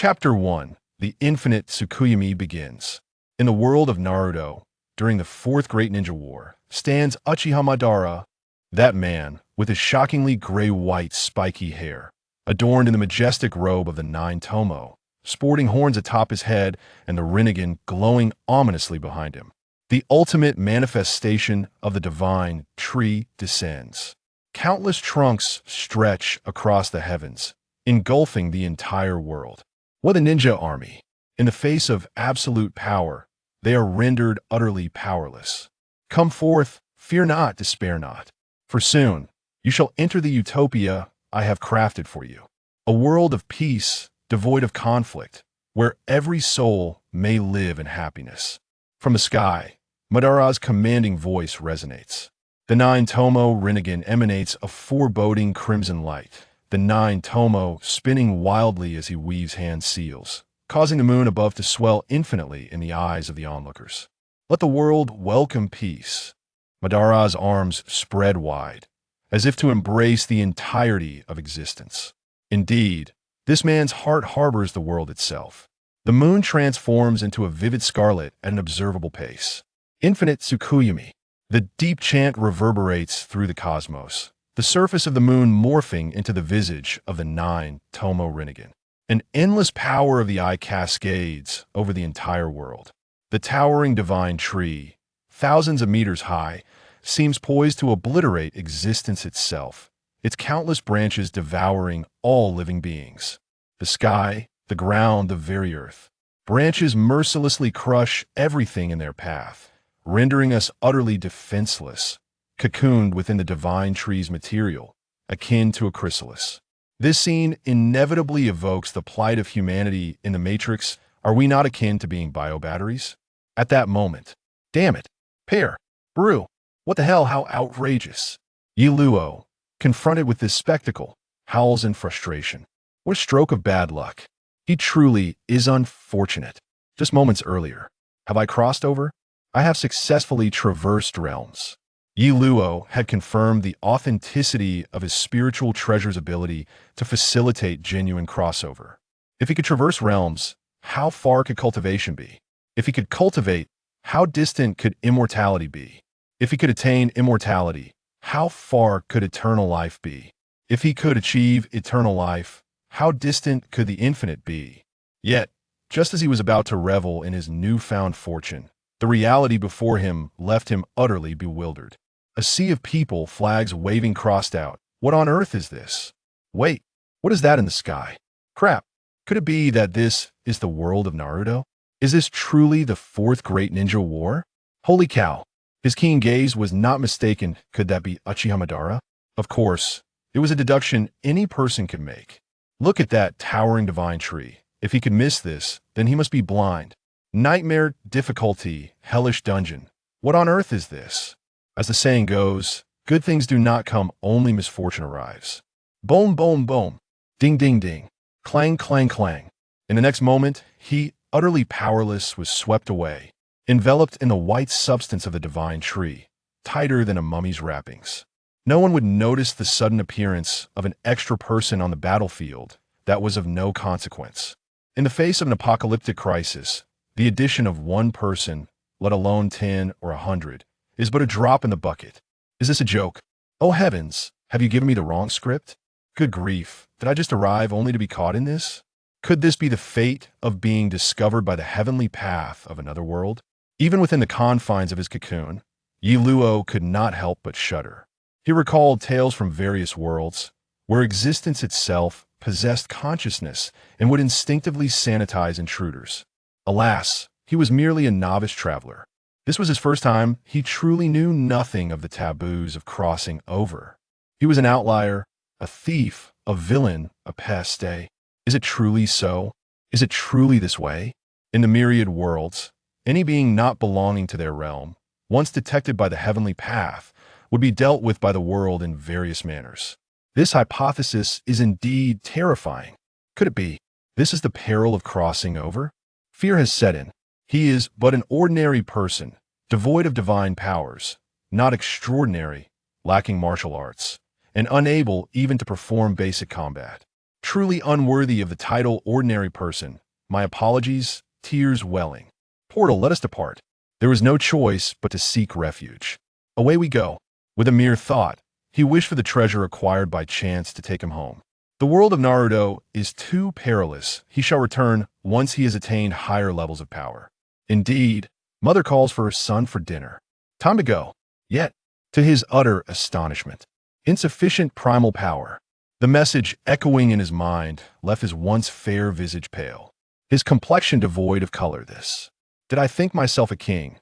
Chapter 1. The Infinite Tsukuyomi begins. In the world of Naruto, during the Fourth Great Ninja War, stands Uchiha Madara, that man with his shockingly gray-white spiky hair, adorned in the majestic robe of the Nine Tomo, sporting horns atop his head and the Rinnegan glowing ominously behind him. The ultimate manifestation of the divine tree descends. Countless trunks stretch across the heavens, engulfing the entire world. What a ninja army! In the face of absolute power, they are rendered utterly powerless. Come forth, fear not, despair not. For soon, you shall enter the utopia I have crafted for you. A world of peace, devoid of conflict, where every soul may live in happiness. From the sky, Madara's commanding voice resonates. The Nine Tomo Rinnegan emanates a foreboding crimson light, the Nine Tomo spinning wildly as he weaves hand seals, causing the moon above to swell infinitely in the eyes of the onlookers. Let the world welcome peace. Madara's arms spread wide, as if to embrace the entirety of existence. Indeed, this man's heart harbors the world itself. The moon transforms into a vivid scarlet at an observable pace. Infinite Tsukuyomi. The deep chant reverberates through the cosmos, the surface of the moon morphing into the visage of the Nine Tomo Rinnegan. An endless power of the eye cascades over the entire world. The towering divine tree, thousands of meters high, seems poised to obliterate existence itself, its countless branches devouring all living beings. The sky, the ground, the very earth. Branches mercilessly crush everything in their path, rendering us utterly defenseless, cocooned within the divine tree's material, akin to a chrysalis. This scene inevitably evokes the plight of humanity in the Matrix. Are we not akin to being biobatteries? At that moment, damn it, Pear, Brew, what the hell, how outrageous. Yiluo, confronted with this spectacle, howls in frustration. What a stroke of bad luck. He truly is unfortunate. Just moments earlier, have I crossed over? I have successfully traversed realms. Yiluo had confirmed the authenticity of his spiritual treasure's ability to facilitate genuine crossover. If he could traverse realms, how far could cultivation be? If he could cultivate, how distant could immortality be? If he could attain immortality, how far could eternal life be? If he could achieve eternal life, how distant could the infinite be? Yet, just as he was about to revel in his newfound fortune, the reality before him left him utterly bewildered. A sea of people, flags waving crossed out. What on earth is this? Wait, what is that in the sky? Crap, could it be that this is the world of Naruto? Is this truly the Fourth Great Ninja War? Holy cow, his keen gaze was not mistaken. Could that be Uchiha Madara? Of course, it was a deduction any person could make. Look at that towering divine tree. If he could miss this, then he must be blind. Nightmare, difficulty, hellish dungeon. What on earth is this? As the saying goes, good things do not come, only misfortune arrives. Boom, boom, boom. Ding, ding, ding. Clang, clang, clang. In the next moment, he, utterly powerless, was swept away, enveloped in the white substance of the divine tree, tighter than a mummy's wrappings. No one would notice the sudden appearance of an extra person on the battlefield that was of no consequence. In the face of an apocalyptic crisis, the addition of one person, let alone 10 or 100, is but a drop in the bucket. Is this a joke? Oh heavens, have you given me the wrong script? Good grief, did I just arrive only to be caught in this? Could this be the fate of being discovered by the heavenly path of another world? Even within the confines of his cocoon, Yiluo could not help but shudder. He recalled tales from various worlds, where existence itself possessed consciousness and would instinctively sanitize intruders. Alas, he was merely a novice traveler. This was his first time. He truly knew nothing of the taboos of crossing over. He was an outlier, a thief, a villain, a pest, Is it truly so? Is it truly this way? In the myriad worlds, any being not belonging to their realm, once detected by the heavenly path, would be dealt with by the world in various manners. This hypothesis is indeed terrifying. Could it be? This is the peril of crossing over? Fear has set in. He is but an ordinary person, devoid of divine powers, not extraordinary, lacking martial arts, and unable even to perform basic combat. Truly unworthy of the title ordinary person. My apologies, tears welling. Portal, let us depart. There was no choice but to seek refuge. Away we go. With a mere thought, he wished for the treasure acquired by chance to take him home. The world of Naruto is too perilous. He shall return once he has attained higher levels of power. Indeed, mother calls for her son for dinner. Time to go. Yet, to his utter astonishment, insufficient primal power. The message echoing in his mind left his once fair visage pale, his complexion devoid of color. This. Did I think myself a king,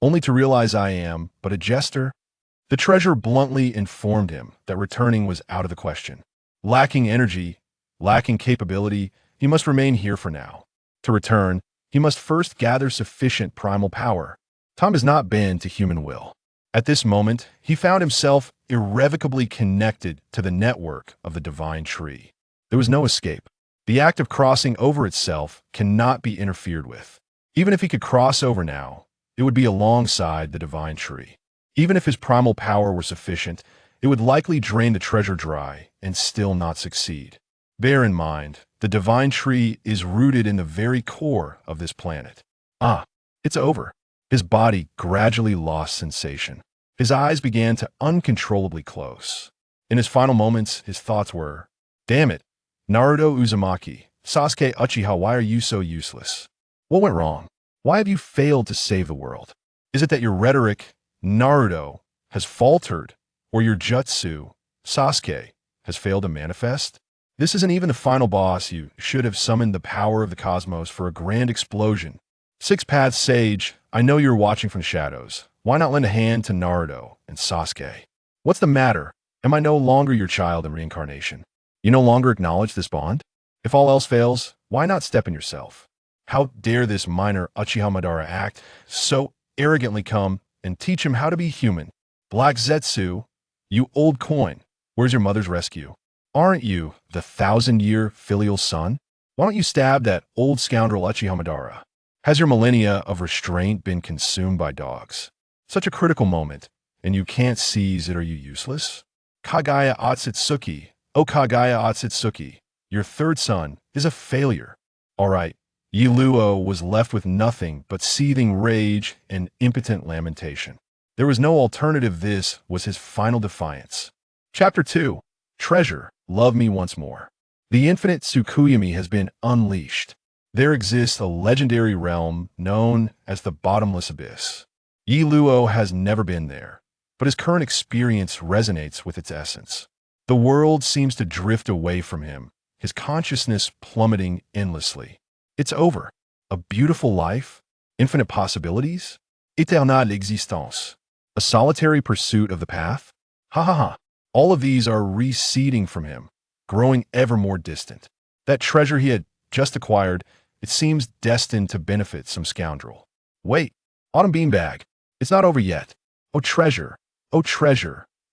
only to realize I am but a jester? The treasure bluntly informed him that returning was out of the question. Lacking energy, lacking capability, he must remain here for now. To return, he must first gather sufficient primal power. Time has not been to human will. At this moment, he found himself irrevocably connected to the network of the divine tree. There was no escape. The act of crossing over itself cannot be interfered with. Even if he could cross over now, it would be alongside the divine tree. Even if his primal power were sufficient, it would likely drain the treasure dry and still not succeed. Bear in mind, the divine tree is rooted in the very core of this planet. Ah, it's over. His body gradually lost sensation. His eyes began to uncontrollably close. In his final moments, his thoughts were, "Damn it, Naruto Uzumaki, Sasuke Uchiha, why are you so useless? What went wrong? Why have you failed to save the world? Is it that your rhetoric, Naruto, has faltered, or your jutsu, Sasuke, has failed to manifest? This isn't even the final boss. You should have summoned the power of the cosmos for a grand explosion. Six Paths Sage, I know you're watching from the shadows. Why not lend a hand to Naruto and Sasuke? What's the matter? Am I no longer your child in reincarnation? You no longer acknowledge this bond? If all else fails, why not step in yourself? How dare this minor Uchiha Madara act so arrogantly come and teach him how to be human? Black Zetsu, you old coin, where's your mother's rescue? Aren't you the 1,000-year filial son? Why don't you stab that old scoundrel Uchiha Madara? Has your millennia of restraint been consumed by dogs? Such a critical moment, and you can't seize it. Are you useless? Kagaya Otsutsuki, oh Kagaya Otsutsuki, your third son is a failure. All right, Yiluo was left with nothing but seething rage and impotent lamentation. There was no alternative. This was his final defiance. Chapter 2. Treasure, love me once more. The infinite Tsukuyomi has been unleashed. There exists a legendary realm known as the Bottomless Abyss. Yiluo has never been there, but his current experience resonates with its essence. The world seems to drift away from him, his consciousness plummeting endlessly. It's over. A beautiful life? Infinite possibilities? Éternelle existence. A solitary pursuit of the path? Ha ha ha. All of these are receding from him, growing ever more distant. That treasure he had just acquired, it seems destined to benefit some scoundrel. Wait, Autumn Beanbag, it's not over yet. Oh treasure,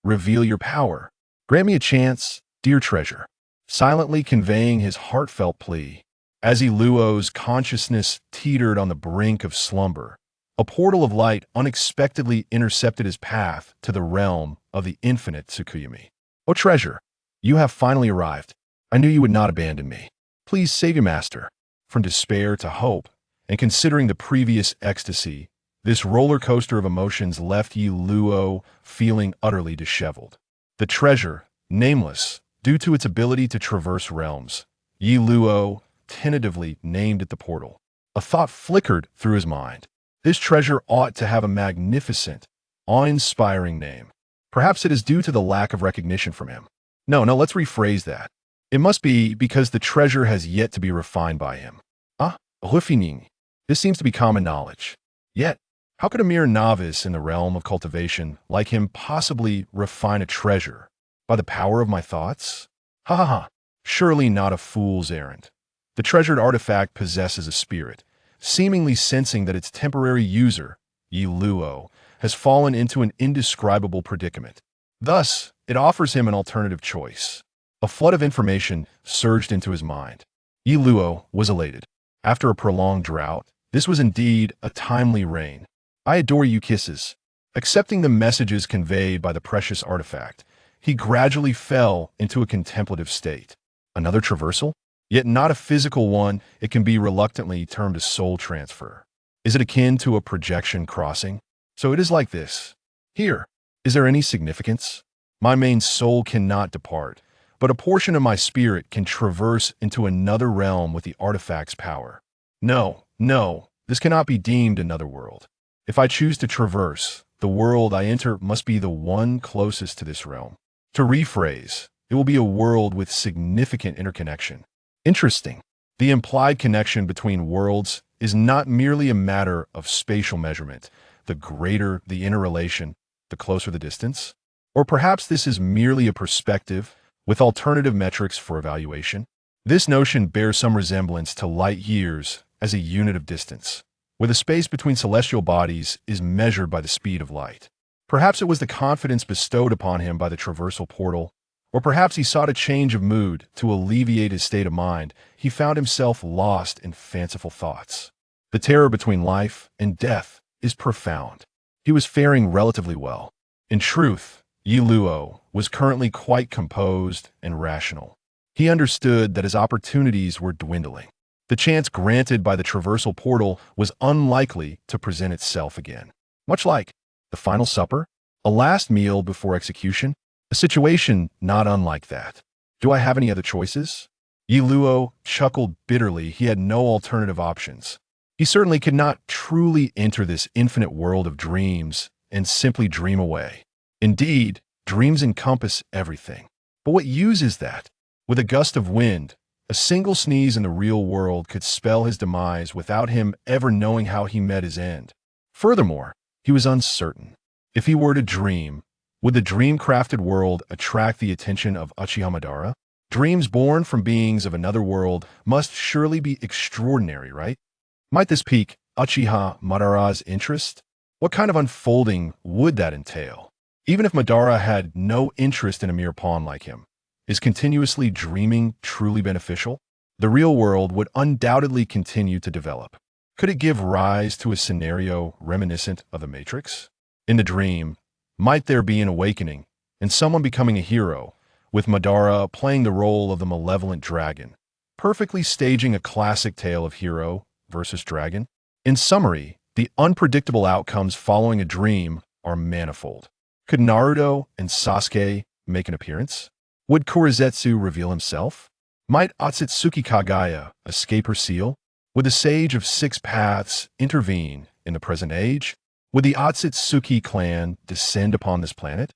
reveal your power. Grant me a chance, dear treasure. Silently conveying his heartfelt plea. As Yiluo's consciousness teetered on the brink of slumber, a portal of light unexpectedly intercepted his path to the realm of the infinite Tsukuyomi. Oh treasure, you have finally arrived. I knew you would not abandon me. Please save your master. From despair to hope, and considering the previous ecstasy, this roller coaster of emotions left Yiluo feeling utterly disheveled. The treasure, nameless, due to its ability to traverse realms, Yiluo tentatively named it the portal. A thought flickered through his mind. This treasure ought to have a magnificent, awe-inspiring name. Perhaps it is due to the lack of recognition from him. No, let's rephrase that. It must be because the treasure has yet to be refined by him. Ah, refining. This seems to be common knowledge. Yet, how could a mere novice in the realm of cultivation like him possibly refine a treasure? By the power of my thoughts? Ha ha ha. Surely not a fool's errand. The treasured artifact possesses a spirit, seemingly sensing that its temporary user, Yiluo, has fallen into an indescribable predicament. Thus, it offers him an alternative choice. A flood of information surged into his mind. Yiluo was elated. After a prolonged drought, this was indeed a timely rain. I adore you kisses. Accepting the messages conveyed by the precious artifact, he gradually fell into a contemplative state. Another traversal? Yet not a physical one, it can be reluctantly termed a soul transfer. Is it akin to a projection crossing? So it is like this. Here, is there any significance? My main soul cannot depart, but a portion of my spirit can traverse into another realm with the artifact's power. No, no, this cannot be deemed another world. If I choose to traverse, the world I enter must be the one closest to this realm. To rephrase, it will be a world with significant interconnection. Interesting. The implied connection between worlds is not merely a matter of spatial measurement. The greater the interrelation, the closer the distance. Or perhaps this is merely a perspective with alternative metrics for evaluation. This notion bears some resemblance to light years as a unit of distance, where the space between celestial bodies is measured by the speed of light. Perhaps it was the confidence bestowed upon him by the traversal portal, or perhaps he sought a change of mood to alleviate his state of mind. He found himself lost in fanciful thoughts. The terror between life and death is profound. He was faring relatively well. In truth, Yi Luo was currently quite composed and rational. He understood that his opportunities were dwindling. The chance granted by the traversal portal was unlikely to present itself again. Much like the final supper, a last meal before execution, a situation not unlike that. Do I have any other choices? Yi Luo chuckled bitterly. He had no alternative options. He certainly could not truly enter this infinite world of dreams and simply dream away. Indeed, dreams encompass everything. But what use is that? With a gust of wind, a single sneeze in the real world could spell his demise without him ever knowing how he met his end. Furthermore, he was uncertain. If he were to dream, would the dream-crafted world attract the attention of Uchiha Madara? Dreams born from beings of another world must surely be extraordinary, right? Might this pique Uchiha Madara's interest? What kind of unfolding would that entail? Even if Madara had no interest in a mere pawn like him, is continuously dreaming truly beneficial? The real world would undoubtedly continue to develop. Could it give rise to a scenario reminiscent of the Matrix? In the dream, might there be an awakening and someone becoming a hero, with Madara playing the role of the malevolent dragon, perfectly staging a classic tale of hero versus dragon? In summary, the unpredictable outcomes following a dream are manifold. Could Naruto and Sasuke make an appearance? Would Kurizetsu reveal himself? Might Otsutsuki Kagaya escape her seal? Would the Sage of Six Paths intervene in the present age? Would the Otsutsuki clan descend upon this planet?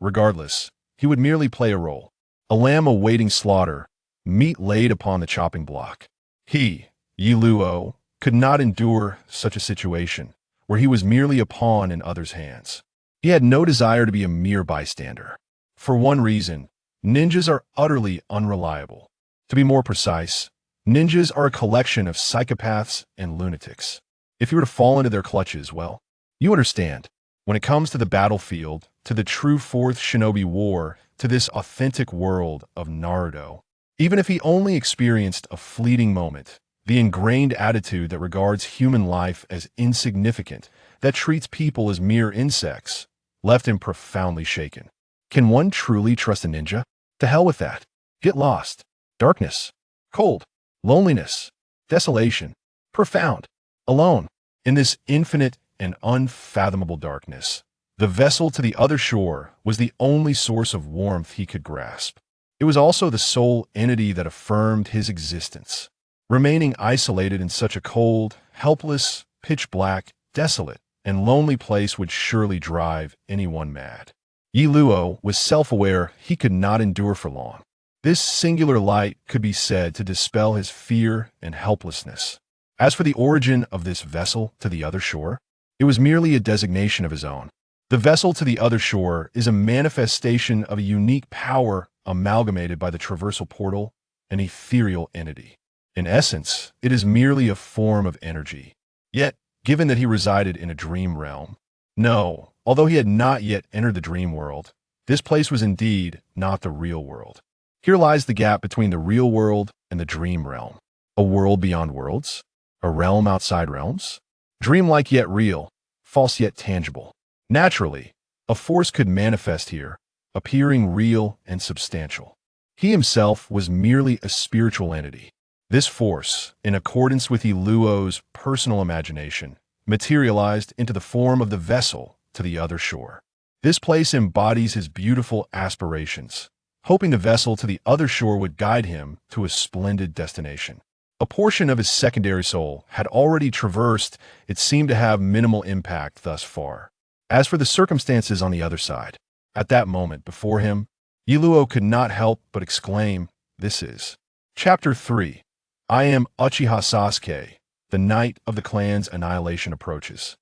Regardless, he would merely play a role. A lamb awaiting slaughter, meat laid upon the chopping block. He, Yi Luo, could not endure such a situation, where he was merely a pawn in others' hands. He had no desire to be a mere bystander. For one reason, ninjas are utterly unreliable. To be more precise, ninjas are a collection of psychopaths and lunatics. If you were to fall into their clutches, well, you understand. When it comes to the battlefield, to the true Fourth Shinobi War, to this authentic world of Naruto, even if he only experienced a fleeting moment, the ingrained attitude that regards human life as insignificant, that treats people as mere insects, left him profoundly shaken. Can one truly trust a ninja? To hell with that. Get lost. Darkness. Cold. Loneliness. Desolation. Profound. Alone. In this infinite and unfathomable darkness, the vessel to the other shore was the only source of warmth he could grasp. It was also the sole entity that affirmed his existence. Remaining isolated in such a cold, helpless, pitch-black, desolate, and lonely place would surely drive anyone mad. Yi Luo was self-aware he could not endure for long. This singular light could be said to dispel his fear and helplessness. As for the origin of this vessel to the other shore, it was merely a designation of his own. The vessel to the other shore is a manifestation of a unique power amalgamated by the traversal portal, an ethereal entity. In essence, it is merely a form of energy. Yet, given that he resided in a dream realm, no, although he had not yet entered the dream world, this place was indeed not the real world. Here lies the gap between the real world and the dream realm. A world beyond worlds? A realm outside realms? Dreamlike yet real, false yet tangible. Naturally, a force could manifest here, appearing real and substantial. He himself was merely a spiritual entity. This force, in accordance with Iluo's personal imagination, materialized into the form of the vessel to the other shore. This place embodies his beautiful aspirations, hoping the vessel to the other shore would guide him to a splendid destination. A portion of his secondary soul had already traversed. It seemed to have minimal impact thus far. As for the circumstances on the other side, at that moment before him, Iluo could not help but exclaim, "This is." Chapter 3. I am Uchiha Sasuke. The night of the clan's annihilation approaches.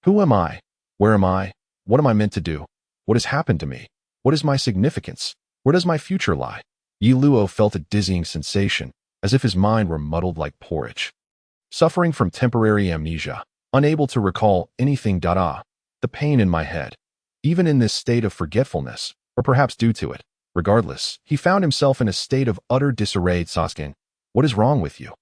Who am I? Where am I? What am I meant to do? What has happened to me? What is my significance? Where does my future lie? Iluo felt a dizzying sensation, as if his mind were muddled like porridge. Suffering from temporary amnesia, unable to recall anything. The pain in my head. Even in this state of forgetfulness, or perhaps due to it, regardless, he found himself in a state of utter disarray. Sasuke, what is wrong with you?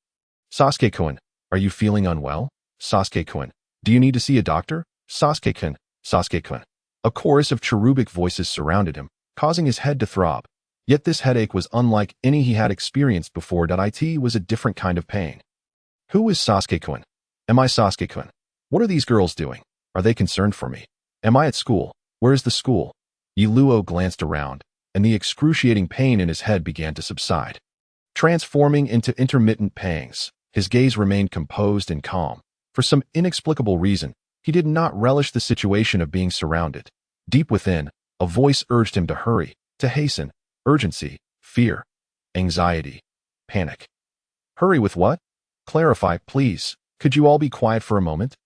Sasuke-kun, are you feeling unwell? Sasuke-kun, do you need to see a doctor? Sasuke-kun, Sasuke-kun. A chorus of cherubic voices surrounded him, causing his head to throb. Yet this headache was unlike any he had experienced before. It was a different kind of pain. Who is Sasuke-kun? Am I Sasuke-kun? What are these girls doing? Are they concerned for me? Am I at school? Where is the school? Iluo glanced around, and the excruciating pain in his head began to subside. Transforming into intermittent pangs, his gaze remained composed and calm. For some inexplicable reason, he did not relish the situation of being surrounded. Deep within, a voice urged him to hurry, to hasten. Urgency, fear, anxiety, panic. Hurry with what? Clarify, please. Could you all be quiet for a moment?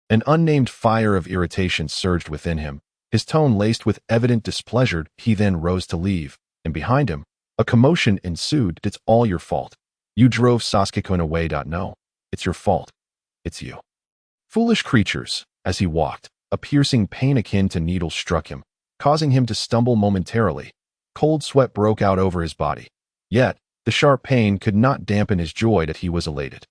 An unnamed fire of irritation surged within him, his tone laced with evident displeasure. He then rose to leave, and behind him, a commotion ensued. It's all your fault. You drove Sasuke-kun away. No, it's your fault. It's you. Foolish creatures. As he walked, a piercing pain akin to needles struck him, causing him to stumble momentarily. Cold sweat broke out over his body. Yet, the sharp pain could not dampen his joy. That he was elated.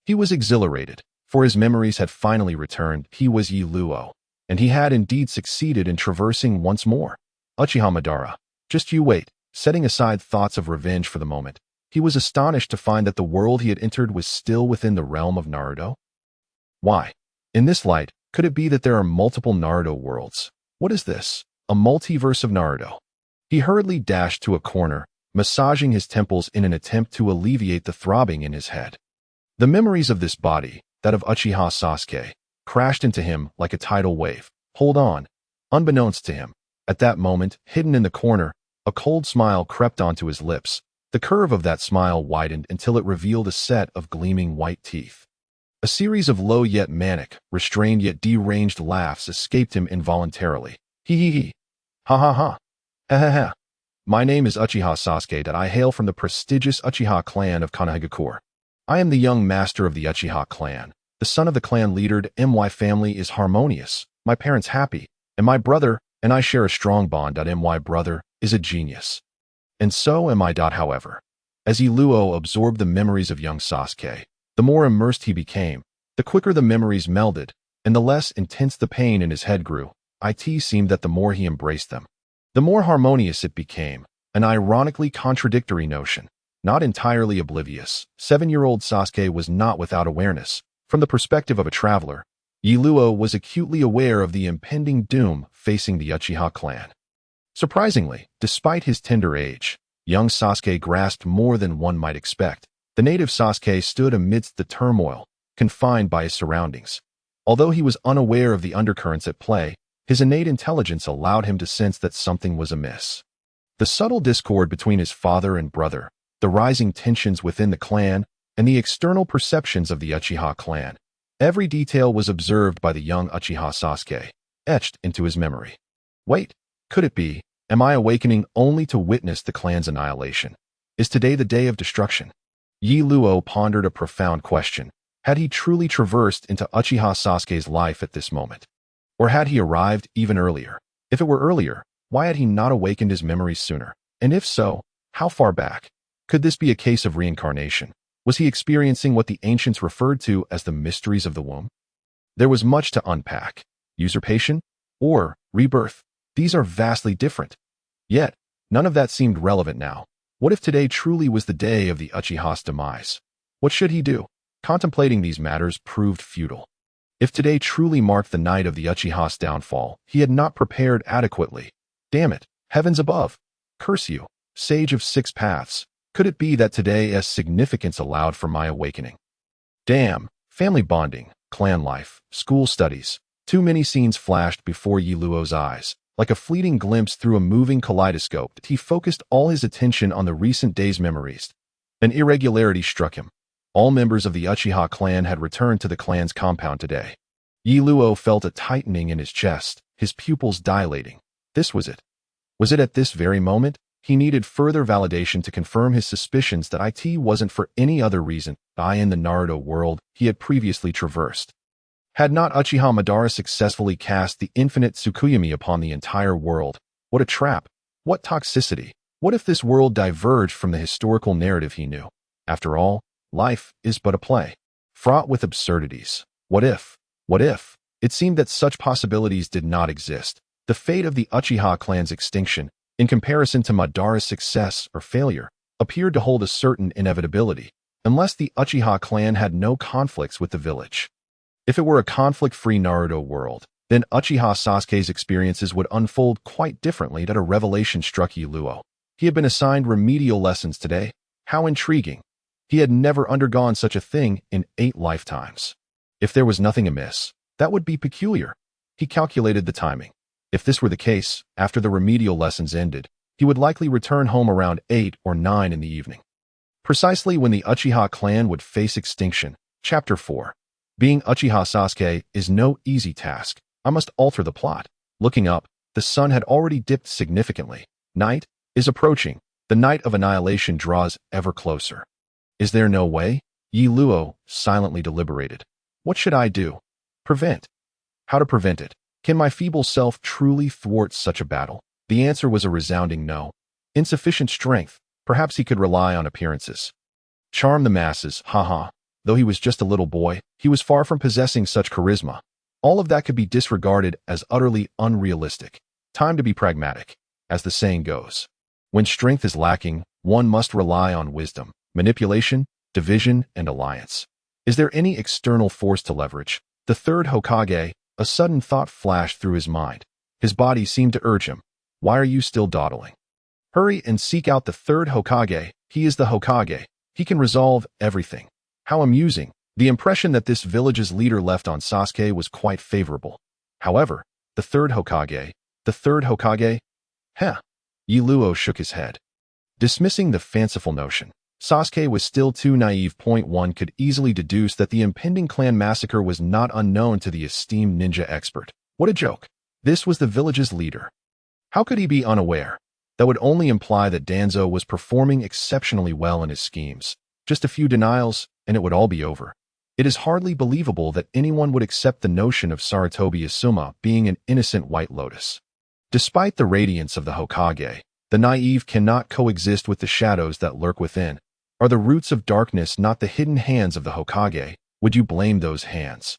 He was exhilarated, for his memories had finally returned. He was Iluo, and he had indeed succeeded in traversing once more. Uchiha Madara, just you wait. Setting aside thoughts of revenge for the moment, he was astonished to find that the world he had entered was still within the realm of Naruto. Why? In this light, could it be that there are multiple Naruto worlds? What is this? A multiverse of Naruto? He hurriedly dashed to a corner, massaging his temples in an attempt to alleviate the throbbing in his head. The memories of this body, that of Uchiha Sasuke, crashed into him like a tidal wave. Hold on. Unbeknownst to him, at that moment, hidden in the corner, a cold smile crept onto his lips. The curve of that smile widened until it revealed a set of gleaming white teeth. A series of low yet manic, restrained yet deranged laughs escaped him involuntarily. Hee hee hee. Ha ha ha. Ha ha ha. My name is Uchiha Sasuke. I hail from the prestigious Uchiha clan of Konoha. I am the young master of the Uchiha clan. The son of the clan leader. My family is harmonious, my parents happy, and my brother and I share a strong bond. My brother is a genius. And so am I. However, as Iluo absorbed the memories of young Sasuke, the more immersed he became, the quicker the memories melded, and the less intense the pain in his head grew. It seemed that the more he embraced them, the more harmonious it became, an ironically contradictory notion. Not entirely oblivious, 7-year-old Sasuke was not without awareness. From the perspective of a traveler, Iluo was acutely aware of the impending doom facing the Uchiha clan. Surprisingly, despite his tender age, young Sasuke grasped more than one might expect. The native Sasuke stood amidst the turmoil, confined by his surroundings. Although he was unaware of the undercurrents at play, his innate intelligence allowed him to sense that something was amiss. The subtle discord between his father and brother, the rising tensions within the clan, and the external perceptions of the Uchiha clan. Every detail was observed by the young Uchiha Sasuke, etched into his memory. Wait, could it be? Am I awakening only to witness the clan's annihilation? Is today the day of destruction? Iluo pondered a profound question. Had he truly traversed into Uchiha Sasuke's life at this moment? Or had he arrived even earlier? If it were earlier, why had he not awakened his memories sooner? And if so, how far back? Could this be a case of reincarnation? Was he experiencing what the ancients referred to as the mysteries of the womb? There was much to unpack. Usurpation or rebirth. These are vastly different. Yet, none of that seemed relevant now. What if today truly was the day of the Uchiha's demise? What should he do? Contemplating these matters proved futile. If today truly marked the night of the Uchiha's downfall, he had not prepared adequately. Damn it, heavens above! Curse you, sage of six paths! Could it be that today has significance allowed for my awakening? Damn, family bonding, clan life, school studies. Too many scenes flashed before Yi Luo's eyes. Like a fleeting glimpse through a moving kaleidoscope, he focused all his attention on the recent day's memories. An irregularity struck him. All members of the Uchiha clan had returned to the clan's compound today. Yi Luo felt a tightening in his chest, his pupils dilating. This was it. Was it at this very moment? He needed further validation to confirm his suspicions that it wasn't for any other reason in the Naruto world he had previously traversed. Had not Uchiha Madara successfully cast the infinite Tsukuyomi upon the entire world? What a trap! What toxicity! What if this world diverged from the historical narrative he knew? After all, life is but a play, fraught with absurdities. What if? What if? It seemed that such possibilities did not exist. The fate of the Uchiha clan's extinction, in comparison to Madara's success or failure, appeared to hold a certain inevitability, unless the Uchiha clan had no conflicts with the village. If it were a conflict-free Naruto world, then Uchiha Sasuke's experiences would unfold quite differently. That a revelation struck Yi Luo. He had been assigned remedial lessons today. How intriguing! He had never undergone such a thing in 8 lifetimes. If there was nothing amiss, that would be peculiar. He calculated the timing. If this were the case, after the remedial lessons ended, he would likely return home around 8 or 9 in the evening. Precisely when the Uchiha clan would face extinction. Chapter 4. Being Uchiha Sasuke is no easy task. I must alter the plot. Looking up, the sun had already dipped significantly. Night is approaching. The night of annihilation draws ever closer. Is there no way? Yi Luo silently deliberated. What should I do? Prevent. How to prevent it? Can my feeble self truly thwart such a battle? The answer was a resounding no. Insufficient strength. Perhaps he could rely on appearances. Charm the masses, haha. Though he was just a little boy, he was far from possessing such charisma. All of that could be disregarded as utterly unrealistic. Time to be pragmatic, as the saying goes. When strength is lacking, one must rely on wisdom, manipulation, division, and alliance. Is there any external force to leverage? The third Hokage, a sudden thought flashed through his mind. His body seemed to urge him. Why are you still dawdling? Hurry and seek out the third Hokage. He is the Hokage. He can resolve everything. How amusing. The impression that this village's leader left on Sasuke was quite favorable. However, the third Hokage? Heh. Yi Luo shook his head. Dismissing the fanciful notion, Sasuke was still too naive. One could easily deduce that the impending clan massacre was not unknown to the esteemed ninja expert. What a joke. This was the village's leader. How could he be unaware? That would only imply that Danzo was performing exceptionally well in his schemes. Just a few denials, and it would all be over. It is hardly believable that anyone would accept the notion of Sarutobi Asuma being an innocent white lotus. Despite the radiance of the Hokage, the naive cannot coexist with the shadows that lurk within. Are the roots of darkness not the hidden hands of the Hokage? Would you blame those hands?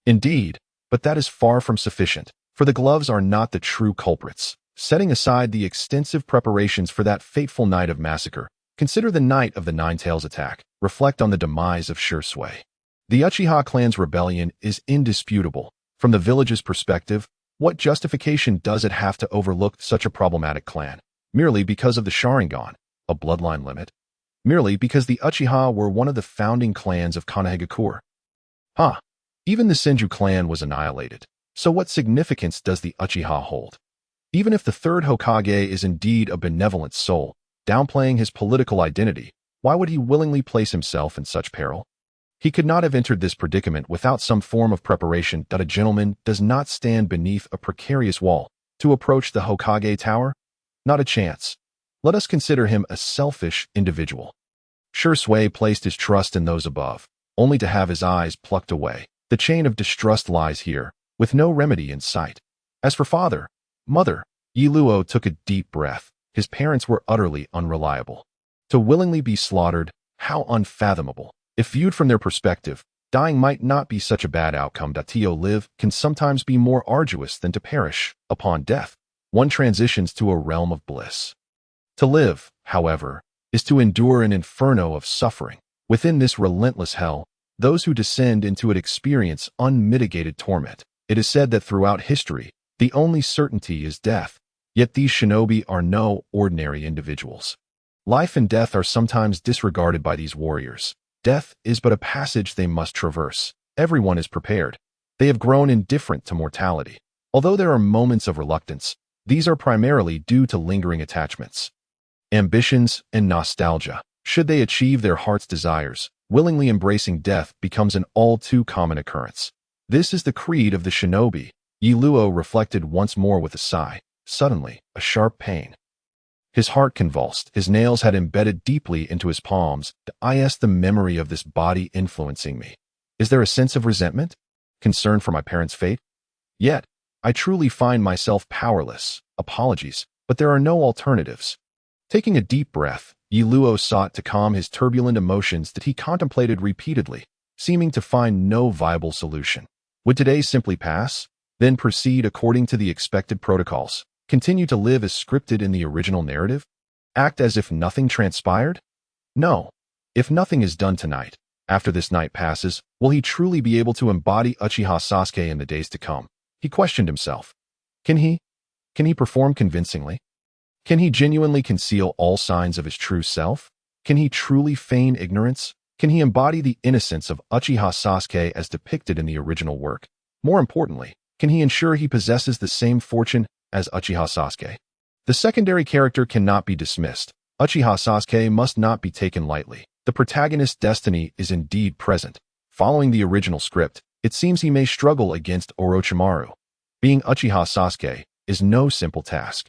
Indeed, but that is far from sufficient, for the gloves are not the true culprits. Setting aside the extensive preparations for that fateful night of massacre, consider the night of the Nine-Tails attack. Reflect on the demise of Shuttling. The Uchiha clan's rebellion is indisputable. From the village's perspective, what justification does it have to overlook such a problematic clan? Merely because of the sharingan, a bloodline limit? Merely because the Uchiha were one of the founding clans of Konoha? Even the Senju clan was annihilated. So what significance does the Uchiha hold? Even if the third Hokage is indeed a benevolent soul, downplaying his political identity, why would he willingly place himself in such peril? He could not have entered this predicament without some form of preparation. That a gentleman does not stand beneath a precarious wall to approach the Hokage tower? Not a chance. Let us consider him a selfish individual. Shuttling placed his trust in those above, only to have his eyes plucked away. The chain of distrust lies here, with no remedy in sight. As for father, mother, Yi Luo took a deep breath. His parents were utterly unreliable. To willingly be slaughtered, how unfathomable. If viewed from their perspective, dying might not be such a bad outcome. To live can sometimes be more arduous than to perish. Upon death, one transitions to a realm of bliss. To live, however, is to endure an inferno of suffering. Within this relentless hell, those who descend into it experience unmitigated torment. It is said that throughout history, the only certainty is death, yet these shinobi are no ordinary individuals. Life and death are sometimes disregarded by these warriors. Death is but a passage they must traverse. Everyone is prepared. They have grown indifferent to mortality. Although there are moments of reluctance, these are primarily due to lingering attachments, ambitions, and nostalgia. Should they achieve their heart's desires, willingly embracing death becomes an all-too common occurrence. This is the creed of the shinobi. Yiluo reflected once more with a sigh. Suddenly, a sharp pain. His heart convulsed. His nails had embedded deeply into his palms. I asked the memory of this body influencing me. Is there a sense of resentment? Concern for my parents' fate? Yet, I truly find myself powerless. Apologies, but there are no alternatives. Taking a deep breath, Yiluo sought to calm his turbulent emotions that he contemplated repeatedly, seeming to find no viable solution. Would today simply pass, then proceed according to the expected protocols? Continue to live as scripted in the original narrative? Act as if nothing transpired? No. If nothing is done tonight, after this night passes, will he truly be able to embody Uchiha Sasuke in the days to come? He questioned himself. Can he perform convincingly? Can he genuinely conceal all signs of his true self? Can he truly feign ignorance? Can he embody the innocence of Uchiha Sasuke as depicted in the original work? More importantly, can he ensure he possesses the same fortune as Uchiha Sasuke? The secondary character cannot be dismissed. Uchiha Sasuke must not be taken lightly. The protagonist's destiny is indeed present. Following the original script, it seems he may struggle against Orochimaru. Being Uchiha Sasuke is no simple task.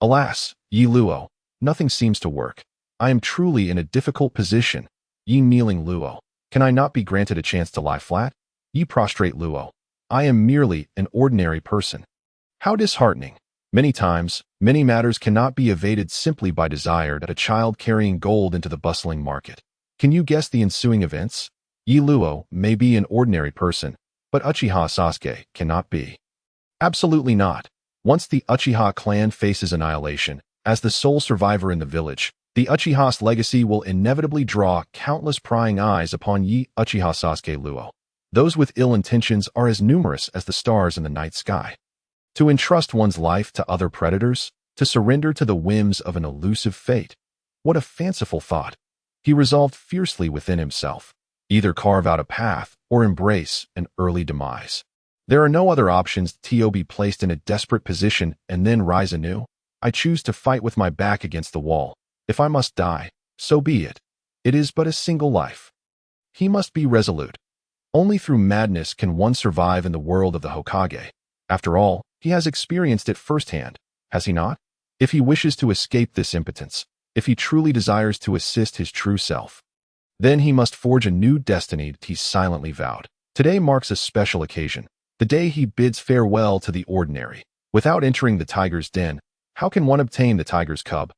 Alas, Yiluo, nothing seems to work. I am truly in a difficult position. Ye kneeling Luo, can I not be granted a chance to lie flat? Ye prostrate Luo, I am merely an ordinary person. How disheartening. Many times, many matters cannot be evaded simply by desire that a child carrying gold into the bustling market. Can you guess the ensuing events? Yiluo may be an ordinary person, but Uchiha Sasuke cannot be. Absolutely not. Once the Uchiha clan faces annihilation, as the sole survivor in the village, the Uchiha's legacy will inevitably draw countless prying eyes upon Ye Uchiha Sasuke Luo. Those with ill intentions are as numerous as the stars in the night sky. To entrust one's life to other predators, to surrender to the whims of an elusive fate. What a fanciful thought. He resolved fiercely within himself. Either carve out a path or embrace an early demise. There are no other options to be placed in a desperate position and then rise anew. I choose to fight with my back against the wall. If I must die, so be it. It is but a single life. He must be resolute. Only through madness can one survive in the world of the Hokage. After all, he has experienced it firsthand, has he not? If he wishes to escape this impotence, if he truly desires to assist his true self, then he must forge a new destiny that he silently vowed. Today marks a special occasion, the day he bids farewell to the ordinary. Without entering the tiger's den, how can one obtain the tiger's cub?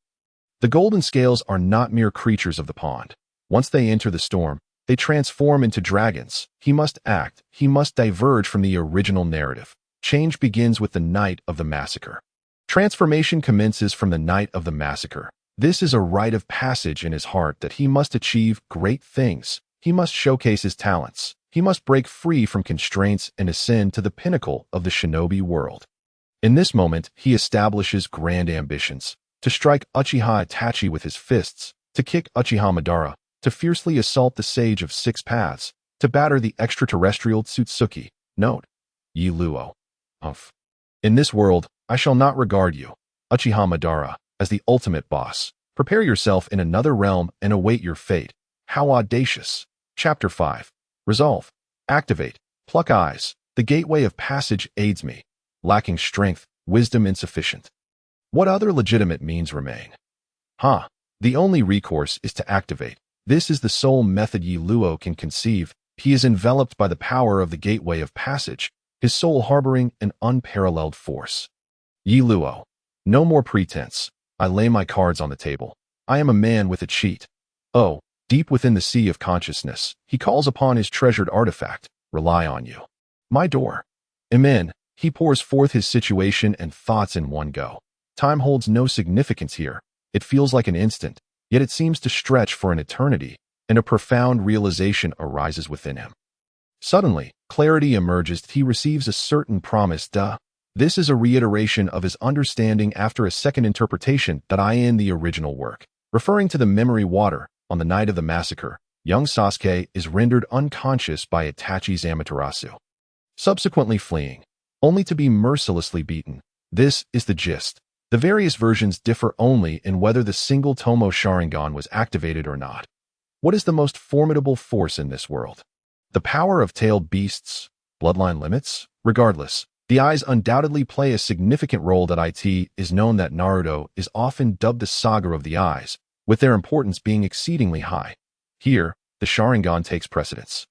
The golden scales are not mere creatures of the pond. Once they enter the storm, they transform into dragons. He must act, he must diverge from the original narrative. Change begins with the night of the massacre. Transformation commences from the night of the massacre. This is a rite of passage in his heart that he must achieve great things. He must showcase his talents. He must break free from constraints and ascend to the pinnacle of the shinobi world. In this moment, he establishes grand ambitions. To strike Uchiha Itachi with his fists, to kick Uchiha Madara, to fiercely assault the Sage of Six Paths, to batter the extraterrestrial Tsutsuki. Note, Yiluo. In this world, I shall not regard you, Uchiha Madara, as the ultimate boss. Prepare yourself in another realm and await your fate. How audacious. Chapter 5. Resolve. Activate. Pluck eyes. The gateway of passage aids me. Lacking strength, wisdom insufficient. What other legitimate means remain? The only recourse is to activate. This is the sole method Yiluo can conceive. He is enveloped by the power of the gateway of passage, his soul harboring an unparalleled force. Yiluo. No more pretense. I lay my cards on the table. I am a man with a cheat. Oh, deep within the sea of consciousness, he calls upon his treasured artifact. Rely on you. My door. Amen. He pours forth his situation and thoughts in one go. Time holds no significance here. It feels like an instant. yet it seems to stretch for an eternity, and a profound realization arises within him. Suddenly, clarity emerges. He receives a certain promise. This is a reiteration of his understanding after a second interpretation that I in the original work. Referring to the memory water, on the night of the massacre, young Sasuke is rendered unconscious by Itachi's Amaterasu, subsequently fleeing, only to be mercilessly beaten. This is the gist. The various versions differ only in whether the single Tomo Sharingan was activated or not. What is the most formidable force in this world? The power of tailed beasts? Bloodline limits? Regardless, the eyes undoubtedly play a significant role. It is known that Naruto is often dubbed the saga of the eyes, with their importance being exceedingly high. Here, the Sharingan takes precedence.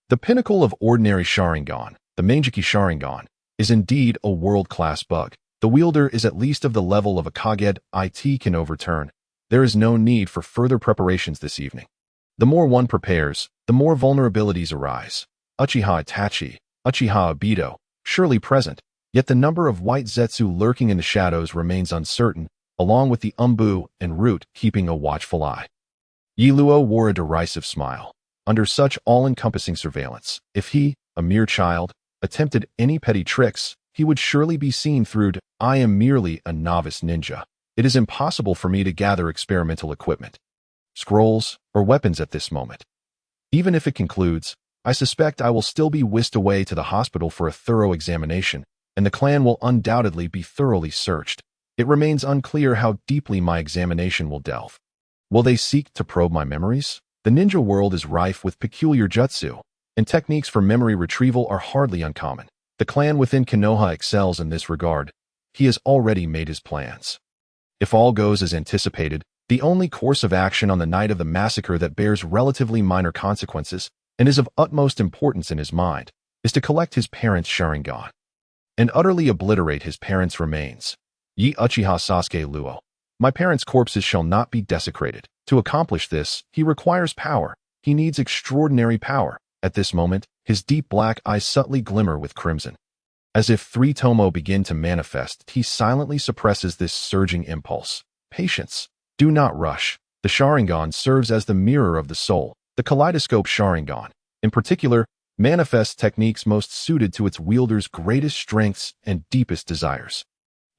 The pinnacle of ordinary Sharingan, the Mangekyou Sharingan, is indeed a world-class bug. The wielder is at least of the level of a Kage it can overturn. There is no need for further preparations this evening. The more one prepares, the more vulnerabilities arise. Uchiha Itachi, Uchiha Obito, surely present, yet the number of white Zetsu lurking in the shadows remains uncertain, along with the Umbu and Root keeping a watchful eye. Yiluo wore a derisive smile. Under such all-encompassing surveillance, if he, a mere child, attempted any petty tricks, he would surely be seen through. I am merely a novice ninja. It is impossible for me to gather experimental equipment, scrolls, or weapons at this moment. Even if it concludes, I suspect I will still be whisked away to the hospital for a thorough examination, and the clan will undoubtedly be thoroughly searched. It remains unclear how deeply my examination will delve. Will they seek to probe my memories? The ninja world is rife with peculiar jutsu, and techniques for memory retrieval are hardly uncommon. The clan within Konoha excels in this regard. He has already made his plans. If all goes as anticipated, the only course of action on the night of the massacre that bears relatively minor consequences and is of utmost importance in his mind is to collect his parents' Sharingan and utterly obliterate his parents' remains. Ye Uchiha Sasuke Luo. My parents' corpses shall not be desecrated. To accomplish this, he requires power. He needs extraordinary power. At this moment, his deep black eyes subtly glimmer with crimson. As if three Tomo begin to manifest, he silently suppresses this surging impulse. Patience. Do not rush. The Sharingan serves as the mirror of the soul. The kaleidoscope Sharingan, in particular, manifests techniques most suited to its wielder's greatest strengths and deepest desires.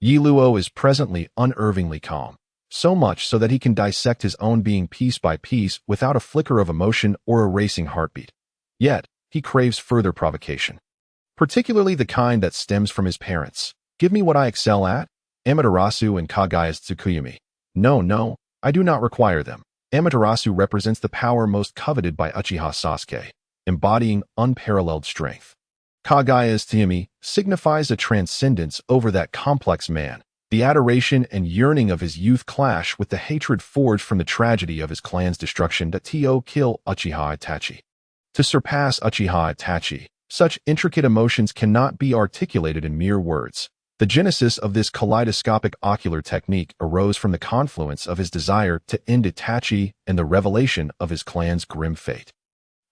Yiluo is presently unervingly calm, so much so that he can dissect his own being piece by piece without a flicker of emotion or a racing heartbeat. Yet, he craves further provocation, particularly the kind that stems from his parents. Give me what I excel at? Amaterasu and Kagaya's Tsukuyomi. No, I do not require them. Amaterasu represents the power most coveted by Uchiha Sasuke, embodying unparalleled strength. Kagaya's Tsukuyomi signifies a transcendence over that complex man. The adoration and yearning of his youth clash with the hatred forged from the tragedy of his clan's destruction that kill Uchiha Itachi. To surpass Uchiha Itachi, such intricate emotions cannot be articulated in mere words. The genesis of this kaleidoscopic ocular technique arose from the confluence of his desire to end Itachi and the revelation of his clan's grim fate.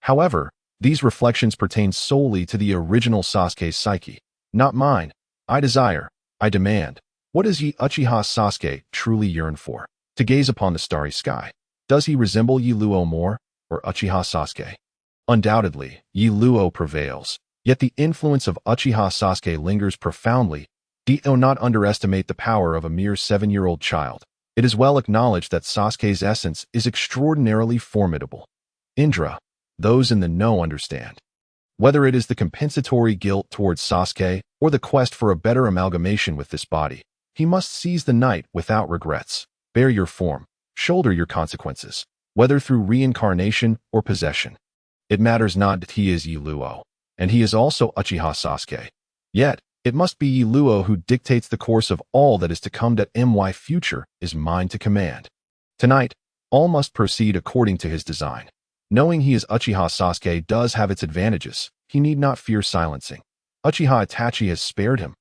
However, these reflections pertain solely to the original Sasuke's psyche, not mine. I desire, I demand. What does ye Uchiha Sasuke truly yearn for? To gaze upon the starry sky. Does he resemble Yiluo more, or Uchiha Sasuke? Undoubtedly, Yiluo prevails, yet the influence of Uchiha Sasuke lingers profoundly. Do not underestimate the power of a mere 7-year-old child. It is well acknowledged that Sasuke's essence is extraordinarily formidable. Indra, those in the know understand. Whether it is the compensatory guilt towards Sasuke or the quest for a better amalgamation with this body, he must seize the night without regrets. Bear your form, shoulder your consequences, whether through reincarnation or possession. It matters not that he is Yiluo, and he is also Uchiha Sasuke. Yet, it must be Yiluo who dictates the course of all that is to come. That my future is mine to command. Tonight, all must proceed according to his design. Knowing he is Uchiha Sasuke does have its advantages. He need not fear silencing. Uchiha Itachi has spared him.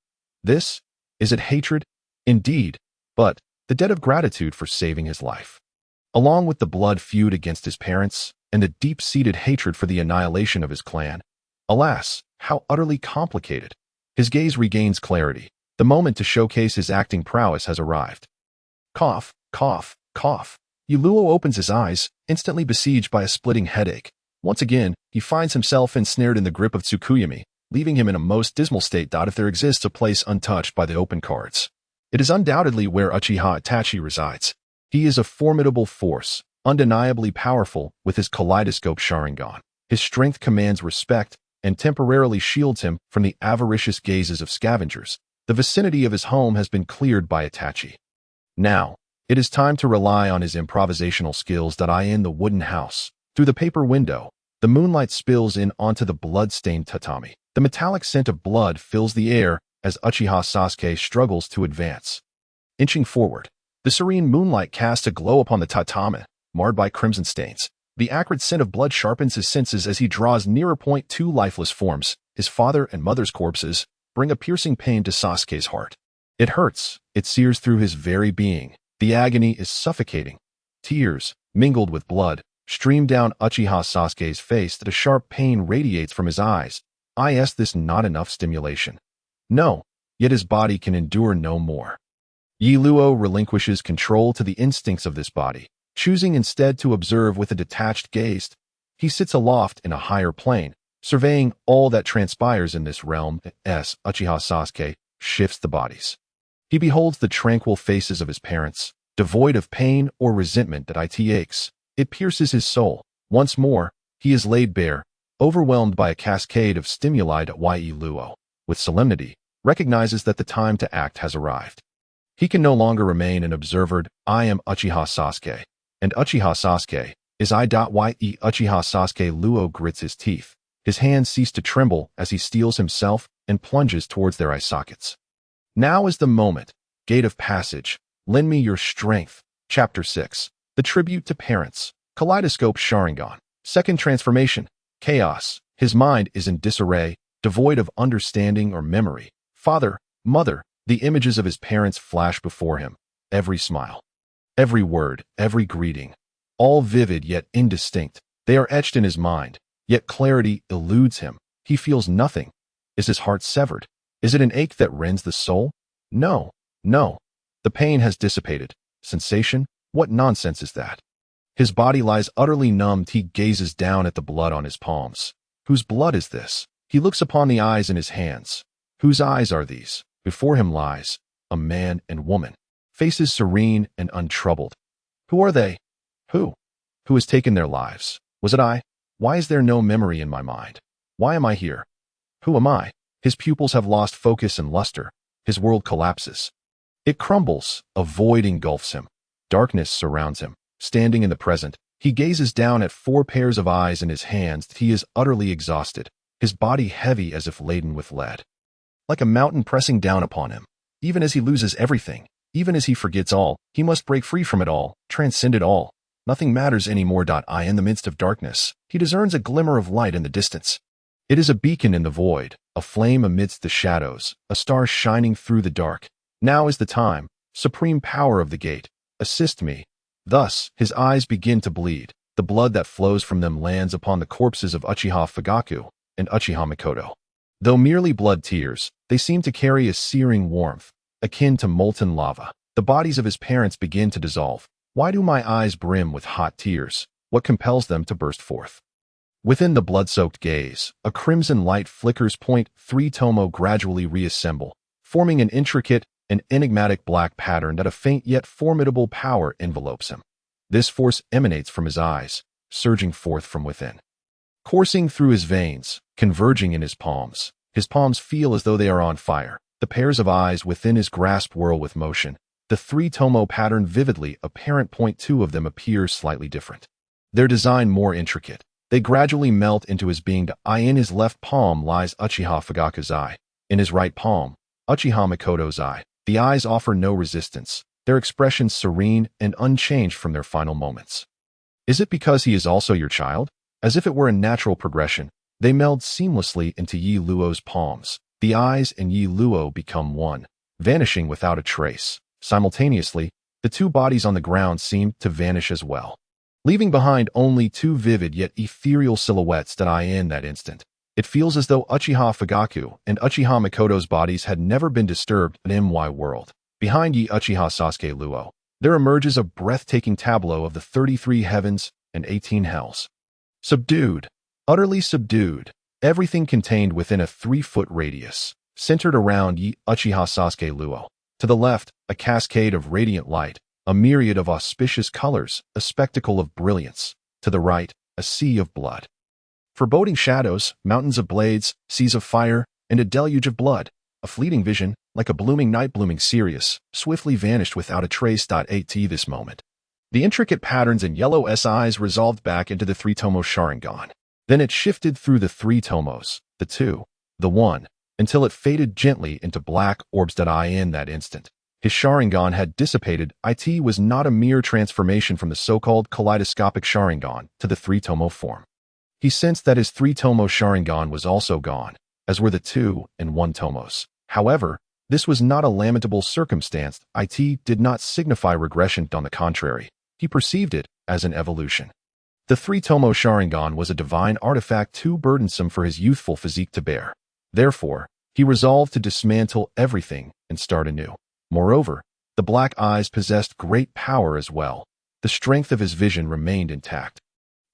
This? Is it hatred? Indeed, but the debt of gratitude for saving his life. Along with the blood feud against his parents and the deep-seated hatred for the annihilation of his clan. Alas, how utterly complicated. His gaze regains clarity. The moment to showcase his acting prowess has arrived. Cough, cough, cough. Iluo opens his eyes, instantly besieged by a splitting headache. Once again, he finds himself ensnared in the grip of Tsukuyomi, leaving him in a most dismal state. If there exists a place untouched by the open cards, it is undoubtedly where Uchiha Itachi resides. He is a formidable force, undeniably powerful with his kaleidoscope sharingan. His strength commands respect and temporarily shields him from the avaricious gazes of scavengers. The vicinity of his home has been cleared by Itachi. Now, it is time to rely on his improvisational skills. In the wooden house, through the paper window, the moonlight spills in onto the blood-stained tatami. The metallic scent of blood fills the air as Uchiha Sasuke struggles to advance. Inching forward, the serene moonlight casts a glow upon the tatami, marred by crimson stains. The acrid scent of blood sharpens his senses as he draws nearer. Two lifeless forms, his father and mother's corpses, bring a piercing pain to Sasuke's heart. It hurts, it sears through his very being. The agony is suffocating. Tears, mingled with blood, stream down Uchiha Sasuke's face. A sharp pain radiates from his eyes. Is this not enough stimulation? No, yet his body can endure no more. Iluo relinquishes control to the instincts of this body, choosing instead to observe with a detached gaze. He sits aloft in a higher plane, surveying all that transpires in this realm. As Uchiha Sasuke shifts the bodies, he beholds the tranquil faces of his parents, devoid of pain or resentment. It pierces his soul. Once more, he is laid bare, overwhelmed by a cascade of stimuli. Iluo, with solemnity, recognizes that the time to act has arrived. He can no longer remain an observer. I am Uchiha Sasuke, and Uchiha Sasuke is I. Uchiha Sasuke. Luo grits his teeth. His hands cease to tremble as he steels himself and plunges towards their eye sockets. Now is the moment. Gate of passage. Lend me your strength. Chapter 6. The Tribute to Parents. Kaleidoscope Sharingan. Second transformation. Chaos. His mind is in disarray, devoid of understanding or memory. Father, mother, the images of his parents flash before him. Every smile, every word, every greeting. All vivid yet indistinct. They are etched in his mind, yet clarity eludes him. He feels nothing. Is his heart severed? Is it an ache that rends the soul? No, no. The pain has dissipated. Sensation? What nonsense is that? His body lies utterly numbed. He gazes down at the blood on his palms. Whose blood is this? He looks upon the eyes in his hands. Whose eyes are these? Before him lies a man and woman, faces serene and untroubled. Who are they? Who? Who has taken their lives? Was it I? Why is there no memory in my mind? Why am I here? Who am I? His pupils have lost focus and luster. His world collapses. It crumbles. A void engulfs him. Darkness surrounds him. Standing in the present, he gazes down at 4 pairs of eyes in his hands. He is utterly exhausted, his body heavy as if laden with lead. Like a mountain pressing down upon him. Even as he loses everything, even as he forgets all, he must break free from it all, transcend it all. Nothing matters anymore. In the midst of darkness, he discerns a glimmer of light in the distance. It is a beacon in the void, a flame amidst the shadows, a star shining through the dark. Now is the time. Supreme power of the gate, assist me. Thus, his eyes begin to bleed. The blood that flows from them lands upon the corpses of Uchiha Fugaku and Uchiha Mikoto. Though merely blood tears, they seem to carry a searing warmth, akin to molten lava. The bodies of his parents begin to dissolve. Why do my eyes brim with hot tears? What compels them to burst forth? Within the blood-soaked gaze, a crimson light flickers. 3 Tomo gradually reassemble, forming an intricate and enigmatic black pattern that a faint yet formidable power envelopes him. This force emanates from his eyes, surging forth from within. Coursing through his veins, converging in his palms. His palms feel as though they are on fire. The pairs of eyes within his grasp whirl with motion. The 3 Tomo pattern vividly apparent. 2 of them appear slightly different. Their design more intricate. They gradually melt into his being. In his left palm lies Uchiha Fugaku's eye. In his right palm, Uchiha Mikoto's eye. The eyes offer no resistance, their expressions serene and unchanged from their final moments. Is it because he is also your child? As if it were a natural progression, they meld seamlessly into Yi Luo's palms. The eyes and Yi Luo become one, vanishing without a trace. Simultaneously, the 2 bodies on the ground seem to vanish as well, leaving behind only 2 vivid yet ethereal silhouettes. In that instant, it feels as though Uchiha Fugaku and Uchiha Mikoto's bodies had never been disturbed in my world. Behind Yi Uchiha Sasuke Luo, there emerges a breathtaking tableau of the 33 heavens and 18 hells. Subdued, utterly subdued, everything contained within a 3-foot radius, centered around Uchiha Sasuke Luo. To the left, a cascade of radiant light, a myriad of auspicious colors, a spectacle of brilliance. To the right, a sea of blood. Foreboding shadows, mountains of blades, seas of fire, and a deluge of blood. A fleeting vision, like a blooming night blooming Sirius, swiftly vanished without a trace. At this moment, the intricate patterns in yellow SIs resolved back into the 3-tomo sharingan. Then it shifted through the 3 tomos, the 2, the 1, until it faded gently into black orbs. In that instant, his sharingan had dissipated. It was not a mere transformation from the so-called kaleidoscopic sharingan to the 3-tomo form. He sensed that his 3-tomo sharingan was also gone, as were the 2 and 1 tomos. However, this was not a lamentable circumstance. It did not signify regression. On the contrary, he perceived it as an evolution. The 3-tomo sharingan was a divine artifact too burdensome for his youthful physique to bear. Therefore, he resolved to dismantle everything and start anew. Moreover, the black eyes possessed great power as well. The strength of his vision remained intact,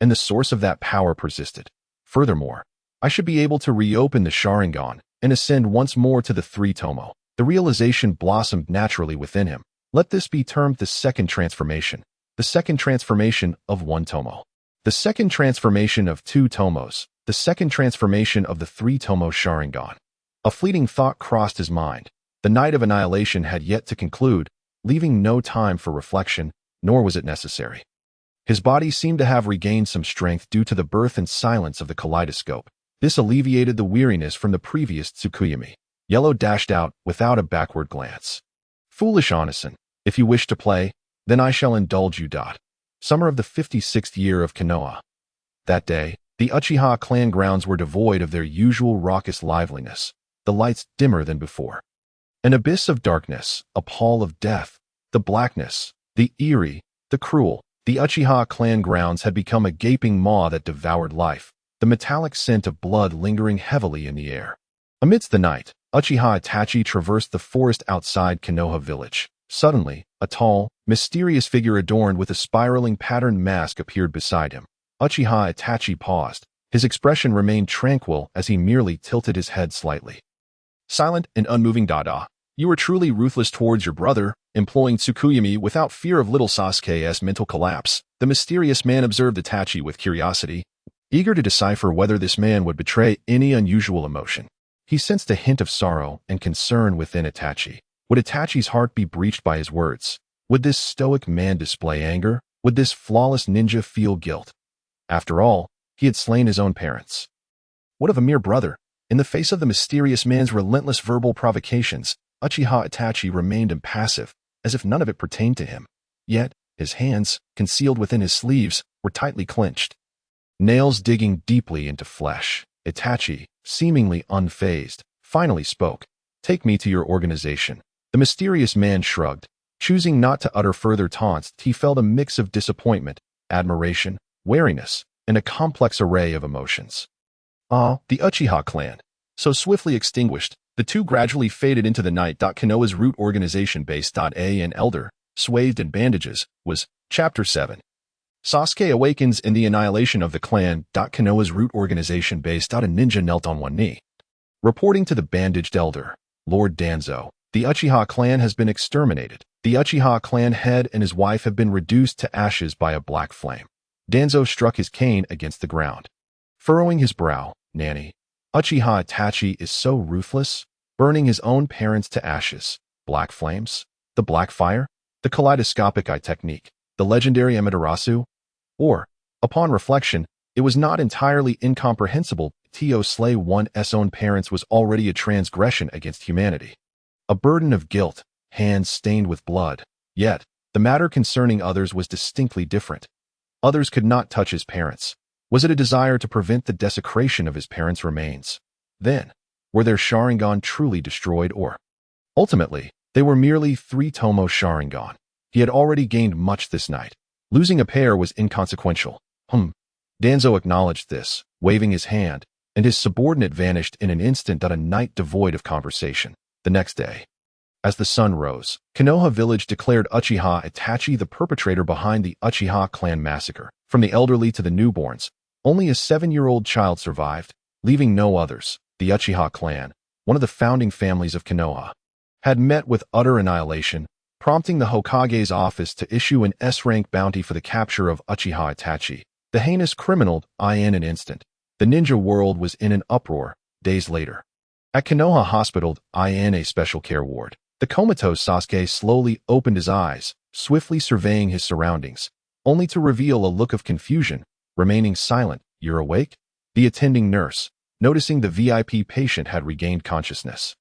and the source of that power persisted. Furthermore, I should be able to reopen the sharingan and ascend once more to the 3-tomo. The realization blossomed naturally within him. Let this be termed the second transformation. The second transformation of 1 tomo. The second transformation of 2 tomos. The second transformation of the 3-tomo sharingan. A fleeting thought crossed his mind. The night of annihilation had yet to conclude, leaving no time for reflection, nor was it necessary. His body seemed to have regained some strength due to the birth and silence of the kaleidoscope. This alleviated the weariness from the previous Tsukuyomi. Yellow dashed out without a backward glance. Foolish Onisen, if you wish to play, then I shall indulge you. Summer of the 56th year of Konoha. That day, the Uchiha clan grounds were devoid of their usual raucous liveliness, the lights dimmer than before. An abyss of darkness, a pall of death, the blackness, the eerie, the cruel. The Uchiha clan grounds had become a gaping maw that devoured life, the metallic scent of blood lingering heavily in the air. Amidst the night, Uchiha Itachi traversed the forest outside Konoha village. Suddenly, a tall, mysterious figure adorned with a spiraling patterned mask appeared beside him. Uchiha Itachi paused. His expression remained tranquil as he merely tilted his head slightly. Silent and unmoving. You were truly ruthless towards your brother, employing Tsukuyomi without fear of little Sasuke's mental collapse. The mysterious man observed Itachi with curiosity, eager to decipher whether this man would betray any unusual emotion. He sensed a hint of sorrow and concern within Itachi. Would Itachi's heart be breached by his words? Would this stoic man display anger? Would this flawless ninja feel guilt? After all, he had slain his own parents. What of a mere brother? In the face of the mysterious man's relentless verbal provocations, Uchiha Itachi remained impassive, as if none of it pertained to him. Yet, his hands, concealed within his sleeves, were tightly clenched, nails digging deeply into flesh. Itachi, seemingly unfazed, finally spoke. Take me to your organization. The mysterious man shrugged. Choosing not to utter further taunts, he felt a mix of disappointment, admiration, wariness, and a complex array of emotions. The Uchiha clan. So swiftly extinguished, the two gradually faded into the night. Konoha's root organization based. An elder, swathed in bandages, was Chapter 7. Sasuke awakens in the annihilation of the clan. Konoha's root organization based. A ninja knelt on one knee. Reporting to the bandaged elder, Lord Danzo, the Uchiha clan has been exterminated. The Uchiha clan head and his wife have been reduced to ashes by a black flame. Danzo struck his cane against the ground. Furrowing his brow, Nanny, Uchiha Itachi is so ruthless, burning his own parents to ashes. Black flames? The black fire? The kaleidoscopic eye technique? The legendary Amaterasu? Or, upon reflection, it was not entirely incomprehensible. To slay one's own parents was already a transgression against humanity. A burden of guilt, hands stained with blood. Yet, the matter concerning others was distinctly different. Others could not touch his parents. Was it a desire to prevent the desecration of his parents' remains? Then, were their sharingan truly destroyed or? Ultimately, they were merely 3-tomo sharingan. He had already gained much this night. Losing a pair was inconsequential. Danzo acknowledged this, waving his hand, and his subordinate vanished in an instant. A night devoid of conversation. The next day, As the sun rose, Konoha village declared Uchiha Itachi the perpetrator behind the Uchiha clan massacre. From the elderly to the newborns, only a 7-year-old child survived, leaving no others. The Uchiha clan, one of the founding families of Konoha, had met with utter annihilation, prompting the Hokage's office to issue an S-rank bounty for the capture of Uchiha Itachi, the heinous criminal. In an instant, the ninja world was in an uproar. Days later, at Konoha Hospital, in a special care ward, the comatose Sasuke slowly opened his eyes, swiftly surveying his surroundings, only to reveal a look of confusion, remaining silent. "You're awake?" The attending nurse, noticing the VIP patient had regained consciousness,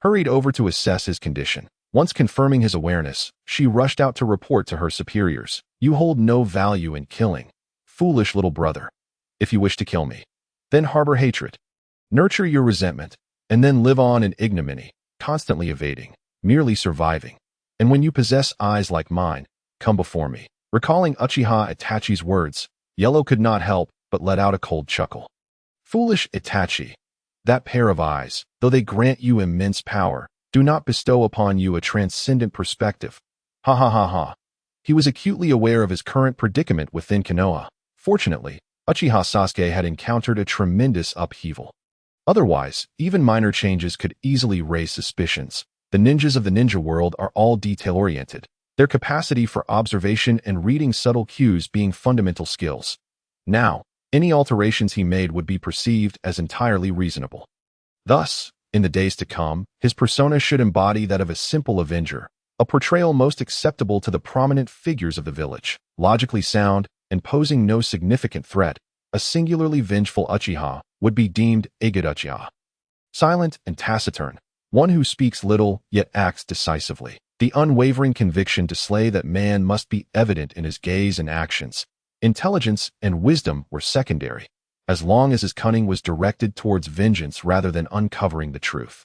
hurried over to assess his condition. Once confirming his awareness, she rushed out to report to her superiors, "You hold no value in killing. Foolish little brother. If you wish to kill me, then harbor hatred. Nurture your resentment, and then live on in ignominy, constantly evading, merely surviving. And when you possess eyes like mine, come before me." Recalling Uchiha Itachi's words, Yellow could not help but let out a cold chuckle. Foolish Itachi. That pair of eyes, though they grant you immense power, do not bestow upon you a transcendent perspective. Ha ha ha ha. He was acutely aware of his current predicament within Konoha. Fortunately, Uchiha Sasuke had encountered a tremendous upheaval. Otherwise, even minor changes could easily raise suspicions. The ninjas of the ninja world are all detail-oriented, their capacity for observation and reading subtle cues being fundamental skills. Now, any alterations he made would be perceived as entirely reasonable. Thus, in the days to come, his persona should embody that of a simple avenger, a portrayal most acceptable to the prominent figures of the village. Logically sound and posing no significant threat, a singularly vengeful Uchiha would be deemed a good Uchiha. Silent and taciturn, one who speaks little yet acts decisively. The unwavering conviction to slay that man must be evident in his gaze and actions. Intelligence and wisdom were secondary, as long as his cunning was directed towards vengeance rather than uncovering the truth.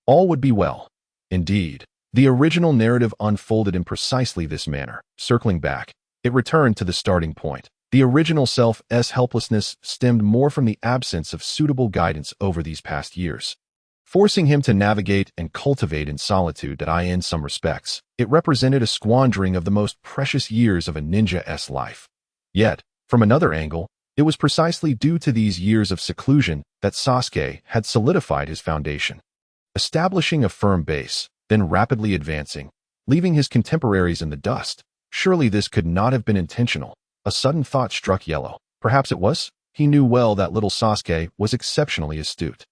All would be well. Indeed, the original narrative unfolded in precisely this manner. Circling back, it returned to the starting point. The original self's helplessness stemmed more from the absence of suitable guidance over these past years, forcing him to navigate and cultivate in solitude. That in some respects, it represented a squandering of the most precious years of a ninja's life. Yet, from another angle, it was precisely due to these years of seclusion that Sasuke had solidified his foundation, establishing a firm base, then rapidly advancing, leaving his contemporaries in the dust. Surely this could not have been intentional. A sudden thought struck Yellow. Perhaps it was. He knew well that little Sasuke was exceptionally astute.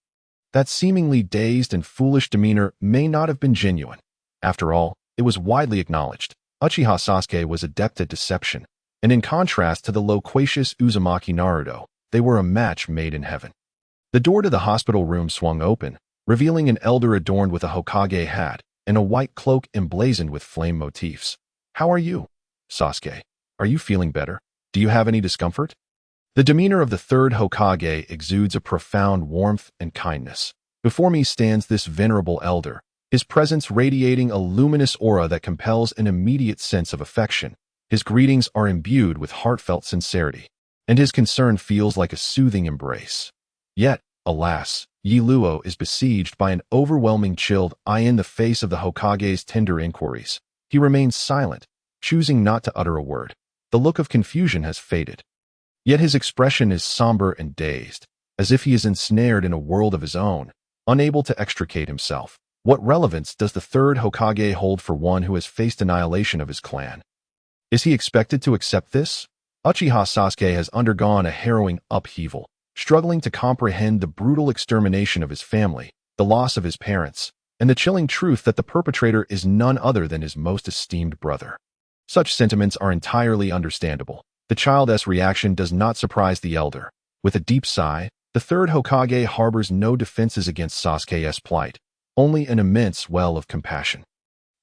That seemingly dazed and foolish demeanor may not have been genuine. After all, it was widely acknowledged. Uchiha Sasuke was adept at deception, and in contrast to the loquacious Uzumaki Naruto, they were a match made in heaven. The door to the hospital room swung open, revealing an elder adorned with a Hokage hat and a white cloak emblazoned with flame motifs. "How are you, Sasuke? Are you feeling better? Do you have any discomfort?" The demeanor of the third Hokage exudes a profound warmth and kindness. Before me stands this venerable elder, his presence radiating a luminous aura that compels an immediate sense of affection. His greetings are imbued with heartfelt sincerity, and his concern feels like a soothing embrace. Yet, alas, Yi Luo is besieged by an overwhelming chill in the face of the Hokage's tender inquiries. He remains silent, choosing not to utter a word. The look of confusion has faded. Yet his expression is somber and dazed, as if he is ensnared in a world of his own, unable to extricate himself. What relevance does the third Hokage hold for one who has faced annihilation of his clan? Is he expected to accept this? Uchiha Sasuke has undergone a harrowing upheaval, struggling to comprehend the brutal extermination of his family, the loss of his parents, and the chilling truth that the perpetrator is none other than his most esteemed brother. Such sentiments are entirely understandable. The child's reaction does not surprise the elder. With a deep sigh, the third Hokage harbors no defenses against Sasuke's plight, only an immense well of compassion.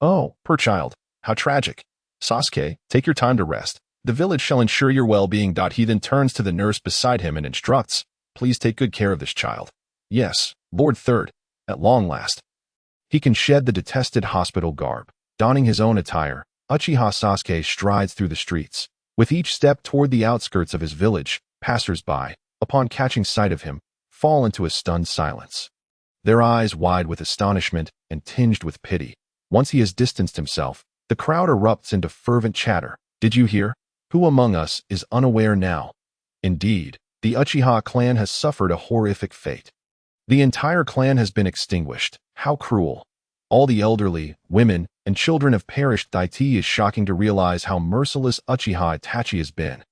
"Oh, poor child, how tragic. Sasuke, take your time to rest. The village shall ensure your well-being." He then turns to the nurse beside him and instructs, "Please take good care of this child." Yes, Lord Third, at long last, he can shed the detested hospital garb. Donning his own attire, Uchiha Sasuke strides through the streets. With each step toward the outskirts of his village, passers-by, upon catching sight of him, fall into a stunned silence, their eyes wide with astonishment and tinged with pity. Once he has distanced himself, the crowd erupts into fervent chatter. Did you hear? Who among us is unaware now? Indeed, the Uchiha clan has suffered a horrific fate. The entire clan has been extinguished. How cruel. All the elderly, women, and children have perished. It is shocking to realize how merciless Uchiha Itachi has been.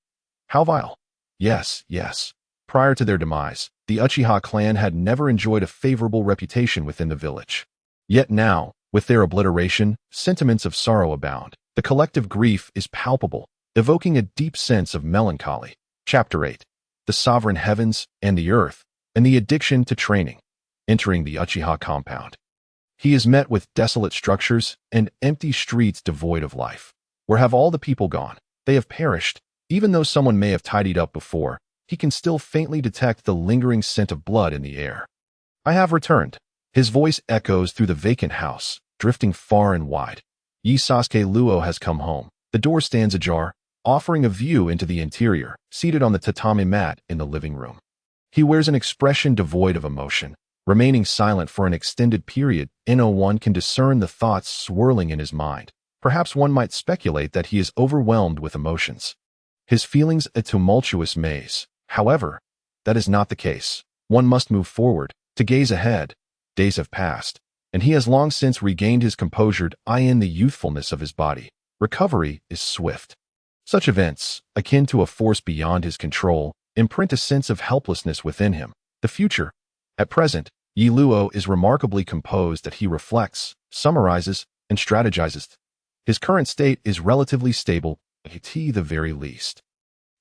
How vile. Yes, yes. Prior to their demise, the Uchiha clan had never enjoyed a favorable reputation within the village. Yet now, with their obliteration, sentiments of sorrow abound. The collective grief is palpable, evoking a deep sense of melancholy. Chapter 8. The Sovereign Heavens and the Earth, and the Addiction to Training. Entering the Uchiha compound, he is met with desolate structures and empty streets devoid of life. Where have all the people gone? They have perished. Even though someone may have tidied up before, he can still faintly detect the lingering scent of blood in the air. I have returned. His voice echoes through the vacant house, drifting far and wide. Sasuke Luo has come home. The door stands ajar, offering a view into the interior, seated on the tatami mat in the living room. He wears an expression devoid of emotion, remaining silent for an extended period. No one can discern the thoughts swirling in his mind. Perhaps one might speculate that he is overwhelmed with emotions. His feelings a tumultuous maze. However, that is not the case. One must move forward, to gaze ahead. Days have passed, and he has long since regained his composure in the youthfulness of his body. Recovery is swift. Such events, akin to a force beyond his control, imprint a sense of helplessness within him. The future. At present, Yi Luo is remarkably composed that he reflects, summarizes, and strategizes. His current state is relatively stable, at the very least.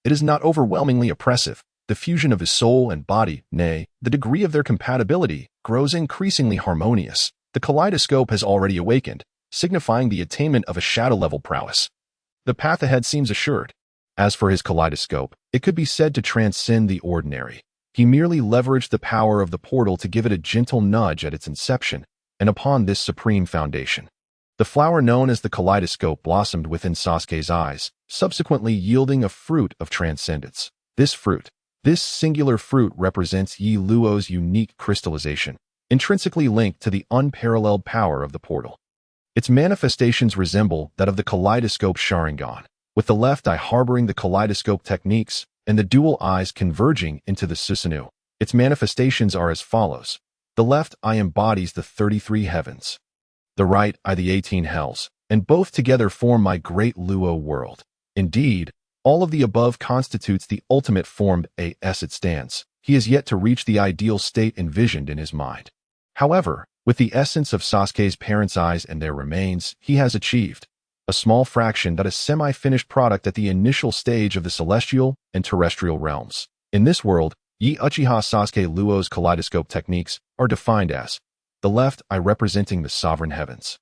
It is not overwhelmingly oppressive. The fusion of his soul and body, nay, the degree of their compatibility, grows increasingly harmonious. The kaleidoscope has already awakened, signifying the attainment of a shadow-level prowess. The path ahead seems assured. As for his kaleidoscope, it could be said to transcend the ordinary. He merely leveraged the power of the portal to give it a gentle nudge at its inception, and upon this supreme foundation, the flower known as the kaleidoscope blossomed within Sasuke's eyes, subsequently yielding a fruit of transcendence. This singular fruit represents Yi Luo's unique crystallization, intrinsically linked to the unparalleled power of the portal. Its manifestations resemble that of the kaleidoscope sharingan, with the left eye harboring the kaleidoscope techniques and the dual eyes converging into the Susanoo. Its manifestations are as follows. The left eye embodies the 33 heavens. The right eye the 18 hells, and both together form my great Luo world. Indeed, all of the above constitutes the ultimate form as it stands. He has yet to reach the ideal state envisioned in his mind. However, with the essence of Sasuke's parents' eyes and their remains, he has achieved a small fraction that a semi-finished product at the initial stage of the celestial and terrestrial realms. In this world, Yi Uchiha Sasuke Luo's kaleidoscope techniques are defined as the left eye representing the sovereign heavens,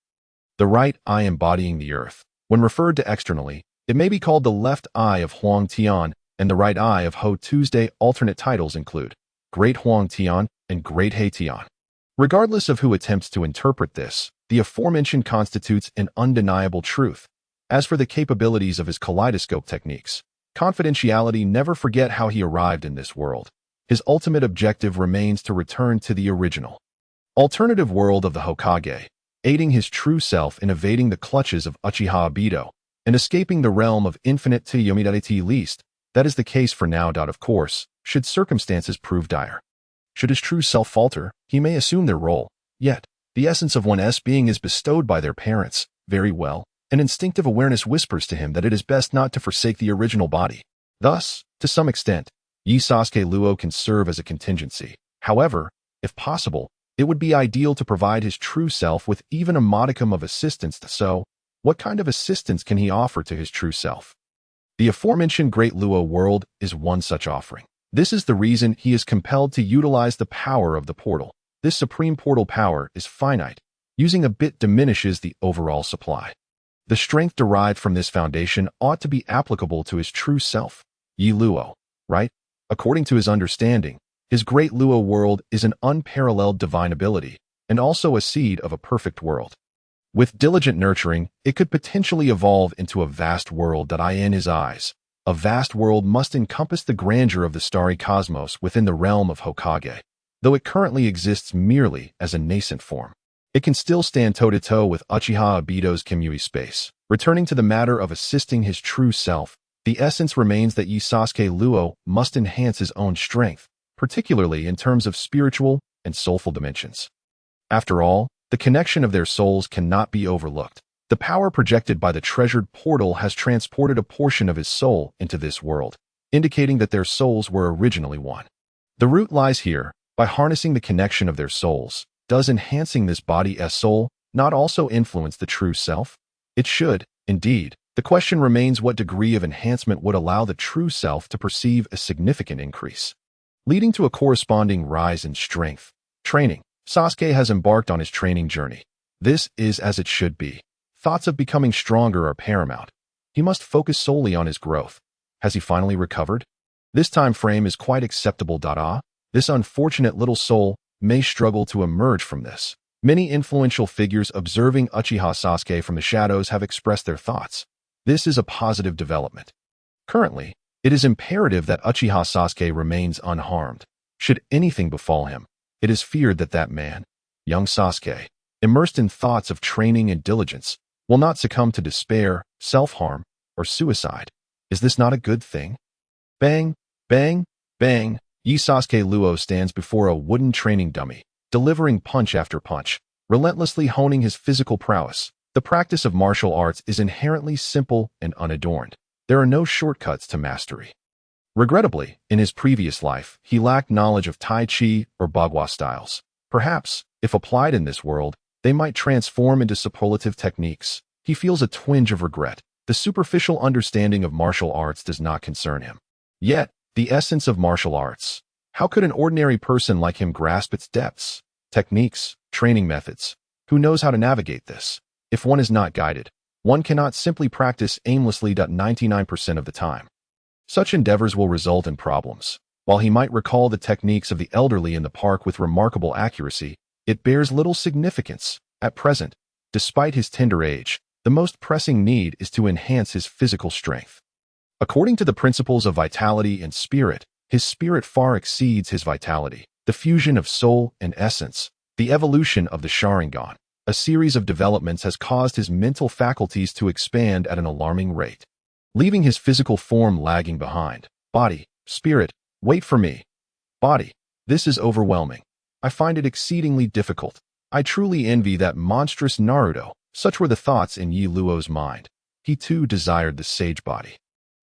the right eye embodying the earth. When referred to externally, it may be called the left eye of Huang Tian and the right eye of Ho Tuesday. Alternate titles include Great Huang Tian and Great He Tian. Regardless of who attempts to interpret this, the aforementioned constitutes an undeniable truth. As for the capabilities of his kaleidoscope techniques, confidentiality, never forget how he arrived in this world. His ultimate objective remains to return to the original, alternative world of the Hokage, aiding his true self in evading the clutches of Uchiha Obito and escaping the realm of infinite Tsukuyomi. At least, that is the case for now. Of course, should circumstances prove dire, should his true self falter, he may assume their role. Yet, the essence of one's being is bestowed by their parents. Very well, an instinctive awareness whispers to him that it is best not to forsake the original body. Thus, to some extent, Yi Sasuke Luo can serve as a contingency. However, if possible, it would be ideal to provide his true self with even a modicum of assistance. So, what kind of assistance can he offer to his true self? The aforementioned Great Luo world is one such offering. This is the reason he is compelled to utilize the power of the portal. This supreme portal power is finite. Using a bit diminishes the overall supply. The strength derived from this foundation ought to be applicable to his true self, Yi Luo, right? According to his understanding, his Great Luo world is an unparalleled divine ability, and also a seed of a perfect world. With diligent nurturing, it could potentially evolve into a vast world that in his eyes. A vast world must encompass the grandeur of the starry cosmos within the realm of Hokage, though it currently exists merely as a nascent form. it can still stand toe-to-toe with Uchiha Obito's Kamui space. Returning to the matter of assisting his true self, the essence remains that Sasuke Luo must enhance his own strength, particularly in terms of spiritual and soulful dimensions. After all, the connection of their souls cannot be overlooked. The power projected by the treasured portal has transported a portion of his soul into this world, indicating that their souls were originally one. The root lies here. By harnessing the connection of their souls, does enhancing this body as soul not also influence the true self? It should, indeed. The question remains what degree of enhancement would allow the true self to perceive a significant increase, leading to a corresponding rise in strength. Training. Sasuke has embarked on his training journey. This is as it should be. Thoughts of becoming stronger are paramount. He must focus solely on his growth. Has he finally recovered? This time frame is quite acceptable. This unfortunate little soul may struggle to emerge from this. Many influential figures observing Uchiha Sasuke from the shadows have expressed their thoughts. This is a positive development. Currently, it is imperative that Uchiha Sasuke remains unharmed. Should anything befall him, it is feared that that man, young Sasuke, immersed in thoughts of training and diligence, will not succumb to despair, self-harm, or suicide. Is this not a good thing? Bang, bang, bang. Sasuke Luo stands before a wooden training dummy, delivering punch after punch, relentlessly honing his physical prowess. The practice of martial arts is inherently simple and unadorned. There are no shortcuts to mastery. Regrettably, in his previous life, he lacked knowledge of Tai Chi or Bagua styles. Perhaps, if applied in this world, they might transform into superlative techniques. He feels a twinge of regret. The superficial understanding of martial arts does not concern him. Yet, the essence of martial arts. How could an ordinary person like him grasp its depths, techniques, training methods? Who knows how to navigate this? If one is not guided, one cannot simply practice aimlessly 99% of the time. Such endeavors will result in problems. While he might recall the techniques of the elderly in the park with remarkable accuracy, it bears little significance. At present, despite his tender age, the most pressing need is to enhance his physical strength. According to the principles of vitality and spirit, his spirit far exceeds his vitality. The fusion of soul and essence, the evolution of the sharingan, a series of developments has caused his mental faculties to expand at an alarming rate, leaving his physical form lagging behind. Body, spirit, wait for me. Body, this is overwhelming. I find it exceedingly difficult. I truly envy that monstrous Naruto. Such were the thoughts in Yi Luo's mind. He too desired the sage body.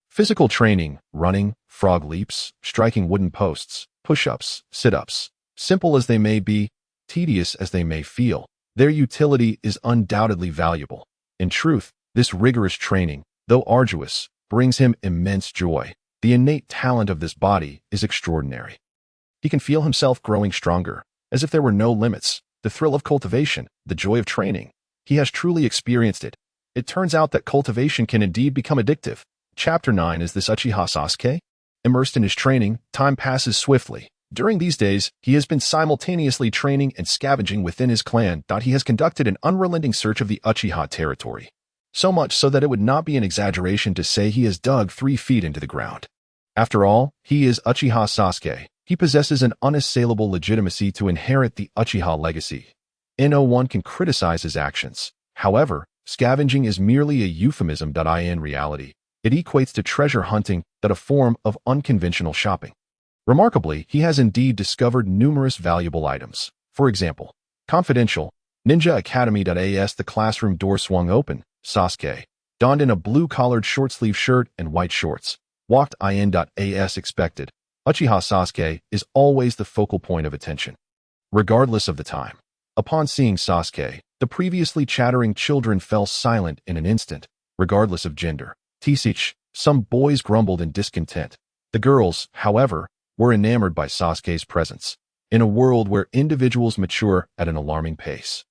Physical training, running, frog leaps, striking wooden posts, push-ups, sit-ups, simple as they may be, tedious as they may feel, their utility is undoubtedly valuable. In truth, this rigorous training, though arduous, brings him immense joy. The innate talent of this body is extraordinary. He can feel himself growing stronger, as if there were no limits. The thrill of cultivation, the joy of training. He has truly experienced it. It turns out that cultivation can indeed become addictive. Chapter 9 is this Uchiha Sasuke? Immersed in his training, time passes swiftly. During these days, he has been simultaneously training and scavenging within his clan. He has conducted an unrelenting search of the Uchiha territory. So much so that it would not be an exaggeration to say he has dug 3 feet into the ground. After all, he is Uchiha Sasuke. He possesses an unassailable legitimacy to inherit the Uchiha legacy. No one can criticize his actions. However, scavenging is merely a euphemism. In reality, it equates to treasure hunting, a form of unconventional shopping. Remarkably, he has indeed discovered numerous valuable items. For example, confidential, Ninja Academy.as. The classroom door swung open. Sasuke, donned in a blue-collared short-sleeve shirt and white shorts, walked in.as expected. Uchiha Sasuke is always the focal point of attention, regardless of the time. Upon seeing Sasuke, the previously chattering children fell silent in an instant, regardless of gender. Tisich, some boys grumbled in discontent. The girls, however, were enamored by Sasuke's presence, in a world where individuals mature at an alarming pace.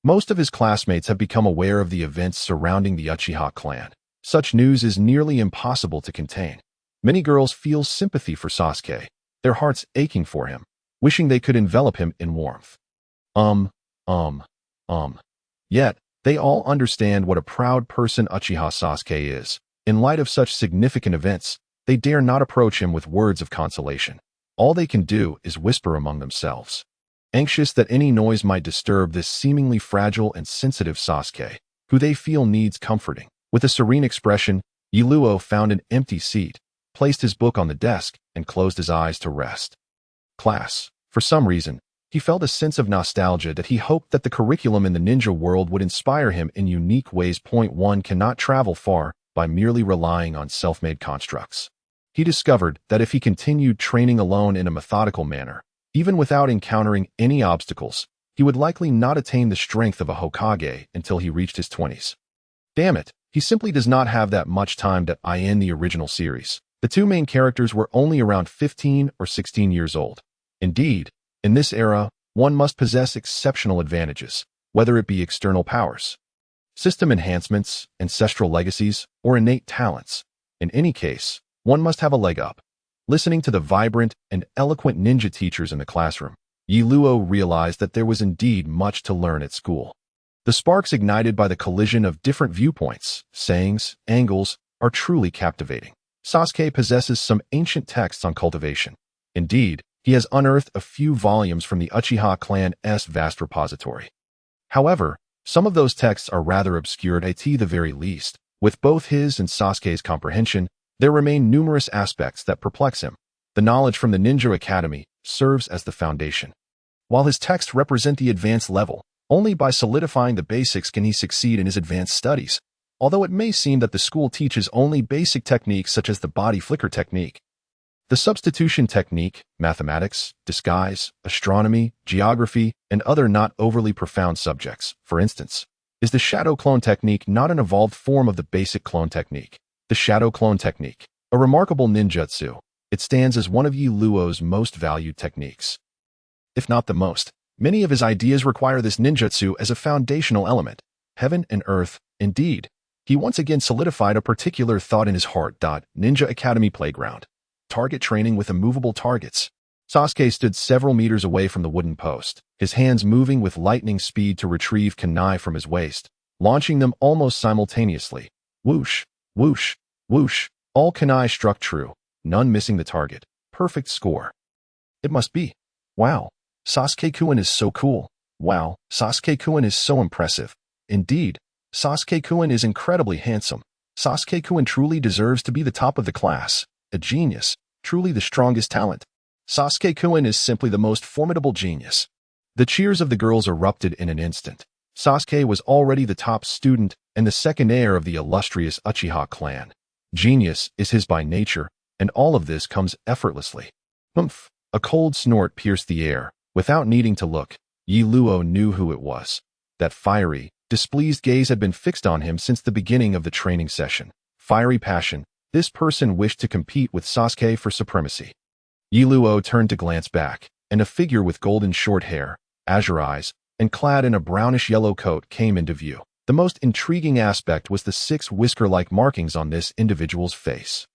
Most of his classmates have become aware of the events surrounding the Uchiha clan. Such news is nearly impossible to contain. Many girls feel sympathy for Sasuke, their hearts aching for him, wishing they could envelop him in warmth. Yet, they all understand what a proud person Uchiha Sasuke is. In light of such significant events, they dare not approach him with words of consolation. All they can do is whisper among themselves. anxious that any noise might disturb this seemingly fragile and sensitive Sasuke, who they feel needs comforting. With a serene expression, Yiluo found an empty seat, placed his book on the desk, and closed his eyes to rest. Class. For some reason, he felt a sense of nostalgia that he hoped that the curriculum in the ninja world would inspire him in unique ways. Point 1 cannot travel far by merely relying on self-made constructs. He discovered that if he continued training alone in a methodical manner, even without encountering any obstacles, he would likely not attain the strength of a Hokage until he reached his 20s. Damn it, he simply does not have that much time. In the original series, the two main characters were only around 15 or 16 years old. Indeed, in this era, one must possess exceptional advantages, whether it be external powers, system enhancements, ancestral legacies, or innate talents. In any case, one must have a leg up. Listening to the vibrant and eloquent ninja teachers in the classroom, Yiluo realized that there was indeed much to learn at school. The sparks ignited by the collision of different viewpoints, sayings, angles, are truly captivating. Sasuke possesses some ancient texts on cultivation. Indeed, he has unearthed a few volumes from the Uchiha clan's vast repository. However, some of those texts are rather obscure at the very least. With both his and Sasuke's comprehension, there remain numerous aspects that perplex him. The knowledge from the Ninja Academy serves as the foundation. While his texts represent the advanced level, only by solidifying the basics can he succeed in his advanced studies. Although it may seem that the school teaches only basic techniques such as the body flicker technique, the substitution technique, mathematics, disguise, astronomy, geography, and other not overly profound subjects, for instance, is the shadow clone technique not an evolved form of the basic clone technique? The shadow clone technique, a remarkable ninjutsu, it stands as one of Yiluo's most valued techniques. If not the most, many of his ideas require this ninjutsu as a foundational element. Heaven and earth, indeed. He once again solidified a particular thought in his heart. Ninja Academy Playground. Target training with immovable targets. Sasuke stood several meters away from the wooden post, his hands moving with lightning speed to retrieve kunai from his waist, launching them almost simultaneously. Whoosh, whoosh, whoosh. All kunai struck true, none missing the target. Perfect score. It must be. Wow, Sasuke-kun is so cool. Wow, Sasuke-kun is so impressive. Indeed, Sasuke-kun is incredibly handsome. Sasuke-kun truly deserves to be the top of the class. A genius, truly the strongest talent. Sasuke-kun is simply the most formidable genius. The cheers of the girls erupted in an instant. Sasuke was already the top student and the second heir of the illustrious Uchiha clan. Genius is his by nature, and all of this comes effortlessly. Humph! A cold snort pierced the air. Without needing to look, Yiluo knew who it was. That fiery, displeased gaze had been fixed on him since the beginning of the training session. Fiery passion. This person wished to compete with Sasuke for supremacy. Yiluo turned to glance back, and a figure with golden short hair, azure eyes, and clad in a brownish-yellow coat came into view. The most intriguing aspect was the 6 whisker-like markings on this individual's face.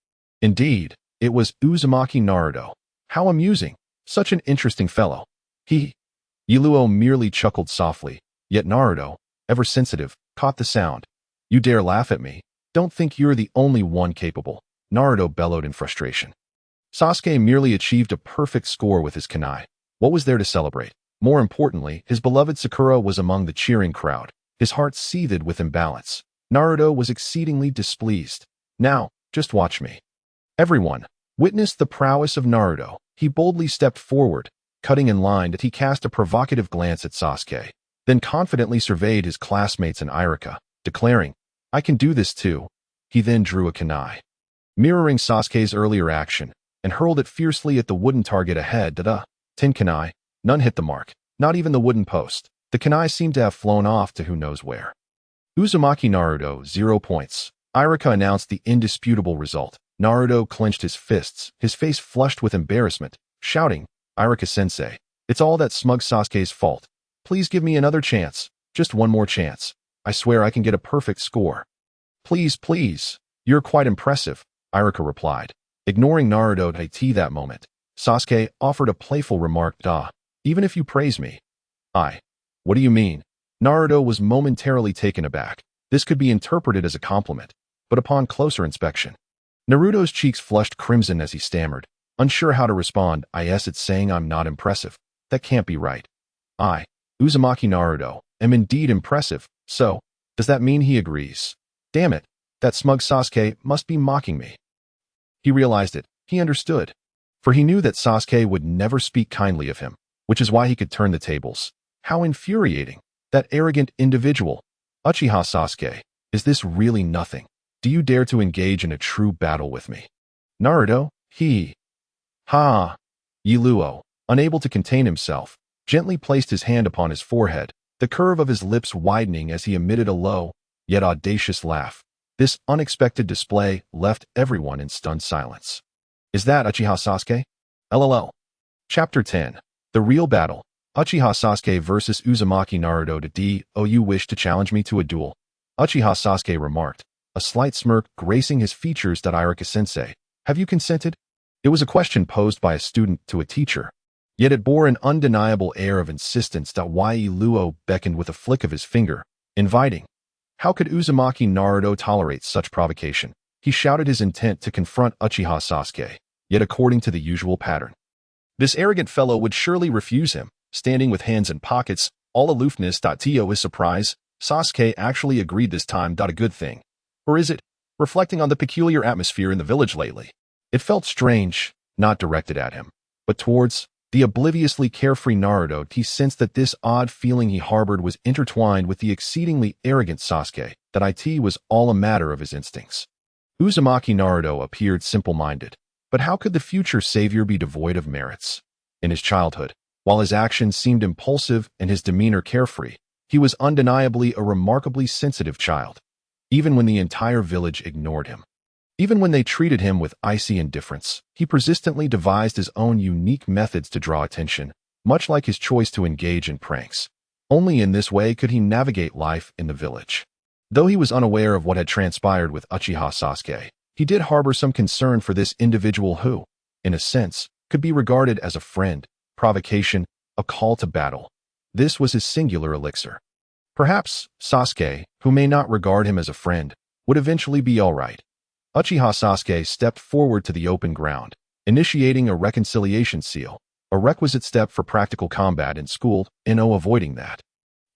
Indeed, it was Uzumaki Naruto. How amusing! Such an interesting fellow. Yiluo merely chuckled softly, yet Naruto, ever sensitive, caught the sound. You dare laugh at me? Don't think you're the only one capable, Naruto bellowed in frustration. Sasuke merely achieved a perfect score with his kunai. What was there to celebrate? More importantly, his beloved Sakura was among the cheering crowd. His heart seethed with imbalance. Naruto was exceedingly displeased. Now, just watch me. Everyone witnessed the prowess of Naruto. He boldly stepped forward, cutting in line that he cast a provocative glance at Sasuke, then confidently surveyed his classmates and Irika, declaring, I can do this too. He then drew a kunai, mirroring Sasuke's earlier action, and hurled it fiercely at the wooden target ahead. 10 kunai, none hit the mark, not even the wooden post. The kunai seemed to have flown off to who knows where. Uzumaki Naruto, 0 points. Irika announced the indisputable result. Naruto clenched his fists, his face flushed with embarrassment, shouting, Irika-sensei, it's all that smug Sasuke's fault. Please give me another chance, just one more chance. I swear I can get a perfect score. Please, please. You're quite impressive, Irika replied. Ignoring Naruto at that moment, Sasuke offered a playful remark. Even if you praise me. What do you mean? Naruto was momentarily taken aback. This could be interpreted as a compliment, but upon closer inspection, Naruto's cheeks flushed crimson as he stammered, unsure how to respond. It's saying I'm not impressive. That can't be right. I, Uzumaki Naruto, am indeed impressive, so, does that mean he agrees? Damn it, that smug Sasuke must be mocking me. He realized it, he understood. For he knew that Sasuke would never speak kindly of him, which is why he could turn the tables. How infuriating. That arrogant individual. Uchiha Sasuke, is this really nothing? Do you dare to engage in a true battle with me? Naruto, Ha! Yiluo, unable to contain himself, gently placed his hand upon his forehead, the curve of his lips widening as he emitted a low, yet audacious laugh. This unexpected display left everyone in stunned silence. Is that Uchiha Sasuke? LOL. Chapter 10. The Real Battle. Uchiha Sasuke vs Uzumaki Naruto. Do you wish to challenge me to a duel? Uchiha Sasuke remarked, a slight smirk gracing his features. Irika-sensei, have you consented? It was a question posed by a student to a teacher, yet it bore an undeniable air of insistence. Yiluo beckoned with a flick of his finger, inviting. How could Uzumaki Naruto tolerate such provocation? He shouted his intent to confront Uchiha Sasuke, yet according to the usual pattern, this arrogant fellow would surely refuse him. Standing with hands in pockets, all aloofness. To his surprise, Sasuke actually agreed this time. A good thing. Or is it? Reflecting on the peculiar atmosphere in the village lately, it felt strange, not directed at him, but towards the obliviously carefree Naruto. He sensed that this odd feeling he harbored was intertwined with the exceedingly arrogant Sasuke, that it was all a matter of his instincts. Uzumaki Naruto appeared simple-minded, but how could the future savior be devoid of merits? In his childhood, while his actions seemed impulsive and his demeanor carefree, he was undeniably a remarkably sensitive child, even when the entire village ignored him. Even when they treated him with icy indifference, he persistently devised his own unique methods to draw attention, much like his choice to engage in pranks. Only in this way could he navigate life in the village. Though he was unaware of what had transpired with Uchiha Sasuke, he did harbor some concern for this individual who, in a sense, could be regarded as a friend, provocation, a call to battle. This was his singular elixir. Perhaps Sasuke, who may not regard him as a friend, would eventually be all right. Uchiha Sasuke stepped forward to the open ground, initiating a reconciliation seal, a requisite step for practical combat in school, avoiding that.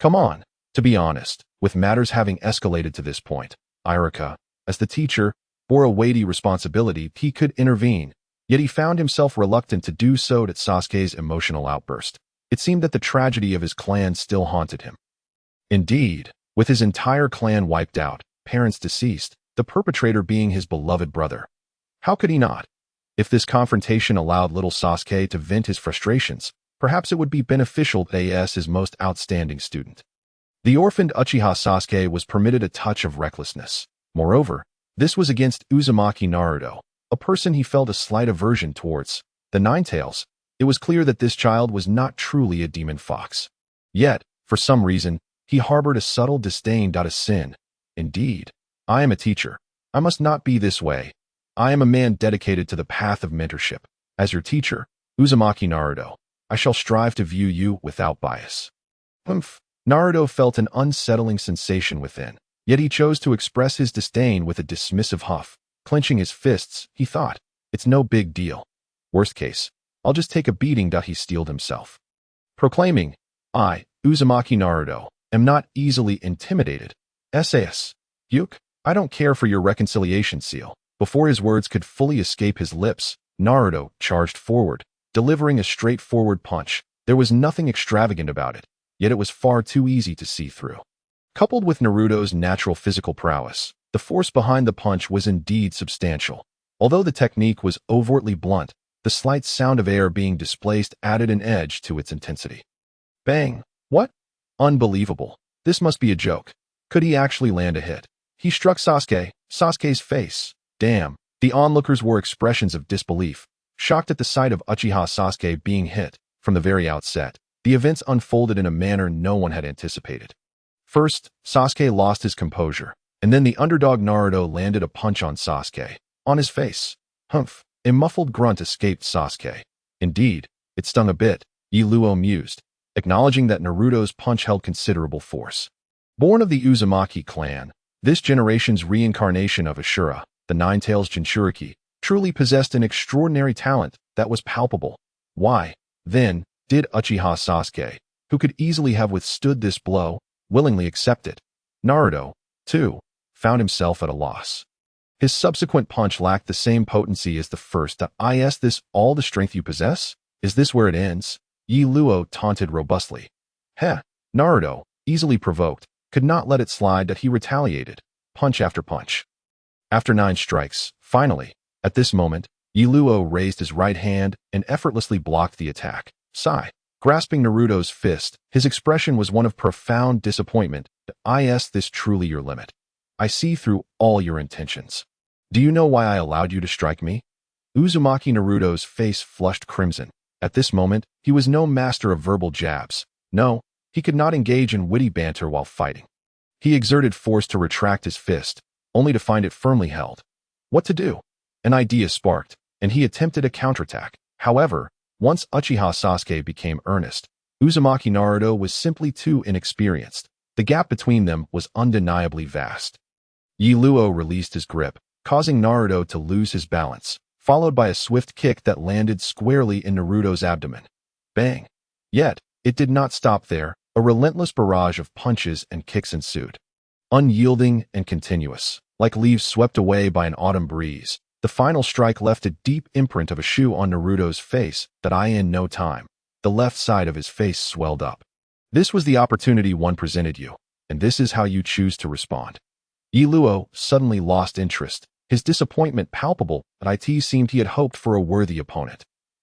Come on, to be honest, with matters having escalated to this point, Irika, as the teacher, bore a weighty responsibility. He could intervene, yet he found himself reluctant to do so at Sasuke's emotional outburst. It seemed that the tragedy of his clan still haunted him. Indeed, with his entire clan wiped out, parents deceased, the perpetrator being his beloved brother. How could he not? If this confrontation allowed little Sasuke to vent his frustrations, perhaps it would be beneficial as his most outstanding student. The orphaned Uchiha Sasuke was permitted a touch of recklessness. Moreover, this was against Uzumaki Naruto, a person he felt a slight aversion towards. The Ninetales, it was clear that this child was not truly a demon fox. Yet, for some reason, he harbored a subtle disdain. A sin. Indeed, I am a teacher. I must not be this way. I am a man dedicated to the path of mentorship. As your teacher, Uzumaki Naruto, I shall strive to view you without bias. Naruto felt an unsettling sensation within, yet he chose to express his disdain with a dismissive huff. Clenching his fists, he thought, it's no big deal. Worst case, I'll just take a beating. He steeled himself, proclaiming, I, Uzumaki Naruto, am not easily intimidated. SAS. Yuk, I don't care for your reconciliation seal. Before his words could fully escape his lips, Naruto charged forward, delivering a straightforward punch. There was nothing extravagant about it, yet it was far too easy to see through. Coupled with Naruto's natural physical prowess, the force behind the punch was indeed substantial. Although the technique was overtly blunt, the slight sound of air being displaced added an edge to its intensity. Bang! What? Unbelievable. This must be a joke. Could he actually land a hit? He struck Sasuke's face. Damn. The onlookers wore expressions of disbelief, shocked at the sight of Uchiha Sasuke being hit. From the very outset, the events unfolded in a manner no one had anticipated. First, Sasuke lost his composure, and then the underdog Naruto landed a punch on Sasuke, on his face. Humph. A muffled grunt escaped Sasuke. Indeed, it stung a bit, Yiluo mused, acknowledging that Naruto's punch held considerable force. Born of the Uzumaki clan, this generation's reincarnation of Ashura, the Ninetales Jinchuriki, truly possessed an extraordinary talent that was palpable. Why, then, did Uchiha Sasuke, who could easily have withstood this blow, willingly accepted. Naruto, too, found himself at a loss. His subsequent punch lacked the same potency as the first. Is this all the strength you possess? Is this where it ends? Yi Luo taunted robustly. Heh, Naruto, easily provoked, could not let it slide that he retaliated, punch after punch. After 9 strikes, finally, at this moment, Yi Luo raised his right hand and effortlessly blocked the attack. Sigh. Grasping Naruto's fist, his expression was one of profound disappointment. Is this truly your limit? I see through all your intentions. Do you know why I allowed you to strike me? Uzumaki Naruto's face flushed crimson. At this moment, he was no master of verbal jabs. No, he could not engage in witty banter while fighting. He exerted force to retract his fist, only to find it firmly held. What to do? An idea sparked, and he attempted a counterattack. However, once Uchiha Sasuke became earnest, Uzumaki Naruto was simply too inexperienced. The gap between them was undeniably vast. Yi Luo released his grip, causing Naruto to lose his balance, followed by a swift kick that landed squarely in Naruto's abdomen. Bang! Yet, it did not stop there. A relentless barrage of punches and kicks ensued. Unyielding and continuous, like leaves swept away by an autumn breeze, the final strike left a deep imprint of a shoe on Naruto's face that in no time, the left side of his face swelled up. This was the opportunity one presented you, and this is how you choose to respond. Yi Luo suddenly lost interest, his disappointment palpable. It seemed he had hoped for a worthy opponent.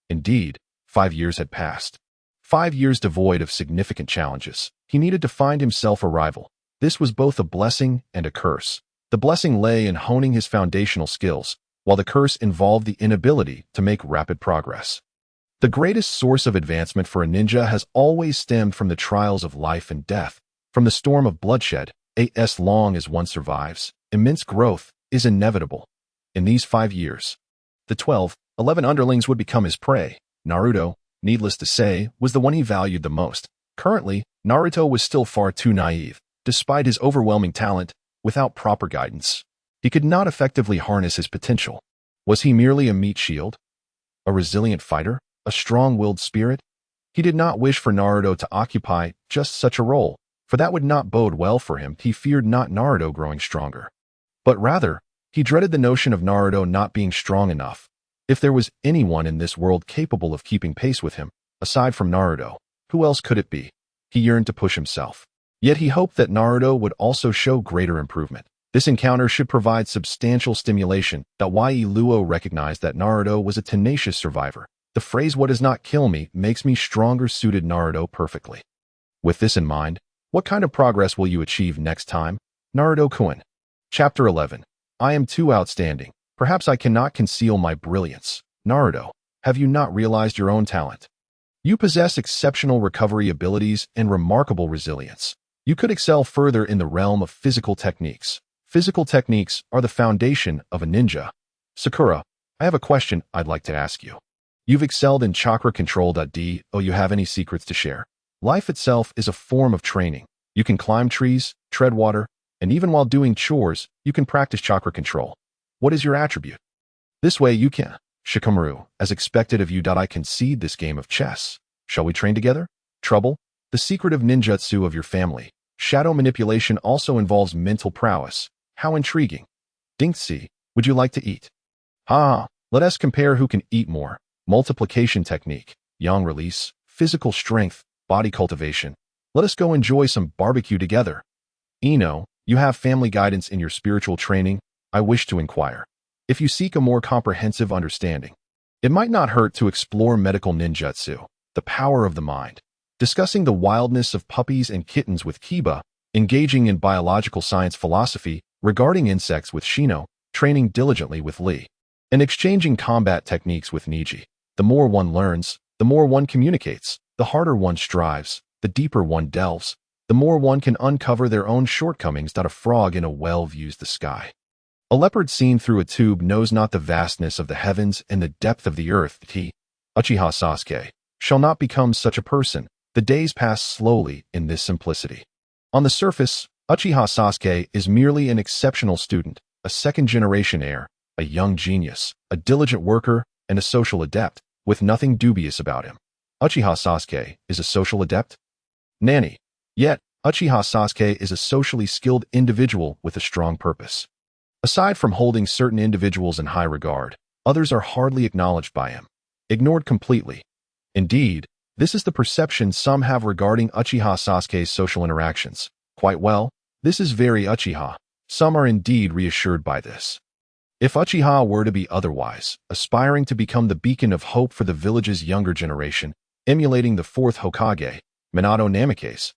Indeed, 5 years had passed. 5 years devoid of significant challenges. He needed to find himself a rival. This was both a blessing and a curse. The blessing lay in honing his foundational skills, while the curse involved the inability to make rapid progress. The greatest source of advancement for a ninja has always stemmed from the trials of life and death, from the storm of bloodshed. As long as one survives, immense growth is inevitable. In these 5 years, the 11 underlings would become his prey. Naruto, needless to say, was the one he valued the most. Currently, Naruto was still far too naive. Despite his overwhelming talent, without proper guidance, he could not effectively harness his potential. Was he merely a meat shield? A resilient fighter? A strong-willed spirit? He did not wish for Naruto to occupy just such a role, for that would not bode well for him. He feared not Naruto growing stronger, but rather, he dreaded the notion of Naruto not being strong enough. If there was anyone in this world capable of keeping pace with him, aside from Naruto, who else could it be? He yearned to push himself. Yet he hoped that Naruto would also show greater improvement. This encounter should provide substantial stimulation. Yi Luo recognized that Naruto was a tenacious survivor. The phrase "what does not kill me makes me stronger" suited Naruto perfectly. With this in mind, what kind of progress will you achieve next time? Naruto-kun. Chapter 11. I am too outstanding. Perhaps I cannot conceal my brilliance. Naruto, have you not realized your own talent? You possess exceptional recovery abilities and remarkable resilience. You could excel further in the realm of physical techniques. Physical techniques are the foundation of a ninja. Sakura, I have a question I'd like to ask you. You've excelled in chakra control. Do you have any secrets to share? Life itself is a form of training. You can climb trees, tread water, and even while doing chores, you can practice chakra control. What is your attribute? This way you can. Shikamaru, as expected of you. I concede this game of chess. Shall we train together? Trouble, the secretive ninjutsu of your family. Shadow manipulation also involves mental prowess. How intriguing. Dinxi, would you like to eat? Let us compare who can eat more. Multiplication technique, yang release, physical strength, body cultivation. Let us go enjoy some barbecue together. Ino, you have family guidance in your spiritual training. I wish to inquire. If you seek a more comprehensive understanding, it might not hurt to explore medical ninjutsu, the power of the mind. Discussing the wildness of puppies and kittens with Kiba, engaging in biological science philosophy, regarding insects with Shino, training diligently with Lee, and exchanging combat techniques with Niji. The more one learns, the more one communicates, the harder one strives, the deeper one delves, the more one can uncover their own shortcomings. A frog in a well views the sky. A leopard seen through a tube knows not the vastness of the heavens and the depth of the earth. Uchiha Sasuke shall not become such a person. The days pass slowly in this simplicity. On the surface, Uchiha Sasuke is merely an exceptional student, a second-generation heir, a young genius, a diligent worker, and a social adept, with nothing dubious about him. Uchiha Sasuke is a social adept? nanny. Yet, Uchiha Sasuke is a socially skilled individual with a strong purpose. Aside from holding certain individuals in high regard, others are hardly acknowledged by him, ignored completely. Indeed, this is the perception some have regarding Uchiha Sasuke's social interactions. Quite well, this is very Uchiha. Some are indeed reassured by this. If Uchiha were to be otherwise, aspiring to become the beacon of hope for the village's younger generation, emulating the fourth Hokage, Minato Namikaze,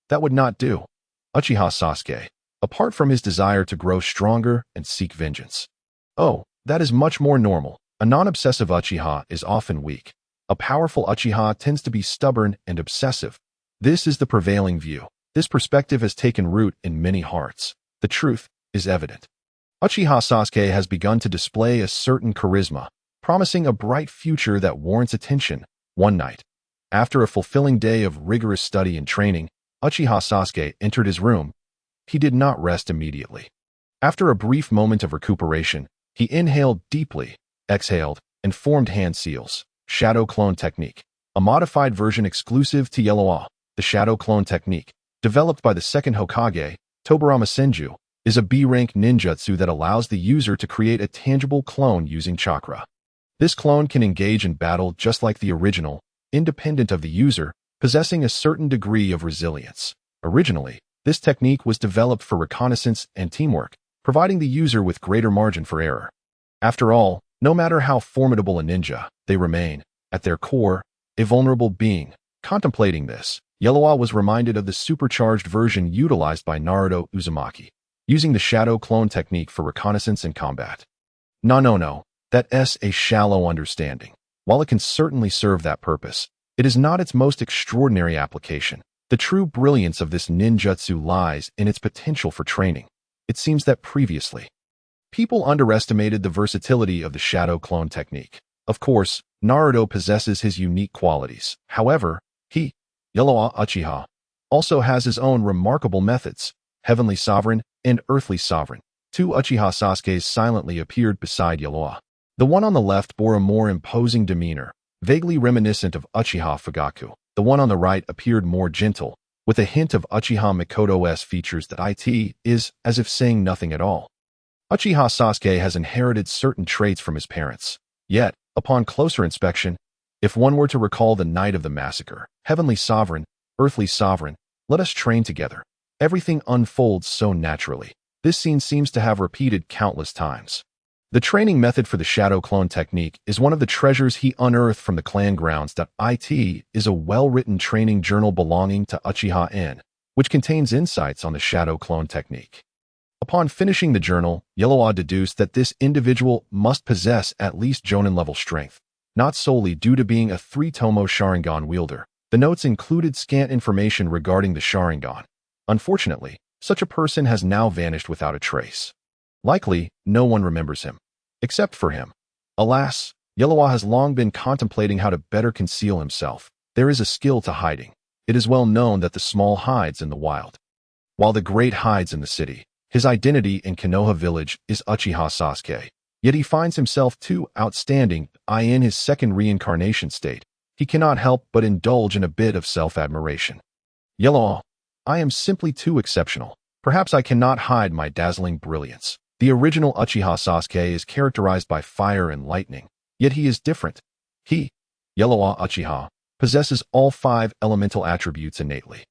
that would not do. Uchiha Sasuke, apart from his desire to grow stronger and seek vengeance. Oh, that is much more normal. A non-obsessive Uchiha is often weak. A powerful Uchiha tends to be stubborn and obsessive. This is the prevailing view. This perspective has taken root in many hearts. The truth is evident. Uchiha Sasuke has begun to display a certain charisma, promising a bright future that warrants attention. One night, after a fulfilling day of rigorous study and training, Uchiha Sasuke entered his room. He did not rest immediately. After a brief moment of recuperation, he inhaled deeply, exhaled, and formed hand seals. Shadow Clone Technique, a modified version exclusive to Yellowlaw. The Shadow Clone Technique, developed by the second Hokage, Tobirama Senju, is a B-rank ninjutsu that allows the user to create a tangible clone using chakra. This clone can engage in battle just like the original, independent of the user, possessing a certain degree of resilience. Originally, this technique was developed for reconnaissance and teamwork, providing the user with greater margin for error. After all, no matter how formidable a ninja, they remain, at their core, a vulnerable being. Contemplating this, Yellowlaw was reminded of the supercharged version utilized by Naruto Uzumaki, using the Shadow Clone Technique for reconnaissance and combat. No, that's a shallow understanding. While it can certainly serve that purpose, it is not its most extraordinary application. The true brilliance of this ninjutsu lies in its potential for training. It seems that previously, people underestimated the versatility of the Shadow Clone Technique. Of course, Naruto possesses his unique qualities. However, he, Yellowlaw Uchiha, also has his own remarkable methods. Heavenly Sovereign and Earthly Sovereign. Two Uchiha Sasukes silently appeared beside Yellowlaw. The one on the left bore a more imposing demeanor, vaguely reminiscent of Uchiha Fugaku. The one on the right appeared more gentle, with a hint of Uchiha Mikoto's features that it is as if saying nothing at all. Uchiha Sasuke has inherited certain traits from his parents. Yet, upon closer inspection, if one were to recall the night of the massacre, Heavenly Sovereign, Earthly Sovereign, let us train together. Everything unfolds so naturally. This scene seems to have repeated countless times. The training method for the Shadow Clone Technique is one of the treasures he unearthed from the clan grounds. It is a well-written training journal belonging to Uchiha N, which contains insights on the Shadow Clone Technique. Upon finishing the journal, Yellowlaw deduced that this individual must possess at least Jonin-level strength, not solely due to being a 3-tomo sharingan wielder. The notes included scant information regarding the sharingan. Unfortunately, such a person has now vanished without a trace. Likely, no one remembers him. Except for him. Alas, Yellowlaw has long been contemplating how to better conceal himself. There is a skill to hiding. It is well known that the small hides in the wild, while the great hides in the city. His identity in Konoha village is Uchiha Sasuke. Yet he finds himself too outstanding in his second reincarnation state. He cannot help but indulge in a bit of self-admiration. Yellowlaw, I am simply too exceptional. Perhaps I cannot hide my dazzling brilliance. The original Uchiha Sasuke is characterized by fire and lightning, yet he is different. He, Yellowlaw Uchiha, possesses all 5 elemental attributes innately,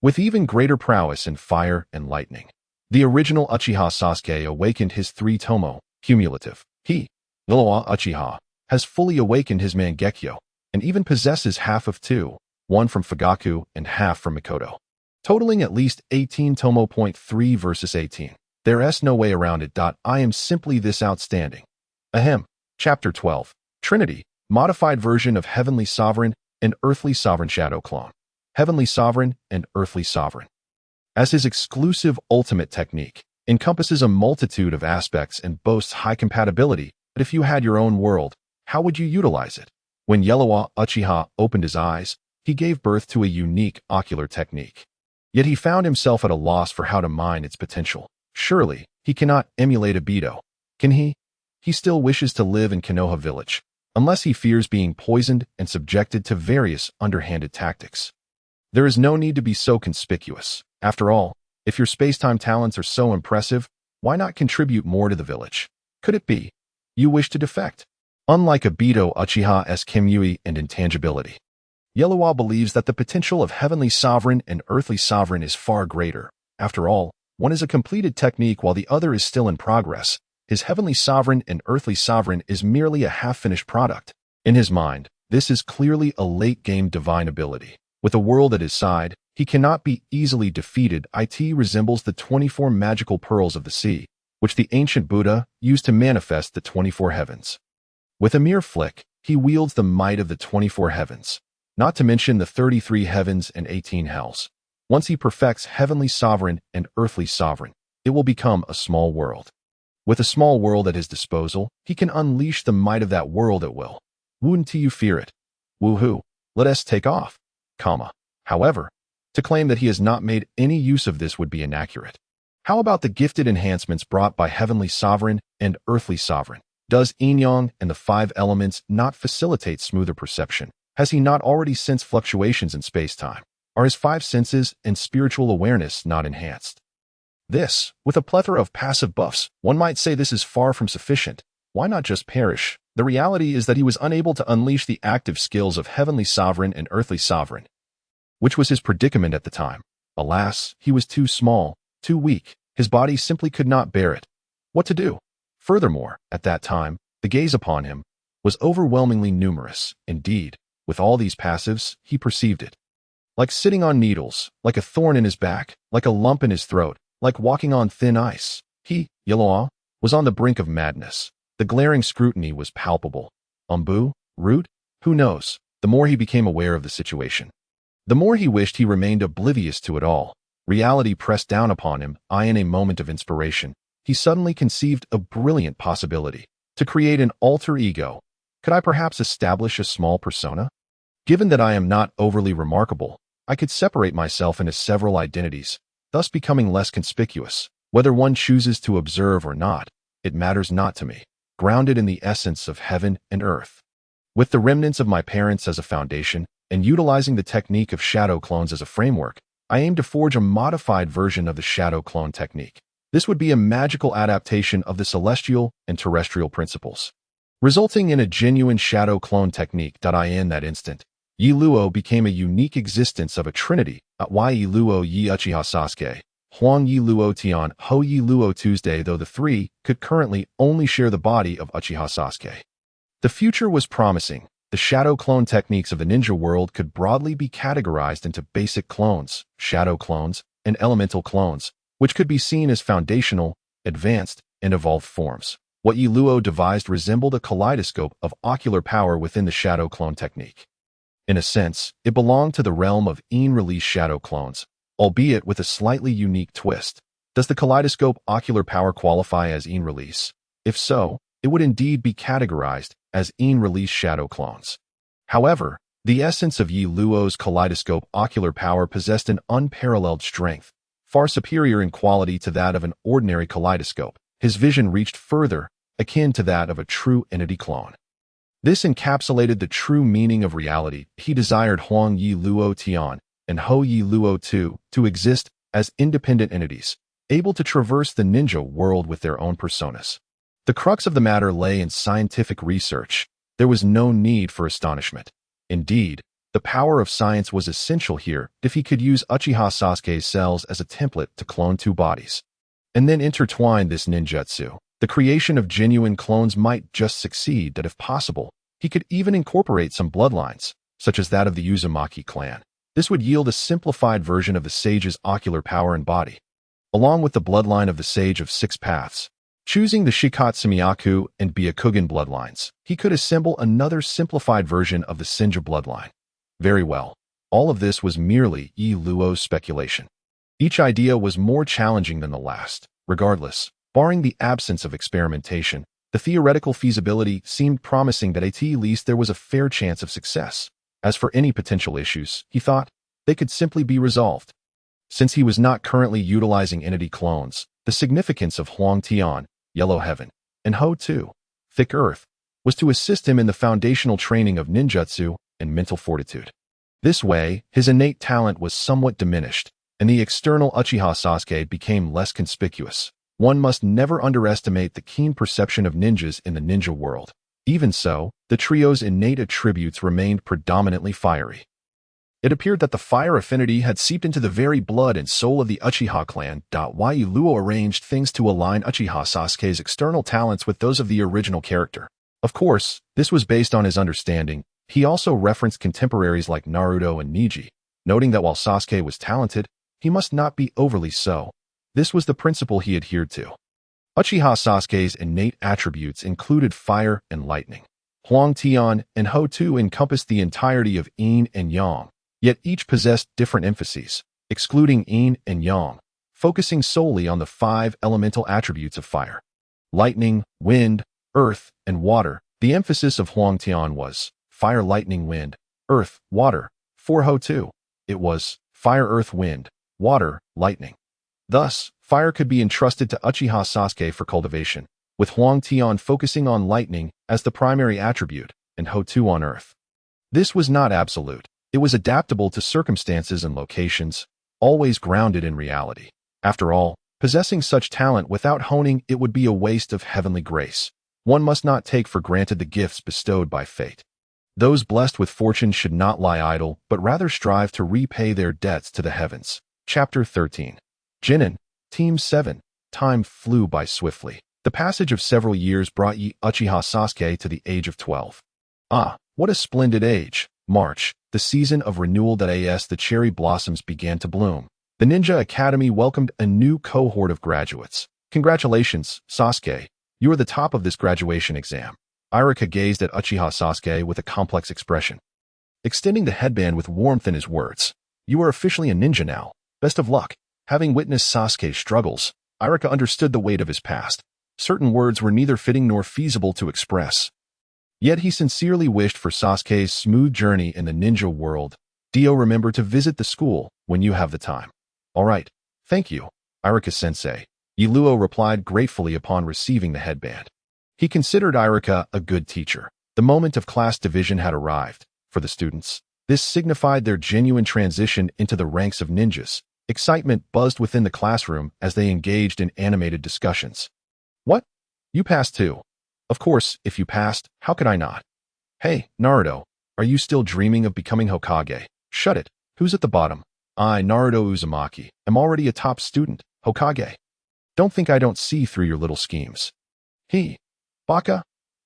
with even greater prowess in fire and lightning. The original Uchiha Sasuke awakened his 3-tomo, cumulative. He, Yellowlaw Uchiha, has fully awakened his Mangekyo, and even possesses half of 2, one from Fugaku and half from Mikoto, totaling at least 18 tomo.3 versus 18. There's no way around it. I am simply this outstanding. Ahem. Chapter 12. Trinity, modified version of Heavenly Sovereign and Earthly Sovereign Shadow Clone. Heavenly Sovereign and Earthly Sovereign, as his exclusive ultimate technique, encompasses a multitude of aspects and boasts high compatibility. But if you had your own world, how would you utilize it? When Yellowlaw Uchiha opened his eyes, he gave birth to a unique ocular technique. Yet he found himself at a loss for how to mine its potential. Surely, he cannot emulate Obito, can he? He still wishes to live in Konoha village, unless he fears being poisoned and subjected to various underhanded tactics. There is no need to be so conspicuous. After all, if your space-time talents are so impressive, why not contribute more to the village? Could it be you wish to defect? Unlike Obito Uchiha's Kimui and intangibility, Yellowwa believes that the potential of heavenly sovereign and earthly sovereign is far greater. After all, one is a completed technique while the other is still in progress. His heavenly sovereign and earthly sovereign is merely a half-finished product. In his mind, this is clearly a late-game divine ability. With a world at his side, he cannot be easily defeated. It resembles the 24 magical pearls of the sea, which the ancient Buddha used to manifest the 24 heavens. With a mere flick, he wields the might of the 24 heavens, not to mention the 33 heavens and 18 hells. Once he perfects heavenly sovereign and earthly sovereign, it will become a small world. With a small world at his disposal, he can unleash the might of that world at will. Wouldn't you fear it? Woohoo! Let us take off. However, to claim that he has not made any use of this would be inaccurate. How about the gifted enhancements brought by heavenly sovereign and earthly sovereign? Does yin-yang and the 5 elements not facilitate smoother perception? Has he not already sensed fluctuations in space-time? Are his 5 senses and spiritual awareness not enhanced? This, with a plethora of passive buffs, one might say this is far from sufficient. Why not just perish? The reality is that he was unable to unleash the active skills of heavenly sovereign and earthly sovereign, which was his predicament at the time. Alas, he was too small, too weak. His body simply could not bear it. What to do? Furthermore, at that time, the gaze upon him was overwhelmingly numerous. Indeed, with all these passives, he perceived it. Like sitting on needles, like a thorn in his back, like a lump in his throat, like walking on thin ice. He, Yellowwa, was on the brink of madness. The glaring scrutiny was palpable. Umbu? Root? Who knows? The more he became aware of the situation, the more he wished he remained oblivious to it all. Reality pressed down upon him. In a moment of inspiration, he suddenly conceived a brilliant possibility. To create an alter ego. Could I perhaps establish a small persona? Given that I am not overly remarkable, I could separate myself into several identities, thus becoming less conspicuous. Whether one chooses to observe or not, it matters not to me. Grounded in the essence of heaven and earth, with the remnants of my parents as a foundation, and utilizing the technique of shadow clones as a framework, I aim to forge a modified version of the shadow clone technique. This would be a magical adaptation of the celestial and terrestrial principles, resulting in a genuine shadow clone technique. In that instant, Yi Luo became a unique existence of a trinity. Yi Luo Yi Uchiha Sasuke, Huang Yi Luo Tian, Ho Yi Luo Tuesday, though the three could currently only share the body of Uchiha Sasuke. The future was promising. The shadow clone techniques of the ninja world could broadly be categorized into basic clones, shadow clones, and elemental clones, which could be seen as foundational, advanced, and evolved forms. What Yi Luo devised resembled a kaleidoscope of ocular power within the shadow clone technique. In a sense, it belonged to the realm of in-release shadow clones, albeit with a slightly unique twist. Does the kaleidoscope ocular power qualify as in-release? If so, it would indeed be categorized as in-release shadow clones. However, the essence of Yi Luo's kaleidoscope ocular power possessed an unparalleled strength, far superior in quality to that of an ordinary kaleidoscope. His vision reached further, akin to that of a true entity clone. This encapsulated the true meaning of reality. He desired Huang Yi Luo Tian and Ho Yi Luo Tu to exist as independent entities, able to traverse the ninja world with their own personas. The crux of the matter lay in scientific research. There was no need for astonishment. Indeed, the power of science was essential here if he could use Uchiha Sasuke's cells as a template to clone 2 bodies, and then intertwine this ninjutsu. The creation of genuine clones might just succeed. That if possible, he could even incorporate some bloodlines, such as that of the Uzumaki clan. This would yield a simplified version of the sage's ocular power and body, along with the bloodline of the sage of 6 paths. Choosing the Shikatsumiyaku and Byakugan bloodlines, he could assemble another simplified version of the Senju bloodline. Very well, all of this was merely Yi Luo's speculation. Each idea was more challenging than the last. Regardless, barring the absence of experimentation, the theoretical feasibility seemed promising that at least there was a fair chance of success. As for any potential issues, he thought, they could simply be resolved. Since he was not currently utilizing entity clones, the significance of Huang Tian, Yellow Heaven, and Ho Tu, Thick Earth, was to assist him in the foundational training of ninjutsu and mental fortitude. This way, his innate talent was somewhat diminished, and the external Uchiha Sasuke became less conspicuous. One must never underestimate the keen perception of ninjas in the ninja world. Even so, the trio's innate attributes remained predominantly fiery. It appeared that the fire affinity had seeped into the very blood and soul of the Uchiha clan. Luo arranged things to align Uchiha Sasuke's external talents with those of the original character. Of course, this was based on his understanding. He also referenced contemporaries like Naruto and Neji, noting that while Sasuke was talented, he must not be overly so. This was the principle he adhered to. Uchiha Sasuke's innate attributes included fire and lightning. Huang Tian and Ho Tu encompassed the entirety of yin and yang, yet each possessed different emphases, excluding yin and yang, focusing solely on the 5 elemental attributes of fire. Lightning, wind, earth, and water. The emphasis of Huang Tian was fire, lightning, wind, earth, water. For Ho Tu, it was fire, earth, wind, water, lightning. Thus, fire could be entrusted to Uchiha Sasuke for cultivation, with Huang Tian focusing on lightning as the primary attribute and Ho Tu on earth. This was not absolute. It was adaptable to circumstances and locations, always grounded in reality. After all, possessing such talent without honing it would be a waste of heavenly grace. One must not take for granted the gifts bestowed by fate. Those blessed with fortune should not lie idle, but rather strive to repay their debts to the heavens. Chapter 13. Jinin, Team 7. Time flew by swiftly. The passage of several years brought Uchiha Sasuke to the age of 12. Ah, what a splendid age. March, the season of renewal. As the cherry blossoms began to bloom, the Ninja Academy welcomed a new cohort of graduates. Congratulations, Sasuke. You are the top of this graduation exam. Irika gazed at Uchiha Sasuke with a complex expression, extending the headband with warmth in his words. You are officially a ninja now. Best of luck. Having witnessed Sasuke's struggles, Irika understood the weight of his past. Certain words were neither fitting nor feasible to express. Yet he sincerely wished for Sasuke's smooth journey in the ninja world. Remember to visit the school when you have the time. All right. Thank you, Irika-sensei. Luo replied gratefully upon receiving the headband. He considered Irika a good teacher. The moment of class division had arrived. For the students, this signified their genuine transition into the ranks of ninjas. Excitement buzzed within the classroom as they engaged in animated discussions. What? You passed too? Of course, if you passed, how could I not? Hey, Naruto, are you still dreaming of becoming Hokage? Shut it. Who's at the bottom? I, Naruto Uzumaki, am already a top student, Hokage. Don't think I don't see through your little schemes. He, Baka?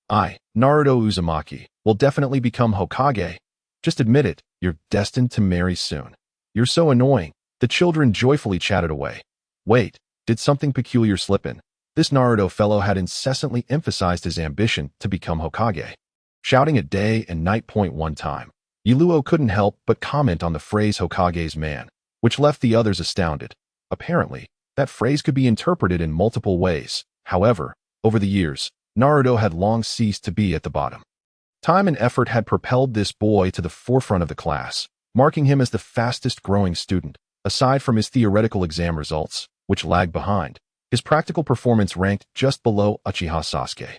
I, Naruto Uzumaki, will definitely become Hokage. Just admit it, you're destined to marry soon. You're so annoying. The children joyfully chatted away. Wait, did something peculiar slip in? This Naruto fellow had incessantly emphasized his ambition to become Hokage, shouting it day and night. One time, Luo couldn't help but comment on the phrase Hokage's man, which left the others astounded. Apparently, that phrase could be interpreted in multiple ways. However, over the years, Naruto had long ceased to be at the bottom. Time and effort had propelled this boy to the forefront of the class, marking him as the fastest-growing student. Aside from his theoretical exam results, which lagged behind, his practical performance ranked just below Uchiha Sasuke.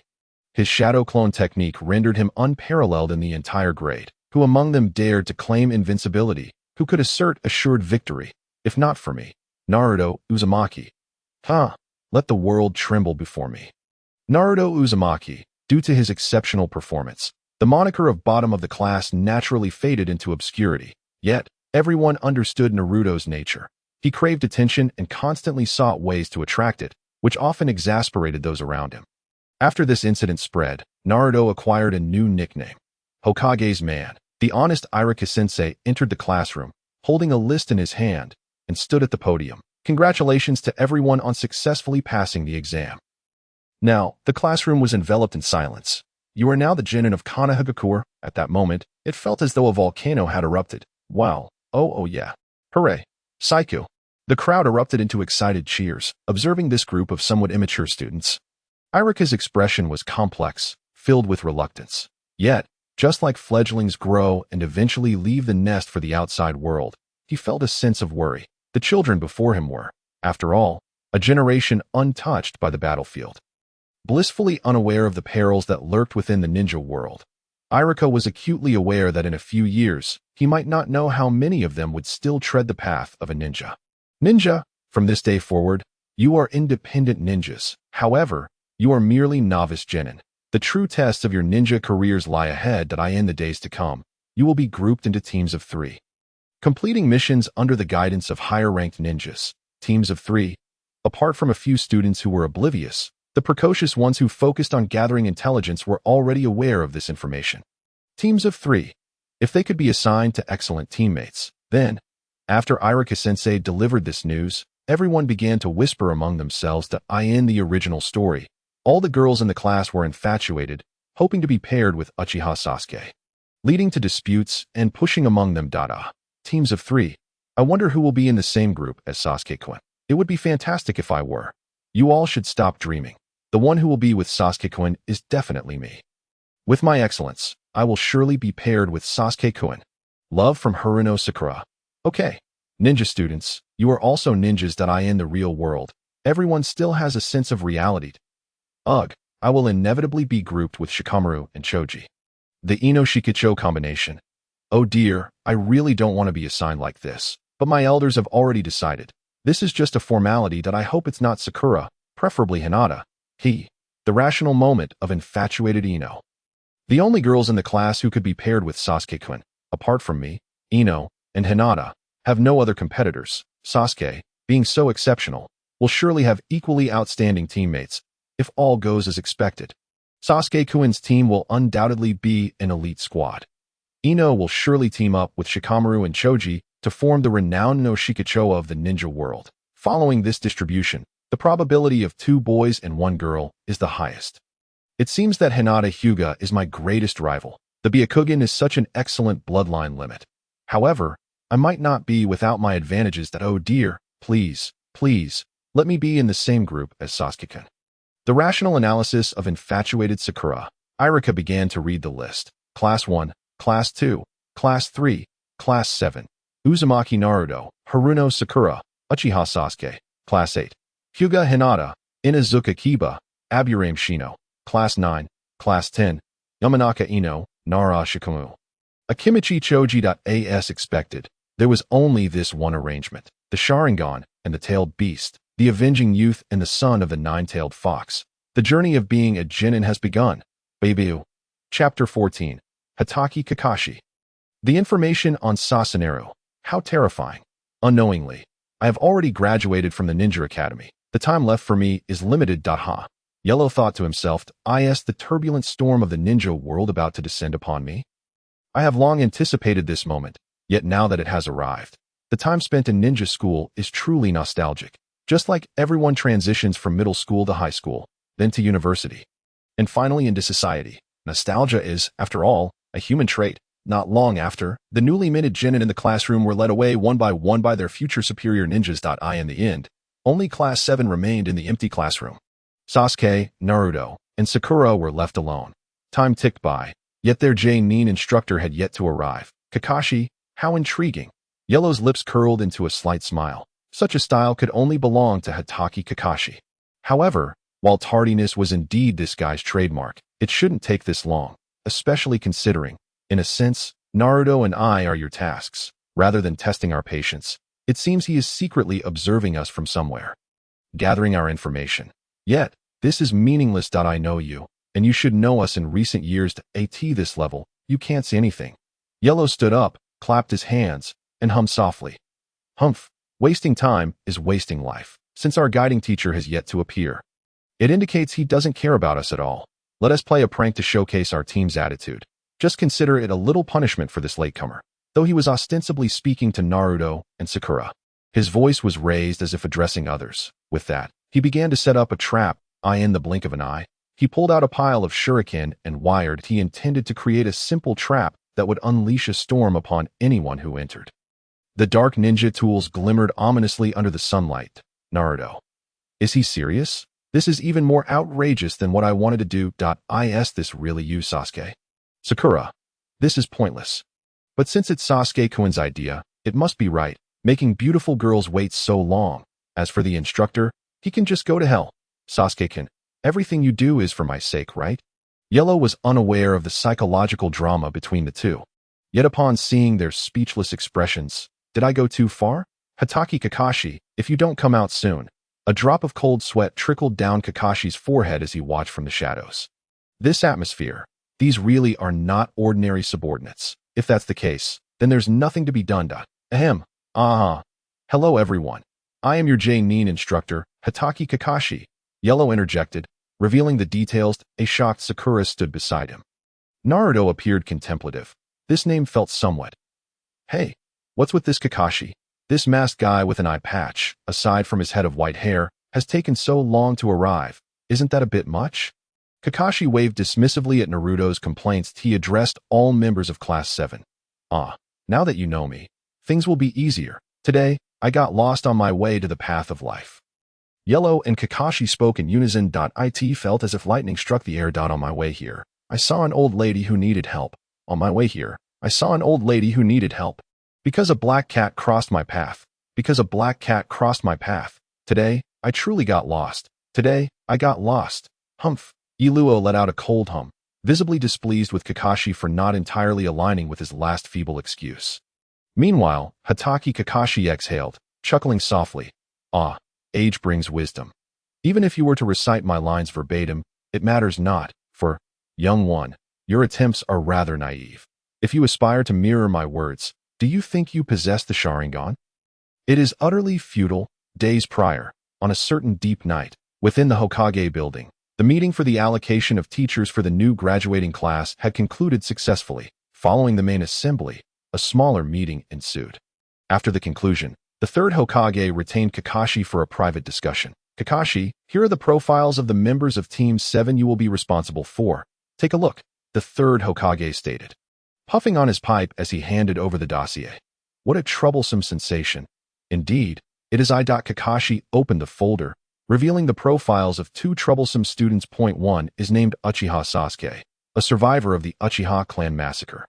His shadow clone technique rendered him unparalleled in the entire grade. Who among them dared to claim invincibility? Who could assert assured victory? If not for me, Naruto Uzumaki. Let the world tremble before me. Naruto Uzumaki, due to his exceptional performance, the moniker of bottom of the class naturally faded into obscurity. Yet, everyone understood Naruto's nature. He craved attention and constantly sought ways to attract it, which often exasperated those around him. After this incident spread, Naruto acquired a new nickname, Hokage's man. The honest Irika-sensei entered the classroom, holding a list in his hand, and stood at the podium. Congratulations to everyone on successfully passing the exam. Now, the classroom was enveloped in silence. You are now the Genin of Konoha. At that moment, it felt as though a volcano had erupted. Wow. Oh yeah. Hooray. Saiku. The crowd erupted into excited cheers, observing this group of somewhat immature students. Irika's expression was complex, filled with reluctance. Yet, just like fledglings grow and eventually leave the nest for the outside world, he felt a sense of worry. The children before him were, after all, a generation untouched by the battlefield. Blissfully unaware of the perils that lurked within the ninja world, Irika was acutely aware that in a few years, he might not know how many of them would still tread the path of a ninja. Ninja, from this day forward, you are independent ninjas. However, you are merely novice genin. The true tests of your ninja careers lie ahead in the days to come. You will be grouped into teams of 3. Completing missions under the guidance of higher-ranked ninjas. Teams of 3. Apart from a few students who were oblivious, the precocious ones who focused on gathering intelligence were already aware of this information. Teams of 3. If they could be assigned to excellent teammates, then, after Irika-sensei delivered this news, everyone began to whisper among themselves that in the original story, all the girls in the class were infatuated, hoping to be paired with Uchiha Sasuke, leading to disputes and pushing among them. Teams of 3. I wonder who will be in the same group as Sasuke-kun. It would be fantastic if I were. You all should stop dreaming. The one who will be with Sasuke-kun is definitely me. With my excellence, I will surely be paired with Sasuke-kun. Love from Haruno Sakura. Okay. Ninja students, you are also ninjas in the real world. Everyone still has a sense of reality. Ugh, I will inevitably be grouped with Shikamaru and Choji. The Ino-Shikicho combination. Oh dear, I really don't want to be assigned like this, but my elders have already decided. This is just a formality I hope it's not Sakura, preferably Hinata. The rational moment of infatuated Ino. The only girls in the class who could be paired with Sasuke-kun, apart from me, Ino, and Hinata, have no other competitors. Sasuke, being so exceptional, will surely have equally outstanding teammates, if all goes as expected. Sasuke-kun's team will undoubtedly be an elite squad. Ino will surely team up with Shikamaru and Choji to form the renowned no Shikicho of the ninja world. Following this distribution, the probability of 2 boys and 1 girl is the highest. It seems that Hinata Hyuga is my greatest rival. The Byakugan is such an excellent bloodline limit. However, I might not be without my advantages oh dear, please, let me be in the same group as Sasuke-kun. The rational analysis of infatuated Sakura. Irika began to read the list. Class 1, Class 2, Class 3, Class 7. Uzumaki Naruto, Haruno Sakura, Uchiha Sasuke. Class 8. Hyuga Hinata, Inazuka Kiba, Aburame Shino. Class 9, Class 10. Yamanaka Ino, Nara Shikamu. Akimichi Choji. As expected, there was only this one arrangement. The Sharingan and the Tailed Beast, the Avenging Youth and the son of the Nine-Tailed Fox. The journey of being a genin has begun. Baby. Chapter 14. Hatake Kakashi. The information on Sasuneru. How terrifying. Unknowingly, I have already graduated from the Ninja Academy. The time left for me is limited. Yellow thought to himself, is the turbulent storm of the ninja world about to descend upon me? I have long anticipated this moment, yet now that it has arrived, the time spent in ninja school is truly nostalgic. Just like everyone transitions from middle school to high school, then to university, and finally into society. Nostalgia is, after all, a human trait. Not long after, the newly minted genin in the classroom were led away one by one by their future superior ninjas. In the end, only Class 7 remained in the empty classroom. Sasuke, Naruto, and Sakura were left alone. Time ticked by, yet their J-nin instructor had yet to arrive. Kakashi, how intriguing. Yellow's lips curled into a slight smile. Such a style could only belong to Hatake Kakashi. However, while tardiness was indeed this guy's trademark, it shouldn't take this long, especially considering, in a sense, Naruto and I are your tasks. Rather than testing our patience, it seems he is secretly observing us from somewhere, gathering our information. Yet, this is meaningless. I know you, and you should know us in recent years. At this level, you can't see anything. Yellow stood up, clapped his hands, and hummed softly. Humph, wasting time is wasting life, since our guiding teacher has yet to appear. It indicates he doesn't care about us at all. Let us play a prank to showcase our team's attitude. Just consider it a little punishment for this latecomer. Though he was ostensibly speaking to Naruto and Sakura, his voice was raised as if addressing others. With that, he began to set up a trap. In the blink of an eye, he pulled out a pile of shuriken and wired. He intended to create a simple trap that would unleash a storm upon anyone who entered. The dark ninja tools glimmered ominously under the sunlight. Naruto. Is he serious? This is even more outrageous than what I wanted to do. Is this really you, Sasuke? Sakura. This is pointless. But since it's Sasuke-kun's idea, it must be right, making beautiful girls wait so long. As for the instructor, he can just go to hell. Sasuke-kun, everything you do is for my sake, right? Yellow was unaware of the psychological drama between the two. Yet upon seeing their speechless expressions, did I go too far? Hatake Kakashi, if you don't come out soon. A drop of cold sweat trickled down Kakashi's forehead as he watched from the shadows. This atmosphere, these really are not ordinary subordinates. If that's the case, then there's nothing to be done. Ahem. Hello everyone. I am your J-Nin instructor, Hatake Kakashi. Yellow interjected, revealing the details. A shocked Sakura stood beside him. Naruto appeared contemplative. This name felt somewhat. Hey, what's with this Kakashi? This masked guy with an eye patch, aside from his head of white hair, has taken so long to arrive. Isn't that a bit much? Kakashi waved dismissively at Naruto's complaints. He addressed all members of Class 7. Now that you know me, things will be easier. Today, I got lost on my way to the path of life. Yellow and Kakashi spoke in unison. It felt as if lightning struck the air. On my way here, I saw an old lady who needed help. On my way here, I saw an old lady who needed help. Because a black cat crossed my path. Because a black cat crossed my path. Today, I truly got lost. Today, I got lost. Humph. Iluo let out a cold hum, visibly displeased with Kakashi for not entirely aligning with his last feeble excuse. Meanwhile, Hatake Kakashi exhaled, chuckling softly. Age brings wisdom. Even if you were to recite my lines verbatim, it matters not, for, young one, your attempts are rather naive. If you aspire to mirror my words, do you think you possess the sharingan? It is utterly futile. Days prior, on a certain deep night, within the Hokage building, the meeting for the allocation of teachers for the new graduating class had concluded successfully. Following the main assembly, a smaller meeting ensued. After the conclusion, the third Hokage retained Kakashi for a private discussion. Kakashi, here are the profiles of the members of Team 7 you will be responsible for. Take a look, the third Hokage stated, puffing on his pipe as he handed over the dossier. What a troublesome sensation. Indeed, it is I. Kakashi opened the folder, revealing the profiles of two troublesome students. Point 1 is named Uchiha Sasuke, a survivor of the Uchiha clan massacre.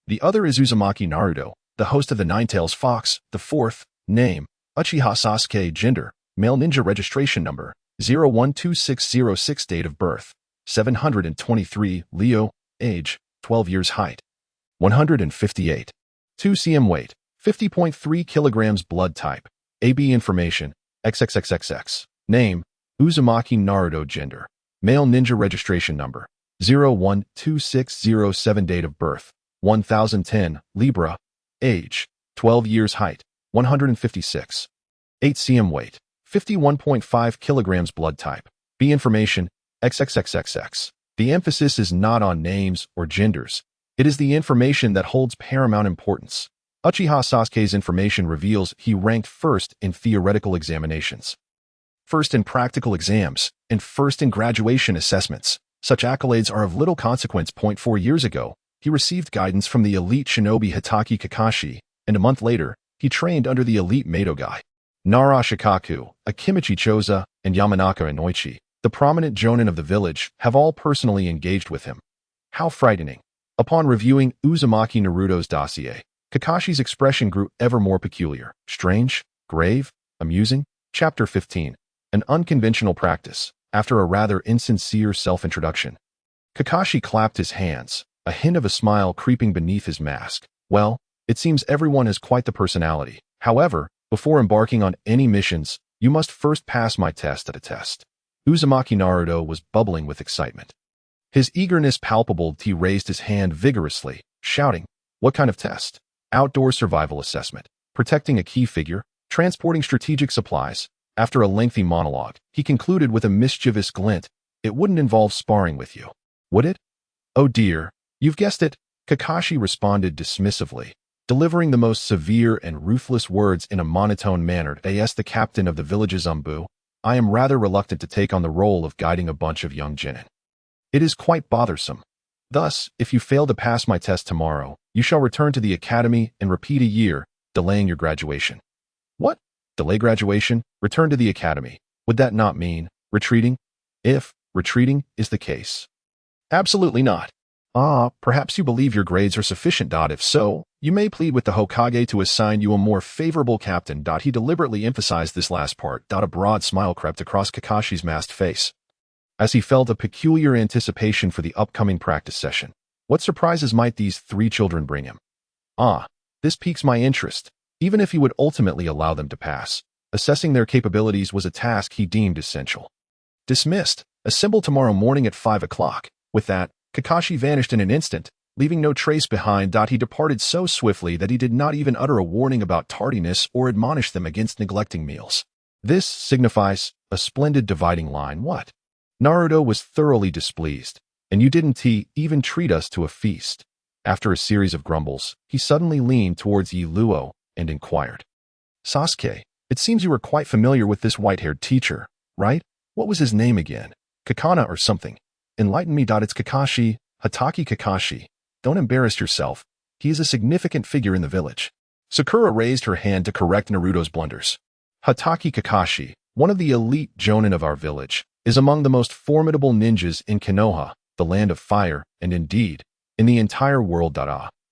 The other is Uzumaki Naruto, the host of the Ninetales Fox. The fourth, name, Uchiha Sasuke. Gender, male. Ninja registration number, 012606. Date of birth, 723, Leo. Age, 12 years. Height, 158. 2 cm. Weight, 50.3 kilograms. Blood type, AB. Information, XXXXX. Name, Uzumaki Naruto. Gender, male. Ninja registration number, 012607. Date of birth, 1010, Libra. Age, 12 years. Height, 156. 8 cm. Weight, 51.5 kilograms. Blood type, B. Information, XXXXX. The emphasis is not on names or genders. It is the information that holds paramount importance. Uchiha Sasuke's information reveals he ranked first in theoretical examinations, first in practical exams, and first in graduation assessments. Such accolades are of little consequence. 4 years ago, he received guidance from the elite shinobi Hatake Kakashi, and a month later, he trained under the elite Madogai Nara Shikaku, Akimichi Choza, and Yamanaka Inoichi. The prominent jonin of the village have all personally engaged with him. How frightening. Upon reviewing Uzumaki Naruto's dossier, Kakashi's expression grew ever more peculiar, strange, grave, amusing. Chapter 15. An unconventional practice. After a rather insincere self-introduction, Kakashi clapped his hands, a hint of a smile creeping beneath his mask. Well, it seems everyone has quite the personality. However, before embarking on any missions, you must first pass my test at a test. Uzumaki Naruto was bubbling with excitement. His eagerness palpable. He raised his hand vigorously, shouting, "What kind of test?" Outdoor survival assessment. Protecting a key figure, transporting strategic supplies. After a lengthy monologue, he concluded with a mischievous glint. It wouldn't involve sparring with you, would it? Oh dear, you've guessed it, Kakashi responded dismissively, delivering the most severe and ruthless words in a monotone manner. As the captain of the village's Umbu, I am rather reluctant to take on the role of guiding a bunch of young genin. It is quite bothersome. Thus, if you fail to pass my test tomorrow, you shall return to the academy and repeat a year, delaying your graduation. What? Delay graduation? Return to the academy. Would that not mean retreating? If retreating is the case. Absolutely not. Perhaps you believe your grades are sufficient. If so, you may plead with the Hokage to assign you a more favorable captain. He deliberately emphasized this last part. A broad smile crept across Kakashi's masked face. as he felt a peculiar anticipation for the upcoming practice session. What surprises might these three children bring him? Ah, this piques my interest, even if he would ultimately allow them to pass. Assessing their capabilities was a task he deemed essential. Dismissed. Assemble tomorrow morning at 5 o'clock. With that, Kakashi vanished in an instant, leaving no trace behind. He departed so swiftly that he did not even utter a warning about tardiness or admonish them against neglecting meals. This signifies a splendid dividing line. What? Naruto was thoroughly displeased. And you didn't even treat us to a feast. After a series of grumbles, he suddenly leaned towards Luo and inquired. Sasuke, it seems you were quite familiar with this white-haired teacher, right? What was his name again? Kakana or something? Enlighten me. It's Kakashi, Hatake Kakashi. Don't embarrass yourself. He is a significant figure in the village. Sakura raised her hand to correct Naruto's blunders. Hatake Kakashi, one of the elite jonin of our village, is among the most formidable ninjas in Konoha, the land of fire, and indeed, in the entire world.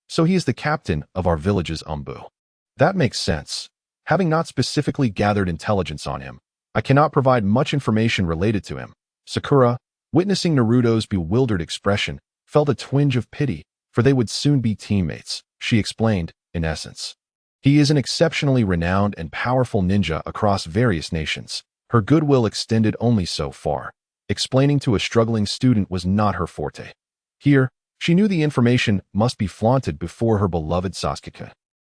So he is the captain of our village's umbu. That makes sense. Having not specifically gathered intelligence on him, I cannot provide much information related to him. Sakura, witnessing Naruto's bewildered expression, felt a twinge of pity, for they would soon be teammates. She explained, in essence. He is an exceptionally renowned and powerful ninja across various nations. Her goodwill extended only so far. Explaining to a struggling student was not her forte. Here, she knew the information must be flaunted before her beloved Sasuke.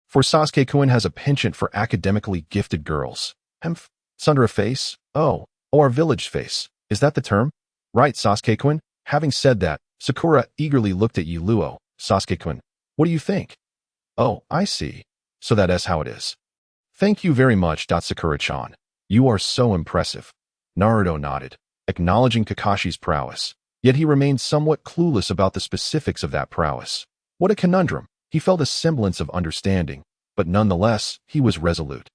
For Sasuke-kun has a penchant for academically gifted girls. Hemph, it's under a face? Oh, our village face. Is that the term? Right, Sasuke-kun. Having said that, Sakura eagerly looked at Luo. Sasuke-kun, what do you think? Oh, I see. So that is how it is. Thank you very much, Sakura-chan. You are so impressive. Naruto nodded, acknowledging Kakashi's prowess. Yet he remained somewhat clueless about the specifics of that prowess. What a conundrum. He felt a semblance of understanding, but nonetheless, he was resolute.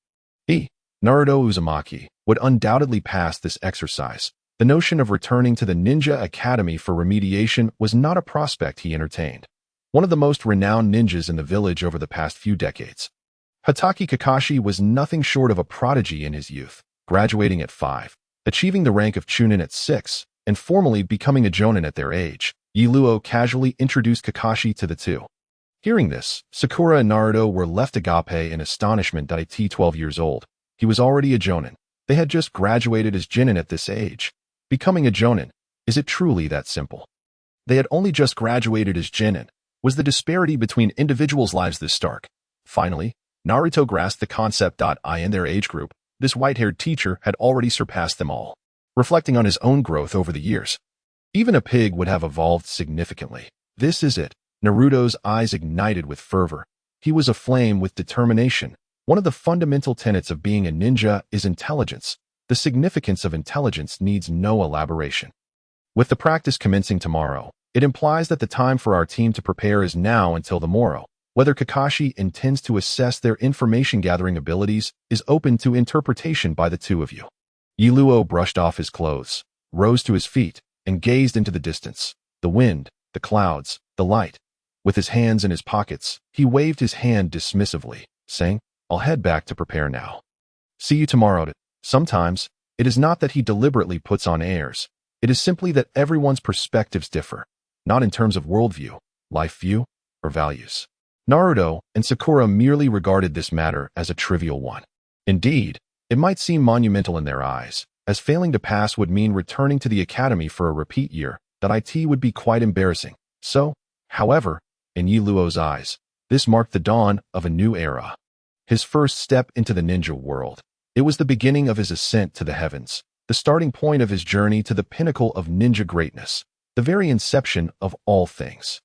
Naruto Uzumaki, would undoubtedly pass this exercise. The notion of returning to the Ninja Academy for remediation was not a prospect he entertained. One of the most renowned ninjas in the village over the past few decades. Hatake Kakashi was nothing short of a prodigy in his youth, graduating at 5, achieving the rank of Chunin at 6, and formally becoming a Jonin at their age. Luo casually introduced Kakashi to the two. Hearing this, Sakura and Naruto were left agape in astonishment. At 12 years old, he was already a Jonin. They had just graduated as Jinin at this age. Becoming a Jonin, is it truly that simple? They had only just graduated as Jinin. Was the disparity between individuals' lives this stark? Finally, Naruto grasped the concept. In their age group, this white-haired teacher had already surpassed them all. Reflecting on his own growth over the years, even a pig would have evolved significantly. This is it. Naruto's eyes ignited with fervor. He was aflame with determination. One of the fundamental tenets of being a ninja is intelligence. The significance of intelligence needs no elaboration. With the practice commencing tomorrow, it implies that the time for our team to prepare is now until the morrow. Whether Kakashi intends to assess their information-gathering abilities is open to interpretation by the two of you. Luo brushed off his clothes, rose to his feet, and gazed into the distance. The wind, the clouds, the light. With his hands in his pockets, he waved his hand dismissively, saying, I'll head back to prepare now. See you tomorrow. Sometimes, it is not that he deliberately puts on airs. It is simply that everyone's perspectives differ, not in terms of worldview, life view, or values. Naruto and Sakura merely regarded this matter as a trivial one. Indeed, it might seem monumental in their eyes, as failing to pass would mean returning to the academy for a repeat year. That would be quite embarrassing. So, however, in Luo's eyes, this marked the dawn of a new era. His first step into the ninja world. It was the beginning of his ascent to the heavens, the starting point of his journey to the pinnacle of ninja greatness, the very inception of all things.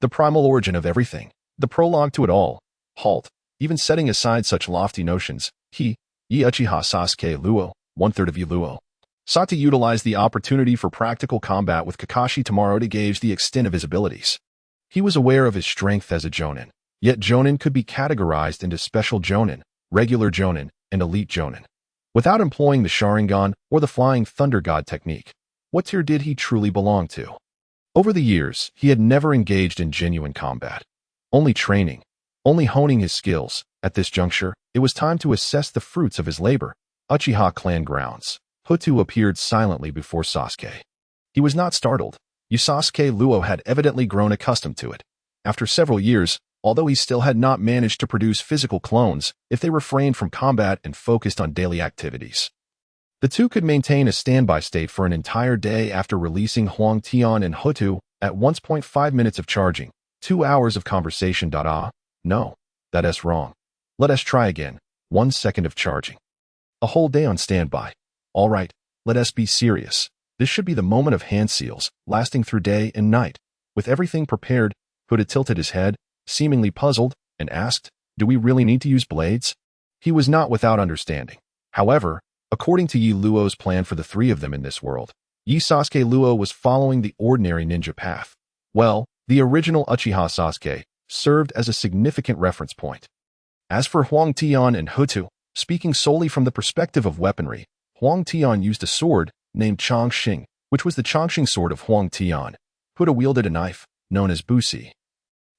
The primal origin of everything, the prologue to it all. Halt, even setting aside such lofty notions, Uchiha Sasuke Luo, 1/3 of Luo, sought to utilize the opportunity for practical combat with Kakashi tomorrow to gauge the extent of his abilities. He was aware of his strength as a Jonin, yet Jonin could be categorized into special Jonin, regular Jonin, and elite Jonin. Without employing the sharingan or the flying thunder god technique, what tier did he truly belong to? Over the years, he had never engaged in genuine combat. Only training, only honing his skills. At this juncture, it was time to assess the fruits of his labor. Uchiha clan grounds. Hutu appeared silently before Sasuke. He was not startled. Sasuke Luo had evidently grown accustomed to it. After several years, although he still had not managed to produce physical clones if they refrained from combat and focused on daily activities. The two could maintain a standby state for an entire day after releasing Huang Tian and Hutu at once. 5 minutes of charging, 2 hours of conversation. No, that's wrong. Let us try again. 1 second of charging. A whole day on standby. All right, let us be serious. This should be the moment of hand seals, lasting through day and night. With everything prepared, Hutu tilted his head, seemingly puzzled, and asked, "Do we really need to use blades?" He was not without understanding. However, according to Yi Luo's plan for the three of them in this world, Yi Sasuke Luo was following the ordinary ninja path. Well, the original Uchiha Sasuke served as a significant reference point. As for Huang Tian and Hutu, speaking solely from the perspective of weaponry, Huang Tian used a sword named Chongqing, which was the Chongqing sword of Huang Tian. Hutu wielded a knife, known as busi,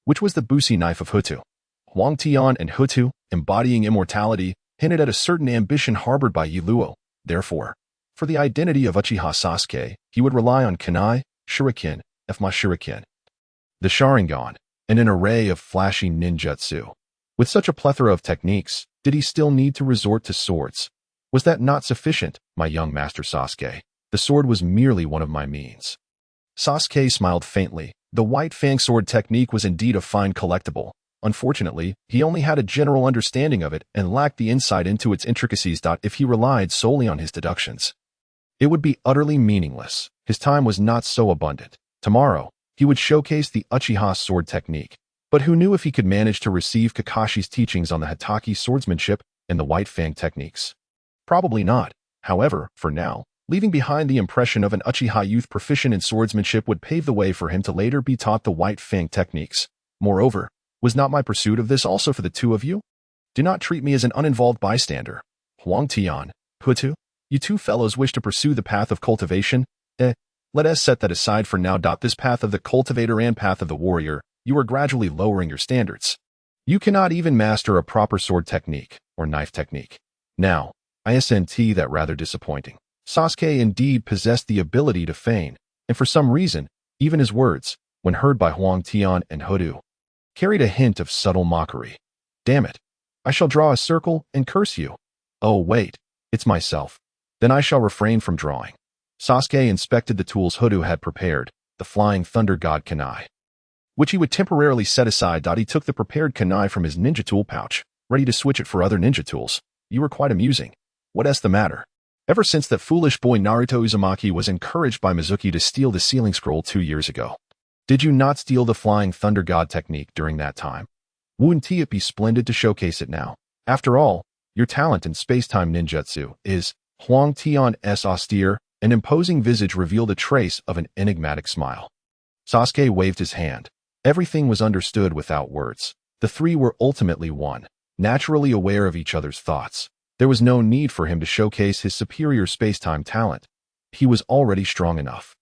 which was the busi knife of Hutu. Huang Tian and Hutu, embodying immortality, hinted at a certain ambition harbored by Yi Luo. Therefore, for the identity of Uchiha Sasuke, he would rely on kunai, shuriken, shuriken, the sharingan, and an array of flashy ninjutsu. With such a plethora of techniques, did he still need to resort to swords? Was that not sufficient, my young master Sasuke? The sword was merely one of my means. Sasuke smiled faintly. The white fang sword technique was indeed a fine collectible. Unfortunately, he only had a general understanding of it and lacked the insight into its intricacies. If he relied solely on his deductions, it would be utterly meaningless. His time was not so abundant. Tomorrow, he would showcase the Uchiha sword technique. But who knew if he could manage to receive Kakashi's teachings on the Hatake swordsmanship and the white fang techniques? Probably not. However, for now, leaving behind the impression of an Uchiha youth proficient in swordsmanship would pave the way for him to later be taught the white fang techniques. Moreover, was not my pursuit of this also for the two of you? Do not treat me as an uninvolved bystander. Huang Tian, Hutu, you two fellows wish to pursue the path of cultivation? Let us set that aside for now. This path of the cultivator and path of the warrior, you are gradually lowering your standards. You cannot even master a proper sword technique or knife technique. Now, isn't that rather disappointing? Sasuke indeed possessed the ability to feign, and for some reason, even his words, when heard by Huang Tian and Hutu, carried a hint of subtle mockery. Damn it. I shall draw a circle and curse you. Oh wait, it's myself. Then I shall refrain from drawing. Sasuke inspected the tools Hutu had prepared, the flying thunder god kunai, which he would temporarily set aside. He took the prepared kunai from his ninja tool pouch, ready to switch it for other ninja tools. You were quite amusing. What's the matter? Ever since that foolish boy Naruto Uzumaki was encouraged by Mizuki to steal the sealing scroll 2 years ago, did you not steal the flying thunder god technique during that time? Wouldn't it be splendid to showcase it now? After all, your talent in space-time ninjutsu is. Huang Tian's austere and imposing visage revealed a trace of an enigmatic smile. Sasuke waved his hand. Everything was understood without words. The three were ultimately one, naturally aware of each other's thoughts. There was no need for him to showcase his superior space-time talent. He was already strong enough.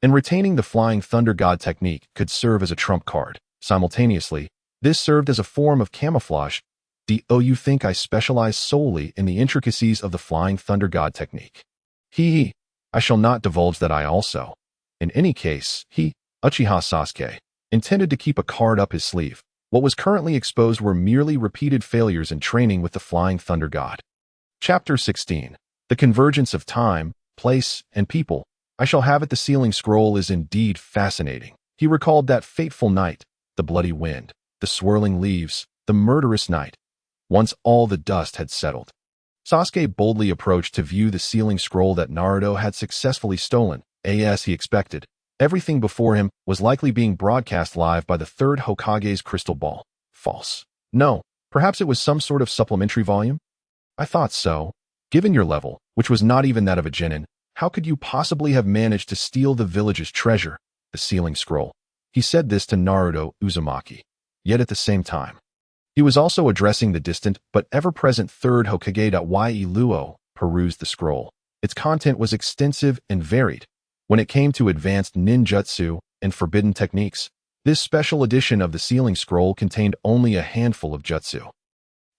And retaining the flying thunder god technique could serve as a trump card. Simultaneously, this served as a form of camouflage. You think I specialize solely in the intricacies of the flying thunder god technique? I shall not divulge that I also. In any case, Uchiha Sasuke, intended to keep a card up his sleeve. What was currently exposed were merely repeated failures in training with the flying thunder god. Chapter 16. The convergence of time, place, and people. I shall have it. The sealing scroll is indeed fascinating. He recalled that fateful night, the bloody wind, the swirling leaves, the murderous night. Once all the dust had settled, Sasuke boldly approached to view the sealing scroll that Naruto had successfully stolen. As he expected, everything before him was likely being broadcast live by the third Hokage's crystal ball. False. No, perhaps it was some sort of supplementary volume? I thought so. Given your level, which was not even that of a genin, how could you possibly have managed to steal the village's treasure, the sealing scroll? He said this to Naruto Uzumaki. Yet at the same time, he was also addressing the distant but ever-present third Hokage. Yi Luo perused the scroll. Its content was extensive and varied. When it came to advanced ninjutsu and forbidden techniques, this special edition of the sealing scroll contained only a handful of jutsu,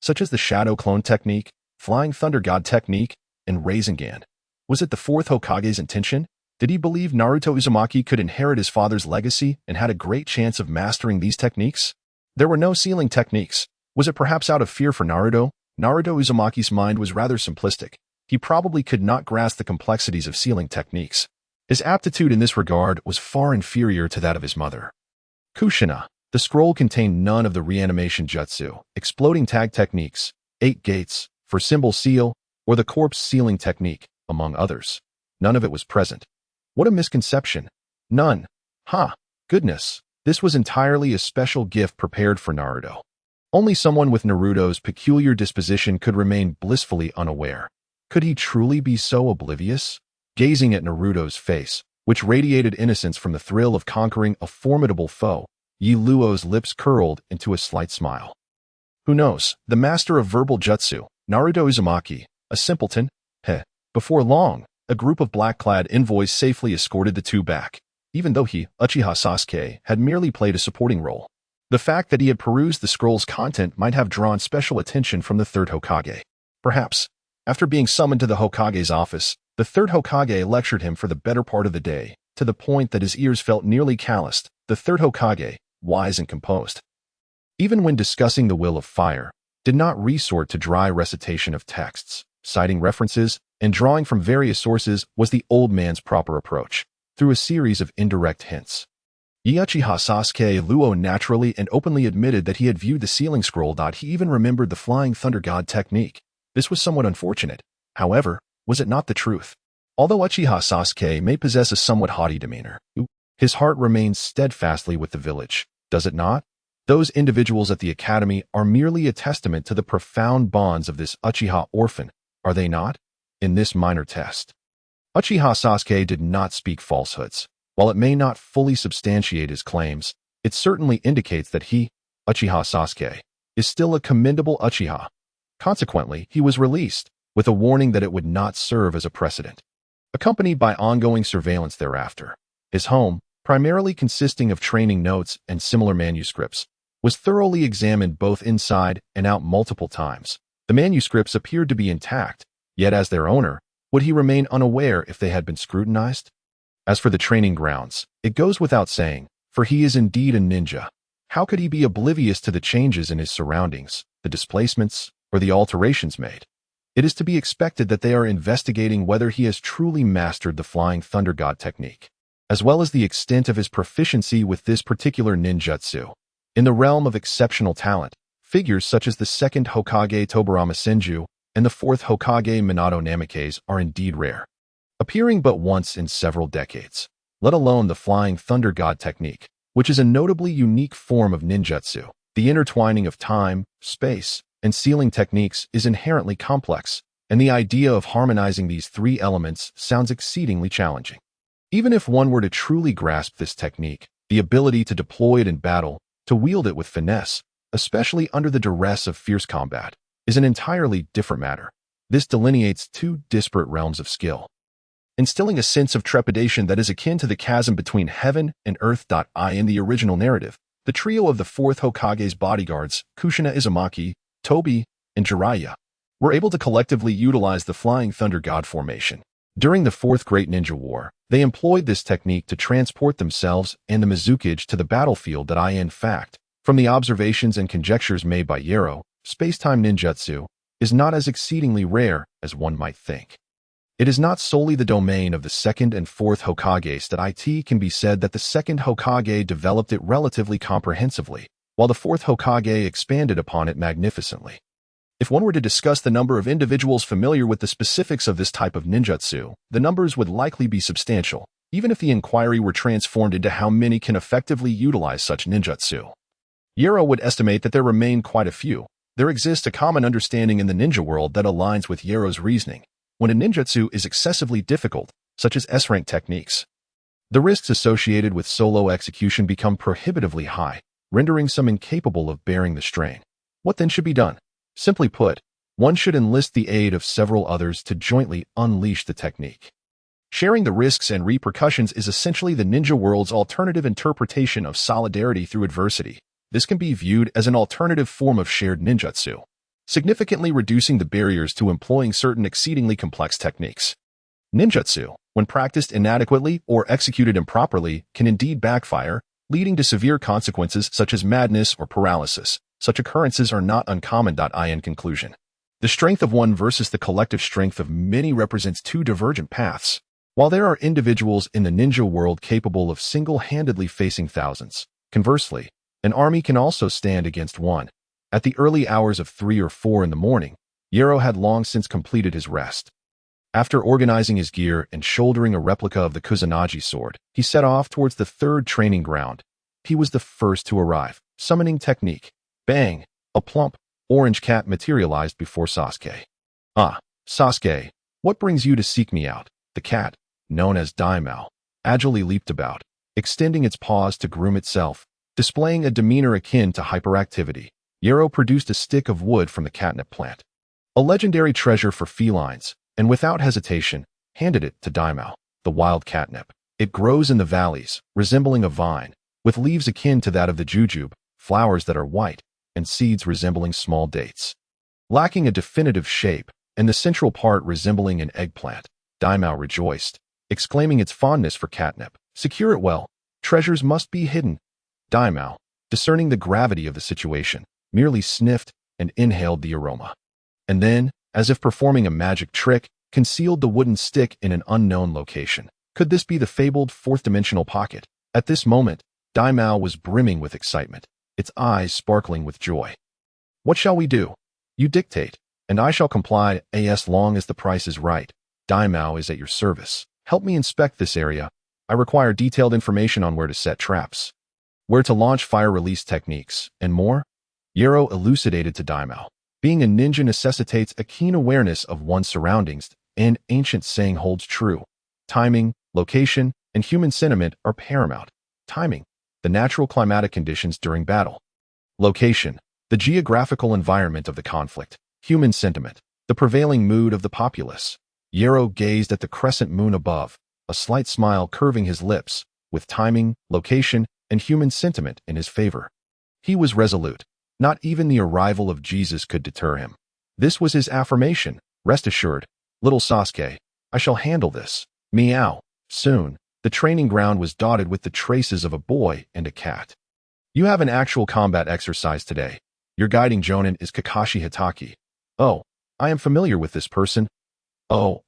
such as the shadow clone technique, flying thunder god technique, and Resigned. Was it the fourth Hokage's intention? Did he believe Naruto Uzumaki could inherit his father's legacy and had a great chance of mastering these techniques? There were no ceiling techniques. Was it perhaps out of fear for Naruto? Naruto Uzumaki's mind was rather simplistic. He probably could not grasp the complexities of ceiling techniques. His aptitude in this regard was far inferior to that of his mother. Kushina. The scroll contained none of the reanimation jutsu, exploding tag techniques, 8 gates, for symbol seal, or the corpse sealing technique, among others. None of it was present. What a misconception. None. Goodness. This was entirely a special gift prepared for Naruto. Only someone with Naruto's peculiar disposition could remain blissfully unaware. Could he truly be so oblivious? Gazing at Naruto's face, which radiated innocence from the thrill of conquering a formidable foe, Yi Luo's lips curled into a slight smile. Who knows, the master of verbal jutsu, Naruto Uzumaki, a simpleton? Before long, a group of black-clad envoys safely escorted the two back, even though he, Uchiha Sasuke, had merely played a supporting role. The fact that he had perused the scroll's content might have drawn special attention from the third Hokage. Perhaps, after being summoned to the Hokage's office, the third Hokage lectured him for the better part of the day, to the point that his ears felt nearly calloused. The third Hokage, wise and composed, even when discussing the will of fire, did not resort to dry recitation of texts. Citing references and drawing from various sources was the old man's proper approach, through a series of indirect hints. Uchiha Sasuke Luo naturally and openly admitted that he had viewed the sealing scroll. He even remembered the Flying Thunder God technique. This was somewhat unfortunate. However, was it not the truth? Although Uchiha Sasuke may possess a somewhat haughty demeanor, his heart remains steadfastly with the village, does it not? Those individuals at the academy are merely a testament to the profound bonds of this Uchiha orphan, are they not? In this minor test, Uchiha Sasuke did not speak falsehoods. While it may not fully substantiate his claims, it certainly indicates that he, Uchiha Sasuke, is still a commendable Uchiha. Consequently, he was released, with a warning that it would not serve as a precedent. Accompanied by ongoing surveillance thereafter, his home, primarily consisting of training notes and similar manuscripts, was thoroughly examined both inside and out multiple times. The manuscripts appeared to be intact, yet as their owner, would he remain unaware if they had been scrutinized? As for the training grounds, it goes without saying, for he is indeed a ninja. How could he be oblivious to the changes in his surroundings, the displacements, or the alterations made? It is to be expected that they are investigating whether he has truly mastered the Flying Thunder God technique, as well as the extent of his proficiency with this particular ninjutsu. In the realm of exceptional talent, figures such as the second Hokage Tobirama Senju and the fourth Hokage Minato Namikaze are indeed rare, appearing but once in several decades, let alone the Flying Thunder God technique, which is a notably unique form of ninjutsu. The intertwining of time, space, and sealing techniques is inherently complex, and the idea of harmonizing these three elements sounds exceedingly challenging. Even if one were to truly grasp this technique, the ability to deploy it in battle, to wield it with finesse, especially under the duress of fierce combat, is an entirely different matter. This delineates two disparate realms of skill, instilling a sense of trepidation that is akin to the chasm between heaven and earth. In the original narrative, the trio of the fourth Hokage's bodyguards, Kushina Izumaki, Tobi, and Jiraiya, were able to collectively utilize the Flying Thunder God formation. During the Fourth Great Ninja War, they employed this technique to transport themselves and the Mizukage to the battlefield. In fact, from the observations and conjectures made by Yero, space-time ninjutsu is not as exceedingly rare as one might think. It is not solely the domain of the second and fourth Hokages. It can be said that the second Hokage developed it relatively comprehensively, while the fourth Hokage expanded upon it magnificently. If one were to discuss the number of individuals familiar with the specifics of this type of ninjutsu, the numbers would likely be substantial, even if the inquiry were transformed into how many can effectively utilize such ninjutsu. Yero would estimate that there remain quite a few. There exists a common understanding in the ninja world that aligns with Yero's reasoning. When a ninjutsu is excessively difficult, such as S-rank techniques, the risks associated with solo execution become prohibitively high, rendering some incapable of bearing the strain. What then should be done? Simply put, one should enlist the aid of several others to jointly unleash the technique. Sharing the risks and repercussions is essentially the ninja world's alternative interpretation of solidarity through adversity. This can be viewed as an alternative form of shared ninjutsu, significantly reducing the barriers to employing certain exceedingly complex techniques. Ninjutsu, when practiced inadequately or executed improperly, can indeed backfire, leading to severe consequences such as madness or paralysis. Such occurrences are not uncommon. In conclusion, the strength of one versus the collective strength of many represents two divergent paths. While there are individuals in the ninja world capable of single-handedly facing thousands, conversely, an army can also stand against one. At the early hours of 3 or 4 in the morning, Yero had long since completed his rest. After organizing his gear and shouldering a replica of the Kusanagi sword, he set off towards the third training ground. He was the first to arrive. Summoning technique. Bang! A plump, orange cat materialized before Sasuke. Ah, Sasuke, what brings you to seek me out? The cat, known as Daimao, agilely leaped about, extending its paws to groom itself, displaying a demeanor akin to hyperactivity. Yero produced a stick of wood from the catnip plant, a legendary treasure for felines, and without hesitation, handed it to Daimao. The wild catnip. It grows in the valleys, resembling a vine, with leaves akin to that of the jujube, flowers that are white, and seeds resembling small dates. Lacking a definitive shape, and the central part resembling an eggplant, Daimao rejoiced, exclaiming its fondness for catnip. Secure it well. Treasures must be hidden. Daimao, discerning the gravity of the situation, merely sniffed and inhaled the aroma. And then, as if performing a magic trick, concealed the wooden stick in an unknown location. Could this be the fabled fourth-dimensional pocket? At this moment, Daimao was brimming with excitement, its eyes sparkling with joy. What shall we do? You dictate, and I shall comply as long as the price is right. Daimao is at your service. Help me inspect this area. I require detailed information on where to set traps, where to launch fire release techniques, and more. Yero elucidated to Daimao. Being a ninja necessitates a keen awareness of one's surroundings. An ancient saying holds true. Timing, location, and human sentiment are paramount. Timing, the natural climatic conditions during battle. Location, the geographical environment of the conflict. Human sentiment, the prevailing mood of the populace. Yero gazed at the crescent moon above, a slight smile curving his lips, with timing, location, and human sentiment in his favor. He was resolute. Not even the arrival of Jesus could deter him. This was his affirmation. Rest assured, little Sasuke, I shall handle this. Meow. Soon, the training ground was dotted with the traces of a boy and a cat. You have an actual combat exercise today. Your guiding jonin is Kakashi Hitaki. Oh, I am familiar with this person. Oh,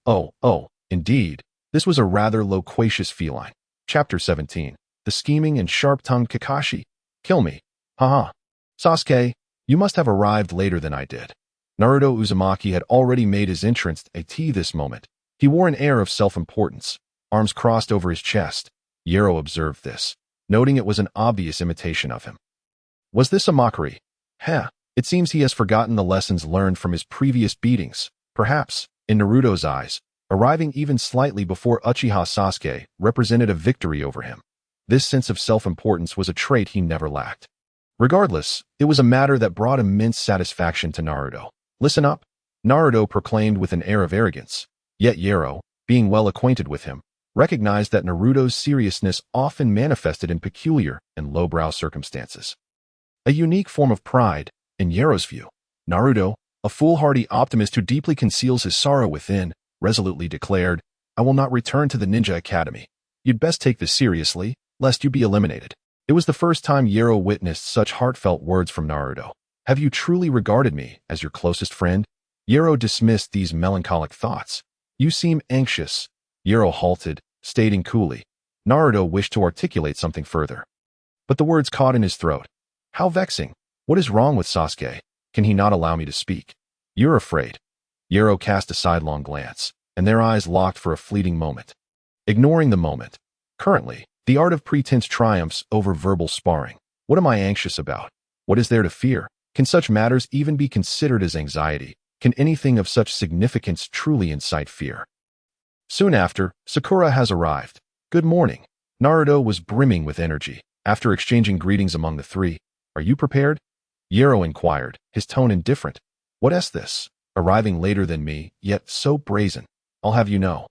indeed. This was a rather loquacious feline. Chapter 17. The scheming and sharp-tongued Kakashi. Kill me. Haha. Sasuke, you must have arrived later than I did. Naruto Uzumaki had already made his entrance at this moment. He wore an air of self-importance, arms crossed over his chest. Yero observed this, noting it was an obvious imitation of him. Was this a mockery? It seems he has forgotten the lessons learned from his previous beatings. Perhaps, in Naruto's eyes, arriving even slightly before Uchiha Sasuke represented a victory over him. This sense of self-importance was a trait he never lacked. Regardless, it was a matter that brought immense satisfaction to Naruto. Listen up, Naruto proclaimed with an air of arrogance. Yet Yero, being well acquainted with him, recognized that Naruto's seriousness often manifested in peculiar and lowbrow circumstances. A unique form of pride, in Yero's view. Naruto, a foolhardy optimist who deeply conceals his sorrow within, resolutely declared, I will not return to the Ninja Academy. You'd best take this seriously, lest you be eliminated. It was the first time Yero witnessed such heartfelt words from Naruto. Have you truly regarded me as your closest friend? Yero dismissed these melancholic thoughts. You seem anxious. Yero halted, stating coolly. Naruto wished to articulate something further, but the words caught in his throat. How vexing. What is wrong with Sasuke? Can he not allow me to speak? You're afraid. Yero cast a sidelong glance, and their eyes locked for a fleeting moment. Ignoring the moment. Currently, the art of pretense triumphs over verbal sparring. What am I anxious about? What is there to fear? Can such matters even be considered as anxiety? Can anything of such significance truly incite fear? Soon after, Sakura has arrived. Good morning. Naruto was brimming with energy. After exchanging greetings among the three, are you prepared? Yero inquired, his tone indifferent. What is this? Arriving later than me, yet so brazen. I'll have you know.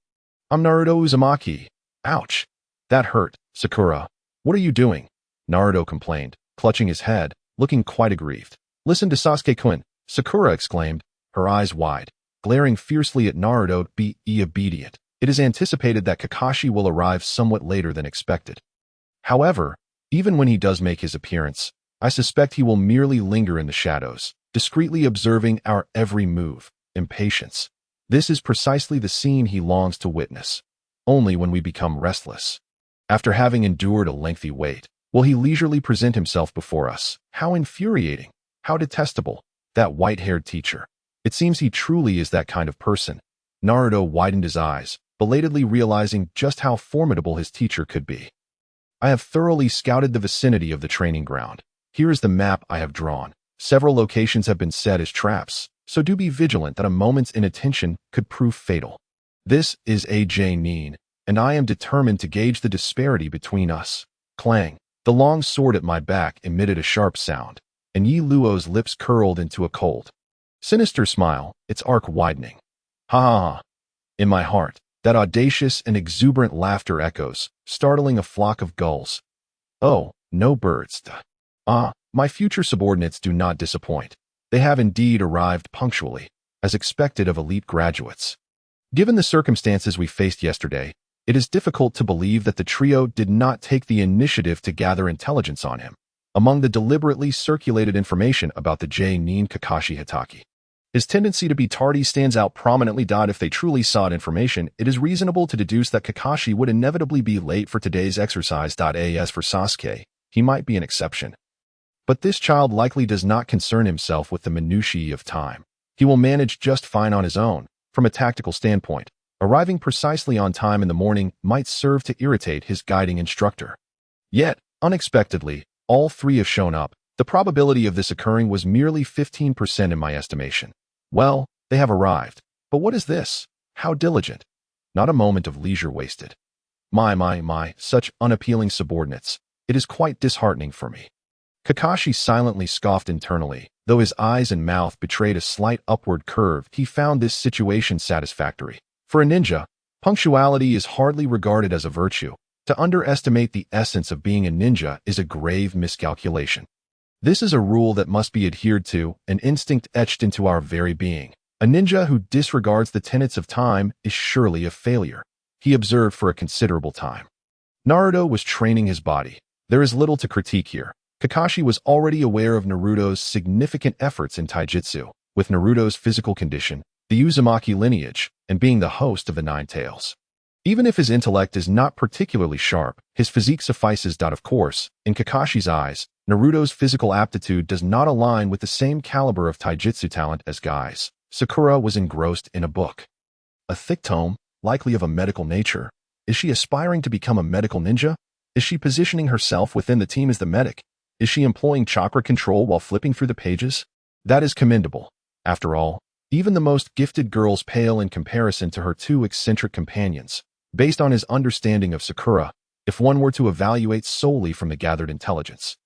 I'm Naruto Uzumaki. Ouch. That hurt. Sakura, what are you doing? Naruto complained, clutching his head, looking quite aggrieved. Listen to Sasuke-kun, Sakura exclaimed, her eyes wide, glaring fiercely at Naruto. Be obedient. it is anticipated that Kakashi will arrive somewhat later than expected. However, even when he does make his appearance, I suspect he will merely linger in the shadows, discreetly observing our every move. Impatience. This is precisely the scene he longs to witness. Only when we become restless. After having endured a lengthy wait, will he leisurely present himself before us? How infuriating! How detestable! That white-haired teacher. It seems he truly is that kind of person. Naruto widened his eyes, belatedly realizing just how formidable his teacher could be. I have thoroughly scouted the vicinity of the training ground. Here is the map I have drawn. Several locations have been set as traps, so do be vigilant that a moment's inattention could prove fatal. This is A.J. Neen, and I am determined to gauge the disparity between us. Clang. The long sword at my back emitted a sharp sound, and Yi Luo's lips curled into a cold, sinister smile, its arc widening. Ha ha ha. In my heart, that audacious and exuberant laughter echoes, startling a flock of gulls. Oh, no birds. Ah, my future subordinates do not disappoint. They have indeed arrived punctually, as expected of elite graduates. Given the circumstances we faced yesterday, it is difficult to believe that the trio did not take the initiative to gather intelligence on him. Among the deliberately circulated information about the Nin Kakashi Hitaki, his tendency to be tardy stands out prominently. If they truly sought information, it is reasonable to deduce that Kakashi would inevitably be late for today's exercise. As for Sasuke, he might be an exception. But this child likely does not concern himself with the minutiae of time. He will manage just fine on his own. From a tactical standpoint, arriving precisely on time in the morning might serve to irritate his guiding instructor. Yet, unexpectedly, all three have shown up. The probability of this occurring was merely 15% in my estimation. Well, they have arrived. But what is this? How diligent. Not a moment of leisure wasted. My, such unappealing subordinates. It is quite disheartening for me. Kakashi silently scoffed internally. Though his eyes and mouth betrayed a slight upward curve, he found this situation satisfactory. For a ninja, punctuality is hardly regarded as a virtue. To underestimate the essence of being a ninja is a grave miscalculation. This is a rule that must be adhered to, an instinct etched into our very being. A ninja who disregards the tenets of time is surely a failure. He observed for a considerable time. Naruto was training his body. There is little to critique here. Kakashi was already aware of Naruto's significant efforts in taijutsu, with Naruto's physical condition, the Uzumaki lineage, and being the host of the Nine Tails. Even if his intellect is not particularly sharp, his physique suffices. Of course, in Kakashi's eyes, Naruto's physical aptitude does not align with the same caliber of taijutsu talent as Guy's. Sakura was engrossed in a book. A thick tome, likely of a medical nature. Is she aspiring to become a medical ninja? Is she positioning herself within the team as the medic? Is she employing chakra control while flipping through the pages? That is commendable. After all, even the most gifted girls pale in comparison to her two eccentric companions. Based on his understanding of Sakura, if one were to evaluate solely from the gathered intelligence,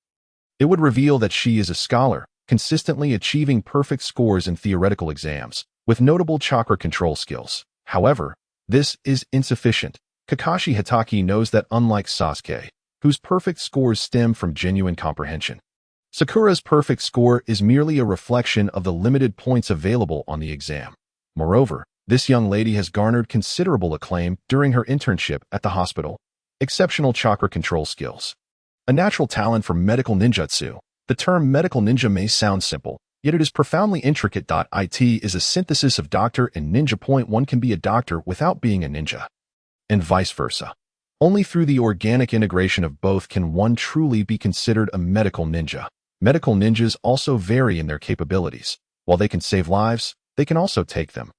it would reveal that she is a scholar, consistently achieving perfect scores in theoretical exams, with notable chakra control skills. However, this is insufficient. Kakashi Hitaki knows that unlike Sasuke, whose perfect scores stem from genuine comprehension, Sakura's perfect score is merely a reflection of the limited points available on the exam. Moreover, this young lady has garnered considerable acclaim during her internship at the hospital. Exceptional chakra control skills. A natural talent for medical ninjutsu. The term medical ninja may sound simple, yet it is profoundly intricate. It is a synthesis of doctor and ninja. One can be a doctor without being a ninja, and vice versa. Only through the organic integration of both can one truly be considered a medical ninja. Medical ninjas also vary in their capabilities. While they can save lives, they can also take them.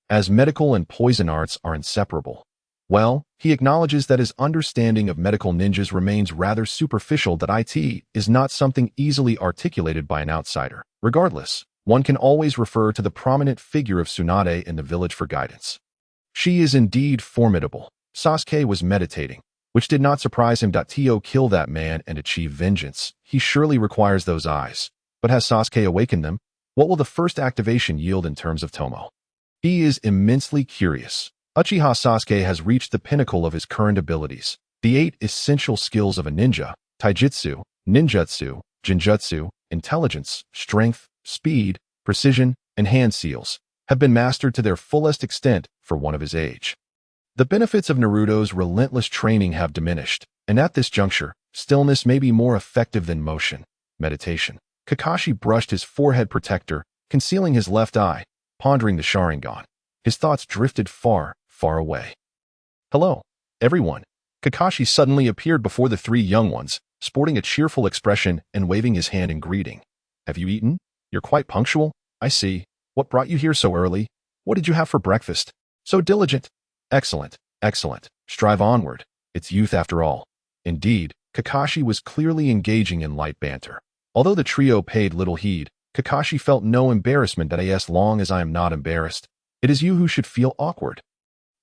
As medical and poison arts are inseparable. Well, he acknowledges that his understanding of medical ninjas remains rather superficial. It is not something easily articulated by an outsider. Regardless, one can always refer to the prominent figure of Tsunade in the village for guidance. She is indeed formidable. Sasuke was meditating, which did not surprise him. To kill that man and achieve vengeance, he surely requires those eyes. But has Sasuke awakened them? What will the first activation yield in terms of Tomo? He is immensely curious. Uchiha Sasuke has reached the pinnacle of his current abilities. The 8 essential skills of a ninja, taijutsu, ninjutsu, genjutsu, intelligence, strength, speed, precision, and hand seals, have been mastered to their fullest extent for one of his age. The benefits of Naruto's relentless training have diminished, and at this juncture, stillness may be more effective than motion. Meditation. Kakashi brushed his forehead protector, concealing his left eye, pondering the sharingan. His thoughts drifted far, far away. Hello, everyone. Kakashi suddenly appeared before the three young ones, sporting a cheerful expression and waving his hand in greeting. Have you eaten? You're quite punctual, I see. What brought you here so early? What did you have for breakfast? So diligent. Excellent, excellent. Strive onward. It's youth after all. Indeed, Kakashi was clearly engaging in light banter. Although the trio paid little heed, Kakashi felt no embarrassment that as long as I am not embarrassed, it is you who should feel awkward.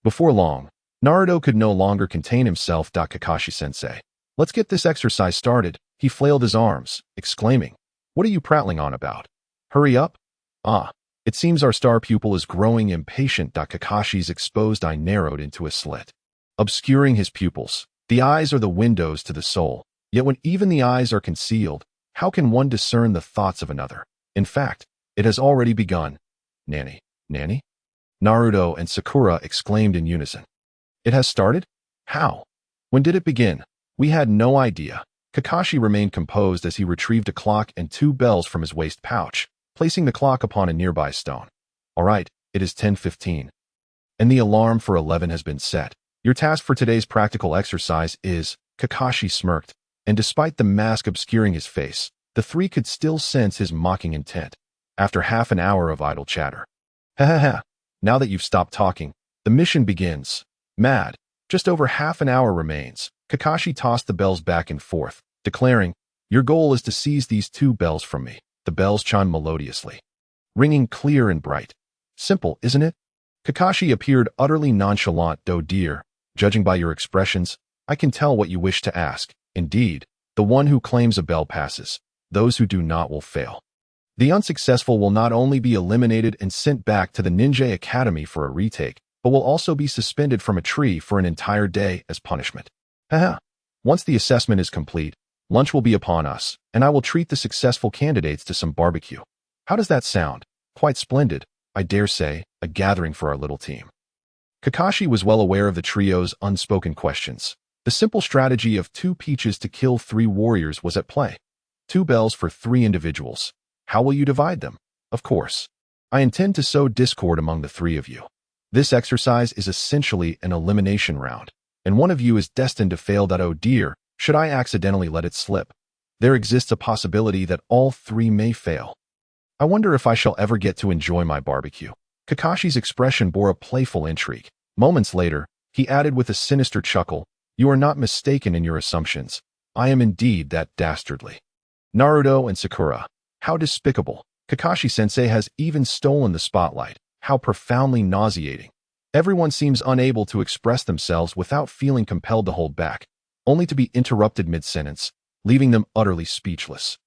Before long, Naruto could no longer contain himself. Kakashi-sensei. Let's get this exercise started. He flailed his arms, exclaiming, What are you prattling on about? Hurry up. Ah, it seems our star pupil is growing impatient. Kakashi's exposed eye narrowed into a slit, obscuring his pupils. The eyes are the windows to the soul, yet when even the eyes are concealed, how can one discern the thoughts of another? In fact, it has already begun. Nani? Nani? Naruto and Sakura exclaimed in unison. It has started? How? When did it begin? We had no idea. Kakashi remained composed as he retrieved a clock and 2 bells from his waist pouch, placing the clock upon a nearby stone. All right, it is 10:15. And the alarm for 11 has been set. Your task for today's practical exercise is, Kakashi smirked, and despite the mask obscuring his face, the three could still sense his mocking intent. After half an hour of idle chatter. Ha ha ha. Now that you've stopped talking, the mission begins. Mad. Just over half an hour remains. Kakashi tossed the bells back and forth, declaring, Your goal is to seize these 2 bells from me. The bells chimed melodiously, ringing clear and bright. Simple, isn't it? Kakashi appeared utterly nonchalant. Oh dear, judging by your expressions, I can tell what you wish to ask. Indeed, the one who claims a bell passes. Those who do not will fail. The unsuccessful will not only be eliminated and sent back to the Ninja Academy for a retake, but will also be suspended from a tree for an entire day as punishment. Haha. Once the assessment is complete, lunch will be upon us, and I will treat the successful candidates to some barbecue. How does that sound? Quite splendid, I dare say, a gathering for our little team. Kakashi was well aware of the trio's unspoken questions. The simple strategy of 2 peaches to kill 3 warriors was at play. 2 bells for 3 individuals. How will you divide them? Of course. I intend to sow discord among the 3 of you. This exercise is essentially an elimination round, and one of you is destined to fail. Oh dear, should I accidentally let it slip? There exists a possibility that all 3 may fail. I wonder if I shall ever get to enjoy my barbecue. Kakashi's expression bore a playful intrigue. Moments later, he added with a sinister chuckle, You are not mistaken in your assumptions. I am indeed that dastardly. Naruto and Sakura. How despicable. Kakashi-sensei has even stolen the spotlight. How profoundly nauseating. Everyone seems unable to express themselves without feeling compelled to hold back, only to be interrupted mid-sentence, leaving them utterly speechless.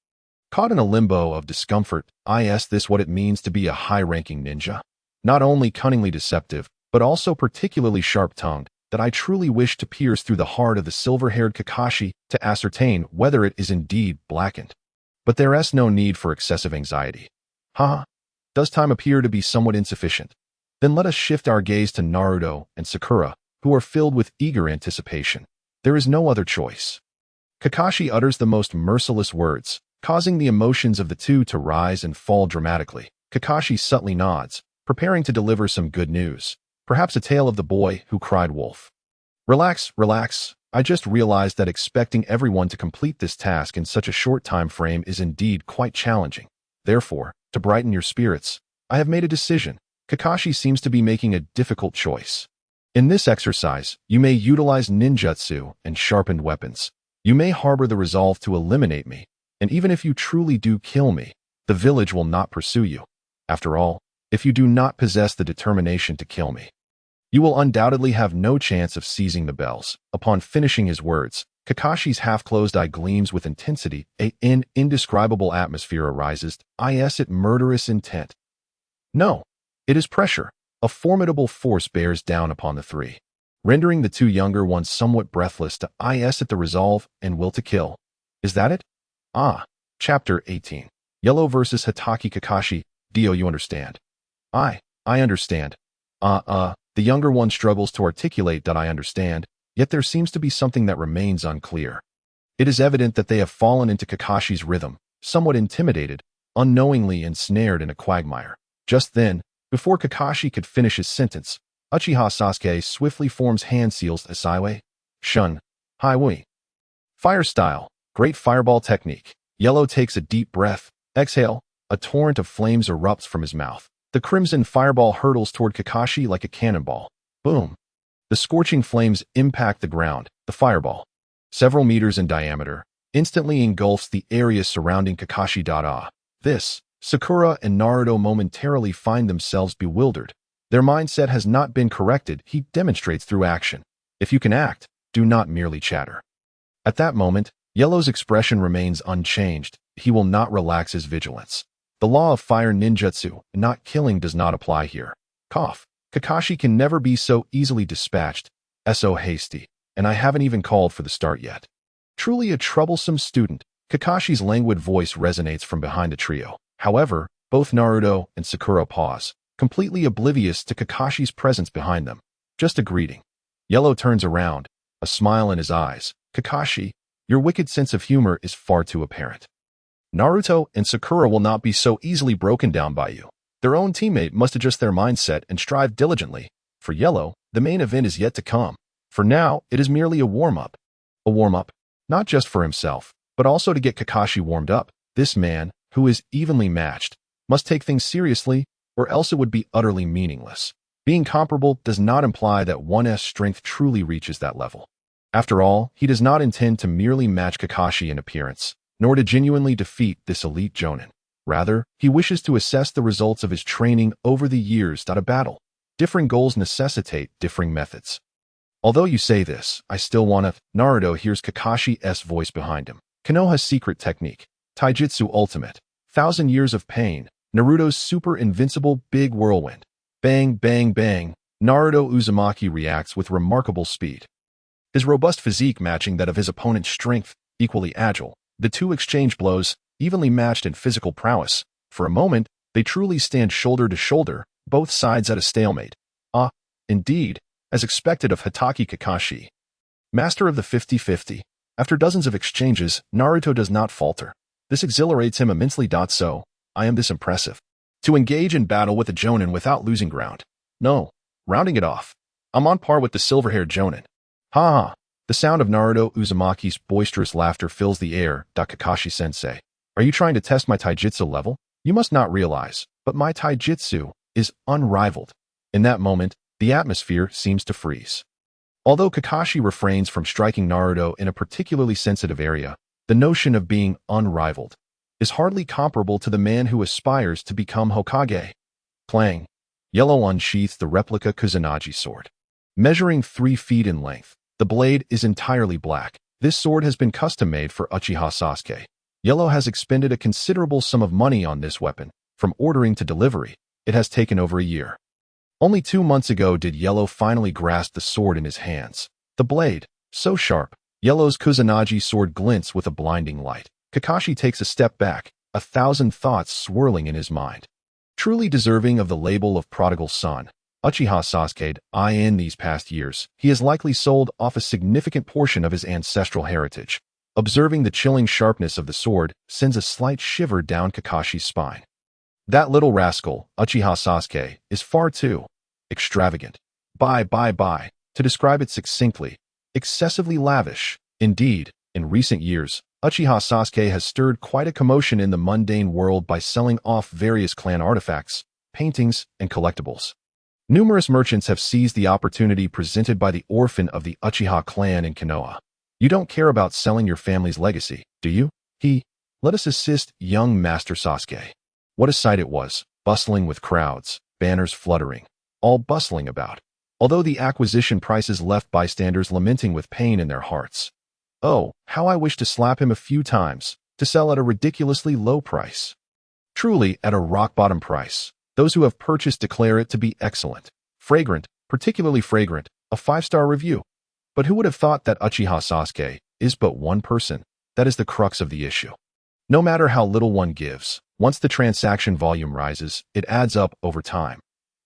Caught in a limbo of discomfort, is this what it means to be a high-ranking ninja? Not only cunningly deceptive, but also particularly sharp-tongued, that I truly wish to pierce through the heart of the silver-haired Kakashi to ascertain whether it is indeed blackened. But there is no need for excessive anxiety. Does time appear to be somewhat insufficient? Then let us shift our gaze to Naruto and Sakura, who are filled with eager anticipation. There is no other choice. Kakashi utters the most merciless words, causing the emotions of the 2 to rise and fall dramatically. Kakashi subtly nods, preparing to deliver some good news. Perhaps a tale of the boy who cried wolf. Relax, relax. I just realized that expecting everyone to complete this task in such a short time frame is indeed quite challenging. Therefore, to brighten your spirits, I have made a decision. Kakashi seems to be making a difficult choice. In this exercise, you may utilize ninjutsu and sharpened weapons. You may harbor the resolve to eliminate me, and even if you truly do kill me, the village will not pursue you. After all, if you do not possess the determination to kill me, you will undoubtedly have no chance of seizing the bells. Upon finishing his words, Kakashi's half-closed eye gleams with intensity. An indescribable atmosphere arises. It murderous intent. No, it is pressure. A formidable force bears down upon the 3, rendering the 2 younger ones somewhat breathless. At the resolve and will to kill. Is that it? Chapter 18. Yellow versus Hatake. Kakashi. Dio, you understand? I understand. The younger one struggles to articulate that I understand, yet there seems to be something that remains unclear. It is evident that they have fallen into Kakashi's rhythm, somewhat intimidated, unknowingly ensnared in a quagmire. Just then, before Kakashi could finish his sentence, Uchiha Sasuke swiftly forms hand seals as Saiwei, Shun, Hiwui. Fire style, great fireball technique. Yellow takes a deep breath, exhale, a torrent of flames erupts from his mouth. The crimson fireball hurtles toward Kakashi like a cannonball. Boom. The scorching flames impact the ground, the fireball, several meters in diameter, instantly engulfs the area surrounding Kakashi. This, Sakura and Naruto momentarily find themselves bewildered. Their mindset has not been corrected, he demonstrates through action. If you can act, do not merely chatter. At that moment, Yellow's expression remains unchanged. He will not relax his vigilance. The law of fire ninjutsu, not killing, does not apply here. Cough. Kakashi can never be so easily dispatched. So hasty. And I haven't even called for the start yet. Truly a troublesome student. Kakashi's languid voice resonates from behind the trio. However, both Naruto and Sakura pause, completely oblivious to Kakashi's presence behind them. Just a greeting. Yellow turns around, a smile in his eyes. Kakashi, your wicked sense of humor is far too apparent. Naruto and Sakura will not be so easily broken down by you. Their own teammate must adjust their mindset and strive diligently. For Yellow, the main event is yet to come. For now, it is merely a warm-up. A warm-up, not just for himself, but also to get Kakashi warmed up. This man, who is evenly matched, must take things seriously, or else it would be utterly meaningless. Being comparable does not imply that one's strength truly reaches that level. After all, he does not intend to merely match Kakashi in appearance, nor to genuinely defeat this elite jonin. Rather, he wishes to assess the results of his training over the years. A battle. Differing goals necessitate differing methods. Although you say this, I still wanna. Naruto hears Kakashi's voice behind him. Konoha's secret technique. Taijutsu ultimate. 1,000 years of pain. Naruto's super invincible big whirlwind. Bang, bang, bang. Naruto Uzumaki reacts with remarkable speed. His robust physique matching that of his opponent's strength, equally agile. The two exchange blows, evenly matched in physical prowess. For a moment, they truly stand shoulder to shoulder, both sides at a stalemate. Indeed, as expected of Hatake Kakashi. Master of the 50-50, after dozens of exchanges, Naruto does not falter. This exhilarates him immensely. So, I am this impressive. To engage in battle with a jonin without losing ground. No, rounding it off. I'm on par with the silver-haired jonin. Ha ha. The sound of Naruto Uzumaki's boisterous laughter fills the air. Kakashi-sensei, are you trying to test my taijutsu level? You must not realize, but my taijutsu is unrivaled. In that moment, the atmosphere seems to freeze. Although Kakashi refrains from striking Naruto in a particularly sensitive area, the notion of being unrivaled is hardly comparable to the man who aspires to become Hokage. Clang. Yellow unsheaths the replica Kusanagi sword. Measuring 3 feet in length, the blade is entirely black. This sword has been custom-made for Uchiha Sasuke. Yellow has expended a considerable sum of money on this weapon. From ordering to delivery, it has taken over a year. Only 2 months ago did Yellow finally grasp the sword in his hands. The blade, so sharp, Yellow's Kusanagi sword glints with a blinding light. Kakashi takes a step back, 1,000 thoughts swirling in his mind. Truly deserving of the label of prodigal son, Uchiha Sasuke, in these past years, he has likely sold off a significant portion of his ancestral heritage. Observing the chilling sharpness of the sword sends a slight shiver down Kakashi's spine. That little rascal, Uchiha Sasuke, is far too extravagant. To describe it succinctly, excessively lavish. Indeed, in recent years, Uchiha Sasuke has stirred quite a commotion in the mundane world by selling off various clan artifacts, paintings, and collectibles. Numerous merchants have seized the opportunity presented by the orphan of the Uchiha clan in Konoha. You don't care about selling your family's legacy, do you? Let us assist young Master Sasuke. What a sight it was, bustling with crowds, banners fluttering, all bustling about. Although the acquisition prices left bystanders lamenting with pain in their hearts. Oh, how I wish to slap him a few times, to sell at a ridiculously low price. Truly, at a rock-bottom price. Those who have purchased declare it to be excellent, fragrant, particularly fragrant, a 5-star review. But who would have thought that Uchiha Sasuke is but one person? That is the crux of the issue. No matter how little one gives, once the transaction volume rises, it adds up over time.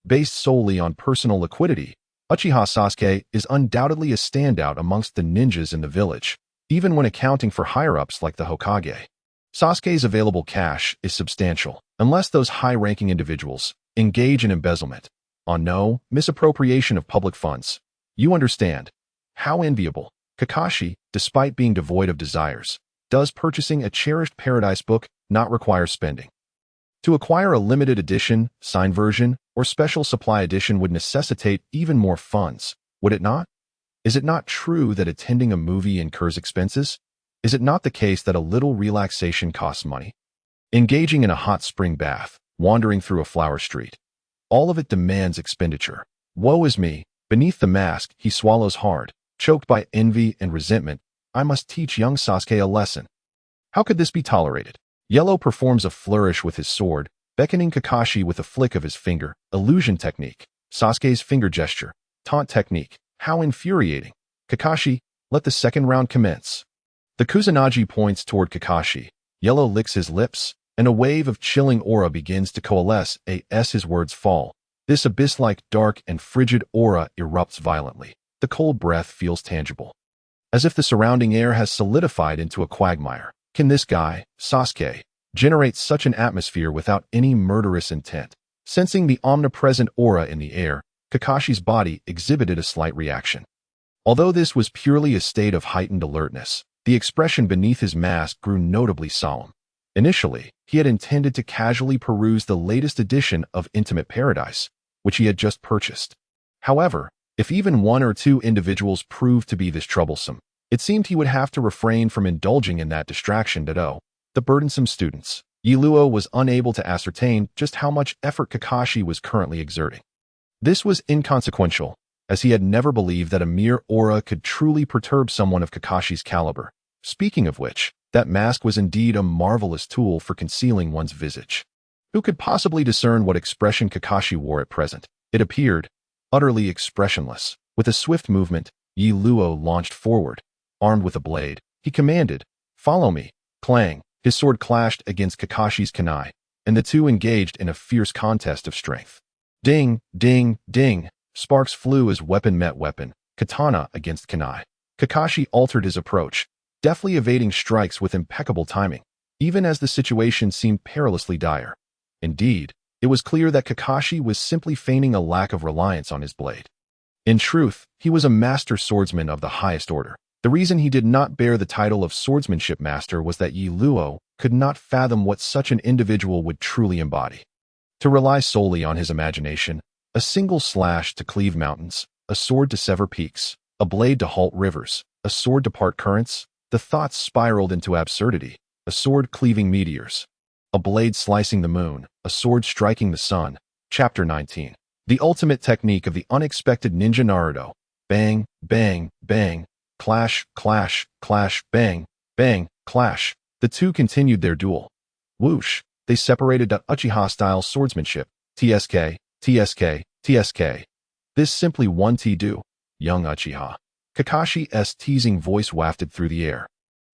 Based solely on personal liquidity, Uchiha Sasuke is undoubtedly a standout amongst the ninjas in the village, even when accounting for higher-ups like the Hokage. Sasuke's available cash is substantial, unless those high-ranking individuals engage in embezzlement. On no misappropriation of public funds. You understand. How enviable. Kakashi, despite being devoid of desires, does purchasing a cherished paradise book not require spending? To acquire a limited edition, signed version, or special supply edition would necessitate even more funds, would it not? Is it not true that attending a movie incurs expenses? Is it not the case that a little relaxation costs money? Engaging in a hot spring bath, wandering through a flower street. All of it demands expenditure. Woe is me. Beneath the mask, he swallows hard, choked by envy and resentment. I must teach young Sasuke a lesson. How could this be tolerated? Yellow performs a flourish with his sword, beckoning Kakashi with a flick of his finger. Illusion technique. Sasuke's finger gesture. Taunt technique. How infuriating. Kakashi, let the second round commence. The Kusanagi points toward Kakashi. Yellow licks his lips, and a wave of chilling aura begins to coalesce as his words fall. This abyss-like dark and frigid aura erupts violently. The cold breath feels tangible, as if the surrounding air has solidified into a quagmire. Can this guy, Sasuke, generate such an atmosphere without any murderous intent? Sensing the omnipresent aura in the air, Kakashi's body exhibited a slight reaction. Although this was purely a state of heightened alertness, the expression beneath his mask grew notably solemn. Initially, he had intended to casually peruse the latest edition of Intimate Paradise, which he had just purchased. However, if even one or two individuals proved to be this troublesome, it seemed he would have to refrain from indulging in that distraction. The burdensome students. Yiluo was unable to ascertain just how much effort Kakashi was currently exerting. This was inconsequential, as he had never believed that a mere aura could truly perturb someone of Kakashi's caliber. Speaking of which, that mask was indeed a marvelous tool for concealing one's visage. Who could possibly discern what expression Kakashi wore at present? It appeared utterly expressionless. With a swift movement, Yiluo launched forward. Armed with a blade, he commanded, "Follow me." Clang. His sword clashed against Kakashi's kunai, and the two engaged in a fierce contest of strength. Ding, ding, ding. Sparks flew as weapon met weapon, katana against kunai. Kakashi altered his approach, deftly evading strikes with impeccable timing, even as the situation seemed perilously dire. Indeed, it was clear that Kakashi was simply feigning a lack of reliance on his blade. In truth, he was a master swordsman of the highest order. The reason he did not bear the title of swordsmanship master was that Yiluo could not fathom what such an individual would truly embody. To rely solely on his imagination, a single slash to cleave mountains, a sword to sever peaks, a blade to halt rivers, a sword to part currents, the thoughts spiraled into absurdity, a sword cleaving meteors, a blade slicing the moon, a sword striking the sun. Chapter 19. The ultimate technique of the unexpected ninja Naruto. Bang, bang, bang. Clash, clash, clash, bang, bang, clash. The two continued their duel. Whoosh. They separated Uchiha-style swordsmanship. TSK, TSK, TSK. This simply one do. Young Uchiha. Kakashi's teasing voice wafted through the air,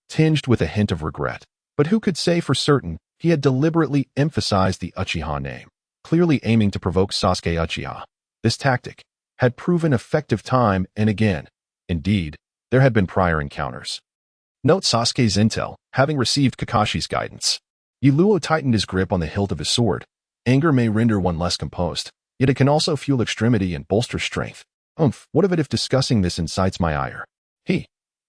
tinged with a hint of regret. But who could say for certain he had deliberately emphasized the Uchiha name, clearly aiming to provoke Sasuke Uchiha. This tactic had proven effective time and again. Indeed, there had been prior encounters. Note Sasuke's intel, having received Kakashi's guidance. Yiluo tightened his grip on the hilt of his sword. Anger may render one less composed, yet it can also fuel extremity and bolster strength. What of it if discussing this incites my ire? He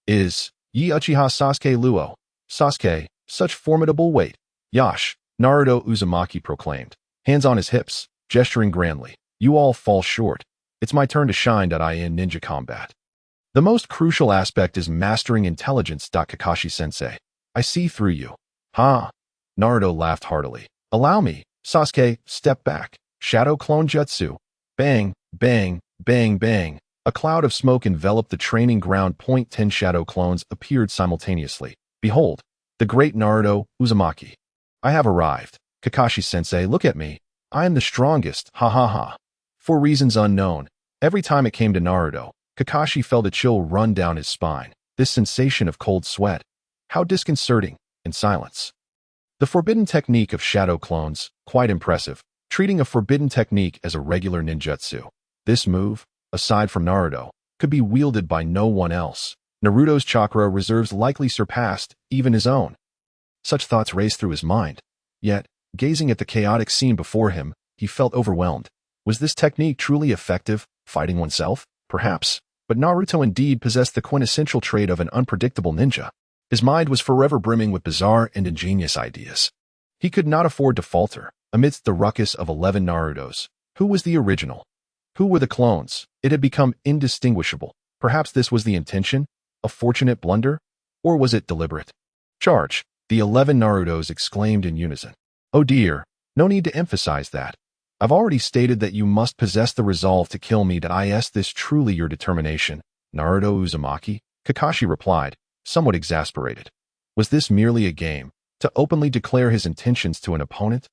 is Yi Uchiha Sasuke Luo. Sasuke, such formidable weight. Yash, Naruto Uzumaki proclaimed, hands on his hips, gesturing grandly. You all fall short. It's my turn to shine. In ninja combat. The most crucial aspect is mastering intelligence. Kakashi-sensei. I see through you. Ha! Naruto laughed heartily. Allow me. Sasuke, step back. Shadow clone jutsu. Bang, bang, bang, bang. A cloud of smoke enveloped the training ground. 10 shadow clones appeared simultaneously. Behold, the great Naruto Uzumaki. I have arrived. Kakashi-sensei, look at me. I am the strongest. Ha ha ha. For reasons unknown, every time it came to Naruto, Kakashi felt a chill run down his spine. This sensation of cold sweat. How disconcerting, in silence. The forbidden technique of shadow clones, quite impressive, treating a forbidden technique as a regular ninjutsu. This move, aside from Naruto, could be wielded by no one else. Naruto's chakra reserves likely surpassed even his own. Such thoughts raced through his mind. Yet, gazing at the chaotic scene before him, he felt overwhelmed. Was this technique truly effective, fighting oneself? Perhaps. But Naruto indeed possessed the quintessential trait of an unpredictable ninja. His mind was forever brimming with bizarre and ingenious ideas. He could not afford to falter. Amidst the ruckus of 11 Narutos, who was the original? Who were the clones? It had become indistinguishable. Perhaps this was the intention? A fortunate blunder? Or was it deliberate? Charge! The 11 Narutos exclaimed in unison. Oh dear, no need to emphasize that. I've already stated that you must possess the resolve to kill me. Is this truly your determination, Naruto Uzumaki? Kakashi replied, somewhat exasperated. Was this merely a game, to openly declare his intentions to an opponent?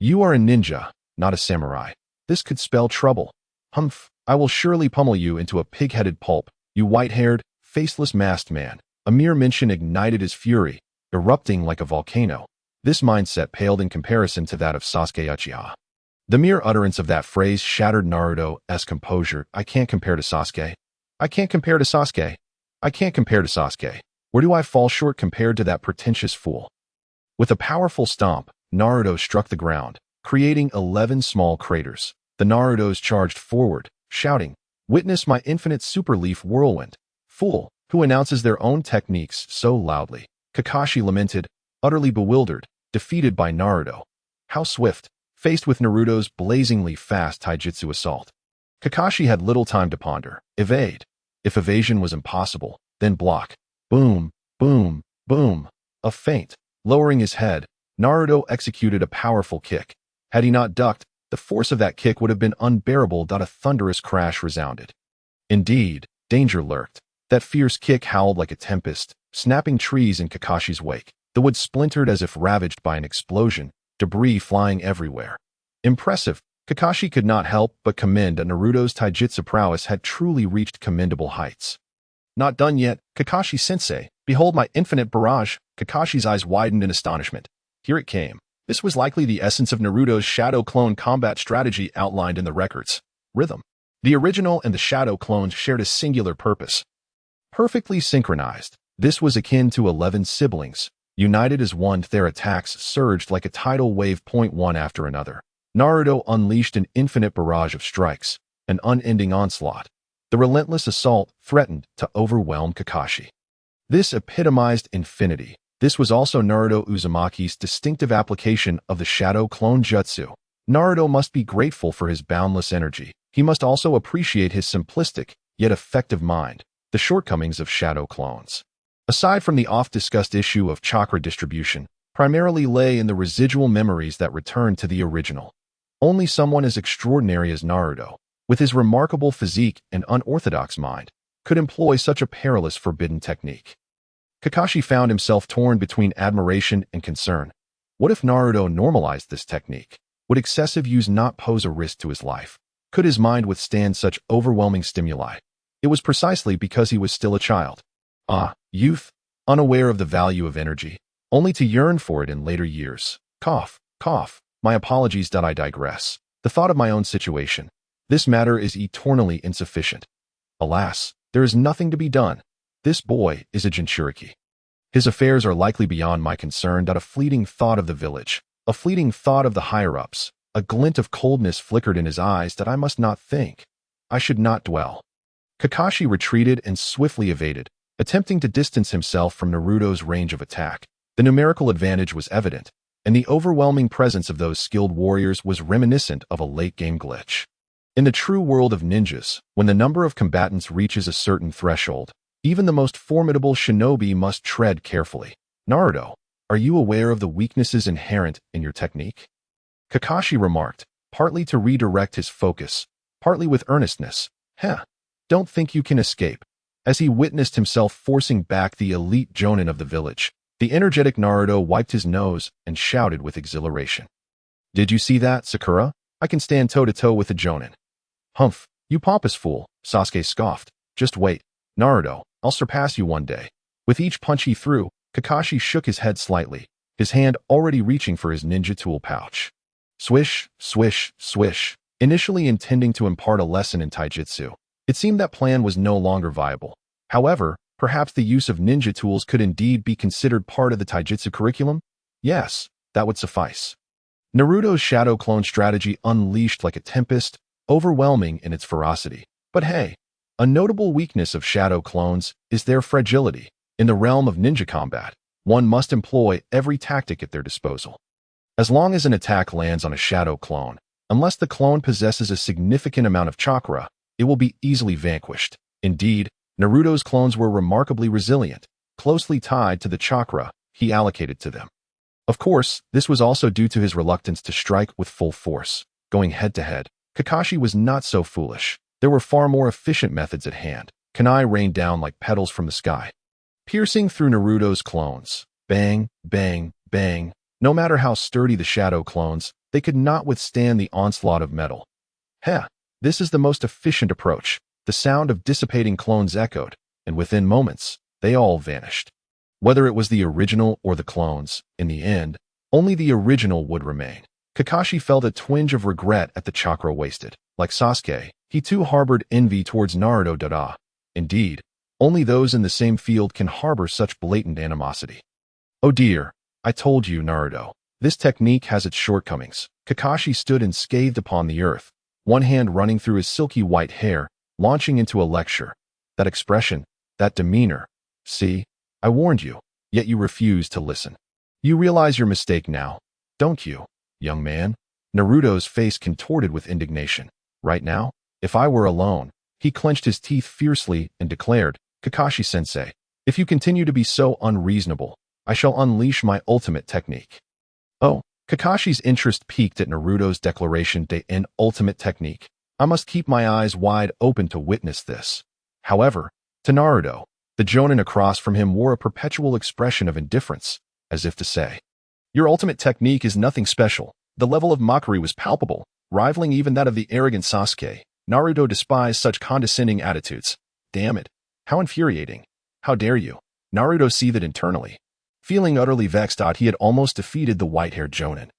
You are a ninja, not a samurai. This could spell trouble. Humph, I will surely pummel you into a pig-headed pulp, you white-haired, faceless masked man. A mere mention ignited his fury, erupting like a volcano. This mindset paled in comparison to that of Sasuke Uchiha. The mere utterance of that phrase shattered Naruto's composure. I can't compare to Sasuke. I can't compare to Sasuke. I can't compare to Sasuke. Where do I fall short compared to that pretentious fool? With a powerful stomp, Naruto struck the ground, creating 11 small craters. The Narutos charged forward, shouting, "Witness my infinite super leaf whirlwind." Fool, who announces their own techniques so loudly. Kakashi lamented, utterly bewildered, defeated by Naruto. How swift, faced with Naruto's blazingly fast taijutsu assault. Kakashi had little time to ponder. Evade. If evasion was impossible, then block. Boom, boom, boom. A feint. Lowering his head, Naruto executed a powerful kick. Had he not ducked, the force of that kick would have been unbearable. A thunderous crash resounded. Indeed, danger lurked. That fierce kick howled like a tempest, snapping trees in Kakashi's wake. The wood splintered as if ravaged by an explosion, debris flying everywhere. Impressive. Kakashi could not help but commend that Naruto's taijutsu prowess had truly reached commendable heights. Not done yet, Kakashi-sensei. Behold my infinite barrage. Kakashi's eyes widened in astonishment. Here it came. This was likely the essence of Naruto's shadow clone combat strategy outlined in the records. Rhythm. The original and the shadow clones shared a singular purpose. Perfectly synchronized, this was akin to 11 siblings, united as one. Their attacks surged like a tidal wave. One after another. Naruto unleashed an infinite barrage of strikes, an unending onslaught. The relentless assault threatened to overwhelm Kakashi. This epitomized infinity. This was also Naruto Uzumaki's distinctive application of the shadow clone jutsu. Naruto must be grateful for his boundless energy. He must also appreciate his simplistic, yet effective mind. The shortcomings of shadow clones, aside from the oft-discussed issue of chakra distribution, primarily lay in the residual memories that return to the original. Only someone as extraordinary as Naruto, with his remarkable physique and unorthodox mind, could employ such a perilous forbidden technique. Kakashi found himself torn between admiration and concern. What if Naruto normalized this technique? Would excessive use not pose a risk to his life? Could his mind withstand such overwhelming stimuli? It was precisely because he was still a child. Youth, unaware of the value of energy, only to yearn for it in later years. Cough, cough. My apologies. I digress. The thought of my own situation. This matter is eternally insufficient. Alas, there is nothing to be done. This boy is a Jinchuriki. His affairs are likely beyond my concern. A fleeting thought of the village, a fleeting thought of the higher-ups, a glint of coldness flickered in his eyes that I must not think. I should not dwell. Kakashi retreated and swiftly evaded, attempting to distance himself from Naruto's range of attack. The numerical advantage was evident, and the overwhelming presence of those skilled warriors was reminiscent of a late-game glitch. In the true world of ninjas, when the number of combatants reaches a certain threshold, even the most formidable shinobi must tread carefully. Naruto, are you aware of the weaknesses inherent in your technique? Kakashi remarked, partly to redirect his focus, partly with earnestness. Don't think you can escape. As he witnessed himself forcing back the elite jonin of the village, the energetic Naruto wiped his nose and shouted with exhilaration. Did you see that, Sakura? I can stand toe-to-toe with the jonin. Humph, you pompous fool, Sasuke scoffed. Just wait, Naruto, I'll surpass you one day. With each punch he threw, Kakashi shook his head slightly, his hand already reaching for his ninja tool pouch. Swish, swish, swish. Initially intending to impart a lesson in taijutsu, It seemed that plan was no longer viable. However, perhaps the use of ninja tools could indeed be considered part of the taijutsu curriculum? Yes, that would suffice. Naruto's shadow clone strategy unleashed like a tempest, overwhelming in its ferocity. But hey, a notable weakness of shadow clones is their fragility. In the realm of ninja combat, one must employ every tactic at their disposal. As long as an attack lands on a shadow clone, unless the clone possesses a significant amount of chakra, it will be easily vanquished. Indeed, Naruto's clones were remarkably resilient, closely tied to the chakra he allocated to them. Of course, this was also due to his reluctance to strike with full force. Going head-to-head, Kakashi was not so foolish. There were far more efficient methods at hand. Kunai rained down like petals from the sky, piercing through Naruto's clones. Bang, bang, bang. No matter how sturdy the shadow clones, they could not withstand the onslaught of metal. Heh, this is the most efficient approach. The sound of dissipating clones echoed, and within moments, they all vanished. Whether it was the original or the clones, in the end, only the original would remain. Kakashi felt a twinge of regret at the chakra wasted. Like Sasuke, he too harbored envy towards Naruto Dada. Indeed, only those in the same field can harbor such blatant animosity. Oh dear, I told you, Naruto. This technique has its shortcomings. Kakashi stood and scathed upon the earth, one hand running through his silky white hair, launching into a lecture. That expression, that demeanor. See, I warned you, yet you refused to listen. You realize your mistake now, don't you, young man? Naruto's face contorted with indignation. Right now, if I were alone, he clenched his teeth fiercely and declared, Kakashi-sensei, if you continue to be so unreasonable, I shall unleash my ultimate technique. Oh, Kakashi's interest peaked at Naruto's declaration de an ultimate technique. I must keep my eyes wide open to witness this. However, to Naruto, the jonin across from him wore a perpetual expression of indifference, as if to say, your ultimate technique is nothing special. The level of mockery was palpable, rivaling even that of the arrogant Sasuke. Naruto despised such condescending attitudes. Damn it. How infuriating. How dare you? Naruto seethed internally. Feeling utterly vexed, he had almost defeated the white-haired jonin.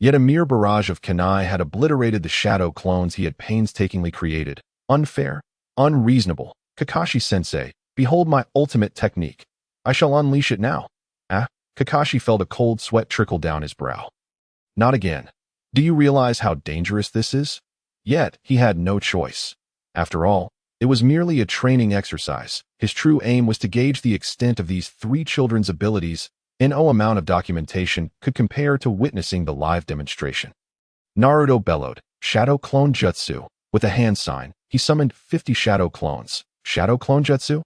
Yet a mere barrage of kunai had obliterated the shadow clones he had painstakingly created. Unfair. Unreasonable. Kakashi-sensei, behold my ultimate technique. I shall unleash it now. Kakashi felt a cold sweat trickle down his brow. Not again. Do you realize how dangerous this is? Yet, he had no choice. After all, it was merely a training exercise. His true aim was to gauge the extent of these three children's abilities. No amount of documentation could compare to witnessing the live demonstration. Naruto bellowed, Shadow Clone Jutsu. With a hand sign, he summoned 50 shadow clones. Shadow Clone Jutsu?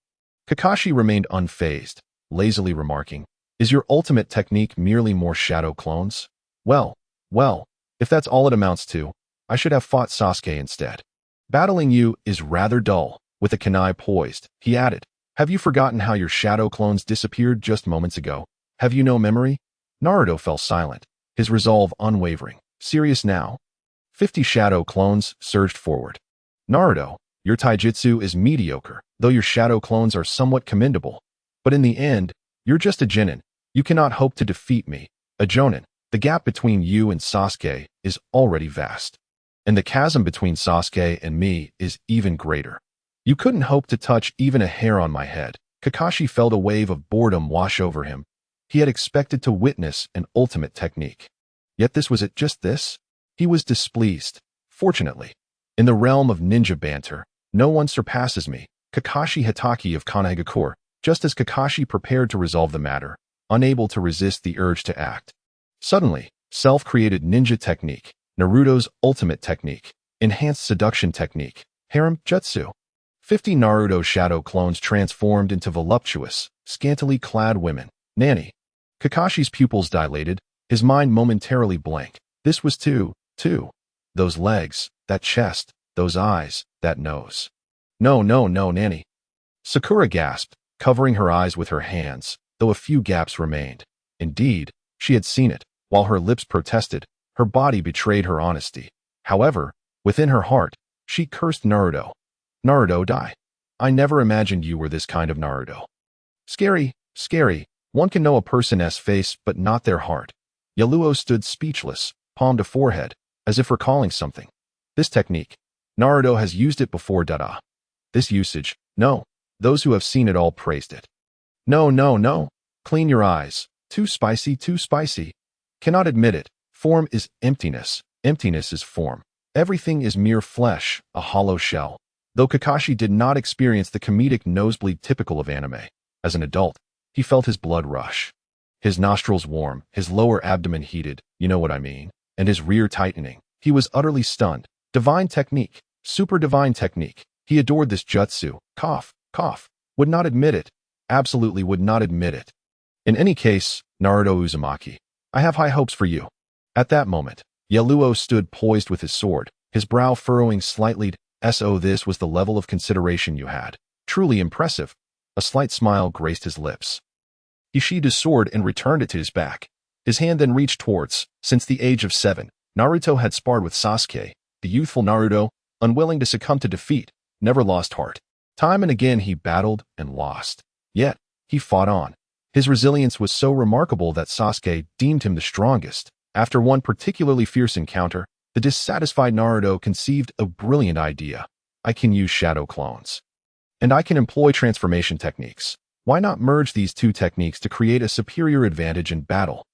Kakashi remained unfazed, lazily remarking, is your ultimate technique merely more shadow clones? Well, if that's all it amounts to, I should have fought Sasuke instead. Battling you is rather dull. With a kunai poised, he added, have you forgotten how your shadow clones disappeared just moments ago? Have you no memory? Naruto fell silent, his resolve unwavering. Serious now? 50 shadow clones surged forward. Naruto, your taijutsu is mediocre, though your shadow clones are somewhat commendable. But in the end, you're just a jonin. You cannot hope to defeat me, a jonin. The gap between you and Sasuke is already vast. And the chasm between Sasuke and me is even greater. You couldn't hope to touch even a hair on my head. Kakashi felt a wave of boredom wash over him. He had expected to witness an ultimate technique. Yet this was it, just this? He was displeased. Fortunately, in the realm of ninja banter, no one surpasses me, Kakashi Hitaki of Konoha. Just as Kakashi prepared to resolve the matter, unable to resist the urge to act. Suddenly, self-created ninja technique, Naruto's ultimate technique, enhanced seduction technique, harem jutsu. 50 Naruto shadow clones transformed into voluptuous, scantily clad women. Nanny. Kakashi's pupils dilated, his mind momentarily blank. This was too. Those legs, that chest, those eyes, that nose. No, Nanny. Sakura gasped, covering her eyes with her hands, though a few gaps remained. Indeed, she had seen it. While her lips protested, her body betrayed her honesty. However, within her heart, she cursed Naruto. Naruto, die. I never imagined you were this kind of Naruto. Scary. One can know a person's face but not their heart. Yaluo stood speechless, palm to forehead, as if recalling something. This technique. Naruto has used it before, Dada. This usage, no. Those who have seen it all praised it. No, no, no. Clean your eyes. Too spicy, too spicy. Cannot admit it. Form is emptiness. Emptiness is form. Everything is mere flesh, a hollow shell. Though Kakashi did not experience the comedic nosebleed typical of anime, as an adult, he felt his blood rush. His nostrils warm, his lower abdomen heated, you know what I mean, and his rear tightening. He was utterly stunned. Divine technique. Super divine technique. He adored this jutsu. Cough, cough. Would not admit it. Absolutely would not admit it. In any case, Naruto Uzumaki, I have high hopes for you. At that moment, Yaluo stood poised with his sword, his brow furrowing slightly. So this was the level of consideration you had. Truly impressive. A slight smile graced his lips. He sheathed his sword and returned it to his back. His hand then reached towards. Since the age of 7, Naruto had sparred with Sasuke. The youthful Naruto, unwilling to succumb to defeat, never lost heart. Time and again he battled and lost. Yet, he fought on. His resilience was so remarkable that Sasuke deemed him the strongest. After one particularly fierce encounter, the dissatisfied Naruto conceived a brilliant idea. I can use shadow clones. And I can employ transformation techniques. Why not merge these two techniques to create a superior advantage in battle?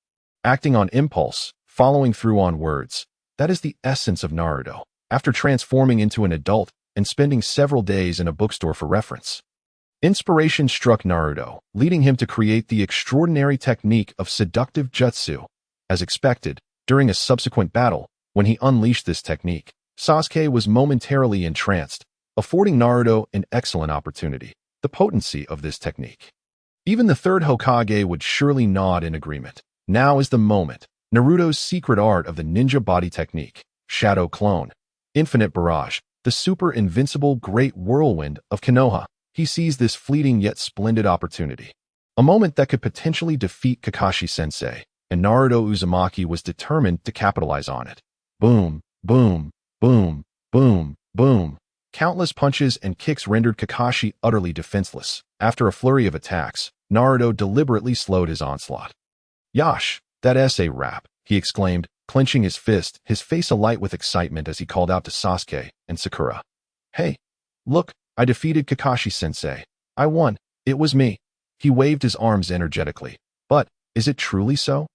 Acting on impulse, following through on words. That is the essence of Naruto. After transforming into an adult and spending several days in a bookstore for reference, inspiration struck Naruto, leading him to create the extraordinary technique of seductive jutsu. As expected, during a subsequent battle, when he unleashed this technique, Sasuke was momentarily entranced, affording Naruto an excellent opportunity. The potency of this technique. Even the third Hokage would surely nod in agreement. Now is the moment. Naruto's secret art of the ninja body technique, shadow clone, infinite barrage, the super invincible great whirlwind of Konoha. He sees this fleeting yet splendid opportunity. A moment that could potentially defeat Kakashi-sensei, and Naruto Uzumaki was determined to capitalize on it. Boom, boom, boom, boom, boom. Countless punches and kicks rendered Kakashi utterly defenseless. After a flurry of attacks, Naruto deliberately slowed his onslaught. Yash, that's a wrap, he exclaimed, clenching his fist, his face alight with excitement as he called out to Sasuke and Sakura. Hey, look, I defeated Kakashi-sensei. I won. It was me. He waved his arms energetically. But, is it truly so?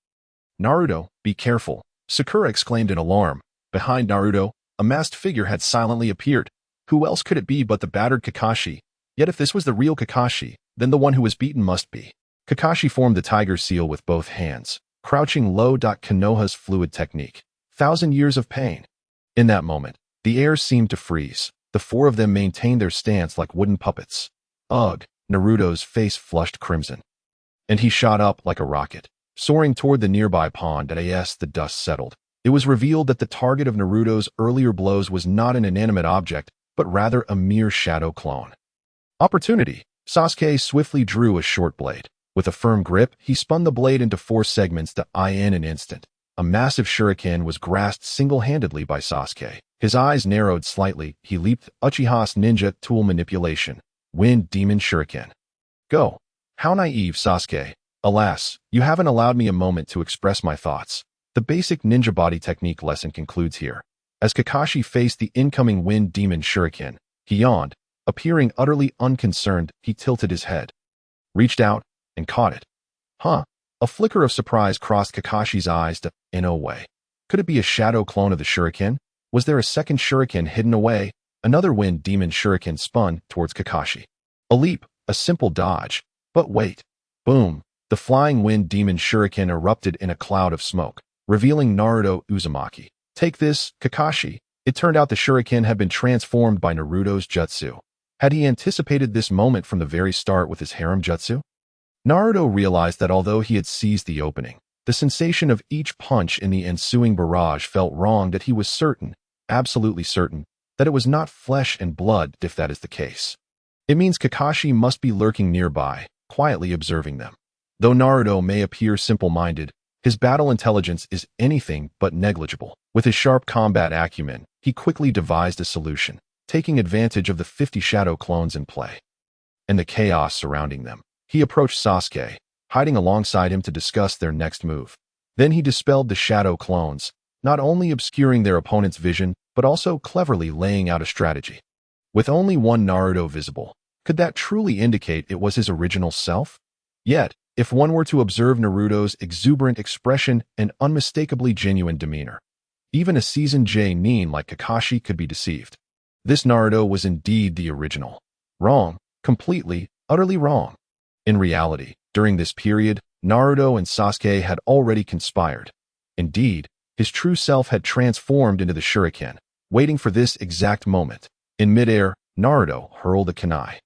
Naruto, be careful, Sakura exclaimed in alarm. Behind Naruto, a masked figure had silently appeared. Who else could it be but the battered Kakashi? Yet if this was the real Kakashi, then the one who was beaten must be. Kakashi formed the tiger seal with both hands, crouching low. Konoha's fluid technique. 1,000 years of pain. In that moment, the air seemed to freeze. The four of them maintained their stance like wooden puppets. Ugh, Naruto's face flushed crimson. And he shot up like a rocket, soaring toward the nearby pond. As the dust settled, it was revealed that the target of Naruto's earlier blows was not an inanimate object, but rather a mere shadow clone. Opportunity. Sasuke swiftly drew a short blade. With a firm grip, he spun the blade into 4 segments in an instant. A massive shuriken was grasped single-handedly by Sasuke. His eyes narrowed slightly. He leaped Uchiha's ninja tool manipulation. Wind Demon Shuriken. Go. How naive, Sasuke. Alas, you haven't allowed me a moment to express my thoughts. The basic ninja body technique lesson concludes here. As Kakashi faced the incoming Wind Demon Shuriken, he yawned. Appearing utterly unconcerned, he tilted his head, reached out, and caught it. Huh. A flicker of surprise crossed Kakashi's eyes. In a way. Could it be a shadow clone of the shuriken? Was there a second shuriken hidden away? Another Wind Demon Shuriken spun towards Kakashi. A leap, a simple dodge. But wait. Boom. The flying Wind Demon Shuriken erupted in a cloud of smoke, revealing Naruto Uzumaki. Take this, Kakashi. It turned out the shuriken had been transformed by Naruto's jutsu. Had he anticipated this moment from the very start with his harem jutsu? Naruto realized that although he had seized the opening, the sensation of each punch in the ensuing barrage felt wrong. That he was certain, absolutely certain, that it was not flesh and blood. If that is the case, it means Kakashi must be lurking nearby, quietly observing them. Though Naruto may appear simple-minded, his battle intelligence is anything but negligible. With his sharp combat acumen, he quickly devised a solution, taking advantage of the 50 shadow clones in play and the chaos surrounding them. He approached Sasuke, hiding alongside him to discuss their next move. Then he dispelled the shadow clones, not only obscuring their opponent's vision, but also cleverly laying out a strategy. With only one Naruto visible, could that truly indicate it was his original self? Yet, if one were to observe Naruto's exuberant expression and unmistakably genuine demeanor, even a seasoned Nin like Kakashi could be deceived. This Naruto was indeed the original. Wrong, completely, utterly wrong. In reality, during this period, Naruto and Sasuke had already conspired. Indeed, his true self had transformed into the shuriken, waiting for this exact moment. In midair, Naruto hurled a kunai.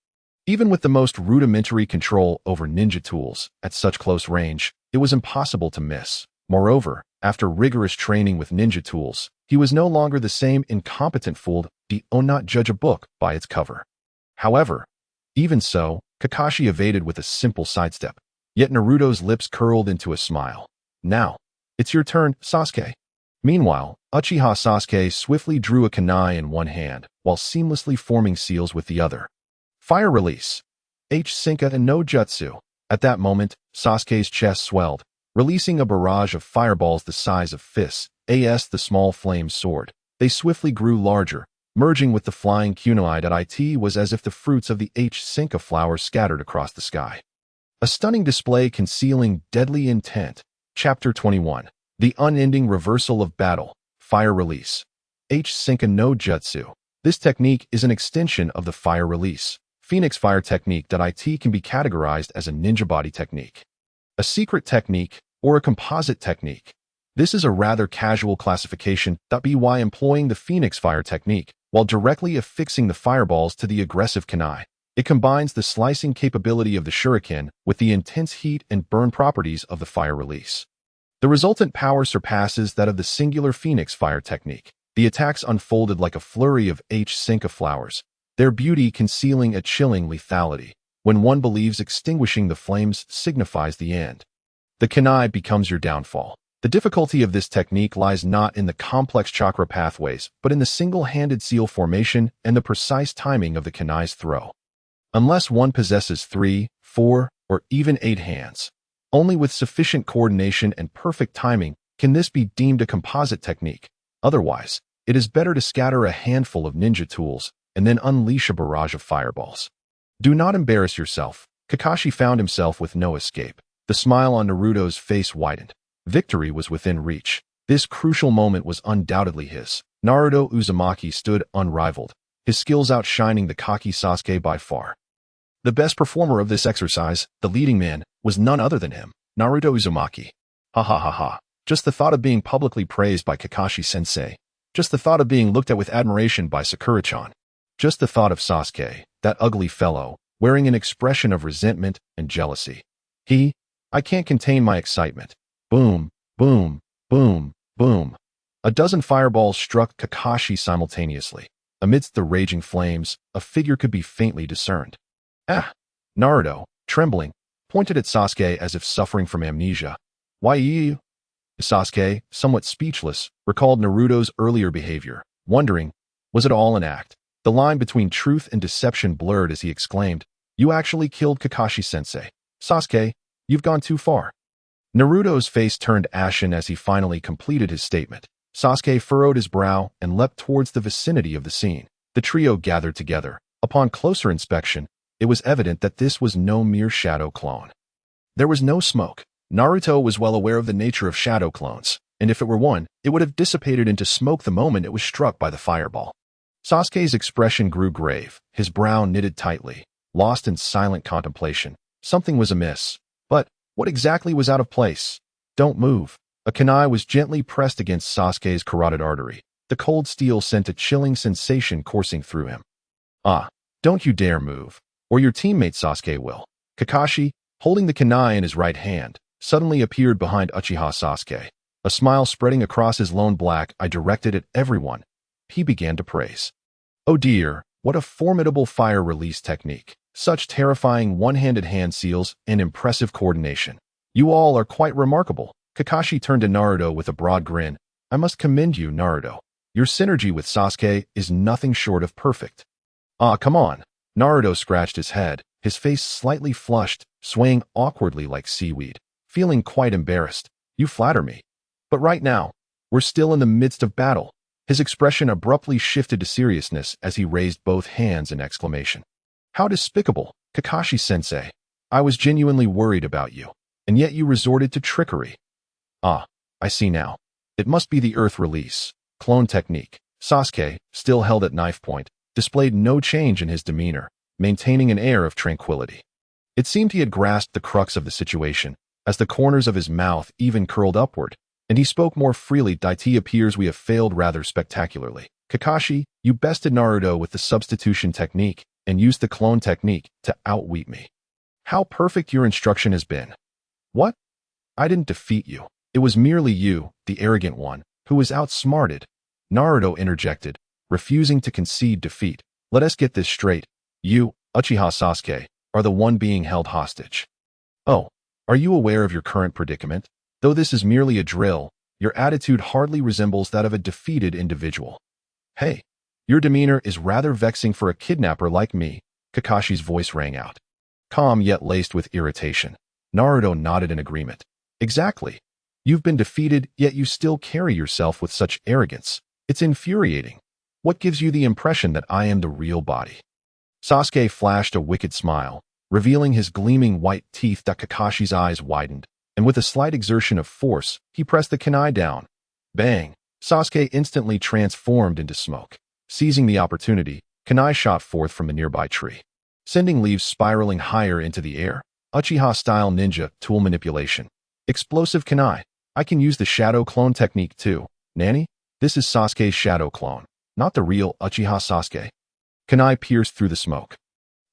Even with the most rudimentary control over ninja tools at such close range, it was impossible to miss. Moreover, after rigorous training with ninja tools, he was no longer the same incompetent fool do not judge a book by its cover. However, even so, Kakashi evaded with a simple sidestep. Yet Naruto's lips curled into a smile. Now, it's your turn, Sasuke. Meanwhile, Uchiha Sasuke swiftly drew a kunai in one hand, while seamlessly forming seals with the other. Fire release. H-Sinka and no jutsu. At that moment, Sasuke's chest swelled, releasing a barrage of fireballs the size of fists, the small flame sword. They swiftly grew larger, merging with the flying kunai that it was as if the fruits of the H-Sinka flower scattered across the sky. A stunning display concealing deadly intent. Chapter 21. The unending reversal of battle. Fire release. H-Sinka no jutsu. This technique is an extension of the fire release Phoenix fire technique that can be categorized as a ninja body technique, a secret technique, or a composite technique. This is a rather casual classification by employing the Phoenix fire technique while directly affixing the fireballs to the aggressive kunai. It combines the slicing capability of the shuriken with the intense heat and burn properties of the fire release. The resultant power surpasses that of the singular Phoenix fire technique. The attacks unfolded like a flurry of H-Sinka flowers, their beauty concealing a chilling lethality. When one believes extinguishing the flames signifies the end, the kunai becomes your downfall. The difficulty of this technique lies not in the complex chakra pathways, but in the single-handed seal formation and the precise timing of the kunai's throw. Unless one possesses 3, 4, or even 8 hands, only with sufficient coordination and perfect timing can this be deemed a composite technique. Otherwise, it is better to scatter a handful of ninja tools and then unleash a barrage of fireballs. Do not embarrass yourself. Kakashi found himself with no escape. The smile on Naruto's face widened. Victory was within reach. This crucial moment was undoubtedly his. Naruto Uzumaki stood unrivaled, his skills outshining the cocky Sasuke by far. The best performer of this exercise, the leading man, was none other than him, Naruto Uzumaki. Ha ha ha ha. Just the thought of being publicly praised by Kakashi-sensei. Just the thought of being looked at with admiration by Sakura-chan. Just the thought of Sasuke, that ugly fellow, wearing an expression of resentment and jealousy. I can't contain my excitement. Boom, boom, boom, boom. A dozen fireballs struck Kakashi simultaneously. Amidst the raging flames, a figure could be faintly discerned. Naruto, trembling, pointed at Sasuke as if suffering from amnesia. Why you? Sasuke, somewhat speechless, recalled Naruto's earlier behavior, wondering, was it all an act? The line between truth and deception blurred as he exclaimed, "You actually killed Kakashi-sensei. Sasuke, you've gone too far." Naruto's face turned ashen as he finally completed his statement. Sasuke furrowed his brow and leapt towards the vicinity of the scene. The trio gathered together. Upon closer inspection, it was evident that this was no mere shadow clone. There was no smoke. Naruto was well aware of the nature of shadow clones, and if it were one, it would have dissipated into smoke the moment it was struck by the fireball. Sasuke's expression grew grave, his brow knitted tightly, lost in silent contemplation. Something was amiss. But what exactly was out of place? Don't move. A kunai was gently pressed against Sasuke's carotid artery. The cold steel sent a chilling sensation coursing through him. Don't you dare move, or your teammate Sasuke will. Kakashi, holding the kunai in his right hand, suddenly appeared behind Uchiha Sasuke. A smile spreading across his lone black eye directed at everyone. He began to praise. Oh dear, what a formidable fire release technique. Such terrifying one-handed hand seals and impressive coordination. You all are quite remarkable. Kakashi turned to Naruto with a broad grin. I must commend you, Naruto. Your synergy with Sasuke is nothing short of perfect. Come on. Naruto scratched his head, his face slightly flushed, swaying awkwardly like seaweed, feeling quite embarrassed. You flatter me. But right now, we're still in the midst of battle. His expression abruptly shifted to seriousness as he raised both hands in exclamation. How despicable, Kakashi-sensei. I was genuinely worried about you, and yet you resorted to trickery. Ah, I see now. It must be the Earth release, clone technique. Sasuke, still held at knife point, displayed no change in his demeanor, maintaining an air of tranquility. It seemed he had grasped the crux of the situation, as the corners of his mouth even curled upward, and he spoke more freely. It appears we have failed rather spectacularly. Kakashi, you bested Naruto with the substitution technique, and used the clone technique to outwit me. How perfect your instruction has been. What? I didn't defeat you. It was merely you, the arrogant one, who was outsmarted. Naruto interjected, refusing to concede defeat. Let us get this straight. You, Uchiha Sasuke, are the one being held hostage. Oh, are you aware of your current predicament? Though this is merely a drill, your attitude hardly resembles that of a defeated individual. Hey, your demeanor is rather vexing for a kidnapper like me, Kakashi's voice rang out. Calm yet laced with irritation. Naruto nodded in agreement. Exactly. You've been defeated, yet you still carry yourself with such arrogance. It's infuriating. What gives you the impression that I am the real body? Sasuke flashed a wicked smile, revealing his gleaming white teeth. Kakashi's eyes widened, and with a slight exertion of force, he pressed the kunai down. Bang! Sasuke instantly transformed into smoke. Seizing the opportunity, kunai shot forth from a nearby tree, sending leaves spiraling higher into the air. Uchiha-style ninja tool manipulation. Explosive kunai. I can use the shadow clone technique too. Nanny? This is Sasuke's shadow clone, not the real Uchiha Sasuke. Kunai pierced through the smoke,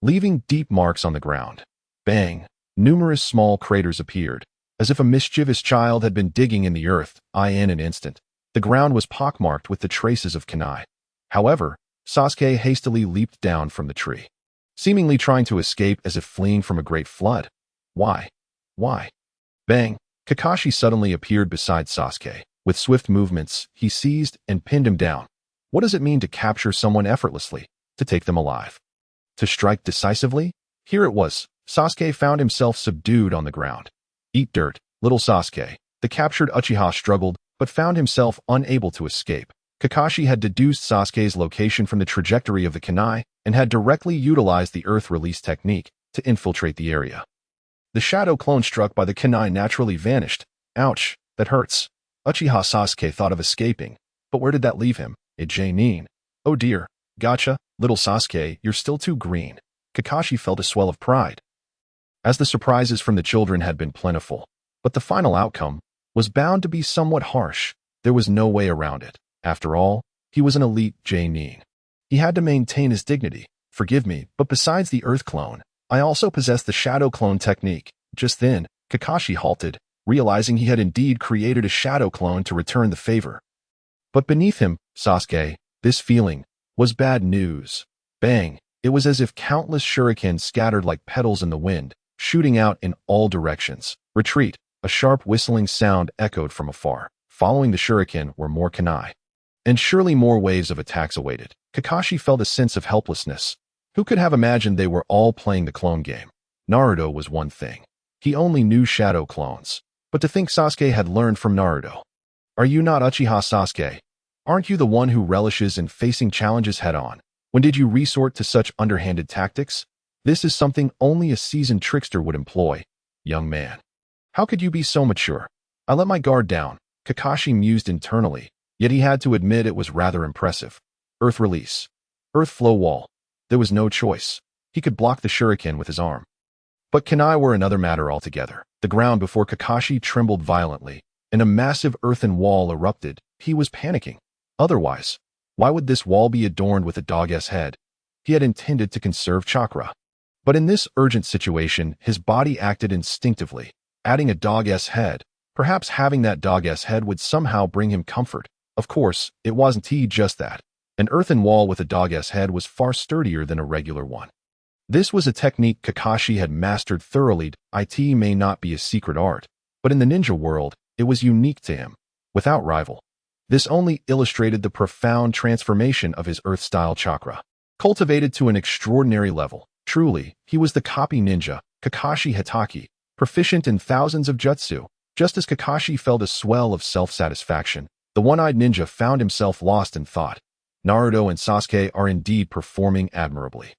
leaving deep marks on the ground. Bang! Numerous small craters appeared, as if a mischievous child had been digging in the earth. In an instant, the ground was pockmarked with the traces of kunai. However, Sasuke hastily leaped down from the tree, seemingly trying to escape as if fleeing from a great flood. Why? Why? Bang! Kakashi suddenly appeared beside Sasuke. With swift movements, he seized and pinned him down. What does it mean to capture someone effortlessly? To take them alive? To strike decisively? Here it was. Sasuke found himself subdued on the ground. Eat dirt, little Sasuke. The captured Uchiha struggled, but found himself unable to escape. Kakashi had deduced Sasuke's location from the trajectory of the kunai and had directly utilized the earth release technique to infiltrate the area. The shadow clone struck by the kunai naturally vanished. Ouch, that hurts. Uchiha Sasuke thought of escaping, but where did that leave him? A Jainin. Oh dear. Gotcha, little Sasuke, you're still too green. Kakashi felt a swell of pride, as the surprises from the children had been plentiful, but the final outcome was bound to be somewhat harsh. There was no way around it. After all, he was an elite Jainin. He had to maintain his dignity. Forgive me, but besides the earth clone, I also possess the shadow clone technique. Just then, Kakashi halted, realizing he had indeed created a shadow clone to return the favor. But beneath him, Sasuke, this feeling was bad news. Bang! It was as if countless shurikens scattered like petals in the wind, shooting out in all directions. Retreat! A sharp whistling sound echoed from afar. Following the shuriken were more kunai, and surely more waves of attacks awaited. Kakashi felt a sense of helplessness. Who could have imagined they were all playing the clone game? Naruto was one thing. He only knew shadow clones. But to think Sasuke had learned from Naruto. Are you not Uchiha Sasuke? Aren't you the one who relishes in facing challenges head-on? When did you resort to such underhanded tactics? This is something only a seasoned trickster would employ. Young man. How could you be so mature? I let my guard down. Kakashi mused internally, yet he had to admit it was rather impressive. Earth release. Earth flow wall. There was no choice. He could block the shuriken with his arm. But kunai were another matter altogether. The ground before Kakashi trembled violently, and a massive earthen wall erupted. He was panicking. Otherwise, why would this wall be adorned with a dog's head? He had intended to conserve chakra. But in this urgent situation, his body acted instinctively, adding a dog's head. Perhaps having that dog's head would somehow bring him comfort. Of course, it wasn't just that. An earthen wall with a dog's head was far sturdier than a regular one. This was a technique Kakashi had mastered thoroughly. It may not be a secret art, but in the ninja world, it was unique to him, without rival. This only illustrated the profound transformation of his earth-style chakra, cultivated to an extraordinary level. Truly, he was the copy ninja, Kakashi Hatake, proficient in thousands of jutsu. Just as Kakashi felt a swell of self-satisfaction, The one-eyed ninja found himself lost in thought. Naruto and Sasuke are indeed performing admirably.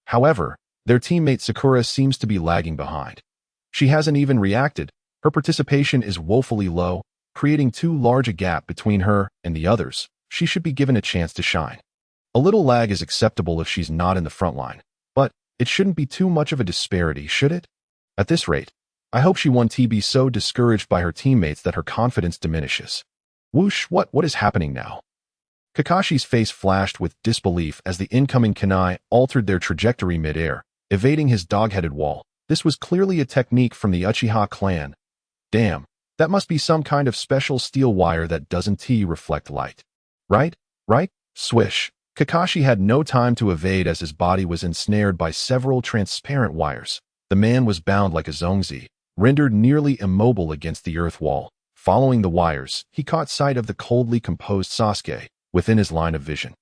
However, their teammate Sakura seems to be lagging behind. She hasn't even reacted. Her participation is woefully low, creating too large a gap between her and the others. She should be given a chance to shine. A little lag is acceptable if she's not in the front line, but it shouldn't be too much of a disparity, should it? At this rate, I hope she won't be so discouraged by her teammates that her confidence diminishes. Whoosh, what is happening now? Kakashi's face flashed with disbelief as the incoming kunai altered their trajectory mid-air, evading his dog-headed wall. This was clearly a technique from the Uchiha clan. Damn, that must be some kind of special steel wire that doesn't reflect light. Right? Swish. Kakashi had no time to evade as his body was ensnared by several transparent wires. The man was bound like a zongzi, rendered nearly immobile against the earth wall. Following the wires, he caught sight of the coldly composed Sasuke within his line of vision.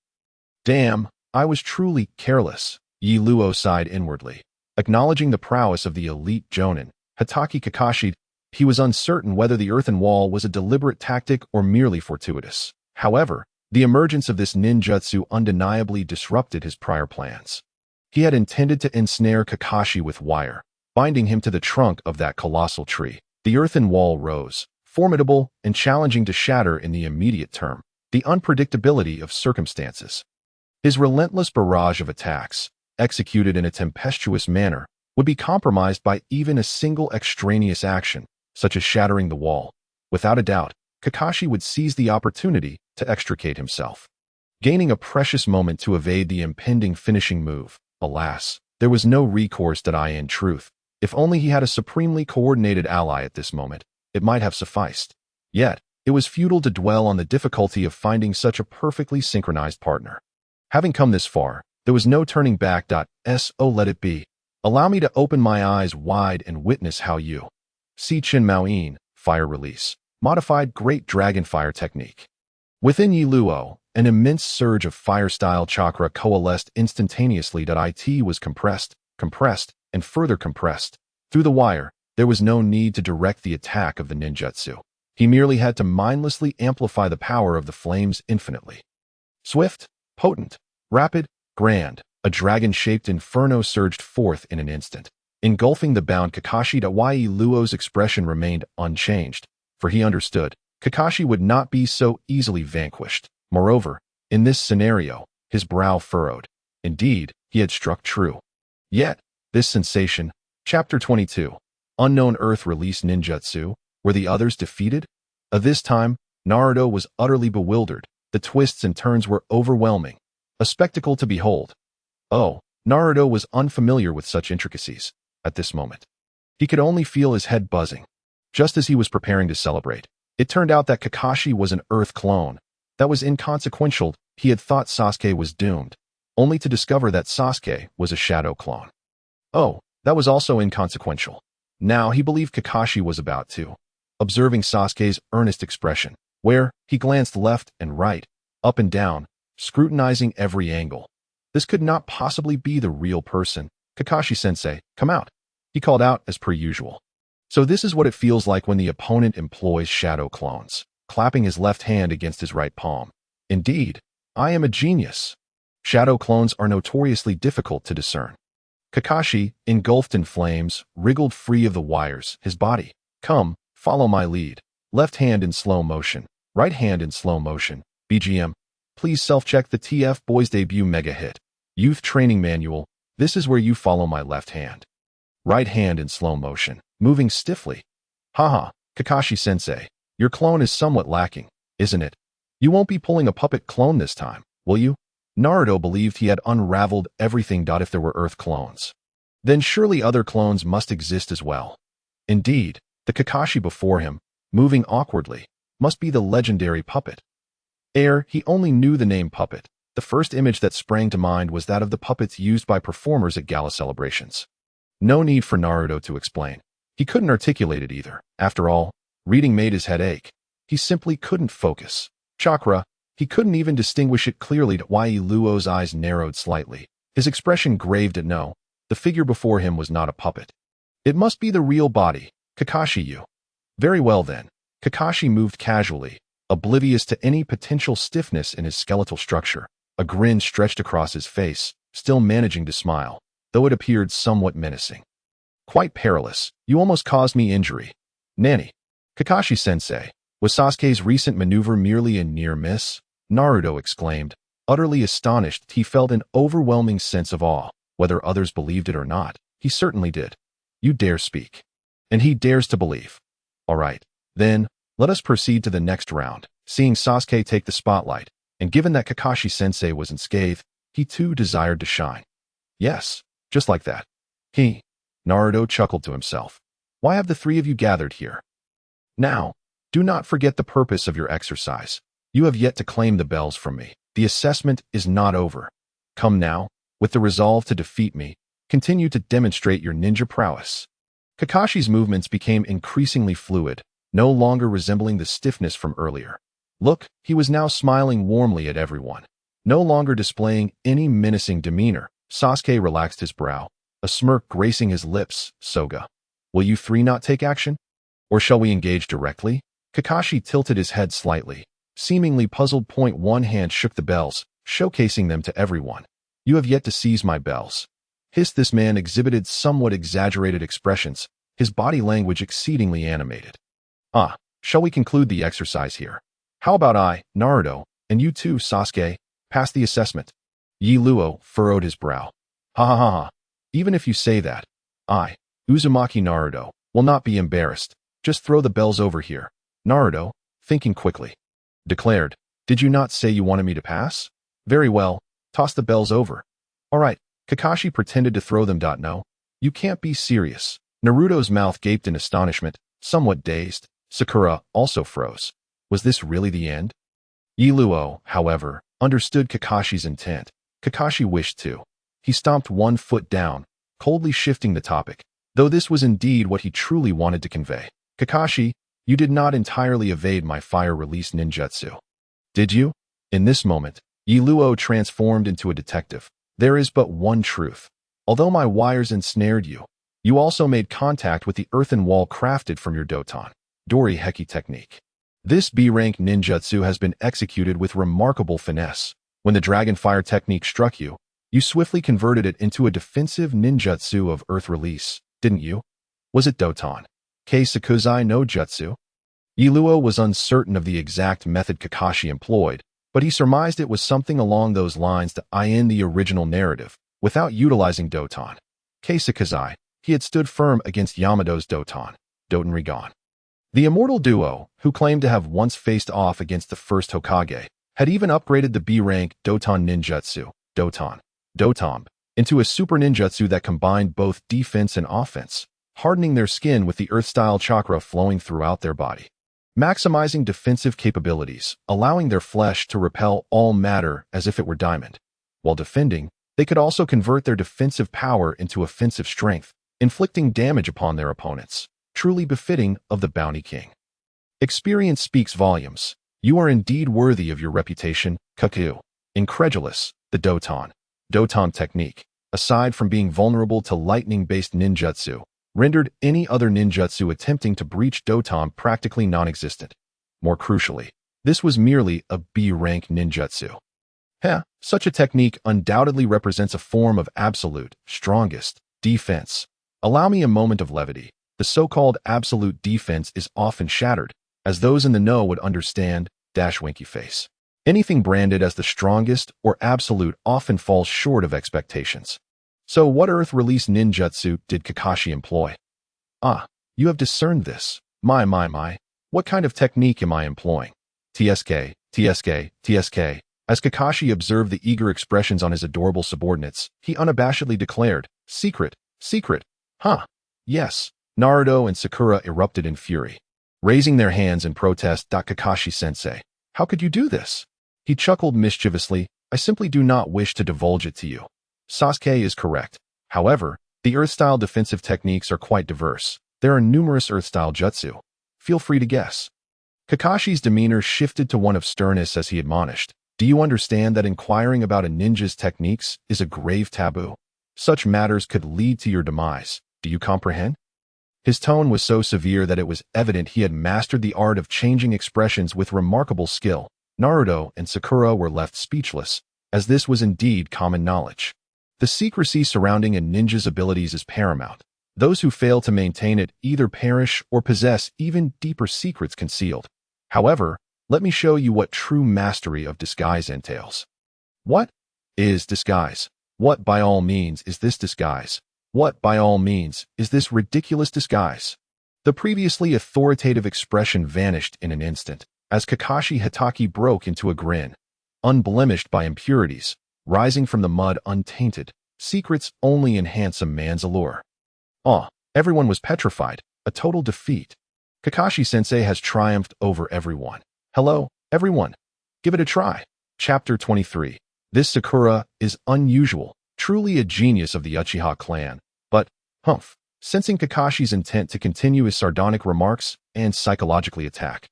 Damn, I was truly careless, Yi Luo sighed inwardly. Acknowledging the prowess of the elite Jonin, Hatake Kakashi, he was uncertain whether the earthen wall was a deliberate tactic or merely fortuitous. However, the emergence of this ninjutsu undeniably disrupted his prior plans. He had intended to ensnare Kakashi with wire, binding him to the trunk of that colossal tree. The earthen wall rose, formidable and challenging to shatter in the immediate term. The unpredictability of circumstances. His relentless barrage of attacks, executed in a tempestuous manner, would be compromised by even a single extraneous action, such as shattering the wall. Without a doubt, Kakashi would seize the opportunity to extricate himself, gaining a precious moment to evade the impending finishing move. Alas, there was no recourse in truth. If only he had a supremely coordinated ally at this moment, it might have sufficed. Yet, it was futile to dwell on the difficulty of finding such a perfectly synchronized partner. Having come this far, there was no turning back. So let it be. Allow me to open my eyes wide and witness how you see Chin Maoin, fire release, modified Great Dragon Fire technique. Within Yi Luo, an immense surge of fire-style chakra coalesced instantaneously. It was compressed, and further compressed. Through the wire, there was no need to direct the attack of the ninjutsu. He merely had to mindlessly amplify the power of the flames infinitely. Swift, potent, rapid, grand, a dragon-shaped inferno surged forth in an instant, engulfing the bound Kakashi. Yi Luo's expression remained unchanged, for he understood Kakashi would not be so easily vanquished. Moreover, in this scenario, his brow furrowed. Indeed, he had struck true. Yet, this sensation, Chapter 22, Unknown Earth Release Ninjutsu, were the others defeated? This time, Naruto was utterly bewildered. The twists and turns were overwhelming, a spectacle to behold. Oh, Naruto was unfamiliar with such intricacies. At this moment, he could only feel his head buzzing. Just as he was preparing to celebrate, it turned out that Kakashi was an Earth clone. That was inconsequential. He had thought Sasuke was doomed, only to discover that Sasuke was a shadow clone. Oh, that was also inconsequential. Now he believed Kakashi was about to. Observing Sasuke's earnest expression, where he glanced left and right, up and down, scrutinizing every angle. This could not possibly be the real person. Kakashi-sensei, come out. He called out as per usual. So this is what it feels like when the opponent employs shadow clones, clapping his left hand against his right palm. Indeed, I am a genius. Shadow clones are notoriously difficult to discern. Kakashi, engulfed in flames, wriggled free of the wires, his body. Come, follow my lead. Left hand in slow motion, right hand in slow motion. BGM, please self-check the TF Boys debut mega hit. Youth Training Manual, this is where you follow my left hand. Right hand in slow motion, moving stiffly. Haha, Kakashi-sensei, your clone is somewhat lacking, isn't it? You won't be pulling a puppet clone this time, will you? Naruto believed he had unraveled everything. If there were Earth clones, then surely other clones must exist as well. Indeed, the Kakashi before him, moving awkwardly, must be the legendary puppet. Ere he only knew the name puppet, the first image that sprang to mind was that of the puppets used by performers at gala celebrations. No need for Naruto to explain. He couldn't articulate it either. After all, reading made his head ache. He simply couldn't focus. Chakra, he couldn't even distinguish it clearly. Yi Luo's eyes narrowed slightly. His expression graved at no. The figure before him was not a puppet. It must be the real body. Kakashi, you. Very well then. Kakashi moved casually, oblivious to any potential stiffness in his skeletal structure. A grin stretched across his face, still managing to smile, though it appeared somewhat menacing. Quite perilous. You almost caused me injury. Nanny. Kakashi-sensei, was Sasuke's recent maneuver merely a near miss? Naruto exclaimed. Utterly astonished, he felt an overwhelming sense of awe. Whether others believed it or not, he certainly did. You dare speak. And he dares to believe. All right, then, let us proceed to the next round. Seeing Sasuke take the spotlight, and given that Kakashi-sensei was unscathed, he too desired to shine. Yes, just like that. Naruto chuckled to himself. Why have the three of you gathered here? Now, do not forget the purpose of your exercise. You have yet to claim the bells from me. The assessment is not over. Come now, with the resolve to defeat me, continue to demonstrate your ninja prowess. Kakashi's movements became increasingly fluid, no longer resembling the stiffness from earlier. Look, he was now smiling warmly at everyone. No longer displaying any menacing demeanor, Sasuke relaxed his brow, a smirk gracing his lips. Soga, will you three not take action? Or shall we engage directly? Kakashi tilted his head slightly, seemingly puzzled. One hand shook the bells, showcasing them to everyone. You have yet to seize my bells. Hissed. This man exhibited somewhat exaggerated expressions, his body language exceedingly animated. Shall we conclude the exercise here? How about I, Naruto, and you too, Sasuke, pass the assessment? Yi Luo furrowed his brow. Ha ha ha ha. Even if you say that, I, Uzumaki Naruto, will not be embarrassed. Just throw the bells over here. Naruto, thinking quickly, declared, did you not say you wanted me to pass? Very well, toss the bells over. All right, Kakashi pretended to throw them. No, you can't be serious. Naruto's mouth gaped in astonishment, somewhat dazed. Sakura also froze. Was this really the end? Yi Luo, however, understood Kakashi's intent. Kakashi wished to. He stomped one foot down, coldly shifting the topic, though this was indeed what he truly wanted to convey. Kakashi, you did not entirely evade my fire-release ninjutsu. Did you? In this moment, Yi Luo transformed into a detective. There is but one truth. Although my wires ensnared you, you also made contact with the earthen wall crafted from your Doton Dori Heki technique. This B-rank ninjutsu has been executed with remarkable finesse. When the dragon fire technique struck you, you swiftly converted it into a defensive ninjutsu of earth release, didn't you? Was it Doton Kei Sakuzai no Jutsu? Yi Luo was uncertain of the exact method Kakashi employed, but he surmised it was something along those lines to end the original narrative. Without utilizing Doton Kei Sakuzai, he had stood firm against Yamado's Doton Rigon. The immortal duo, who claimed to have once faced off against the first Hokage, had even upgraded the B-rank Doton ninjutsu, Doton, into a super ninjutsu that combined both defense and offense, hardening their skin with the earth-style chakra flowing throughout their body, maximizing defensive capabilities, allowing their flesh to repel all matter as if it were diamond. While defending, they could also convert their defensive power into offensive strength, inflicting damage upon their opponents, truly befitting of the Bounty King. Experience speaks volumes. You are indeed worthy of your reputation, Kaku. Incredulous, the Doton technique, aside from being vulnerable to lightning-based ninjutsu, rendered any other ninjutsu attempting to breach Doton practically non-existent. More crucially, this was merely a B-rank ninjutsu. Such a technique undoubtedly represents a form of absolute, strongest, defense. Allow me a moment of levity. The so-called absolute defense is often shattered, as those in the know would understand, winky face. Anything branded as the strongest or absolute often falls short of expectations. So what earth release ninjutsu did Kakashi employ? You have discerned this. My. What kind of technique am I employing? TSK. As Kakashi observed the eager expressions on his adorable subordinates, he unabashedly declared, Secret. Yes. Naruto and Sakura erupted in fury, raising their hands in protest. Kakashi-sensei, how could you do this? He chuckled mischievously. I simply do not wish to divulge it to you. Sasuke is correct. However, the earth-style defensive techniques are quite diverse. There are numerous earth-style jutsu. Feel free to guess. Kakashi's demeanor shifted to one of sternness as he admonished. Do you understand that inquiring about a ninja's techniques is a grave taboo? Such matters could lead to your demise. Do you comprehend? His tone was so severe that it was evident he had mastered the art of changing expressions with remarkable skill. Naruto and Sakura were left speechless, as this was indeed common knowledge. The secrecy surrounding a ninja's abilities is paramount. Those who fail to maintain it either perish or possess even deeper secrets concealed. However, let me show you what true mastery of disguise entails. What is disguise? What by all means is this disguise? What by all means is this ridiculous disguise? The previously authoritative expression vanished in an instant, as Kakashi Hatake broke into a grin, unblemished by impurities, rising from the mud untainted. Secrets only enhance a man's allure. Everyone was petrified, a total defeat. Kakashi-sensei has triumphed over everyone. Hello, everyone. Give it a try. Chapter 23. This Sakura is unusual, truly a genius of the Uchiha clan, but, sensing Kakashi's intent to continue his sardonic remarks and psychologically attack,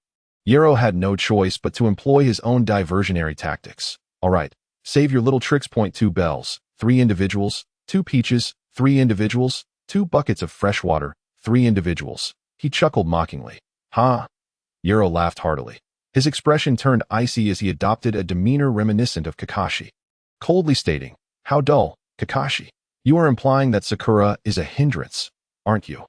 Yero had no choice but to employ his own diversionary tactics. Alright, save your little tricks. 2 bells, 3 individuals, 2 peaches, 3 individuals, 2 buckets of fresh water, 3 individuals. He chuckled mockingly. Ha! Yero laughed heartily. His expression turned icy as he adopted a demeanor reminiscent of Kakashi, coldly stating, "How dull, Kakashi. You are implying that Sakura is a hindrance, aren't you?"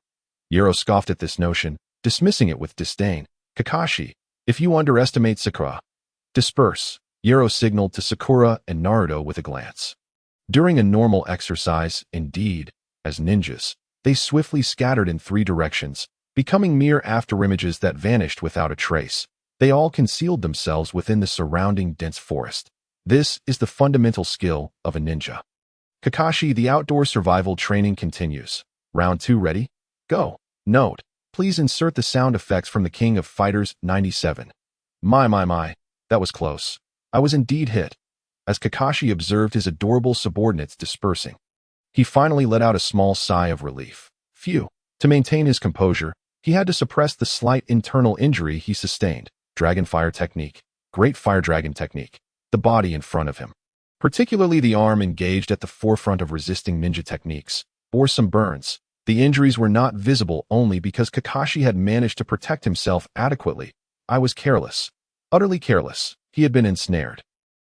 Yero scoffed at this notion, dismissing it with disdain. "Kakashi, if you underestimate Sakura, disperse." Yero signaled to Sakura and Naruto with a glance. During a normal exercise, indeed, as ninjas, they swiftly scattered in 3 directions, becoming mere afterimages that vanished without a trace. They all concealed themselves within the surrounding dense forest. This is the fundamental skill of a ninja. Kakashi, the outdoor survival training continues. Round 2 ready? Go. Note, please insert the sound effects from the King of Fighters 97. My, that was close. I was indeed hit. As Kakashi observed his adorable subordinates dispersing, he finally let out a small sigh of relief. Phew. To maintain his composure, he had to suppress the slight internal injury he sustained. Dragon Fire Technique. Great Fire Dragon Technique. The body in front of him, particularly the arm engaged at the forefront of resisting ninja techniques, bore some burns. The injuries were not visible only because Kakashi had managed to protect himself adequately. I was careless. Utterly careless. He had been ensnared.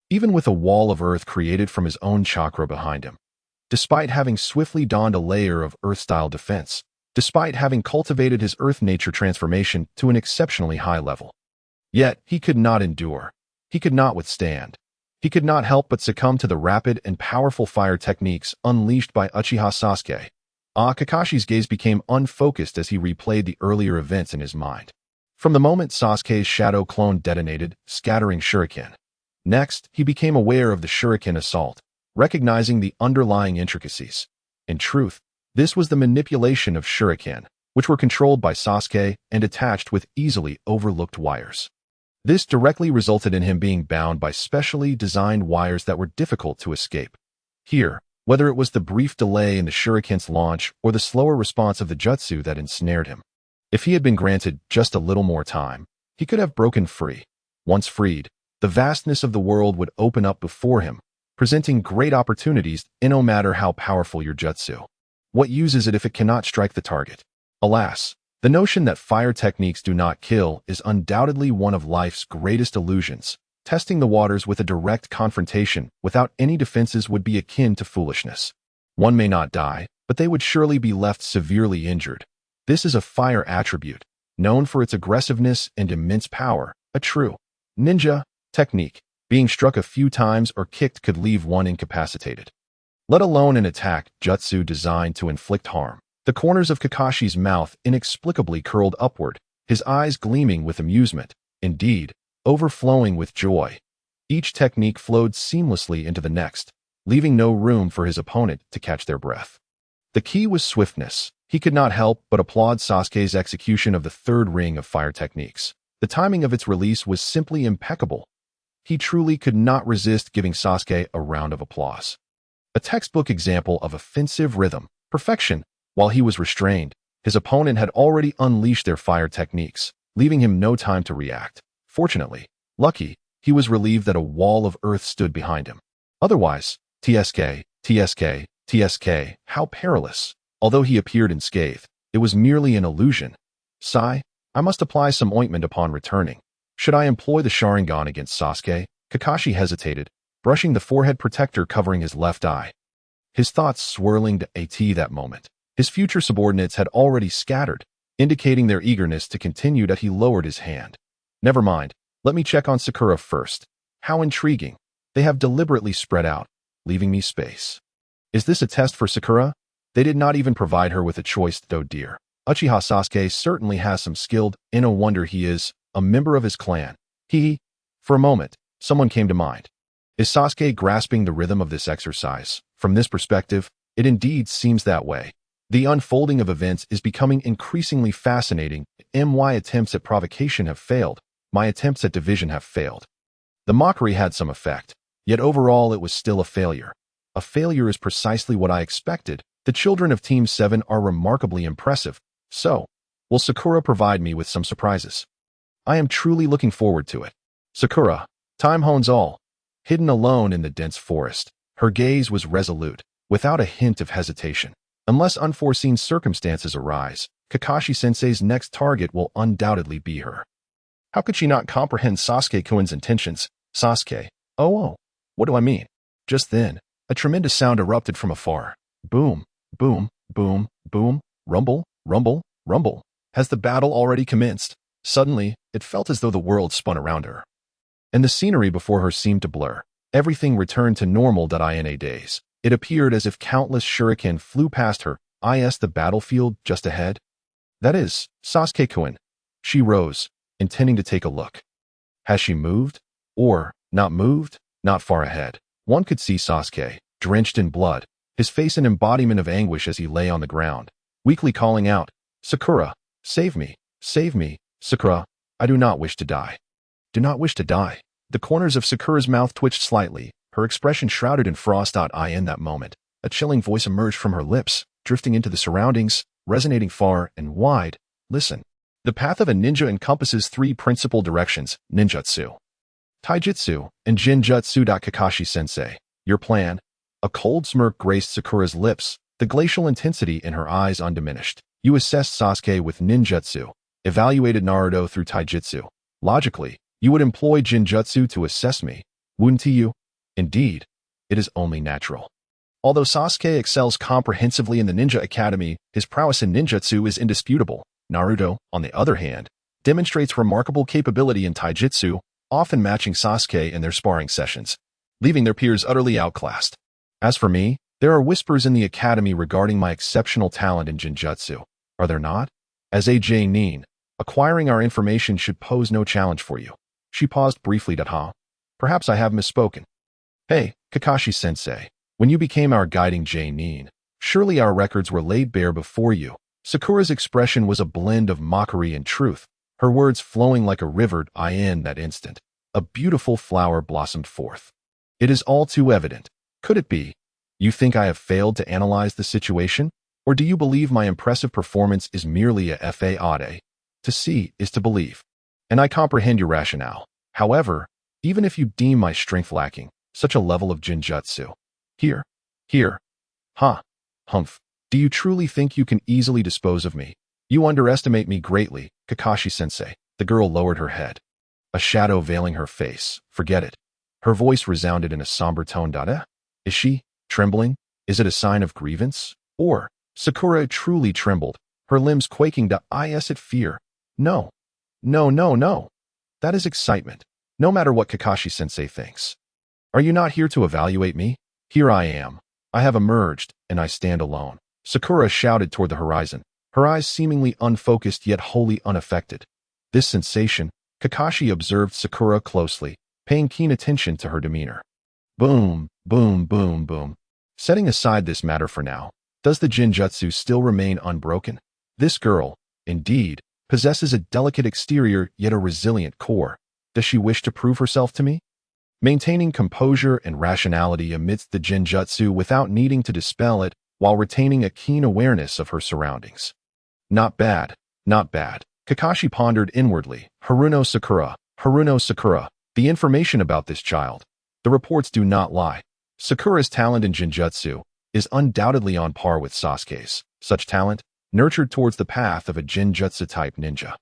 Even with a wall of earth created from his own chakra behind him. Despite having swiftly donned a layer of earth-style defense. Despite having cultivated his earth-nature transformation to an exceptionally high level. Yet, he could not endure. He could not withstand. He could not help but succumb to the rapid and powerful fire techniques unleashed by Uchiha Sasuke. Kakashi's gaze became unfocused as he replayed the earlier events in his mind. From the moment Sasuke's shadow clone detonated, scattering shuriken. Next, he became aware of the shuriken assault, recognizing the underlying intricacies. In truth, this was the manipulation of shuriken, which were controlled by Sasuke and attached with easily overlooked wires. This directly resulted in him being bound by specially designed wires that were difficult to escape. Here, whether it was the brief delay in the shuriken's launch or the slower response of the jutsu that ensnared him. If he had been granted just a little more time, he could have broken free. Once freed, the vastness of the world would open up before him, presenting great opportunities no matter how powerful your jutsu. What use is it if it cannot strike the target? Alas, the notion that fire techniques do not kill is undoubtedly one of life's greatest illusions. Testing the waters with a direct confrontation without any defenses would be akin to foolishness. One may not die, but they would surely be left severely injured. This is a fire attribute, known for its aggressiveness and immense power, a true ninja technique. Being struck a few times or kicked could leave one incapacitated, let alone an attack jutsu designed to inflict harm. The corners of Kakashi's mouth inexplicably curled upward, his eyes gleaming with amusement, indeed, overflowing with joy. Each technique flowed seamlessly into the next, leaving no room for his opponent to catch their breath. The key was swiftness. He could not help but applaud Sasuke's execution of the 3rd ring of fire techniques. The timing of its release was simply impeccable. He truly could not resist giving Sasuke a round of applause. A textbook example of offensive rhythm, perfection. While he was restrained, his opponent had already unleashed their fire techniques, leaving him no time to react. Fortunately, he was relieved that a wall of earth stood behind him. Otherwise, TSK, how perilous. Although he appeared unscathed, It was merely an illusion. Sigh, I must apply some ointment upon returning. Should I employ the sharingan against Sasuke? Kakashi hesitated, brushing the forehead protector covering his left eye. His thoughts swirling to AT that moment. His future subordinates had already scattered, indicating their eagerness to continue that he lowered his hand. Never mind, let me check on Sakura first. How intriguing. They have deliberately spread out, leaving me space. Is this a test for Sakura? They did not even provide her with a choice, though, dear. Uchiha Sasuke certainly has some skilled, no wonder he is a member of his clan. For a moment, someone came to mind. Is Sasuke grasping the rhythm of this exercise? From this perspective, it indeed seems that way. The unfolding of events is becoming increasingly fascinating. My attempts at provocation have failed. My attempts at division have failed. The mockery had some effect, yet overall it was still a failure. A failure is precisely what I expected. The children of Team 7 are remarkably impressive. So, will Sakura provide me with some surprises? I am truly looking forward to it. Sakura, time hones all. Hidden alone in the dense forest, her gaze was resolute, without a hint of hesitation. Unless unforeseen circumstances arise, Kakashi-sensei's next target will undoubtedly be her. How could she not comprehend Sasuke-kun's intentions? Sasuke, oh, what do I mean? Just then, a tremendous sound erupted from afar. Boom, boom, boom, boom, rumble, rumble, rumble. Has the battle already commenced? Suddenly, it felt as though the world spun around her, and the scenery before her seemed to blur. Everything returned to normal. In days. It appeared as if countless shuriken flew past her. The battlefield just ahead? That is, Sasuke-kun. She rose, intending to take a look. Has she moved? Or, not moved? Not far ahead. One could see Sasuke, drenched in blood, his face an embodiment of anguish as he lay on the ground, weakly calling out, Sakura, save me, Sakura, I do not wish to die. Do not wish to die. The corners of Sakura's mouth twitched slightly, her expression shrouded in frost. In that moment, a chilling voice emerged from her lips, drifting into the surroundings, resonating far and wide. Listen. The path of a ninja encompasses three principal directions: ninjutsu, taijutsu, and jinjutsu. Kakashi-sensei, your plan? A cold smirk graced Sakura's lips, the glacial intensity in her eyes undiminished. You assessed Sasuke with ninjutsu, evaluated Naruto through taijutsu. Logically, you would employ jinjutsu to assess me, wouldn't you? Indeed, it is only natural. Although Sasuke excels comprehensively in the ninja academy, his prowess in ninjutsu is indisputable. Naruto, on the other hand, demonstrates remarkable capability in taijutsu, often matching Sasuke in their sparring sessions, leaving their peers utterly outclassed. As for me, there are whispers in the academy regarding my exceptional talent in jinjutsu. Are there not? As a Nin, acquiring our information should pose no challenge for you. She paused briefly. Perhaps I have misspoken. Hey, Kakashi-sensei, when you became our guiding Nin, surely our records were laid bare before you. Sakura's expression was a blend of mockery and truth, her words flowing like a river. In that instant, a beautiful flower blossomed forth. It is all too evident. Could it be? You think I have failed to analyze the situation? Or do you believe my impressive performance is merely a fade? To see is to believe. And I comprehend your rationale. However, even if you deem my strength lacking, such a level of jinjutsu. Humph. Do you truly think you can easily dispose of me? You underestimate me greatly, Kakashi-sensei. The girl lowered her head, a shadow veiling her face. Forget it. Her voice resounded in a somber tone. Is she trembling? Is it a sign of grievance? Or, Sakura truly trembled, her limbs quaking. Is it fear? No. That is excitement. No matter what Kakashi-sensei thinks. Are you not here to evaluate me? Here I am. I have emerged, and I stand alone. Sakura shouted toward the horizon, her eyes seemingly unfocused yet wholly unaffected. This sensation, Kakashi observed Sakura closely, paying keen attention to her demeanor. Boom, boom, boom, boom. Setting aside this matter for now, does the jinjutsu still remain unbroken? This girl, indeed, possesses a delicate exterior yet a resilient core. Does she wish to prove herself to me? Maintaining composure and rationality amidst the jinjutsu without needing to dispel it, while retaining a keen awareness of her surroundings. Not bad. Kakashi pondered inwardly. Haruno Sakura. The information about this child. The reports do not lie. Sakura's talent in jinjutsu is undoubtedly on par with Sasuke's. Such talent, nurtured towards the path of a Jinjutsu-type ninja,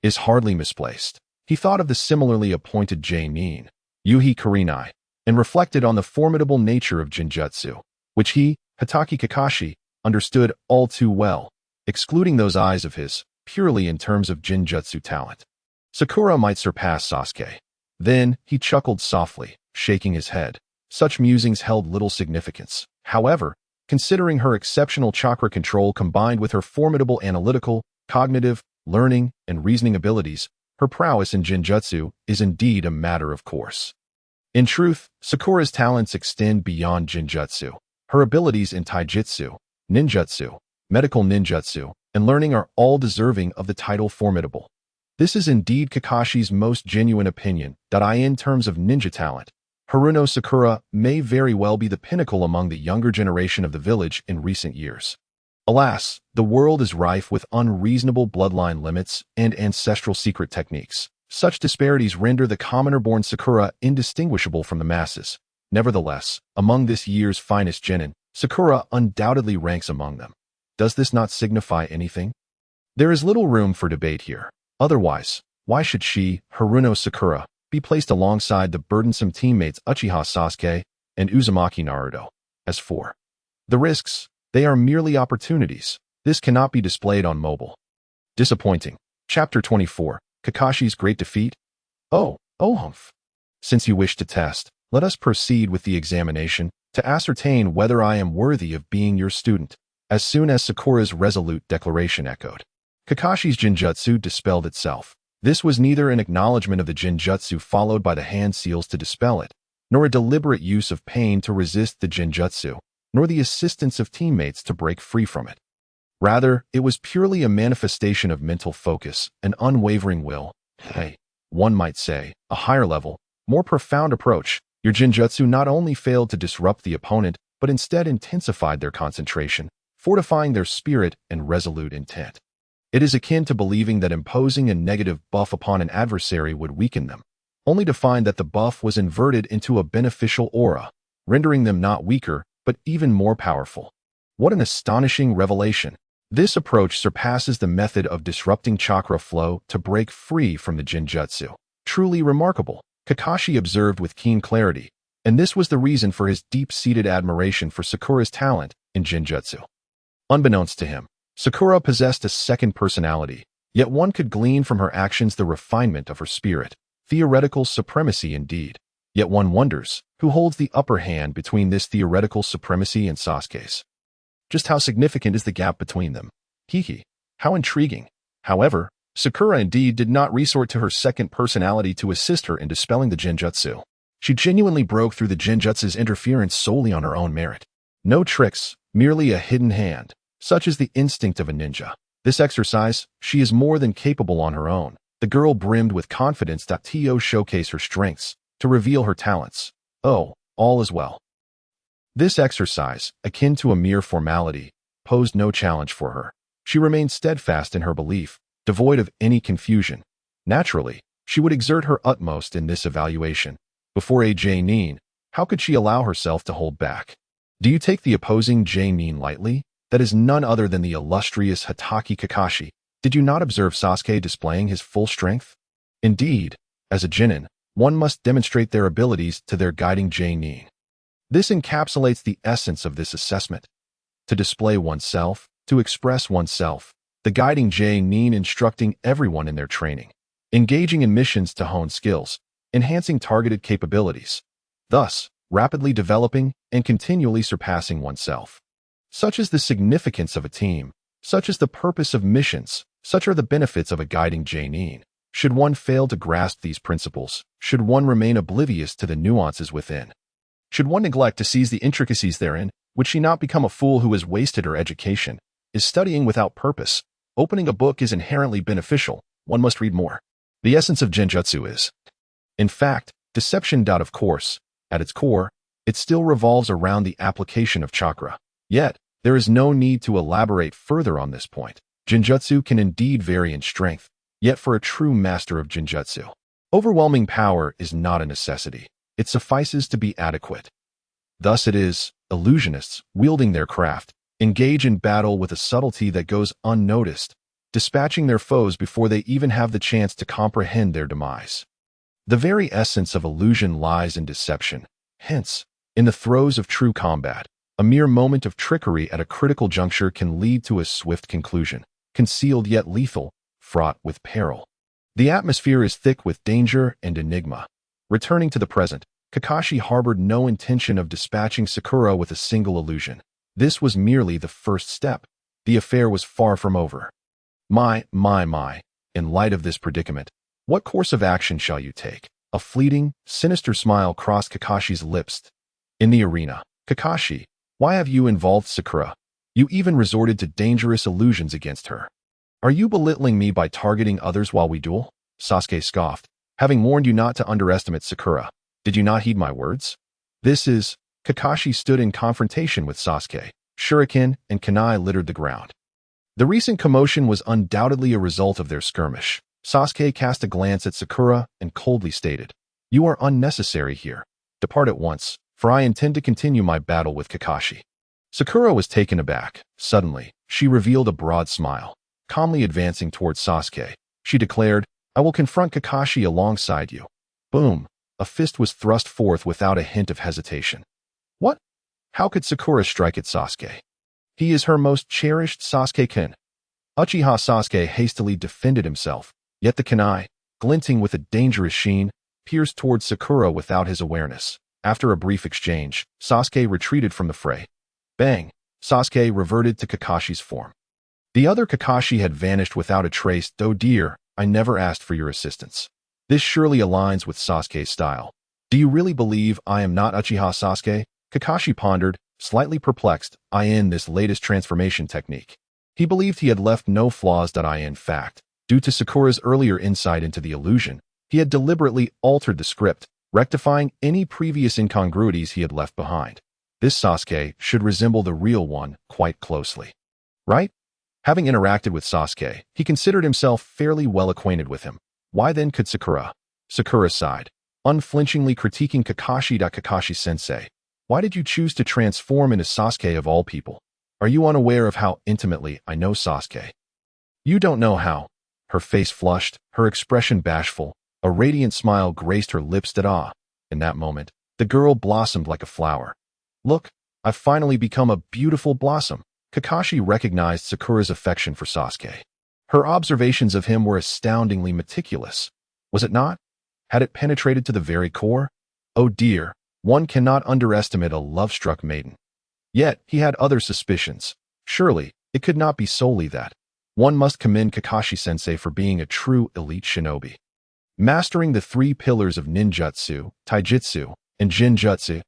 is hardly misplaced. He thought of the similarly appointed J-nin, Yuhi Kurenai, and reflected on the formidable nature of Jinjutsu, which he, Hitaki Kakashi, understood all too well, excluding those eyes of his, purely in terms of Jinjutsu talent. Sakura might surpass Sasuke. Then he chuckled softly, shaking his head. Such musings held little significance. However, considering her exceptional chakra control combined with her formidable analytical, cognitive, learning, and reasoning abilities, her prowess in Jinjutsu is indeed a matter of course. In truth, Sakura's talents extend beyond Jinjutsu. Her abilities in taijutsu, ninjutsu, medical ninjutsu, and learning are all deserving of the title formidable. This is indeed Kakashi's most genuine opinion, that in terms of ninja talent, Haruno Sakura may very well be the pinnacle among the younger generation of the village in recent years. Alas, the world is rife with unreasonable bloodline limits and ancestral secret techniques. Such disparities render the commoner-born Sakura indistinguishable from the masses. Nevertheless, among this year's finest genin, Sakura undoubtedly ranks among them. Does this not signify anything? There is little room for debate here. Otherwise, why should she, Haruno Sakura, be placed alongside the burdensome teammates Uchiha Sasuke and Uzumaki Naruto? As for the risks, they are merely opportunities. This cannot be displayed on mobile. Disappointing. Chapter 24. Kakashi's Great Defeat? Oh, humph. Since you wish to test, let us proceed with the examination to ascertain whether I am worthy of being your student. As soon as Sakura's resolute declaration echoed, Kakashi's Jinjutsu dispelled itself. This was neither an acknowledgement of the Jinjutsu followed by the hand seals to dispel it, nor a deliberate use of pain to resist the Jinjutsu, nor the assistance of teammates to break free from it. Rather, it was purely a manifestation of mental focus, an unwavering will, one might say, a higher level, more profound approach. Your Jinjutsu not only failed to disrupt the opponent, but instead intensified their concentration, fortifying their spirit and resolute intent. It is akin to believing that imposing a negative buff upon an adversary would weaken them, only to find that the buff was inverted into a beneficial aura, rendering them not weaker, but even more powerful. What an astonishing revelation! This approach surpasses the method of disrupting chakra flow to break free from the Jinjutsu. Truly remarkable, Kakashi observed with keen clarity, and this was the reason for his deep-seated admiration for Sakura's talent in Jinjutsu. Unbeknownst to him, Sakura possessed a second personality, yet one could glean from her actions the refinement of her spirit. Theoretical supremacy indeed. Yet one wonders, who holds the upper hand between this theoretical supremacy and Sasuke's? Just how significant is the gap between them? How intriguing. However, Sakura indeed did not resort to her second personality to assist her in dispelling the Jinjutsu. She genuinely broke through the Jinjutsu's interference solely on her own merit. No tricks, merely a hidden hand. Such is the instinct of a ninja. This exercise, she is more than capable on her own. The girl brimmed with confidence to showcase her strengths, to reveal her talents. Oh, all is well. This exercise, akin to a mere formality, posed no challenge for her. She remained steadfast in her belief, devoid of any confusion. Naturally, she would exert her utmost in this evaluation. Before a J-nin, how could she allow herself to hold back? Do you take the opposing J-nin lightly? That is none other than the illustrious Hitaki Kakashi. Did you not observe Sasuke displaying his full strength? Indeed, as a genin, one must demonstrate their abilities to their guiding J-nin. This encapsulates the essence of this assessment. To display oneself, to express oneself, the guiding J-nin instructing everyone in their training, engaging in missions to hone skills, enhancing targeted capabilities, thus rapidly developing and continually surpassing oneself. Such is the significance of a team, such is the purpose of missions, such are the benefits of a guiding J-nin. Should one fail to grasp these principles, should one remain oblivious to the nuances within, should one neglect to seize the intricacies therein, would she not become a fool who has wasted her education, is studying without purpose? Opening a book is inherently beneficial, one must read more. The essence of Jinjutsu is, in fact, deception. Of course, at its core, it still revolves around the application of chakra. Yet, there is no need to elaborate further on this point. Jinjutsu can indeed vary in strength, yet for a true master of Jinjutsu, overwhelming power is not a necessity. It suffices to be adequate. Thus it is, illusionists, wielding their craft, engage in battle with a subtlety that goes unnoticed, dispatching their foes before they even have the chance to comprehend their demise. The very essence of illusion lies in deception, hence, in the throes of true combat. A mere moment of trickery at a critical juncture can lead to a swift conclusion, concealed yet lethal, fraught with peril. The atmosphere is thick with danger and enigma. Returning to the present, Kakashi harbored no intention of dispatching Sakura with a single illusion. This was merely the first step. The affair was far from over. My, in light of this predicament, what course of action shall you take? A fleeting, sinister smile crossed Kakashi's lips. In the arena, Kakashi, why have you involved Sakura? You even resorted to dangerous illusions against her. Are you belittling me by targeting others while we duel? Sasuke scoffed. Having warned you not to underestimate Sakura, did you not heed my words? Kakashi stood in confrontation with Sasuke. Shuriken and kunai littered the ground. The recent commotion was undoubtedly a result of their skirmish. Sasuke cast a glance at Sakura and coldly stated, "You are unnecessary here. Depart at once, for I intend to continue my battle with Kakashi." Sakura was taken aback. Suddenly, she revealed a broad smile. Calmly advancing towards Sasuke, she declared, "I will confront Kakashi alongside you." Boom! A fist was thrust forth without a hint of hesitation. What? How could Sakura strike at Sasuke? He is her most cherished Sasuke-kun. Uchiha Sasuke hastily defended himself, yet the kunai, glinting with a dangerous sheen, pierced towards Sakura without his awareness. After a brief exchange, Sasuke retreated from the fray. Bang! Sasuke reverted to Kakashi's form. The other Kakashi had vanished without a trace. "Oh dear, I never asked for your assistance." This surely aligns with Sasuke's style. "Do you really believe I am not Uchiha Sasuke?" Kakashi pondered, slightly perplexed, in this latest transformation technique. He believed he had left no flaws. In fact, due to Sakura's earlier insight into the illusion, he had deliberately altered the script, rectifying any previous incongruities he had left behind. This Sasuke should resemble the real one quite closely. Right? Having interacted with Sasuke, he considered himself fairly well acquainted with him. Why then could Sakura? Sakura sighed, unflinchingly critiquing Kakashi. "Kakashi-sensei, why did you choose to transform into Sasuke of all people? Are you unaware of how intimately I know Sasuke?" "You don't know how." Her face flushed, her expression bashful. A radiant smile graced her lips. In that moment, the girl blossomed like a flower. "Look, I've finally become a beautiful blossom." Kakashi recognized Sakura's affection for Sasuke. Her observations of him were astoundingly meticulous. Was it not? Had it penetrated to the very core? Oh dear, one cannot underestimate a love-struck maiden. Yet, he had other suspicions. Surely, it could not be solely that. One must commend Kakashi-sensei for being a true elite shinobi. Mastering the 3 pillars of ninjutsu, taijutsu, and jinjutsu,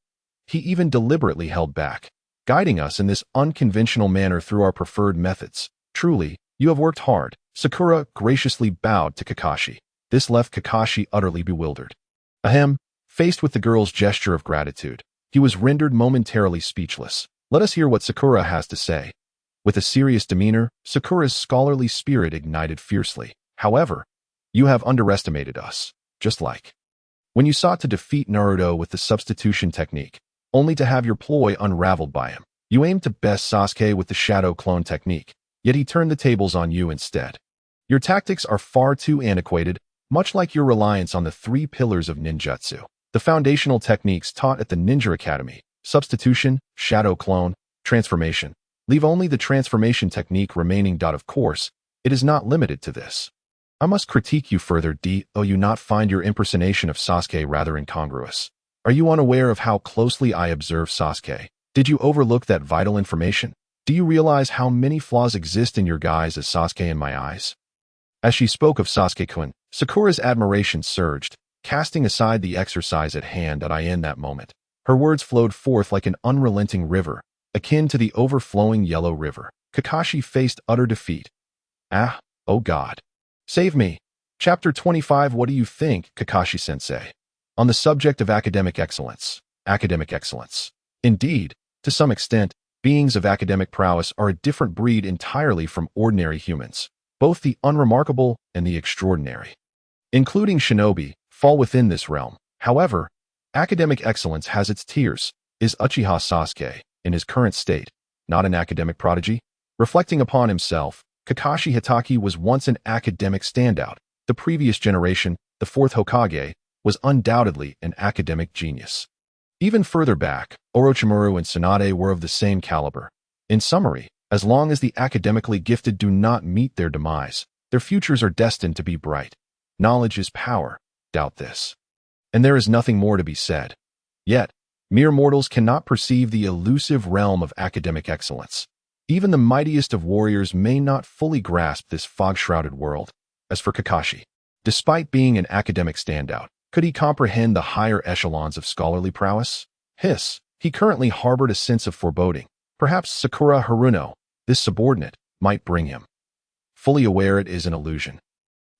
he even deliberately held back, guiding us in this unconventional manner through our preferred methods. Truly, you have worked hard. Sakura graciously bowed to Kakashi. This left Kakashi utterly bewildered. Ahem, faced with the girl's gesture of gratitude, he was rendered momentarily speechless. Let us hear what Sakura has to say. With a serious demeanor, Sakura's scholarly spirit ignited fiercely. However, you have underestimated us, just like when you sought to defeat Naruto with the substitution technique, only to have your ploy unraveled by him. You aimed to best Sasuke with the shadow clone technique, yet he turned the tables on you instead. Your tactics are far too antiquated, much like your reliance on the 3 pillars of ninjutsu. The foundational techniques taught at the Ninja Academy, substitution, shadow clone, transformation, leave only the transformation technique remaining. Of course, it is not limited to this. I must critique you further. Do you not find your impersonation of Sasuke rather incongruous? Are you unaware of how closely I observe Sasuke? Did you overlook that vital information? Do you realize how many flaws exist in your guise as Sasuke in my eyes? As she spoke of Sasuke-kun, Sakura's admiration surged, casting aside the exercise at hand. In that moment, her words flowed forth like an unrelenting river, akin to the overflowing Yellow River. Kakashi faced utter defeat. Oh God. Save me. Chapter 25. What do you think, Kakashi-sensei? On the subject of academic excellence. Academic excellence. Indeed, to some extent, beings of academic prowess are a different breed entirely from ordinary humans. Both the unremarkable and the extraordinary, including shinobi, fall within this realm. However, academic excellence has its tiers. Is Uchiha Sasuke, in his current state, not an academic prodigy. Reflecting upon himself, Kakashi Hitaki was once an academic standout. The previous generation, the fourth Hokage, was undoubtedly an academic genius. Even further back, Orochimaru and Tsunade were of the same caliber. In summary, as long as the academically gifted do not meet their demise, their futures are destined to be bright. Knowledge is power. Doubt this. And there is nothing more to be said. Yet, mere mortals cannot perceive the elusive realm of academic excellence. Even the mightiest of warriors may not fully grasp this fog-shrouded world. As for Kakashi, despite being an academic standout, could he comprehend the higher echelons of scholarly prowess? He currently harbored a sense of foreboding. Perhaps Sakura Haruno, this subordinate, might bring him. Fully aware it is an illusion.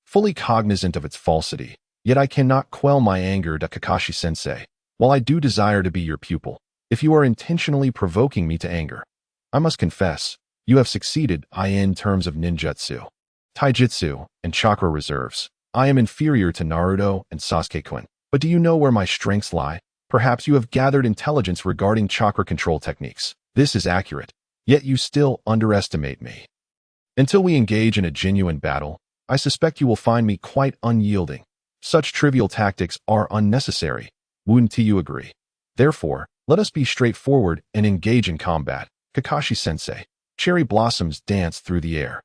Fully cognizant of its falsity, yet I cannot quell my anger at Kakashi-sensei. While I do desire to be your pupil, if you are intentionally provoking me to anger, I must confess, you have succeeded in terms of ninjutsu, taijutsu, and chakra reserves. I am inferior to Naruto and Sasuke-kun. But do you know where my strengths lie? Perhaps you have gathered intelligence regarding chakra control techniques. This is accurate, yet you still underestimate me. Until we engage in a genuine battle, I suspect you will find me quite unyielding. Such trivial tactics are unnecessary. Wouldn't you agree? Therefore, let us be straightforward and engage in combat. Kakashi-sensei. Cherry blossoms dance through the air.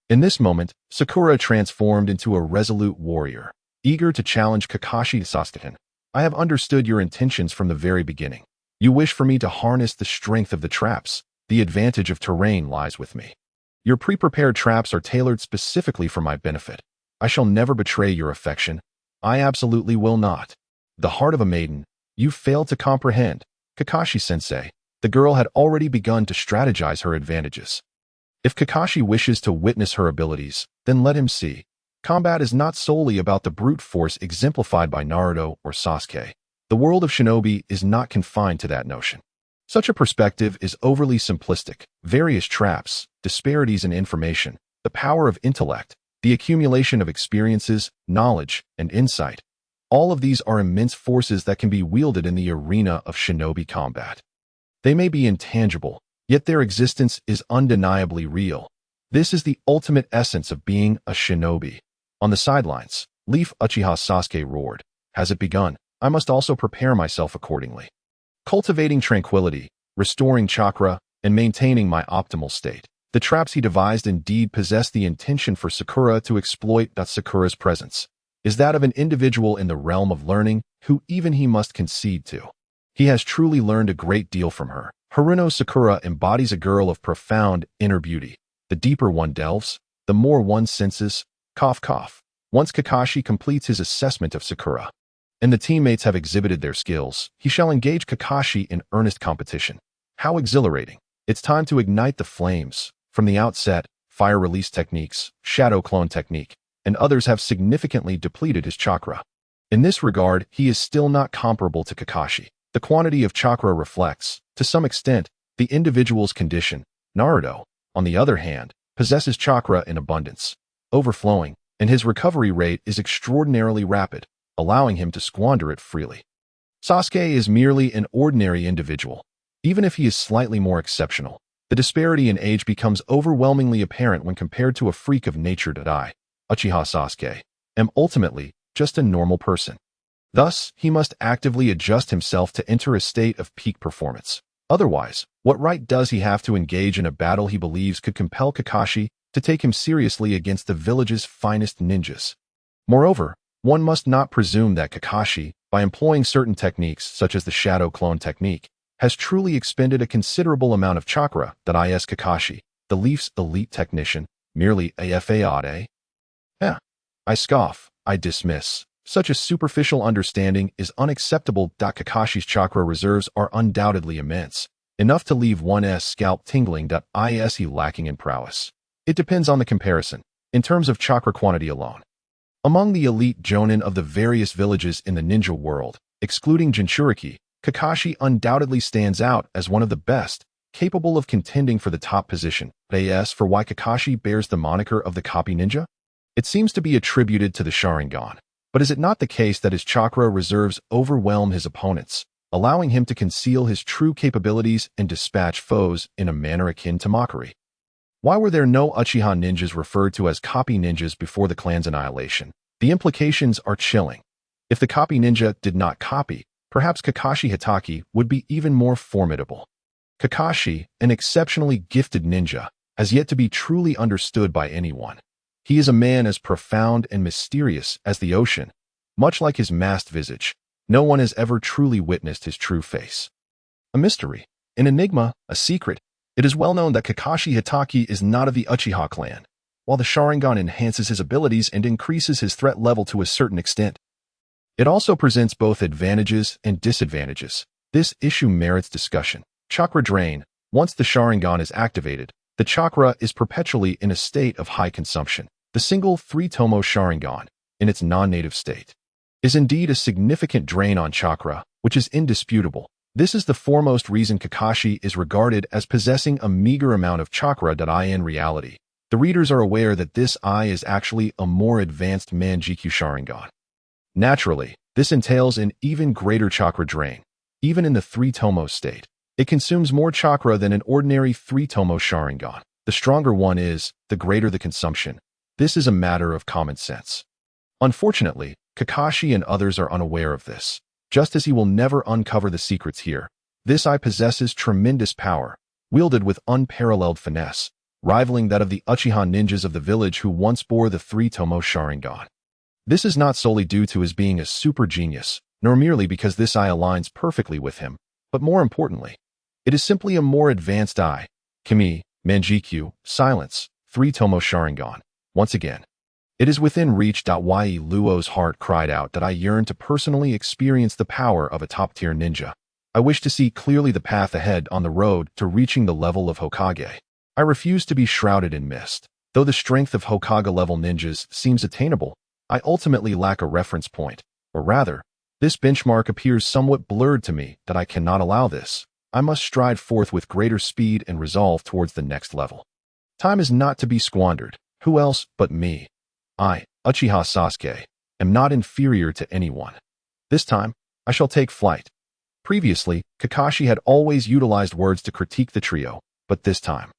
In this moment, Sakura transformed into a resolute warrior, eager to challenge Kakashi-Sasuke. I have understood your intentions from the very beginning. You wish for me to harness the strength of the traps. The advantage of terrain lies with me. Your pre-prepared traps are tailored specifically for my benefit. I shall never betray your affection. I absolutely will not. The heart of a maiden, you failed to comprehend. Kakashi-sensei, the girl had already begun to strategize her advantages. If Kakashi wishes to witness her abilities, then let him see. Combat is not solely about the brute force exemplified by Naruto or Sasuke. The world of shinobi is not confined to that notion. Such a perspective is overly simplistic. Various traps, disparities in information, the power of intellect, the accumulation of experiences, knowledge, and insight. All of these are immense forces that can be wielded in the arena of shinobi combat. They may be intangible, yet their existence is undeniably real. This is the ultimate essence of being a shinobi. On the sidelines, Leaf Uchiha Sasuke roared. Has it begun? I must also prepare myself accordingly. Cultivating tranquility, restoring chakra, and maintaining my optimal state. The traps he devised indeed possess the intention for Sakura to exploit. Sakura's presence is that of an individual in the realm of learning who even he must concede to. He has truly learned a great deal from her. Haruno Sakura embodies a girl of profound inner beauty. The deeper one delves, the more one senses. Cough, cough. Once Kakashi completes his assessment of Sakura, and the teammates have exhibited their skills, he shall engage Kakashi in earnest competition. How exhilarating. It's time to ignite the flames. From the outset, fire release techniques, shadow clone technique, and others have significantly depleted his chakra. In this regard, he is still not comparable to Kakashi. The quantity of chakra reflects, to some extent, the individual's condition. Naruto, on the other hand, possesses chakra in abundance, overflowing, and his recovery rate is extraordinarily rapid, allowing him to squander it freely. Sasuke is merely an ordinary individual. Even if he is slightly more exceptional, the disparity in age becomes overwhelmingly apparent when compared to a freak of nature. I, Uchiha Sasuke, am ultimately just a normal person. Thus, he must actively adjust himself to enter a state of peak performance. Otherwise, what right does he have to engage in a battle he believes could compel Kakashi to take him seriously against the village's finest ninjas? Moreover, one must not presume that Kakashi, by employing certain techniques such as the shadow clone technique, has truly expended a considerable amount of chakra. Is Kakashi, the Leaf's elite technician, merely a fade? I scoff, I dismiss. Such a superficial understanding is unacceptable. Kakashi's chakra reserves are undoubtedly immense, enough to leave one's scalp tingling. Is he lacking in prowess? It depends on the comparison, in terms of chakra quantity alone. Among the elite jonin of the various villages in the ninja world, excluding Jinchuriki, Kakashi undoubtedly stands out as one of the best, capable of contending for the top position. As for why Kakashi bears the moniker of the copy ninja, it seems to be attributed to the sharingan. But is it not the case that his chakra reserves overwhelm his opponents, allowing him to conceal his true capabilities and dispatch foes in a manner akin to mockery. Why were there no Uchiha ninjas referred to as copy ninjas before the clan's annihilation? The implications are chilling. If the copy ninja did not copy, perhaps Kakashi Hitaki would be even more formidable. Kakashi, an exceptionally gifted ninja, has yet to be truly understood by anyone. He is a man as profound and mysterious as the ocean. Much like his masked visage, no one has ever truly witnessed his true face. A mystery, an enigma, a secret. It is well known that Kakashi Hitaki is not of the Uchiha clan, while the Sharingan enhances his abilities and increases his threat level to a certain extent. It also presents both advantages and disadvantages. This issue merits discussion. Chakra drain. Once the Sharingan is activated, the chakra is perpetually in a state of high consumption. The single 3-tomo Sharingan, in its non-native state, is indeed a significant drain on chakra, which is indisputable. This is the foremost reason Kakashi is regarded as possessing a meager amount of chakra. In reality, the readers are aware that this is actually a more advanced Manjikyu Sharingan. Naturally, this entails an even greater chakra drain. Even in the 3-tomo state, it consumes more chakra than an ordinary 3-tomo Sharingan. The stronger one is, the greater the consumption. This is a matter of common sense. Unfortunately, Kakashi and others are unaware of this. Just as he will never uncover the secrets here, this possesses tremendous power, wielded with unparalleled finesse, rivaling that of the Uchiha ninjas of the village who once bore the 3-tomo Sharingan. This is not solely due to his being a super genius, nor merely because this aligns perfectly with him, but more importantly, it is simply a more advanced Kimi, Manjikyu, Silence, 3-tomo Sharingan. Once again, it is within reach. Yi Luo's heart cried out that I yearn to personally experience the power of a top-tier ninja. I wish to see clearly the path ahead on the road to reaching the level of Hokage. I refuse to be shrouded in mist. Though the strength of Hokage-level ninjas seems attainable, I ultimately lack a reference point, or rather, this benchmark appears somewhat blurred to me. That I cannot allow this. I must stride forth with greater speed and resolve towards the next level. Time is not to be squandered. Who else but me? I, Uchiha Sasuke, am not inferior to anyone. This time, I shall take flight. Previously, Kakashi had always utilized words to critique the trio, but this time.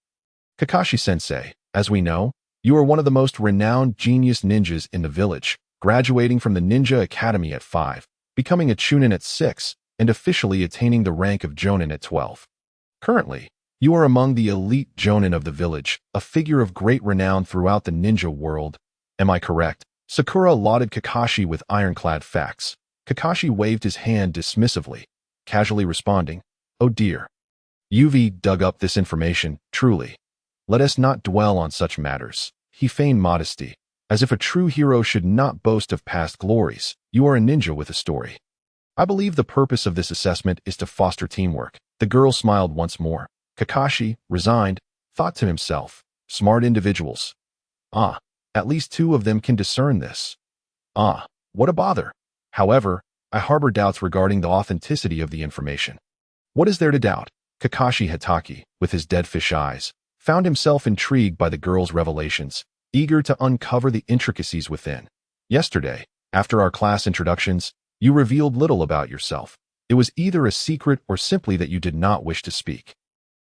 Kakashi-sensei, as we know, you are one of the most renowned genius ninjas in the village, graduating from the Ninja Academy at 5, becoming a Chunin at 6, and officially attaining the rank of Jonin at 12. Currently, you are among the elite Jonin of the village, a figure of great renown throughout the ninja world. Am I correct? Sakura lauded Kakashi with ironclad facts. Kakashi waved his hand dismissively, casually responding, "Oh dear. You've dug up this information, truly. Let us not dwell on such matters." He feigned modesty, as if a true hero should not boast of past glories. You are a ninja with a story. I believe the purpose of this assessment is to foster teamwork. The girl smiled once more. Kakashi, resigned, thought to himself, smart individuals. At least 2 of them can discern this. What a bother. However, I harbor doubts regarding the authenticity of the information. What is there to doubt? Kakashi Hitaki, with his dead fish eyes, found himself intrigued by the girl's revelations, eager to uncover the intricacies within. Yesterday, after our class introductions, you revealed little about yourself. It was either a secret or simply that you did not wish to speak.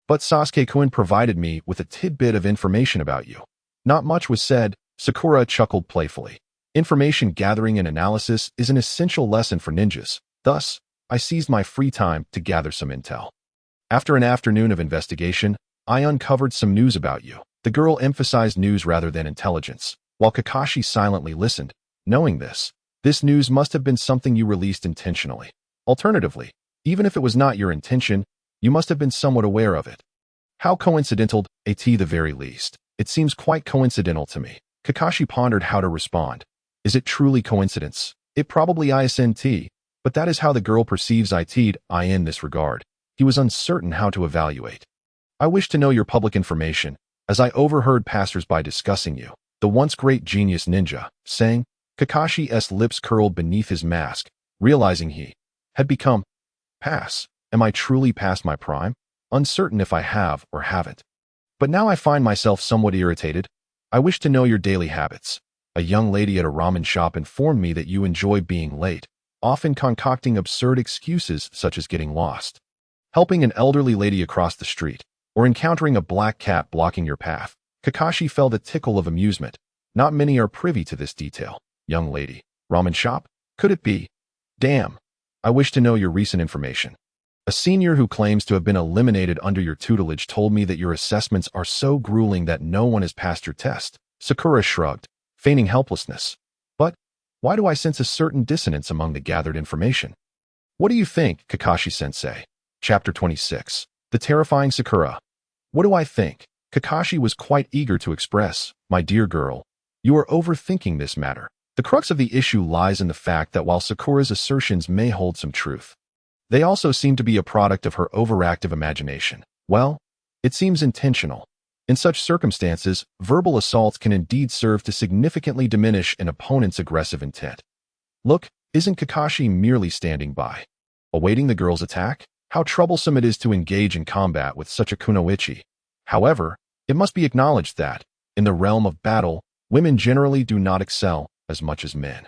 But Sasuke-kun provided me with a tidbit of information about you. Not much was said. Sakura chuckled playfully. Information gathering and analysis is an essential lesson for ninjas. Thus, I seized my free time to gather some intel. After an afternoon of investigation, I uncovered some news about you. The girl emphasized news rather than intelligence, while Kakashi silently listened. Knowing this news must have been something you released intentionally. Alternatively, even if it was not your intention, you must have been somewhat aware of it. How coincidental, at the very least. It seems quite coincidental to me. Kakashi pondered how to respond. Is it truly coincidence? It probably isn't, but that is how the girl perceives it in this regard. He was uncertain how to evaluate. I wish to know your public information, as I overheard passers-by discussing you. The once great genius ninja, saying, Kakashi's lips curled beneath his mask, realizing he had become pass. Am I truly past my prime? Uncertain if I have or haven't. But now I find myself somewhat irritated. I wish to know your daily habits. A young lady at a ramen shop informed me that you enjoy being late, often concocting absurd excuses such as getting lost, helping an elderly lady across the street, or encountering a black cat blocking your path. Kakashi felt a tickle of amusement. Not many are privy to this detail. Young lady. Ramen shop? Could it be? Damn. I wish to know your recent information. A senior who claims to have been eliminated under your tutelage told me that your assessments are so grueling that no one has passed your test. Sakura shrugged, feigning helplessness. But why do I sense a certain dissonance among the gathered information? What do you think, Kakashi-sensei? Chapter 26. The Terrifying Sakura. What do I think? Kakashi was quite eager to express, my dear girl, you are overthinking this matter. The crux of the issue lies in the fact that while Sakura's assertions may hold some truth, they also seem to be a product of her overactive imagination. Well, it seems intentional. In such circumstances, verbal assaults can indeed serve to significantly diminish an opponent's aggressive intent. Look, isn't Kakashi merely standing by, awaiting the girl's attack? How troublesome it is to engage in combat with such a kunoichi. However, it must be acknowledged that, in the realm of battle, women generally do not excel as much as men.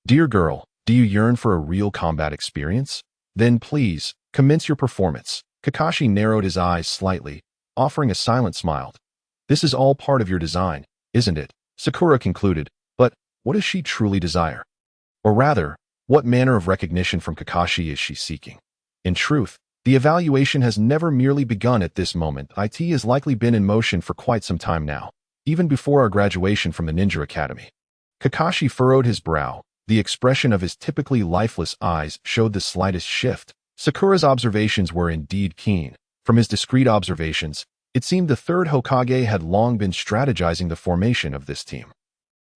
Dear girl, do you yearn for a real combat experience? Then please, commence your performance. Kakashi narrowed his eyes slightly, offering a silent smile. This is all part of your design, isn't it? Sakura concluded, but what does she truly desire? Or rather, what manner of recognition from Kakashi is she seeking? In truth, the evaluation has never merely begun at this moment. It has likely been in motion for quite some time now, even before our graduation from the Ninja Academy. Kakashi furrowed his brow. The expression of his typically lifeless eyes showed the slightest shift. Sakura's observations were indeed keen. From his discreet observations, it seemed the third Hokage had long been strategizing the formation of this team.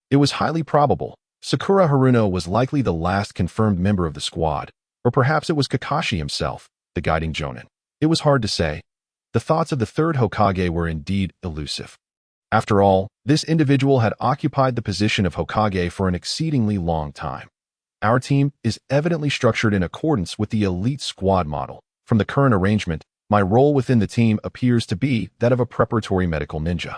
It was highly probable. Sakura Haruno was likely the last confirmed member of the squad, or perhaps it was Kakashi himself, the guiding jonin. It was hard to say. The thoughts of the third Hokage were indeed elusive. After all, this individual had occupied the position of Hokage for an exceedingly long time. Our team is evidently structured in accordance with the elite squad model. From the current arrangement, my role within the team appears to be that of a preparatory medical ninja,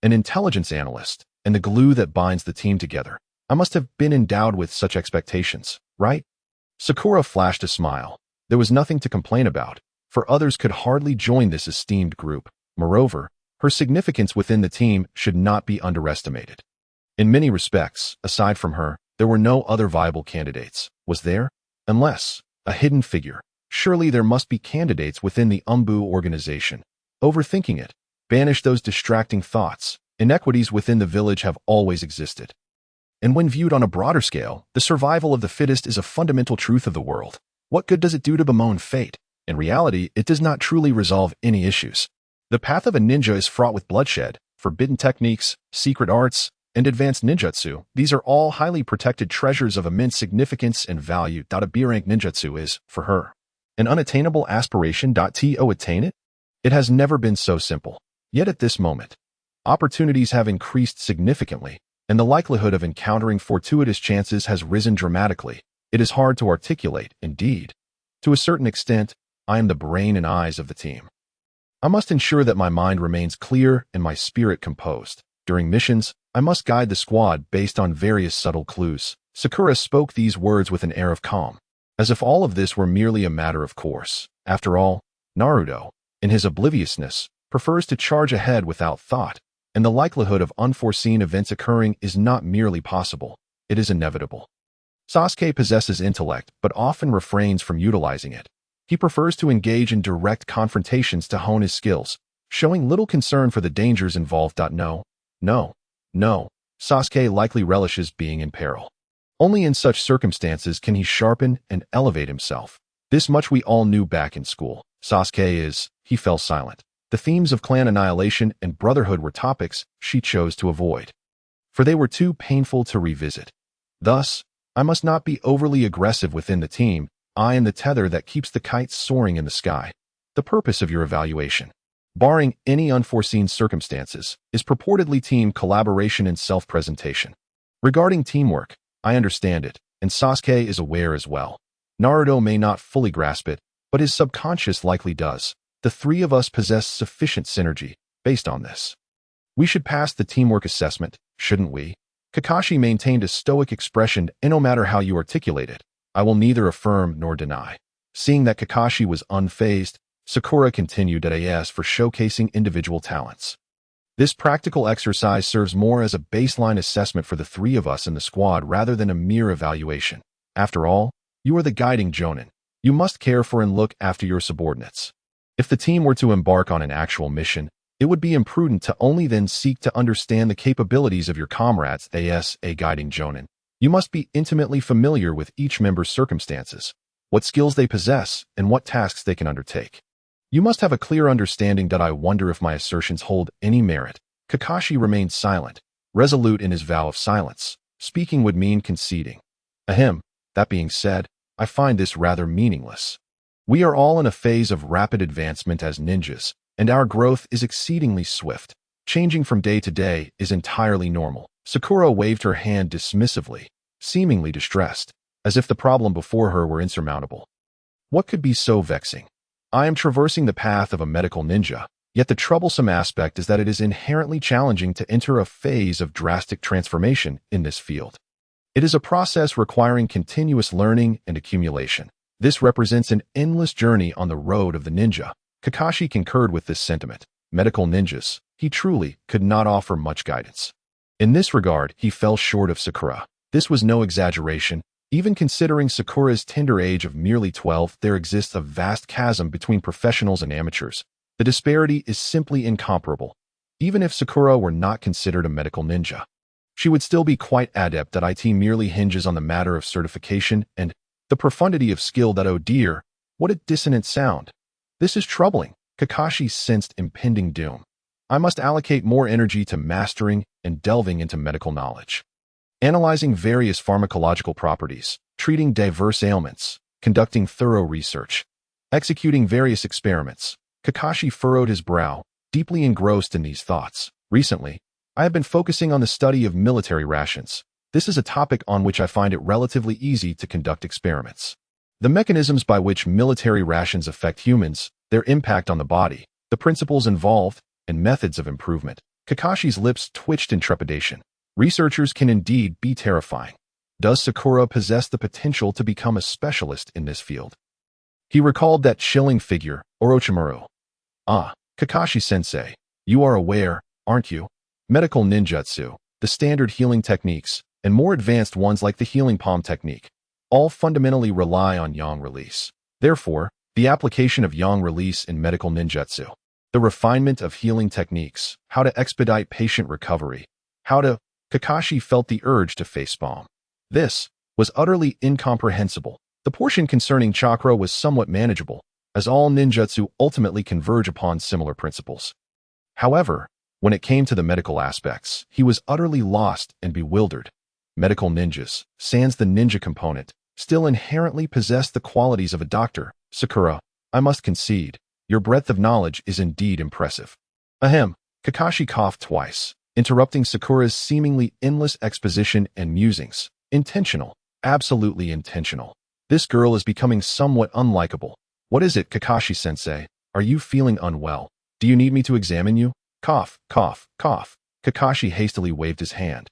an intelligence analyst, and the glue that binds the team together. I must have been endowed with such expectations, right? Sakura flashed a smile. There was nothing to complain about, for others could hardly join this esteemed group. Moreover, her significance within the team should not be underestimated. In many respects, aside from her, there were no other viable candidates. Was there? Unless, a hidden figure. Surely there must be candidates within the Umbu organization. Overthinking it. Banish those distracting thoughts. Inequities within the village have always existed. And when viewed on a broader scale, the survival of the fittest is a fundamental truth of the world. What good does it do to bemoan fate? In reality, it does not truly resolve any issues. The path of a ninja is fraught with bloodshed, forbidden techniques, secret arts, and advanced ninjutsu. These are all highly protected treasures of immense significance and value. A B-rank ninjutsu is, for her, an unattainable aspiration. To attain it? It has never been so simple. Yet at this moment, opportunities have increased significantly, and the likelihood of encountering fortuitous chances has risen dramatically. It is hard to articulate, indeed. To a certain extent, I am the brain and eyes of the team. I must ensure that my mind remains clear and my spirit composed. During missions, I must guide the squad based on various subtle clues. Sakura spoke these words with an air of calm, as if all of this were merely a matter of course. After all, Naruto, in his obliviousness, prefers to charge ahead without thought, and the likelihood of unforeseen events occurring is not merely possible, it is inevitable. Sasuke possesses intellect, but often refrains from utilizing it. He prefers to engage in direct confrontations to hone his skills, showing little concern for the dangers involved. No. Sasuke likely relishes being in peril. Only in such circumstances can he sharpen and elevate himself. This much we all knew back in school. He fell silent. The themes of clan annihilation and brotherhood were topics she chose to avoid, for they were too painful to revisit. Thus, I must not be overly aggressive within the team. I am the tether that keeps the kites soaring in the sky. The purpose of your evaluation, barring any unforeseen circumstances, is purportedly team collaboration and self-presentation. Regarding teamwork, I understand it, and Sasuke is aware as well. Naruto may not fully grasp it, but his subconscious likely does. The three of us possess sufficient synergy. Based on this, we should pass the teamwork assessment, shouldn't we? Kakashi maintained a stoic expression, and no matter how you articulate it, I will neither affirm nor deny. Seeing that Kakashi was unfazed, Sakura continued at AS for showcasing individual talents. This practical exercise serves more as a baseline assessment for the three of us in the squad rather than a mere evaluation. After all, you are the guiding jonin. You must care for and look after your subordinates. If the team were to embark on an actual mission, it would be imprudent to only then seek to understand the capabilities of your comrades as a guiding jonin. You must be intimately familiar with each member's circumstances, what skills they possess, and what tasks they can undertake. You must have a clear understanding that I wonder if my assertions hold any merit. Kakashi remained silent, resolute in his vow of silence. Speaking would mean conceding. Ahem. That being said, I find this rather meaningless. We are all in a phase of rapid advancement as ninjas, and our growth is exceedingly swift. Changing from day to day is entirely normal. Sakura waved her hand dismissively, seemingly distressed, as if the problem before her were insurmountable. What could be so vexing? I am traversing the path of a medical ninja, yet the troublesome aspect is that it is inherently challenging to enter a phase of drastic transformation in this field. It is a process requiring continuous learning and accumulation. This represents an endless journey on the road of the ninja. Kakashi concurred with this sentiment. Medical ninjas, he truly could not offer much guidance. In this regard, he fell short of Sakura. This was no exaggeration. Even considering Sakura's tender age of merely 12, there exists a vast chasm between professionals and amateurs. The disparity is simply incomparable. Even if Sakura were not considered a medical ninja, she would still be quite adept at IT. Merely hinges on the matter of certification and the profundity of skill that, oh dear, what a dissonant sound. This is troubling. Kakashi sensed impending doom. I must allocate more energy to mastering and delving into medical knowledge. Analyzing various pharmacological properties, treating diverse ailments, conducting thorough research, executing various experiments. Kakashi furrowed his brow, deeply engrossed in these thoughts. Recently, I have been focusing on the study of military rations. This is a topic on which I find it relatively easy to conduct experiments. The mechanisms by which military rations affect humans, their impact on the body, the principles involved, and methods of improvement. Kakashi's lips twitched in trepidation. Researchers can indeed be terrifying. Does Sakura possess the potential to become a specialist in this field? He recalled that chilling figure, Orochimaru. Ah, Kakashi-sensei, you are aware, aren't you? Medical ninjutsu, the standard healing techniques, and more advanced ones like the healing palm technique, all fundamentally rely on yang release. Therefore, the application of yang release in medical ninjutsu, the refinement of healing techniques, how to expedite patient recovery, Kakashi felt the urge to facepalm. This was utterly incomprehensible. The portion concerning chakra was somewhat manageable, as all ninjutsu ultimately converge upon similar principles. However, when it came to the medical aspects, he was utterly lost and bewildered. Medical ninjas, sans the ninja component, still inherently possess the qualities of a doctor. Sakura, I must concede, your breadth of knowledge is indeed impressive. Ahem. Kakashi coughed twice, interrupting Sakura's seemingly endless exposition and musings. Intentional. Absolutely intentional. This girl is becoming somewhat unlikable. What is it, Kakashi-sensei? Are you feeling unwell? Do you need me to examine you? Cough, cough, cough. Kakashi hastily waved his hand,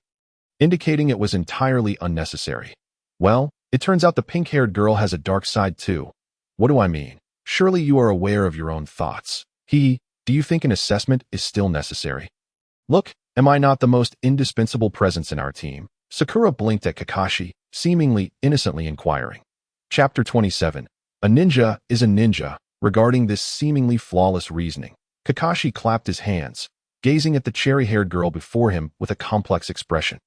indicating it was entirely unnecessary. Well, it turns out the pink-haired girl has a dark side too. What do I mean? Surely you are aware of your own thoughts. Do you think an assessment is still necessary? Look, am I not the most indispensable presence in our team? Sakura blinked at Kakashi, seemingly innocently inquiring. Chapter 27. A ninja is a ninja. Regarding this seemingly flawless reasoning, Kakashi clapped his hands, gazing at the cherry-haired girl before him with a complex expression.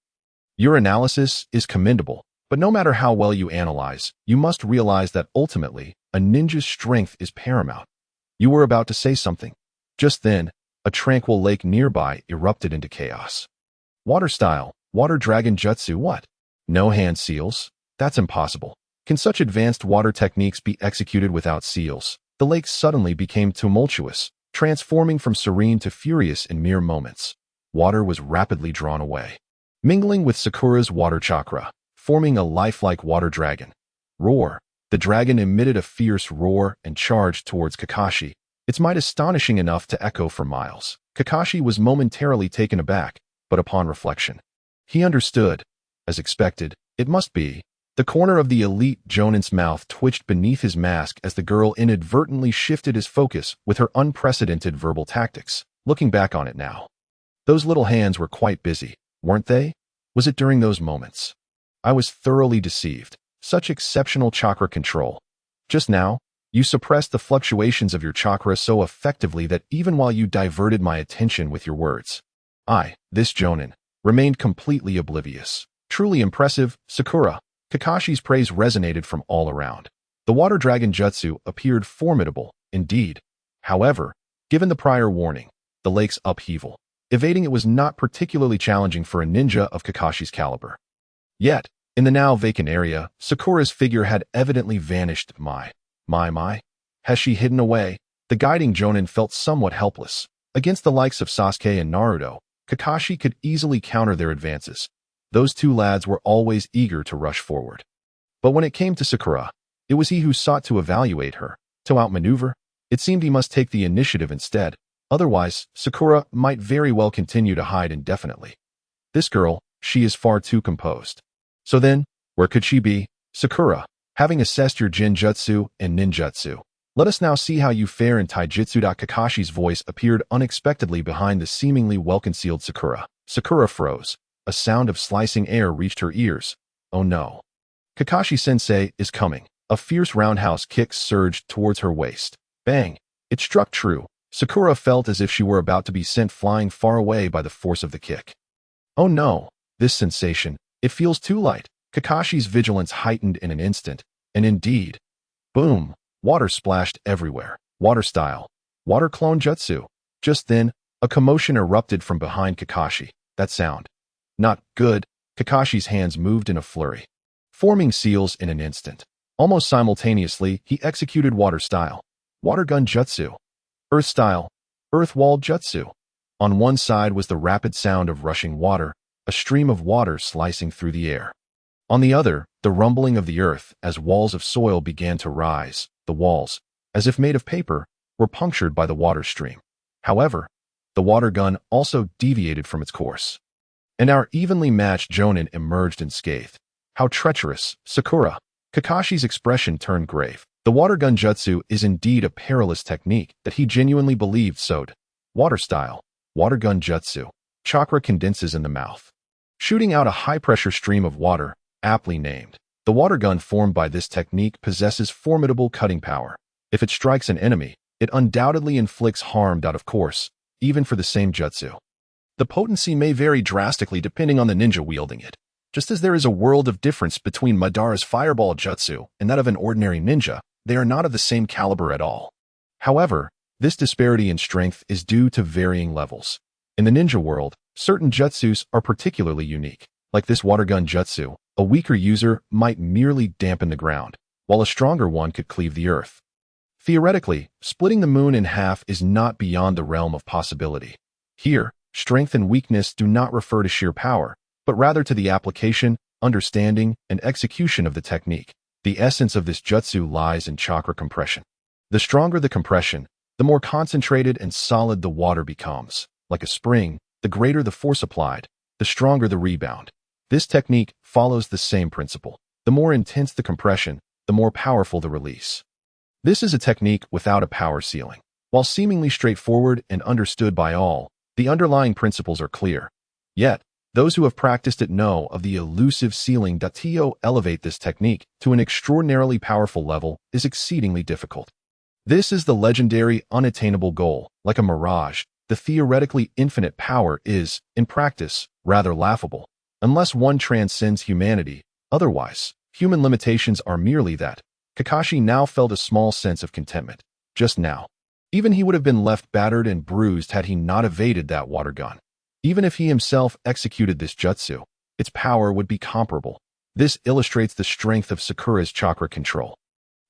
Your analysis is commendable, but no matter how well you analyze, you must realize that ultimately, a ninja's strength is paramount. You were about to say something. Just then, a tranquil lake nearby erupted into chaos. Water style, water dragon jutsu, what? No hand seals? That's impossible. Can such advanced water techniques be executed without seals? The lake suddenly became tumultuous, transforming from serene to furious in mere moments. Water was rapidly drawn away, mingling with Sakura's water chakra, forming a lifelike water dragon. Roar! The dragon emitted a fierce roar and charged towards Kakashi, its might astonishing enough to echo for miles. Kakashi was momentarily taken aback, but upon reflection, he understood. As expected, it must be. The corner of the elite Jonin's mouth twitched beneath his mask as the girl inadvertently shifted his focus with her unprecedented verbal tactics. Looking back on it now, those little hands were quite busy, weren't they? Was it during those moments? I was thoroughly deceived. Such exceptional chakra control. Just now, you suppressed the fluctuations of your chakra so effectively that even while you diverted my attention with your words, this Jonin, remained completely oblivious. Truly impressive, Sakura. Kakashi's praise resonated from all around. The water dragon jutsu appeared formidable, indeed. However, given the prior warning, the lake's upheaval, evading it was not particularly challenging for a ninja of Kakashi's caliber. Yet, in the now vacant area, Sakura's figure had evidently vanished. Has she hidden away? The guiding Jonin felt somewhat helpless. Against the likes of Sasuke and Naruto, Kakashi could easily counter their advances. Those two lads were always eager to rush forward. But when it came to Sakura, it was he who sought to evaluate her, to outmaneuver. It seemed he must take the initiative instead. Otherwise, Sakura might very well continue to hide indefinitely. This girl, she is far too composed. So then, where could she be? Sakura, having assessed your Jinjutsu and Ninjutsu, let us now see how you fare in Taijutsu. Kakashi's voice appeared unexpectedly behind the seemingly well-concealed Sakura. Sakura froze. A sound of slicing air reached her ears. Oh no. Kakashi-sensei is coming. A fierce roundhouse kick surged towards her waist. Bang! It struck true. Sakura felt as if she were about to be sent flying far away by the force of the kick. Oh no! This sensation, it feels too light. Kakashi's vigilance heightened in an instant, and indeed, boom! Water splashed everywhere. Water style. Water clone jutsu. Just then, a commotion erupted from behind Kakashi. That sound. Not good. Kakashi's hands moved in a flurry, forming seals in an instant. Almost simultaneously, he executed water style. Water gun jutsu. Earth style. Earth wall jutsu. On one side was the rapid sound of rushing water, a stream of water slicing through the air. On the other, the rumbling of the earth as walls of soil began to rise. The walls, as if made of paper, were punctured by the water stream. However, the water gun also deviated from its course, and our evenly matched Jonin emerged unscathed. How treacherous, Sakura! Kakashi's expression turned grave. The water gun jutsu is indeed a perilous technique that he genuinely believed sewed. Water style. Water gun jutsu. Chakra condenses in the mouth, shooting out a high-pressure stream of water, aptly named. The water gun formed by this technique possesses formidable cutting power. If it strikes an enemy, it undoubtedly inflicts harm. Of course, even for the same jutsu, the potency may vary drastically depending on the ninja wielding it. Just as there is a world of difference between Madara's fireball jutsu and that of an ordinary ninja, they are not of the same caliber at all. However, this disparity in strength is due to varying levels. In the ninja world, certain jutsus are particularly unique. Like this water gun jutsu, a weaker user might merely dampen the ground, while a stronger one could cleave the earth. Theoretically, splitting the moon in half is not beyond the realm of possibility. Here, strength and weakness do not refer to sheer power, but rather to the application, understanding, and execution of the technique. The essence of this jutsu lies in chakra compression. The stronger the compression, the more concentrated and solid the water becomes. Like a spring, the greater the force applied, the stronger the rebound. This technique follows the same principle. The more intense the compression, the more powerful the release. This is a technique without a power ceiling. While seemingly straightforward and understood by all, the underlying principles are clear. Yet, those who have practiced it know of the elusive ceiling. To elevate this technique to an extraordinarily powerful level is exceedingly difficult. This is the legendary unattainable goal. Like a mirage, the theoretically infinite power is, in practice, rather laughable. Unless one transcends humanity, otherwise, human limitations are merely that. Kakashi now felt a small sense of contentment. Just now. Even he would have been left battered and bruised had he not evaded that water gun. Even if he himself executed this jutsu, its power would be comparable. This illustrates the strength of Sakura's chakra control.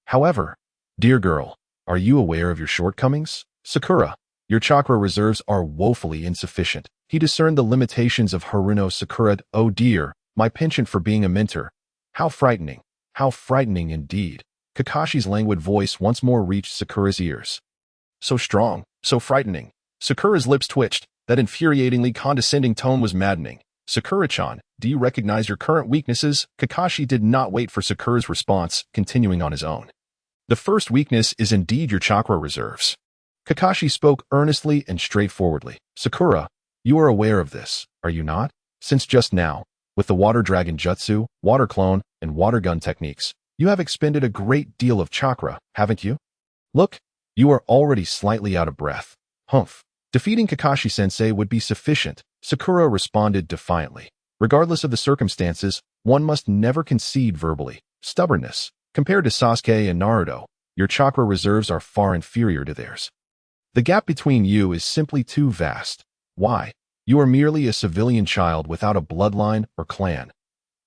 However, dear girl, are you aware of your shortcomings? Sakura, your chakra reserves are woefully insufficient. He discerned the limitations of Haruno Sakura. Oh dear, my penchant for being a mentor. How frightening indeed. Kakashi's languid voice once more reached Sakura's ears. So strong, so frightening. Sakura's lips twitched. That infuriatingly condescending tone was maddening. Sakura-chan, do you recognize your current weaknesses? Kakashi did not wait for Sakura's response, continuing on his own. The first weakness is indeed your chakra reserves. Kakashi spoke earnestly and straightforwardly. Sakura, you are aware of this, are you not? Since just now, with the water dragon jutsu, water clone, and water gun techniques, you have expended a great deal of chakra, haven't you? Look, you are already slightly out of breath. Humph. Defeating Kakashi-sensei would be sufficient, Sakura responded defiantly. Regardless of the circumstances, one must never concede verbally. Stubbornness. Compared to Sasuke and Naruto, your chakra reserves are far inferior to theirs. The gap between you is simply too vast. Why? You are merely a civilian child without a bloodline or clan.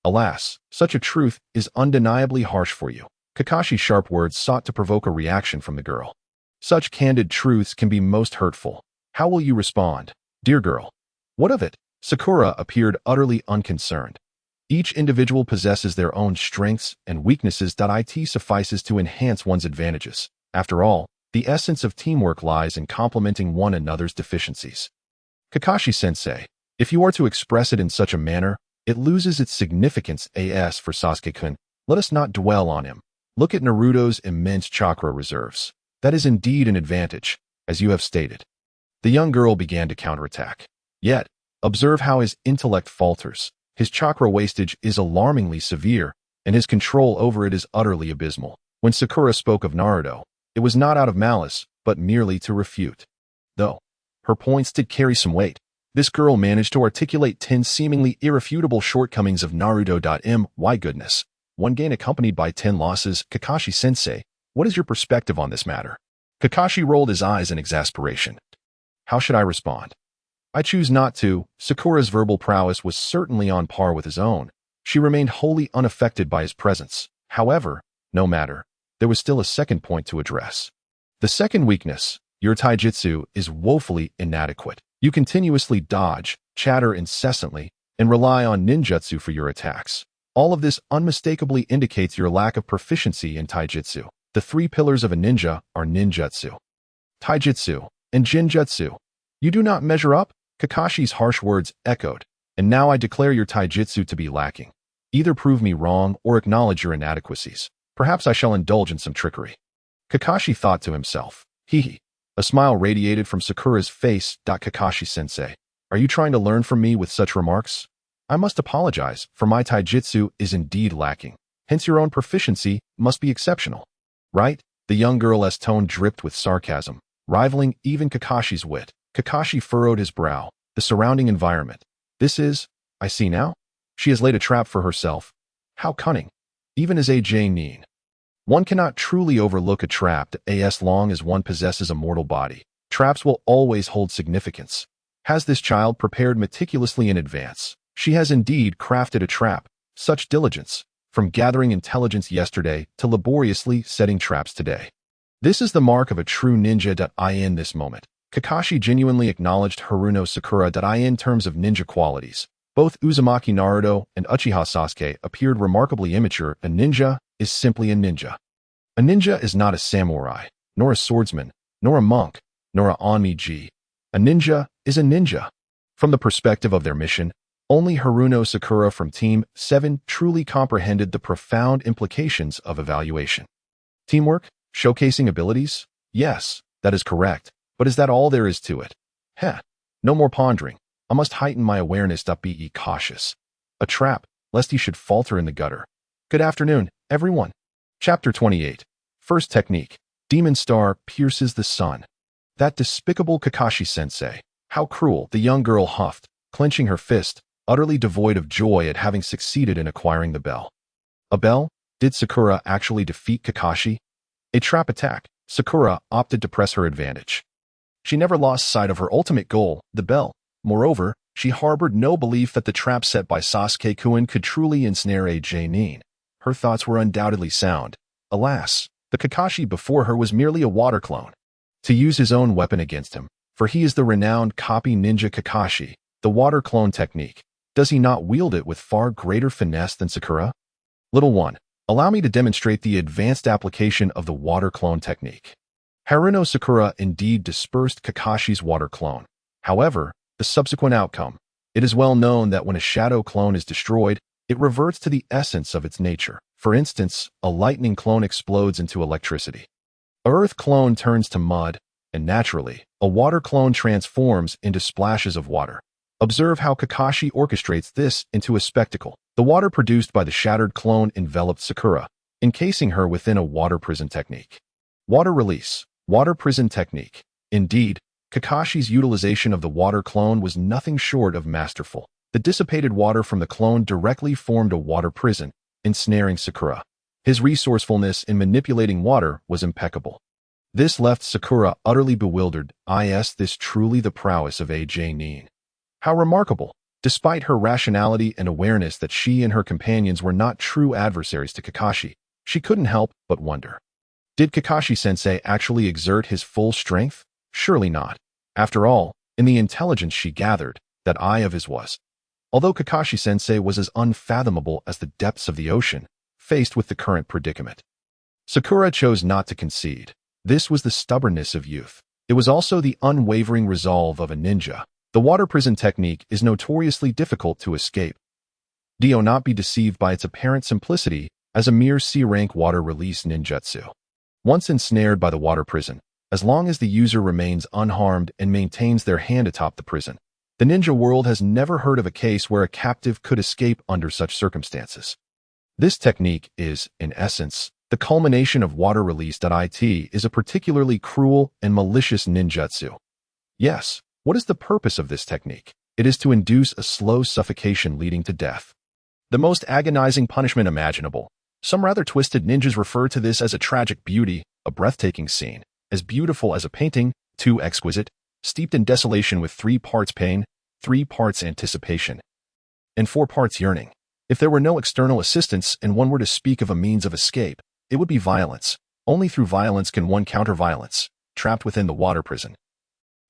Alas, such a truth is undeniably harsh for you. Kakashi's sharp words sought to provoke a reaction from the girl. Such candid truths can be most hurtful. How will you respond? Dear girl. What of it? Sakura appeared utterly unconcerned. Each individual possesses their own strengths and weaknesses. It suffices to enhance one's advantages. After all, the essence of teamwork lies in complementing one another's deficiencies. Kakashi-sensei, if you are to express it in such a manner, it loses its significance. As for Sasuke-kun, let us not dwell on him. Look at Naruto's immense chakra reserves. That is indeed an advantage, as you have stated. The young girl began to counterattack. Yet, observe how his intellect falters. His chakra wastage is alarmingly severe, and his control over it is utterly abysmal. When Sakura spoke of Naruto, it was not out of malice, but merely to refute. Though her points did carry some weight, this girl managed to articulate 10 seemingly irrefutable shortcomings of Naruto. My goodness. One gain accompanied by 10 losses. Kakashi-sensei, what is your perspective on this matter? Kakashi rolled his eyes in exasperation. How should I respond? I choose not to. Sakura's verbal prowess was certainly on par with his own. She remained wholly unaffected by his presence. However, no matter, there was still a second point to address. The second weakness, your taijutsu, is woefully inadequate. You continuously dodge, chatter incessantly, and rely on ninjutsu for your attacks. All of this unmistakably indicates your lack of proficiency in taijutsu. The three pillars of a ninja are ninjutsu, taijutsu, and jinjutsu. You do not measure up? Kakashi's harsh words echoed, and now I declare your taijutsu to be lacking. Either prove me wrong or acknowledge your inadequacies. Perhaps I shall indulge in some trickery. Kakashi thought to himself. Hee. A smile radiated from Sakura's face. Kakashi-sensei, are you trying to learn from me with such remarks? I must apologize, for my taijutsu is indeed lacking. Hence your own proficiency must be exceptional. Right? The young girl's tone dripped with sarcasm, rivaling even Kakashi's wit. Kakashi furrowed his brow. The surrounding environment. This is, I see now. She has laid a trap for herself. How cunning. Even as a Nin. One cannot truly overlook a trap as long as one possesses a mortal body. Traps will always hold significance. Has this child prepared meticulously in advance? She has indeed crafted a trap. Such diligence, from gathering intelligence yesterday to laboriously setting traps today. This is the mark of a true ninja. In this moment, Kakashi genuinely acknowledged Haruno Sakura. In terms of ninja qualities, both Uzumaki Naruto and Uchiha Sasuke appeared remarkably immature. A ninja is simply a ninja. A ninja is not a samurai, nor a swordsman, nor a monk, nor a onmiji. A ninja is a ninja. From the perspective of their mission, only Haruno Sakura from Team 7 truly comprehended the profound implications of evaluation. Teamwork? Showcasing abilities? Yes, that is correct. But is that all there is to it? No more pondering. I must heighten my awareness. Be cautious. A trap, lest he should falter in the gutter. Good afternoon, everyone. Chapter 28. First technique. Demon Star pierces the sun. That despicable Kakashi-sensei. How cruel, the young girl huffed, clenching her fist, utterly devoid of joy at having succeeded in acquiring the bell. A bell? Did Sakura actually defeat Kakashi? A trap attack. Sakura opted to press her advantage. She never lost sight of her ultimate goal, the bell. Moreover, she harbored no belief that the trap set by Sasuke-kun could truly ensnare a Nin. Her thoughts were undoubtedly sound. Alas, the Kakashi before her was merely a water clone. To use his own weapon against him, for he is the renowned copy ninja Kakashi, the water clone technique. Does he not wield it with far greater finesse than Sakura? Little one, allow me to demonstrate the advanced application of the water clone technique. Haruno Sakura indeed dispersed Kakashi's water clone. However, the subsequent outcome, It is well known that when a shadow clone is destroyed, it reverts to the essence of its nature. For instance, a lightning clone explodes into electricity. A earth clone turns to mud, and naturally, a water clone transforms into splashes of water. Observe how Kakashi orchestrates this into a spectacle. The water produced by the shattered clone enveloped Sakura, encasing her within a water prison technique. Water release. Water prison technique. Indeed, Kakashi's utilization of the water clone was nothing short of masterful. The dissipated water from the clone directly formed a water prison, ensnaring Sakura. His resourcefulness in manipulating water was impeccable. This left Sakura utterly bewildered. Is this truly the prowess of AJ Nin? How remarkable! Despite her rationality and awareness that she and her companions were not true adversaries to Kakashi, she couldn't help but wonder. Did Kakashi-sensei actually exert his full strength? Surely not. After all, in the intelligence she gathered, that eye of his was. Although Kakashi-sensei was as unfathomable as the depths of the ocean, faced with the current predicament. Sakura chose not to concede. This was the stubbornness of youth. It was also the unwavering resolve of a ninja. The water prison technique is notoriously difficult to escape. Do not be deceived by its apparent simplicity as a mere C-rank water release ninjutsu. Once ensnared by the water prison, as long as the user remains unharmed and maintains their hand atop the prison, the ninja world has never heard of a case where a captive could escape under such circumstances. This technique is, in essence, the culmination of water release. It is a particularly cruel and malicious ninjutsu. Yes. What is the purpose of this technique? It is to induce a slow suffocation leading to death. The most agonizing punishment imaginable. Some rather twisted ninjas refer to this as a tragic beauty, a breathtaking scene, as beautiful as a painting, too exquisite, steeped in desolation with 3 parts pain, 3 parts anticipation, and 4 parts yearning. If there were no external assistance and one were to speak of a means of escape, it would be violence. Only through violence can one counter violence, trapped within the water prison.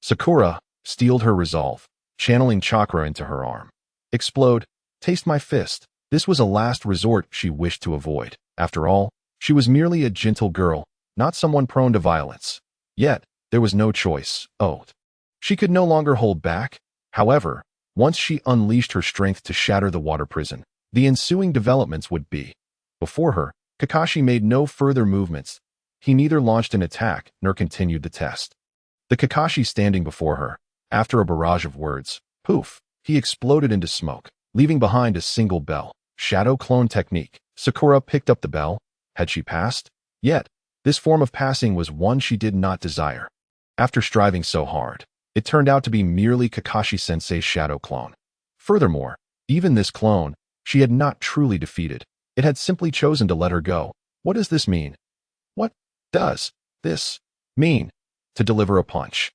Sakura steeled her resolve, channeling chakra into her arm. Explode, taste my fist. This was a last resort she wished to avoid. After all, she was merely a gentle girl, not someone prone to violence. Yet, there was no choice. She could no longer hold back. However, once she unleashed her strength to shatter the water prison, the ensuing developments would be. Before her, Kakashi made no further movements. He neither launched an attack nor continued the test. The Kakashi standing before her, after a barrage of words, poof, he exploded into smoke, leaving behind a single bell. Shadow clone technique. Sakura picked up the bell. Had she passed? Yet, this form of passing was one she did not desire. After striving so hard, it turned out to be merely Kakashi-sensei's shadow clone. Furthermore, even this clone, she had not truly defeated. It had simply chosen to let her go. What does this mean? What does this mean? To deliver a punch.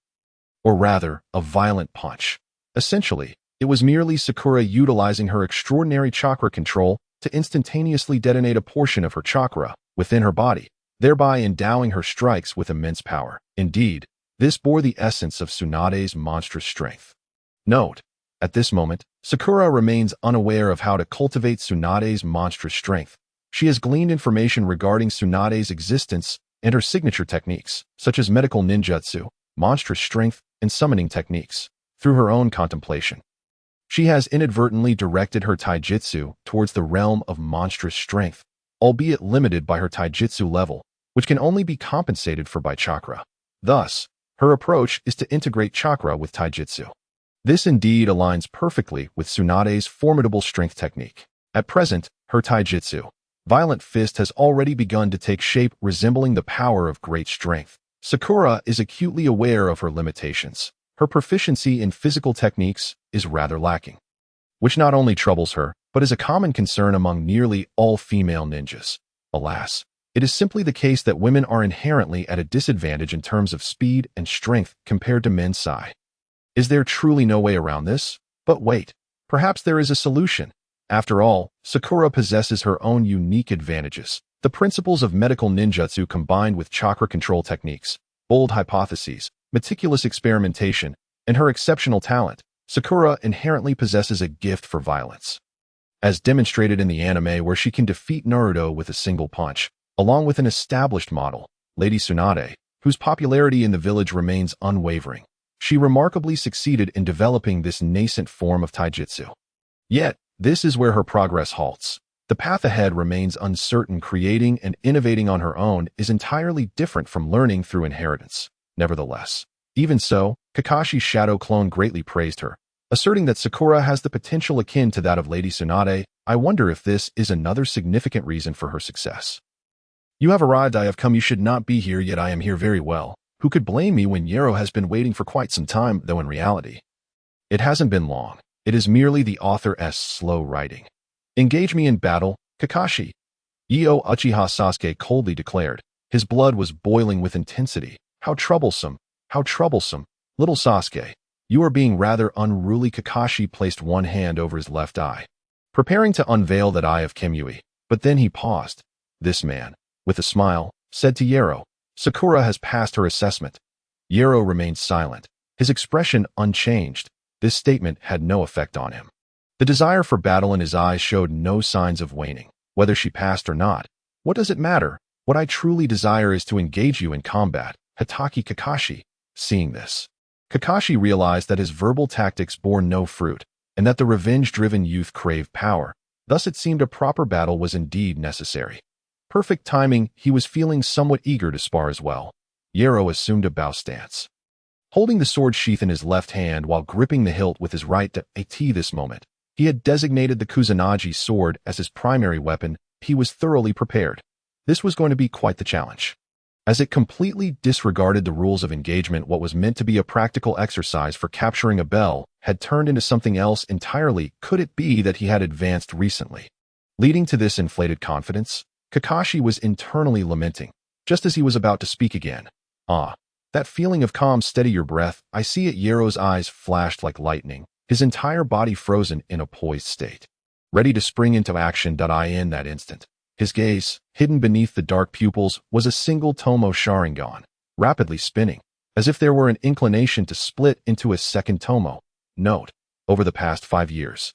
Or rather, a violent punch. Essentially, it was merely Sakura utilizing her extraordinary chakra control to instantaneously detonate a portion of her chakra within her body, thereby endowing her strikes with immense power. Indeed, this bore the essence of Tsunade's monstrous strength. Note, at this moment, Sakura remains unaware of how to cultivate Tsunade's monstrous strength. She has gleaned information regarding Tsunade's existence and her signature techniques, such as medical ninjutsu, monstrous strength, and summoning techniques, through her own contemplation. She has inadvertently directed her taijutsu towards the realm of monstrous strength, albeit limited by her taijutsu level, which can only be compensated for by chakra. Thus, her approach is to integrate chakra with taijutsu. This indeed aligns perfectly with Tsunade's formidable strength technique. At present, her taijutsu, Violent Fist, has already begun to take shape, resembling the power of great strength. Sakura is acutely aware of her limitations. Her proficiency in physical techniques is rather lacking, which not only troubles her, but is a common concern among nearly all female ninjas. Alas, it is simply the case that women are inherently at a disadvantage in terms of speed and strength compared to men's size. Is there truly no way around this? But wait, perhaps there is a solution. After all, Sakura possesses her own unique advantages. The principles of medical ninjutsu combined with chakra control techniques, bold hypotheses, meticulous experimentation, and her exceptional talent, Sakura inherently possesses a gift for violence. As demonstrated in the anime where she can defeat Naruto with a single punch, along with an established model, Lady Tsunade, whose popularity in the village remains unwavering. she remarkably succeeded in developing this nascent form of taijutsu. Yet, this is where her progress halts. The path ahead remains uncertain. Creating and innovating on her own is entirely different from learning through inheritance. Nevertheless, even so, Kakashi's shadow clone greatly praised her, asserting that Sakura has the potential akin to that of Lady Tsunade. I wonder if this is another significant reason for her success. You have arrived. I have come. You should not be here, yet I am here very well. Who could blame me when Yero has been waiting for quite some time, though in reality, it hasn't been long. It is merely the author's slow writing. Engage me in battle, Kakashi. Io Uchiha Sasuke coldly declared. His blood was boiling with intensity. How troublesome, little Sasuke. You are being rather unruly. Kakashi placed one hand over his left eye, preparing to unveil that eye of Kimui, but then he paused. This man, with a smile, said to Yero, Sakura has passed her assessment. Yero remained silent, his expression unchanged. This statement had no effect on him. The desire for battle in his eyes showed no signs of waning. Whether she passed or not, what does it matter? What I truly desire is to engage you in combat, Hatake Kakashi. Seeing this, Kakashi realized that his verbal tactics bore no fruit, and that the revenge-driven youth craved power. Thus it seemed a proper battle was indeed necessary. Perfect timing. He was feeling somewhat eager to spar as well. Yero assumed a bow stance, holding the sword sheath in his left hand while gripping the hilt with his right. At this moment, he had designated the Kusanagi sword as his primary weapon. He was thoroughly prepared. This was going to be quite the challenge, as it completely disregarded the rules of engagement. What was meant to be a practical exercise for capturing a bell had turned into something else entirely. Could it be that he had advanced recently, leading to this inflated confidence? Kakashi was internally lamenting, just as he was about to speak again. That feeling of calm. Steady your breath. I see it. Yero's eyes flashed like lightning, his entire body frozen in a poised state, ready to spring into action. In that instant, his gaze, hidden beneath the dark pupils, was a single tomo sharingan, rapidly spinning, as if there were an inclination to split into a second tomo. Note: over the past 5 years,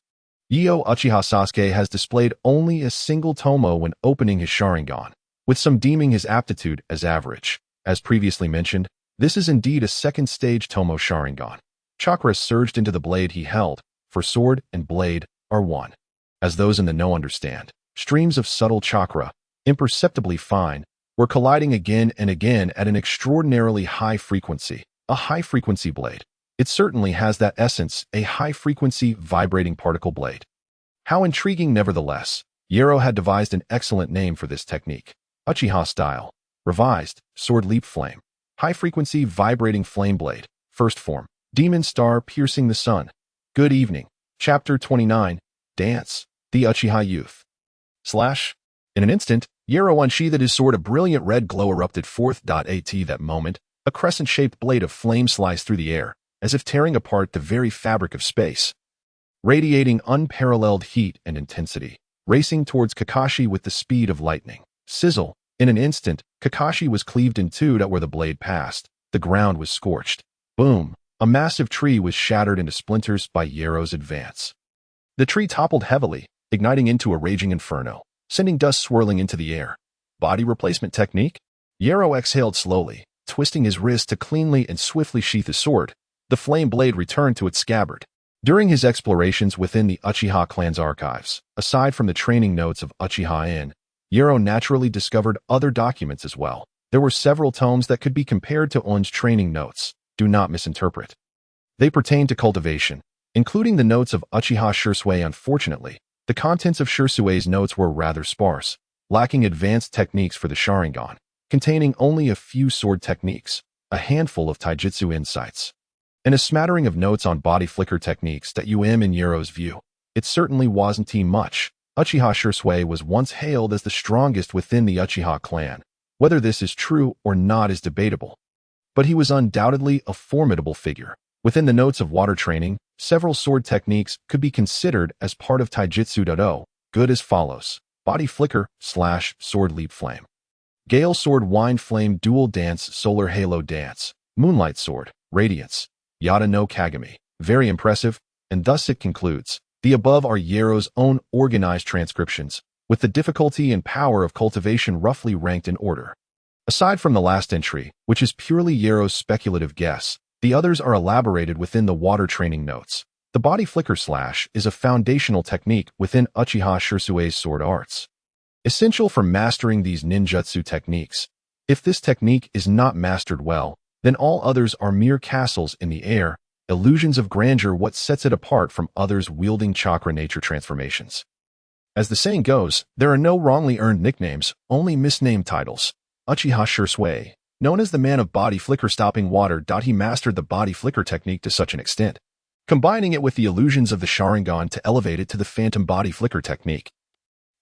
Io Uchiha Sasuke has displayed only a single tomo when opening his sharingan, with some deeming his aptitude as average. As previously mentioned, this is indeed a second-stage tomo sharingan. Chakra surged into the blade he held, for sword and blade are one. As those in the know understand, streams of subtle chakra, imperceptibly fine, were colliding again and again at an extraordinarily high frequency. A high-frequency blade. It certainly has that essence, a high-frequency vibrating particle blade. How intriguing. Nevertheless, Yero had devised an excellent name for this technique. Uchiha style. Revised, sword leap flame. High-frequency vibrating flame blade. First form. Demon star piercing the sun. Good evening. Chapter 29. Dance. The Uchiha youth. In an instant, Yero unsheathed his sword. A brilliant red glow erupted forth. At that moment, a crescent-shaped blade of flame sliced through the air, as if tearing apart the very fabric of space, radiating unparalleled heat and intensity, racing towards Kakashi with the speed of lightning. Sizzle. In an instant, Kakashi was cleaved in two. Where the blade passed, the ground was scorched. Boom! A massive tree was shattered into splinters by Yero's advance. The tree toppled heavily, igniting into a raging inferno, sending dust swirling into the air. Body replacement technique? Yero exhaled slowly, twisting his wrist to cleanly and swiftly sheath his sword. The flame blade returned to its scabbard. During his explorations within the Uchiha clan's archives, aside from the training notes of Uchiha-in, Yero naturally discovered other documents as well. There were several tomes that could be compared to On's training notes. Do not misinterpret. They pertain to cultivation, including the notes of Uchiha Shursui. Unfortunately, the contents of Shursui's notes were rather sparse, lacking advanced techniques for the sharingan, containing only a few sword techniques, a handful of taijutsu insights, and a smattering of notes on body flicker techniques. In Yero's view, it certainly wasn't much. Uchiha Shursui was once hailed as the strongest within the Uchiha clan. Whether this is true or not is debatable, but he was undoubtedly a formidable figure. Within the notes of water training, several sword techniques could be considered as part of taijutsu dodo, good as follows: body flicker / sword leap flame, gale sword wind flame dual dance solar halo dance, moonlight sword, radiance, yada no kagami. Very impressive, and thus it concludes. The above are Yero's own organized transcriptions, with the difficulty and power of cultivation roughly ranked in order. Aside from the last entry, which is purely Yero's speculative guess, The others are elaborated within the water training notes. The body flicker slash is a foundational technique within Uchiha Shursue's sword arts, essential for mastering these ninjutsu techniques. If this technique is not mastered well, then all others are mere castles in the air, illusions of grandeur what sets it apart from others wielding chakra nature transformations. As the saying goes, there are no wrongly earned nicknames, only misnamed titles. Uchiha Shursue, known as the man of body flicker stopping water. He mastered the body flicker technique to such an extent, combining it with the illusions of the sharingan to elevate it to the phantom body flicker technique.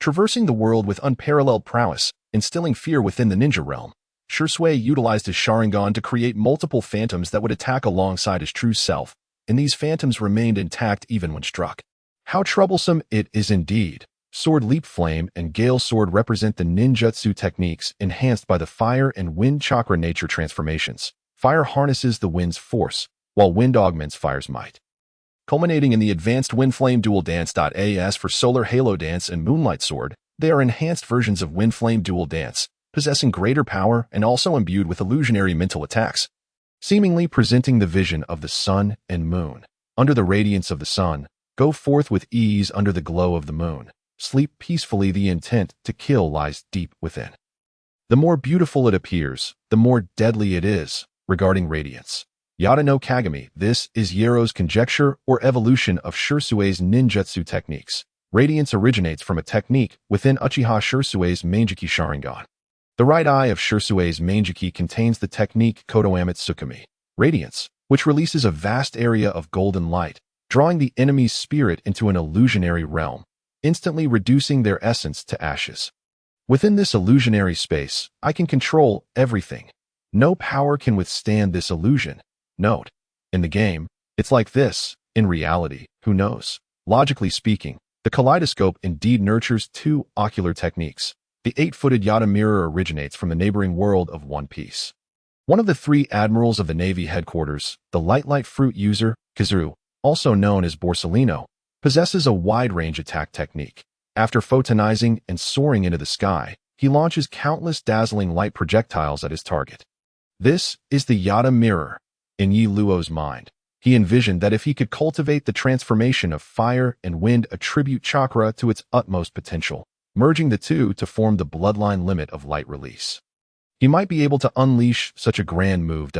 Traversing the world with unparalleled prowess, instilling fear within the ninja realm, Shursue utilized his sharingan to create multiple phantoms that would attack alongside his true self, and these phantoms remained intact even when struck. How troublesome it is indeed. Sword Leap Flame and Gale Sword represent the ninjutsu techniques enhanced by the fire and wind chakra nature transformations. Fire harnesses the wind's force, while wind augments fire's might, culminating in the advanced Wind Flame Duel Dance. As for Solar Halo Dance and Moonlight Sword, they are enhanced versions of Wind Flame Duel Dance, possessing greater power and also imbued with illusionary mental attacks, seemingly presenting the vision of the sun and moon. Under the radiance of the sun, go forth with ease under the glow of the moon. Sleep peacefully. The intent to kill lies deep within. The more beautiful it appears, the more deadly it is. Regarding radiance, Yada no Kagami, this is Yero's conjecture or evolution of Shursue's ninjutsu techniques. Radiance originates from a technique within Uchiha Shursue's Manjiki Sharingan. The right eye of Shursue's Manjiki contains the technique Kodoamet Tsukumi, radiance, which releases a vast area of golden light, drawing the enemy's spirit into an illusionary realm, instantly reducing their essence to ashes. Within this illusionary space, I can control everything. No power can withstand this illusion. Note, in the game, it's like this. In reality, who knows? Logically speaking, the kaleidoscope indeed nurtures two ocular techniques. The 8-footed Yada mirror originates from the neighboring world of One Piece. One of the 3 admirals of the Navy headquarters, the light fruit user, Kizaru, also known as Borsalino, possesses a wide-range attack technique. After photonizing and soaring into the sky, he launches countless dazzling light projectiles at his target. This is the Yada mirror. In Yi Luo's mind, he envisioned that if he could cultivate the transformation of fire and wind attribute chakra to its utmost potential, merging the two to form the bloodline limit of light release, he might be able to unleash such a grand move.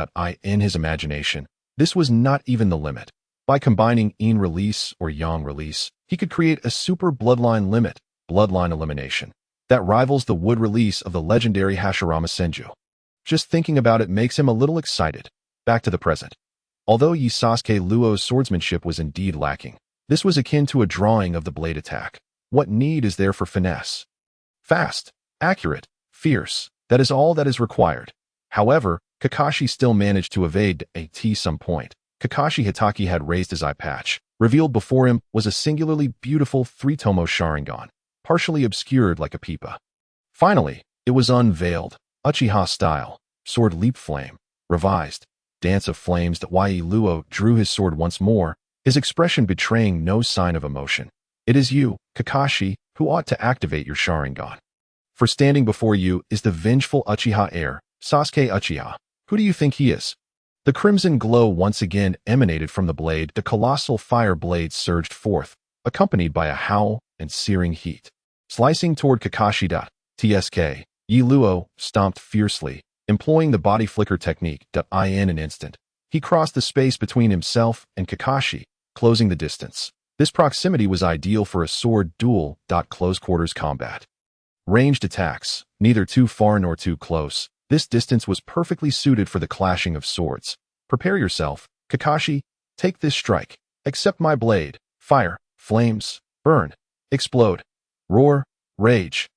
In his imagination, this was not even the limit. By combining Yin release or Yang release, he could create a super bloodline limit, bloodline elimination, that rivals the wood release of the legendary Hashirama Senju. Just thinking about it makes him a little excited. Back to the present. Although Sasuke Luo's swordsmanship was indeed lacking, this was akin to a drawing of the blade attack. What need is there for finesse? Fast, accurate, fierce, that is all that is required. However, Kakashi still managed to evade at some point. Kakashi Hitaki had raised his eye patch. Revealed before him was a singularly beautiful 3-tomo Sharingan, partially obscured like a pipa. Finally, it was unveiled. Uchiha style, Sword Leap Flame, revised, Dance of Flames. Yi Luo drew his sword once more, his expression betraying no sign of emotion. It is you, Kakashi, who ought to activate your Sharingan. For standing before you is the vengeful Uchiha heir, Sasuke Uchiha. Who do you think he is? The crimson glow once again emanated from the blade. The colossal fire blade surged forth, accompanied by a howl and searing heat. Slicing toward Kakashi. Tsk. Yi Luo stomped fiercely, employing the body flicker technique. In an instant, he crossed the space between himself and Kakashi, closing the distance. This proximity was ideal for a sword duel. Close quarters combat. Ranged attacks, neither too far nor too close. This distance was perfectly suited for the clashing of swords. Prepare yourself, Kakashi. Take this strike. Accept my blade. Fire, flames, burn, explode, roar, rage.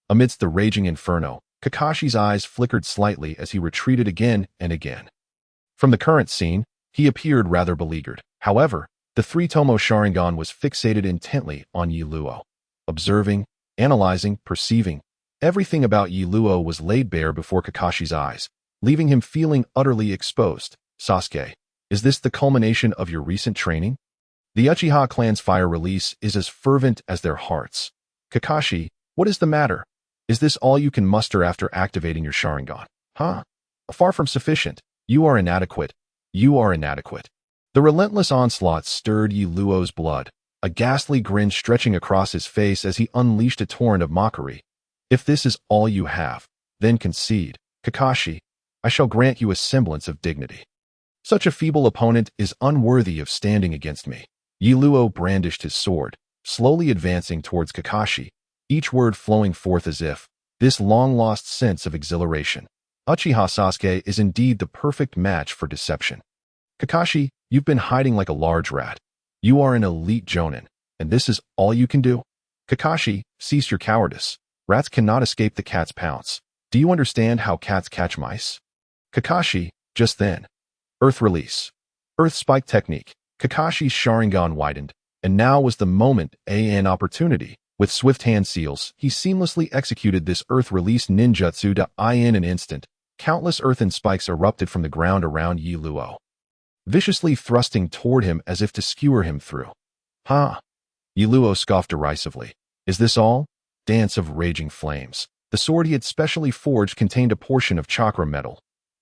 Amidst the raging inferno, Kakashi's eyes flickered slightly as he retreated again and again. From the current scene, he appeared rather beleaguered. However, the 3-tomo Sharingan was fixated intently on Yi Luo. Observing, analyzing, perceiving, everything about Yi Luo was laid bare before Kakashi's eyes, leaving him feeling utterly exposed. Sasuke, is this the culmination of your recent training? The Uchiha clan's fire release is as fervent as their hearts. Kakashi, what is the matter? Is this all you can muster after activating your Sharingan? Far from sufficient. You are inadequate. You are inadequate. The relentless onslaught stirred Yi Luo's blood, a ghastly grin stretching across his face as he unleashed a torrent of mockery. If this is all you have, then concede. Kakashi, I shall grant you a semblance of dignity. Such a feeble opponent is unworthy of standing against me. Yi Luo brandished his sword, slowly advancing towards Kakashi, each word flowing forth as if this long-lost sense of exhilaration. Uchiha Sasuke is indeed the perfect match for deception. Kakashi, you've been hiding like a large rat. You are an elite jonin, and this is all you can do? Kakashi, cease your cowardice. Rats cannot escape the cat's pounce. Do you understand how cats catch mice? Kakashi, just then. Earth release. Earth spike technique. Kakashi's sharingan widened, and now was the moment, an opportunity. With swift hand seals, he seamlessly executed this earth release ninjutsu in an instant. Countless earthen spikes erupted from the ground around Yi Luo, viciously thrusting toward him as if to skewer him through. Ha! Yi Luo scoffed derisively. Is this all? Dance of raging flames. The sword he had specially forged contained a portion of chakra metal.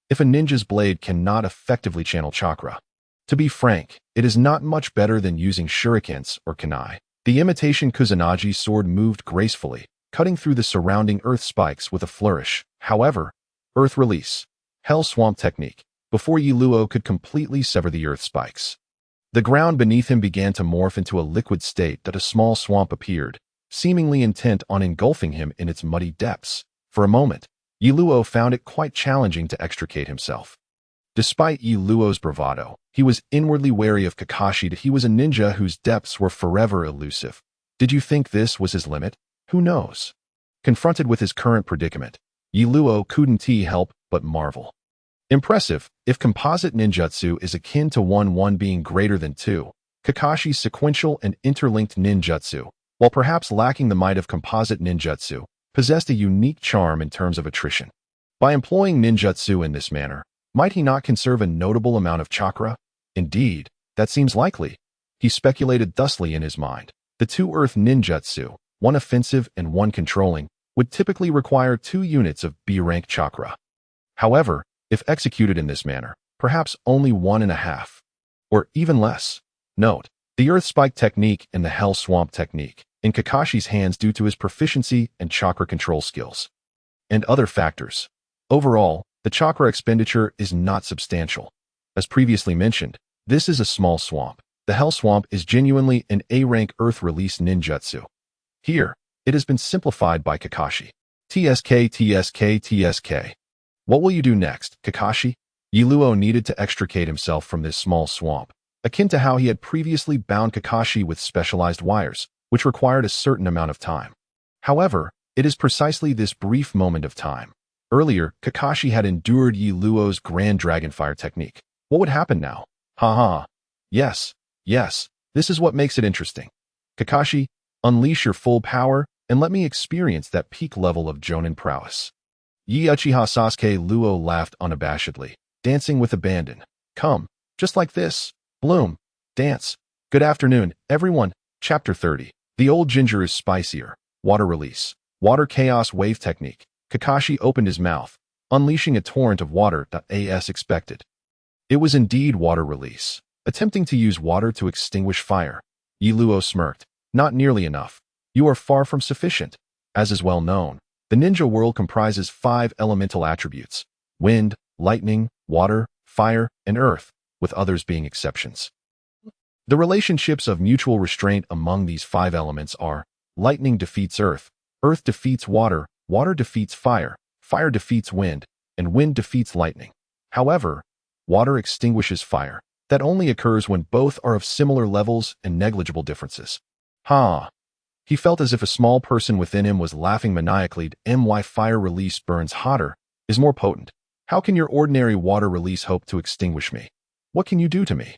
If a ninja's blade cannot effectively channel chakra, to be frank, it is not much better than using shurikens or kunai. The imitation Kusanagi sword moved gracefully, cutting through the surrounding earth spikes with a flourish. However, earth release, hell swamp technique, before Yi Luo could completely sever the earth spikes. The ground beneath him began to morph into a liquid state that a small swamp appeared, seemingly intent on engulfing him in its muddy depths. For a moment, Yi Luo found it quite challenging to extricate himself. Despite Yi Luo's bravado, he was inwardly wary of Kakashi that he was a ninja whose depths were forever elusive. Did you think this was his limit? Who knows? Confronted with his current predicament, Yi Luo couldn't help but marvel. Impressive, if composite ninjutsu is akin to 1-1 being greater than 2, Kakashi's sequential and interlinked ninjutsu, while perhaps lacking the might of composite ninjutsu, possessed a unique charm in terms of attrition. By employing ninjutsu in this manner, might he not conserve a notable amount of chakra? Indeed, that seems likely. He speculated thusly in his mind. The two earth ninjutsu, one offensive and one controlling, would typically require 2 units of B-rank chakra. However, if executed in this manner, perhaps only 1.5, or even less. Note, the earth spike technique and the hell swamp technique, in Kakashi's hands due to his proficiency and chakra control skills. And other factors. Overall, the chakra expenditure is not substantial. As previously mentioned, this is a small swamp. The hell swamp is genuinely an A-rank earth release ninjutsu. Here, it has been simplified by Kakashi. TSK. What will you do next, Kakashi? Yi Luo needed to extricate himself from this small swamp, akin to how he had previously bound Kakashi with specialized wires, which required a certain amount of time. However, it is precisely this brief moment of time. Earlier, Kakashi had endured Yi Luo's Grand Dragonfire technique. What would happen now? Haha. Yes, this is what makes it interesting. Kakashi, unleash your full power and let me experience that peak level of jonin prowess. Yi Uchiha Sasuke Luo laughed unabashedly, dancing with abandon. Come, just like this. Bloom. Dance. Good afternoon, everyone. Chapter 30. The old ginger is spicier. Water release. Water chaos wave technique. Kakashi opened his mouth, unleashing a torrent of water as expected. It was indeed water release, attempting to use water to extinguish fire. Yi Luo smirked. Not nearly enough. You are far from sufficient. As is well known, the ninja world comprises 5 elemental attributes: wind, lightning, water, fire, and earth, with others being exceptions. The relationships of mutual restraint among these 5 elements are: lightning defeats earth defeats water, water defeats fire defeats wind, and wind defeats lightning. However, water extinguishes fire. That only occurs when both are of similar levels and negligible differences. He felt as if a small person within him was laughing maniacally. My fire release burns hotter, is more potent. How can your ordinary water release hope to extinguish me? What can you do to me?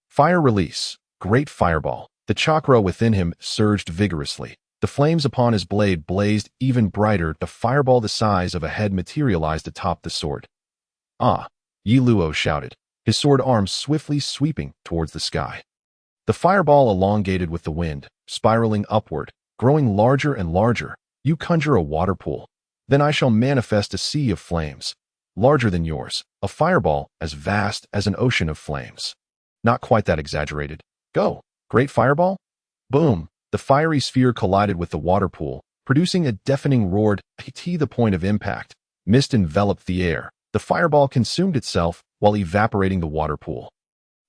Fire release. Great fireball. The chakra within him surged vigorously. The flames upon his blade blazed even brighter. The fireball the size of a head materialized atop the sword. Yi Luo shouted, his sword arms swiftly sweeping towards the sky. The fireball elongated with the wind, spiraling upward, growing larger and larger. You conjure a water pool. Then I shall manifest a sea of flames. larger than yours, a fireball as vast as an ocean of flames. Not quite that exaggerated. Go! Great fireball? Boom! The fiery sphere collided with the water pool, producing a deafening roar to the point of impact. Mist enveloped the air. The fireball consumed itself while evaporating the water pool,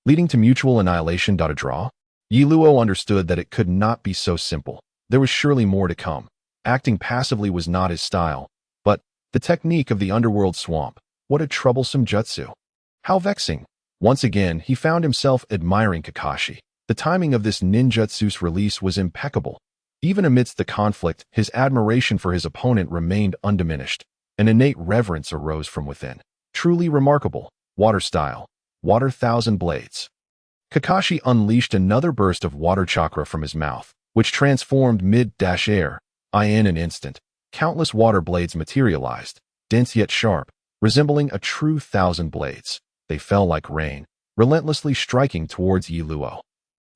leading to mutual annihilation. A draw? Yiluo understood that it could not be so simple. There was surely more to come. Acting passively was not his style, but the technique of the underworld swamp, what a troublesome jutsu. How vexing. Once again, he found himself admiring Kakashi. The timing of this ninjutsu's release was impeccable. Even amidst the conflict, his admiration for his opponent remained undiminished. An innate reverence arose from within. Truly remarkable. Water style. Water thousand blades. Kakashi unleashed another burst of water chakra from his mouth, which transformed mid-air. In an instant, countless water blades materialized, dense yet sharp, resembling a true thousand blades. They fell like rain, relentlessly striking towards Yiluo.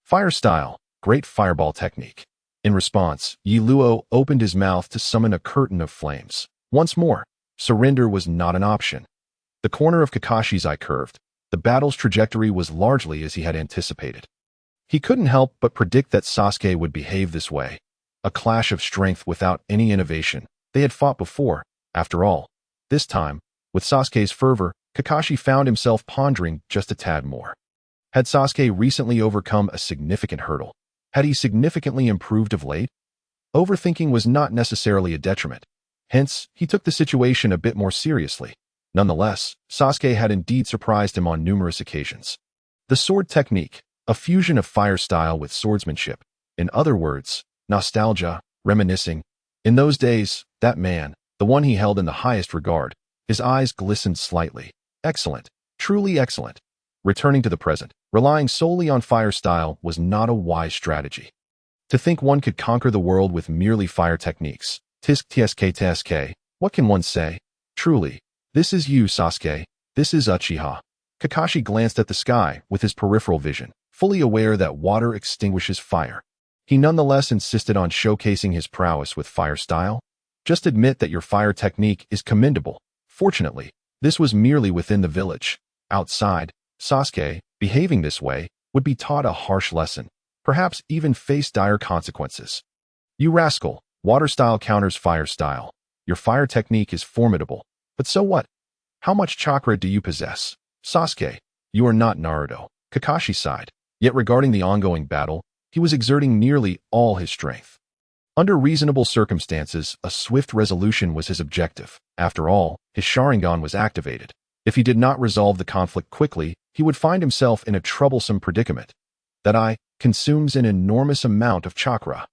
Fire style, great fireball technique. In response, Yiluo opened his mouth to summon a curtain of flames. Once more, surrender was not an option. The corner of Kakashi's eye curved. The battle's trajectory was largely as he had anticipated. He couldn't help but predict that Sasuke would behave this way. A clash of strength without any innovation. They had fought before, after all. This time, with Sasuke's fervor, Kakashi found himself pondering just a tad more. Had Sasuke recently overcome a significant hurdle? Had he significantly improved of late? Overthinking was not necessarily a detriment. Hence, he took the situation a bit more seriously. Nonetheless, Sasuke had indeed surprised him on numerous occasions. The sword technique, a fusion of fire style with swordsmanship. In other words, nostalgia, reminiscing. In those days, that man, the one he held in the highest regard, his eyes glistened slightly. Excellent. Truly excellent. Returning to the present, relying solely on fire style was not a wise strategy. To think one could conquer the world with merely fire techniques. Tsk, what can one say? Truly, this is you, Sasuke. This is Uchiha. Kakashi glanced at the sky with his peripheral vision, fully aware that water extinguishes fire. He nonetheless insisted on showcasing his prowess with fire style. Just admit that your fire technique is commendable. Fortunately, this was merely within the village. Outside, Sasuke, behaving this way, would be taught a harsh lesson, perhaps even face dire consequences. You rascal, water style counters fire style. Your fire technique is formidable. But so what? How much chakra do you possess? Sasuke, you are not Naruto. Kakashi sighed. Yet regarding the ongoing battle, he was exerting nearly all his strength. Under reasonable circumstances, a swift resolution was his objective. After all, his sharingan was activated. If he did not resolve the conflict quickly, he would find himself in a troublesome predicament. That eye consumes an enormous amount of chakra.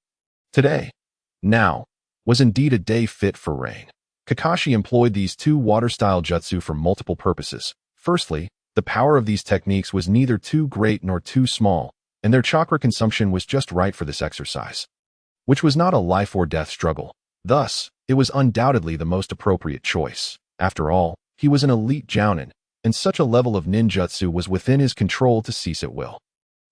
Today, now, was indeed a day fit for rain. Kakashi employed these two water-style jutsu for multiple purposes. Firstly, the power of these techniques was neither too great nor too small, and their chakra consumption was just right for this exercise, which was not a life-or-death struggle. Thus, it was undoubtedly the most appropriate choice. After all, he was an elite jounin, and such a level of ninjutsu was within his control to seize at will.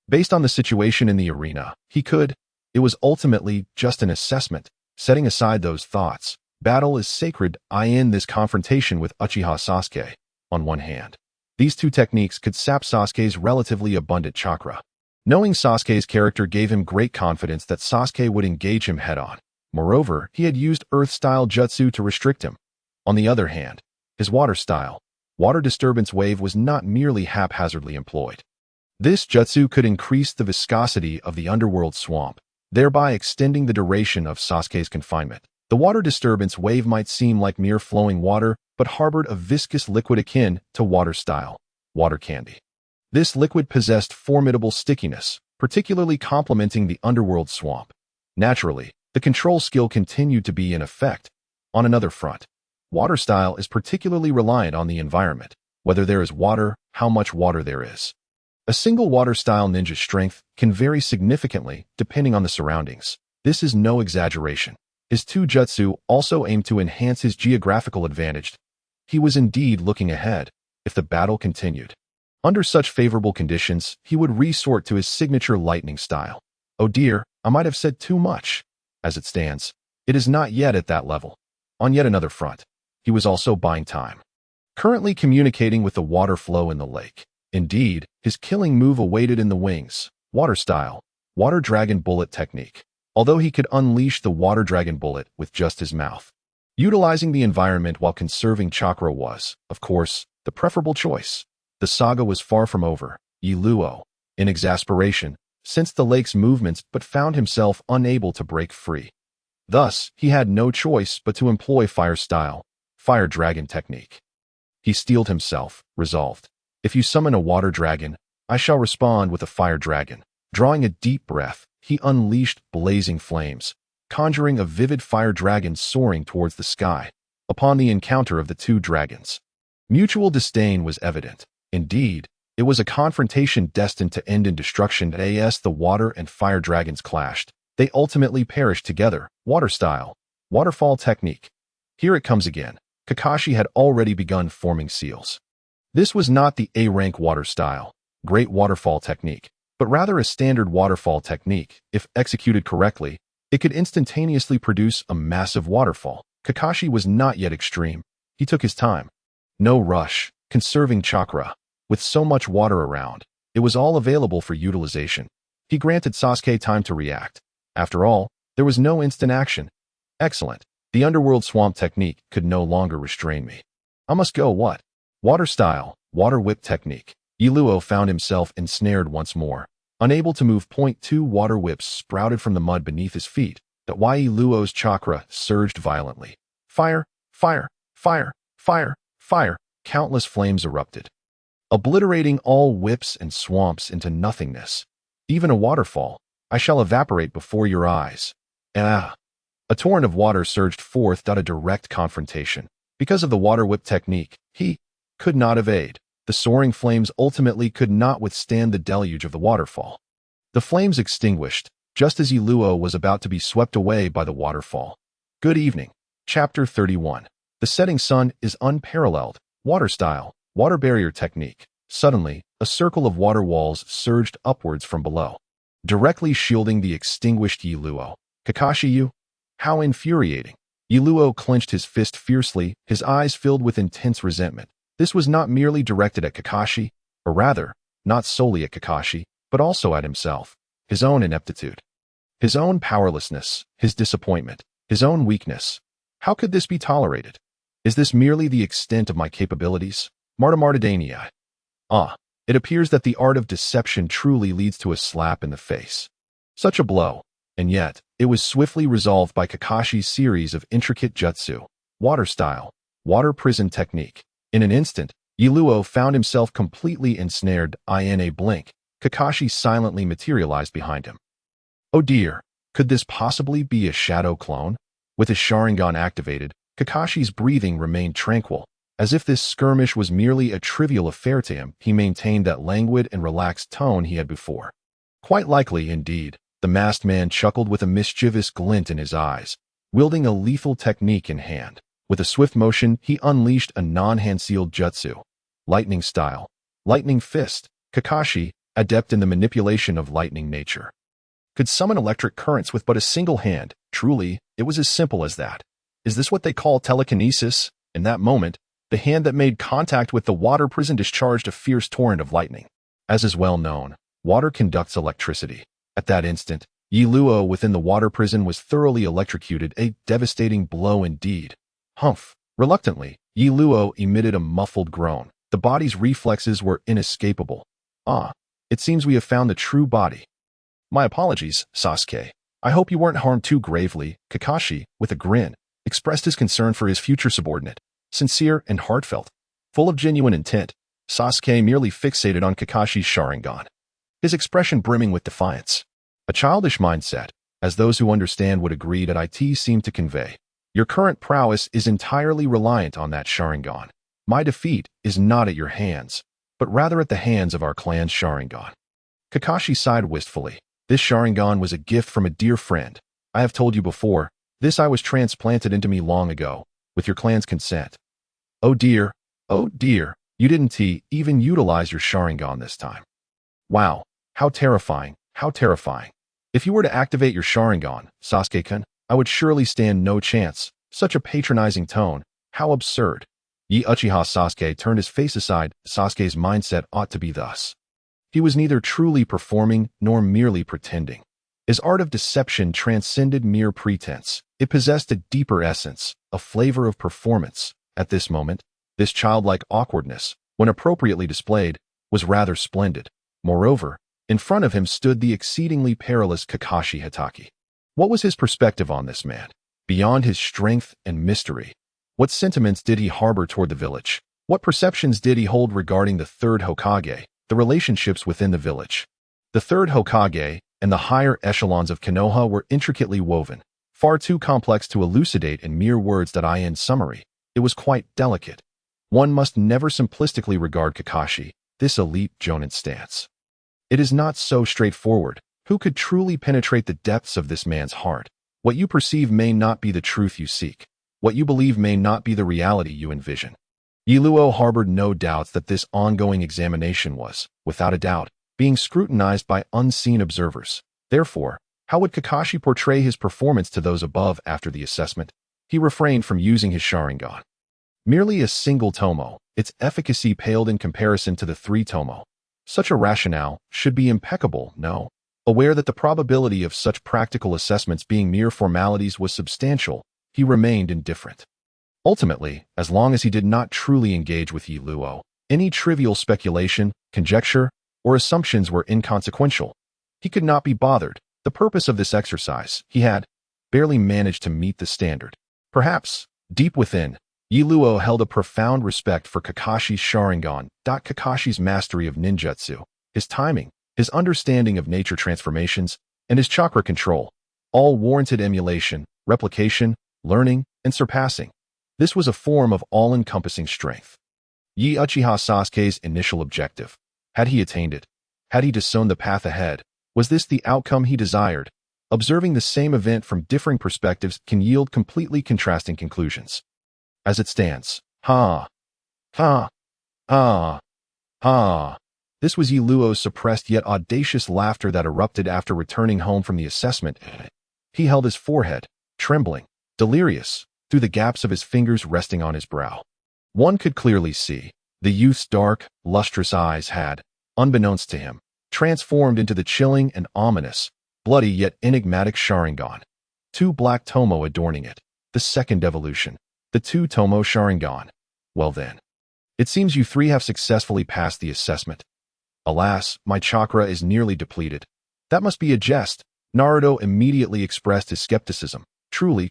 Based on the situation in the arena, it was ultimately just an assessment. Setting aside those thoughts, battle is sacred. In this confrontation with Uchiha Sasuke, on one hand, these two techniques could sap Sasuke's relatively abundant chakra. Knowing Sasuke's character gave him great confidence that Sasuke would engage him head-on. Moreover, he had used earth-style jutsu to restrict him. On the other hand, his water-style, water disturbance wave was not merely haphazardly employed. This jutsu could increase the viscosity of the underworld swamp, thereby extending the duration of Sasuke's confinement. The water disturbance wave might seem like mere flowing water, but harbored a viscous liquid akin to water-style, water candy. This liquid possessed formidable stickiness, particularly complementing the underworld swamp. Naturally, the control skill continued to be in effect. On another front, water style is particularly reliant on the environment, whether there is water, how much water there is. A single water style ninja's strength can vary significantly depending on the surroundings. This is no exaggeration. His two jutsu also aimed to enhance his geographical advantage. He was indeed looking ahead. If the battle continued, under such favorable conditions, he would resort to his signature lightning style. Oh dear, I might have said too much. As it stands, it is not yet at that level. On yet another front, he was also buying time. currently communicating with the water flow in the lake. Indeed, his killing move awaited in the wings. Water style. Water dragon bullet technique. Although he could unleash the water dragon bullet with just his mouth, utilizing the environment while conserving chakra was, of course, the preferable choice. The saga was far from over. Yi Luo, in exasperation, sensed the lake's movements but found himself unable to break free. Thus, he had no choice but to employ fire style, fire dragon technique. He steeled himself, resolved. If you summon a water dragon, I shall respond with a fire dragon. Drawing a deep breath, he unleashed blazing flames, conjuring a vivid fire dragon soaring towards the sky. Upon the encounter of the two dragons, mutual disdain was evident. Indeed, it was a confrontation destined to end in destruction. As the water and fire dragons clashed, they ultimately perished together. Water style. Waterfall technique. Here it comes again. Kakashi had already begun forming seals. This was not the A-rank water style, great waterfall technique, but rather a standard waterfall technique. If executed correctly, it could instantaneously produce a massive waterfall. Kakashi was not yet extreme. He took his time. No rush, conserving chakra. With so much water around, it was all available for utilization. He granted Sasuke time to react. After all, there was no instant action. Excellent. The underworld swamp technique could no longer restrain me. I must go. What? Water style, water whip technique. Yi Luo found himself ensnared once more. Unable to move, 2 water whips sprouted from the mud beneath his feet. That Yi Luo's chakra surged violently. Fire, fire, fire, fire, fire. Countless flames erupted, obliterating all whips and swamps into nothingness. Even a waterfall. I shall evaporate before your eyes. Ah! A torrent of water surged forth. A direct confrontation. Because of the water whip technique, he could not evade. The soaring flames ultimately could not withstand the deluge of the waterfall. The flames extinguished, just as Yi Luo was about to be swept away by the waterfall. Good evening. Chapter 31. The setting sun is unparalleled. Water style, water barrier technique. Suddenly, a circle of water walls surged upwards from below, directly shielding the extinguished Yi Luo. Kakashi, you? How infuriating. Yi Luo clenched his fist fiercely, his eyes filled with intense resentment. This was not merely directed at Kakashi, or rather, not solely at Kakashi, but also at himself. His own ineptitude, his own powerlessness, his disappointment, his own weakness. How could this be tolerated? Is this merely the extent of my capabilities? Martamartadania. It appears that the art of deception truly leads to a slap in the face. Such a blow, and yet, it was swiftly resolved by Kakashi's series of intricate jutsu. Water style, water prison technique. In an instant, Yi Luo found himself completely ensnared. In a blink, Kakashi silently materialized behind him. Oh dear, could this possibly be a shadow clone? With his sharingan activated, Kakashi's breathing remained tranquil. As if this skirmish was merely a trivial affair to him, he maintained that languid and relaxed tone he had before. Quite likely, indeed, the masked man chuckled with a mischievous glint in his eyes, wielding a lethal technique in hand. With a swift motion, he unleashed a non-hand-sealed jutsu. Lightning style. Lightning fist. Kakashi, adept in the manipulation of lightning nature, could summon electric currents with but a single hand. Truly, it was as simple as that. Is this what they call telekinesis? In that moment, the hand that made contact with the water prison discharged a fierce torrent of lightning. As is well known, water conducts electricity. At that instant, Yi Luo within the water prison was thoroughly electrocuted, a devastating blow indeed. Humph! Reluctantly, Yi Luo emitted a muffled groan. The body's reflexes were inescapable. It seems we have found the true body. My apologies, Sasuke. I hope you weren't harmed too gravely. Kakashi, with a grin, expressed his concern for his future subordinate. Sincere and heartfelt, full of genuine intent, Sasuke merely fixated on Kakashi's sharingan, his expression brimming with defiance. A childish mindset, as those who understand would agree that it seemed to convey. Your current prowess is entirely reliant on that sharingan. My defeat is not at your hands, but rather at the hands of our clan's sharingan. Kakashi sighed wistfully. This sharingan was a gift from a dear friend. I have told you before, this I was transplanted into me long ago, with your clan's consent. Oh dear, you didn't even utilize your sharingan this time. Wow, how terrifying, how terrifying. If you were to activate your sharingan, Sasuke-kun, I would surely stand no chance. Such a patronizing tone, how absurd. Uchiha Sasuke turned his face aside. Sasuke's mindset ought to be thus. He was neither truly performing nor merely pretending. His art of deception transcended mere pretense. It possessed a deeper essence, a flavor of performance. At this moment, this childlike awkwardness, when appropriately displayed, was rather splendid. Moreover, in front of him stood the exceedingly perilous Kakashi Hatake. What was his perspective on this man? Beyond his strength and mystery, what sentiments did he harbor toward the village? What perceptions did he hold regarding the third Hokage, the relationships within the village? The third Hokage and the higher echelons of Konoha were intricately woven, far too complex to elucidate in mere words that in summary. It was quite delicate. One must never simplistically regard Kakashi, this elite jonin stance. It is not so straightforward. Who could truly penetrate the depths of this man's heart? What you perceive may not be the truth you seek. What you believe may not be the reality you envision. Yiluo harbored no doubts that this ongoing examination was, without a doubt, being scrutinized by unseen observers. Therefore, how would Kakashi portray his performance to those above after the assessment? He refrained from using his sharingan. Merely a single tomo, its efficacy paled in comparison to the 3 tomo. Such a rationale should be impeccable, no. Aware that the probability of such practical assessments being mere formalities was substantial, he remained indifferent. Ultimately, as long as he did not truly engage with Yiluo, any trivial speculation, conjecture, or assumptions were inconsequential. He could not be bothered. The purpose of this exercise, he had barely managed to meet the standard. Perhaps, deep within, Yiluo held a profound respect for Kakashi's sharingan. Kakashi's mastery of ninjutsu, his timing, his understanding of nature transformations, and his chakra control, all warranted emulation, replication, learning, and surpassing. This was a form of all-encompassing strength. Uchiha Sasuke's initial objective. Had he attained it? Had he discerned the path ahead? Was this the outcome he desired? Observing the same event from differing perspectives can yield completely contrasting conclusions. As it stands, this was Yiluo's suppressed yet audacious laughter that erupted after returning home from the assessment. He held his forehead, trembling, delirious, through the gaps of his fingers resting on his brow. One could clearly see the youth's dark, lustrous eyes had, unbeknownst to him, transformed into the chilling and ominous, bloody yet enigmatic sharingan. 2 black tomo adorning it, the second evolution, the 2 tomo sharingan. Well then, it seems you 3 have successfully passed the assessment. Alas, my chakra is nearly depleted. That must be a jest. Naruto immediately expressed his skepticism. Truly,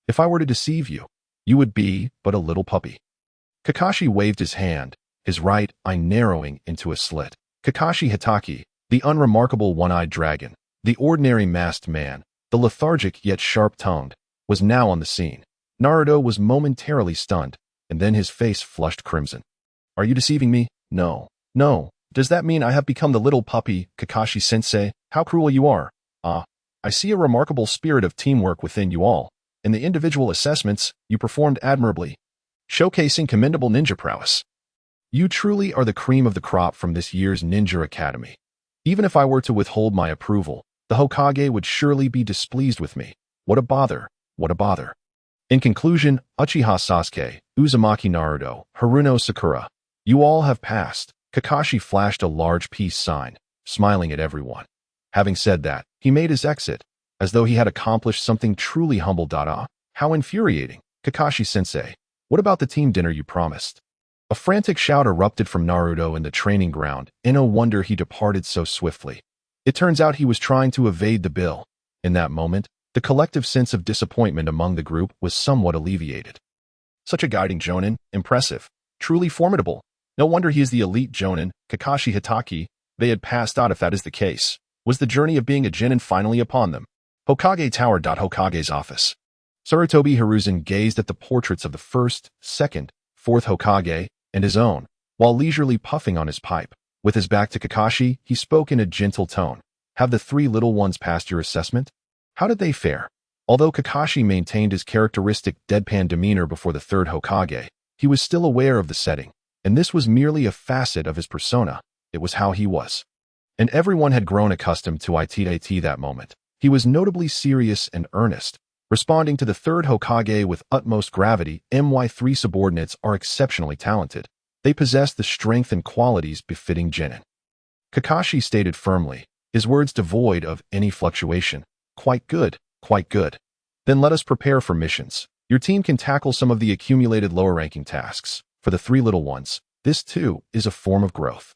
if I were to deceive you, you would be but a little puppy. Kakashi waved his hand, his right eye narrowing into a slit. Kakashi Hatake, the unremarkable one-eyed dragon, the ordinary masked man, the lethargic yet sharp-tongued, was now on the scene. Naruto was momentarily stunned, and then his face flushed crimson. Are you deceiving me? No. Does that mean I have become the little puppy, Kakashi-sensei? How cruel you are. I see a remarkable spirit of teamwork within you all. In the individual assessments, you performed admirably, showcasing commendable ninja prowess. You truly are the cream of the crop from this year's Ninja Academy. Even if I were to withhold my approval, the Hokage would surely be displeased with me. What a bother. In conclusion, Uchiha Sasuke, Uzumaki Naruto, Haruno Sakura, you all have passed. Kakashi flashed a large peace sign, smiling at everyone. Having said that, he made his exit, as though he had accomplished something truly humble. How infuriating. Kakashi-sensei, what about the team dinner you promised? A frantic shout erupted from Naruto in the training ground. No wonder he departed so swiftly. It turns out he was trying to evade the bill. In that moment, the collective sense of disappointment among the group was somewhat alleviated. Such a guiding jonin, impressive, truly formidable. No wonder he is the elite jonin, Kakashi Hatake. They had passed out if that is the case. Was the journey of being a jonin finally upon them? Hokage Tower. Hokage's office. Sarutobi Hiruzen gazed at the portraits of the first, second, fourth Hokage, and his own, while leisurely puffing on his pipe. With his back to Kakashi, he spoke in a gentle tone. Have the 3 little ones passed your assessment? How did they fare? Although Kakashi maintained his characteristic deadpan demeanor before the third Hokage, he was still aware of the setting, and this was merely a facet of his persona. It was how he was. And everyone had grown accustomed to it that moment. He was notably serious and earnest, Responding to the third Hokage with utmost gravity, MY3 subordinates are exceptionally talented. They possess the strength and qualities befitting genin. Kakashi stated firmly, his words devoid of any fluctuation. Quite good, quite good. Then let us prepare for missions. Your team can tackle some of the accumulated lower-ranking tasks. For the three little ones, this too is a form of growth.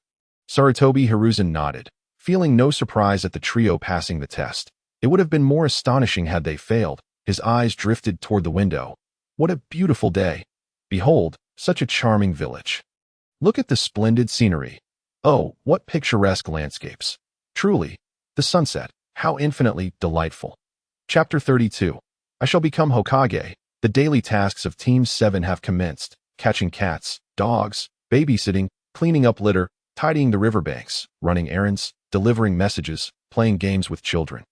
Sarutobi Hiruzen nodded, feeling no surprise at the trio passing the test. It would have been more astonishing had they failed. His eyes drifted toward the window. What a beautiful day. Behold, such a charming village. Look at the splendid scenery. Oh, what picturesque landscapes. Truly, the sunset, how infinitely delightful. Chapter 32. I shall become Hokage. The daily tasks of Team 7 have commenced. Catching cats, dogs, babysitting, cleaning up litter, tidying the riverbanks, running errands, delivering messages, playing games with children,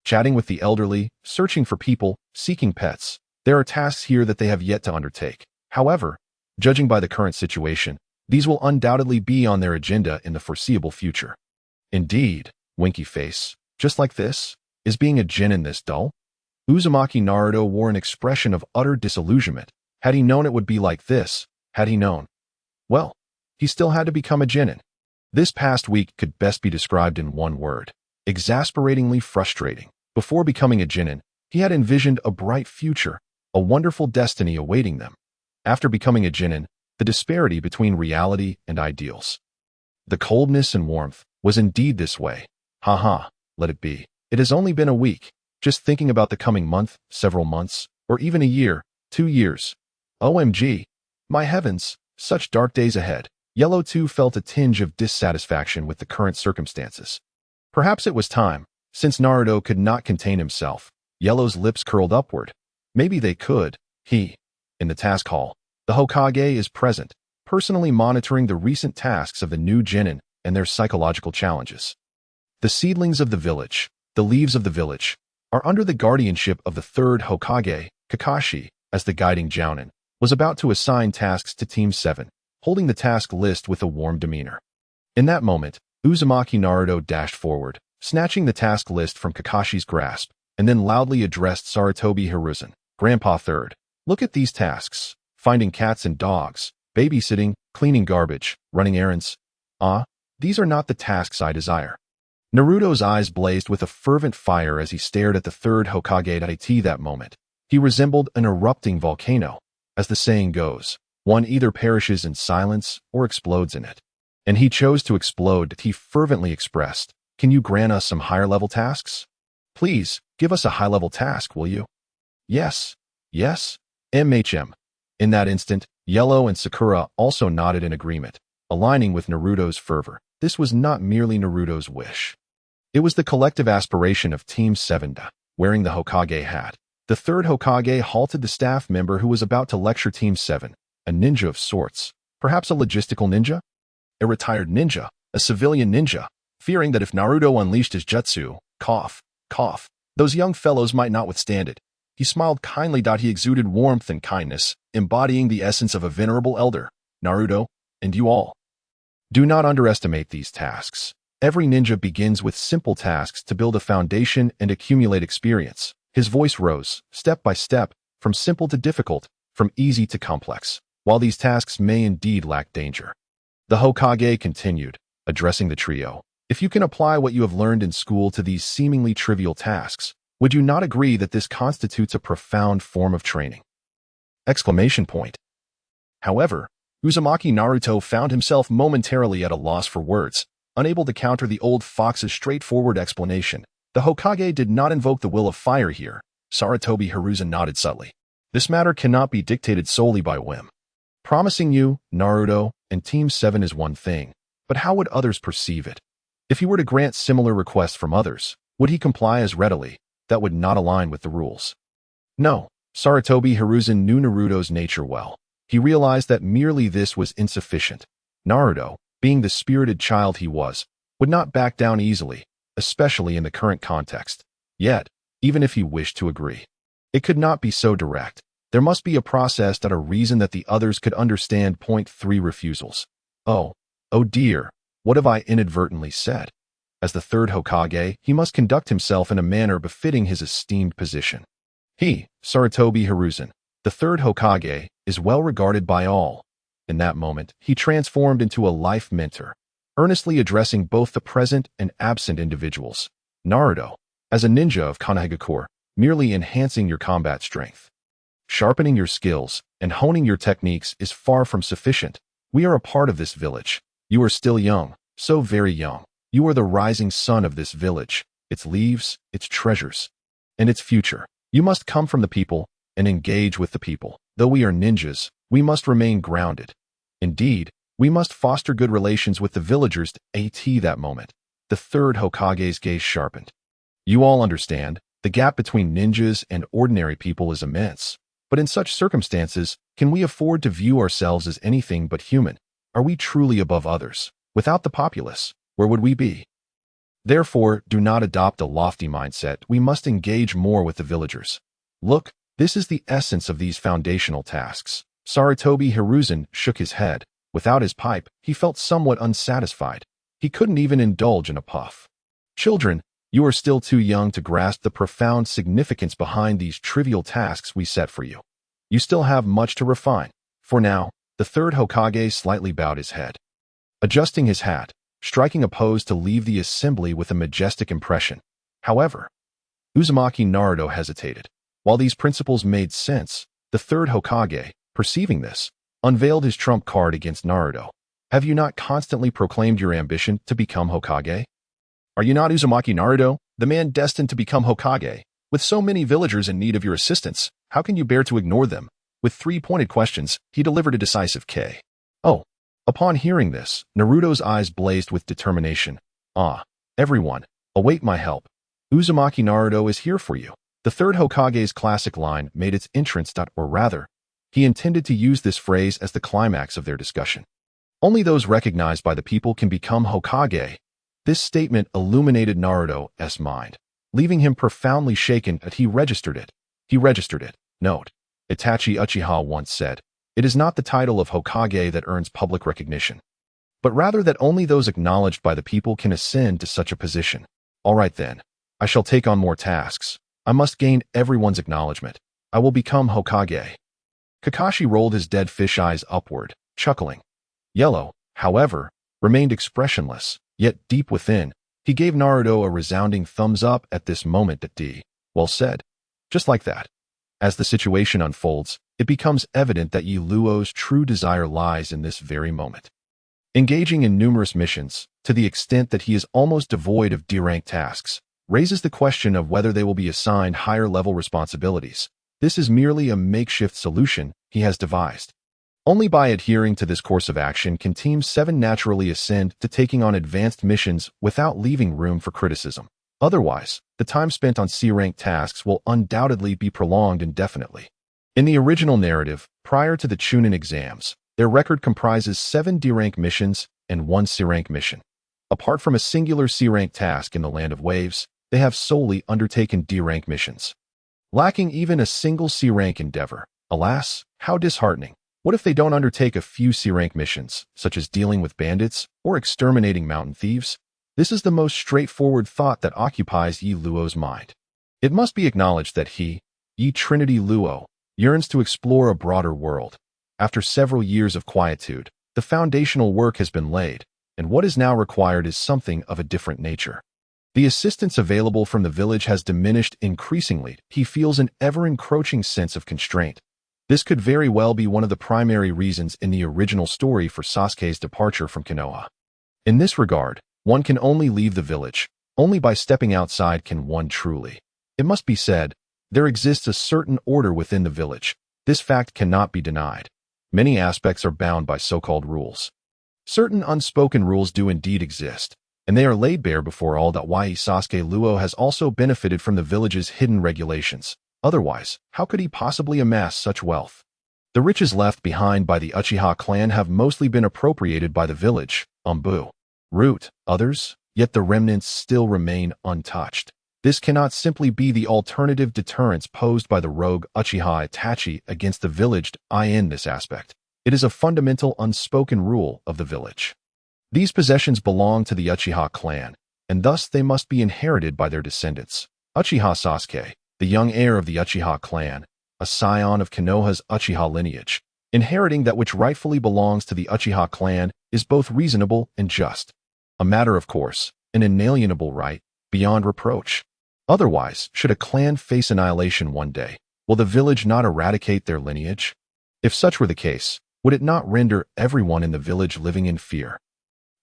chatting with the elderly, searching for people, seeking pets. There are tasks here that they have yet to undertake. However, judging by the current situation, these will undoubtedly be on their agenda in the foreseeable future. Indeed, winky face, just like this, is being a genin this dull? Uzumaki Naruto wore an expression of utter disillusionment. Had he known it would be like this, had he known? Well, he still had to become a genin. This past week could best be described in one word: exasperatingly frustrating. Before becoming a genin, he had envisioned a bright future, a wonderful destiny awaiting them. After becoming a genin, the disparity between reality and ideals. The coldness and warmth was indeed this way. Haha, let it be. It has only been a week. Just thinking about the coming month, several months, or even a year, 2 years. OMG. My heavens, such dark days ahead. Yellow too felt a tinge of dissatisfaction with the current circumstances. Perhaps it was time, since Naruto could not contain himself. Yellow's lips curled upward. Maybe they could. In the task hall, the Hokage is present, personally monitoring the recent tasks of the new genin and their psychological challenges. The seedlings of the village, the leaves of the village, are under the guardianship of the third Hokage. Kakashi, as the guiding jounin, was about to assign tasks to Team 7, holding the task list with a warm demeanor. In that moment, Uzumaki Naruto dashed forward, snatching the task list from Kakashi's grasp, and then loudly addressed Sarutobi Hiruzen. Grandpa Third, look at these tasks: finding cats and dogs, babysitting, cleaning garbage, running errands. These are not the tasks I desire. Naruto's eyes blazed with a fervent fire as he stared at the third Hokage. At that moment, he resembled an erupting volcano. As the saying goes, one either perishes in silence or explodes in it. And he chose to explode. He fervently expressed, "Can you grant us some higher-level tasks? Please, give us a high-level task, will you?" Yes, MHM. In that instant, Yellow and Sakura also nodded in agreement, aligning with Naruto's fervor. This was not merely Naruto's wish. It was the collective aspiration of Team 7. Wearing the Hokage hat, the third Hokage halted the staff member who was about to lecture Team 7, a ninja of sorts, perhaps a logistical ninja? A retired ninja, a civilian ninja, fearing that if Naruto unleashed his jutsu, cough, those young fellows might not withstand it. He smiled kindly. He exuded warmth and kindness, embodying the essence of a venerable elder. Naruto, and you all. Do not underestimate these tasks. Every ninja begins with simple tasks to build a foundation and accumulate experience. His voice rose, step by step, from simple to difficult, from easy to complex. While these tasks may indeed lack danger, the Hokage continued, addressing the trio. If you can apply what you have learned in school to these seemingly trivial tasks, would you not agree that this constitutes a profound form of training? Exclamation point. However, Uzumaki Naruto found himself momentarily at a loss for words. Unable to counter the old fox's straightforward explanation, the Hokage did not invoke the will of fire here. Sarutobi Hiruzen nodded subtly. This matter cannot be dictated solely by whim. Promising you, Naruto, and Team 7 is one thing, but how would others perceive it? If he were to grant similar requests from others, would he comply as readily? That would not align with the rules. No, Sarutobi Hiruzen knew Naruto's nature well. He realized that merely this was insufficient. Naruto, being the spirited child he was, would not back down easily, especially in the current context. Yet, even if he wished to agree, it could not be so direct. There must be a process a reason that the others could understand. 3 refusals. Oh dear, what have I inadvertently said? As the third Hokage, he must conduct himself in a manner befitting his esteemed position. He, Sarutobi Hiruzen, the third Hokage, is well regarded by all. In that moment, he transformed into a life mentor, earnestly addressing both the present and absent individuals. Naruto, as a ninja of Konoha, merely enhancing your combat strength. Sharpening your skills and honing your techniques is far from sufficient. We are a part of this village. You are still young, so very young. You are the rising sun of this village, its leaves, its treasures, and its future. You must come from the people and engage with the people. Though we are ninjas, we must remain grounded. Indeed, we must foster good relations with the villagers. At that moment, the third Hokage's gaze sharpened. You all understand, the gap between ninjas and ordinary people is immense. But in such circumstances, can we afford to view ourselves as anything but human? Are we truly above others? Without the populace, where would we be? Therefore, do not adopt a lofty mindset. We must engage more with the villagers. Look, this is the essence of these foundational tasks. Sarutobi Hiruzen shook his head. Without his pipe, he felt somewhat unsatisfied. He couldn't even indulge in a puff. Children, you are still too young to grasp the profound significance behind these trivial tasks we set for you. You still have much to refine. For now, the third Hokage slightly bowed his head. Adjusting his hat, striking a pose to leave the assembly with a majestic impression. However, Uzumaki Naruto hesitated. While these principles made sense, the third Hokage, perceiving this, unveiled his trump card against Naruto. Have you not constantly proclaimed your ambition to become Hokage? Are you not Uzumaki Naruto, the man destined to become Hokage? With so many villagers in need of your assistance, how can you bear to ignore them? With 3 pointed questions, he delivered a decisive K. Oh. Upon hearing this, Naruto's eyes blazed with determination. Ah, everyone, await my help. Uzumaki Naruto is here for you. The third Hokage's classic line made its entrance. Or rather, he intended to use this phrase as the climax of their discussion. Only those recognized by the people can become Hokage. This statement illuminated Naruto's mind, leaving him profoundly shaken as he registered it. Note, Itachi Uchiha once said, "It is not the title of Hokage that earns public recognition, but rather that only those acknowledged by the people can ascend to such a position." All right then, I shall take on more tasks. I must gain everyone's acknowledgement. I will become Hokage. Kakashi rolled his dead fish eyes upward, chuckling. Yellow, however, remained expressionless, yet deep within, he gave Naruto a resounding thumbs up at this moment. Well said. Just like that. As the situation unfolds, it becomes evident that Yi Luo's true desire lies in this very moment. Engaging in numerous missions, to the extent that he is almost devoid of D-rank tasks, raises the question of whether they will be assigned higher-level responsibilities. This is merely a makeshift solution he has devised. Only by adhering to this course of action can Team 7 naturally ascend to taking on advanced missions without leaving room for criticism. Otherwise, the time spent on C-rank tasks will undoubtedly be prolonged indefinitely. In the original narrative, prior to the Chunin exams, their record comprises 7 D-rank missions and 1 C-rank mission. Apart from a singular C-rank task in the Land of Waves, they have solely undertaken D-rank missions. Lacking even a single C-rank endeavor. Alas, how disheartening. What if they don't undertake a few C-rank missions, such as dealing with bandits or exterminating mountain thieves? This is the most straightforward thought that occupies Yi Luo's mind. It must be acknowledged that he, Yi Trinity Luo, yearns to explore a broader world. After several years of quietude, the foundational work has been laid, and what is now required is something of a different nature. The assistance available from the village has diminished increasingly. He feels an ever-encroaching sense of constraint. This could very well be one of the primary reasons in the original story for Sasuke's departure from Konoha. In this regard, one can only leave the village. Only by stepping outside can one truly. It must be said, there exists a certain order within the village. This fact cannot be denied. Many aspects are bound by so-called rules. Certain unspoken rules do indeed exist, and they are laid bare before all. Why Sasuke Luo has also benefited from the village's hidden regulations. Otherwise, how could he possibly amass such wealth? The riches left behind by the Uchiha clan have mostly been appropriated by the village, Umbu, Root, others, yet the remnants still remain untouched. This cannot simply be the alternative deterrence posed by the rogue Uchiha Itachi against the village. In this aspect, it is a fundamental unspoken rule of the village. These possessions belong to the Uchiha clan, and thus they must be inherited by their descendants. Uchiha Sasuke, the young heir of the Uchiha clan, a scion of Konoha's Uchiha lineage. Inheriting that which rightfully belongs to the Uchiha clan is both reasonable and just. A matter of course, an inalienable right, beyond reproach. Otherwise, should a clan face annihilation one day, will the village not eradicate their lineage? If such were the case, would it not render everyone in the village living in fear?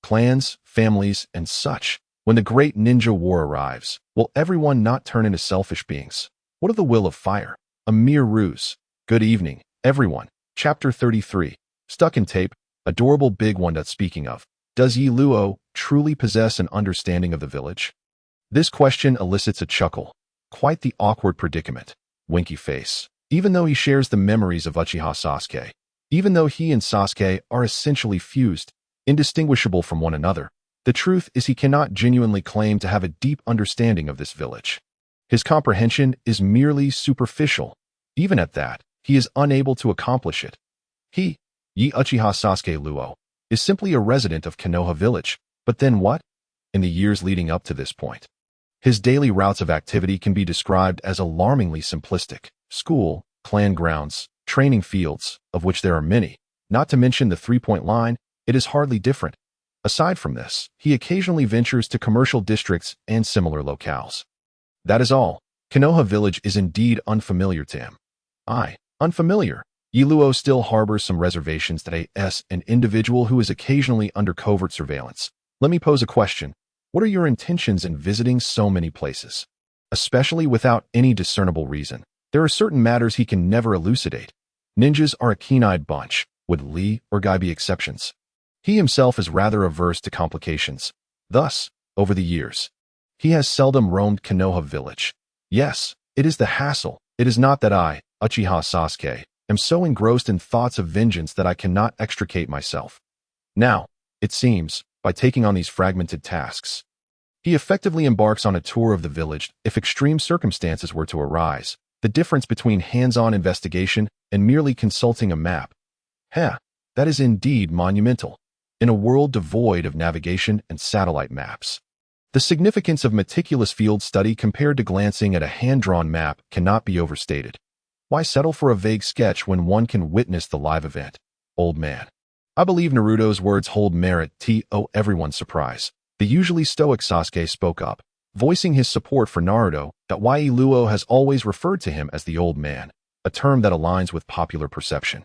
Clans, families, and such. When the great ninja war arrives, will everyone not turn into selfish beings? What of the will of fire? A mere ruse. Good evening, everyone. Chapter 33. Stuck in tape, adorable big one. Speaking of, does Yi Luo truly possess an understanding of the village? This question elicits a chuckle. Quite the awkward predicament. Winky face. Even though he shares the memories of Uchiha Sasuke, even though he and Sasuke are essentially fused, indistinguishable from one another, the truth is he cannot genuinely claim to have a deep understanding of this village. His comprehension is merely superficial. Even at that, he is unable to accomplish it. He, Yi Uchiha Sasuke Luo, is simply a resident of Konoha village. But then what? In the years leading up to this point, his daily routes of activity can be described as alarmingly simplistic. School, clan grounds, training fields, of which there are many, not to mention the three-point line, it is hardly different. Aside from this, he occasionally ventures to commercial districts and similar locales. That is all. Konoha village is indeed unfamiliar to him. Unfamiliar. Yi Luo still harbors some reservations that an individual who is occasionally under covert surveillance. Let me pose a question. What are your intentions in visiting so many places? Especially without any discernible reason. There are certain matters he can never elucidate. Ninjas are a keen-eyed bunch. Would Lee or Guy be exceptions? He himself is rather averse to complications. Thus, over the years, he has seldom roamed Konoha village. Yes, it is the hassle. It is not that I, Uchiha Sasuke, am so engrossed in thoughts of vengeance that I cannot extricate myself. Now, it seems, by taking on these fragmented tasks, he effectively embarks on a tour of the village if extreme circumstances were to arise. The difference between hands-on investigation and merely consulting a map. That is indeed monumental. In a world devoid of navigation and satellite maps, the significance of meticulous field study compared to glancing at a hand-drawn map cannot be overstated. Why settle for a vague sketch when one can witness the live event? Old man. I believe Naruto's words hold merit to everyone's surprise. The usually stoic Sasuke spoke up, voicing his support for Naruto, that Yi Luo has always referred to him as the old man, a term that aligns with popular perception.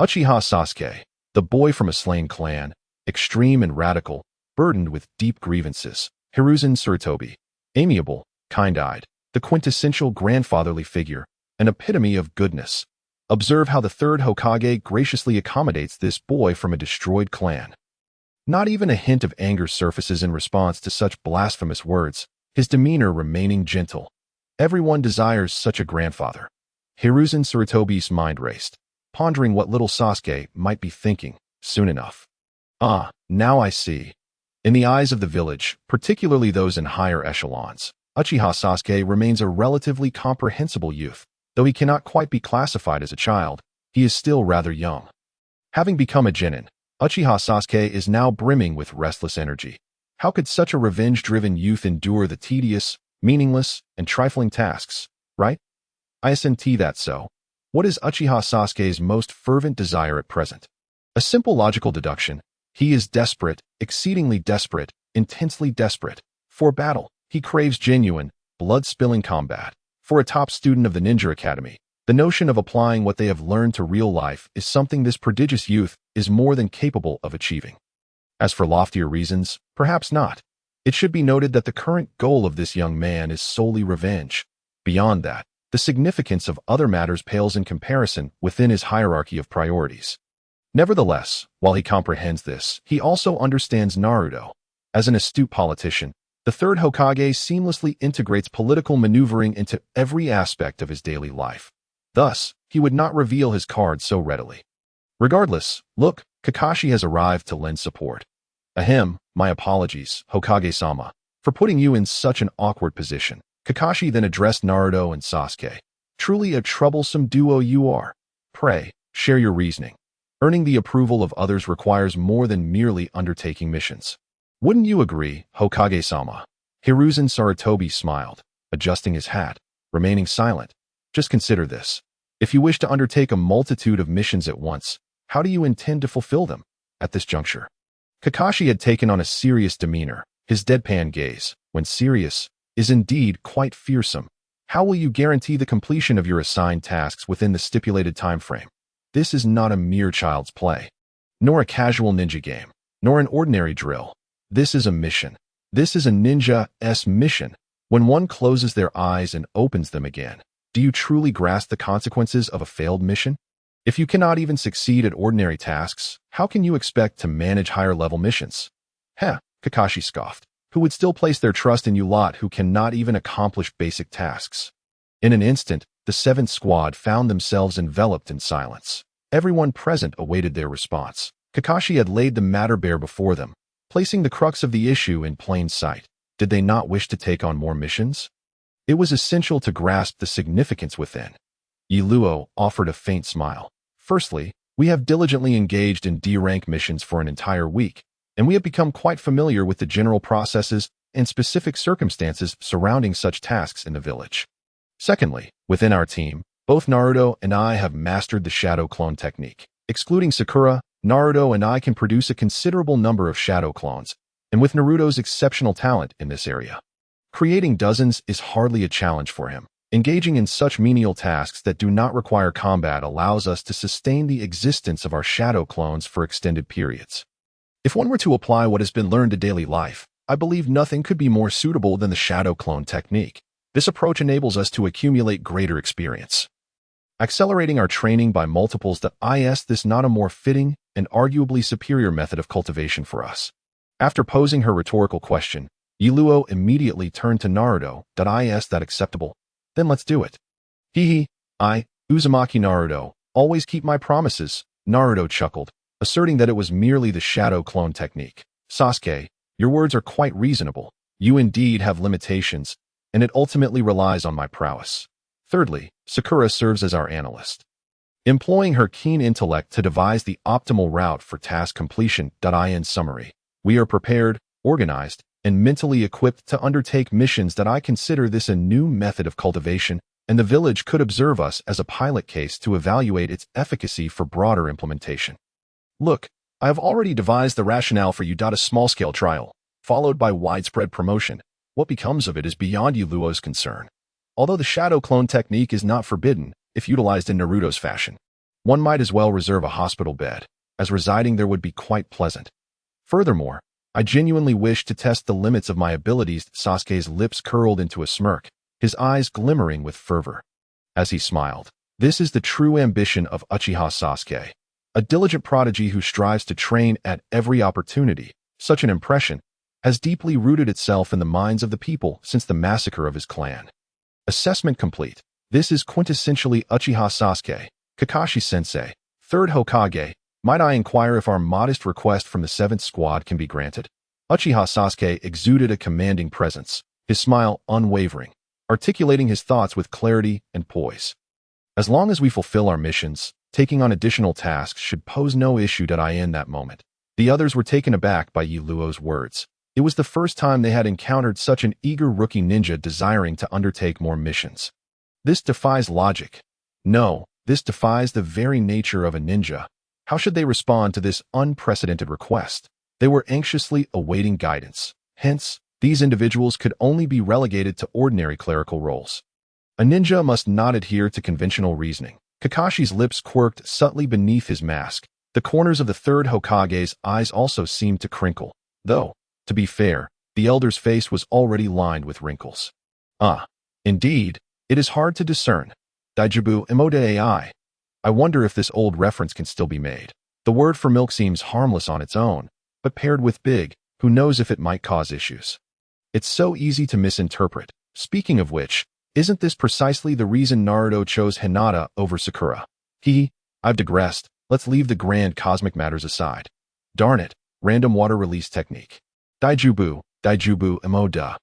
Uchiha Sasuke, the boy from a slain clan, extreme and radical, burdened with deep grievances. Hiruzen Sarutobi, amiable, kind-eyed, the quintessential grandfatherly figure, an epitome of goodness. Observe how the third Hokage graciously accommodates this boy from a destroyed clan. Not even a hint of anger surfaces in response to such blasphemous words, his demeanor remaining gentle. Everyone desires such a grandfather. Hiruzen Sarutobi's mind raced, pondering what little Sasuke might be thinking. Soon enough. Now I see. In the eyes of the village, particularly those in higher echelons, Uchiha Sasuke remains a relatively comprehensible youth. Though he cannot quite be classified as a child, he is still rather young. Having become a genin, Uchiha Sasuke is now brimming with restless energy. How could such a revenge-driven youth endure the tedious, meaningless, and trifling tasks, right? Isn't that so? What is Uchiha Sasuke's most fervent desire at present? A simple logical deduction. He is desperate, exceedingly desperate, intensely desperate. For battle, he craves genuine, blood-spilling combat. For a top student of the Ninja Academy, the notion of applying what they have learned to real life is something this prodigious youth is more than capable of achieving. As for loftier reasons, perhaps not. It should be noted that the current goal of this young man is solely revenge. Beyond that, the significance of other matters pales in comparison within his hierarchy of priorities. Nevertheless, while he comprehends this, he also understands Naruto. As an astute politician, the third Hokage seamlessly integrates political maneuvering into every aspect of his daily life. Thus, he would not reveal his cards so readily. Regardless, look, Kakashi has arrived to lend support. My apologies, Hokage-sama, for putting you in such an awkward position. Kakashi then addressed Naruto and Sasuke. Truly a troublesome duo you are. Pray, share your reasoning. Earning the approval of others requires more than merely undertaking missions. Wouldn't you agree, Hokage-sama? Hiruzen Sarutobi smiled, adjusting his hat. remaining silent. Just consider this. If you wish to undertake a multitude of missions at once, how do you intend to fulfill them? At this juncture, Kakashi had taken on a serious demeanor. His deadpan gaze, when serious, is indeed quite fearsome. How will you guarantee the completion of your assigned tasks within the stipulated time frame? This is not a mere child's play, nor a casual ninja game, nor an ordinary drill. This is a mission. This is a ninja's mission. When one closes their eyes and opens them again, do you truly grasp the consequences of a failed mission? If you cannot even succeed at ordinary tasks, how can you expect to manage higher-level missions? Heh, Kakashi scoffed. Who would still place their trust in you lot who cannot even accomplish basic tasks? In an instant, the seventh squad found themselves enveloped in silence. Everyone present awaited their response. Kakashi had laid the matter bare before them, placing the crux of the issue in plain sight. Did they not wish to take on more missions? It was essential to grasp the significance within. Yiluo offered a faint smile. Firstly, we have diligently engaged in D-rank missions for an entire week, and we have become quite familiar with the general processes and specific circumstances surrounding such tasks in the village. Secondly, within our team, both Naruto and I have mastered the shadow clone technique. Excluding Sakura, Naruto and I can produce a considerable number of shadow clones, and with Naruto's exceptional talent in this area, creating dozens is hardly a challenge for him. Engaging in such menial tasks that do not require combat allows us to sustain the existence of our shadow clones for extended periods. If one were to apply what has been learned to daily life, I believe nothing could be more suitable than the shadow clone technique. This approach enables us to accumulate greater experience, accelerating our training by multiples. This not a more fitting and arguably superior method of cultivation for us? After posing her rhetorical question, Yiluo immediately turned to Naruto. Is that acceptable? Then let's do it. I, Uzumaki Naruto, always keep my promises, Naruto chuckled, asserting that it was merely the shadow clone technique. Sasuke, your words are quite reasonable. You indeed have limitations, and it ultimately relies on my prowess. Thirdly, Sakura serves as our analyst, employing her keen intellect to devise the optimal route for task completion. In summary, we are prepared, organized, and mentally equipped to undertake missions. I consider this a new method of cultivation, and the village could observe us as a pilot case to evaluate its efficacy for broader implementation. Look, I have already devised the rationale for you. A small-scale trial, followed by widespread promotion. What becomes of it is beyond Yiluo's concern. Although the shadow clone technique is not forbidden, if utilized in Naruto's fashion, one might as well reserve a hospital bed, as residing there would be quite pleasant. Furthermore, I genuinely wish to test the limits of my abilities. Sasuke's lips curled into a smirk, his eyes glimmering with fervor. As he smiled, this is the true ambition of Uchiha Sasuke, a diligent prodigy who strives to train at every opportunity. Such an impression has deeply rooted itself in the minds of the people since the massacre of his clan. Assessment complete. This is quintessentially Uchiha Sasuke, Kakashi-sensei, third Hokage. Might I inquire if our modest request from the 7th squad can be granted? Uchiha Sasuke exuded a commanding presence, his smile unwavering, articulating his thoughts with clarity and poise. As long as we fulfill our missions, taking on additional tasks should pose no issue. In that moment, the others were taken aback by Yiluo's words. It was the first time they had encountered such an eager rookie ninja desiring to undertake more missions. This defies logic. No, this defies the very nature of a ninja. How should they respond to this unprecedented request? They were anxiously awaiting guidance. Hence, these individuals could only be relegated to ordinary clerical roles. A ninja must not adhere to conventional reasoning. Kakashi's lips quirked subtly beneath his mask. The corners of the third Hokage's eyes also seemed to crinkle, though, to be fair, the elder's face was already lined with wrinkles. Indeed, it is hard to discern. Daijibu Emode AI. I wonder if this old reference can still be made. The word for milk seems harmless on its own, but paired with big, who knows if it might cause issues. It's so easy to misinterpret. Speaking of which, isn't this precisely the reason Naruto chose Hinata over Sakura? I've digressed. Let's leave the grand cosmic matters aside. Darn it, random water release technique. Daijubu Emoda.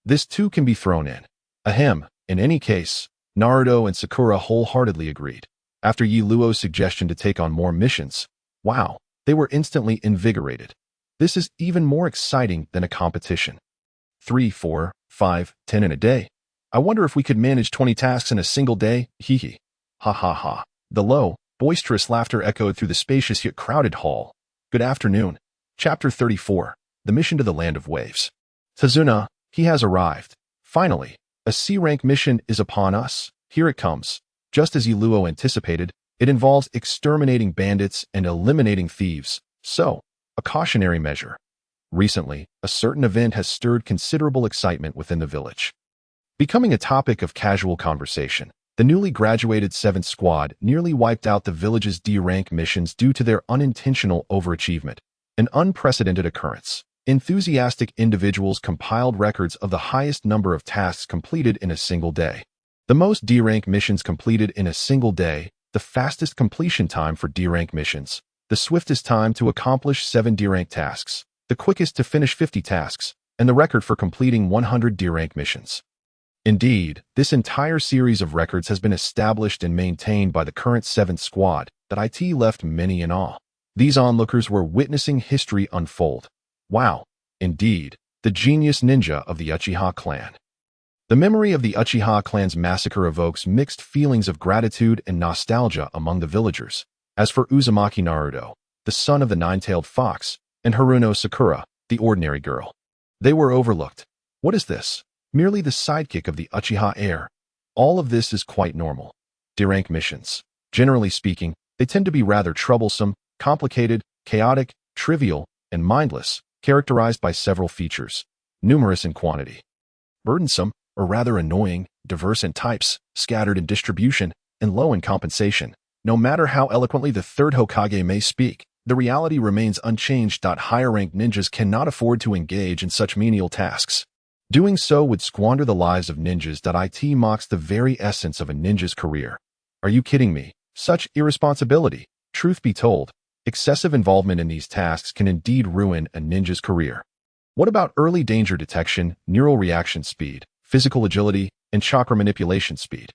This too can be thrown in. Ahem, in any case, Naruto and Sakura wholeheartedly agreed. After Yiluo's suggestion to take on more missions, wow, they were instantly invigorated. This is even more exciting than a competition. 3, 4, 5, 10 in a day. I wonder if we could manage 20 tasks in a single day, hee hee. Ha ha ha. The low, boisterous laughter echoed through the spacious yet crowded hall. Good afternoon. Chapter 34. The Mission to the Land of Waves. Tazuna, he has arrived. Finally, a C-rank mission is upon us. Here it comes. Just as Iluo anticipated, it involves exterminating bandits and eliminating thieves. So, a cautionary measure. Recently, a certain event has stirred considerable excitement within the village. Becoming a topic of casual conversation, the newly graduated 7th Squad nearly wiped out the village's D-rank missions due to their unintentional overachievement, an unprecedented occurrence. Enthusiastic individuals compiled records of the highest number of tasks completed in a single day. The most D-rank missions completed in a single day, the fastest completion time for D-rank missions, the swiftest time to accomplish 7 D-rank tasks, the quickest to finish 50 tasks, and the record for completing 100 D-rank missions. Indeed, this entire series of records has been established and maintained by the current 7th Squad that IT left many in awe. These onlookers were witnessing history unfold. Wow, indeed, the genius ninja of the Uchiha clan. The memory of the Uchiha clan's massacre evokes mixed feelings of gratitude and nostalgia among the villagers. As for Uzumaki Naruto, the son of the nine-tailed fox, and Haruno Sakura, the ordinary girl, they were overlooked. What is this? Merely the sidekick of the Uchiha heir. All of this is quite normal. D-rank missions. Generally speaking, they tend to be rather troublesome, complicated, chaotic, trivial, and mindless, characterized by several features, numerous in quantity. Burdensome, or rather annoying, diverse in types, scattered in distribution, and low in compensation. No matter how eloquently the third Hokage may speak, the reality remains unchanged. Higher-ranked ninjas cannot afford to engage in such menial tasks. Doing so would squander the lives of ninjas. It mocks the very essence of a ninja's career. Are you kidding me? Such irresponsibility. Truth be told, excessive involvement in these tasks can indeed ruin a ninja's career. What about early danger detection, neural reaction speed, physical agility, and chakra manipulation speed?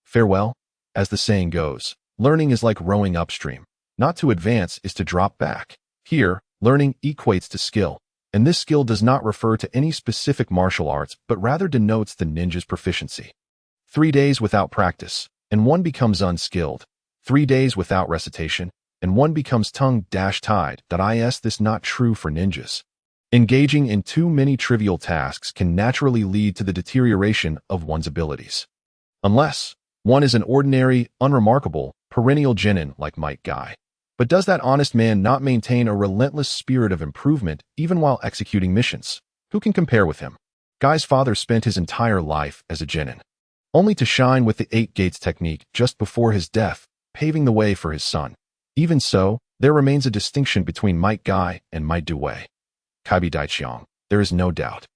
Farewell. As the saying goes, learning is like rowing upstream. Not to advance is to drop back. Here, learning equates to skill, and this skill does not refer to any specific martial arts but rather denotes the ninja's proficiency. 3 days without practice, and one becomes unskilled. 3 days without recitation, and one becomes tongue-tied. Is this not true for ninjas? Engaging in too many trivial tasks can naturally lead to the deterioration of one's abilities. Unless one is an ordinary, unremarkable, perennial genin like Might Guy. But does that honest man not maintain a relentless spirit of improvement even while executing missions? Who can compare with him? Guy's father spent his entire life as a genin, only to shine with the 8 gates technique just before his death, paving the way for his son. Even so, there remains a distinction between Might Guy and Might Duel. Kaibi Daichiang, there is no doubt.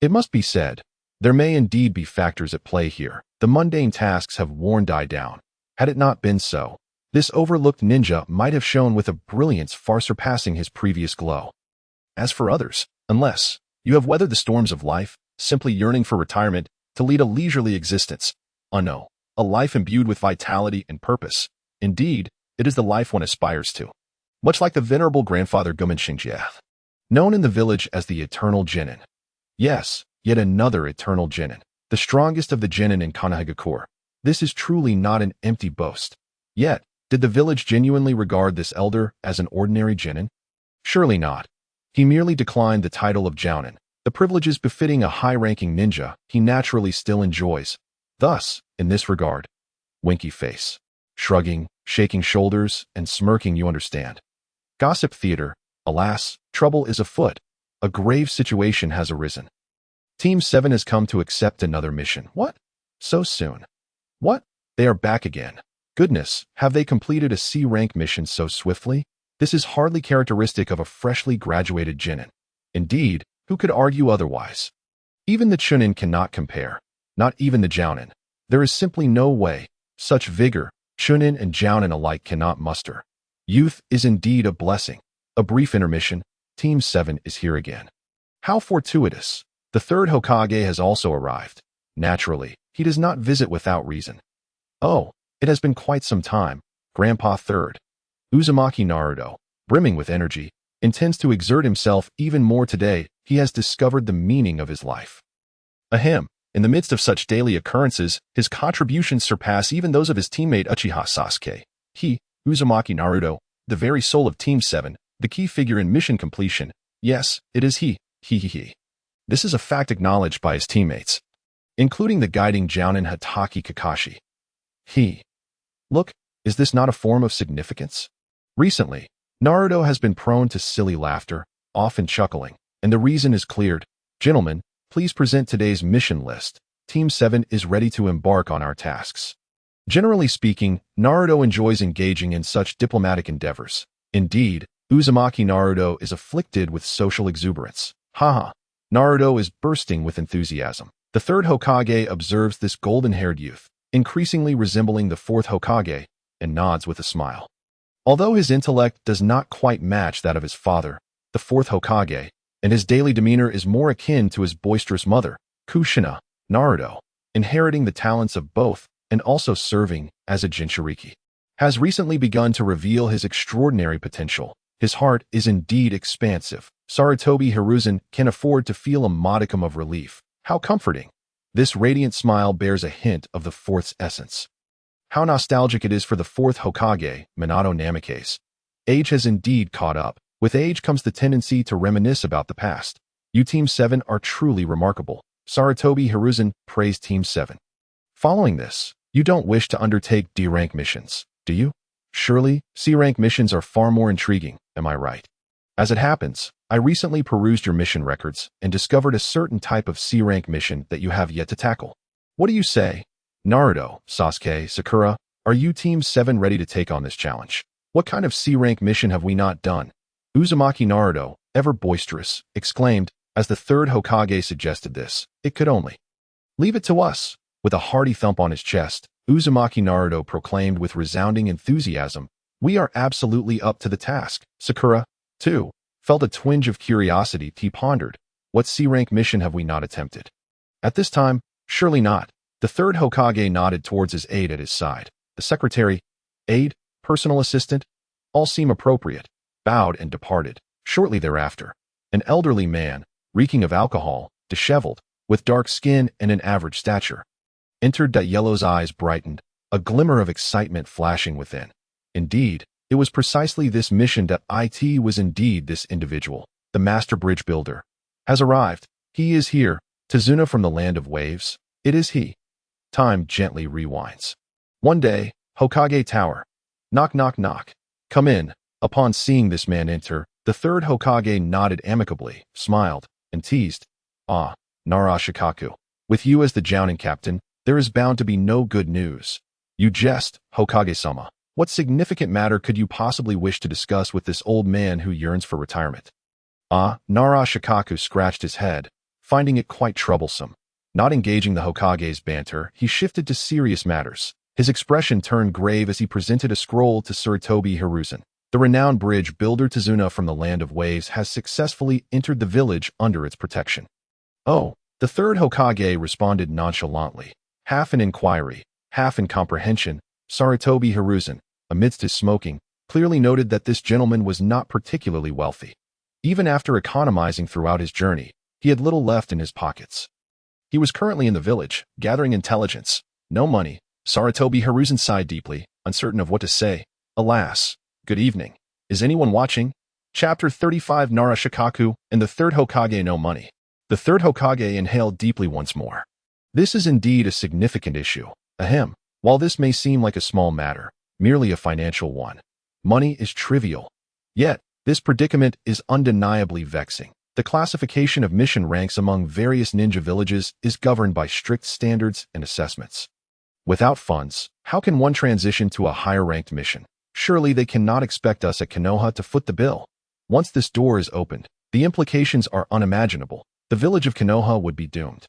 It must be said, there may indeed be factors at play here. The mundane tasks have worn Dai down. Had it not been so, this overlooked ninja might have shone with a brilliance far surpassing his previous glow. As for others, unless you have weathered the storms of life, simply yearning for retirement to lead a leisurely existence, no, a life imbued with vitality and purpose. Indeed, it is the life one aspires to. Much like the venerable grandfather Gumen Xingjiath, known in the village as the Eternal Genin. Yes, yet another Eternal Genin, the strongest of the genin in Konoha. This is truly not an empty boast. Yet, did the village genuinely regard this elder as an ordinary genin? Surely not. He merely declined the title of jounin, the privileges befitting a high-ranking ninja he naturally still enjoys. Thus, in this regard, winky face, shrugging, shaking shoulders, and smirking, you understand. Gossip theater. Alas, trouble is afoot. A grave situation has arisen. Team 7 has come to accept another mission. What? So soon? What? They are back again. Goodness, have they completed a C-rank mission so swiftly? This is hardly characteristic of a freshly graduated genin. Indeed, who could argue otherwise? Even the chunin cannot compare. Not even the jounin. There is simply no way. Such vigor, chunin and jounin alike cannot muster. Youth is indeed a blessing. A brief intermission. Team 7 is here again. How fortuitous. The third Hokage has also arrived. Naturally, he does not visit without reason. Oh, it has been quite some time. Grandpa Third. Uzumaki Naruto, brimming with energy, intends to exert himself even more today. He has discovered the meaning of his life. Ahem, In the midst of such daily occurrences, his contributions surpass even those of his teammate Uchiha Sasuke. He, Uzumaki Naruto, the very soul of Team 7, the key figure in mission completion. Yes, it is he. This is a fact acknowledged by his teammates, including the guiding Jounin Hatake Kakashi. Look, is this not a form of significance? Recently, Naruto has been prone to silly laughter, often chuckling, and the reason is cleared. Gentlemen, please present today's mission list. Team 7 is ready to embark on our tasks. Generally speaking, Naruto enjoys engaging in such diplomatic endeavors. Indeed, Uzumaki Naruto is afflicted with social exuberance. Naruto is bursting with enthusiasm. The third Hokage observes this golden-haired youth, increasingly resembling the fourth Hokage, and nods with a smile. Although his intellect does not quite match that of his father, the fourth Hokage, and his daily demeanor is more akin to his boisterous mother, Kushina, Naruto, inheriting the talents of both and also serving as a Jinchuriki, has recently begun to reveal his extraordinary potential. His heart is indeed expansive. Sarutobi Hiruzen can afford to feel a modicum of relief. How comforting! This radiant smile bears a hint of the fourth's essence. How nostalgic it is for the fourth Hokage, Minato Namikaze. Age has indeed caught up. With age comes the tendency to reminisce about the past. You Team 7 are truly remarkable. Sarutobi Hiruzen praised Team 7. Following this, you don't wish to undertake D-rank missions, do you? Surely, C-rank missions are far more intriguing, am I right? As it happens, I recently perused your mission records and discovered a certain type of C-rank mission that you have yet to tackle. What do you say? Naruto, Sasuke, Sakura, are you Team 7 ready to take on this challenge? What kind of C-rank mission have we not done? Uzumaki Naruto, ever boisterous, exclaimed, as the third Hokage suggested this. It could only. Leave it to us. With a hearty thump on his chest, Uzumaki Naruto proclaimed with resounding enthusiasm, we are absolutely up to the task. Sakura, too, felt a twinge of curiosity. He pondered, what C-rank mission have we not attempted? At this time, surely not. The third Hokage nodded towards his aide at his side. The secretary, aide, personal assistant, all seem appropriate, bowed and departed. Shortly thereafter, an elderly man, reeking of alcohol, disheveled, with dark skin and an average stature, entered. Yellow's eyes brightened, a glimmer of excitement flashing within. Indeed, it was precisely this mission that it was indeed this individual, the master bridge builder, has arrived. He is here, Tazuna from the land of waves. It is he. Time gently rewinds. One day, Hokage Tower. Knock, knock, knock. Come in. Upon seeing this man enter, the third Hokage nodded amicably, smiled, and teased. Ah, Nara Shikaku. With you as the Jounin captain, there is bound to be no good news. You jest, Hokage-sama. What significant matter could you possibly wish to discuss with this old man who yearns for retirement? Nara Shikaku scratched his head, finding it quite troublesome. Not engaging the Hokage's banter, he shifted to serious matters. His expression turned grave as he presented a scroll to Sarutobi Hiruzen. The renowned bridge builder Tazuna from the land of waves has successfully entered the village under its protection. Oh, the third Hokage responded nonchalantly, half in inquiry, half in comprehension. Sarutobi Hiruzen, amidst his smoking, clearly noted that this gentleman was not particularly wealthy. Even after economizing throughout his journey, he had little left in his pockets. He was currently in the village, gathering intelligence. No money. Sarutobi Hiruzen sighed deeply, uncertain of what to say. Alas. Good evening. Is anyone watching? Chapter 35 Nara Shikaku and the third Hokage no money. The third Hokage inhaled deeply once more. This is indeed a significant issue. Ahem. While this may seem like a small matter, merely a financial one, money is trivial. Yet, this predicament is undeniably vexing. The classification of mission ranks among various ninja villages is governed by strict standards and assessments. Without funds, how can one transition to a higher-ranked mission? Surely they cannot expect us at Konoha to foot the bill. Once this door is opened, the implications are unimaginable. The village of Konoha would be doomed.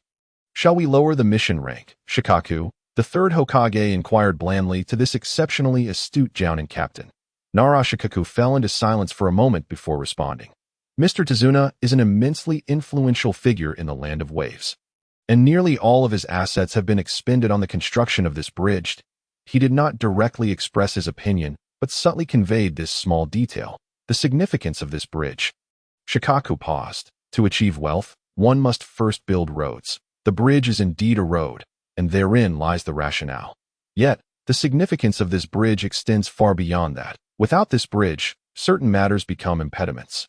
Shall we lower the mission rank, Shikaku? The third Hokage inquired blandly to this exceptionally astute Jounin captain. Nara Shikaku fell into silence for a moment before responding. Mr. Tazuna is an immensely influential figure in the land of waves, and nearly all of his assets have been expended on the construction of this bridge. He did not directly express his opinion, but subtly conveyed this small detail, the significance of this bridge. Shikaku paused. To achieve wealth, one must first build roads. The bridge is indeed a road, and therein lies the rationale. Yet, the significance of this bridge extends far beyond that. Without this bridge, certain matters become impediments.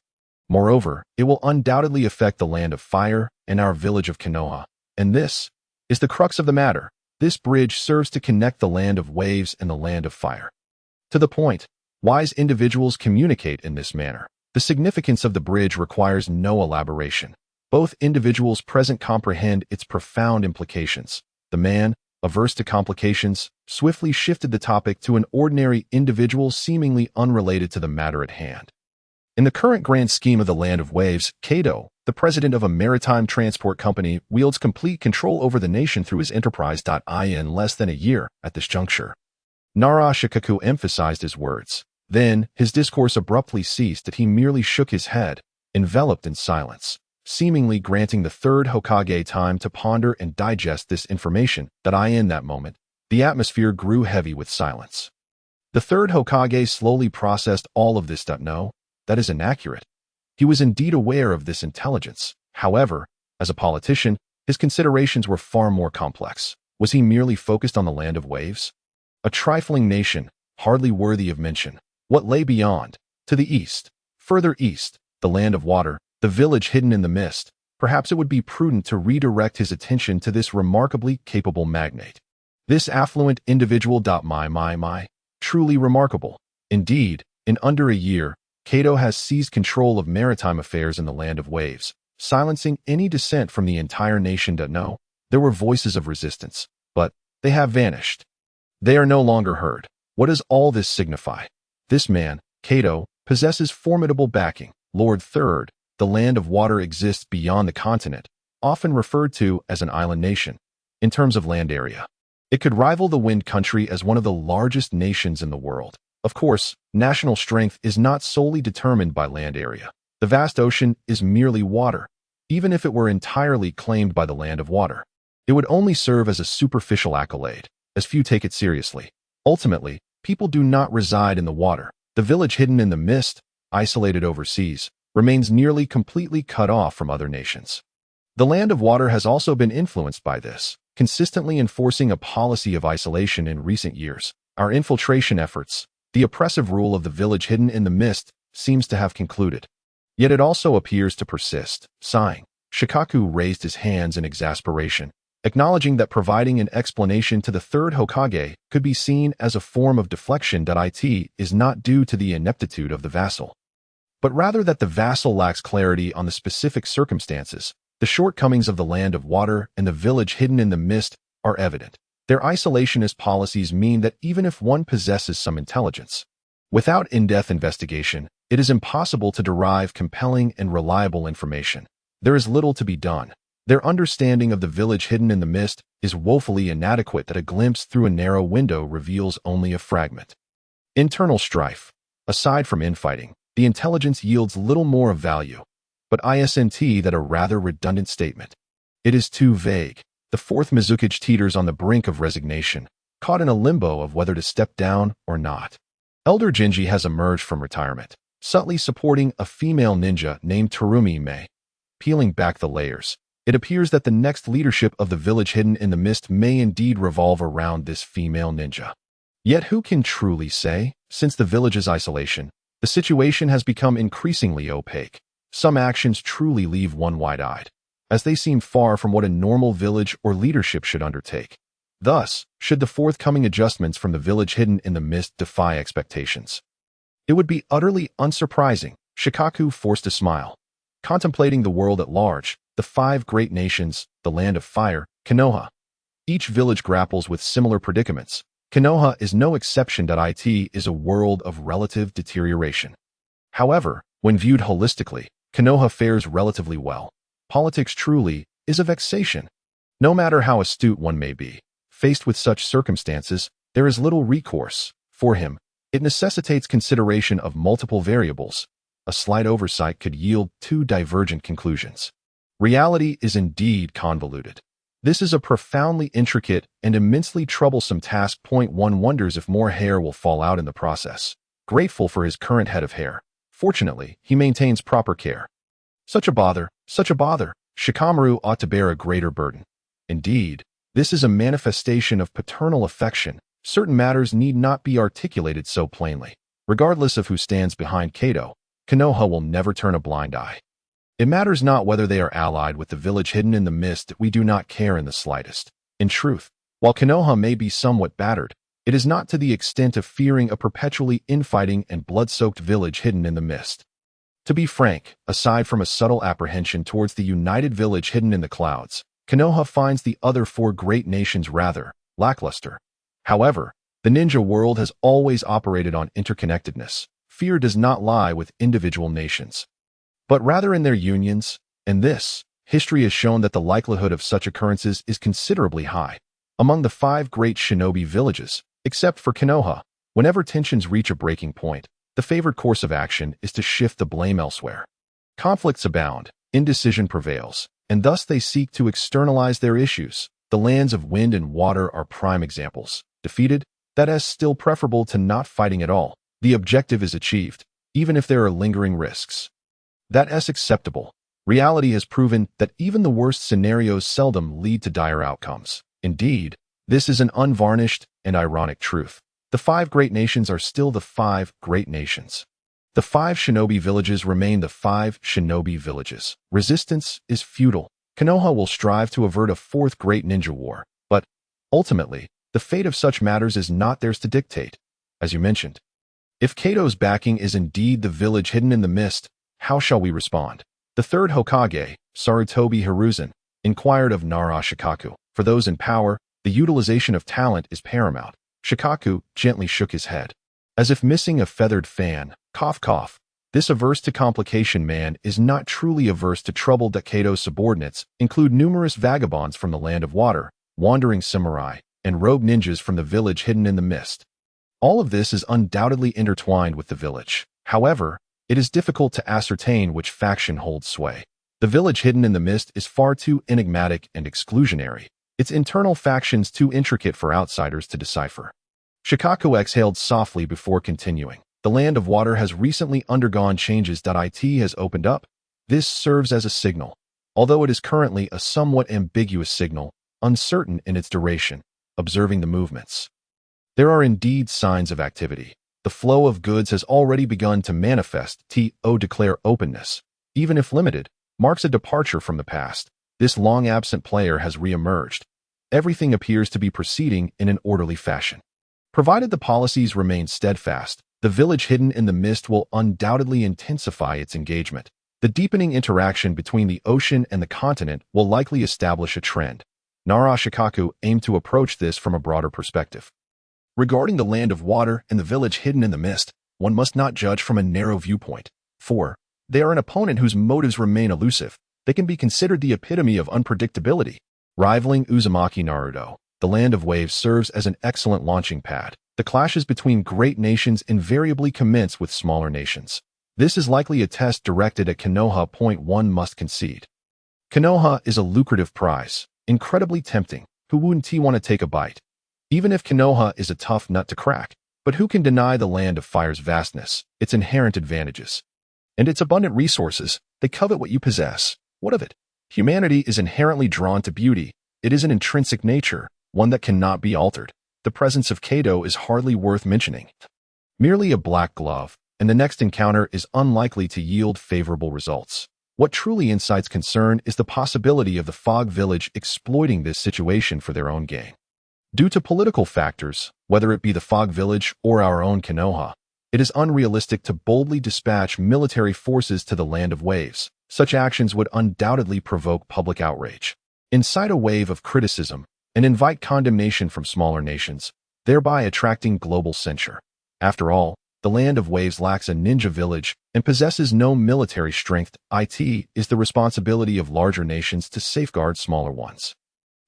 Moreover, it will undoubtedly affect the land of fire and our village of Konoha. And this is the crux of the matter. This bridge serves to connect the land of waves and the land of fire. To the point, wise individuals communicate in this manner. The significance of the bridge requires no elaboration. Both individuals present comprehend its profound implications. The man, averse to complications, swiftly shifted the topic to an ordinary individual seemingly unrelated to the matter at hand. In the current grand scheme of the land of waves, Kato, the president of a maritime transport company, wields complete control over the nation through his enterprise. In less than a year, at this juncture, Shikaku emphasized his words. Then, his discourse abruptly ceased and he merely shook his head, enveloped in silence, seemingly granting the third Hokage time to ponder and digest this information. In that moment, the atmosphere grew heavy with silence. The third Hokage slowly processed all of this. No, that is inaccurate. He was indeed aware of this intelligence. However, as a politician, his considerations were far more complex. Was he merely focused on the land of waves? A trifling nation, hardly worthy of mention. What lay beyond? To the east, further east, the land of water, the village hidden in the mist. Perhaps it would be prudent to redirect his attention to this remarkably capable magnate. This affluent individual. Truly remarkable. Indeed, in under a year, Kato has seized control of maritime affairs in the land of waves, silencing any dissent from the entire nation. No, there were voices of resistance, but they have vanished. They are no longer heard. What does all this signify? This man, Kato, possesses formidable backing. Lord Third, the land of water exists beyond the continent, often referred to as an island nation. In terms of land area, it could rival the Wind Country as one of the largest nations in the world. Of course, national strength is not solely determined by land area. The vast ocean is merely water. Even if it were entirely claimed by the land of water, it would only serve as a superficial accolade, as few take it seriously. Ultimately, people do not reside in the water. The village hidden in the mist, isolated overseas, remains nearly completely cut off from other nations. The land of water has also been influenced by this, consistently enforcing a policy of isolation in recent years. Our infiltration efforts, the oppressive rule of the village hidden in the mist, seems to have concluded. Yet it also appears to persist. Sighing, Shikaku raised his hands in exasperation, acknowledging that providing an explanation to the third Hokage could be seen as a form of deflection. It is not due to the ineptitude of the vassal, but rather that the vassal lacks clarity on the specific circumstances. The shortcomings of the land of water and the village hidden in the mist are evident. Their isolationist policies mean that even if one possesses some intelligence, without in-depth investigation, it is impossible to derive compelling and reliable information. There is little to be done. Their understanding of the village hidden in the mist is woefully inadequate. A glimpse through a narrow window reveals only a fragment. Internal strife. Aside from infighting, the intelligence yields little more of value. But isn't that a rather redundant statement? It is too vague. The fourth Mizukage teeters on the brink of resignation, caught in a limbo of whether to step down or not. Elder Genji has emerged from retirement, subtly supporting a female ninja named Terumi Mei. Peeling back the layers, it appears that the next leadership of the village hidden in the mist may indeed revolve around this female ninja. Yet who can truly say? Since the village's isolation, the situation has become increasingly opaque. Some actions truly leave one wide-eyed, as they seem far from what a normal village or leadership should undertake. Thus, should the forthcoming adjustments from the village hidden in the mist defy expectations, it would be utterly unsurprising. Shikaku forced a smile, contemplating the world at large, the five great nations, the land of fire, Konoha. Each village grapples with similar predicaments. Konoha is no exception. It is a world of relative deterioration. However, when viewed holistically, Konoha fares relatively well. Politics truly is a vexation. No matter how astute one may be, faced with such circumstances, there is little recourse. For him, it necessitates consideration of multiple variables. A slight oversight could yield two divergent conclusions. Reality is indeed convoluted. This is a profoundly intricate and immensely troublesome task. One wonders if more hair will fall out in the process. Grateful for his current head of hair, fortunately, he maintains proper care. Such a bother, such a bother. Shikamaru ought to bear a greater burden. Indeed, this is a manifestation of paternal affection. Certain matters need not be articulated so plainly. Regardless of who stands behind Kato, Konoha will never turn a blind eye. It matters not whether they are allied with the village hidden in the mist, we do not care in the slightest. In truth, while Konoha may be somewhat battered, it is not to the extent of fearing a perpetually infighting and blood-soaked village hidden in the mist. To be frank, aside from a subtle apprehension towards the united village hidden in the clouds, Konoha finds the other four great nations rather lackluster. However, the ninja world has always operated on interconnectedness. Fear does not lie with individual nations, but rather in their unions, and this, history has shown that the likelihood of such occurrences is considerably high. Among the 5 great shinobi villages, except for Konoha, whenever tensions reach a breaking point, the favored course of action is to shift the blame elsewhere. Conflicts abound, indecision prevails, and thus they seek to externalize their issues. The lands of wind and water are prime examples. Defeated, that is still preferable to not fighting at all. The objective is achieved, even if there are lingering risks. That is acceptable. Reality has proven that even the worst scenarios seldom lead to dire outcomes. Indeed, this is an unvarnished and ironic truth. The 5 great nations are still the 5 great nations. The 5 shinobi villages remain the 5 shinobi villages. Resistance is futile. Konoha will strive to avert a 4th great ninja war, but, ultimately, the fate of such matters is not theirs to dictate. As you mentioned, if Kato's backing is indeed the village hidden in the mist, how shall we respond? The 3rd Hokage, Sarutobi Hiruzen, inquired of Nara Shikaku. For those in power, the utilization of talent is paramount. Shikaku gently shook his head. As if missing a feathered fan, cough cough. This averse to complication man is not truly averse to trouble. That Kato's subordinates include numerous vagabonds from the land of water, wandering samurai, and rogue ninjas from the village hidden in the mist. All of this is undoubtedly intertwined with the village. However, it is difficult to ascertain which faction holds sway. The village hidden in the mist is far too enigmatic and exclusionary. Its internal factions too intricate for outsiders to decipher. Shikaku exhaled softly before continuing. The land of water has recently undergone changes. It has opened up. This serves as a signal, although it is currently a somewhat ambiguous signal, uncertain in its duration. Observing the movements, there are indeed signs of activity. The flow of goods has already begun to manifest. Declare openness, even if limited, marks a departure from the past. This long-absent player has re-emerged. Everything appears to be proceeding in an orderly fashion. Provided the policies remain steadfast, the village hidden in the mist will undoubtedly intensify its engagement. The deepening interaction between the ocean and the continent will likely establish a trend. Nara Shikaku aimed to approach this from a broader perspective. Regarding the land of water and the village hidden in the mist, one must not judge from a narrow viewpoint. For they are an opponent whose motives remain elusive. They can be considered the epitome of unpredictability. Rivaling Uzumaki Naruto, the land of waves serves as an excellent launching pad. The clashes between great nations invariably commence with smaller nations. This is likely a test directed at Konoha. One must concede. Konoha is a lucrative prize, incredibly tempting. Who wouldn't want to take a bite? Even if Konoha is a tough nut to crack, but who can deny the land of fire's vastness, its inherent advantages, and its abundant resources? They covet what you possess. What of it? Humanity is inherently drawn to beauty. It is an intrinsic nature, one that cannot be altered. The presence of Kato is hardly worth mentioning. Merely a black glove, and the next encounter is unlikely to yield favorable results. What truly incites concern is the possibility of the Fog Village exploiting this situation for their own gain. Due to political factors, whether it be the Fog Village or our own Konoha, it is unrealistic to boldly dispatch military forces to the land of waves. Such actions would undoubtedly provoke public outrage, incite a wave of criticism, and invite condemnation from smaller nations, thereby attracting global censure. After all, the land of waves lacks a ninja village and possesses no military strength. It is the responsibility of larger nations to safeguard smaller ones.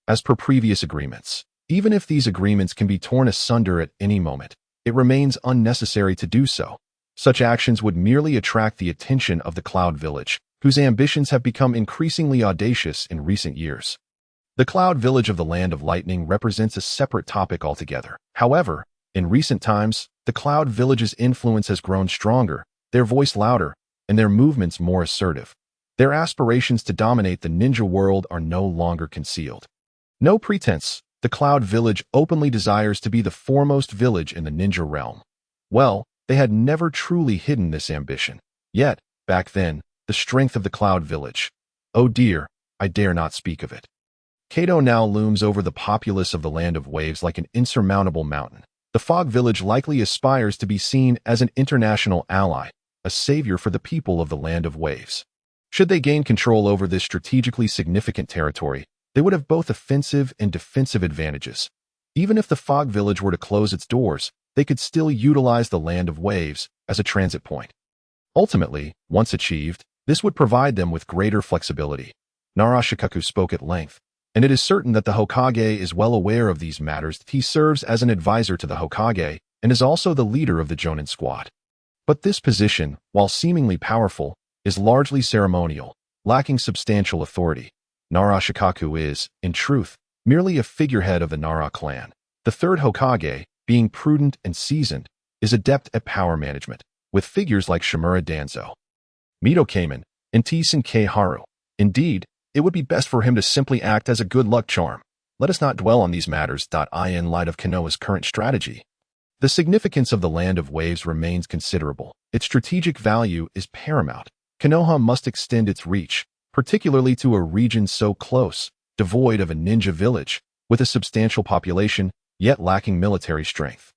As per previous agreements, even if these agreements can be torn asunder at any moment, it remains unnecessary to do so. Such actions would merely attract the attention of the Cloud Village, whose ambitions have become increasingly audacious in recent years. The Cloud Village of the Land of Lightning represents a separate topic altogether. However, in recent times, the Cloud Village's influence has grown stronger, their voice louder, and their movements more assertive. Their aspirations to dominate the ninja world are no longer concealed. No pretense, the Cloud Village openly desires to be the foremost village in the ninja realm. Well, they had never truly hidden this ambition. Yet, back then, the strength of the Cloud Village. Oh dear, I dare not speak of it. Kato now looms over the populace of the Land of Waves like an insurmountable mountain. The Fog Village likely aspires to be seen as an international ally, a savior for the people of the Land of Waves. Should they gain control over this strategically significant territory, they would have both offensive and defensive advantages. Even if the Fog Village were to close its doors, they could still utilize the Land of Waves as a transit point. Ultimately, once achieved, this would provide them with greater flexibility. Narashikaku spoke at length, and it is certain that the Hokage is well aware of these matters. He serves as an advisor to the Hokage and is also the leader of the Jonin squad. But this position, while seemingly powerful, is largely ceremonial, lacking substantial authority. Narashikaku is, in truth, merely a figurehead of the Nara clan. The third Hokage, being prudent and seasoned, is adept at power management, with figures like Shimura Danzo, Mito Kamen, and Tisen K. Haru. Indeed, it would be best for him to simply act as a good luck charm. Let us not dwell on these matters. In light of Konoha's current strategy, the significance of the Land of Waves remains considerable. Its strategic value is paramount. Konoha must extend its reach, particularly to a region so close, devoid of a ninja village, with a substantial population, yet lacking military strength,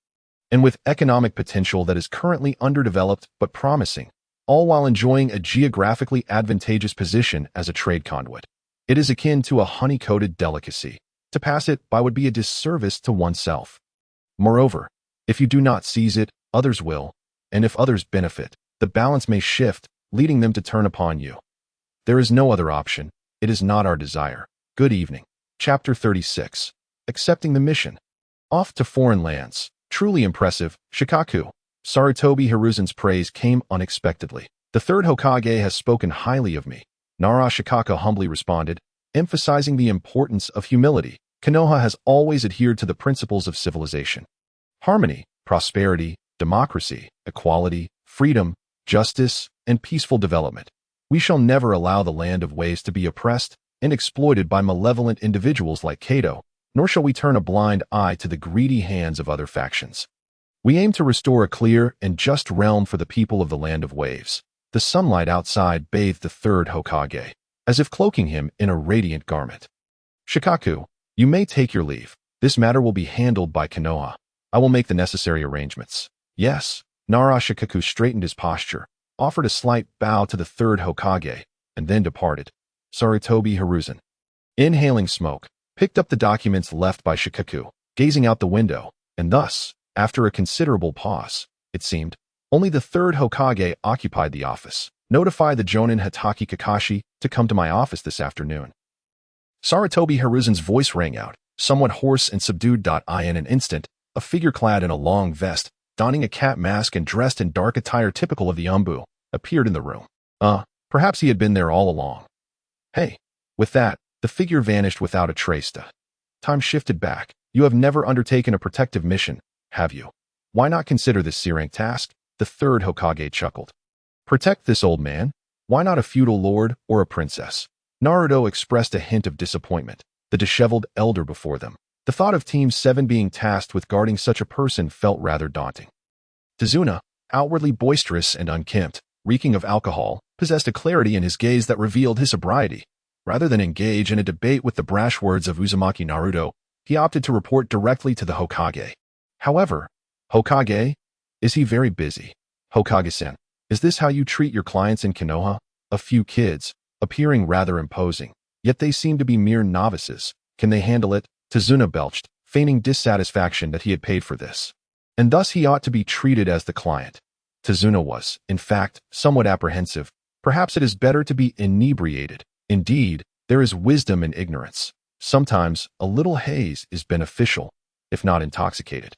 and with economic potential that is currently underdeveloped but promising, all while enjoying a geographically advantageous position as a trade conduit. It is akin to a honey-coated delicacy. To pass it by would be a disservice to oneself. Moreover, if you do not seize it, others will, and if others benefit, the balance may shift, leading them to turn upon you. There is no other option. It is not our desire. Good evening. Chapter 36. Accepting the mission. Off to foreign lands. Truly impressive, Shikaku. Sarutobi Hiruzen's praise came unexpectedly. The third Hokage has spoken highly of me. Narashikaku humbly responded, emphasizing the importance of humility. Konoha has always adhered to the principles of civilization. Harmony, prosperity, democracy, equality, freedom, justice, and peaceful development. We shall never allow the Land of Waves to be oppressed and exploited by malevolent individuals like Kato, nor shall we turn a blind eye to the greedy hands of other factions. We aim to restore a clear and just realm for the people of the Land of Waves. The sunlight outside bathed the third Hokage, as if cloaking him in a radiant garment. Shikaku, you may take your leave. This matter will be handled by Konoha. I will make the necessary arrangements. Yes. Narashikaku straightened his posture, offered a slight bow to the third Hokage, and then departed. Sarutobi Hiruzen, inhaling smoke, picked up the documents left by Shikaku, gazing out the window, and thus, after a considerable pause, it seemed, only the third Hokage occupied the office. Notify the Jonin Hatake Kakashi to come to my office this afternoon. Sarutobi Hiruzen's voice rang out, somewhat hoarse and subdued. In an instant, a figure clad in a long vest, donning a cat mask and dressed in dark attire typical of the Umbu, appeared in the room. Perhaps he had been there all along. Hey. With that, the figure vanished without a trace. Time shifted back. You have never undertaken a protective mission, have you? Why not consider this C-rank task? The third Hokage chuckled. Protect this old man? Why not a feudal lord or a princess? Naruto expressed a hint of disappointment. The disheveled elder before them. The thought of Team 7 being tasked with guarding such a person felt rather daunting. Tazuna, outwardly boisterous and unkempt, reeking of alcohol, possessed a clarity in his gaze that revealed his sobriety. Rather than engage in a debate with the brash words of Uzumaki Naruto, he opted to report directly to the Hokage. However, Hokage? Is he very busy? Hokage-sen, is this how you treat your clients in Konoha? A few kids, appearing rather imposing, yet they seem to be mere novices. Can they handle it? Tazuna belched, feigning dissatisfaction that he had paid for this. And thus he ought to be treated as the client. Tazuna was, in fact, somewhat apprehensive. Perhaps it is better to be inebriated. Indeed, there is wisdom in ignorance. Sometimes, a little haze is beneficial, if not intoxicated.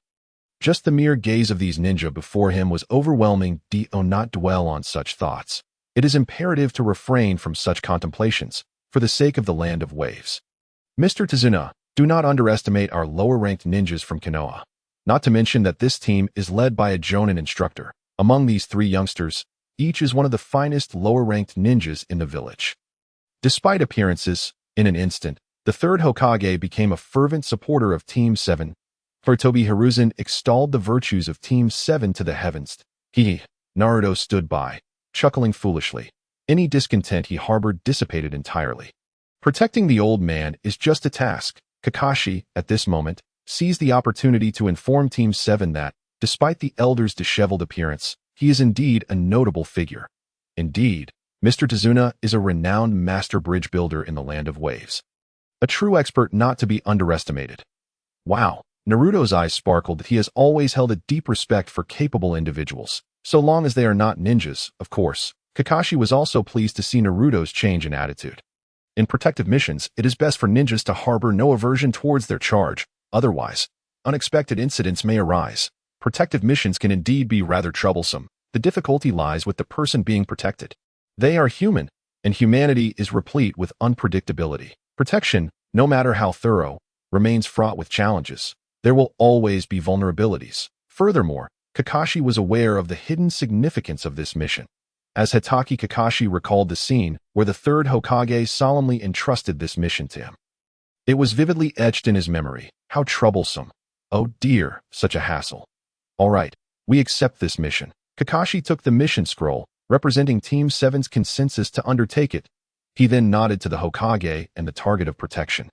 Just the mere gaze of these ninja before him was overwhelming. Do not dwell on such thoughts. It is imperative to refrain from such contemplations, for the sake of the Land of Waves. Mr. Tazuna, do not underestimate our lower-ranked ninjas from Konoha. Not to mention that this team is led by a Jonin instructor. Among these three youngsters, each is one of the finest lower-ranked ninjas in the village. Despite appearances, in an instant, The third Hokage became a fervent supporter of Team 7. Furutobi Hiruzen extolled the virtues of Team 7 to the heavens. Naruto stood by, chuckling foolishly. Any discontent he harbored dissipated entirely. Protecting the old man is just a task. Kakashi, at this moment, seized the opportunity to inform Team 7 that, despite the elder's disheveled appearance, he is indeed a notable figure. Indeed, Mr. Tazuna is a renowned master bridge builder in the Land of Waves. A true expert not to be underestimated. Wow, Naruto's eyes sparkled that he has always held a deep respect for capable individuals, so long as they are not ninjas, of course. Kakashi was also pleased to see Naruto's change in attitude. In protective missions, it is best for ninjas to harbor no aversion towards their charge, otherwise, unexpected incidents may arise. Protective missions can indeed be rather troublesome. The difficulty lies with the person being protected. They are human, and humanity is replete with unpredictability. Protection, no matter how thorough, remains fraught with challenges. There will always be vulnerabilities. Furthermore, Kakashi was aware of the hidden significance of this mission. As Hitaki Kakashi recalled the scene where the third Hokage solemnly entrusted this mission to him. It was vividly etched in his memory. How troublesome. Oh dear, such a hassle. All right, we accept this mission. Kakashi took the mission scroll, representing Team 7's consensus to undertake it. He then nodded to the Hokage and the target of protection,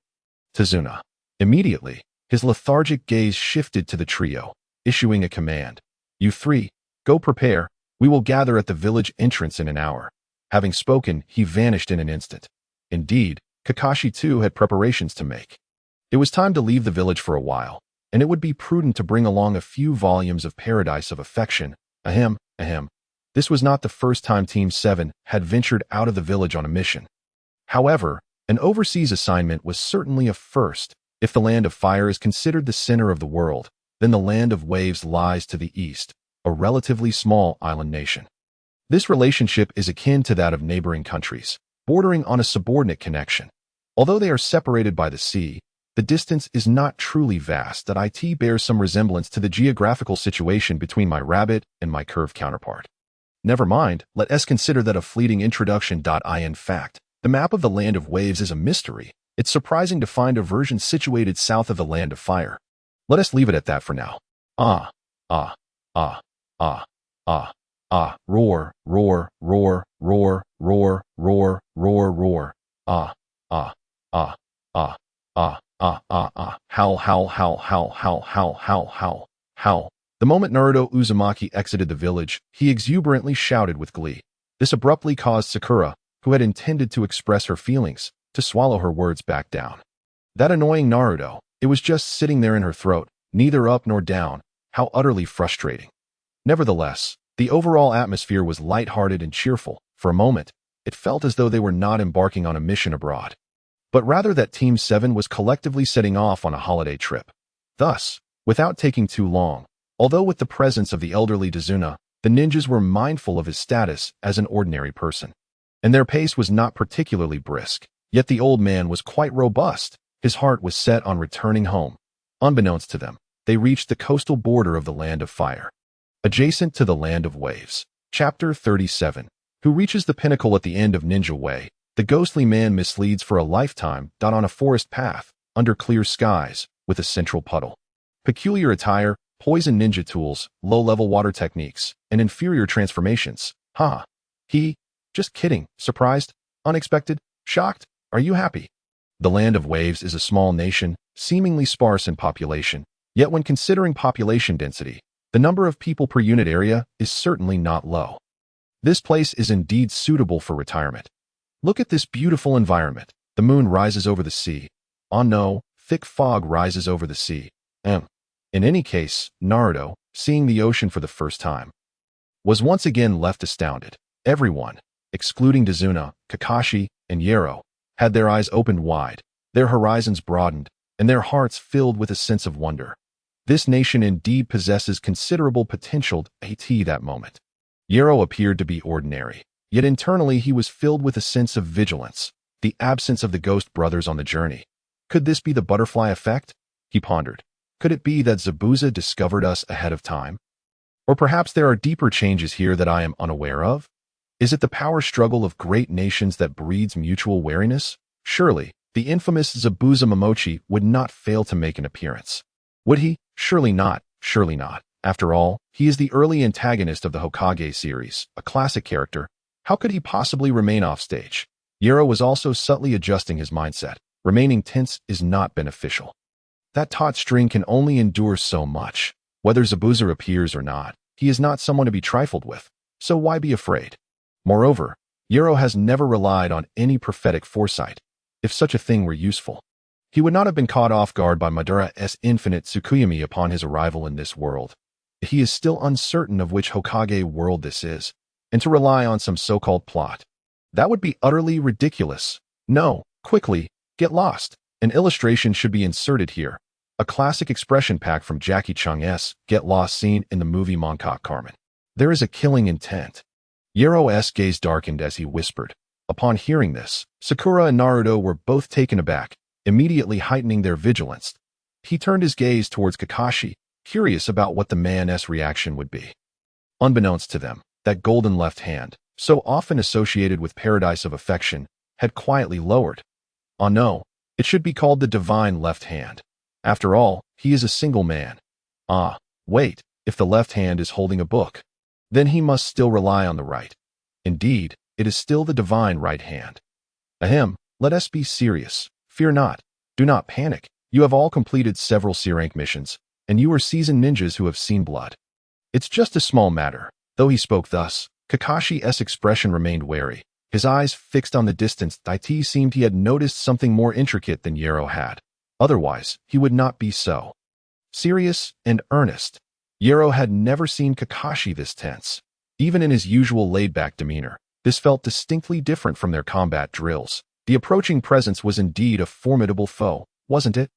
Tazuna. Immediately, his lethargic gaze shifted to the trio, issuing a command. You three, go prepare. We will gather at the village entrance in an hour. Having spoken, he vanished in an instant. Indeed, Kakashi too had preparations to make. It was time to leave the village for a while, and it would be prudent to bring along a few volumes of Paradise of Affection. Ahem. This was not the first time Team 7 had ventured out of the village on a mission. However, an overseas assignment was certainly a first. If the Land of Fire is considered the center of the world, then the Land of Waves lies to the east, a relatively small island nation. This relationship is akin to that of neighboring countries, bordering on a subordinate connection. Although they are separated by the sea, the distance is not truly vast. That it bears some resemblance to the geographical situation between my rabbit and my curved counterpart. Never mind, let us consider that a fleeting introduction. In fact, the map of the Land of Waves is a mystery. It's surprising to find a version situated south of the Land of Fire. Let us leave it at that for now. Roar, roar, roar, roar, roar, roar, roar, roar. Howl, howl, howl, howl, howl, howl, howl, howl, howl. The moment Naruto Uzumaki exited the village, he exuberantly shouted with glee. This abruptly caused Sakura, who had intended to express her feelings, to swallow her words back down. That annoying Naruto, it was just sitting there in her throat, neither up nor down. How utterly frustrating. Nevertheless, the overall atmosphere was light-hearted and cheerful. For a moment, it felt as though they were not embarking on a mission abroad, but rather that Team 7 was collectively setting off on a holiday trip. Thus, without taking too long, although with the presence of the elderly Tazuna, the ninjas were mindful of his status as an ordinary person, and their pace was not particularly brisk. Yet the old man was quite robust. His heart was set on returning home. Unbeknownst to them, they reached the coastal border of the Land of Fire, adjacent to the Land of Waves. Chapter 37. Who reaches the pinnacle at the end of Ninja Way? The ghostly man misleads for a lifetime. On a forest path, under clear skies, with a central puddle. Peculiar attire, poison ninja tools, low-level water techniques, and inferior transformations. Just kidding. Surprised? Unexpected? Shocked? Are you happy? The Land of Waves is a small nation, seemingly sparse in population, yet when considering population density, the number of people per unit area is certainly not low. This place is indeed suitable for retirement. Look at this beautiful environment. The moon rises over the sea. Oh no, thick fog rises over the sea. In any case, Naruto, seeing the ocean for the first time, was once again left astounded. Everyone, excluding Tazuna, Kakashi, and Yero, had their eyes opened wide, their horizons broadened, and their hearts filled with a sense of wonder. This nation indeed possesses considerable potential. At that moment, Yero appeared to be ordinary, yet internally he was filled with a sense of vigilance, the absence of the ghost brothers on the journey. Could this be the butterfly effect? He pondered. Could it be that Zabuza discovered us ahead of time? Or perhaps there are deeper changes here that I am unaware of? Is it the power struggle of great nations that breeds mutual wariness? Surely, the infamous Zabuza Momochi would not fail to make an appearance. Would he? Surely not, surely not. After all, he is the early antagonist of the Hokage series, a classic character. How could he possibly remain offstage? Yero was also subtly adjusting his mindset. Remaining tense is not beneficial. That taut string can only endure so much. Whether Zabuza appears or not, he is not someone to be trifled with, so why be afraid? Moreover, Yero has never relied on any prophetic foresight, if such a thing were useful. He would not have been caught off guard by Madara's infinite Tsukuyomi upon his arrival in this world. He is still uncertain of which Hokage world this is, and to rely on some so-called plot. That would be utterly ridiculous. No, quickly, get lost. An illustration should be inserted here. A classic expression pack from Jackie Chan's Get Lost scene in the movie Montauk Carmen. There is a killing intent. Yero's gaze darkened as he whispered. Upon hearing this, Sakura and Naruto were both taken aback, immediately heightening their vigilance. He turned his gaze towards Kakashi, curious about what the man's reaction would be. Unbeknownst to them, that golden left hand, so often associated with paradise of affection, had quietly lowered. Oh no, it should be called the divine left hand. After all, he is a single man. Ah, wait, if the left hand is holding a book, then he must still rely on the right. Indeed, it is still the divine right hand. Ahem, let us be serious. Fear not. Do not panic. You have all completed several C-rank missions, and you are seasoned ninjas who have seen blood. It's just a small matter. Though he spoke thus, Kakashi's expression remained wary. His eyes fixed on the distance. It seemed he had noticed something more intricate than Yero had. Otherwise, he would not be so serious and earnest. Yero had never seen Kakashi this tense. Even in his usual laid-back demeanor, this felt distinctly different from their combat drills. The approaching presence was indeed a formidable foe, wasn't it?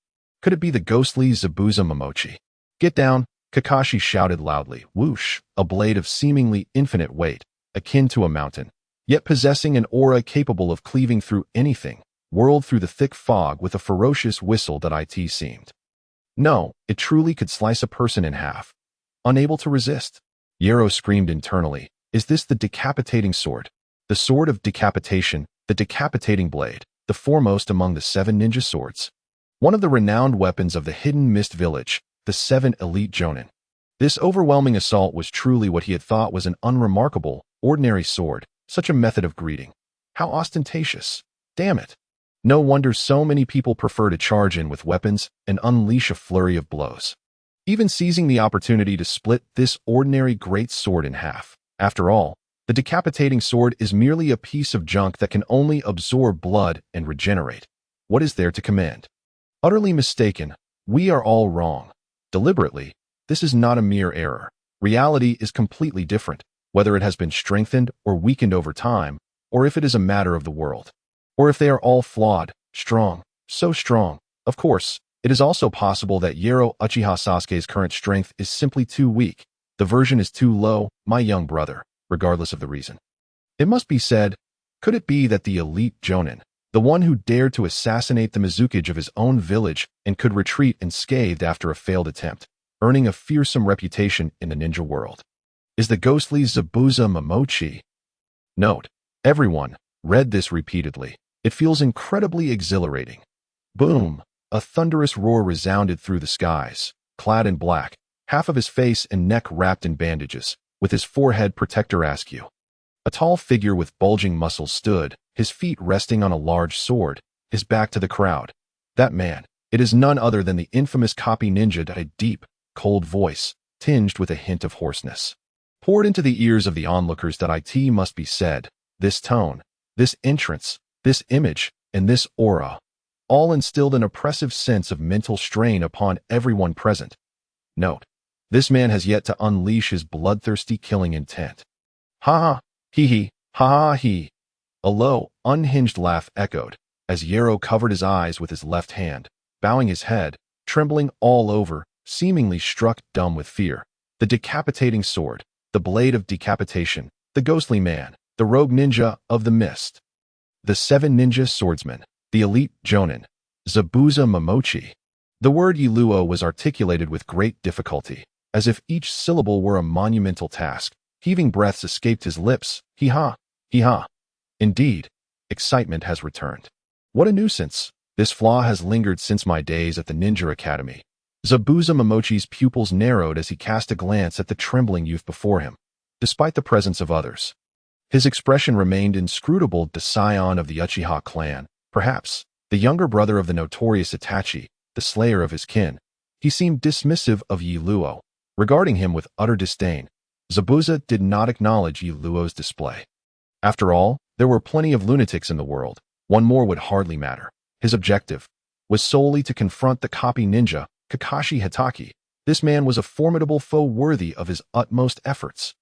Could it be the ghostly Zabuza Momochi? Get down, Kakashi shouted loudly. Whoosh, a blade of seemingly infinite weight, akin to a mountain, yet possessing an aura capable of cleaving through anything, whirled through the thick fog with a ferocious whistle that it seemed. No, it truly could slice a person in half. Unable to resist, Yero screamed internally. Is this the decapitating sword? The sword of decapitation, the decapitating blade, the foremost among the 7 ninja swords. One of the renowned weapons of the hidden mist village, the 7 elite jonin. This overwhelming assault was truly what he had thought was an unremarkable, ordinary sword, such a method of greeting. How ostentatious. Damn it. No wonder so many people prefer to charge in with weapons and unleash a flurry of blows, even seizing the opportunity to split this ordinary great sword in half. After all, the decapitating sword is merely a piece of junk that can only absorb blood and regenerate. What is there to command? Utterly mistaken. We are all wrong. Deliberately, this is not a mere error. Reality is completely different, whether it has been strengthened or weakened over time, or if it is a matter of the world. Or if they are all flawed, strong, so strong. Of course, it is also possible that Yero Uchiha Sasuke's current strength is simply too weak. The version is too low, my young brother, regardless of the reason. It must be said, could it be that the elite jonin, the one who dared to assassinate the Mizukage of his own village and could retreat unscathed after a failed attempt, earning a fearsome reputation in the ninja world, is the ghostly Zabuza Momochi? Note, everyone, read this repeatedly. It feels incredibly exhilarating. Boom! A thunderous roar resounded through the skies. Clad in black, half of his face and neck wrapped in bandages, with his forehead protector askew. A tall figure with bulging muscles stood, his feet resting on a large sword, his back to the crowd. That man, it is none other than the infamous copy ninja. A deep, cold voice, tinged with a hint of hoarseness, poured into the ears of the onlookers. It must be said, this tone, this entrance, this image, and this aura, all instilled an oppressive sense of mental strain upon everyone present. Note, this man has yet to unleash his bloodthirsty killing intent. Ha ha, hee, ha ha he. A low, unhinged laugh echoed, as Yero covered his eyes with his left hand, bowing his head, trembling all over, seemingly struck dumb with fear. The decapitating sword, the blade of decapitation, the ghostly man, the rogue ninja of the mist. The 7 ninja swordsmen, the elite jonin, Zabuza Momochi. The word Yiluo was articulated with great difficulty, as if each syllable were a monumental task. Heaving breaths escaped his lips. Hee-ha, hee-ha. Indeed, excitement has returned. What a nuisance. This flaw has lingered since my days at the Ninja Academy. Zabuza Momochi's pupils narrowed as he cast a glance at the trembling youth before him. Despite the presence of others, his expression remained inscrutable. The scion of the Uchiha clan, perhaps the younger brother of the notorious Itachi, the slayer of his kin. He seemed dismissive of Yi Luo, regarding him with utter disdain. Zabuza did not acknowledge Yi Luo's display. After all, there were plenty of lunatics in the world. One more would hardly matter. His objective was solely to confront the copy ninja, Kakashi Hitaki. This man was a formidable foe worthy of his utmost efforts.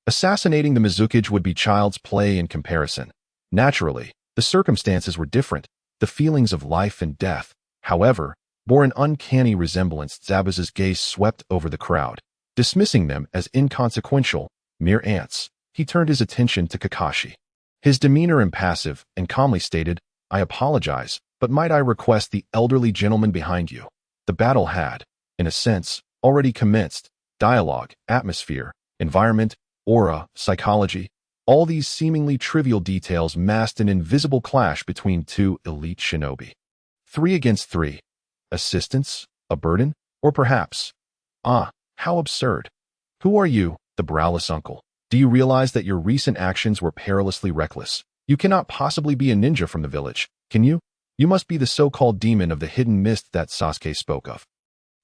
Assassinating the Mizukage would be child's play in comparison. Naturally, the circumstances were different. The feelings of life and death, however, bore an uncanny resemblance. Zabuza's gaze swept over the crowd, dismissing them as inconsequential, mere ants. He turned his attention to Kakashi. His demeanor impassive and calmly stated, "I apologize, but might I request the elderly gentleman behind you?" The battle had, in a sense, already commenced. Dialogue, atmosphere, environment, aura, psychology, all these seemingly trivial details masked an invisible clash between two elite shinobi. 3 against 3. Assistance? A burden? Or perhaps, how absurd. Who are you, the browless uncle? Do you realize that your recent actions were perilously reckless? You cannot possibly be a ninja from the village, can you? You must be the so-called demon of the hidden mist that Sasuke spoke of.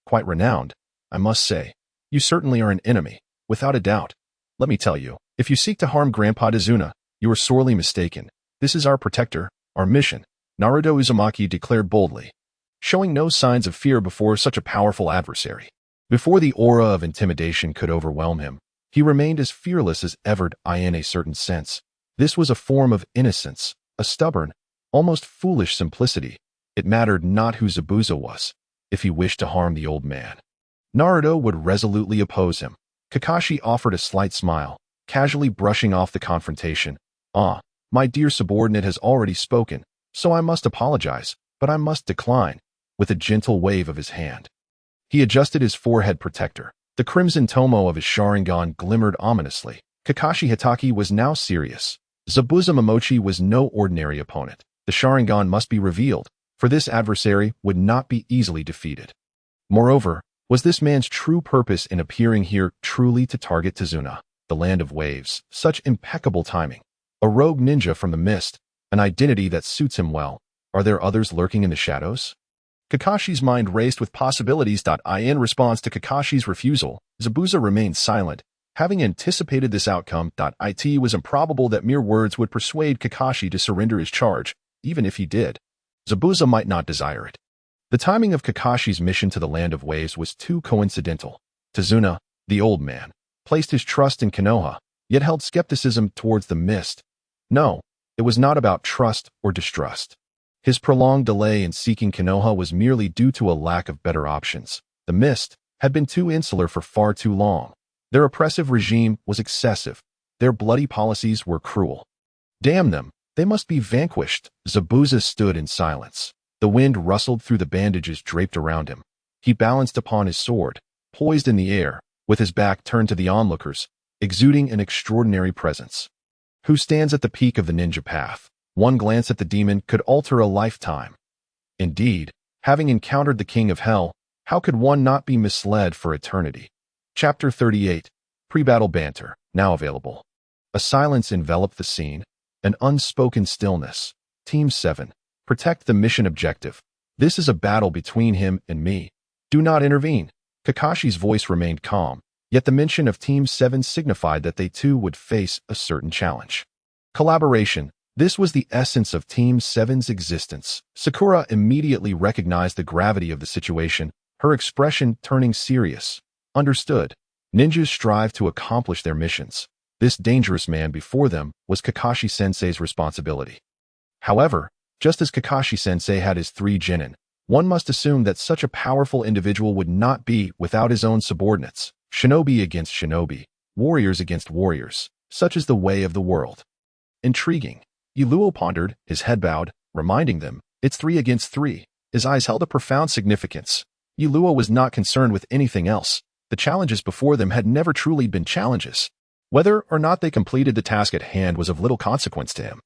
Quite renowned, I must say. You certainly are an enemy, without a doubt. Let me tell you, if you seek to harm Grandpa Dezuna, you are sorely mistaken. This is our protector, our mission, Naruto Uzumaki declared boldly, showing no signs of fear before such a powerful adversary. Before the aura of intimidation could overwhelm him, he remained as fearless as ever. In a certain sense, this was a form of innocence, a stubborn, almost foolish simplicity. It mattered not who Zabuza was. If he wished to harm the old man, Naruto would resolutely oppose him. Kakashi offered a slight smile, casually brushing off the confrontation. My dear subordinate has already spoken, so I must apologize, but I must decline, with a gentle wave of his hand. He adjusted his forehead protector. The crimson tomo of his sharingan glimmered ominously. Kakashi Hitaki was now serious. Zabuza Momochi was no ordinary opponent. The sharingan must be revealed, for this adversary would not be easily defeated. Moreover, was this man's true purpose in appearing here truly to target Tezuna, the land of waves? Such impeccable timing. A rogue ninja from the mist, an identity that suits him well. Are there others lurking in the shadows? Kakashi's mind raced with possibilities. In response to Kakashi's refusal, Zabuza remained silent. Having anticipated this outcome, it was improbable that mere words would persuade Kakashi to surrender his charge. Even if he did, Zabuza might not desire it. The timing of Kakashi's mission to the land of waves was too coincidental. Tezuna, the old man, placed his trust in Konoha, yet held skepticism towards the mist. No, it was not about trust or distrust. His prolonged delay in seeking Konoha was merely due to a lack of better options. The mist had been too insular for far too long. Their oppressive regime was excessive. Their bloody policies were cruel. Damn them, they must be vanquished. Zabuza stood in silence. The wind rustled through the bandages draped around him. He balanced upon his sword, poised in the air, with his back turned to the onlookers, exuding an extraordinary presence. Who stands at the peak of the ninja path? One glance at the demon could alter a lifetime. Indeed, having encountered the king of hell, how could one not be misled for eternity? Chapter 38. Pre-battle banter, now available. A silence enveloped the scene, an unspoken stillness. Team 7. Protect the mission objective. This is a battle between him and me. Do not intervene. Kakashi's voice remained calm, yet the mention of Team 7 signified that they too would face a certain challenge. Collaboration. This was the essence of Team 7's existence. Sakura immediately recognized the gravity of the situation, her expression turning serious. Understood. Ninjas strive to accomplish their missions. This dangerous man before them was Kakashi-sensei's responsibility. However, just as Kakashi-sensei had his 3 genin, one must assume that such a powerful individual would not be without his own subordinates. Shinobi against shinobi, warriors against warriors. Such is the way of the world. Intriguing. Yi Luo pondered, his head bowed, reminding them, it's 3 against 3. His eyes held a profound significance. Yi Luo was not concerned with anything else. The challenges before them had never truly been challenges. Whether or not they completed the task at hand was of little consequence to him.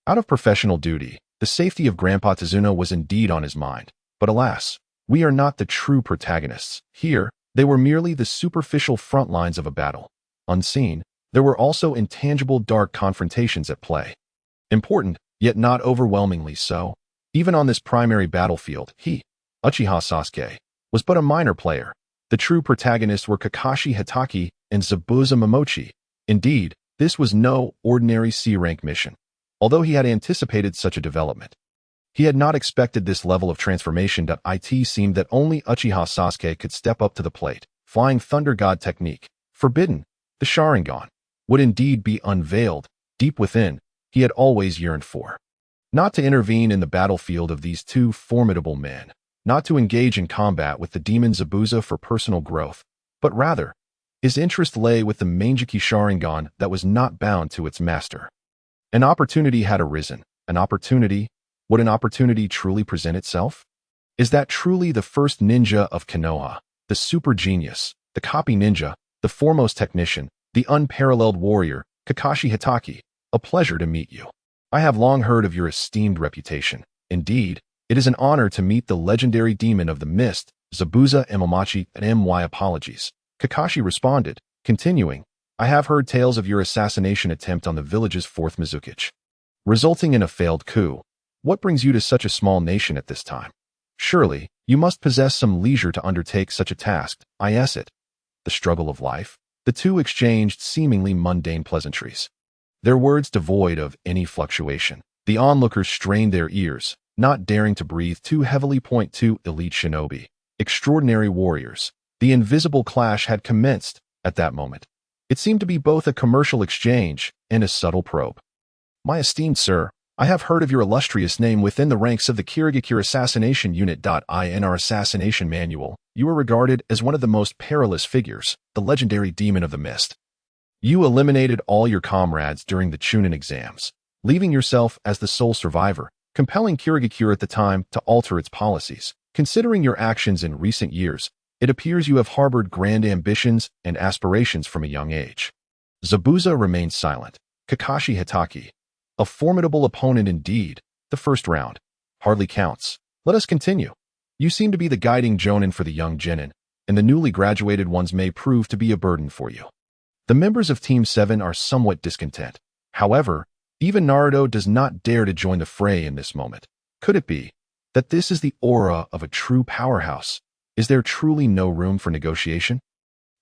Out of professional duty, The safety of Grandpa Tazuna was indeed on his mind, but alas, we are not the true protagonists. Here, they were merely the superficial front lines of a battle. Unseen, there were also intangible dark confrontations at play. Important, yet not overwhelmingly so. Even on this primary battlefield, he, Uchiha Sasuke, was but a minor player. The true protagonists were Kakashi Hitaki and Zabuza Momochi. Indeed, this was no ordinary C-rank mission, although he had anticipated such a development. He had not expected this level of transformation. It seemed that only Uchiha Sasuke could step up to the plate. Flying Thunder God technique, forbidden, the sharingan, would indeed be unveiled. Deep within, he had always yearned for. Not to intervene in the battlefield of these two formidable men, not to engage in combat with the demon Zabuza for personal growth, but rather, his interest lay with the Manjiki Sharingan that was not bound to its master. An opportunity had arisen. An opportunity? Would an opportunity truly present itself? Is that truly the first ninja of Konoha, the super genius, the copy ninja, the foremost technician, the unparalleled warrior, Kakashi Hitaki? A pleasure to meet you. I have long heard of your esteemed reputation. Indeed, it is an honor to meet the legendary demon of the mist, Zabuza Momochi, and my apologies. Kakashi responded, continuing, I have heard tales of your assassination attempt on the village's 4th Mizukichi, resulting in a failed coup. What brings you to such a small nation at this time? Surely, you must possess some leisure to undertake such a task. Is it the struggle of life? The two exchanged seemingly mundane pleasantries, their words devoid of any fluctuation. The onlookers strained their ears, not daring to breathe too heavily. Point 2 Elite Shinobi, extraordinary warriors. The invisible clash had commenced. At that moment, it seemed to be both a commercial exchange and a subtle probe. My esteemed sir, I have heard of your illustrious name within the ranks of the Kirigakure assassination unit. In our assassination manual, you are regarded as one of the most perilous figures, the legendary demon of the mist. You eliminated all your comrades during the Chunin exams, leaving yourself as the sole survivor, compelling Kirigakure at the time to alter its policies. Considering your actions in recent years, it appears you have harbored grand ambitions and aspirations from a young age. Zabuza remained silent. Kakashi Hitaki, a formidable opponent indeed. The first round hardly counts. Let us continue. You seem to be the guiding jonin for the young genin, and the newly graduated ones may prove to be a burden for you. The members of Team 7 are somewhat discontent. However, even Naruto does not dare to join the fray in this moment. Could it be that this is the aura of a true powerhouse? Is there truly no room for negotiation?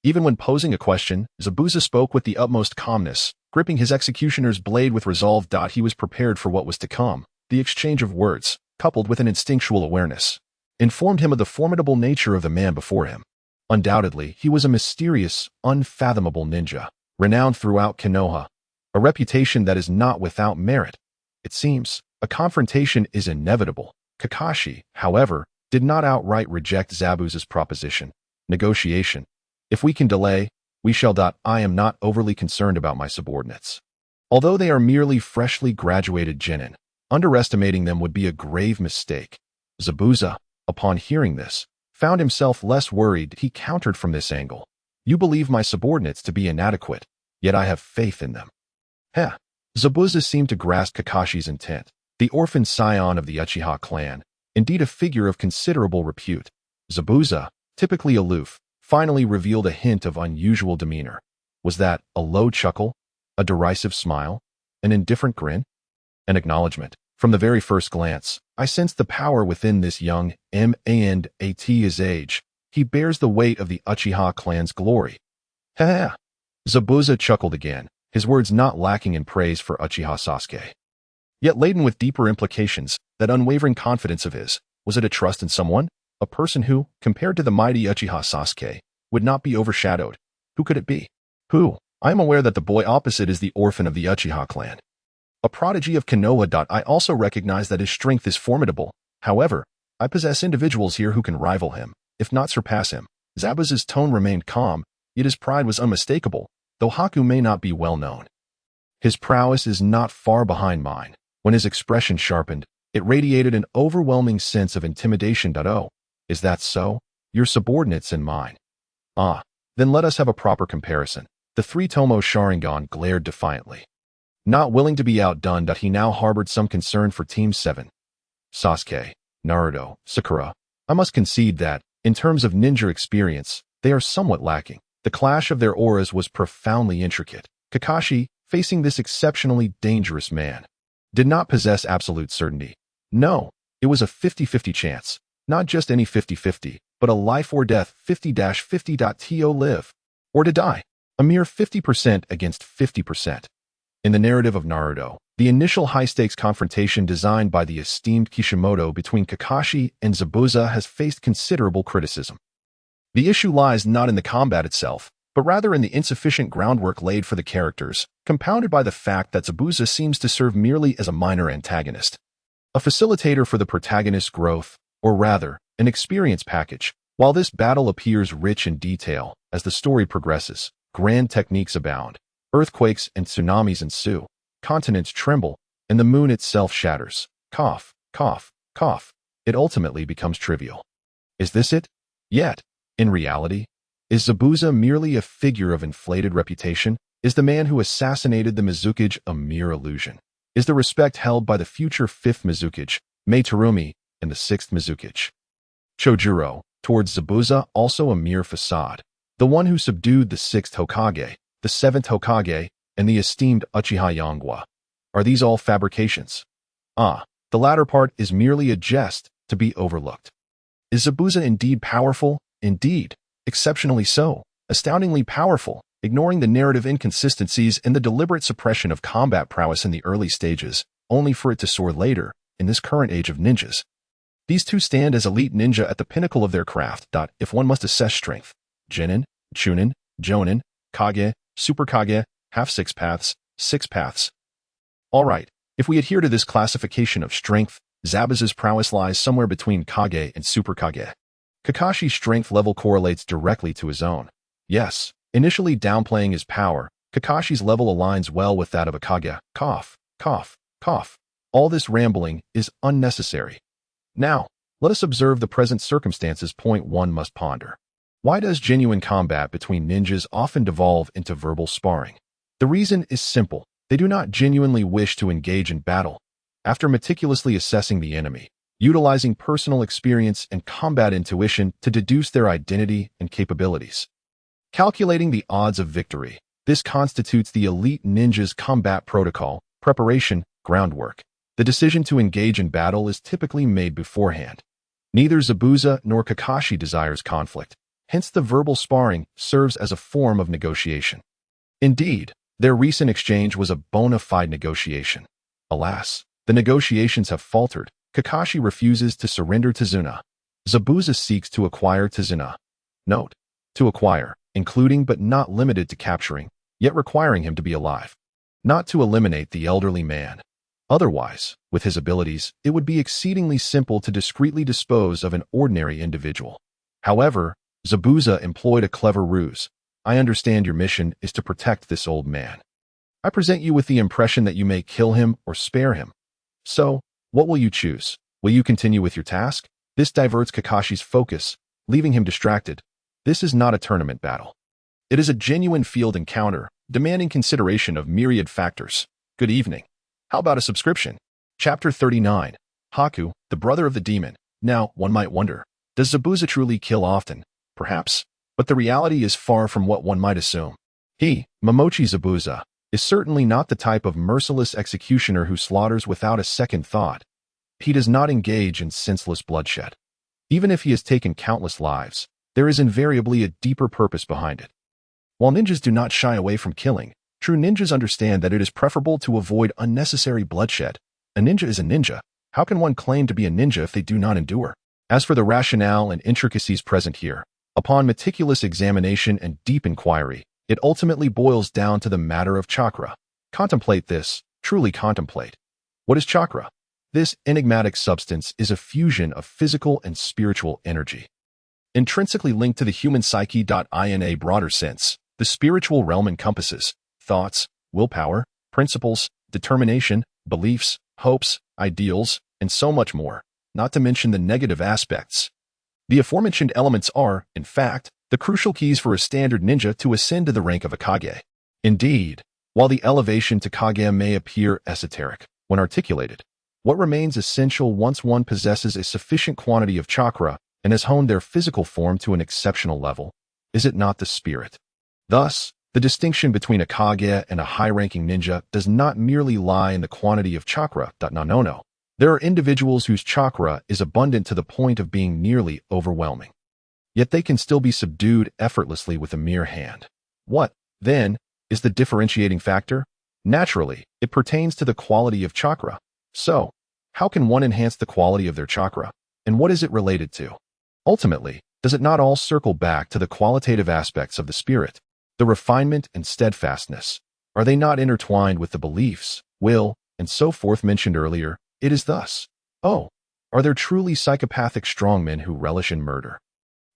Even when posing a question, Zabuza spoke with the utmost calmness, gripping his executioner's blade with resolve. He was prepared for what was to come. The exchange of words, coupled with an instinctual awareness, informed him of the formidable nature of the man before him. Undoubtedly, he was a mysterious, unfathomable ninja, renowned throughout Konoha, a reputation that is not without merit. It seems, a confrontation is inevitable. Kakashi, however, did not outright reject Zabuza's proposition. Negotiation. If we can delay, we shall. I am not overly concerned about my subordinates. Although they are merely freshly graduated genin, underestimating them would be a grave mistake. Zabuza, upon hearing this, found himself less worried. He countered from this angle. You believe my subordinates to be inadequate, yet I have faith in them. Heh. Zabuza seemed to grasp Kakashi's intent. The orphan scion of the Uchiha clan, indeed a figure of considerable repute. Zabuza, typically aloof, finally revealed a hint of unusual demeanor. Was that a low chuckle, a derisive smile, an indifferent grin? An acknowledgement. From the very first glance, I sensed the power within this young man. At his age, he bears the weight of the Uchiha clan's glory. Ha ha! Zabuza chuckled again, his words not lacking in praise for Uchiha Sasuke, yet laden with deeper implications. That unwavering confidence of his, was it a trust in someone? A person who, compared to the mighty Uchiha Sasuke, would not be overshadowed. Who could it be? Who? I am aware that the boy opposite is the orphan of the Uchiha clan, a prodigy of Konoha. I also recognize that his strength is formidable. However, I possess individuals here who can rival him, if not surpass him. Zabuza's tone remained calm, yet his pride was unmistakable, though Haku may not be well known. His prowess is not far behind mine. When his expression sharpened, it radiated an overwhelming sense of intimidation. Oh, is that so? Your subordinates and mine. Ah, then let us have a proper comparison. The 3 Tomo Sharingan glared defiantly. Not willing to be outdone, he now harbored some concern for Team 7. Sasuke, Naruto, Sakura. I must concede that, in terms of ninja experience, they are somewhat lacking. The clash of their auras was profoundly intricate. Kakashi, facing this exceptionally dangerous man, did not possess absolute certainty. No, it was a 50-50 chance. Not just any 50-50, but a life or death 50-50. To live or to die. A mere 50% against 50%. In the narrative of Naruto, the initial high-stakes confrontation designed by the esteemed Kishimoto between Kakashi and Zabuza has faced considerable criticism. The issue lies not in the combat itself, but rather in the insufficient groundwork laid for the characters, compounded by the fact that Zabuza seems to serve merely as a minor antagonist. A facilitator for the protagonist's growth, or rather, an experience package. While this battle appears rich in detail, as the story progresses, grand techniques abound. Earthquakes and tsunamis ensue, continents tremble, and the moon itself shatters. Cough, cough, cough. It ultimately becomes trivial. Is this it? Yet, in reality, is Zabuza merely a figure of inflated reputation? Is the man who assassinated the Mizukage a mere illusion? Is the respect held by the future 5th Mizukage, Meitarumi, and the 6th Mizukage, Chojuro, towards Zabuza also a mere facade? The one who subdued the 6th Hokage, the 7th Hokage, and the esteemed Uchiha Yonagwa. Are these all fabrications? The latter part is merely a jest to be overlooked. Is Zabuza indeed powerful? Indeed, exceptionally so, astoundingly powerful, ignoring the narrative inconsistencies and the deliberate suppression of combat prowess in the early stages, only for it to soar later, in this current age of ninjas. These two stand as elite ninja at the pinnacle of their craft. If one must assess strength, Jinin, Chunin, Jonin, Kage, Super Kage, half six paths. Alright, if we adhere to this classification of strength, Zabuza's prowess lies somewhere between Kage and Super Kage. Kakashi's strength level correlates directly to his own. Yes, initially downplaying his power, Kakashi's level aligns well with that of a Kage. Cough, cough, cough. All this rambling is unnecessary. Now, let us observe the present circumstances. Point 1 must ponder. Why does genuine combat between ninjas often devolve into verbal sparring? The reason is simple. They do not genuinely wish to engage in battle. After meticulously assessing the enemy, utilizing personal experience and combat intuition to deduce their identity and capabilities, calculating the odds of victory, this constitutes the elite ninja's combat protocol, preparation, groundwork. The decision to engage in battle is typically made beforehand. Neither Zabuza nor Kakashi desires conflict. Hence, the verbal sparring serves as a form of negotiation. Indeed, their recent exchange was a bona fide negotiation. Alas, the negotiations have faltered. Kakashi refuses to surrender Tizuna. Zabuza seeks to acquire Tizuna. Note, to acquire, including but not limited to capturing, yet requiring him to be alive. Not to eliminate the elderly man. Otherwise, with his abilities, it would be exceedingly simple to discreetly dispose of an ordinary individual. However, Zabuza employed a clever ruse. I understand your mission is to protect this old man. I present you with the impression that you may kill him or spare him. So, what will you choose? Will you continue with your task? This diverts Kakashi's focus, leaving him distracted. This is not a tournament battle. It is a genuine field encounter, demanding consideration of myriad factors. Good evening. How about a subscription? Chapter 39. Haku, the brother of the demon. Now, one might wonder, does Zabuza truly kill often? Perhaps. But the reality is far from what one might assume. He, Momochi Zabuza, is certainly not the type of merciless executioner who slaughters without a second thought. He does not engage in senseless bloodshed. Even if he has taken countless lives, there is invariably a deeper purpose behind it. While ninjas do not shy away from killing, true ninjas understand that it is preferable to avoid unnecessary bloodshed. A ninja is a ninja. How can one claim to be a ninja if they do not endure? As for the rationale and intricacies present here, upon meticulous examination and deep inquiry, it ultimately boils down to the matter of chakra. Contemplate this, truly contemplate. What is chakra? This enigmatic substance is a fusion of physical and spiritual energy, intrinsically linked to the human psyche. In a broader sense, the spiritual realm encompasses thoughts, willpower, principles, determination, beliefs, hopes, ideals, and so much more, not to mention the negative aspects. The aforementioned elements are, in fact, the crucial keys for a standard ninja to ascend to the rank of a Kage. Indeed, While the elevation to Kage may appear esoteric when articulated, what remains essential once one possesses a sufficient quantity of chakra and has honed their physical form to an exceptional level, is it not the spirit? Thus, the distinction between a Kage and a high-ranking ninja does not merely lie in the quantity of chakra. No. There are individuals whose chakra is abundant to the point of being nearly overwhelming. Yet they can still be subdued effortlessly with a mere hand. What, then, is the differentiating factor? Naturally, it pertains to the quality of chakra. So, how can one enhance the quality of their chakra, and what is it related to? Ultimately, does it not all circle back to the qualitative aspects of the spirit? The refinement and steadfastness, are they not intertwined with the beliefs, will, and so forth mentioned earlier? It is thus. Oh, are there truly psychopathic strongmen who relish in murder?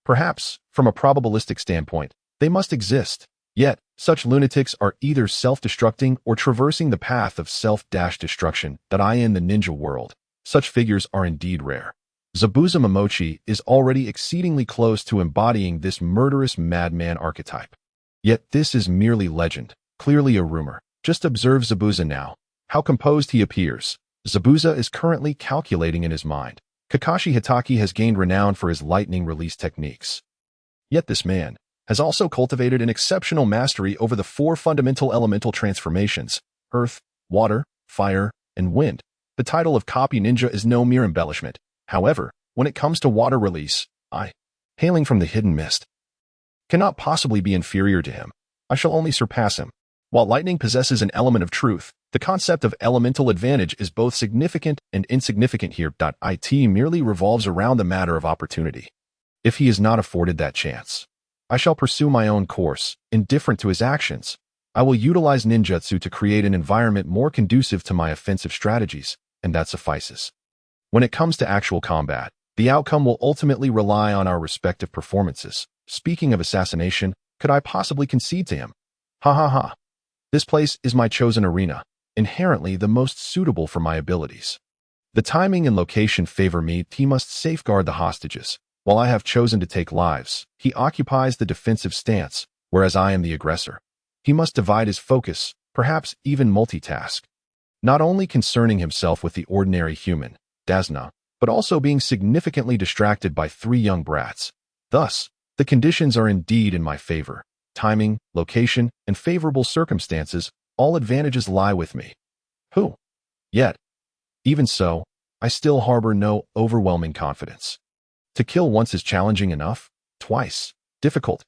Perhaps, from a probabilistic standpoint, they must exist. Yet, such lunatics are either self-destructing or traversing the path of self-destruction that in the ninja world. Such figures are indeed rare. Zabuza Momochi is already exceedingly close to embodying this murderous madman archetype. Yet this is merely legend, clearly a rumor. Just observe Zabuza now. How composed he appears. Zabuza is currently calculating in his mind. Kakashi Hitaki has gained renown for his lightning release techniques. Yet this man has also cultivated an exceptional mastery over the 4 fundamental elemental transformations: earth, water, fire, and wind. The title of copy ninja is no mere embellishment. However, when it comes to water release, hailing from the hidden mist, cannot possibly be inferior to him. I shall only surpass him. While lightning possesses an element of truth, the concept of elemental advantage is both significant and insignificant here. It merely revolves around the matter of opportunity. If he is not afforded that chance, I shall pursue my own course, indifferent to his actions. I will utilize ninjutsu to create an environment more conducive to my offensive strategies, and that suffices. When it comes to actual combat, the outcome will ultimately rely on our respective performances. Speaking of assassination, could I possibly concede to him? Ha. This place is my chosen arena, inherently the most suitable for my abilities. The timing and location favor me. He must safeguard the hostages. While I have chosen to take lives, he occupies the defensive stance, whereas I am the aggressor. He must divide his focus, perhaps even multitask, not only concerning himself with the ordinary human, Dasna, but also being significantly distracted by 3 young brats. Thus, the conditions are indeed in my favor. Timing, location, and favorable circumstances, all advantages lie with me. Yet, even so, I still harbor no overwhelming confidence. To kill once is challenging enough. Twice. Difficult.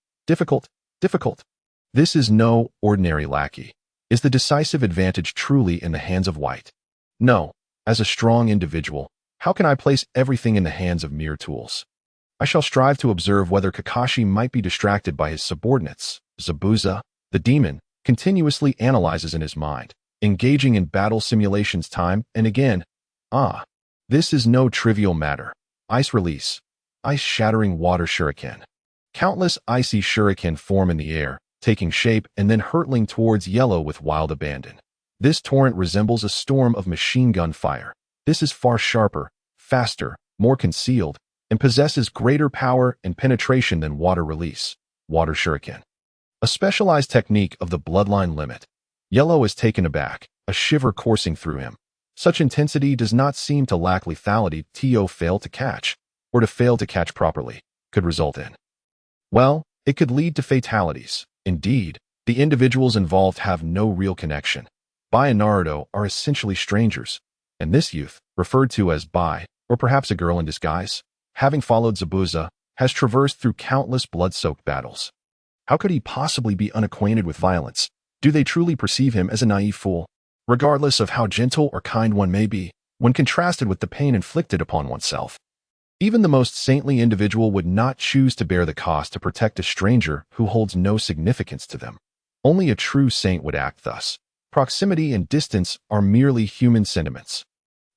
This is no ordinary lackey. Is the decisive advantage truly in the hands of white? No. As a strong individual, how can I place everything in the hands of mere tools? I shall strive to observe whether Kakashi might be distracted by his subordinates. Zabuza, the demon, continuously analyzes in his mind, engaging in battle simulations time and again. This is no trivial matter. Ice release. Ice-shattering water shuriken. Countless icy shuriken form in the air, taking shape and then hurtling towards Yellow with wild abandon. This torrent resembles a storm of machine gun fire. This is far sharper, faster, more concealed, and possesses greater power and penetration than water release. Water shuriken. A specialized technique of the bloodline limit. Yellow is taken aback, a shiver coursing through him. Such intensity does not seem to lack lethality. To fail to catch, or to fail to catch properly, could result in. Well, it could lead to fatalities. Indeed, the individuals involved have no real connection. Bai and Naruto are essentially strangers, and this youth, referred to as Bai, or perhaps a girl in disguise, having followed Zabuza, has traversed through countless blood-soaked battles. How could he possibly be unacquainted with violence? Do they truly perceive him as a naive fool? Regardless of how gentle or kind one may be, when contrasted with the pain inflicted upon oneself, even the most saintly individual would not choose to bear the cost to protect a stranger who holds no significance to them. Only a true saint would act thus. Proximity and distance are merely human sentiments.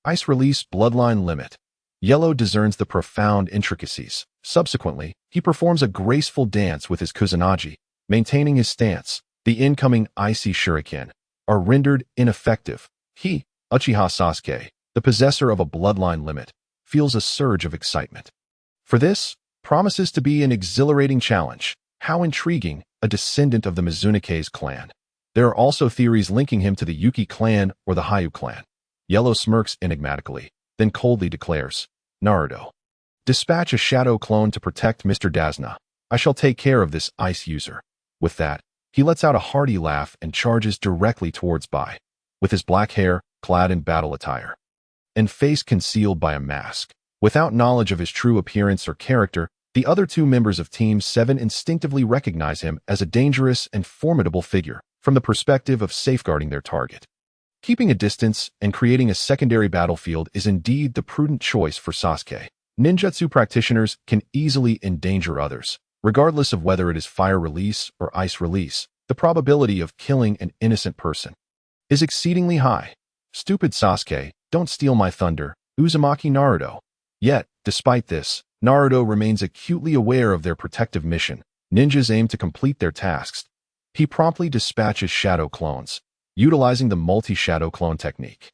Ice release bloodline limit. Yellow discerns the profound intricacies. Subsequently, he performs a graceful dance with his Kusanagi, maintaining his stance. The incoming icy shuriken are rendered ineffective. He, Uchiha Sasuke, the possessor of a bloodline limit, feels a surge of excitement. For this, promises to be an exhilarating challenge. How intriguing, a descendant of the Mizunake's clan. There are also theories linking him to the Yuki clan or the Hayu clan. Yellow smirks enigmatically, then coldly declares, Naruto. Dispatch a shadow clone to protect Mr. Dasna. I shall take care of this ice user. With that, he lets out a hearty laugh and charges directly towards Bai, with his black hair clad in battle attire, and face concealed by a mask. Without knowledge of his true appearance or character, the other two members of Team 7 instinctively recognize him as a dangerous and formidable figure from the perspective of safeguarding their target. Keeping a distance and creating a secondary battlefield is indeed the prudent choice for Sasuke. Ninjutsu practitioners can easily endanger others. Regardless of whether it is fire release or ice release, the probability of killing an innocent person is exceedingly high. Stupid Sasuke, don't steal my thunder, Uzumaki Naruto. Yet, despite this, Naruto remains acutely aware of their protective mission. Ninjas aim to complete their tasks. He promptly dispatches shadow clones, utilizing the multi-shadow clone technique.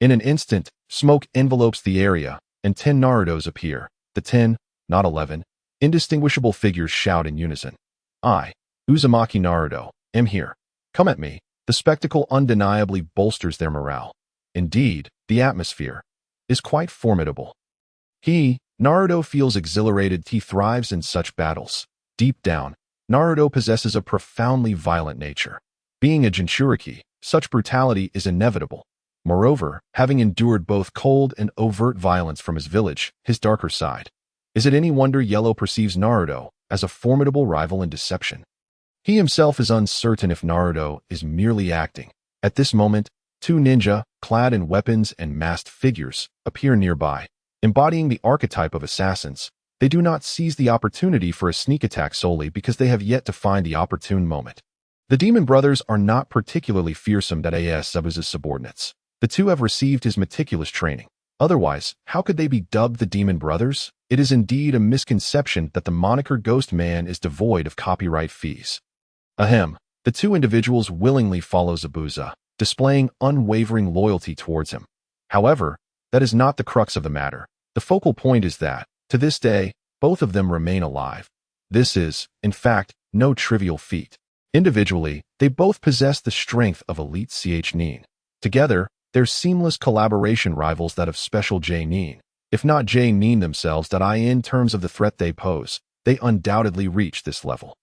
In an instant, smoke envelopes the area, and 10 Narutos appear. The 10, not 11, indistinguishable figures shout in unison. I, Uzumaki Naruto, am here. Come at me. The spectacle undeniably bolsters their morale. Indeed, the atmosphere is quite formidable. Naruto feels exhilarated. He thrives in such battles. Deep down, Naruto possesses a profoundly violent nature. Being a Jinchuriki, such brutality is inevitable. Moreover, having endured both cold and overt violence from his village, his darker side, is it any wonder Yellow perceives Naruto as a formidable rival in deception? He himself is uncertain if Naruto is merely acting. At this moment, two ninja, clad in weapons and masked figures, appear nearby. Embodying the archetype of assassins, they do not seize the opportunity for a sneak attack solely because they have yet to find the opportune moment. The Demon Brothers are not particularly fearsome that as Zabuza's subordinates. The two have received his meticulous training. Otherwise, how could they be dubbed the Demon Brothers? It is indeed a misconception that the moniker Ghost Man is devoid of copyright fees. Ahem. The two individuals willingly follow Zabuza, displaying unwavering loyalty towards him. However, that is not the crux of the matter. The focal point is that, to this day, both of them remain alive. This is, in fact, no trivial feat. Individually, they both possess the strength of elite Ch-Nin. Together, their seamless collaboration rivals that of Special J-Nin. If not J-Nin themselves, in terms of the threat they pose, they undoubtedly reach this level.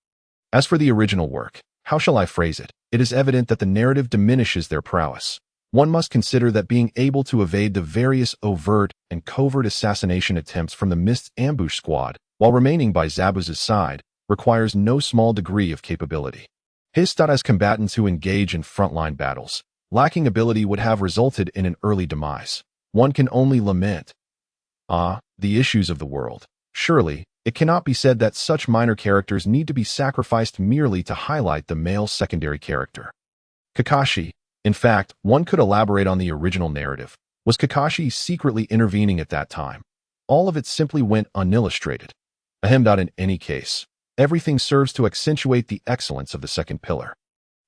As for the original work, how shall I phrase it? It is evident that the narrative diminishes their prowess. One must consider that being able to evade the various overt and covert assassination attempts from the Mist's ambush squad while remaining by Zabuza's side requires no small degree of capability. As combatants who engage in frontline battles, lacking ability would have resulted in an early demise. One can only lament. The issues of the world. Surely, it cannot be said that such minor characters need to be sacrificed merely to highlight the male secondary character. Kakashi. In fact, one could elaborate on the original narrative. Was Kakashi secretly intervening at that time? All of it simply went unillustrated. In any case, everything serves to accentuate the excellence of the second pillar.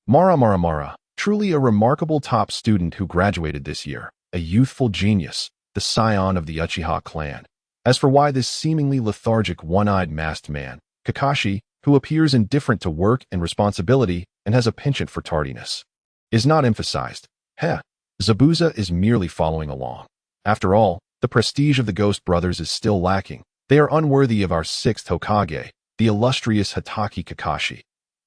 Mara, truly a remarkable top student who graduated this year, a youthful genius, the scion of the Uchiha clan. As for why this seemingly lethargic one-eyed masked man, Kakashi, who appears indifferent to work and responsibility and has a penchant for tardiness, is not emphasized. Zabuza is merely following along. After all, the prestige of the Ghost Brothers is still lacking. They are unworthy of our sixth Hokage, the illustrious Hatake Kakashi.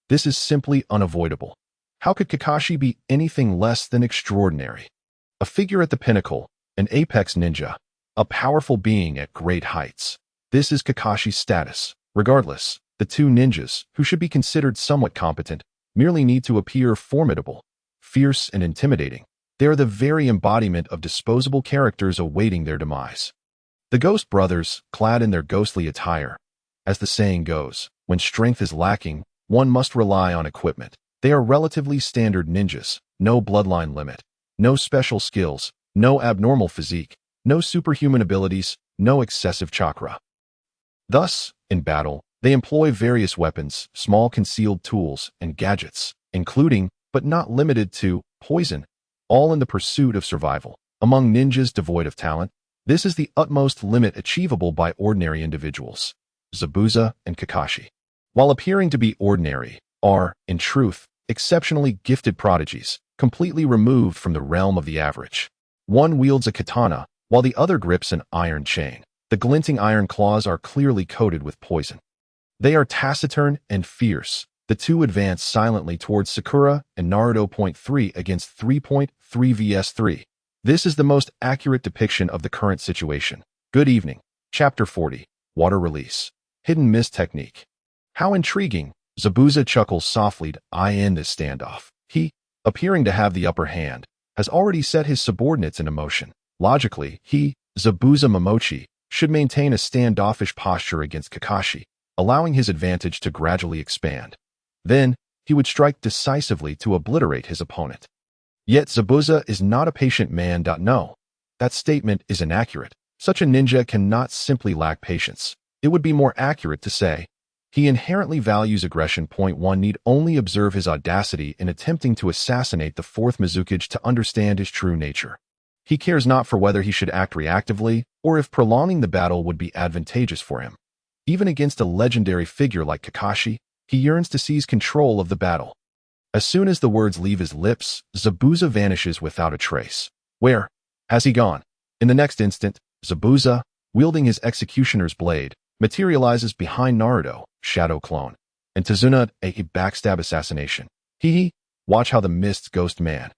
This is simply unavoidable. How could Kakashi be anything less than extraordinary? A figure at the pinnacle, an apex ninja, a powerful being at great heights. This is Kakashi's status. Regardless, the two ninjas, who should be considered somewhat competent, merely need to appear formidable, fierce and intimidating. They are the very embodiment of disposable characters awaiting their demise. The Ghost Brothers, clad in their ghostly attire. As the saying goes, when strength is lacking, one must rely on equipment. They are relatively standard ninjas, no bloodline limit, no special skills, no abnormal physique, no superhuman abilities, no excessive chakra. Thus, in battle, they employ various weapons, small concealed tools, and gadgets, including, but not limited to, poison, all in the pursuit of survival. Among ninjas devoid of talent, this is the utmost limit achievable by ordinary individuals. Zabuza and Kakashi, while appearing to be ordinary, are, in truth, exceptionally gifted prodigies, completely removed from the realm of the average. One wields a katana, while the other grips an iron chain. The glinting iron claws are clearly coated with poison. They are taciturn and fierce. The two advance silently towards Sakura and Naruto. 3 against 3.3 vs 3. This is the most accurate depiction of the current situation. Good evening. Chapter 40. Water Release. Hidden Mist Technique. How intriguing. Zabuza chuckles softly. I end this standoff. He, appearing to have the upper hand, has already set his subordinates in motion. Logically, he, Zabuza Momochi, should maintain a standoffish posture against Kakashi, allowing his advantage to gradually expand. Then, he would strike decisively to obliterate his opponent. Yet Zabuza is not a patient man. No, that statement is inaccurate. Such a ninja cannot simply lack patience. It would be more accurate to say, he inherently values aggression. 1 Need only observe his audacity in attempting to assassinate the fourth Mizukage to understand his true nature. He cares not for whether he should act reactively or if prolonging the battle would be advantageous for him. Even against a legendary figure like Kakashi, he yearns to seize control of the battle. As soon as the words leave his lips, Zabuza vanishes without a trace. Where has he gone? In the next instant, Zabuza, wielding his executioner's blade, materializes behind Naruto, shadow clone, and Tazuna, a backstab assassination. Watch how the mist's ghost man.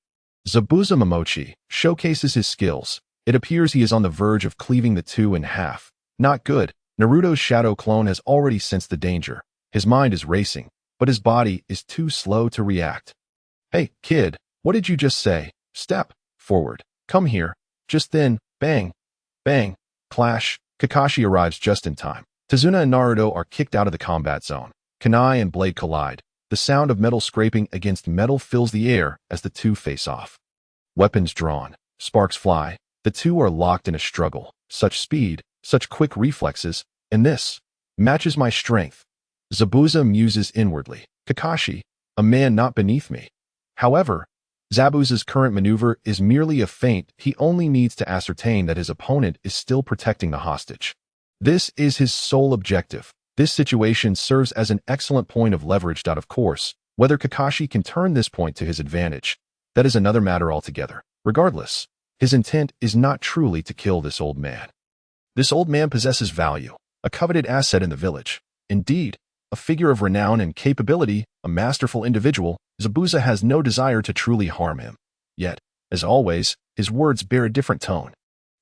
Zabuza Momochi showcases his skills. It appears he is on the verge of cleaving the two in half. Not good. Naruto's shadow clone has already sensed the danger. His mind is racing, but his body is too slow to react. Hey, kid, what did you just say? Step forward. Come here. Just then, bang, bang, clash. Kakashi arrives just in time. Tazuna and Naruto are kicked out of the combat zone. Kunai and blade collide. The sound of metal scraping against metal fills the air as the two face off. Weapons drawn. Sparks fly. The two are locked in a struggle. Such speed, such quick reflexes, and this matches my strength. Zabuza muses inwardly. Kakashi, a man not beneath me. However, Zabuza's current maneuver is merely a feint. He only needs to ascertain that his opponent is still protecting the hostage. This is his sole objective. This situation serves as an excellent point of leverage. Of course, whether Kakashi can turn this point to his advantage, that is another matter altogether. Regardless, his intent is not truly to kill this old man. This old man possesses value, a coveted asset in the village. Indeed, a figure of renown and capability, a masterful individual. Zabuza has no desire to truly harm him. Yet, as always, his words bear a different tone.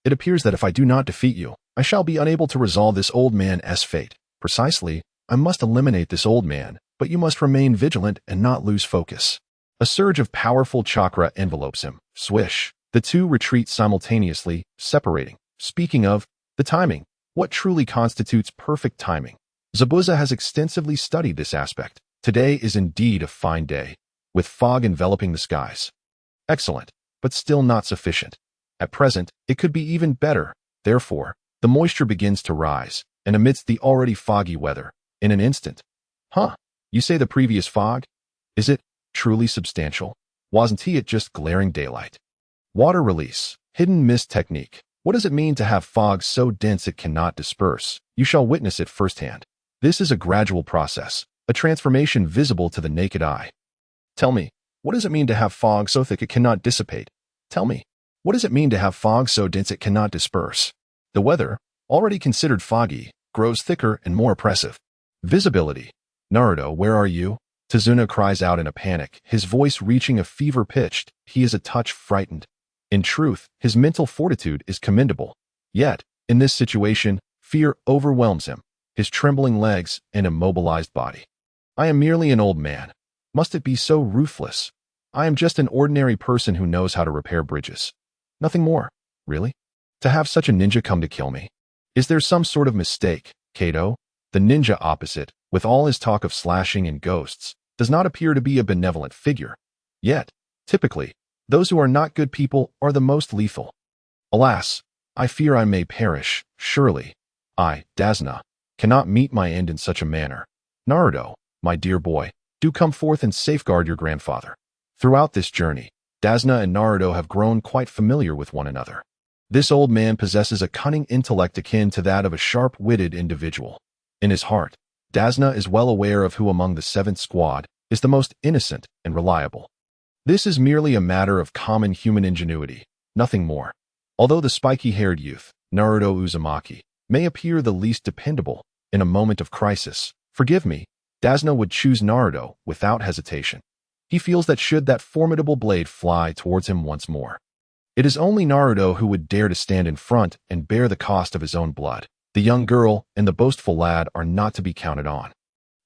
It appears that if I do not defeat you, I shall be unable to resolve this old man's fate. Precisely, I must eliminate this old man, but you must remain vigilant and not lose focus. A surge of powerful chakra envelopes him. Swish. The two retreat simultaneously, separating. Speaking of the timing, what truly constitutes perfect timing? Zabuza has extensively studied this aspect. Today is indeed a fine day, with fog enveloping the skies. Excellent, but still not sufficient. At present, it could be even better. Therefore, the moisture begins to rise, and amidst the already foggy weather, in an instant. You say the previous fog? Is it truly substantial? Wasn't it just glaring daylight? Water release. Hidden mist technique. What does it mean to have fog so dense it cannot disperse? You shall witness it firsthand. This is a gradual process, a transformation visible to the naked eye. Tell me, what does it mean to have fog so thick it cannot dissipate? Tell me, what does it mean to have fog so dense it cannot disperse? The weather, already considered foggy, grows thicker and more oppressive. Visibility. Naruto, where are you? Tazuna cries out in a panic, his voice reaching a fever pitched. He is a touch frightened. In truth, his mental fortitude is commendable. Yet, in this situation, fear overwhelms him, his trembling legs and immobilized body. I am merely an old man. Must it be so ruthless? I am just an ordinary person who knows how to repair bridges. Nothing more, really? To have such a ninja come to kill me? Is there some sort of mistake? Kato, the ninja opposite, with all his talk of slashing and ghosts, does not appear to be a benevolent figure. Yet, typically, those who are not good people are the most lethal. Alas, I fear I may perish. Surely, I, Dasna, cannot meet my end in such a manner. Naruto, my dear boy, do come forth and safeguard your grandfather. Throughout this journey, Dasna and Naruto have grown quite familiar with one another. This old man possesses a cunning intellect akin to that of a sharp-witted individual. In his heart, Dasna is well aware of who among the seventh squad is the most innocent and reliable. This is merely a matter of common human ingenuity, nothing more. Although the spiky-haired youth, Naruto Uzumaki, may appear the least dependable in a moment of crisis, forgive me, Dasna would choose Naruto without hesitation. He feels that should that formidable blade fly towards him once more, it is only Naruto who would dare to stand in front and bear the cost of his own blood. The young girl and the boastful lad are not to be counted on.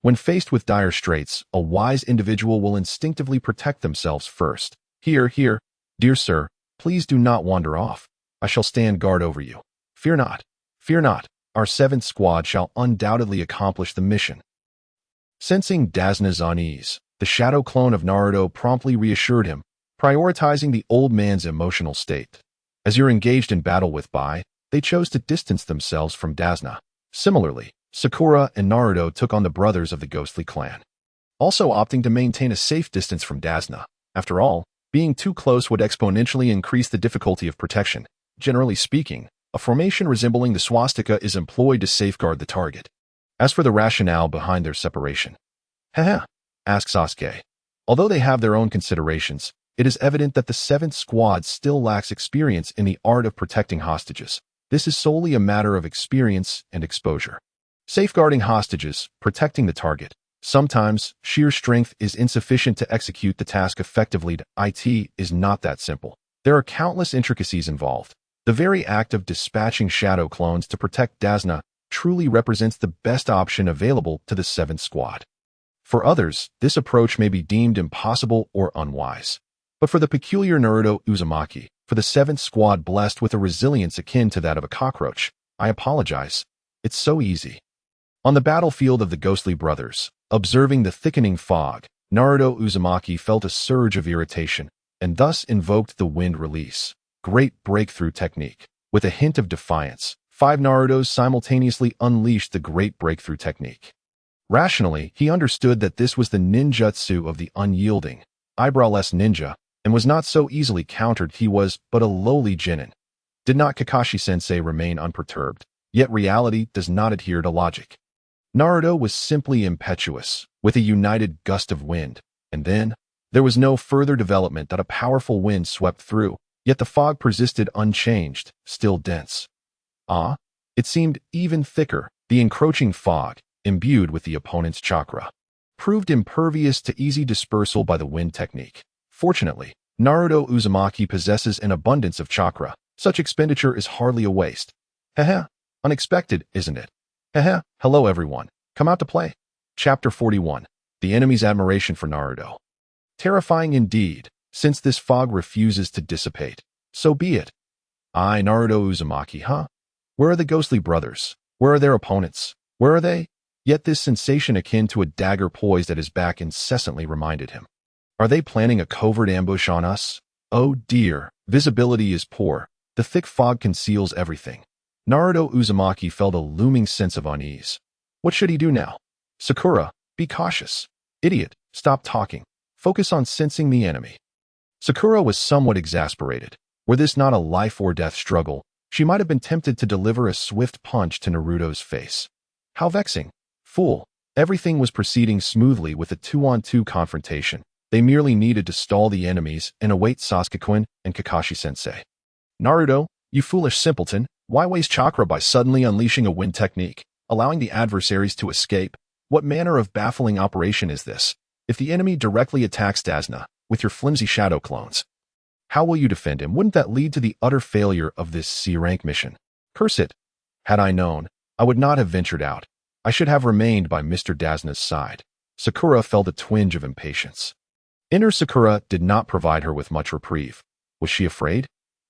When faced with dire straits, a wise individual will instinctively protect themselves first. Here, dear sir, please do not wander off. I shall stand guard over you. Fear not, our 7th squad shall undoubtedly accomplish the mission. Sensing Dasna's unease, the shadow clone of Naruto promptly reassured him, prioritizing the old man's emotional state. As you're engaged in battle with Bai, they chose to distance themselves from Dasna. Similarly, Sakura and Naruto took on the brothers of the ghostly clan, also opting to maintain a safe distance from Dasna. After all, being too close would exponentially increase the difficulty of protection. Generally speaking, a formation resembling the swastika is employed to safeguard the target. As for the rationale behind their separation, asks Sasuke. Although they have their own considerations, it is evident that the 7th squad still lacks experience in the art of protecting hostages. This is solely a matter of experience and exposure. Safeguarding hostages, protecting the target. Sometimes, sheer strength is insufficient to execute the task effectively. It is not that simple. There are countless intricacies involved. The very act of dispatching shadow clones to protect Dasna truly represents the best option available to the 7th squad. For others, this approach may be deemed impossible or unwise. But for the peculiar Naruto Uzumaki, for the 7th squad blessed with a resilience akin to that of a cockroach, I apologize. It's so easy. On the battlefield of the ghostly brothers, observing the thickening fog, Naruto Uzumaki felt a surge of irritation, and thus invoked the wind release. Great breakthrough technique. With a hint of defiance, 5 Narutos simultaneously unleashed the great breakthrough technique. Rationally, he understood that this was the ninjutsu of the unyielding, eyebrowless ninja, and was not so easily countered. He was but a lowly genin. Did not Kakashi-sensei remain unperturbed? Yet reality does not adhere to logic. Naruto was simply impetuous, with a united gust of wind, and then, there was no further development that a powerful wind swept through, yet the fog persisted unchanged, still dense. It seemed even thicker. The encroaching fog, imbued with the opponent's chakra, proved impervious to easy dispersal by the wind technique. Fortunately, Naruto Uzumaki possesses an abundance of chakra. Such expenditure is hardly a waste. Unexpected, isn't it? Hello everyone. Come out to play. Chapter 41. The enemy's admiration for Naruto. Terrifying indeed, since this fog refuses to dissipate. So be it. Naruto Uzumaki, Where are the ghostly brothers? Where are their opponents? Where are they? Yet this sensation akin to a dagger poised at his back incessantly reminded him. Are they planning a covert ambush on us? Oh dear, visibility is poor. The thick fog conceals everything. Naruto Uzumaki felt a looming sense of unease. What should he do now? Sakura, be cautious. Idiot, stop talking. Focus on sensing the enemy. Sakura was somewhat exasperated. Were this not a life-or-death struggle, she might have been tempted to deliver a swift punch to Naruto's face. How vexing. Fool. Everything was proceeding smoothly with a 2-on-2 confrontation. They merely needed to stall the enemies and await Sasuke-kun and Kakashi-sensei. Naruto, you foolish simpleton, why waste chakra by suddenly unleashing a wind technique, allowing the adversaries to escape? What manner of baffling operation is this? If the enemy directly attacks Dasna, with your flimsy shadow clones, how will you defend him? Wouldn't that lead to the utter failure of this C-rank mission? Curse it. Had I known, I would not have ventured out. I should have remained by Mr. Dasna's side. Sakura felt a twinge of impatience. Inner Sakura did not provide her with much reprieve. Was she afraid?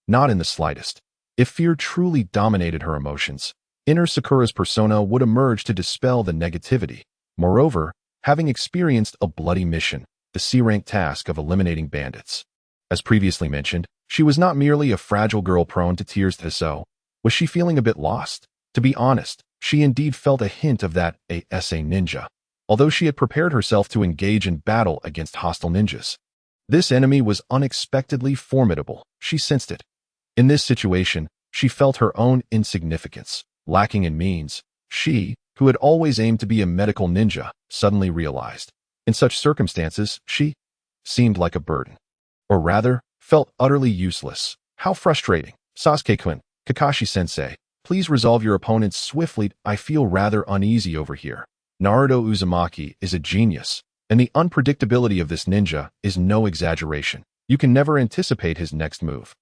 Not in the slightest. If fear truly dominated her emotions, inner Sakura's persona would emerge to dispel the negativity. Moreover, having experienced a bloody mission, the C-rank task of eliminating bandits. As previously mentioned, she was not merely a fragile girl prone to tears. So, was she feeling a bit lost? To be honest, she indeed felt a hint of that as a ninja, although she had prepared herself to engage in battle against hostile ninjas. This enemy was unexpectedly formidable. She sensed it. In this situation, she felt her own insignificance. Lacking in means, she, who had always aimed to be a medical ninja, suddenly realized In such circumstances, she seemed like a burden. Or rather, felt utterly useless. How frustrating. Sasuke-kun, Kakashi-sensei, please resolve your opponents swiftly. I feel rather uneasy over here. Naruto Uzumaki is a genius, and the unpredictability of this ninja is no exaggeration. You can never anticipate his next move.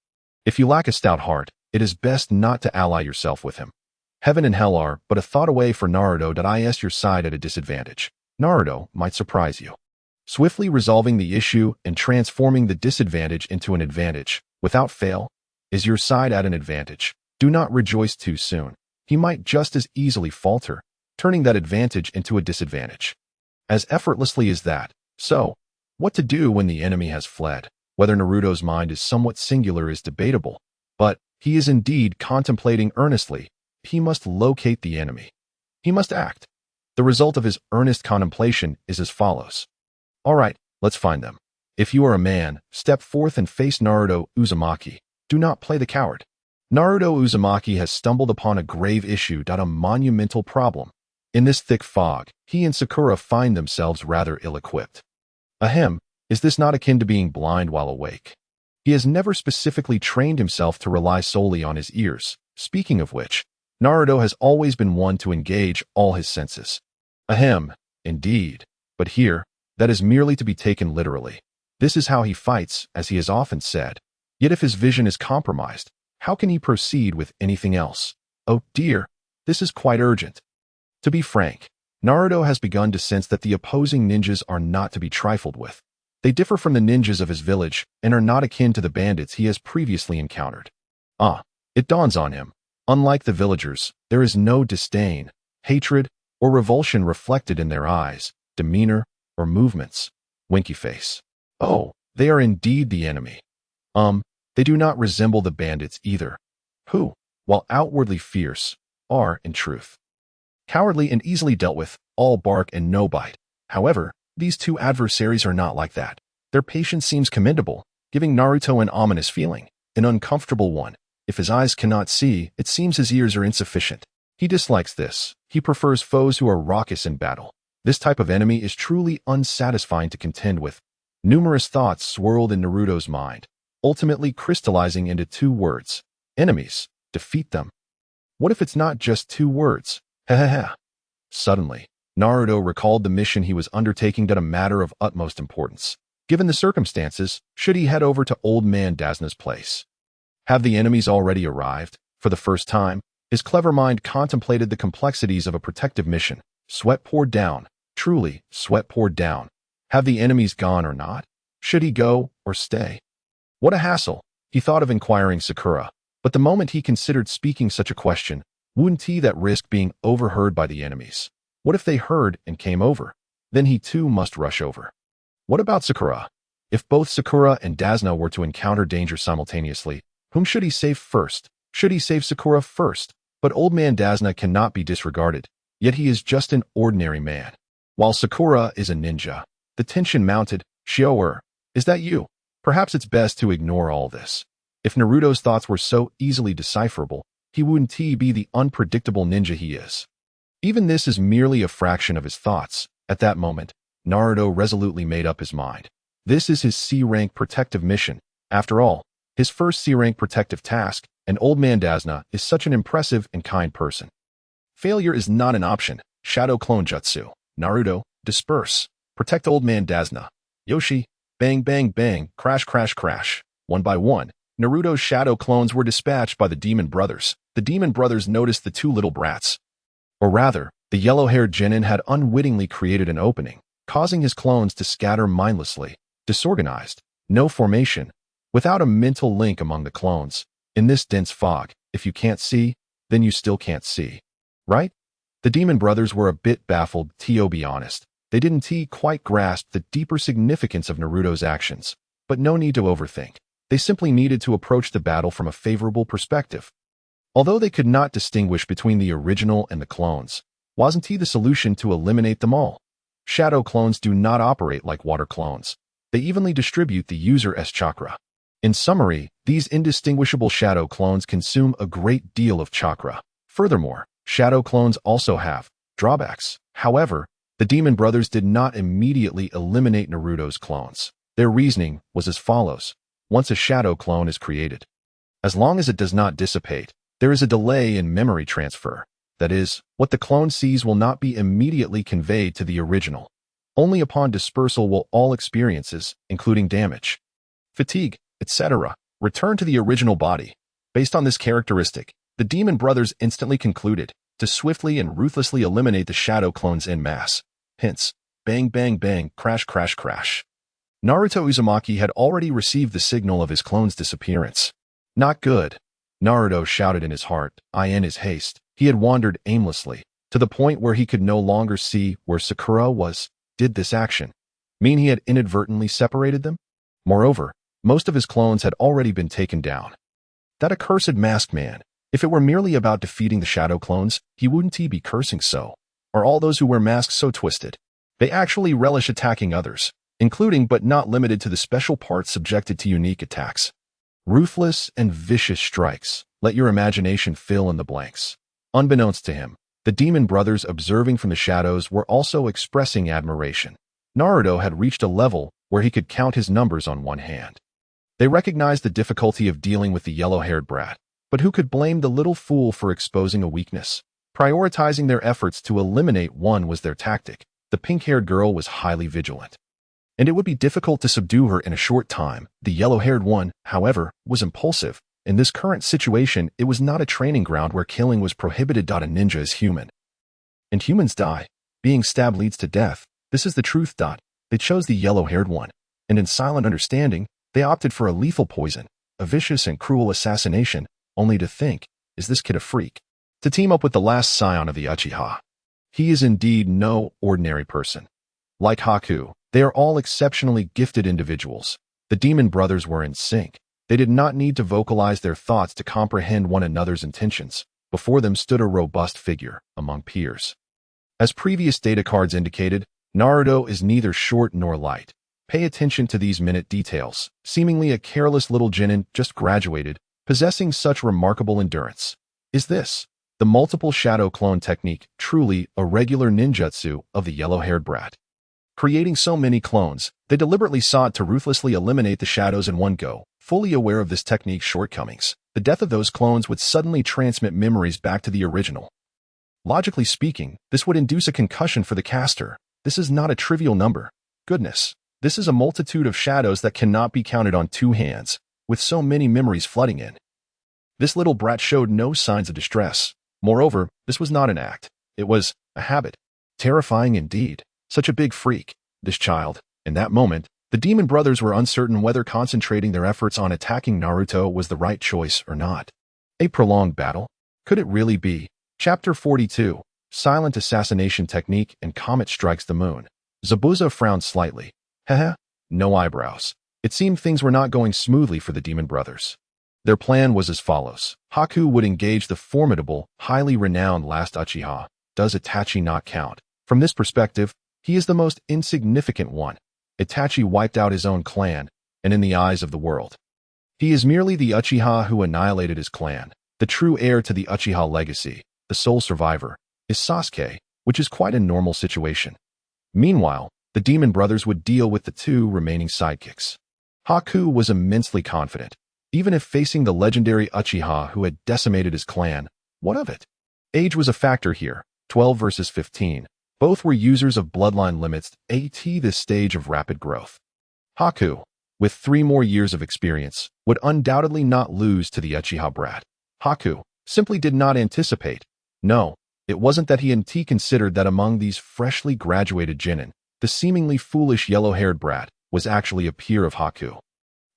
If you lack a stout heart, it is best not to ally yourself with him. Heaven and hell are but a thought away for Naruto. Your side at a disadvantage. Naruto might surprise you, swiftly resolving the issue and transforming the disadvantage into an advantage. Without fail, is your side at an advantage. Do not rejoice too soon. He might just as easily falter, turning that advantage into a disadvantage. As effortlessly as that. So, what to do when the enemy has fled? Whether Naruto's mind is somewhat singular is debatable, but he is indeed contemplating earnestly. He must locate the enemy. He must act. The result of his earnest contemplation is as follows. All right, let's find them. If you are a man, step forth and face Naruto Uzumaki. Do not play the coward. Naruto Uzumaki has stumbled upon a grave issue. A monumental problem. In this thick fog, he and Sakura find themselves rather ill-equipped. Ahem, is this not akin to being blind while awake? He has never specifically trained himself to rely solely on his ears. Speaking of which, Naruto has always been one to engage all his senses. Ahem, indeed. But here, that is merely to be taken literally. This is how he fights, as he has often said. Yet if his vision is compromised, how can he proceed with anything else? Oh dear, this is quite urgent. To be frank, Naruto has begun to sense that the opposing ninjas are not to be trifled with. They differ from the ninjas of his village and are not akin to the bandits he has previously encountered. It dawns on him. Unlike the villagers, there is no disdain, hatred, or revulsion reflected in their eyes, demeanor, or movements. Winky face. Oh, they are indeed the enemy. They do not resemble the bandits either, who, while outwardly fierce, are, in truth, cowardly and easily dealt with, all bark and no bite. However, these two adversaries are not like that. Their patience seems commendable, giving Naruto an ominous feeling, an uncomfortable one. If his eyes cannot see, it seems his ears are insufficient. He dislikes this. He prefers foes who are raucous in battle. This type of enemy is truly unsatisfying to contend with. Numerous thoughts swirled in Naruto's mind, ultimately crystallizing into two words. Enemies. Defeat them. What if it's not just two words? Hehehe. Suddenly, Naruto recalled the mission he was undertaking as a matter of utmost importance. Given the circumstances, should he head over to Old Man Dazna's place? Have the enemies already arrived? For the first time, his clever mind contemplated the complexities of a protective mission. Sweat poured down. Truly, sweat poured down. Have the enemies gone or not? Should he go or stay? What a hassle. He thought of inquiring Sakura, but the moment he considered speaking such a question, wouldn't he that risk being overheard by the enemies? What if they heard and came over? Then he too must rush over. What about Sakura? If both Sakura and Dazna were to encounter danger simultaneously, whom should he save first? Should he save Sakura first? But Old Man Dazna cannot be disregarded, yet he is just an ordinary man. While Sakura is a ninja, the tension mounted. Shioer, is that you? Perhaps it's best to ignore all this. If Naruto's thoughts were so easily decipherable, he wouldn't be the unpredictable ninja he is. Even this is merely a fraction of his thoughts. At that moment, Naruto resolutely made up his mind. This is his C-rank protective mission. After all, his first C-rank protective task, and Old Man Dazna is such an impressive and kind person. Failure is not an option. Shadow Clone Jutsu. Naruto, disperse. Protect Old Man Dazna. Yoshi, bang bang bang, crash crash crash. One by one, Naruto's shadow clones were dispatched by the Demon Brothers. The Demon Brothers noticed the two little brats. Or rather, the yellow-haired genin had unwittingly created an opening, causing his clones to scatter mindlessly, disorganized, no formation, without a mental link among the clones. In this dense fog, if you can't see, then you still can't see. Right? The Demon Brothers were a bit baffled, to be honest. They didn't quite grasp the deeper significance of Naruto's actions, but no need to overthink. They simply needed to approach the battle from a favorable perspective. Although they could not distinguish between the original and the clones, wasn't the solution to eliminate them all? Shadow clones do not operate like water clones. They evenly distribute the user's chakra. In summary, these indistinguishable shadow clones consume a great deal of chakra. Furthermore, shadow clones also have drawbacks. However, The demon brothers did not immediately eliminate Naruto's clones. Their reasoning was as follows. Once a shadow clone is created, as long as it does not dissipate, there is a delay in memory transfer. That is, what the clone sees will not be immediately conveyed to the original. Only upon dispersal will all experiences, including damage, fatigue, etc., return to the original body. Based on this characteristic, the demon brothers instantly concluded to swiftly and ruthlessly eliminate the shadow clones en masse. Hence, bang bang bang, crash crash crash. Naruto Uzumaki had already received the signal of his clone's disappearance. Not good. Naruto shouted in his heart. In his haste, he had wandered aimlessly, to the point where he could no longer see where Sakura was. Did this action mean he had inadvertently separated them? Moreover, most of his clones had already been taken down. That accursed masked man. If it were merely about defeating the shadow clones, he wouldn't be cursing so. Are all those who wear masks so twisted? They actually relish attacking others, including but not limited to the special parts subjected to unique attacks. Ruthless and vicious strikes. Let your imagination fill in the blanks. Unbeknownst to him, the demon brothers observing from the shadows were also expressing admiration. Naruto had reached a level where he could count his numbers on one hand. They recognized the difficulty of dealing with the yellow-haired brat, but who could blame the little fool for exposing a weakness? Prioritizing their efforts to eliminate one was their tactic. The pink-haired girl was highly vigilant, and it would be difficult to subdue her in a short time. The yellow-haired one, however, was impulsive. In this current situation, it was not a training ground where killing was prohibited. A ninja is human, and humans die. Being stabbed leads to death. This is the truth. They chose the yellow-haired one, and in silent understanding, they opted for a lethal poison, a vicious and cruel assassination, only to think, is this kid a freak? To team up with the last scion of the Uchiha. He is indeed no ordinary person. Like Haku, they are all exceptionally gifted individuals. The demon brothers were in sync. They did not need to vocalize their thoughts to comprehend one another's intentions. Before them stood a robust figure among peers. As previous data cards indicated, Naruto is neither short nor light. Pay attention to these minute details. Seemingly a careless little genin just graduated, possessing such remarkable endurance. Is this the multiple shadow clone technique truly a regular ninjutsu of the yellow-haired brat? Creating so many clones, they deliberately sought to ruthlessly eliminate the shadows in one go. Fully aware of this technique's shortcomings, the death of those clones would suddenly transmit memories back to the original. Logically speaking, this would induce a concussion for the caster. This is not a trivial number. Goodness, this is a multitude of shadows that cannot be counted on two hands, with so many memories flooding in. This little brat showed no signs of distress. Moreover, this was not an act. It was a habit. Terrifying indeed. Such a big freak, this child. In that moment, the demon brothers were uncertain whether concentrating their efforts on attacking Naruto was the right choice or not. A prolonged battle? Could it really be? Chapter 42. Silent Assassination Technique and Comet Strikes the Moon. Zabuza frowned slightly. Haha, no eyebrows. It seemed things were not going smoothly for the demon brothers. Their plan was as follows. Haku would engage the formidable, highly renowned last Uchiha. Does Itachi not count? From this perspective, he is the most insignificant one. Itachi wiped out his own clan, and in the eyes of the world, he is merely the Uchiha who annihilated his clan. The true heir to the Uchiha legacy, the sole survivor, is Sasuke, which is quite a normal situation. Meanwhile, the demon brothers would deal with the two remaining sidekicks. Haku was immensely confident. Even if facing the legendary Uchiha who had decimated his clan, what of it? Age was a factor here, 12 versus 15. Both were users of bloodline limits at this stage of rapid growth. Haku, with 3 more years of experience, would undoubtedly not lose to the Uchiha brat. Haku simply did not anticipate. No, it wasn't that he considered that among these freshly graduated genin, the seemingly foolish yellow-haired brat was actually a peer of Haku.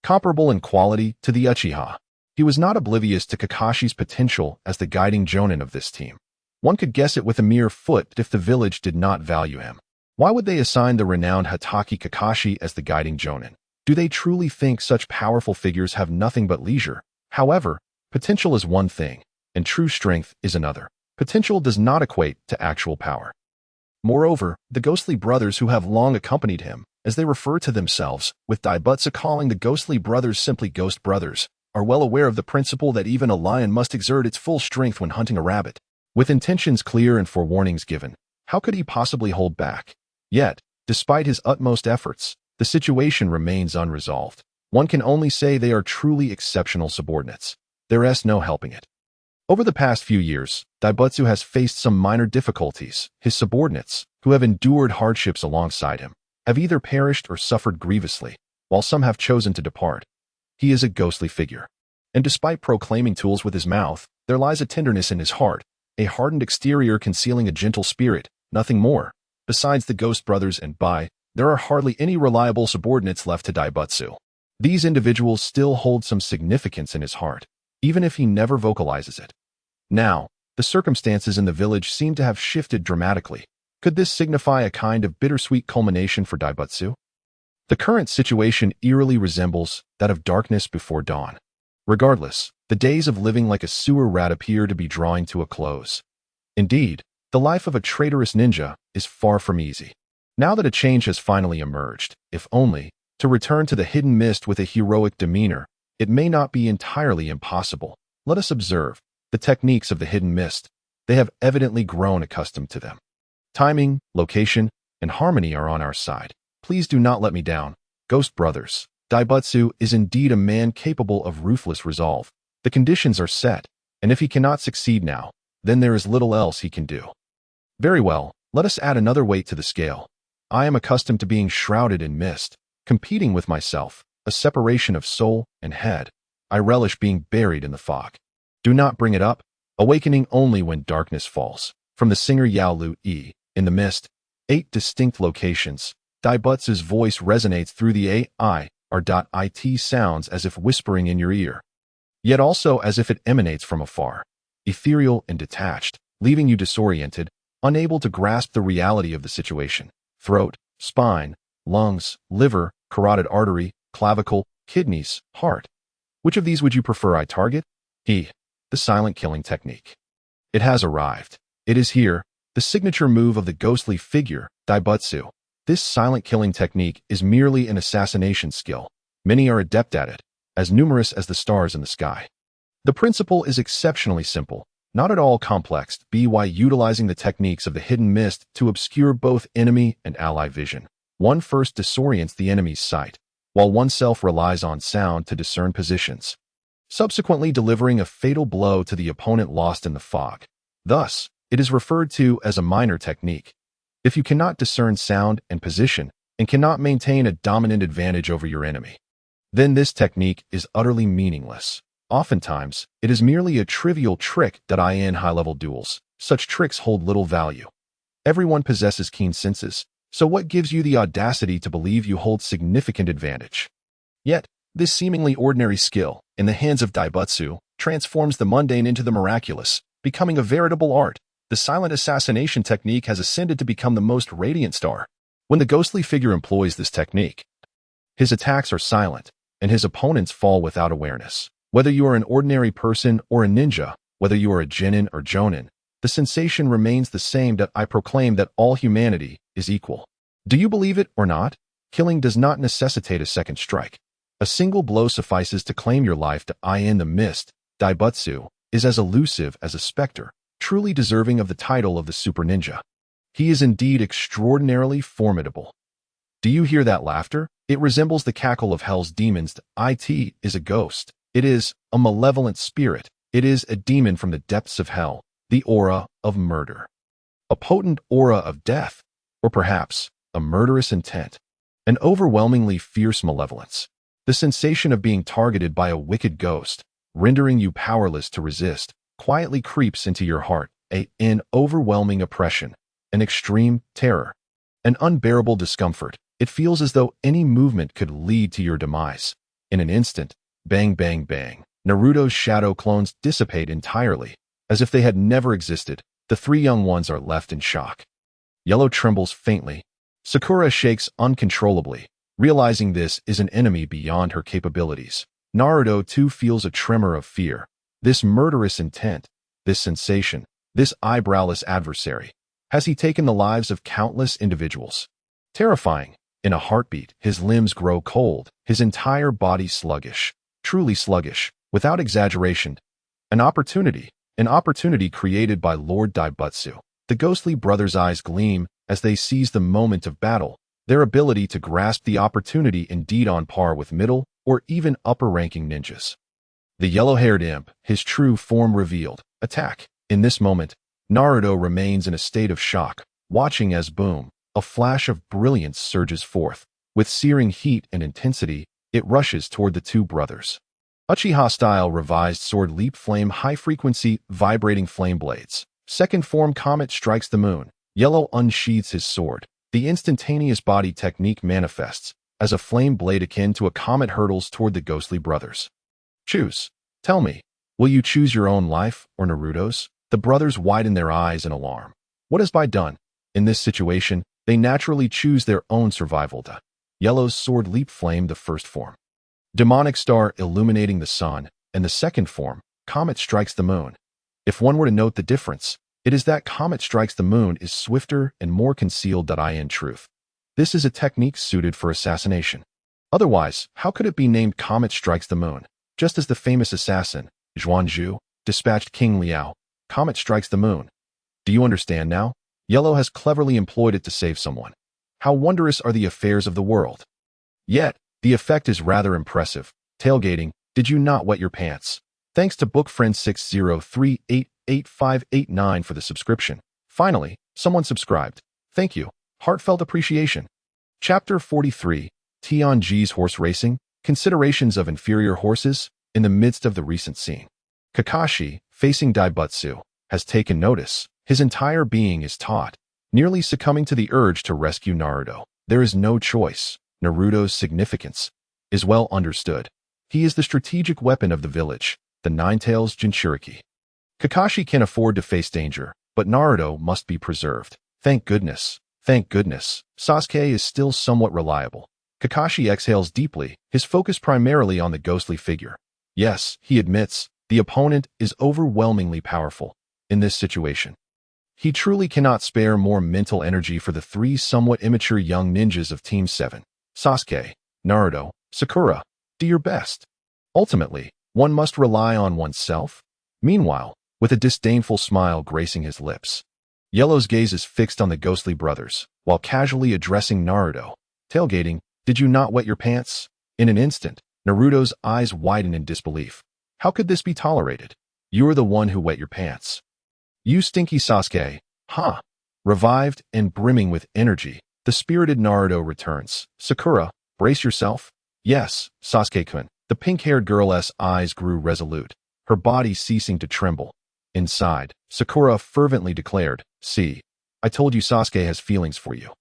Comparable in quality to the Uchiha, he was not oblivious to Kakashi's potential as the guiding jonin of this team. One could guess it with a mere foot if the village did not value him. Why would they assign the renowned Hatake Kakashi as the guiding jonin? Do they truly think such powerful figures have nothing but leisure? However, potential is one thing, and true strength is another. Potential does not equate to actual power. Moreover, the ghostly brothers who have long accompanied him, as they refer to themselves, with Daibutsu calling the ghostly brothers simply ghost brothers, are well aware of the principle that even a lion must exert its full strength when hunting a rabbit. With intentions clear and forewarnings given, How could he possibly hold back? Yet, despite his utmost efforts, the situation remains unresolved. One can only say they are truly exceptional subordinates. There is no helping it. Over the past few years, Daibutsu has faced some minor difficulties. His subordinates, who have endured hardships alongside him, have either perished or suffered grievously, while some have chosen to depart. He is a ghostly figure. And despite proclaiming tools with his mouth, there lies a tenderness in his heart, a hardened exterior concealing a gentle spirit, nothing more. Besides the Ghost Brothers and Bai, there are hardly any reliable subordinates left to Daibutsu. These individuals still hold some significance in his heart, even if he never vocalizes it. Now, the circumstances in the village seem to have shifted dramatically. Could this signify a kind of bittersweet culmination for Daibutsu? The current situation eerily resembles that of darkness before dawn. Regardless, the days of living like a sewer rat appear to be drawing to a close. Indeed, the life of a traitorous ninja is far from easy. Now that a change has finally emerged, if only, to return to the hidden mist with a heroic demeanor, it may not be entirely impossible. Let us observe the techniques of the hidden mist. They have evidently grown accustomed to them. Timing, location, and harmony are on our side. Please do not let me down, Ghost Brothers. Daibutsu is indeed a man capable of ruthless resolve. The conditions are set, and if he cannot succeed now, then there is little else he can do. Very well, let us add another weight to the scale. I am accustomed to being shrouded in mist, competing with myself, a separation of soul and head. I relish being buried in the fog. Do not bring it up, awakening only when darkness falls. From the singer Yao Lu Yi, in the mist, 8 distinct locations, Daibutsu's voice resonates through the A-I-R.IT sounds as if whispering in your ear, yet also as if it emanates from afar, ethereal and detached, leaving you disoriented, unable to grasp the reality of the situation. Throat, spine, lungs, liver, carotid artery, clavicle, kidneys, heart. Which of these would you prefer I target? The silent killing technique. It has arrived. It is here, the signature move of the ghostly figure, Daibutsu. This silent killing technique is merely an assassination skill. Many are adept at it, as numerous as the stars in the sky. The principle is exceptionally simple, not at all complex, by utilizing the techniques of the hidden mist to obscure both enemy and ally vision. One first disorients the enemy's sight, while oneself relies on sound to discern positions, subsequently delivering a fatal blow to the opponent lost in the fog. Thus, it is referred to as a minor technique. If you cannot discern sound and position and cannot maintain a dominant advantage over your enemy, then this technique is utterly meaningless. Oftentimes, it is merely a trivial trick that in high-level duels. Such tricks hold little value. Everyone possesses keen senses, so what gives you the audacity to believe you hold significant advantage? Yet, this seemingly ordinary skill, in the hands of Daibutsu, transforms the mundane into the miraculous, becoming a veritable art. The silent assassination technique has ascended to become the most radiant star. When the ghostly figure employs this technique, his attacks are silent, and his opponents fall without awareness. Whether you are an ordinary person or a ninja, whether you are a genin or jonin, the sensation remains the same that I proclaim that all humanity is equal. Do you believe it or not? Killing does not necessitate a second strike. A single blow suffices to claim your life. In the mist, Daibutsu is as elusive as a specter, truly deserving of the title of the super ninja. He is indeed extraordinarily formidable. Do you hear that laughter? It resembles the cackle of hell's demons. It is a ghost. It is a malevolent spirit. It is a demon from the depths of hell, the aura of murder. A potent aura of death, or perhaps a murderous intent. An overwhelmingly fierce malevolence. The sensation of being targeted by a wicked ghost, rendering you powerless to resist, quietly creeps into your heart, an overwhelming oppression, an extreme terror, an unbearable discomfort. It feels as though any movement could lead to your demise. In an instant, bang, bang, bang, Naruto's shadow clones dissipate entirely, as if they had never existed. The 3 young ones are left in shock. Yellow trembles faintly. Sakura shakes uncontrollably, realizing this is an enemy beyond her capabilities. Naruto too feels a tremor of fear. This murderous intent, this sensation, this eyebrowless adversary, has he taken the lives of countless individuals? Terrifying. In a heartbeat, his limbs grow cold, his entire body sluggish, truly sluggish, without exaggeration. An opportunity created by Lord Daibutsu. The ghostly brothers' eyes gleam as they seize the moment of battle, their ability to grasp the opportunity indeed on par with middle or even upper-ranking ninjas. The yellow-haired imp, his true form revealed, attack. In this moment, Naruto remains in a state of shock, watching as boom, a flash of brilliance surges forth. With searing heat and intensity, it rushes toward the two brothers. Uchiha-style revised sword leap flame high-frequency, vibrating flame blades. Second form comet strikes the moon. Yellow unsheathes his sword. The instantaneous body technique manifests as a flame blade akin to a comet hurtles toward the ghostly brothers. Choose. Tell me, will you choose your own life or Naruto's? The brothers widen their eyes in alarm. What has Bai done? In this situation, they naturally choose their own survival. Yellow's sword leap flame, the first form. Demonic star illuminating the sun, and the second form, comet strikes the moon. If one were to note the difference, it is that comet strikes the moon is swifter and more concealed. In truth, this is a technique suited for assassination. Otherwise, how could it be named comet strikes the moon? Just as the famous assassin, Zhuangzhu, dispatched King Liao, comet strikes the moon. Do you understand now? Yellow has cleverly employed it to save someone. How wondrous are the affairs of the world. Yet, the effect is rather impressive. Tailgating, did you not wet your pants? Thanks to bookfriend 603888589 for the subscription. Finally, someone subscribed. Thank you. Heartfelt appreciation. Chapter 43, Tianji's Horse Racing, Considerations of Inferior Horses. In the midst of the recent scene, Kakashi, facing Daibutsu, has taken notice. His entire being is taut, nearly succumbing to the urge to rescue Naruto. There is no choice. Naruto's significance is well understood. He is the strategic weapon of the village, the Nine-Tails Jinchuriki. Kakashi can afford to face danger, but Naruto must be preserved. Thank goodness. Thank goodness. Sasuke is still somewhat reliable. Kakashi exhales deeply, his focus primarily on the ghostly figure. Yes, he admits, the opponent is overwhelmingly powerful. In this situation, he truly cannot spare more mental energy for the three somewhat immature young ninjas of Team 7. Sasuke, Naruto, Sakura, do your best. Ultimately, one must rely on oneself. Meanwhile, with a disdainful smile gracing his lips, Yellow's gaze is fixed on the ghostly brothers, while casually addressing Naruto. Tailgating, did you not wet your pants? In an instant, Naruto's eyes widen in disbelief. How could this be tolerated? You're the one who wet your pants. You stinky Sasuke, huh? Revived and brimming with energy, the spirited Naruto returns. Sakura, brace yourself. Yes, Sasuke-kun. The pink-haired girl's eyes grew resolute, her body ceasing to tremble. Inside, Sakura fervently declared, see, I told you Sasuke has feelings for you.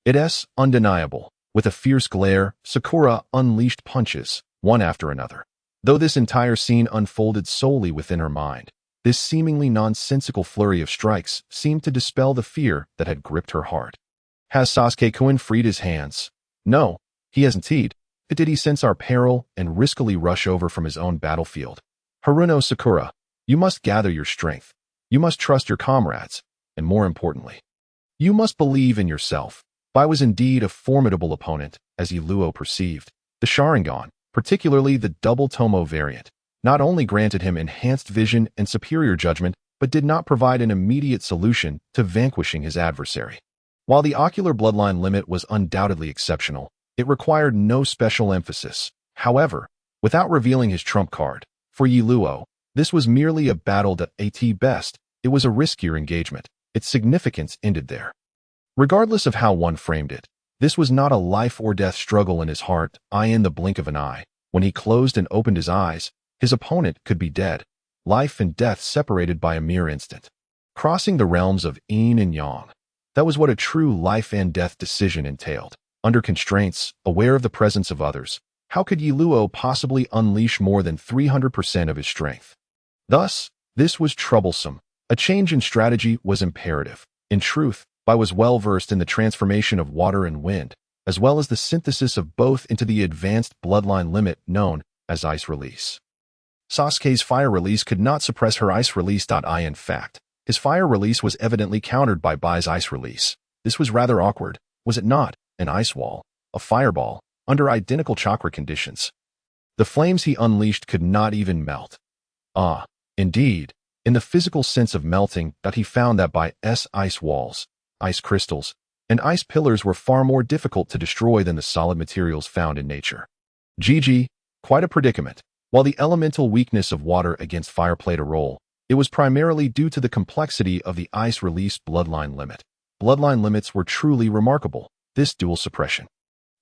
It's undeniable. With a fierce glare, Sakura unleashed punches, one after another. Though this entire scene unfolded solely within her mind, this seemingly nonsensical flurry of strikes seemed to dispel the fear that had gripped her heart. Has Sasuke-kun freed his hands? No, he hasn't. But did he sense our peril and riskily rush over from his own battlefield? Haruno Sakura, you must gather your strength. You must trust your comrades. And more importantly, you must believe in yourself. Bai was indeed a formidable opponent, as Iluo perceived. The sharingan, particularly the double tomo variant, not only granted him enhanced vision and superior judgment, but did not provide an immediate solution to vanquishing his adversary. While the ocular bloodline limit was undoubtedly exceptional, it required no special emphasis. However, without revealing his trump card, for Iluo, this was merely a battle that at best, it was a riskier engagement. Its significance ended there. Regardless of how one framed it, this was not a life-or-death struggle in his heart. In the blink of an eye, when he closed and opened his eyes, his opponent could be dead, life and death separated by a mere instant. Crossing the realms of yin and yang, that was what a true life-and-death decision entailed. Under constraints, aware of the presence of others, how could Iluo possibly unleash more than 300% of his strength? Thus, this was troublesome. A change in strategy was imperative. In truth, Bai was well versed in the transformation of water and wind, as well as the synthesis of both into the advanced bloodline limit known as ice release. Sasuke's fire release could not suppress her ice release. In fact, his fire release was evidently countered by Bai's ice release. This was rather awkward, was it not? An ice wall, a fireball, under identical chakra conditions. The flames he unleashed could not even melt. Indeed, in the physical sense of melting, that he found that by ice walls, ice crystals, and ice pillars were far more difficult to destroy than the solid materials found in nature. GG, quite a predicament. While the elemental weakness of water against fire played a role, it was primarily due to the complexity of the ice release bloodline limit. Bloodline limits were truly remarkable, this dual suppression.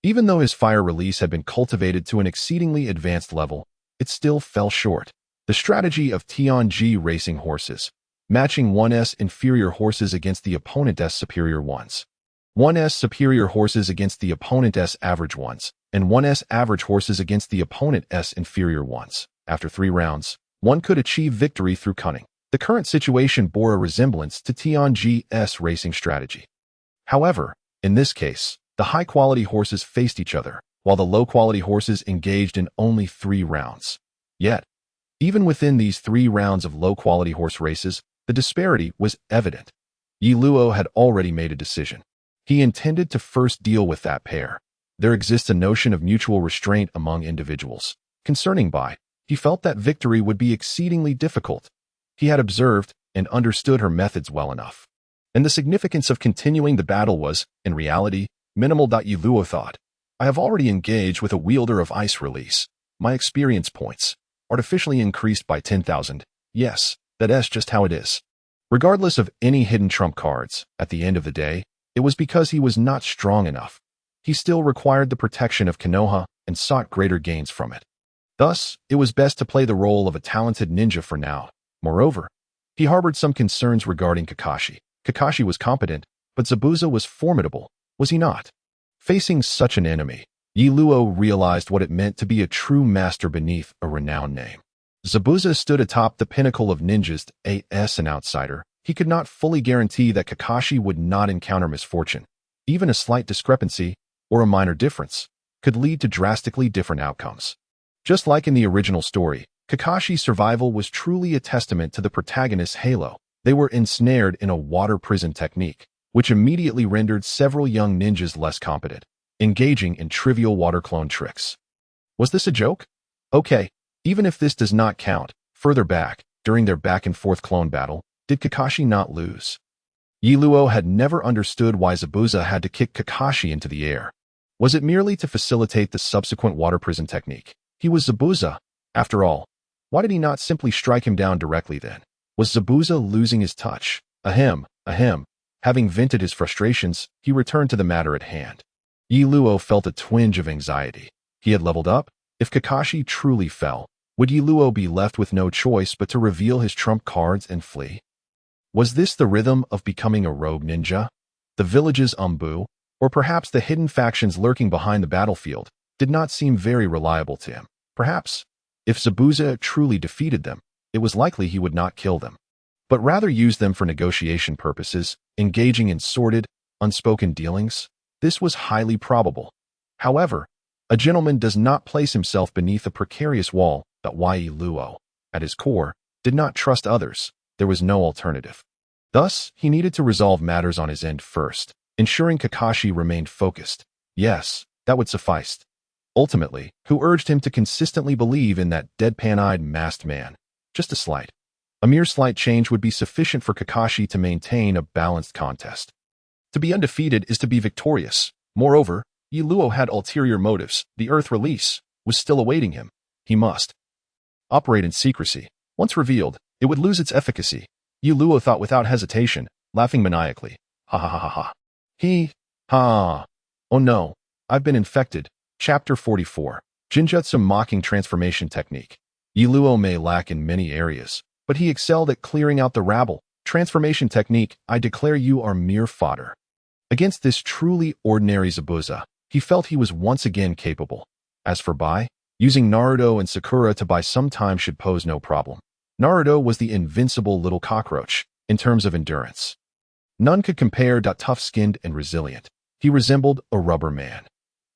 Even though his fire release had been cultivated to an exceedingly advanced level, it still fell short. The strategy of Tianji racing horses, matching 1s inferior horses against the opponent's superior ones, 1s superior horses against the opponent's average ones, and 1s average horses against the opponent's inferior ones. After 3 rounds, one could achieve victory through cunning. The current situation bore a resemblance to Tianji's racing strategy. However, in this case, the high-quality horses faced each other, while the low-quality horses engaged in only 3 rounds. Yet, even within these 3 rounds of low-quality horse races, the disparity was evident. Yi Luo had already made a decision. He intended to first deal with that pair. There exists a notion of mutual restraint among individuals. Concerning Bai, he felt that victory would be exceedingly difficult. He had observed and understood her methods well enough. And the significance of continuing the battle was, in reality, minimal. Yi Luo thought. I have already engaged with a wielder of ice release. My experience points, artificially increased by 10,000. Yes, that's just how it is. Regardless of any hidden trump cards, at the end of the day, it was because he was not strong enough. He still required the protection of Konoha and sought greater gains from it. Thus, it was best to play the role of a talented ninja for now. Moreover, he harbored some concerns regarding Kakashi. Kakashi was competent, but Zabuza was formidable, was he not? Facing such an enemy, Yi Luo realized what it meant to be a true master beneath a renowned name. Zabuza stood atop the pinnacle of ninjas. As an outsider, he could not fully guarantee that Kakashi would not encounter misfortune. Even a slight discrepancy, or a minor difference, could lead to drastically different outcomes. Just like in the original story, Kakashi's survival was truly a testament to the protagonist's halo. They were ensnared in a water prison technique, which immediately rendered several young ninjas less competent, engaging in trivial water clone tricks. Was this a joke? Okay, even if this does not count, further back, during their back-and-forth clone battle, did Kakashi not lose? Yi Luo had never understood why Zabuza had to kick Kakashi into the air. Was it merely to facilitate the subsequent water prison technique? He was Zabuza, after all. Why did he not simply strike him down directly then? Was Zabuza losing his touch? Ahem. Having vented his frustrations, he returned to the matter at hand. Yi Luo felt a twinge of anxiety. He had leveled up. If Kakashi truly fell, would Yi Luo be left with no choice but to reveal his trump cards and flee? Was this the rhythm of becoming a rogue ninja? The village's Umbu, or perhaps the hidden factions lurking behind the battlefield, did not seem very reliable to him. Perhaps, if Zabuza truly defeated them, it was likely he would not kill them, but rather use them for negotiation purposes, engaging in sordid, unspoken dealings. This was highly probable. However, a gentleman does not place himself beneath a precarious wall. Yi Luo, at his core, did not trust others. There was no alternative. Thus, he needed to resolve matters on his end first, ensuring Kakashi remained focused. Yes, that would suffice. Ultimately, who urged him to consistently believe in that deadpan-eyed masked man? Just a mere slight change would be sufficient for Kakashi to maintain a balanced contest. To be undefeated is to be victorious. Moreover, Yi Luo had ulterior motives. The Earth release was still awaiting him. He must operate in secrecy. Once revealed, it would lose its efficacy. Yi Luo thought without hesitation, laughing maniacally. Ha ha ha ha ha. Oh no, I've been infected. Chapter 44. Jinjutsu Mocking Transformation Technique. Yi Luo may lack in many areas, but he excelled at clearing out the rabble. Transformation technique, I declare you are mere fodder. Against this truly ordinary Zabuza, he felt he was once again capable. As for Bai, using Naruto and Sakura to buy some time should pose no problem. Naruto was the invincible little cockroach, in terms of endurance. None could compare. Tough-skinned and resilient. He resembled a rubber man.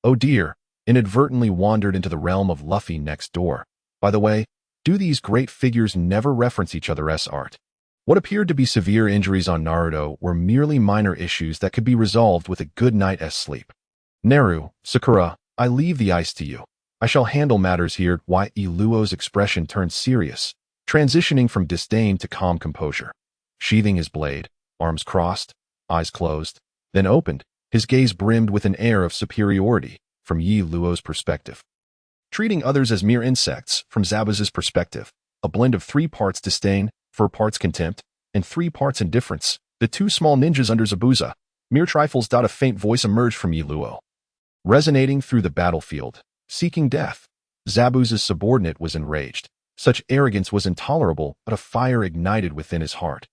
Oh dear, inadvertently wandered into the realm of Luffy next door. By the way, do these great figures never reference each other's art? What appeared to be severe injuries on Naruto were merely minor issues that could be resolved with a good night's sleep. Naru, Sakura, I leave the ice to you. I shall handle matters here. Yi Luo's expression turned serious. transitioning from disdain to calm composure. Sheathing his blade, arms crossed, eyes closed, then opened, his gaze brimmed with an air of superiority from Yi Luo's perspective. Treating others as mere insects from Zabuza's perspective, a blend of 3 parts disdain, 4 parts contempt, and 3 parts indifference, the 2 small ninjas under Zabuza, mere trifles. A faint voice emerged from Yi Luo. Resonating through the battlefield, seeking death. Zabuza's subordinate was enraged. Such arrogance was intolerable, but a fire ignited within his heart.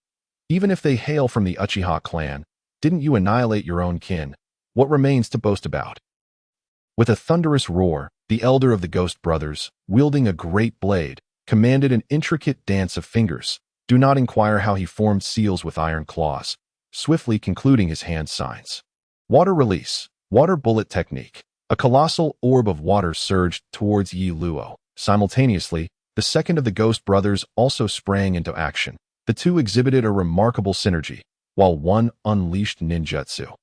Even if they hail from the Uchiha clan, didn't you annihilate your own kin? What remains to boast about? With a thunderous roar, the elder of the Ghost Brothers, wielding a great blade, commanded an intricate dance of fingers. Do not inquire how he formed seals with iron claws, swiftly concluding his hand signs. Water release, water bullet technique. A colossal orb of water surged towards Yi Luo. Simultaneously, the second of the Ghost Brothers also sprang into action. The 2 exhibited a remarkable synergy, while one unleashed ninjutsu.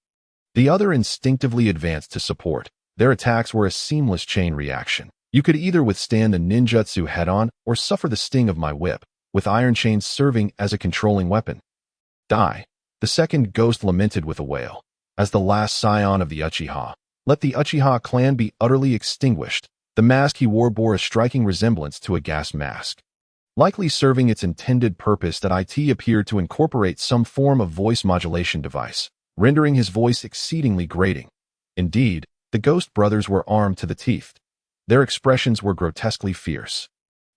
The other instinctively advanced to support. Their attacks were a seamless chain reaction. You could either withstand the ninjutsu head-on or suffer the sting of my whip, with iron chains serving as a controlling weapon. Die. The second ghost lamented with a wail. As the last scion of the Uchiha, let the Uchiha clan be utterly extinguished. The mask he wore bore a striking resemblance to a gas mask, likely serving its intended purpose. That it appeared to incorporate some form of voice modulation device, rendering his voice exceedingly grating. Indeed, the Ghost Brothers were armed to the teeth. Their expressions were grotesquely fierce.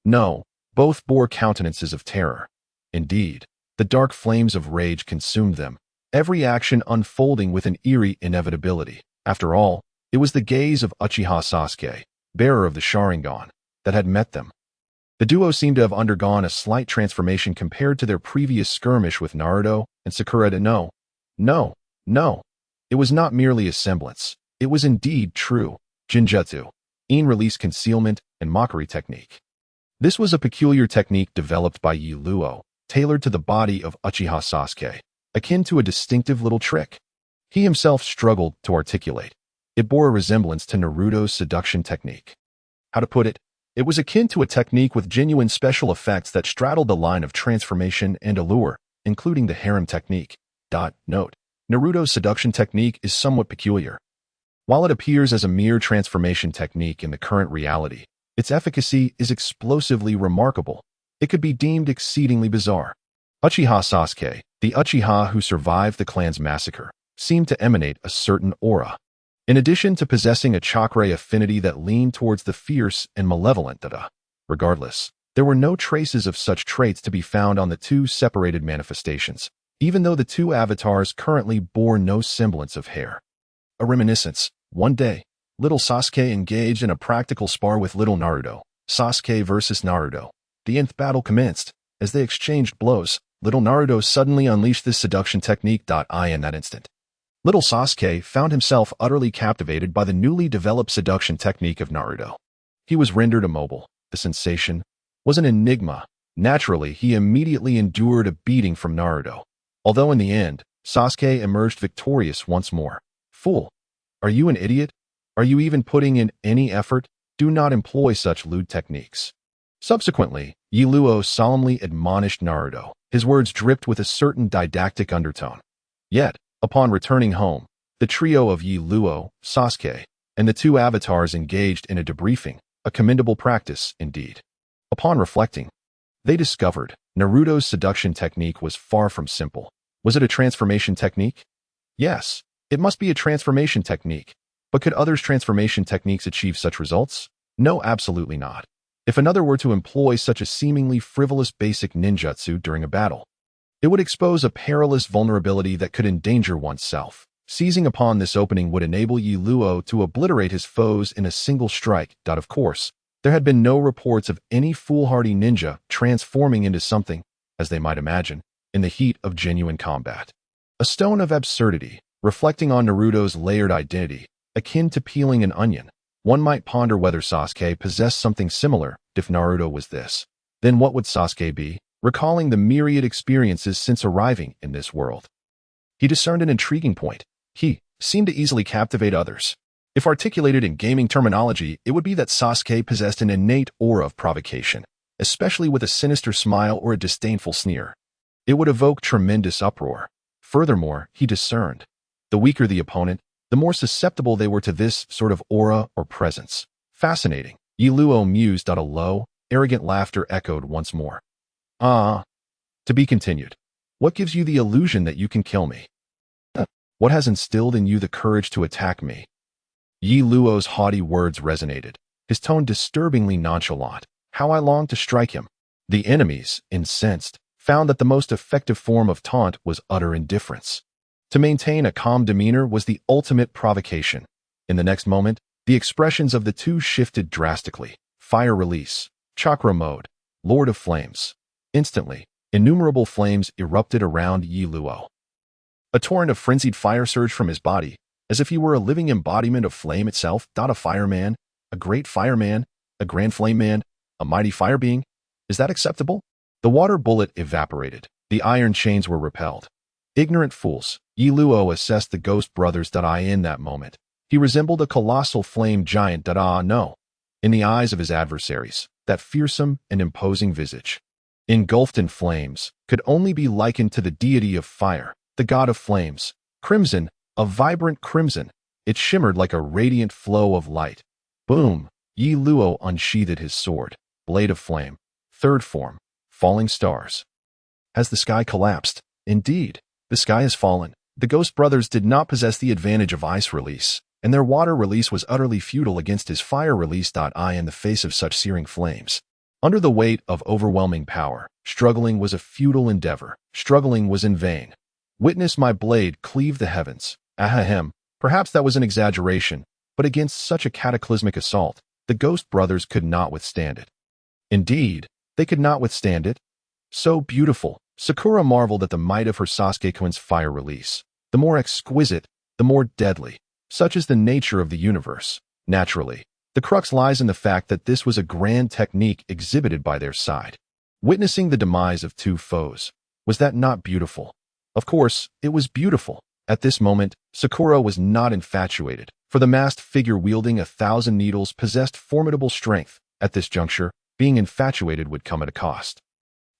No, both bore countenances of terror. Indeed, the dark flames of rage consumed them, every action unfolding with an eerie inevitability. After all, it was the gaze of Uchiha Sasuke, bearer of the sharingan, that had met them. The duo seemed to have undergone a slight transformation compared to their previous skirmish with Naruto and Sakura. No. It was not merely a semblance. It was indeed true. Jinjutsu, in-release concealment, and mockery technique. This was a peculiar technique developed by Yi Luo, tailored to the body of Uchiha Sasuke, akin to a distinctive little trick he himself struggled to articulate. It bore a resemblance to Naruto's seduction technique. How to put it? It was akin to a technique with genuine special effects that straddled the line of transformation and allure, including the harem technique. Note: Naruto's seduction technique is somewhat peculiar. While it appears as a mere transformation technique in the current reality, its efficacy is explosively remarkable. It could be deemed exceedingly bizarre. Uchiha Sasuke, the Uchiha who survived the clan's massacre, seemed to emanate a certain aura. In addition to possessing a chakra affinity that leaned towards the fierce and malevolent. Regardless, there were no traces of such traits to be found on the 2 separated manifestations, even though the 2 avatars currently bore no semblance of hair. A reminiscence. One day, little Sasuke engaged in a practical spar with little Naruto. Sasuke versus Naruto. The nth battle commenced. As they exchanged blows, little Naruto suddenly unleashed this seduction technique. In that instant, little Sasuke found himself utterly captivated by the newly developed seduction technique of Naruto. He was rendered immobile. The sensation was an enigma. Naturally, he immediately endured a beating from Naruto. Although in the end, Sasuke emerged victorious once more. Fool! Are you an idiot? Are you even putting in any effort? Do not employ such lewd techniques. Subsequently, Yi Luo solemnly admonished Naruto. His words dripped with a certain didactic undertone. Yet, upon returning home, the trio of Yi Luo, Sasuke, and the 2 avatars engaged in a debriefing, a commendable practice indeed. Upon reflecting, they discovered Naruto's seduction technique was far from simple. Was it a transformation technique? Yes, it must be a transformation technique. But could others' transformation techniques achieve such results? No, absolutely not. If another were to employ such a seemingly frivolous basic ninjutsu during a battle, it would expose a perilous vulnerability that could endanger oneself. Seizing upon this opening would enable Yi Luo to obliterate his foes in a single strike. Of course, there had been no reports of any foolhardy ninja transforming into something, as they might imagine, in the heat of genuine combat. A stone of absurdity, reflecting on Naruto's layered identity, akin to peeling an onion. One might ponder whether Sasuke possessed something similar. If Naruto was this, then what would Sasuke be? Recalling the myriad experiences since arriving in this world, he discerned an intriguing point. He seemed to easily captivate others. If articulated in gaming terminology, it would be that Sasuke possessed an innate aura of provocation, especially with a sinister smile or a disdainful sneer. It would evoke tremendous uproar. Furthermore, he discerned, the weaker the opponent, the more susceptible they were to this sort of aura or presence. Fascinating. Yi Luo mused. A low, arrogant laughter echoed once more. Ah. To be continued. What gives you the illusion that you can kill me? What has instilled in you the courage to attack me? Yi Luo's haughty words resonated, his tone disturbingly nonchalant. How I longed to strike him. The enemies, incensed, found that the most effective form of taunt was utter indifference. To maintain a calm demeanor was the ultimate provocation. In the next moment, the expressions of the two shifted drastically. Fire release, chakra mode, Lord of Flames. Instantly, innumerable flames erupted around Yi Luo. A torrent of frenzied fire surged from his body, as if he were a living embodiment of flame itself. A fireman, a great fireman, a grand flame man, a mighty fire being. Is that acceptable? The water bullet evaporated. The iron chains were repelled. Ignorant fools. Yi Luo assessed the ghost brothers. In that moment, he resembled a colossal flame giant. No. In the eyes of his adversaries, that fearsome and imposing visage, engulfed in flames, could only be likened to the deity of fire, the god of flames. Crimson, a vibrant crimson. It shimmered like a radiant flow of light. Boom! Yi Luo unsheathed his sword. Blade of flame. Third form. Falling stars. Has the sky collapsed? Indeed, the sky has fallen. The Ghost Brothers did not possess the advantage of ice release, and their water release was utterly futile against his fire release. In the face of such searing flames, under the weight of overwhelming power, struggling was a futile endeavor. Struggling was in vain. Witness my blade cleave the heavens. Ahem. Perhaps that was an exaggeration, but against such a cataclysmic assault, the Ghost Brothers could not withstand it. Indeed, they could not withstand it. So beautiful. Sakura marveled at the might of her Sasuke-kun's fire release. The more exquisite, the more deadly. Such is the nature of the universe. Naturally, the crux lies in the fact that this was a grand technique exhibited by their side. Witnessing the demise of two foes. Was that not beautiful? Of course, it was beautiful. At this moment, Sakura was not infatuated, for the masked figure wielding 1,000 needles possessed formidable strength. At this juncture, being infatuated would come at a cost.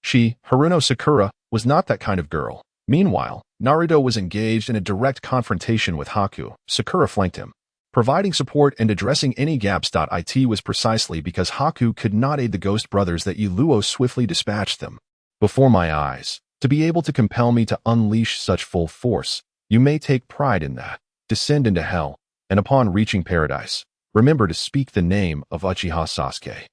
She, Haruno Sakura, was not that kind of girl. Meanwhile, Naruto was engaged in a direct confrontation with Haku. Sakura flanked him, providing support and addressing any gaps. It was precisely because Haku could not aid the Ghost Brothers that Yi Luo swiftly dispatched them. Before my eyes, to be able to compel me to unleash such full force, you may take pride in that. Descend into hell, and upon reaching paradise, remember to speak the name of Uchiha Sasuke.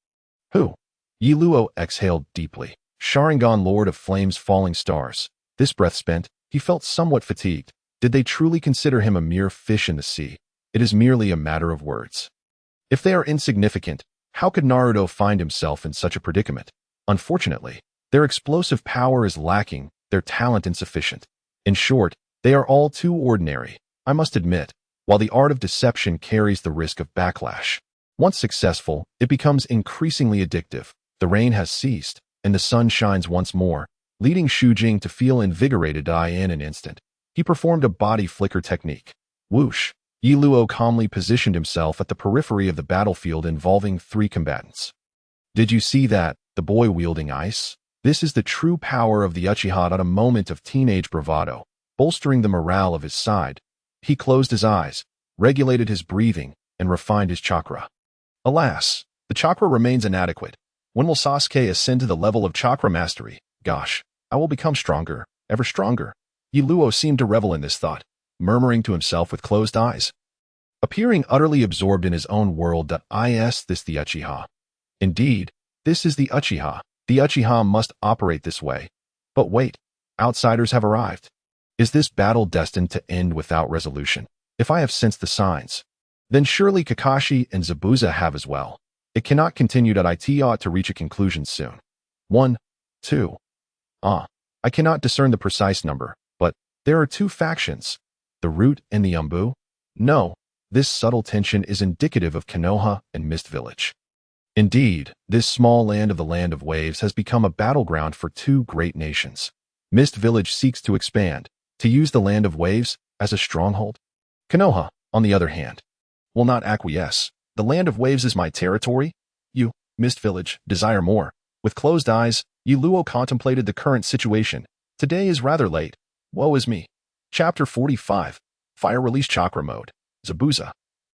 Who? Yi Luo exhaled deeply. Sharingan, Lord of Flames, Falling Stars. This breath spent, he felt somewhat fatigued. Did they truly consider him a mere fish in the sea? It is merely a matter of words. If they are insignificant, how could Naruto find himself in such a predicament? Unfortunately, their explosive power is lacking, their talent insufficient. In short, they are all too ordinary, I must admit, while the art of deception carries the risk of backlash. Once successful, it becomes increasingly addictive. The rain has ceased, and the sun shines once more, leading Shujing to feel invigorated. In an instant, he performed a body flicker technique. Whoosh! Yi Luo calmly positioned himself at the periphery of the battlefield involving 3 combatants. Did you see that, the boy wielding ice? This is the true power of the Uchiha. At a moment of teenage bravado, bolstering the morale of his side, he closed his eyes, regulated his breathing, and refined his chakra. Alas, the chakra remains inadequate. When will Sasuke ascend to the level of chakra mastery? Gosh, I will become stronger, ever stronger. Yi Luo seemed to revel in this thought, murmuring to himself with closed eyes. Appearing utterly absorbed in his own world. Is this the Uchiha? Indeed, this is the Uchiha. The Uchiha must operate this way. But wait, outsiders have arrived. Is this battle destined to end without resolution? If I have sensed the signs, then surely Kakashi and Zabuza have as well. It cannot continue. It ought to reach a conclusion soon. 1, 2. I cannot discern the precise number, but there are 2 factions, the Root and the Umbu. No, this subtle tension is indicative of Konoha and Mist Village. Indeed, this small land of the Land of Waves has become a battleground for 2 great nations. Mist Village seeks to expand, to use the Land of Waves as a stronghold. Konoha, on the other hand, will not acquiesce. The Land of Waves is my territory. You, Mist Village, desire more. With closed eyes, Yiluo contemplated the current situation. Today is rather late. Woe is me. Chapter 45. Fire Release Chakra Mode. Zabuza.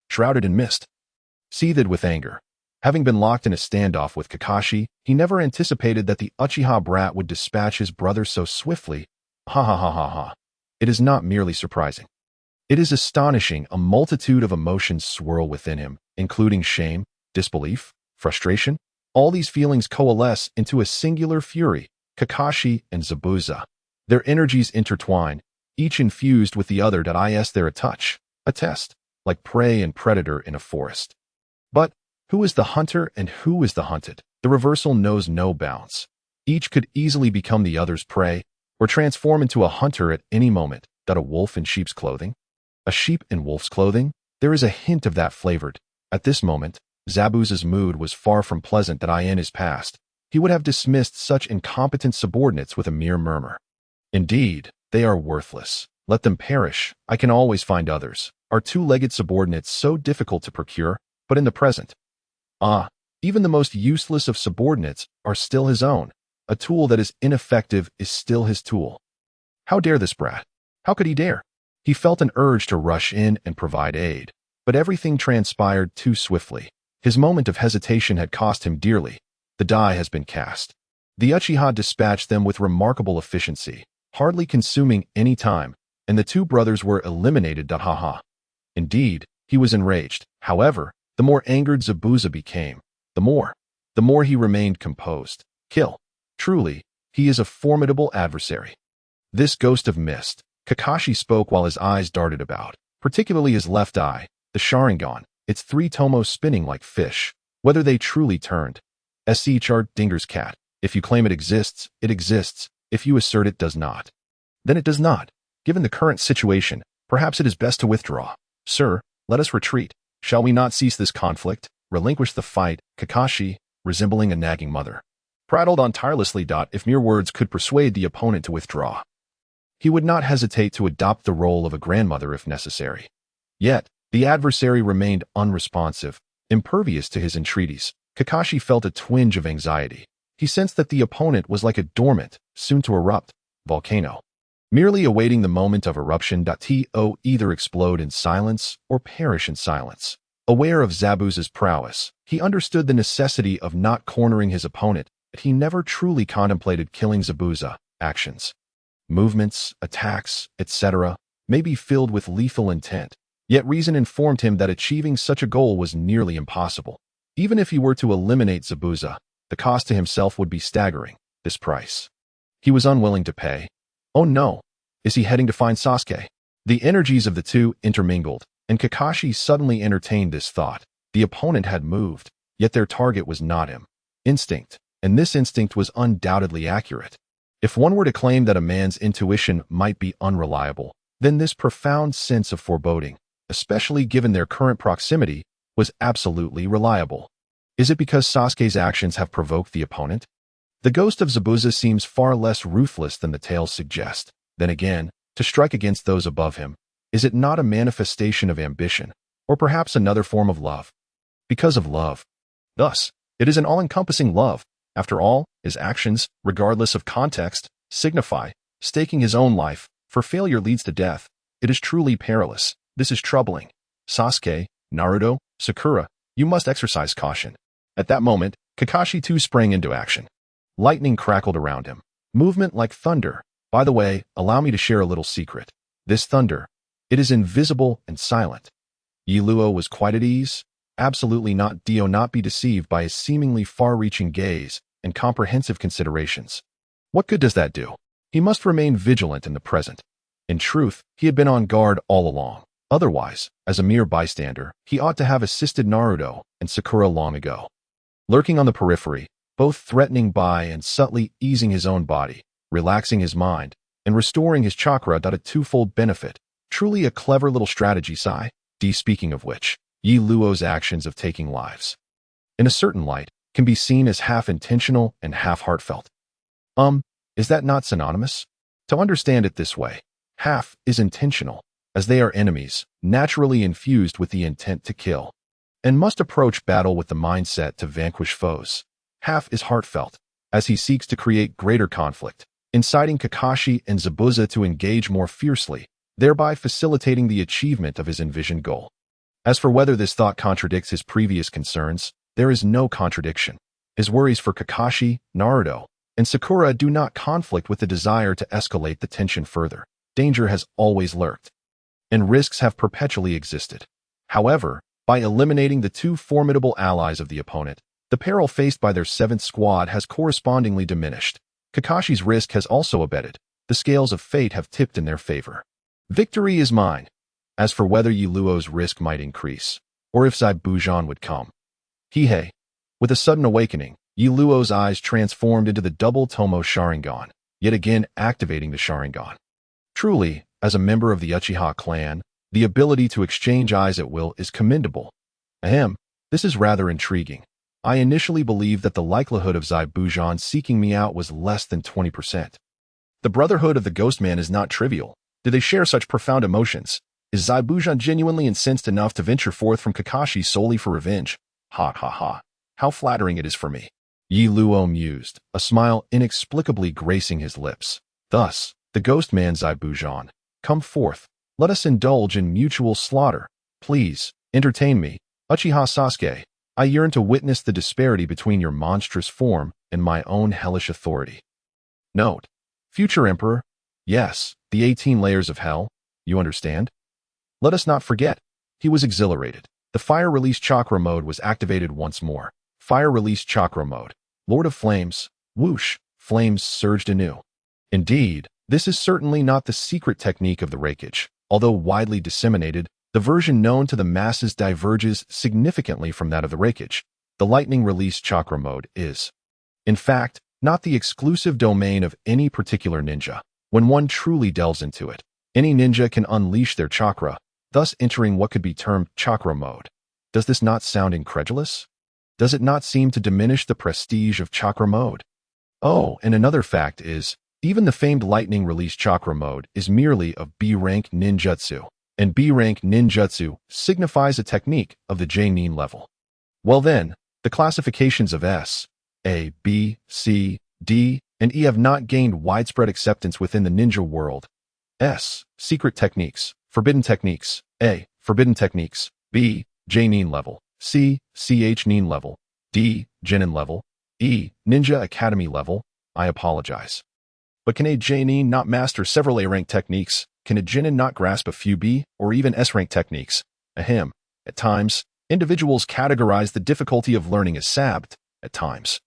Shrouded in mist. Seethed with anger. Having been locked in a standoff with Kakashi, he never anticipated that the Uchiha brat would dispatch his brother so swiftly. Ha ha ha ha ha. It is not merely surprising. It is astonishing. A multitude of emotions swirl within him, including shame, disbelief, frustration. All these feelings coalesce into a singular fury, Kakashi and Zabuza. Their energies intertwine, each infused with the other. They're a touch, a test, like prey and predator in a forest. But who is the hunter and who is the hunted? The reversal knows no bounds. Each could easily become the other's prey, or transform into a hunter at any moment. A wolf in sheep's clothing? A sheep in wolf's clothing? There is a hint of that flavored. At this moment, Zabuza's mood was far from pleasant. In his past, he would have dismissed such incompetent subordinates with a mere murmur. Indeed, they are worthless. Let them perish. I can always find others. Are two-legged subordinates so difficult to procure? But in the present, even the most useless of subordinates are still his own. A tool that is ineffective is still his tool. How dare this brat? How could he dare? He felt an urge to rush in and provide aid, but everything transpired too swiftly. His moment of hesitation had cost him dearly. The die has been cast. The Uchiha dispatched them with remarkable efficiency, hardly consuming any time, and the two brothers were eliminated. Haha. Indeed, he was enraged. However, the more angered Zabuza became, the more he remained composed. Kill. Truly, he is a formidable adversary. This ghost of mist. Kakashi spoke while his eyes darted about, particularly his left eye, the sharingan, its three tomos spinning like fish. Whether they truly turned. SC chart Dinger's cat. If you claim it exists, it exists. If you assert it does not, then it does not. Given the current situation, perhaps it is best to withdraw. Sir, let us retreat. Shall we not cease this conflict? Relinquish the fight. Kakashi, resembling a nagging mother, prattled on tirelessly. If mere words could persuade the opponent to withdraw, he would not hesitate to adopt the role of a grandmother if necessary. Yet, the adversary remained unresponsive, impervious to his entreaties. Kakashi felt a twinge of anxiety. He sensed that the opponent was like a dormant, soon-to-erupt volcano, merely awaiting the moment of eruption. To either explode in silence or perish in silence. Aware of Zabuza's prowess, he understood the necessity of not cornering his opponent, but he never truly contemplated killing Zabuza. Actions, movements, attacks, etc., may be filled with lethal intent, yet reason informed him that achieving such a goal was nearly impossible. Even if he were to eliminate Zabuza, the cost to himself would be staggering. This price he was unwilling to pay. Oh no, is he heading to find Sasuke? The energies of the two intermingled, and Kakashi suddenly entertained this thought. The opponent had moved, yet their target was not him. Instinct, and this instinct was undoubtedly accurate. If one were to claim that a man's intuition might be unreliable, then this profound sense of foreboding, especially given their current proximity, was absolutely reliable. Is it because Sasuke's actions have provoked the opponent? The ghost of Zabuza seems far less ruthless than the tales suggest. Then again, to strike against those above him, is it not a manifestation of ambition, or perhaps another form of love? Because of love. Thus, it is an all-encompassing love. After all, his actions, regardless of context, signify staking his own life, for failure leads to death. It is truly perilous. This is troubling. Sasuke, Naruto, Sakura, you must exercise caution. At that moment, Kakashi too sprang into action. Lightning crackled around him. Movement like thunder. By the way, allow me to share a little secret. This thunder, it is invisible and silent. Yiluo was quite at ease. Absolutely not. Do not be deceived by his seemingly far-reaching gaze and comprehensive considerations. What good does that do? He must remain vigilant in the present. In truth, he had been on guard all along. Otherwise, as a mere bystander, he ought to have assisted Naruto and Sakura long ago. Lurking on the periphery, both threatening by and subtly easing his own body, relaxing his mind, and restoring his chakra. A twofold benefit. Truly a clever little strategy, Sai. Speaking of which, Yiluo's actions of taking lives, in a certain light, can be seen as half intentional and half heartfelt. Is that not synonymous? To understand it this way, half is intentional, as they are enemies, naturally infused with the intent to kill, and must approach battle with the mindset to vanquish foes. Half is heartfelt, as he seeks to create greater conflict, inciting Kakashi and Zabuza to engage more fiercely, thereby facilitating the achievement of his envisioned goal. As for whether this thought contradicts his previous concerns, there is no contradiction. His worries for Kakashi, Naruto, and Sakura do not conflict with the desire to escalate the tension further. Danger has always lurked, and risks have perpetually existed. However, by eliminating the two formidable allies of the opponent, the peril faced by their 7th squad has correspondingly diminished. Kakashi's risk has also abated. The scales of fate have tipped in their favor. Victory is mine. As for whether Yiluo's risk might increase, or if Zabuza would come. Hihei. With a sudden awakening, Yiluo's eyes transformed into the double Tomo Sharingan, yet again activating the Sharingan. Truly, as a member of the Uchiha clan, the ability to exchange eyes at will is commendable. Ahem, this is rather intriguing. I initially believed that the likelihood of Zabuza seeking me out was less than 20%. The brotherhood of the Ghost Man is not trivial. Do they share such profound emotions? Is Zabuza genuinely incensed enough to venture forth from Kakashi solely for revenge? Ha ha ha. How flattering it is for me. Yiluo mused, a smile inexplicably gracing his lips. Thus, the Ghost Man Zabuza, come forth. Let us indulge in mutual slaughter. Please, entertain me. Uchiha Sasuke, I yearn to witness the disparity between your monstrous form and my own hellish authority. Note: Future Emperor. Yes, the 18 layers of hell. You understand? Let us not forget. He was exhilarated. The fire release chakra mode was activated once more. Fire release chakra mode. Lord of Flames. Whoosh. Flames surged anew. Indeed, this is certainly not the secret technique of the Reikage. Although widely disseminated, the version known to the masses diverges significantly from that of the Reikage. The lightning release chakra mode is, in fact, not the exclusive domain of any particular ninja. When one truly delves into it, any ninja can unleash their chakra, thus entering what could be termed chakra mode. Does this not sound incredulous? Does it not seem to diminish the prestige of chakra mode? Oh, and another fact is, even the famed lightning release chakra mode is merely of B-rank ninjutsu, and B-rank ninjutsu signifies a technique of the J-nin level. Well then, the classifications of S, A, B, C, D, and E have not gained widespread acceptance within the ninja world. S. Secret techniques, forbidden techniques. A. Forbidden techniques. B. J-nin level. C. CH-nin level. D. Genin level. E. Ninja Academy level. I apologize. But can a J-nin not master several A-rank techniques? Can a Genin not grasp a few B or even S-rank techniques? Ahem. At times, individuals categorize the difficulty of learning as sabt. At times,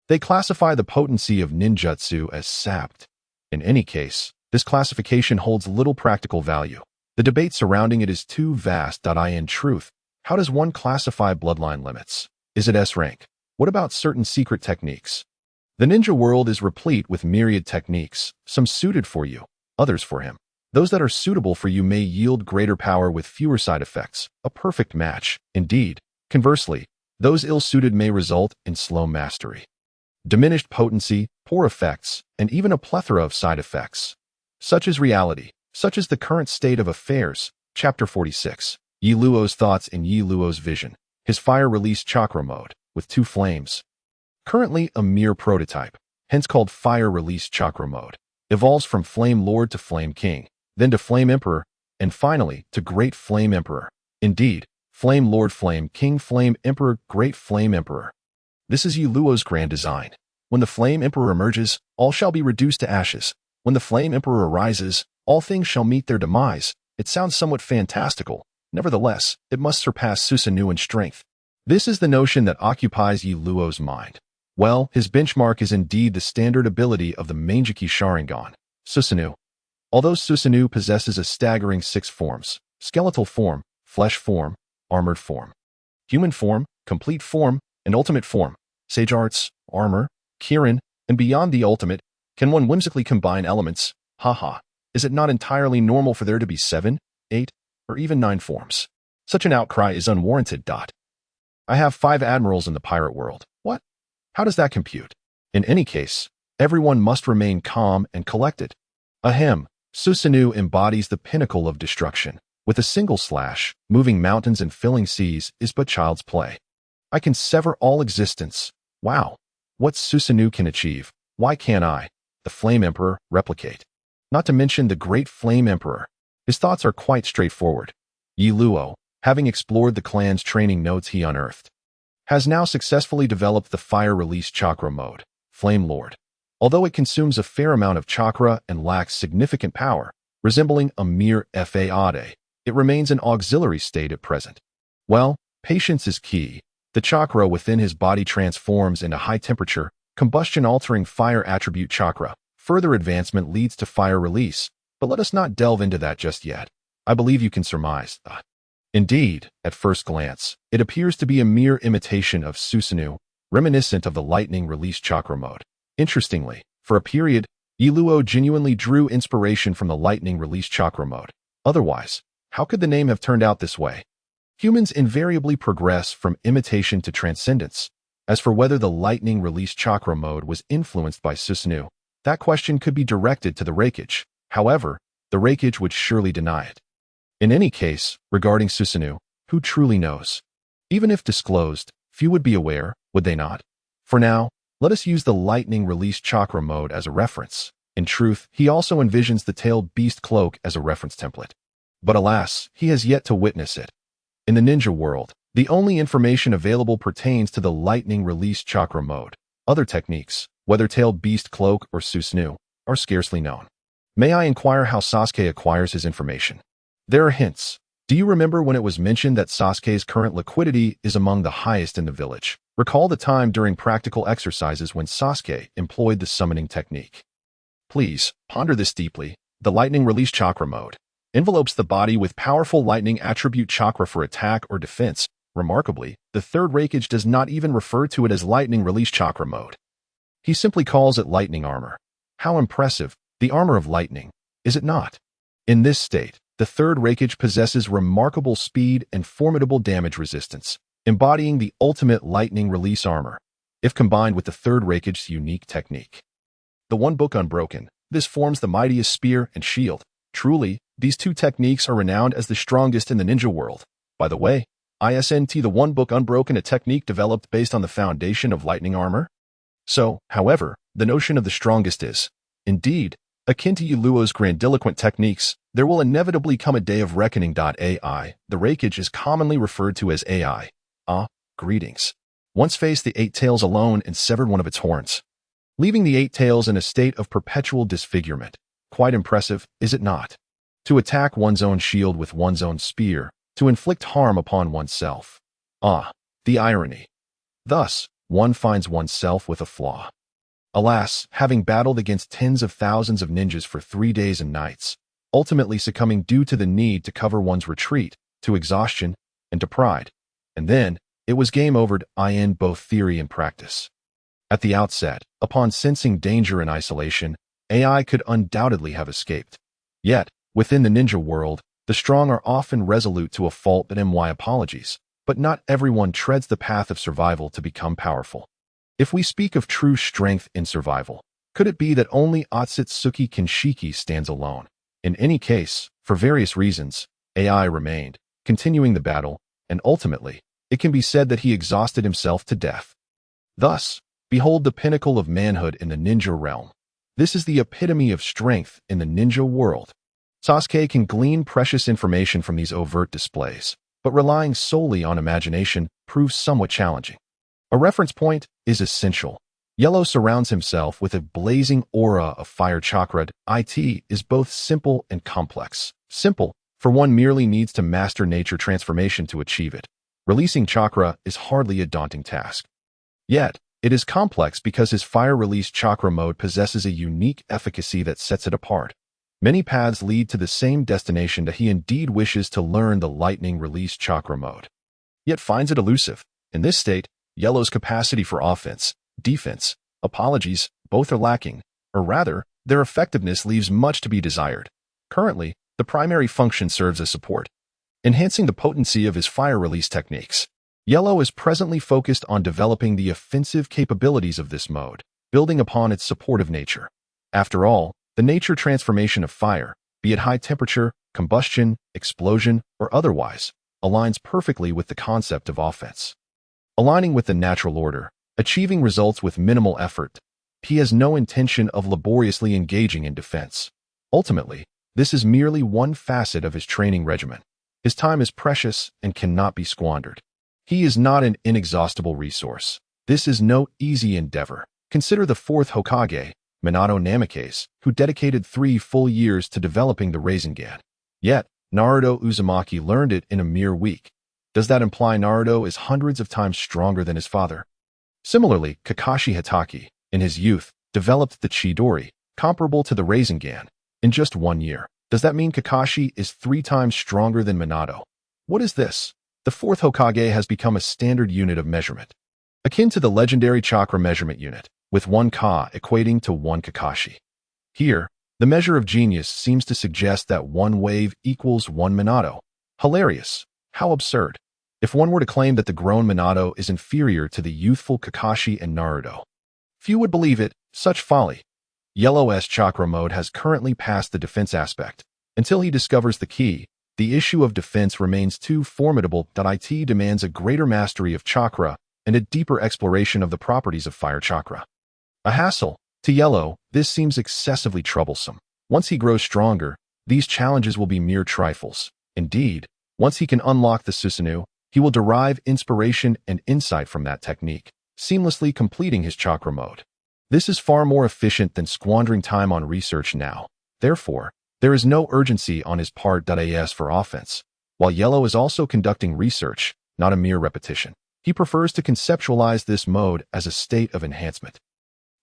they classify the potency of ninjutsu as sabt. In any case, this classification holds little practical value. The debate surrounding it is too vast. In truth, how does one classify bloodline limits? Is it S-rank? What about certain secret techniques? The ninja world is replete with myriad techniques, some suited for you, others for him. Those that are suitable for you may yield greater power with fewer side effects, a perfect match. Indeed, conversely, those ill-suited may result in slow mastery, diminished potency, poor effects, and even a plethora of side effects. Such is reality, such is the current state of affairs. Chapter 46. Yiluo's thoughts in Yiluo's vision. His fire release chakra mode, with 2 flames. Currently a mere prototype, hence called fire release chakra mode, evolves from Flame Lord to Flame King, then to Flame Emperor, and finally to Great Flame Emperor. Indeed, Flame Lord, Flame King, Flame Emperor, Great Flame Emperor. This is Yiluo's grand design. When the Flame Emperor emerges, all shall be reduced to ashes. When the Flame Emperor arises, all things shall meet their demise. It sounds somewhat fantastical. Nevertheless, it must surpass Susanoo in strength. This is the notion that occupies Yiluo's mind. Well, his benchmark is indeed the standard ability of the Manjiki Sharingan, Susanoo. Although Susanoo possesses a staggering 6 forms: skeletal form, flesh form, armored form, human form, complete form, and ultimate form. Sage arts, armor, Kirin, and beyond the ultimate, can one whimsically combine elements? Haha. Is it not entirely normal for there to be 7, 8, or even 9 forms? Such an outcry is unwarranted. I have 5 admirals in the pirate world. What? How does that compute? In any case, everyone must remain calm and collected. Ahem. Susanoo embodies the pinnacle of destruction. With a single slash, moving mountains and filling seas is but child's play. I can sever all existence. Wow. What Susanoo can achieve, why can't I, the Flame Emperor, replicate? Not to mention the Great Flame Emperor. His thoughts are quite straightforward. Yi Luo, having explored the clan's training notes he unearthed, has now successfully developed the Fire Release Chakra mode, Flame Lord. Although it consumes a fair amount of chakra and lacks significant power, resembling a mere fade, it remains an auxiliary state at present. Well, patience is key. The chakra within his body transforms into high-temperature, combustion-altering fire attribute chakra. Further advancement leads to fire release, but let us not delve into that just yet. I believe you can surmise that. Indeed, at first glance, it appears to be a mere imitation of Susanoo, reminiscent of the lightning release chakra mode. Interestingly, for a period, Yi Luo genuinely drew inspiration from the lightning release chakra mode. Otherwise, how could the name have turned out this way? Humans invariably progress from imitation to transcendence. As for whether the lightning release chakra mode was influenced by Susanoo, that question could be directed to the Reikage. However, the Reikage would surely deny it. In any case, regarding Susanoo, who truly knows? Even if disclosed, few would be aware, would they not? For now, let us use the lightning release chakra mode as a reference. In truth, he also envisions the tailed beast cloak as a reference template. But alas, he has yet to witness it. In the ninja world, the only information available pertains to the lightning release chakra mode. Other techniques, whether tailed beast cloak or Susanoo, are scarcely known. May I inquire how Sasuke acquires his information? There are hints. Do you remember when it was mentioned that Sasuke's current liquidity is among the highest in the village? Recall the time during practical exercises when Sasuke employed the summoning technique. Please, ponder this deeply. The lightning release chakra mode envelopes the body with powerful lightning attribute chakra for attack or defense. Remarkably, the third Reikage does not even refer to it as lightning release chakra mode. He simply calls it lightning armor. How impressive, the armor of lightning, is it not? In this state, the third Reikage possesses remarkable speed and formidable damage resistance, embodying the ultimate lightning release armor, if combined with the third Reikage's unique technique. The one book unbroken, this forms the mightiest spear and shield. Truly, these two techniques are renowned as the strongest in the ninja world. By the way, isn't the one book unbroken a technique developed based on the foundation of lightning armor? So, however, the notion of the strongest is, indeed, akin to Yi Luo's grandiloquent techniques. There will inevitably come a day of reckoning. AI, the Reikage is commonly referred to as AI. Greetings. Once faced the eight tails alone and severed one of its horns, leaving the eight tails in a state of perpetual disfigurement. Quite impressive, is it not? To attack one's own shield with one's own spear, to inflict harm upon oneself. The irony. Thus, one finds oneself with a flaw. Alas, having battled against tens of thousands of ninjas for 3 days and nights, ultimately succumbing due to the need to cover one's retreat, to exhaustion, and to pride. And then, it was game over in both theory and practice. At the outset, upon sensing danger and isolation, AI could undoubtedly have escaped. Yet, within the ninja world, the strong are often resolute to a fault and apologies, but not everyone treads the path of survival to become powerful. If we speak of true strength in survival, could it be that only Otsutsuki Kinshiki stands alone? In any case, for various reasons, AI remained, continuing the battle, and ultimately, it can be said that he exhausted himself to death. Thus, behold the pinnacle of manhood in the ninja realm. This is the epitome of strength in the ninja world. Sasuke can glean precious information from these overt displays, but relying solely on imagination proves somewhat challenging. A reference point is essential. Yellow surrounds himself with a blazing aura of fire chakra. It is both simple and complex. Simple, for one merely needs to master nature transformation to achieve it. Releasing chakra is hardly a daunting task. Yet, it is complex because his fire release chakra mode possesses a unique efficacy that sets it apart. Many paths lead to the same destination that he indeed wishes to learn the lightning release chakra mode, yet finds it elusive. In this state, Yellow's capacity for offense, defense, both are lacking, or rather, their effectiveness leaves much to be desired. Currently, the primary function serves as support, enhancing the potency of his fire release techniques. Yellow is presently focused on developing the offensive capabilities of this mode, building upon its supportive nature. After all, the nature transformation of fire, be it high temperature, combustion, explosion, or otherwise, aligns perfectly with the concept of offense. Aligning with the natural order, achieving results with minimal effort. He has no intention of laboriously engaging in defense. Ultimately, this is merely one facet of his training regimen. His time is precious and cannot be squandered. He is not an inexhaustible resource. This is no easy endeavor. Consider the fourth Hokage, Minato Namikaze, who dedicated 3 full years to developing the Resigned. Yet, Naruto Uzumaki learned it in a mere week. Does that imply Naruto is hundreds of times stronger than his father? Similarly, Kakashi Hatake, in his youth, developed the Chidori, comparable to the Resigned, in just 1 year. Does that mean Kakashi is 3 times stronger than Minato? What is this? The fourth Hokage has become a standard unit of measurement, akin to the legendary chakra measurement unit, with 1 Ka equating to 1 Kakashi. Here, the measure of genius seems to suggest that 1 wave equals 1 Minato. Hilarious. How absurd. If one were to claim that the grown Minato is inferior to the youthful Kakashi and Naruto, few would believe it. Such folly. Yellow's chakra mode has currently passed the defense aspect. Until he discovers the key, the issue of defense remains too formidable. It demands a greater mastery of chakra and a deeper exploration of the properties of fire chakra. A hassle. To Yellow, this seems excessively troublesome. Once he grows stronger, these challenges will be mere trifles. Indeed, once he can unlock the Susanoo, he will derive inspiration and insight from that technique, seamlessly completing his chakra mode. This is far more efficient than squandering time on research now. Therefore, there is no urgency on his part. As for offense, while Yellow is also conducting research, not a mere repetition, he prefers to conceptualize this mode as a state of enhancement.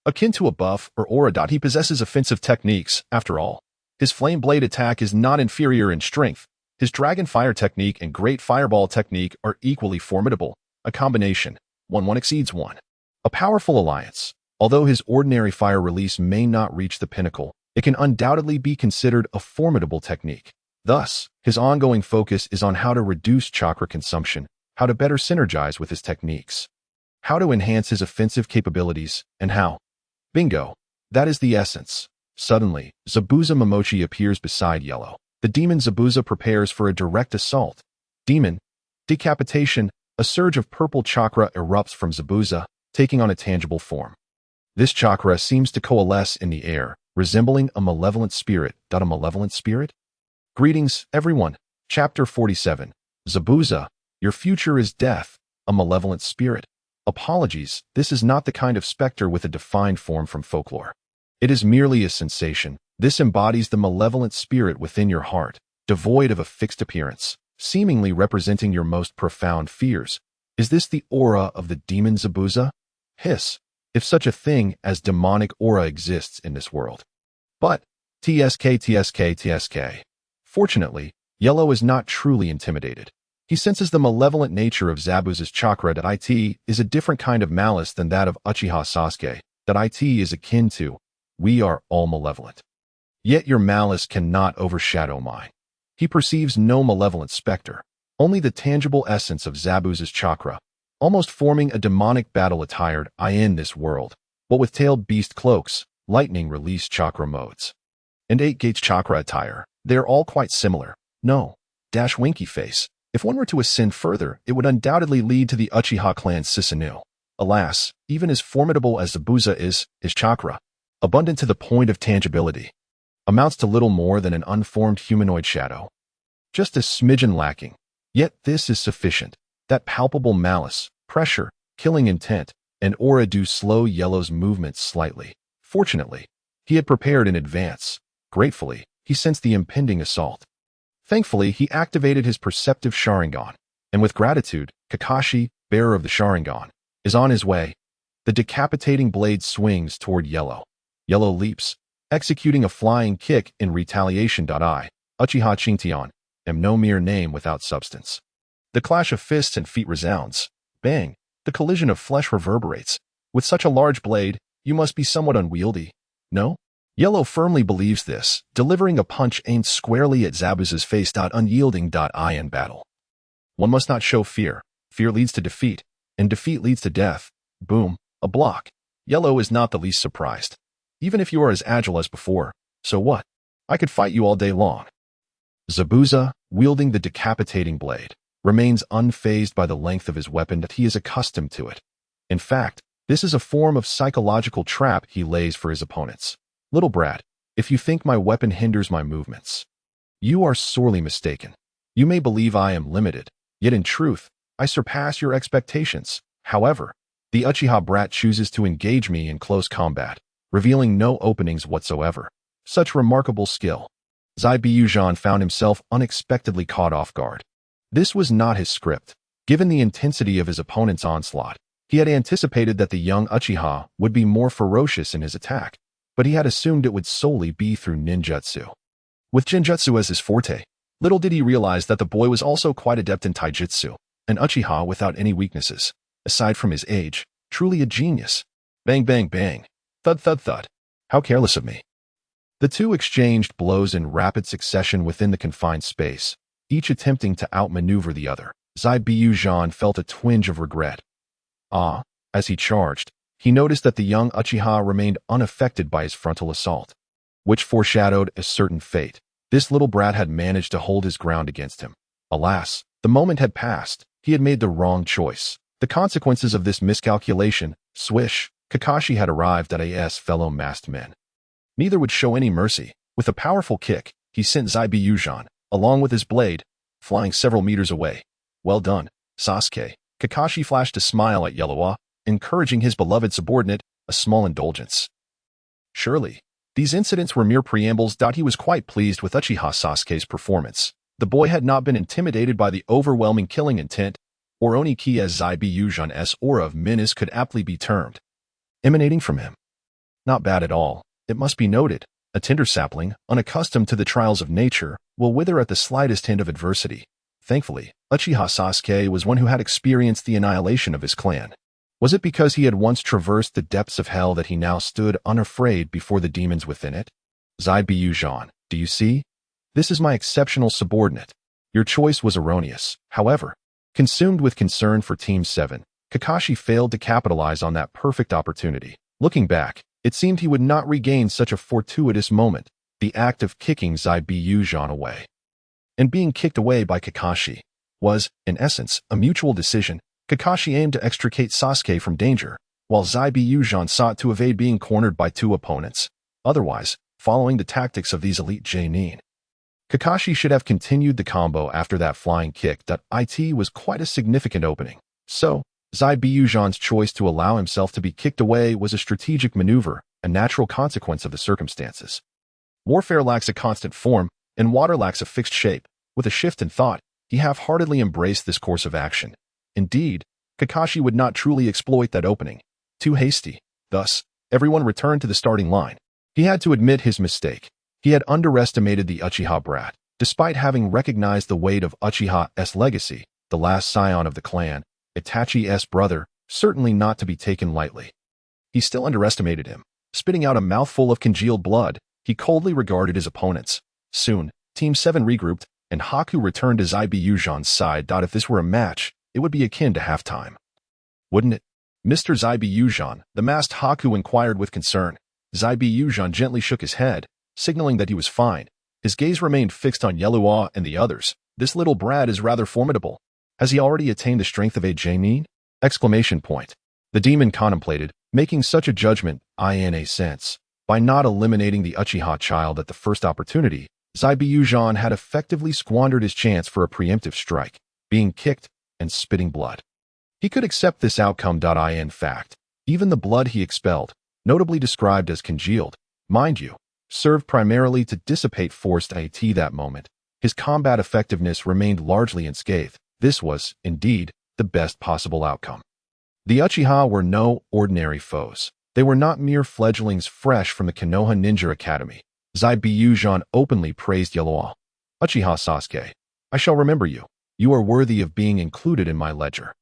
Akin to a buff or aura. He possesses offensive techniques, after all. His flame blade attack is not inferior in strength. His dragon fire technique and great fireball technique are equally formidable. A combination. 1 exceeds 1. A powerful alliance. Although his ordinary fire release may not reach the pinnacle, it can undoubtedly be considered a formidable technique. Thus, his ongoing focus is on how to reduce chakra consumption, how to better synergize with his techniques, how to enhance his offensive capabilities, and how. Bingo. That is the essence. Suddenly, Zabuza Momochi appears beside Yellow. The demon Zabuza prepares for a direct assault. Demon. Decapitation. A surge of purple chakra erupts from Zabuza, taking on a tangible form. This chakra seems to coalesce in the air, resembling a malevolent spirit. A malevolent spirit? Greetings, everyone. Chapter 47. Zabuza, your future is death. A malevolent spirit. Apologies, this is not the kind of specter with a defined form from folklore. It is merely a sensation. This embodies the malevolent spirit within your heart, devoid of a fixed appearance, seemingly representing your most profound fears. Is this the aura of the demon Zabuza? Hiss. If such a thing as demonic aura exists in this world. But, tsk. Fortunately, Yellow is not truly intimidated. He senses the malevolent nature of Zabuza's chakra. It is a different kind of malice than that of Uchiha Sasuke. It is akin to, we are all malevolent. Yet your malice cannot overshadow mine. He perceives no malevolent specter, only the tangible essence of Zabuza's chakra, almost forming a demonic battle attired in this world, but with tailed beast cloaks, lightning release chakra modes, and 8 gates chakra attire. They are all quite similar. No. Winky face. If one were to ascend further, it would undoubtedly lead to the Uchiha clan's Susanoo. Alas, even as formidable as Zabuza is, his chakra, abundant to the point of tangibility, amounts to little more than an unformed humanoid shadow. Just a smidgen lacking. Yet this is sufficient. That palpable malice, pressure, killing intent, and aura do slow Yellow's movements slightly. Fortunately, he had prepared in advance. Gratefully, he sensed the impending assault. Thankfully, he activated his perceptive sharingan, and with gratitude, Kakashi, bearer of the sharingan, is on his way. The decapitating blade swings toward Yellow. Yellow leaps, executing a flying kick in retaliation. Uchiha Chintian, am no mere name without substance. The clash of fists and feet resounds. Bang! The collision of flesh reverberates. With such a large blade, you must be somewhat unwieldy. No? Yellow firmly believes this, delivering a punch aimed squarely at Zabuza's face. Unyielding. In battle, one must not show fear. Fear leads to defeat, and defeat leads to death. Boom. A block. Yellow is not the least surprised. Even if you are as agile as before, so what? I could fight you all day long. Zabuza, wielding the decapitating blade, remains unfazed by the length of his weapon. That he is accustomed to it. In fact, This is a form of psychological trap he lays for his opponents. Little brat, if you think my weapon hinders my movements, you are sorely mistaken. You may believe I am limited, yet in truth, I surpass your expectations. However, the Uchiha brat chooses to engage me in close combat, revealing no openings whatsoever. Such remarkable skill. Zabuza found himself unexpectedly caught off guard. This was not his script. Given the intensity of his opponent's onslaught, he had anticipated that the young Uchiha would be more ferocious in his attack, but he had assumed it would solely be through ninjutsu. With genjutsu as his forte, little did he realize that the boy was also quite adept in taijutsu, an Uchiha without any weaknesses. Aside from his age, truly a genius. Bang bang bang. Thud thud thud. How careless of me. The two exchanged blows in rapid succession within the confined space, each attempting to outmaneuver the other. Zabuza felt a twinge of regret. As he charged, he noticed that the young Uchiha remained unaffected by his frontal assault, which foreshadowed a certain fate. This little brat had managed to hold his ground against him. Alas, the moment had passed. He had made the wrong choice. The consequences of this miscalculation, swish, Kakashi had arrived at his fellow masked men. Neither would show any mercy. With a powerful kick, he sent Zabuza, along with his blade, flying several meters away. Well done, Sasuke. Kakashi flashed a smile at Yellowwa, encouraging his beloved subordinate, a small indulgence. Surely, these incidents were mere preambles. He was quite pleased with Uchiha Sasuke's performance. The boy had not been intimidated by the overwhelming killing intent, or Oniki as Zabuza's aura of menace could aptly be termed, emanating from him. Not bad at all, it must be noted. A tender sapling, unaccustomed to the trials of nature, will wither at the slightest hint of adversity. Thankfully, Uchiha Sasuke was one who had experienced the annihilation of his clan. Was it because he had once traversed the depths of hell that he now stood unafraid before the demons within it? Zabuza, do you see? This is my exceptional subordinate. Your choice was erroneous. However, consumed with concern for Team 7, Kakashi failed to capitalize on that perfect opportunity. Looking back, it seemed he would not regain such a fortuitous moment, the act of kicking Zabuza away. And being kicked away by Kakashi was, in essence, a mutual decision. Kakashi aimed to extricate Sasuke from danger, while Zabuza sought to evade being cornered by two opponents. Otherwise, following the tactics of these elite genin, Kakashi should have continued the combo after that flying kick. It was quite a significant opening. So, Zabuza's choice to allow himself to be kicked away was a strategic maneuver, a natural consequence of the circumstances. Warfare lacks a constant form, and water lacks a fixed shape. With a shift in thought, he half-heartedly embraced this course of action. Indeed, Kakashi would not truly exploit that opening. Too hasty. Thus, everyone returned to the starting line. He had to admit his mistake. He had underestimated the Uchiha brat. Despite having recognized the weight of Uchiha's legacy, the last scion of the clan, Itachi's brother, certainly not to be taken lightly. He still underestimated him. Spitting out a mouthful of congealed blood, he coldly regarded his opponents. Soon, Team 7 regrouped, and Haku returned to Zabuza's side. If this were a match, it would be akin to halftime. Wouldn't it? Mr. Zabuza, the masked Haku inquired with concern. Zabuza gently shook his head, signaling that he was fine. His gaze remained fixed on Yellowwa and the others. This little brat is rather formidable. Has he already attained the strength of a genin? Exclamation point. The demon contemplated, making such a judgment in a sense. By not eliminating the Uchiha child at the first opportunity, Zabuza had effectively squandered his chance for a preemptive strike, being kicked and spitting blood. He could accept this outcome. In fact, even the blood he expelled, notably described as congealed, mind you, served primarily to dissipate forced IT that moment. His combat effectiveness remained largely unscathed. This was, indeed, the best possible outcome. The Uchiha were no ordinary foes. They were not mere fledglings fresh from the Konoha Ninja Academy. Zabuza openly praised Yellowwa. Uchiha Sasuke, I shall remember you. You are worthy of being included in my ledger.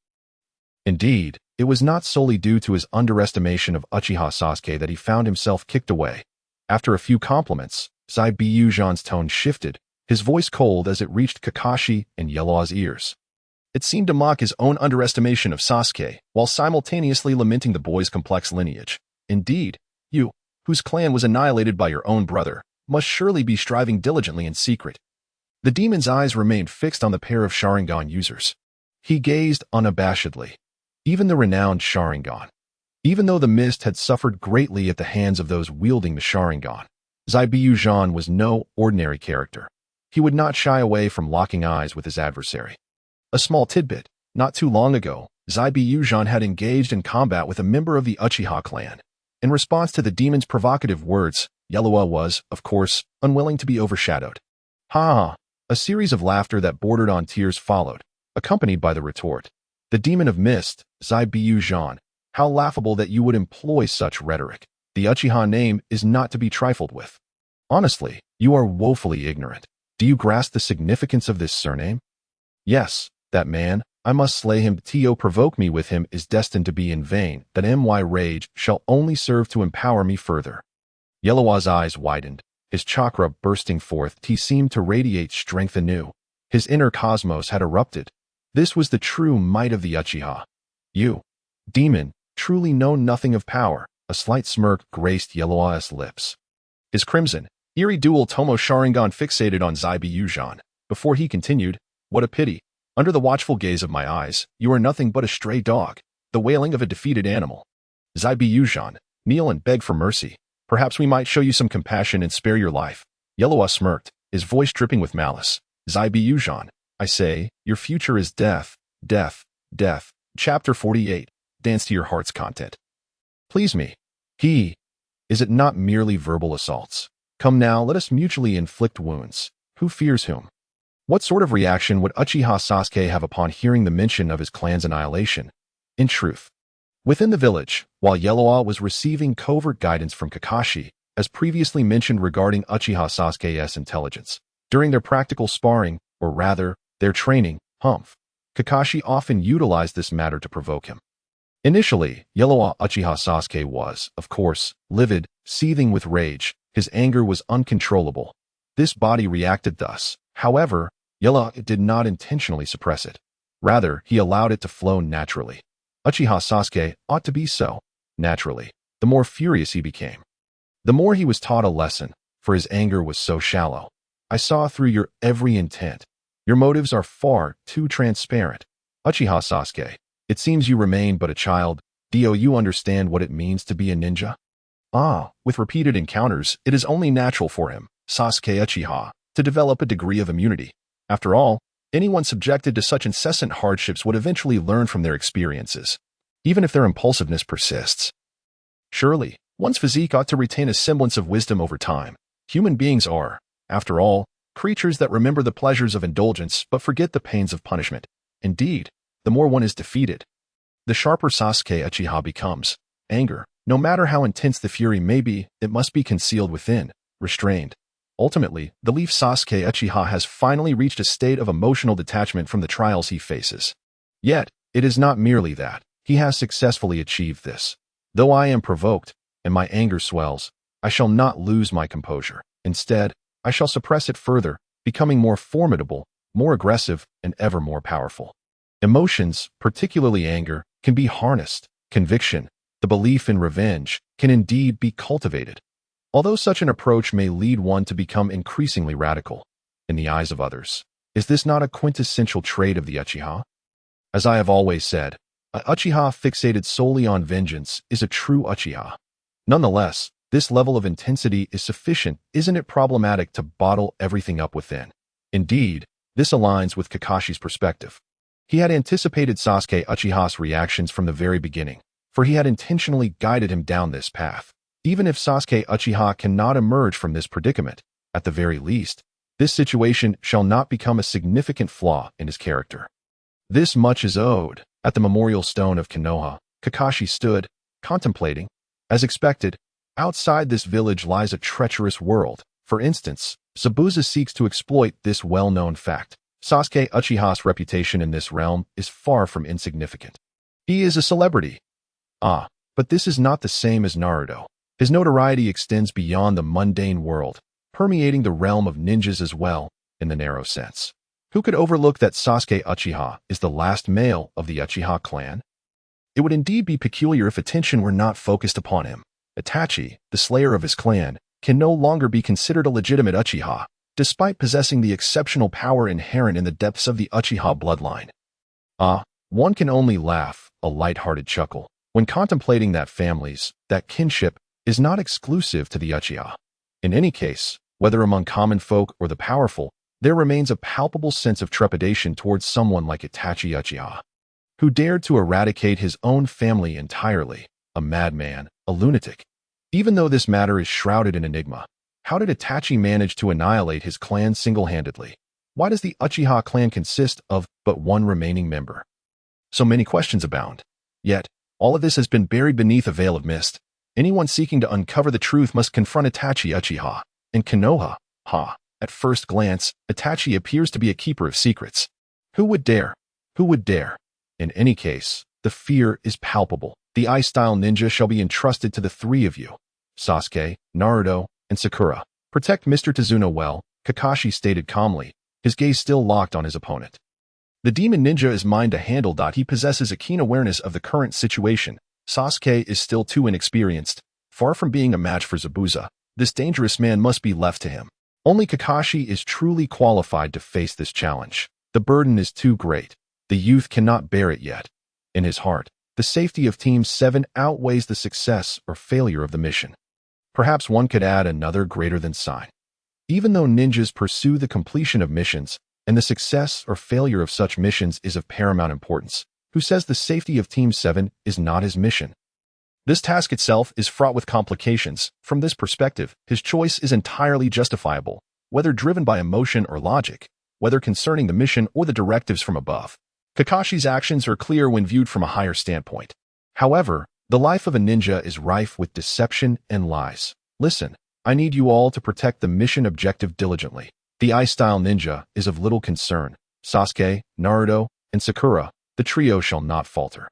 Indeed, it was not solely due to his underestimation of Uchiha Sasuke that he found himself kicked away. After a few compliments, Zabuza's tone shifted, his voice cold as it reached Kakashi and Yellowwa's ears. It seemed to mock his own underestimation of Sasuke, while simultaneously lamenting the boy's complex lineage. Indeed, you, whose clan was annihilated by your own brother, must surely be striving diligently in secret. The demon's eyes remained fixed on the pair of sharingan users. He gazed unabashedly. Even the renowned sharingan Even though the mist had suffered greatly at the hands of those wielding the sharingan, Zabuza was no ordinary character. He would not shy away from locking eyes with his adversary. A small tidbit: not too long ago, Zabuza had engaged in combat with a member of the Uchiha clan. In response to the demon's provocative words, Yellowwa was, of course, unwilling to be overshadowed. Ha! A series of laughter that bordered on tears followed, accompanied by the retort. The demon of mist, Zabuza. How laughable that you would employ such rhetoric. The Uchiha name is not to be trifled with. Honestly, you are woefully ignorant. Do you grasp the significance of this surname? Yes, that man, I must slay him. To provoke me with him is destined to be in vain. That my rage shall only serve to empower me further. Yellowwa's eyes widened, his chakra bursting forth. He seemed to radiate strength anew. His inner cosmos had erupted. This was the true might of the Uchiha. You, demon, truly know nothing of power. A slight smirk graced Yellowwa's lips. His crimson, eerie dual tomo sharingan fixated on Zabuza. Before he continued, what a pity. Under the watchful gaze of my eyes, you are nothing but a stray dog, the wailing of a defeated animal. Zabuza, kneel and beg for mercy. Perhaps we might show you some compassion and spare your life. Yellowwa smirked, his voice dripping with malice. Zabuza, I say, your future is death, death, death. Chapter 48. Dance to your heart's content. Please me. Is it not merely verbal assaults? Come now, let us mutually inflict wounds. Who fears whom? What sort of reaction would Uchiha Sasuke have upon hearing the mention of his clan's annihilation? In truth, within the village, while Yellowwa was receiving covert guidance from Kakashi, as previously mentioned regarding Uchiha Sasuke's intelligence, during their practical sparring, or rather, their training, Kakashi often utilized this matter to provoke him. Initially, Yellowwa Uchiha Sasuke was, of course, livid, seething with rage. His anger was uncontrollable. This body reacted thus. However, Yellowwa did not intentionally suppress it. Rather, he allowed it to flow naturally. Uchiha Sasuke ought to be so, naturally. The more furious he became, the more he was taught a lesson, for his anger was so shallow. I saw through your every intent. Your motives are far too transparent. Uchiha Sasuke, it seems you remain but a child. Do you understand what it means to be a ninja? With repeated encounters, it is only natural for him, Sasuke Uchiha, to develop a degree of immunity. After all, anyone subjected to such incessant hardships would eventually learn from their experiences, even if their impulsiveness persists. Surely, one's physique ought to retain a semblance of wisdom over time. Human beings are, after all, creatures that remember the pleasures of indulgence but forget the pains of punishment. Indeed, the more one is defeated, the sharper Sasuke Uchiha becomes. Anger, no matter how intense the fury may be, it must be concealed within, restrained. Ultimately, the leaf Sasuke Uchiha has finally reached a state of emotional detachment from the trials he faces. Yet, it is not merely that. He has successfully achieved this. Though I am provoked, and my anger swells, I shall not lose my composure. Instead, I shall suppress it further, becoming more formidable, more aggressive, and ever more powerful. Emotions, particularly anger, can be harnessed. Conviction, the belief in revenge, can indeed be cultivated. Although such an approach may lead one to become increasingly radical in the eyes of others, is this not a quintessential trait of the Uchiha? As I have always said, an Uchiha fixated solely on vengeance is a true Uchiha. Nonetheless, this level of intensity is sufficient. Isn't it problematic to bottle everything up within? Indeed, this aligns with Kakashi's perspective. He had anticipated Sasuke Uchiha's reactions from the very beginning, for he had intentionally guided him down this path. Even if Sasuke Uchiha cannot emerge from this predicament, at the very least, this situation shall not become a significant flaw in his character. This much is owed. At the memorial stone of Konoha, Kakashi stood, contemplating. As expected, outside this village lies a treacherous world. For instance, Zabuza seeks to exploit this well-known fact. Sasuke Uchiha's reputation in this realm is far from insignificant. He is a celebrity. But this is not the same as Naruto. His notoriety extends beyond the mundane world, permeating the realm of ninjas as well, in the narrow sense. Who could overlook that Sasuke Uchiha is the last male of the Uchiha clan? It would indeed be peculiar if attention were not focused upon him. Itachi, the slayer of his clan, can no longer be considered a legitimate Uchiha, despite possessing the exceptional power inherent in the depths of the Uchiha bloodline. One can only laugh, a light-hearted chuckle. When contemplating that that kinship is not exclusive to the Uchiha. In any case, whether among common folk or the powerful, there remains a palpable sense of trepidation towards someone like Itachi Uchiha, who dared to eradicate his own family entirely, a madman, a lunatic. Even though this matter is shrouded in enigma, how did Itachi manage to annihilate his clan single-handedly? Why does the Uchiha clan consist of but one remaining member? So many questions abound. Yet, all of this has been buried beneath a veil of mist. Anyone seeking to uncover the truth must confront Itachi Uchiha. In Konoha, at first glance, Itachi appears to be a keeper of secrets. Who would dare? Who would dare? In any case, the fear is palpable. The ice-style ninja shall be entrusted to the three of you. Sasuke, Naruto, and Sakura. Protect Mr. Tazuna well, Kakashi stated calmly, his gaze still locked on his opponent. The demon ninja is mine to handle. He possesses a keen awareness of the current situation. Sasuke is still too inexperienced. Far from being a match for Zabuza, this dangerous man must be left to him. Only Kakashi is truly qualified to face this challenge. The burden is too great. The youth cannot bear it yet. In his heart, the safety of Team 7 outweighs the success or failure of the mission. Perhaps one could add another greater than sign. Even though ninjas pursue the completion of missions, and the success or failure of such missions is of paramount importance, who says the safety of Team 7 is not his mission? This task itself is fraught with complications. From this perspective, his choice is entirely justifiable, whether driven by emotion or logic, whether concerning the mission or the directives from above. Kakashi's actions are clear when viewed from a higher standpoint. However, the life of a ninja is rife with deception and lies. Listen, I need you all to protect the mission objective diligently. The ice-style ninja is of little concern. Sasuke, Naruto, and Sakura, the trio shall not falter.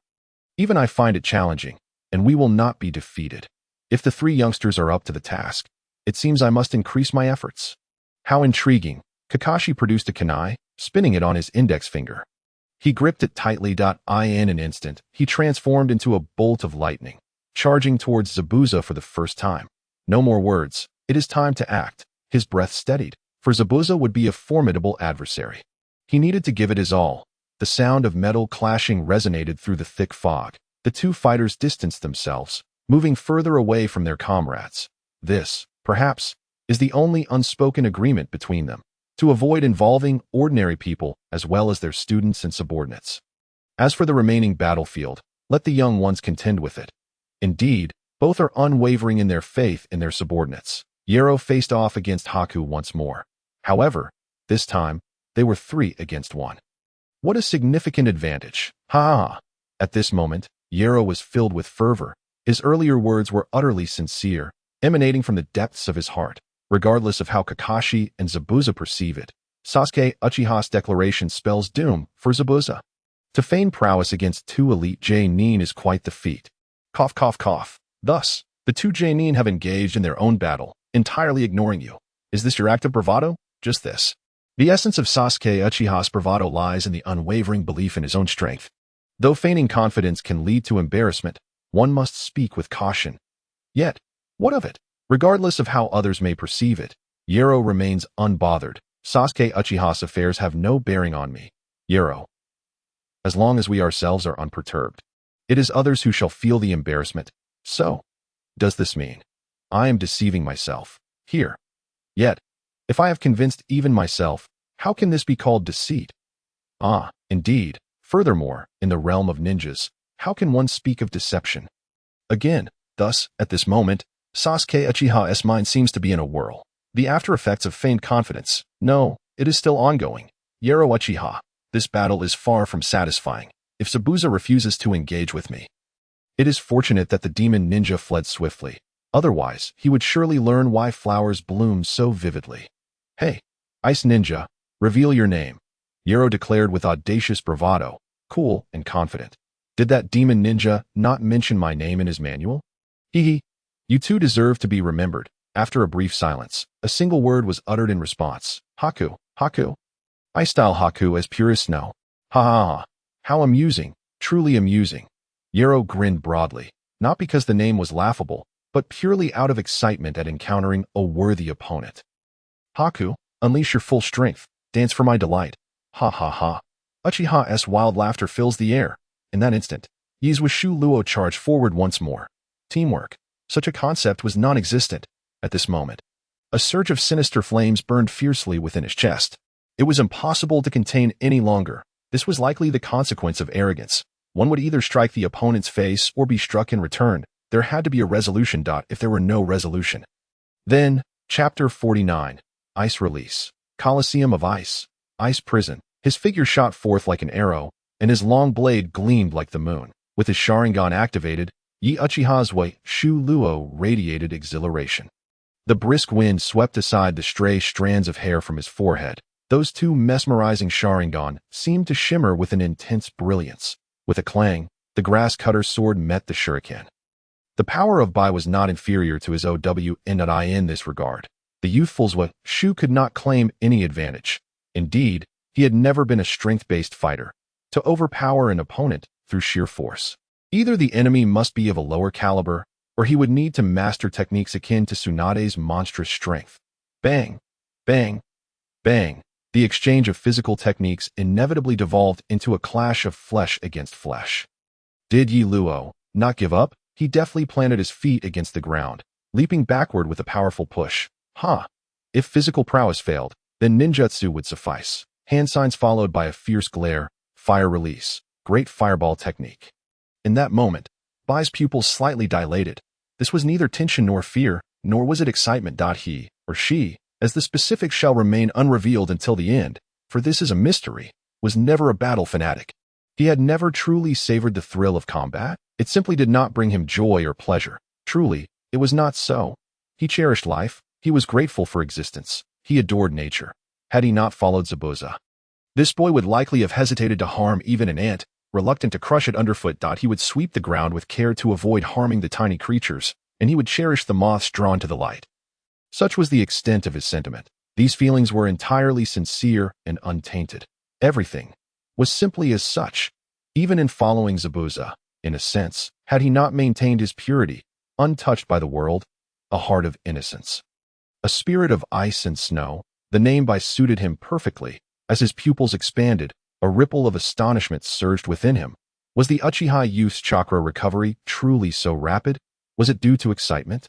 Even I find it challenging, and we will not be defeated. If the three youngsters are up to the task, it seems I must increase my efforts. How intriguing. Kakashi produced a kunai, spinning it on his index finger. He gripped it tightly. In an instant, he transformed into a bolt of lightning, charging towards Zabuza for the first time. No more words. It is time to act. His breath steadied, for Zabuza would be a formidable adversary. He needed to give it his all. The sound of metal clashing resonated through the thick fog. The two fighters distanced themselves, moving further away from their comrades. This, perhaps, is the only unspoken agreement between them, to avoid involving ordinary people as well as their students and subordinates. As for the remaining battlefield, let the young ones contend with it. Indeed, both are unwavering in their faith in their subordinates. Yero faced off against Haku once more. However, this time, they were 3 against 1. What a significant advantage. Ha! At this moment, Yero was filled with fervor. His earlier words were utterly sincere, emanating from the depths of his heart. Regardless of how Kakashi and Zabuza perceive it, Sasuke Uchiha's declaration spells doom for Zabuza. To feign prowess against 2 elite J-nin is quite the feat. Cough, cough, cough. Thus, the 2 J-nin have engaged in their own battle, entirely ignoring you. Is this your act of bravado? Just this. The essence of Sasuke Uchiha's bravado lies in the unwavering belief in his own strength. Though feigning confidence can lead to embarrassment, one must speak with caution. Yet, what of it? Regardless of how others may perceive it, Yero remains unbothered. Sasuke Uchiha's affairs have no bearing on me. Yero. As long as we ourselves are unperturbed, it is others who shall feel the embarrassment. So, does this mean I am deceiving myself here? Yet, if I have convinced even myself, how can this be called deceit? Indeed. Furthermore, in the realm of ninjas, how can one speak of deception? Again, thus, at this moment, Sasuke Uchiha's mind seems to be in a whirl. The after effects of feigned confidence. No, it is still ongoing. Yero Uchiha, this battle is far from satisfying. If Zabuza refuses to engage with me, it is fortunate that the demon ninja fled swiftly. Otherwise, he would surely learn why flowers bloom so vividly. Hey, Ice Ninja, reveal your name. Yero declared with audacious bravado, cool and confident. Did that demon ninja not mention my name in his manual? Hee. You two deserve to be remembered. After a brief silence, a single word was uttered in response. Haku, Haku. I style Haku as purest snow. Ha ha ha. How amusing, truly amusing. Yero grinned broadly, not because the name was laughable, but purely out of excitement at encountering a worthy opponent. Haku, unleash your full strength. Dance for my delight. Ha ha ha. Uchiha's wild laughter fills the air. In that instant, Yi's with Shu Luo charged forward once more. Teamwork. Such a concept was non-existent at this moment. A surge of sinister flames burned fiercely within his chest. It was impossible to contain any longer. This was likely the consequence of arrogance. One would either strike the opponent's face or be struck in return. There had to be a resolution. If there were no resolution. Then, Chapter 49. Ice Release. Colosseum of Ice. Ice Prison. His figure shot forth like an arrow, and his long blade gleamed like the moon. With his sharingan activated, Yi Uchiha's way, Shu Luo radiated exhilaration. The brisk wind swept aside the stray strands of hair from his forehead. Those two mesmerizing sharingan seemed to shimmer with an intense brilliance. With a clang, the grass cutter's sword met the shuriken. The power of Bai was not inferior to his OWN in this regard. The youthful's way, Shu could not claim any advantage. Indeed, he had never been a strength-based fighter to overpower an opponent through sheer force. Either the enemy must be of a lower caliber, or he would need to master techniques akin to Tsunade's monstrous strength. Bang, bang, bang. The exchange of physical techniques inevitably devolved into a clash of flesh against flesh. Did Yi Luo not give up? He deftly planted his feet against the ground, leaping backward with a powerful push. If physical prowess failed, then ninjutsu would suffice. Hand signs followed by a fierce glare, fire release, great fireball technique. In that moment, Bai's pupils slightly dilated. This was neither tension nor fear, nor was it excitement. He, or she, as the specifics shall remain unrevealed until the end, for this is a mystery, was never a battle fanatic. He had never truly savored the thrill of combat. It simply did not bring him joy or pleasure. Truly, it was not so. He cherished life. He was grateful for existence. He adored nature. Had he not followed Zabuza, this boy would likely have hesitated to harm even an ant, reluctant to crush it underfoot. He would sweep the ground with care to avoid harming the tiny creatures, and he would cherish the moths drawn to the light. Such was the extent of his sentiment. These feelings were entirely sincere and untainted. Everything was simply as such. Even in following Zabuza, in a sense, had he not maintained his purity, untouched by the world, a heart of innocence. A spirit of ice and snow, the name Bai suited him perfectly. As his pupils expanded, a ripple of astonishment surged within him. Was the Uchiha youth's chakra recovery truly so rapid? Was it due to excitement?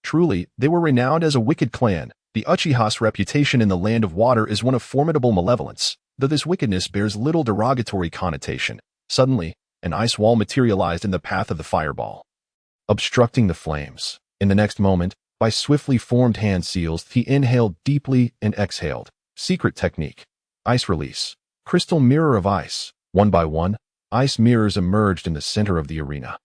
Truly, they were renowned as a wicked clan. The Uchiha's reputation in the land of water is one of formidable malevolence, though this wickedness bears little derogatory connotation. Suddenly, an ice wall materialized in the path of the fireball, obstructing the flames. In the next moment, by swiftly formed hand seals, he inhaled deeply and exhaled. Secret technique. Ice release. Crystal mirror of ice. One by one, ice mirrors emerged in the center of the arena,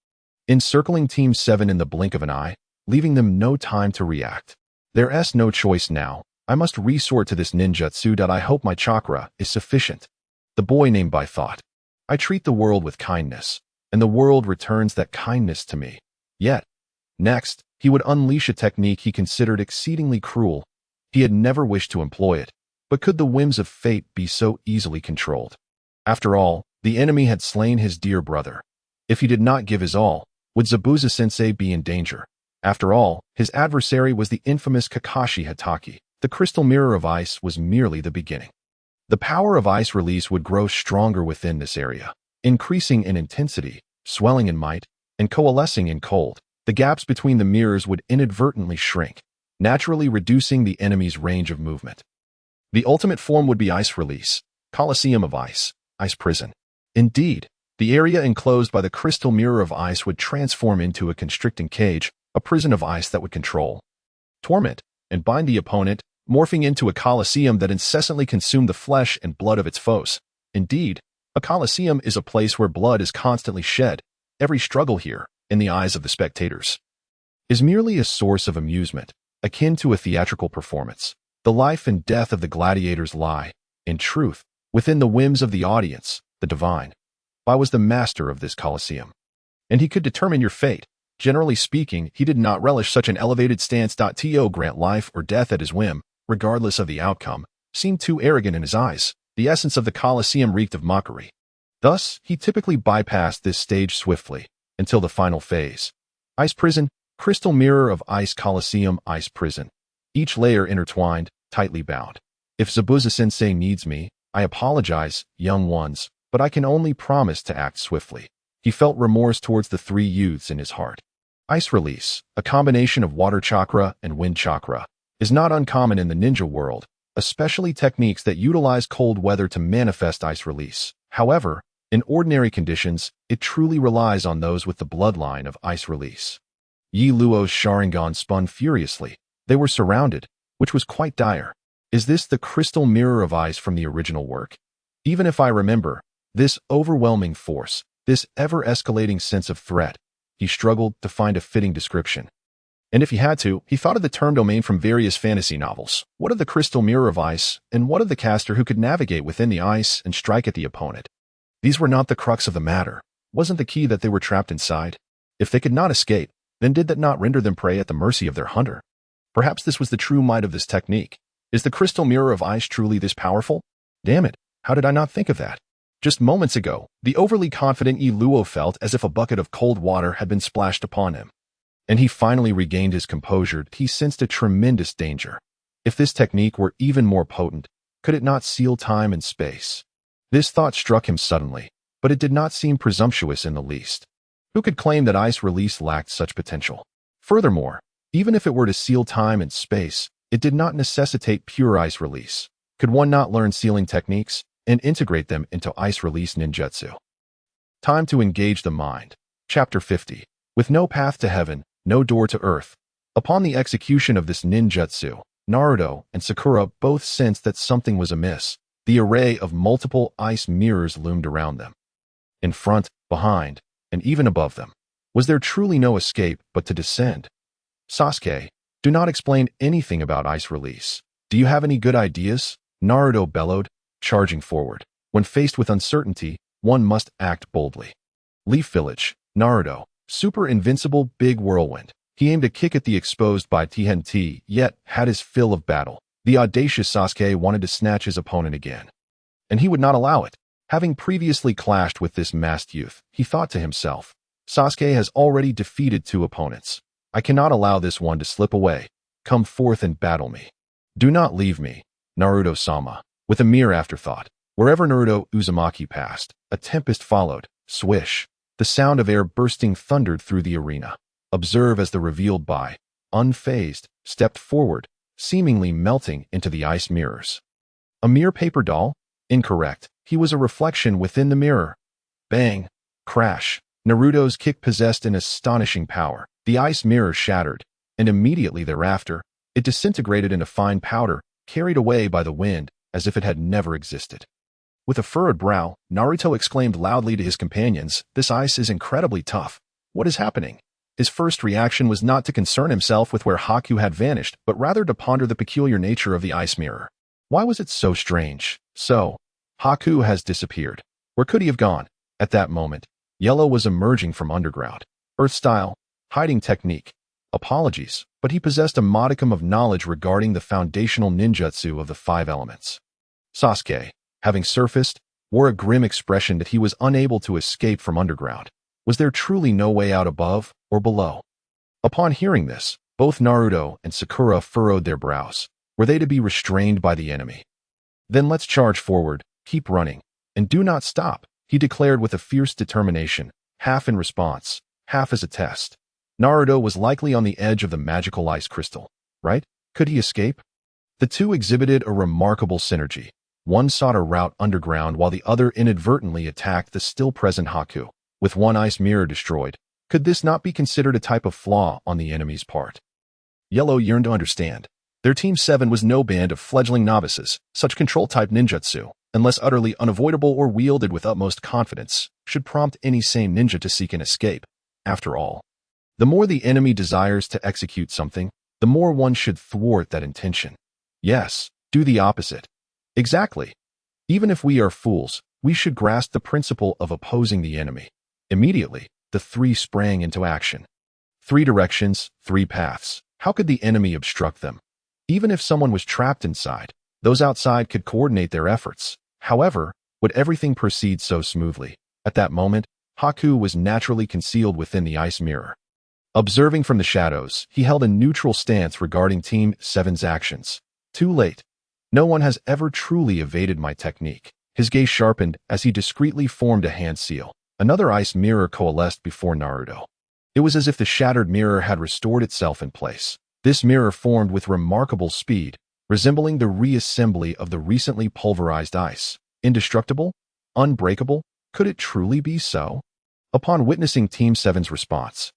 encircling Team 7 in the blink of an eye, leaving them no time to react. There's no choice now. I must resort to this ninjutsu. I hope my chakra is sufficient. The boy named Bai thought. I treat the world with kindness, and the world returns that kindness to me. Yet, next, he would unleash a technique he considered exceedingly cruel. He had never wished to employ it, but could the whims of fate be so easily controlled? After all, the enemy had slain his dear brother. If he did not give his all, would Zabuza-sensei be in danger? After all, his adversary was the infamous Kakashi Hatake. The crystal mirror of ice was merely the beginning. The power of ice release would grow stronger within this area, increasing in intensity, swelling in might, and coalescing in cold. The gaps between the mirrors would inadvertently shrink, naturally reducing the enemy's range of movement. The ultimate form would be ice release, Colosseum of Ice, Ice Prison. Indeed, the area enclosed by the crystal mirror of ice would transform into a constricting cage, a prison of ice that would control, torment, and bind the opponent, morphing into a colosseum that incessantly consumed the flesh and blood of its foes. Indeed, a colosseum is a place where blood is constantly shed. Every struggle here, in the eyes of the spectators, is merely a source of amusement, akin to a theatrical performance. The life and death of the gladiators lie, in truth, within the whims of the audience, the divine. Bai was the master of this colosseum, and he could determine your fate. Generally speaking, he did not relish such an elevated stance. To grant life or death at his whim, regardless of the outcome, seemed too arrogant in his eyes. The essence of the colosseum reeked of mockery. Thus, he typically bypassed this stage swiftly, until the final phase. Ice Prison, Crystal Mirror of Ice Colosseum, Ice Prison. Each layer intertwined, tightly bound. If Zabuza-sensei needs me, I apologize, young ones, but I can only promise to act swiftly. He felt remorse towards the three youths in his heart. Ice release, a combination of water chakra and wind chakra, is not uncommon in the ninja world, especially techniques that utilize cold weather to manifest ice release. However, in ordinary conditions, it truly relies on those with the bloodline of ice release. Yi Luo's sharingan spun furiously. They were surrounded, which was quite dire. Is this the crystal mirror of ice from the original work? Even if I remember, this overwhelming force, this ever-escalating sense of threat, he struggled to find a fitting description. And if he had to, he thought of the term domain from various fantasy novels. What of the crystal mirror of ice, and what of the caster who could navigate within the ice and strike at the opponent? These were not the crux of the matter. Wasn't the key that they were trapped inside? If they could not escape, then did that not render them prey at the mercy of their hunter? Perhaps this was the true might of this technique. Is the crystal mirror of ice truly this powerful? Damn it, how did I not think of that? Just moments ago, the overly confident Yi Luo felt as if a bucket of cold water had been splashed upon him. And he finally regained his composure. He sensed a tremendous danger. If this technique were even more potent, could it not seal time and space? This thought struck him suddenly, but it did not seem presumptuous in the least. Who could claim that ice release lacked such potential? Furthermore, even if it were to seal time and space, it did not necessitate pure ice release. Could one not learn sealing techniques and integrate them into ice release ninjutsu? Time to engage the mind. Chapter 50. With no path to heaven, no door to earth. Upon the execution of this ninjutsu, Naruto and Sakura both sensed that something was amiss. The array of multiple ice mirrors loomed around them. In front, behind, and even above them. Was there truly no escape but to descend? Sasuke, do not explain anything about ice release. Do you have any good ideas? Naruto bellowed, charging forward. When faced with uncertainty, one must act boldly. Leaf Village, Naruto, super invincible big whirlwind. He aimed a kick at the exposed by TNT, yet had his fill of battle. The audacious Sasuke wanted to snatch his opponent again. And he would not allow it. Having previously clashed with this masked youth, he thought to himself, Sasuke has already defeated two opponents. I cannot allow this one to slip away. Come forth and battle me. Do not leave me, Naruto-sama. With a mere afterthought, wherever Naruto Uzumaki passed, a tempest followed. Swish. The sound of air bursting thundered through the arena. Observe as the revealed by, unfazed, stepped forward, seemingly melting into the ice mirrors. A mere paper doll? Incorrect. He was a reflection within the mirror. Bang. Crash. Naruto's kick possessed an astonishing power. The ice mirror shattered, and immediately thereafter, it disintegrated into fine powder, carried away by the wind, as if it had never existed. With a furrowed brow, Naruto exclaimed loudly to his companions, "This ice is incredibly tough. What is happening?" His first reaction was not to concern himself with where Haku had vanished, but rather to ponder the peculiar nature of the ice mirror. Why was it so strange? So, Haku has disappeared. Where could he have gone? At that moment, Yellow was emerging from underground. Earth-style, hiding technique. Apologies, but he possessed a modicum of knowledge regarding the foundational ninjutsu of the five elements. Sasuke, having surfaced, wore a grim expression that he was unable to escape from underground. Was there truly no way out above or below? Upon hearing this, both Naruto and Sakura furrowed their brows. Were they to be restrained by the enemy? Then let's charge forward, keep running, and do not stop, he declared with a fierce determination, half in response, half as a test. Naruto was likely on the edge of the magical ice crystal, right? Could he escape? The two exhibited a remarkable synergy. One sought a route underground while the other inadvertently attacked the still-present Haku. With one ice mirror destroyed, could this not be considered a type of flaw on the enemy's part? Yellow yearned to understand. Their Team 7 was no band of fledgling novices. Such control-type ninjutsu, unless utterly unavoidable or wielded with utmost confidence, should prompt any sane ninja to seek an escape. After all, the more the enemy desires to execute something, the more one should thwart that intention. Yes, do the opposite. Exactly. Even if we are fools, we should grasp the principle of opposing the enemy. Immediately, the three sprang into action. 3 directions, 3 paths. How could the enemy obstruct them? Even if someone was trapped inside, those outside could coordinate their efforts. However, would everything proceed so smoothly? At that moment, Haku was naturally concealed within the ice mirror. Observing from the shadows, he held a neutral stance regarding Team 7's actions. Too late. No one has ever truly evaded my technique. His gaze sharpened as he discreetly formed a hand seal. Another ice mirror coalesced before Naruto. It was as if the shattered mirror had restored itself in place. This mirror formed with remarkable speed, resembling the reassembly of the recently pulverized ice. Indestructible? Unbreakable? Could it truly be so? Upon witnessing Team 7's response,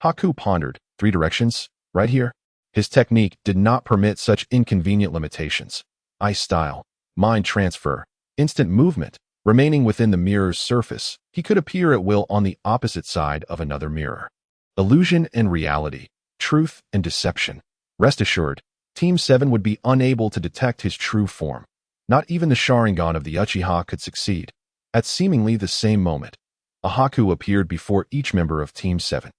Haku pondered, 3 directions, right here. His technique did not permit such inconvenient limitations. Ice style, mind transfer, instant movement. Remaining within the mirror's surface, he could appear at will on the opposite side of another mirror. Illusion and reality, truth and deception. Rest assured, Team 7 would be unable to detect his true form. Not even the sharingan of the Uchiha could succeed. At seemingly the same moment, a Haku appeared before each member of Team 7.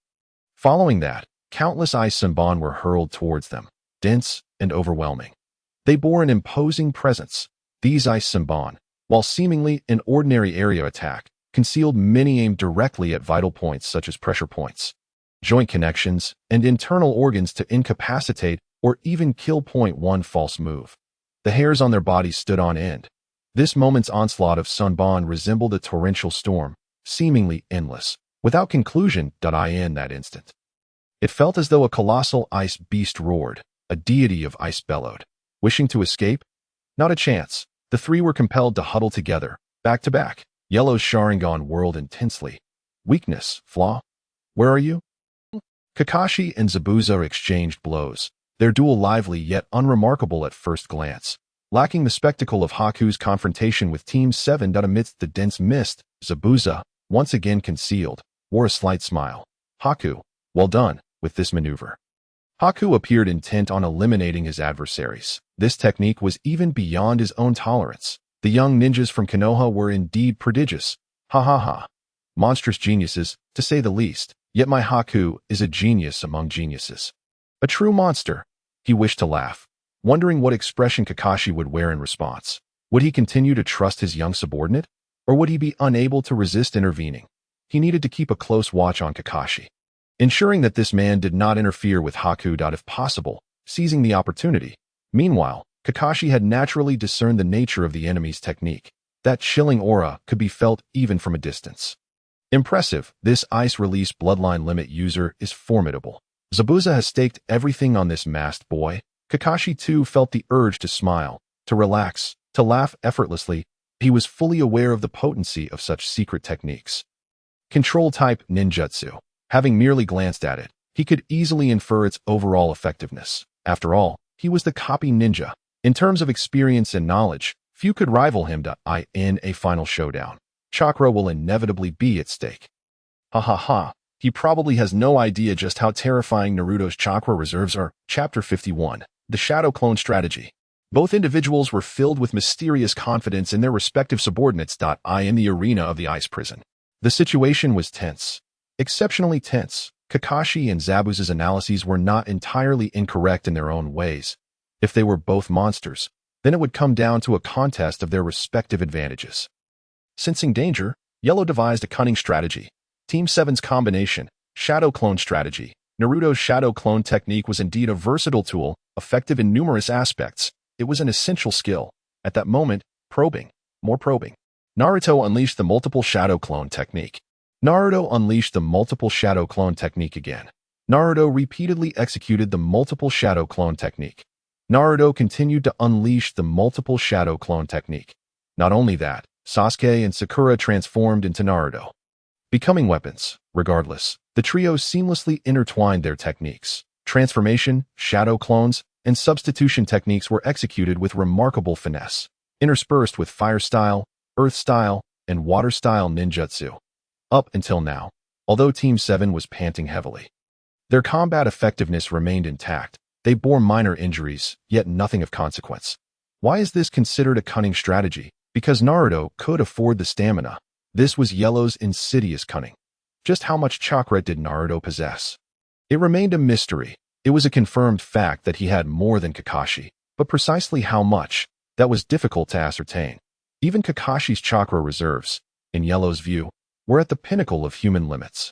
Following that, countless ice senbon were hurled towards them, dense and overwhelming. They bore an imposing presence. These ice senbon, while seemingly an ordinary area attack, concealed many aimed directly at vital points such as pressure points, joint connections, and internal organs to incapacitate or even kill. One false move. The hairs on their bodies stood on end. This moment's onslaught of senbon resembled a torrential storm, seemingly endless, without conclusion. In that instant, it felt as though a colossal ice beast roared, a deity of ice bellowed. Wishing to escape? Not a chance. The 3 were compelled to huddle together, back to back. Yellow's sharingan whirled intensely. Weakness, flaw? Where are you? Kakashi and Zabuza exchanged blows, their duel lively yet unremarkable at first glance. Lacking the spectacle of Haku's confrontation with Team 7. Amidst the dense mist, Zabuza, once again concealed, wore a slight smile. Haku, well done with this maneuver. Haku appeared intent on eliminating his adversaries. This technique was even beyond his own tolerance. The young ninjas from Konoha were indeed prodigious. Ha ha ha. Monstrous geniuses, to say the least. Yet my Haku is a genius among geniuses. A true monster. He wished to laugh, wondering what expression Kakashi would wear in response. Would he continue to trust his young subordinate? Or would he be unable to resist intervening? He needed to keep a close watch on Kakashi, ensuring that this man did not interfere with Haku. If possible, seizing the opportunity. Meanwhile, Kakashi had naturally discerned the nature of the enemy's technique. That chilling aura could be felt even from a distance. Impressive, this ice-release bloodline limit user is formidable. Zabuza has staked everything on this masked boy. Kakashi too felt the urge to smile, to relax, to laugh effortlessly. He was fully aware of the potency of such secret techniques. Control-type ninjutsu. Having merely glanced at it, he could easily infer its overall effectiveness. After all, he was the copy ninja. In terms of experience and knowledge, few could rival him. In a final showdown, chakra will inevitably be at stake. Ha ha ha, he probably has no idea just how terrifying Naruto's chakra reserves are. Chapter 51, The Shadow Clone Strategy. Both individuals were filled with mysterious confidence in their respective subordinates. In the arena of the ice prison, the situation was tense. Exceptionally tense. Kakashi and Zabuza's analyses were not entirely incorrect in their own ways. If they were both monsters, then it would come down to a contest of their respective advantages. Sensing danger, Yellow devised a cunning strategy. Team 7's combination, Shadow Clone Strategy. Naruto's Shadow Clone technique was indeed a versatile tool, effective in numerous aspects. It was an essential skill. At that moment, probing, more probing. Naruto unleashed the multiple Shadow Clone technique. Naruto unleashed the multiple Shadow Clone technique again. Naruto repeatedly executed the multiple Shadow Clone technique. Naruto continued to unleash the multiple Shadow Clone technique. Not only that, Sasuke and Sakura transformed into Naruto, becoming weapons. Regardless, the trio seamlessly intertwined their techniques. Transformation, shadow clones, and substitution techniques were executed with remarkable finesse, interspersed with fire style, earth style, and water style ninjutsu. Up until now, although Team 7 was panting heavily, their combat effectiveness remained intact. They bore minor injuries, yet nothing of consequence. Why is this considered a cunning strategy? Because Naruto could afford the stamina. This was Yellow's insidious cunning. Just how much chakra did Naruto possess? It remained a mystery. It was a confirmed fact that he had more than Kakashi, but precisely how much, that was difficult to ascertain. Even Kakashi's chakra reserves, in Yellow's view, were at the pinnacle of human limits.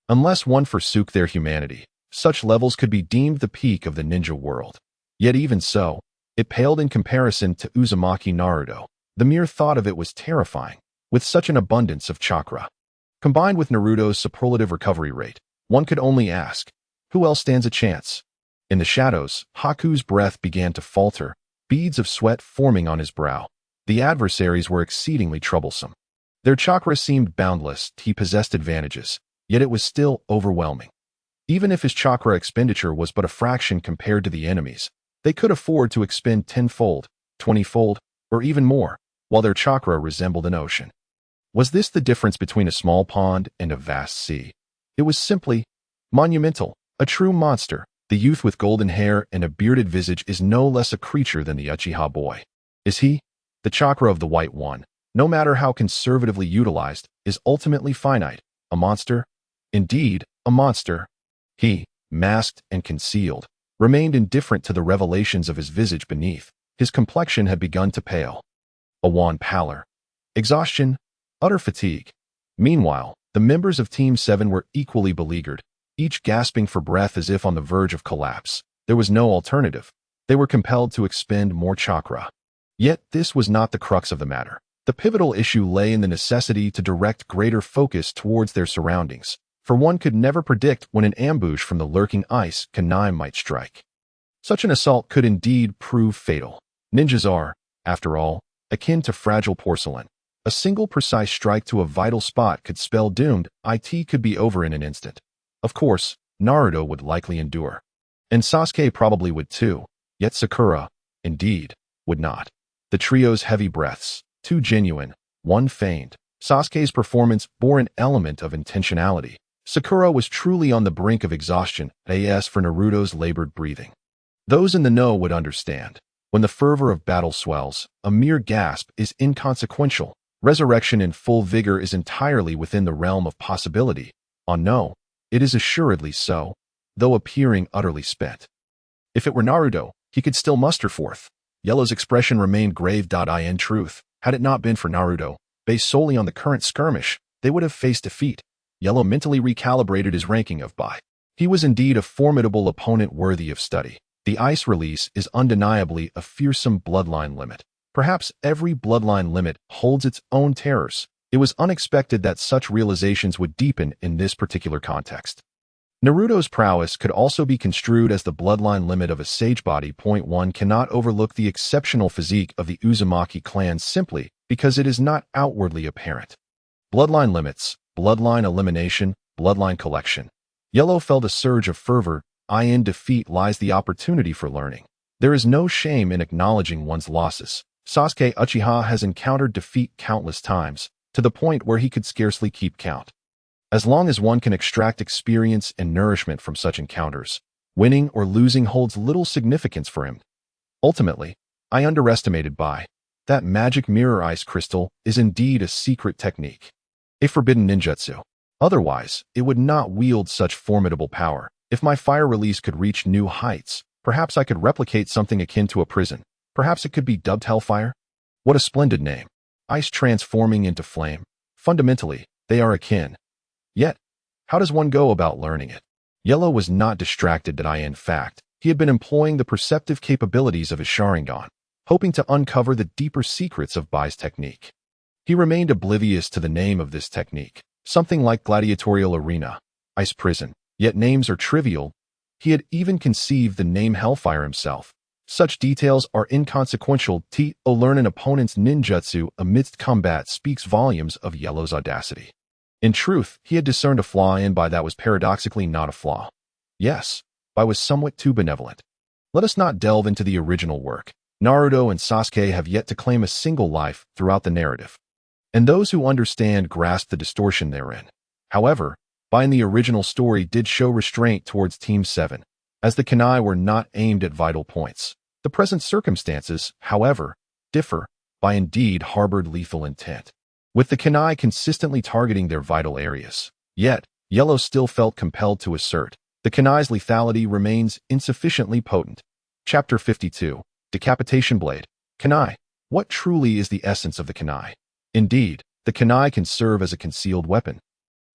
Unless one forsook their humanity, such levels could be deemed the peak of the ninja world. Yet even so, it paled in comparison to Uzumaki Naruto. The mere thought of it was terrifying, with such an abundance of chakra. Combined with Naruto's superlative recovery rate, one could only ask, who else stands a chance? In the shadows, Haku's breath began to falter, beads of sweat forming on his brow. The adversaries were exceedingly troublesome. Their chakra seemed boundless, he possessed advantages, yet it was still overwhelming. Even if his chakra expenditure was but a fraction compared to the enemies, they could afford to expend 10-fold, 20-fold, or even more, while their chakra resembled an ocean. Was this the difference between a small pond and a vast sea? It was simply monumental, a true monster. The youth with golden hair and a bearded visage is no less a creature than the Uchiha boy. Is he? The chakra of the White One, no matter how conservatively utilized, is ultimately finite. A monster? Indeed, a monster. He, masked and concealed, remained indifferent to the revelations of his visage beneath. His complexion had begun to pale. A wan pallor. Exhaustion. Utter fatigue. Meanwhile, the members of Team 7 were equally beleaguered, each gasping for breath as if on the verge of collapse. There was no alternative. They were compelled to expend more chakra. Yet this was not the crux of the matter. The pivotal issue lay in the necessity to direct greater focus towards their surroundings, for one could never predict when an ambush from the lurking ice kunai might strike. Such an assault could indeed prove fatal. Ninjas are, after all, akin to fragile porcelain. A single precise strike to a vital spot could spell doomed. It could be over in an instant. Of course, Naruto would likely endure. And Sasuke probably would too, yet Sakura, indeed, would not. The trio's heavy breaths, two genuine, one feigned. Sasuke's performance bore an element of intentionality. Sakura was truly on the brink of exhaustion, as for Naruto's labored breathing. Those in the know would understand. When the fervor of battle swells, a mere gasp is inconsequential. Resurrection in full vigor is entirely within the realm of possibility. On no, it is assuredly so, though appearing utterly spent. If it were Naruto, he could still muster forth. Yellow's expression remained grave. In truth, had it not been for Naruto, based solely on the current skirmish, they would have faced defeat. Yellow mentally recalibrated his ranking of Bai. He was indeed a formidable opponent worthy of study. The ice release is undeniably a fearsome bloodline limit. Perhaps every bloodline limit holds its own terrors. It was unexpected that such realizations would deepen in this particular context. Naruto's prowess could also be construed as the bloodline limit of a sage body. One cannot overlook the exceptional physique of the Uzumaki clan simply because it is not outwardly apparent. Bloodline limits, bloodline elimination, bloodline collection. Yellow felt a surge of fervor. In defeat lies the opportunity for learning. There is no shame in acknowledging one's losses. Sasuke Uchiha has encountered defeat countless times, to the point where he could scarcely keep count. As long as one can extract experience and nourishment from such encounters, winning or losing holds little significance for him. Ultimately, I underestimated Bai. That magic mirror ice crystal is indeed a secret technique, a forbidden ninjutsu. Otherwise, it would not wield such formidable power. If my fire release could reach new heights, perhaps I could replicate something akin to a prison. Perhaps it could be dubbed Hellfire? What a splendid name. Ice transforming into flame. Fundamentally, they are akin. Yet, how does one go about learning it? Yellow was not distracted. In fact, he had been employing the perceptive capabilities of his sharingan, hoping to uncover the deeper secrets of Bai's technique. He remained oblivious to the name of this technique, something like gladiatorial arena, ice prison, yet names are trivial. He had even conceived the name Hellfire himself. Such details are inconsequential. To learn an opponent's ninjutsu amidst combat speaks volumes of Yellow's audacity. In truth, he had discerned a flaw in Bai that was paradoxically not a flaw. Yes, Bai was somewhat too benevolent. Let us not delve into the original work. Naruto and Sasuke have yet to claim a single life throughout the narrative, and those who understand grasp the distortion therein. However, Bai in the original story did show restraint towards Team 7, as the kunai were not aimed at vital points. The present circumstances, however, differ. Bai indeed harbored lethal intent, with the kunai consistently targeting their vital areas. Yet, Yellow still felt compelled to assert, the kunai's lethality remains insufficiently potent. Chapter 52, Decapitation Blade. Kunai. What truly is the essence of the kunai? Indeed, the kunai can serve as a concealed weapon.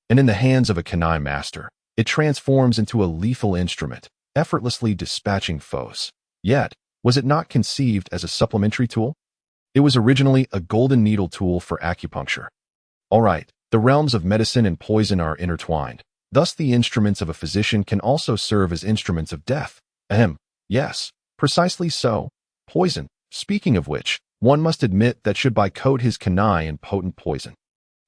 And in the hands of a kunai master, it transforms into a lethal instrument, effortlessly dispatching foes. Yet, was it not conceived as a supplementary tool? It was originally a golden needle tool for acupuncture. All right, The realms of medicine and poison are intertwined. Thus, the instruments of a physician can also serve as instruments of death. Ahem. Yes, precisely so. Poison. Speaking of which, one must admit that should Bai coat his kunai in potent poison,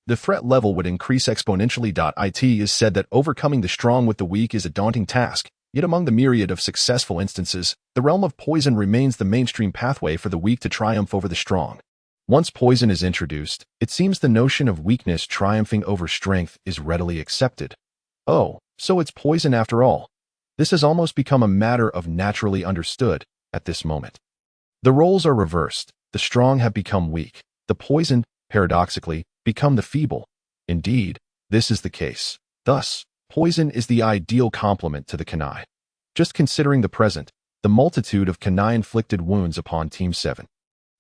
the threat level would increase exponentially. It is said that overcoming the strong with the weak is a daunting task, yet among the myriad of successful instances, the realm of poison remains the mainstream pathway for the weak to triumph over the strong. Once poison is introduced, it seems the notion of weakness triumphing over strength is readily accepted. Oh, so it's poison after all. This has almost become a matter of naturally understood at this moment. The roles are reversed. The strong have become weak. The poisoned, paradoxically, become the feeble. Indeed, this is the case. Thus, poison is the ideal complement to the kunai. Just considering the present, the multitude of kunai-inflicted wounds upon Team 7.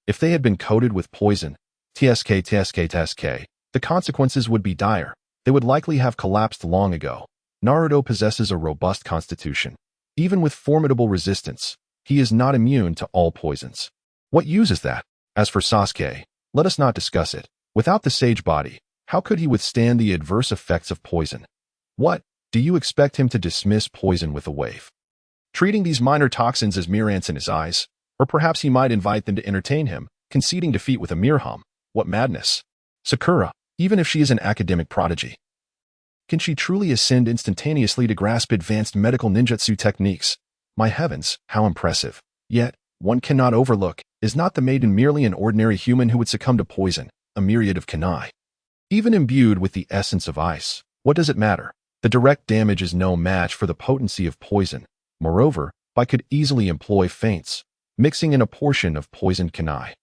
If they had been coated with poison, the consequences would be dire. They would likely have collapsed long ago. Naruto possesses a robust constitution. Even with formidable resistance, he is not immune to all poisons. What use is that? As for Sasuke, let us not discuss it. Without the sage body, how could he withstand the adverse effects of poison? What, do you expect him to dismiss poison with a wave? Treating these minor toxins as mere ants in his eyes? Or perhaps he might invite them to entertain him, conceding defeat with a mere hum. What madness! Sakura, even if she is an academic prodigy, can she truly ascend instantaneously to grasp advanced medical ninjutsu techniques? My heavens, how impressive! Yet, one cannot overlook, is not the maiden merely an ordinary human who would succumb to poison, a myriad of kunai? Even imbued with the essence of ice, what does it matter? The direct damage is no match for the potency of poison. Moreover, Bai could easily employ feints, mixing in a portion of poisoned kunai,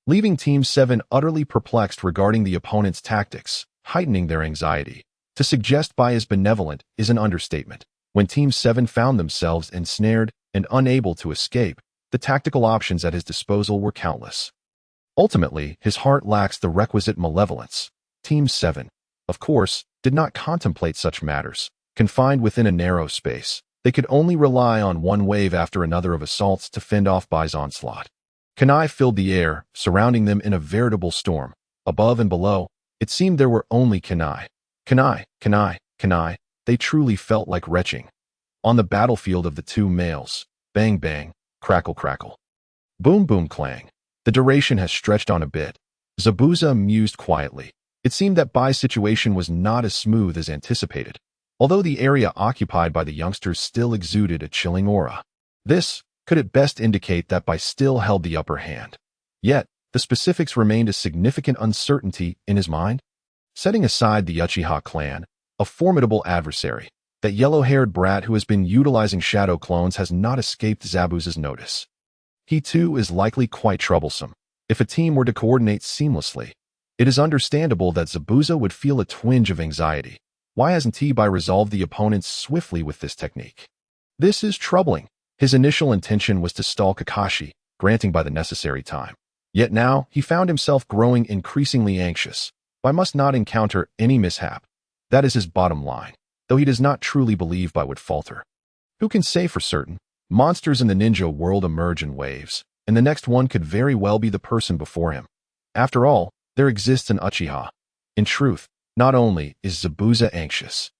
leaving Team 7 utterly perplexed regarding the opponent's tactics, heightening their anxiety. To suggest Bai is benevolent is an understatement. When Team 7 found themselves ensnared and unable to escape, the tactical options at his disposal were countless. Ultimately, his heart lacks the requisite malevolence. Team 7, of course, did not contemplate such matters. Confined within a narrow space, they could only rely on one wave after another of assaults to fend off Bai's onslaught. Kunai filled the air, surrounding them in a veritable storm. Above and below, it seemed there were only kunai. Kunai, kunai, kunai. They truly felt like retching. On the battlefield of the two males, bang bang, crackle crackle, boom boom clang. The duration has stretched on a bit. Zabuza mused quietly. It seemed that Bai's situation was not as smooth as anticipated, although the area occupied by the youngsters still exuded a chilling aura. This could at best indicate that Bai still held the upper hand. Yet, the specifics remained a significant uncertainty in his mind. Setting aside the Uchiha clan, a formidable adversary, that yellow-haired brat who has been utilizing shadow clones has not escaped Zabuza's notice. He too is likely quite troublesome. If a team were to coordinate seamlessly, it is understandable that Zabuza would feel a twinge of anxiety. Why hasn't Bai resolved the opponents swiftly with this technique? This is troubling. His initial intention was to stall Kakashi, granting Bai the necessary time. Yet now, he found himself growing increasingly anxious. Bai must not encounter any mishap. That is his bottom line, though he does not truly believe Bai would falter. Who can say for certain? Monsters in the ninja world emerge in waves, and the next one could very well be the person before him. After all, there exists an Uchiha. In truth, not only is Zabuza anxious,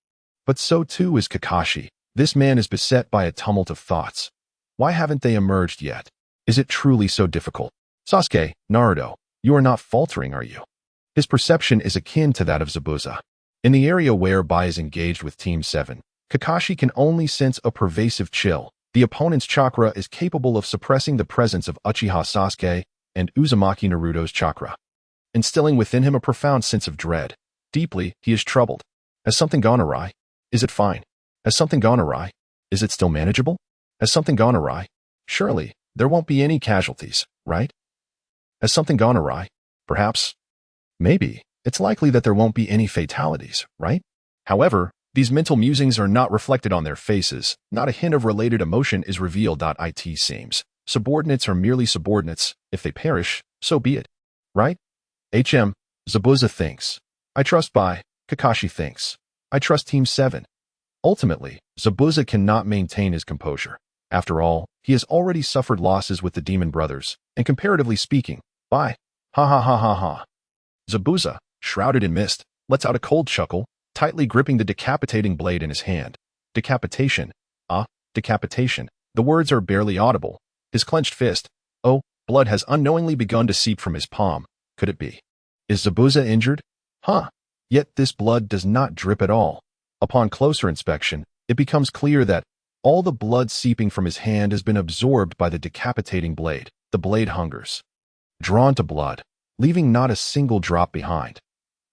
but so too is Kakashi. This man is beset by a tumult of thoughts. Why haven't they emerged yet? Is it truly so difficult? Sasuke, Naruto, you are not faltering, are you? His perception is akin to that of Zabuza. In the area where Bai is engaged with Team 7, Kakashi can only sense a pervasive chill. The opponent's chakra is capable of suppressing the presence of Uchiha Sasuke and Uzumaki Naruto's chakra, instilling within him a profound sense of dread. Deeply, he is troubled. Has something gone awry? Is it fine? Has something gone awry? Is it still manageable? Has something gone awry? Surely, there won't be any casualties, right? Has something gone awry? Perhaps. Maybe. It's likely that there won't be any fatalities, right? However, these mental musings are not reflected on their faces. Not a hint of related emotion is revealed. It seems. Subordinates are merely subordinates. If they perish, so be it. Right? Zabuza thinks. I trust Bai. Kakashi thinks. I trust Team 7. Ultimately, Zabuza cannot maintain his composure. After all, he has already suffered losses with the Demon Brothers, and comparatively speaking, Bai. Ha ha ha ha ha. Zabuza, shrouded in mist, lets out a cold chuckle, tightly gripping the decapitating blade in his hand. Decapitation. Decapitation. The words are barely audible. His clenched fist. Oh, blood has unknowingly begun to seep from his palm. Could it be? Is Zabuza injured? Yet this blood does not drip at all. Upon closer inspection, it becomes clear that all the blood seeping from his hand has been absorbed by the decapitating blade. The blade hungers, drawn to blood, leaving not a single drop behind.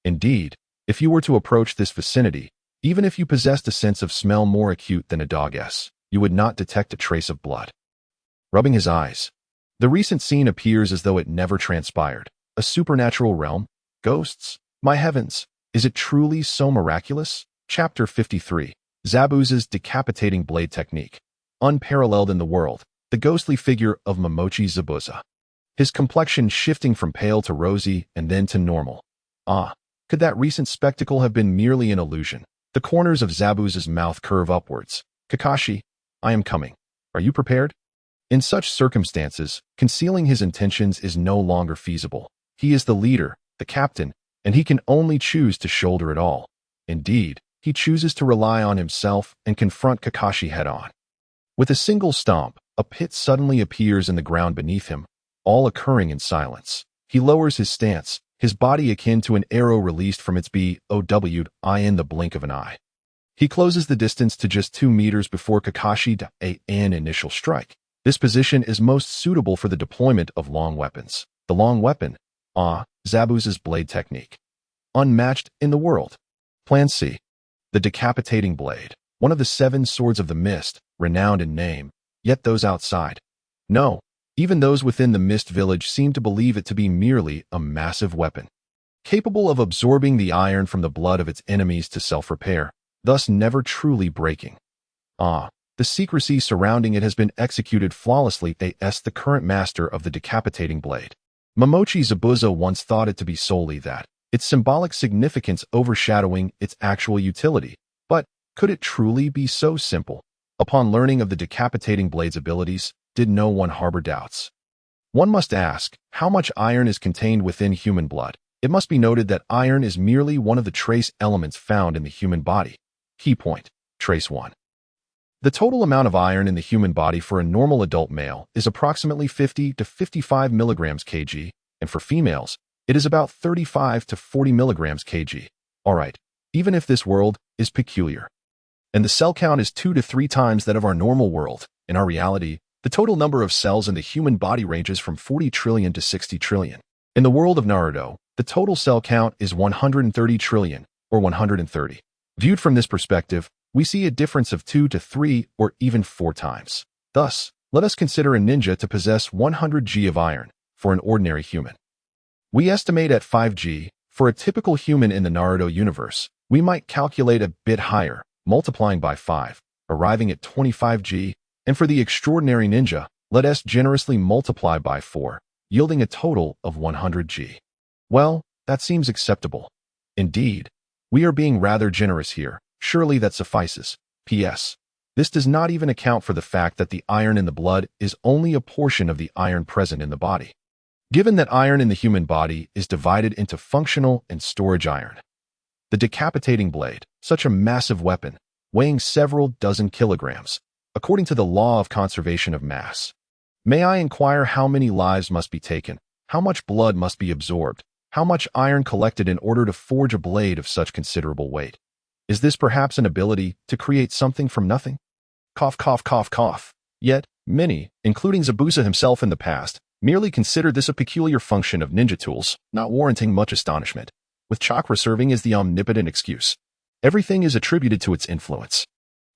Indeed, if you were to approach this vicinity, even if you possessed a sense of smell more acute than a dog's, you would not detect a trace of blood. Rubbing his eyes, the recent scene appears as though it never transpired. A supernatural realm? Ghosts? My heavens, is it truly so miraculous? Chapter 53. Zabuza's decapitating blade technique. Unparalleled in the world, the ghostly figure of Momochi Zabuza. His complexion shifting from pale to rosy and then to normal. Could that recent spectacle have been merely an illusion? The corners of Zabuza's mouth curve upwards. Kakashi, I am coming. Are you prepared? In such circumstances, concealing his intentions is no longer feasible. He is the leader, the captain, and he can only choose to shoulder it all. Indeed, he chooses to rely on himself and confront Kakashi head-on. With a single stomp, a pit suddenly appears in the ground beneath him, all occurring in silence. He lowers his stance, his body akin to an arrow released from its BOW'd eye in the blink of an eye. He closes the distance to just 2 meters before Kakashi does an initial strike. This position is most suitable for the deployment of long weapons. The long weapon, Zabuza's blade technique. Unmatched in the world. Plan C. The decapitating blade, one of the 7 swords of the mist, renowned in name, yet those outside. No, even those within the mist village seem to believe it to be merely a massive weapon, capable of absorbing the iron from the blood of its enemies to self-repair, thus never truly breaking. The secrecy surrounding it has been executed flawlessly. The current master of the decapitating blade. Momochi Zabuza once thought it to be solely that, its symbolic significance overshadowing its actual utility. But could it truly be so simple? Upon learning of the decapitating blade's abilities, did no one harbor doubts? One must ask, how much iron is contained within human blood? It must be noted that iron is merely one of the trace elements found in the human body. Key point. Trace 1. The total amount of iron in the human body for a normal adult male is approximately 50 to 55 milligrams kg, and for females, it is about 35 to 40 milligrams kg. Alright, even if this world is peculiar, and the cell count is 2 to 3 times that of our normal world, in our reality, the total number of cells in the human body ranges from 40 trillion to 60 trillion. In the world of Naruto, the total cell count is 130 trillion, or 130. Viewed from this perspective, we see a difference of 2 to 3 or even 4 times. Thus, let us consider a ninja to possess 100 G of iron for an ordinary human. We estimate at 5 G, for a typical human in the Naruto universe, we might calculate a bit higher, multiplying by 5, arriving at 25 G, and for the extraordinary ninja, let us generously multiply by 4, yielding a total of 100 G. Well, that seems acceptable. Indeed, we are being rather generous here. Surely that suffices. P.S. This does not even account for the fact that the iron in the blood is only a portion of the iron present in the body. Given that iron in the human body is divided into functional and storage iron. The decapitating blade, such a massive weapon, weighing several dozen kilograms, according to the law of conservation of mass. May I inquire how many lives must be taken, how much blood must be absorbed, how much iron collected in order to forge a blade of such considerable weight? Is this perhaps an ability to create something from nothing? Cough, cough, cough, cough. Yet, many, including Zabuza himself in the past, merely considered this a peculiar function of ninja tools, not warranting much astonishment, with chakra serving as the omnipotent excuse. Everything is attributed to its influence.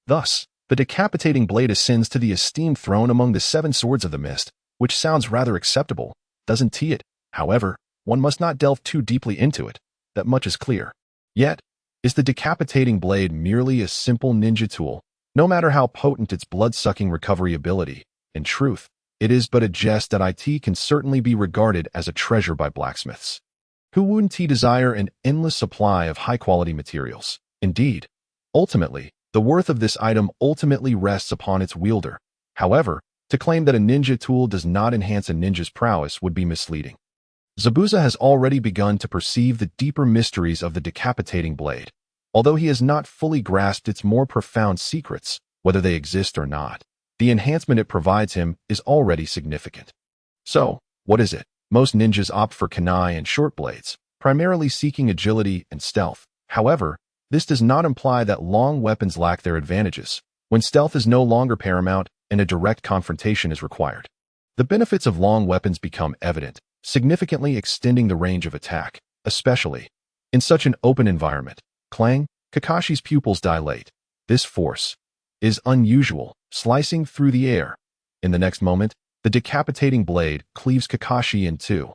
Thus, the decapitating blade ascends to the esteemed throne among the 7 swords of the mist, which sounds rather acceptable, doesn't it? However, one must not delve too deeply into it. That much is clear. Yet, is the decapitating blade merely a simple ninja tool, no matter how potent its blood-sucking recovery ability? In truth, it is but a jest that it can certainly be regarded as a treasure by blacksmiths. Who wouldn't desire an endless supply of high-quality materials? Indeed, ultimately, the worth of this item ultimately rests upon its wielder. However, to claim that a ninja tool does not enhance a ninja's prowess would be misleading. Zabuza has already begun to perceive the deeper mysteries of the decapitating blade, although he has not fully grasped its more profound secrets, whether they exist or not. The enhancement it provides him is already significant. So, what is it? Most ninjas opt for kunai and short blades, primarily seeking agility and stealth. However, this does not imply that long weapons lack their advantages, when stealth is no longer paramount and a direct confrontation is required. The benefits of long weapons become evident, significantly extending the range of attack, especially in such an open environment. Clang, Kakashi's pupils dilate. This force is unusual, slicing through the air. In the next moment, the decapitating blade cleaves Kakashi in two,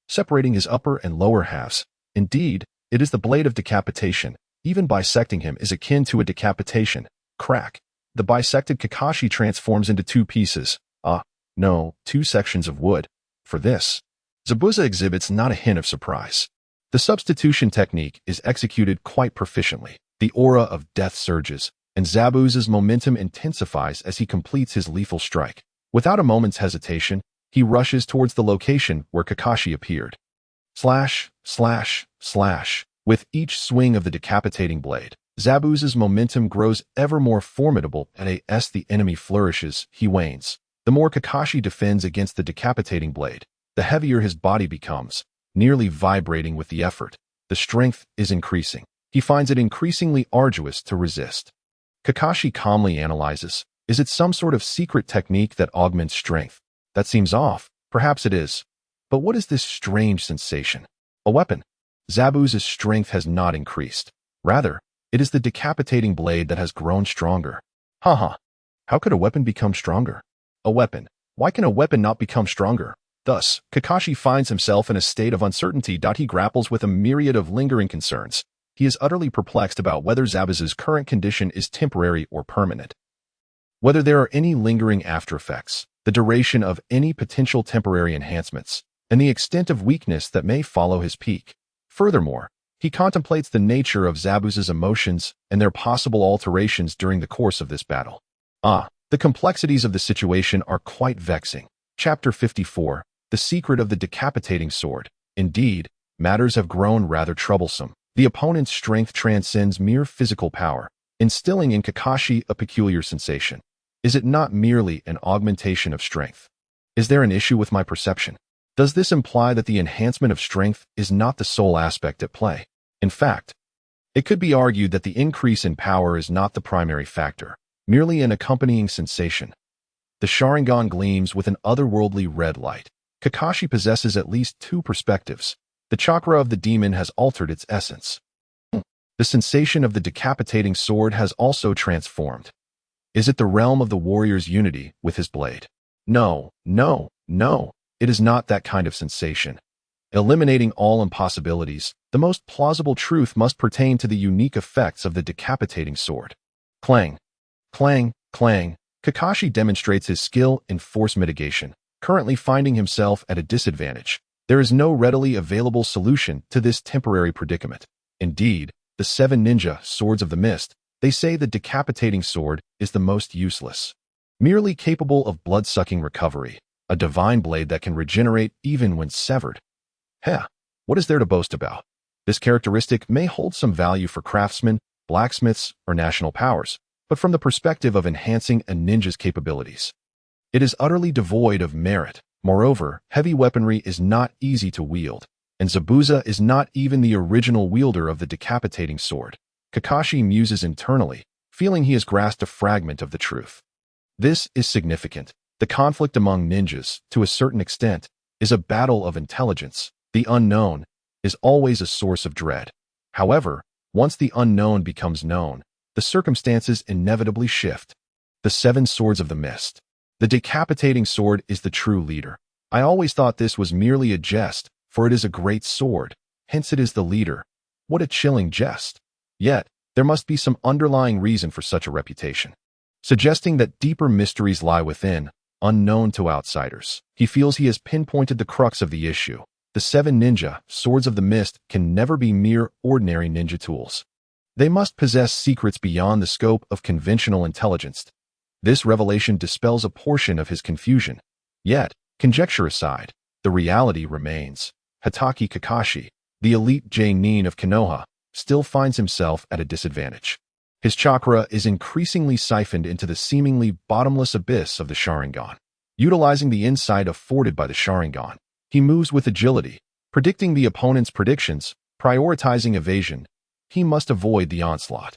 separating his upper and lower halves. Indeed, it is the blade of decapitation. Even bisecting him is akin to a decapitation. Crack. The bisected Kakashi transforms into two pieces. Two sections of wood. For this, Zabuza exhibits not a hint of surprise. The substitution technique is executed quite proficiently. The aura of death surges, and Zabuza's momentum intensifies as he completes his lethal strike. Without a moment's hesitation, he rushes towards the location where Kakashi appeared. Slash, slash, slash. With each swing of the decapitating blade, Zabuza's momentum grows ever more formidable, and as the enemy flourishes, he wanes. The more Kakashi defends against the decapitating blade, the heavier his body becomes, nearly vibrating with the effort. The strength is increasing. He finds it increasingly arduous to resist. Kakashi calmly analyzes. Is it some sort of secret technique that augments strength? That seems off. Perhaps it is. But what is this strange sensation? A weapon. Zabuza's strength has not increased. Rather, it is the decapitating blade that has grown stronger. How could a weapon become stronger? A weapon. Why can a weapon not become stronger? Thus, Kakashi finds himself in a state of uncertainty. He grapples with a myriad of lingering concerns. He is utterly perplexed about whether Zabuza's current condition is temporary or permanent. Whether there are any lingering aftereffects, the duration of any potential temporary enhancements, and the extent of weakness that may follow his peak. Furthermore, he contemplates the nature of Zabuza's emotions and their possible alterations during the course of this battle. The complexities of the situation are quite vexing. Chapter 54, The Secret of the Decapitating Sword. Indeed, matters have grown rather troublesome. The opponent's strength transcends mere physical power, instilling in Kakashi a peculiar sensation. Is it not merely an augmentation of strength? Is there an issue with my perception? Does this imply that the enhancement of strength is not the sole aspect at play? In fact, it could be argued that the increase in power is not the primary factor, merely an accompanying sensation. The sharingan gleams with an otherworldly red light. Kakashi possesses at least two perspectives. The chakra of the demon has altered its essence. The sensation of the decapitating sword has also transformed. Is it the realm of the warrior's unity with his blade? No. It is not that kind of sensation. Eliminating all impossibilities, the most plausible truth must pertain to the unique effects of the decapitating sword. Clang. Clang, clang. Kakashi demonstrates his skill in force mitigation, currently finding himself at a disadvantage. There is no readily available solution to this temporary predicament. Indeed, the 7 ninja swords of the mist, they say the decapitating sword is the most useless. Merely capable of blood-sucking recovery, a divine blade that can regenerate even when severed. What is there to boast about? This characteristic may hold some value for craftsmen, blacksmiths, or national powers, but from the perspective of enhancing a ninja's capabilities, it is utterly devoid of merit. Moreover, heavy weaponry is not easy to wield, and Zabuza is not even the original wielder of the decapitating sword. Kakashi muses internally, feeling he has grasped a fragment of the truth. This is significant. The conflict among ninjas, to a certain extent, is a battle of intelligence. The unknown is always a source of dread. However, once the unknown becomes known, the circumstances inevitably shift. The 7 swords of the mist. The decapitating sword is the true leader. I always thought this was merely a jest, for it is a great sword, hence it is the leader. What a chilling jest. Yet, there must be some underlying reason for such a reputation, suggesting that deeper mysteries lie within, unknown to outsiders. He feels he has pinpointed the crux of the issue. The 7 ninja, swords of the mist, can never be mere ordinary ninja tools. They must possess secrets beyond the scope of conventional intelligence. This revelation dispels a portion of his confusion. Yet, conjecture aside, the reality remains. Hatake Kakashi, the elite J-nin of Konoha, still finds himself at a disadvantage. His chakra is increasingly siphoned into the seemingly bottomless abyss of the Sharingan. Utilizing the insight afforded by the Sharingan, he moves with agility, predicting the opponent's predictions, prioritizing evasion. He must avoid the onslaught.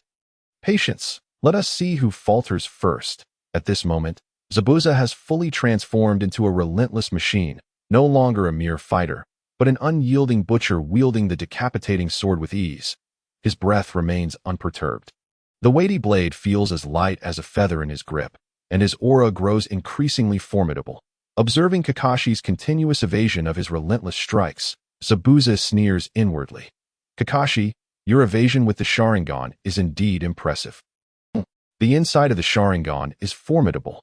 Patience. Let us see who falters first. At this moment, Zabuza has fully transformed into a relentless machine, no longer a mere fighter, but an unyielding butcher wielding the decapitating sword with ease. His breath remains unperturbed. The weighty blade feels as light as a feather in his grip, and his aura grows increasingly formidable. Observing Kakashi's continuous evasion of his relentless strikes, Zabuza sneers inwardly. Kakashi, your evasion with the Sharingan is indeed impressive. The inside of the Sharingan is formidable.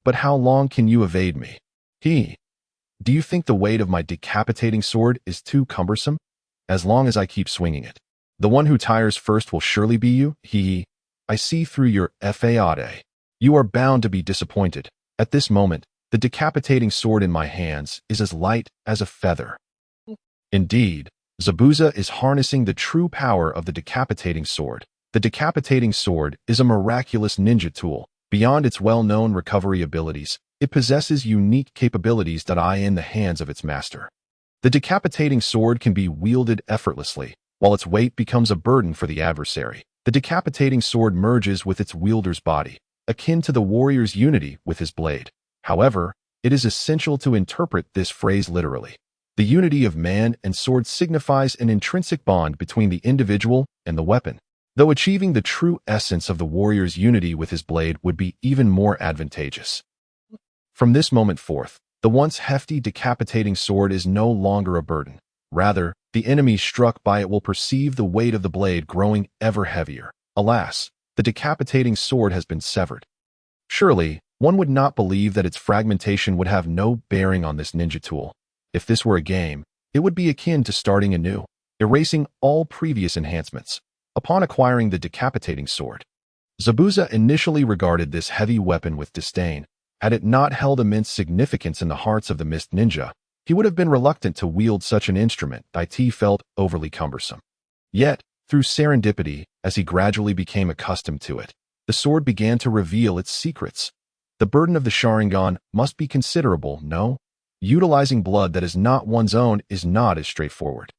But how long can you evade me? Do you think the weight of my decapitating sword is too cumbersome? As long as I keep swinging it. The one who tires first will surely be you. I see through your fade. You are bound to be disappointed. At this moment, the decapitating sword in my hands is as light as a feather. Indeed, Zabuza is harnessing the true power of the decapitating sword. The decapitating sword is a miraculous ninja tool. Beyond its well-known recovery abilities, it possesses unique capabilities that lie in the hands of its master. The decapitating sword can be wielded effortlessly, while its weight becomes a burden for the adversary. The decapitating sword merges with its wielder's body, akin to the warrior's unity with his blade. However, it is essential to interpret this phrase literally. The unity of man and sword signifies an intrinsic bond between the individual and the weapon, though achieving the true essence of the warrior's unity with his blade would be even more advantageous. From this moment forth, the once hefty decapitating sword is no longer a burden. Rather, the enemy struck by it will perceive the weight of the blade growing ever heavier. Alas, the decapitating sword has been severed. Surely, one would not believe that its fragmentation would have no bearing on this ninja tool. If this were a game, it would be akin to starting anew, erasing all previous enhancements. Upon acquiring the decapitating sword, Zabuza initially regarded this heavy weapon with disdain. Had it not held immense significance in the hearts of the Mist Ninja, he would have been reluctant to wield such an instrument. It felt overly cumbersome. Yet, through serendipity, as he gradually became accustomed to it, the sword began to reveal its secrets. The burden of the Sharingan must be considerable, no? Utilizing blood that is not one's own is not as straightforward.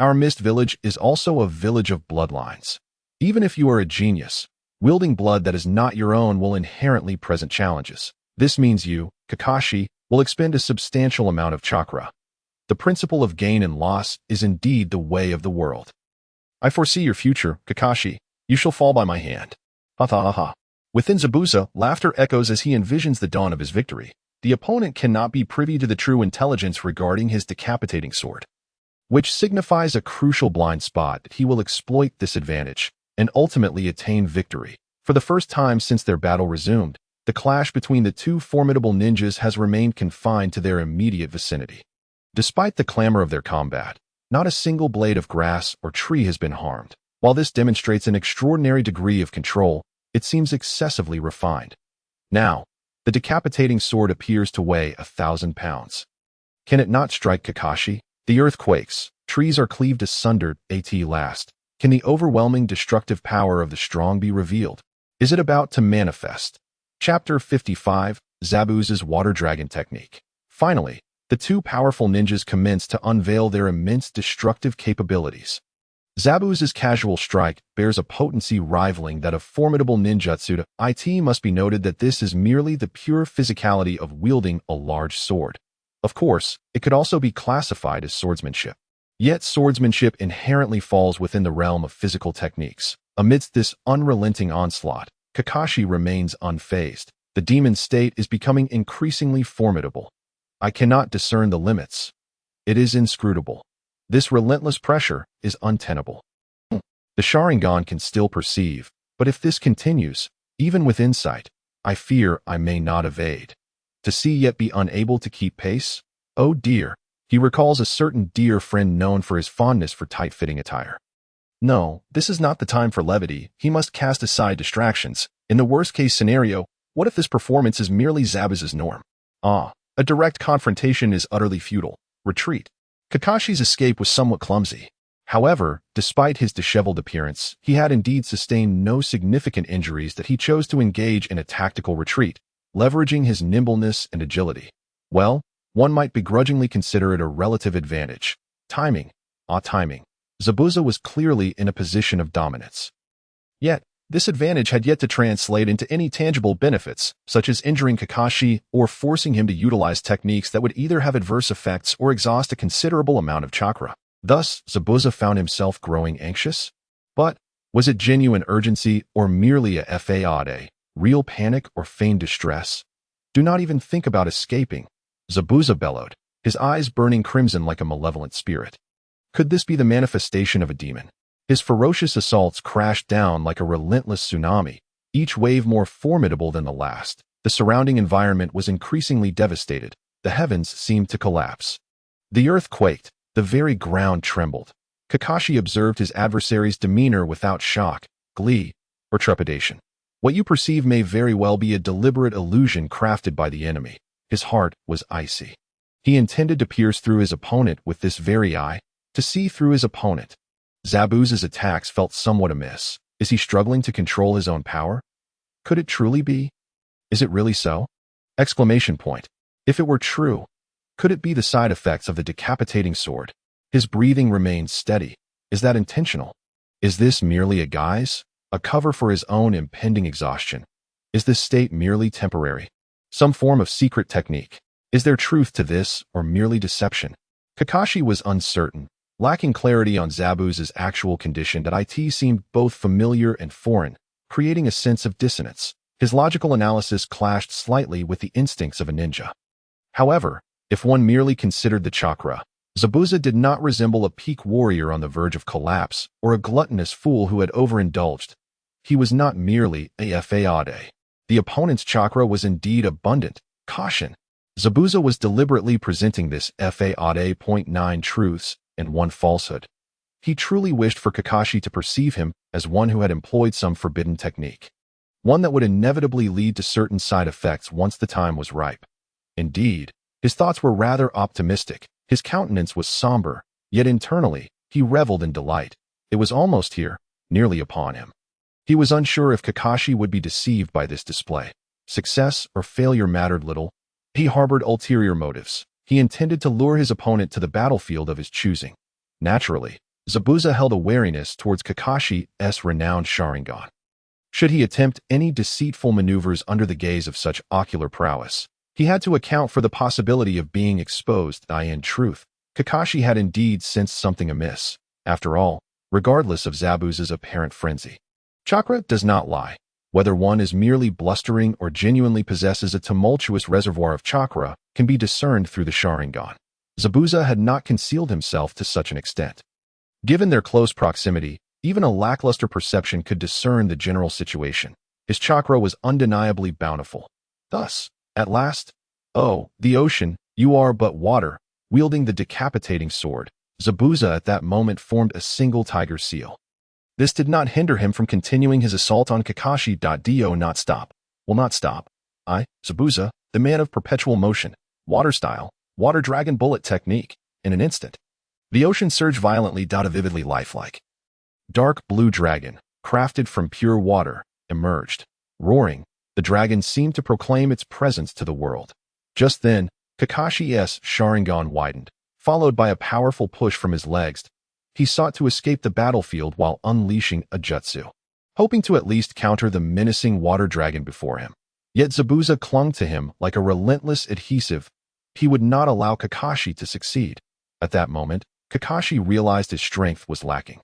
Our Mist Village is also a village of bloodlines. Even if you are a genius, wielding blood that is not your own will inherently present challenges. This means you, Kakashi, will expend a substantial amount of chakra. The principle of gain and loss is indeed the way of the world. I foresee your future, Kakashi. You shall fall by my hand. Ha ha ha ha. Within Zabuza, laughter echoes as he envisions the dawn of his victory. The opponent cannot be privy to the true intelligence regarding his decapitating sword, which signifies a crucial blind spot. He will exploit this advantage and ultimately attain victory. For the first time since their battle resumed, the clash between the two formidable ninjas has remained confined to their immediate vicinity. Despite the clamor of their combat, not a single blade of grass or tree has been harmed. While this demonstrates an extraordinary degree of control, it seems excessively refined. Now, the decapitating sword appears to weigh 1,000 pounds. Can it not strike Kakashi? The earth quakes, trees are cleaved asunder. At last, can the overwhelming destructive power of the strong be revealed? Is it about to manifest? Chapter 55, Zabuza's Water Dragon Technique. Finally, the two powerful ninjas commence to unveil their immense destructive capabilities. Zabuza's casual strike bears a potency rivaling that of formidable ninjutsu. It must be noted that this is merely the pure physicality of wielding a large sword. Of course, it could also be classified as swordsmanship. Yet swordsmanship inherently falls within the realm of physical techniques. Amidst this unrelenting onslaught, Kakashi remains unfazed. The demon state is becoming increasingly formidable. I cannot discern the limits. It is inscrutable. This relentless pressure is untenable. The Sharingan can still perceive, but if this continues, even with insight, I fear I may not evade. To see yet be unable to keep pace? Oh dear. He recalls a certain dear friend known for his fondness for tight-fitting attire. No, this is not the time for levity. He must cast aside distractions. In the worst-case scenario, what if this performance is merely Zabuza's norm? A direct confrontation is utterly futile. Retreat. Kakashi's escape was somewhat clumsy. However, despite his disheveled appearance, he had indeed sustained no significant injuries that he chose to engage in a tactical retreat, leveraging his nimbleness and agility. Well, one might begrudgingly consider it a relative advantage. Timing. Timing. Zabuza was clearly in a position of dominance. Yet, this advantage had yet to translate into any tangible benefits, such as injuring Kakashi or forcing him to utilize techniques that would either have adverse effects or exhaust a considerable amount of chakra. Thus, Zabuza found himself growing anxious. But, was it genuine urgency or merely a fade, real panic or feigned distress? Do not even think about escaping, Zabuza bellowed, his eyes burning crimson like a malevolent spirit. Could this be the manifestation of a demon? His ferocious assaults crashed down like a relentless tsunami, each wave more formidable than the last. The surrounding environment was increasingly devastated. The heavens seemed to collapse. The earth quaked. The very ground trembled. Kakashi observed his adversary's demeanor without shock, glee, or trepidation. What you perceive may very well be a deliberate illusion crafted by the enemy. His heart was icy. He intended to pierce through his opponent with this very eye, to see through his opponent. Zabuza's attacks felt somewhat amiss. Is he struggling to control his own power? Could it truly be? Is it really so? Exclamation point. If it were true, could it be the side effects of the decapitating sword? His breathing remained steady. Is that intentional? Is this merely a guise? A cover for his own impending exhaustion? Is this state merely temporary? Some form of secret technique? Is there truth to this, or merely deception? Kakashi was uncertain, lacking clarity on Zabuza's actual condition that it seemed both familiar and foreign, creating a sense of dissonance. His logical analysis clashed slightly with the instincts of a ninja. However, if one merely considered the chakra, Zabuza did not resemble a peak warrior on the verge of collapse or a gluttonous fool who had overindulged. He was not merely a fade. The opponent's chakra was indeed abundant. Caution. Zabuza was deliberately presenting this fade 0.9 truths and one falsehood. He truly wished for Kakashi to perceive him as one who had employed some forbidden technique, one that would inevitably lead to certain side effects once the time was ripe. Indeed, his thoughts were rather optimistic. His countenance was somber, yet internally, he reveled in delight. It was almost here, nearly upon him. He was unsure if Kakashi would be deceived by this display. Success or failure mattered little. He harbored ulterior motives. He intended to lure his opponent to the battlefield of his choosing. Naturally, Zabuza held a wariness towards Kakashi's renowned sharingan. Should he attempt any deceitful maneuvers under the gaze of such ocular prowess, he had to account for the possibility of being exposed. In truth, Kakashi had indeed sensed something amiss. After all, regardless of Zabuza's apparent frenzy, chakra does not lie. Whether one is merely blustering or genuinely possesses a tumultuous reservoir of chakra can be discerned through the sharingan. Zabuza had not concealed himself to such an extent. Given their close proximity, even a lackluster perception could discern the general situation. His chakra was undeniably bountiful. Thus, at last, oh, the ocean, you are but water, wielding the decapitating sword. Zabuza at that moment formed a single tiger seal. This did not hinder him from continuing his assault on Kakashi. Do not stop. Will not stop. Zabuza, the man of perpetual motion, water style, water dragon bullet technique, in an instant. The ocean surged violently. Vividly lifelike. Dark blue dragon, crafted from pure water, emerged. Roaring, the dragon seemed to proclaim its presence to the world. Just then, Kakashi's sharingan widened, followed by a powerful push from his legs. He sought to escape the battlefield while unleashing a jutsu, hoping to at least counter the menacing water dragon before him. Yet Zabuza clung to him like a relentless adhesive. He would not allow Kakashi to succeed. At that moment, Kakashi realized his strength was lacking.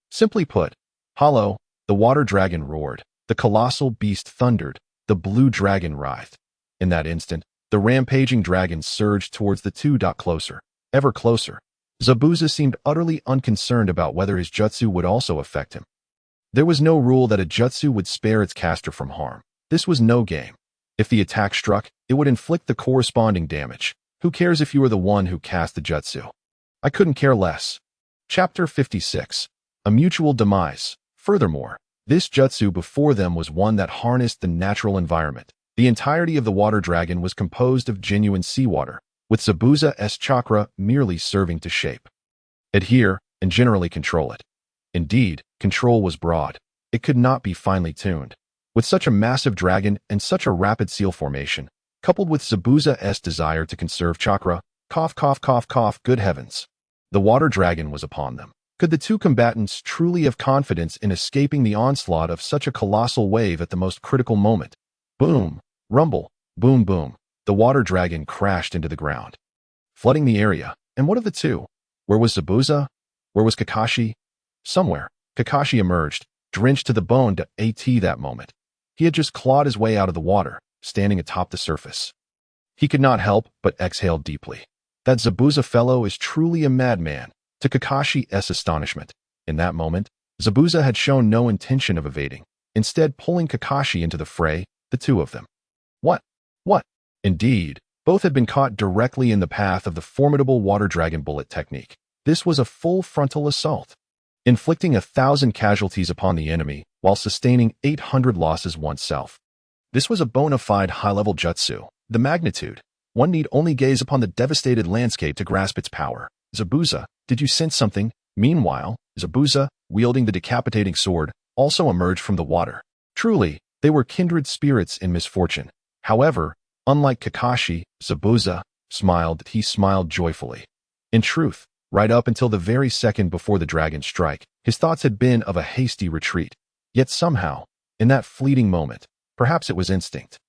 Simply put, hollow, the water dragon roared, the colossal beast thundered, the blue dragon writhed. In that instant, the rampaging dragon surged towards the two. Closer, ever closer. Zabuza seemed utterly unconcerned about whether his jutsu would also affect him. There was no rule that a jutsu would spare its caster from harm. This was no game. If the attack struck, it would inflict the corresponding damage. Who cares if you were the one who cast the jutsu? I couldn't care less. Chapter 56. A mutual demise. Furthermore, this jutsu before them was one that harnessed the natural environment. The entirety of the water dragon was composed of genuine seawater. with Zabuza's chakra merely serving to shape, adhere, and generally control it. Indeed, control was broad. It could not be finely tuned. With such a massive dragon and such a rapid seal formation, coupled with Zabuza's desire to conserve chakra, cough, cough, cough, cough, good heavens. The water dragon was upon them. Could the two combatants truly have confidence in escaping the onslaught of such a colossal wave at the most critical moment? Boom, rumble, boom, boom. The water dragon crashed into the ground, flooding the area. And what of the two? Where was Zabuza? Where was Kakashi? Somewhere, Kakashi emerged, drenched to the bone to that moment. He had just clawed his way out of the water, standing atop the surface. He could not help but exhale deeply. That Zabuza fellow is truly a madman, to Kakashi's astonishment. In that moment, Zabuza had shown no intention of evading, instead pulling Kakashi into the fray, the two of them. What? Indeed, both had been caught directly in the path of the formidable water dragon bullet technique. This was a full frontal assault, inflicting 1,000 casualties upon the enemy while sustaining 800 losses oneself. This was a bona fide high-level jutsu. The magnitude. One need only gaze upon the devastated landscape to grasp its power. Zabuza, did you sense something? Meanwhile, Zabuza, wielding the decapitating sword, also emerged from the water. Truly, they were kindred spirits in misfortune. However, unlike Kakashi, Zabuza he smiled joyfully. In truth, right up until the very second before the dragon's strike, his thoughts had been of a hasty retreat. Yet somehow, in that fleeting moment, perhaps it was instinct,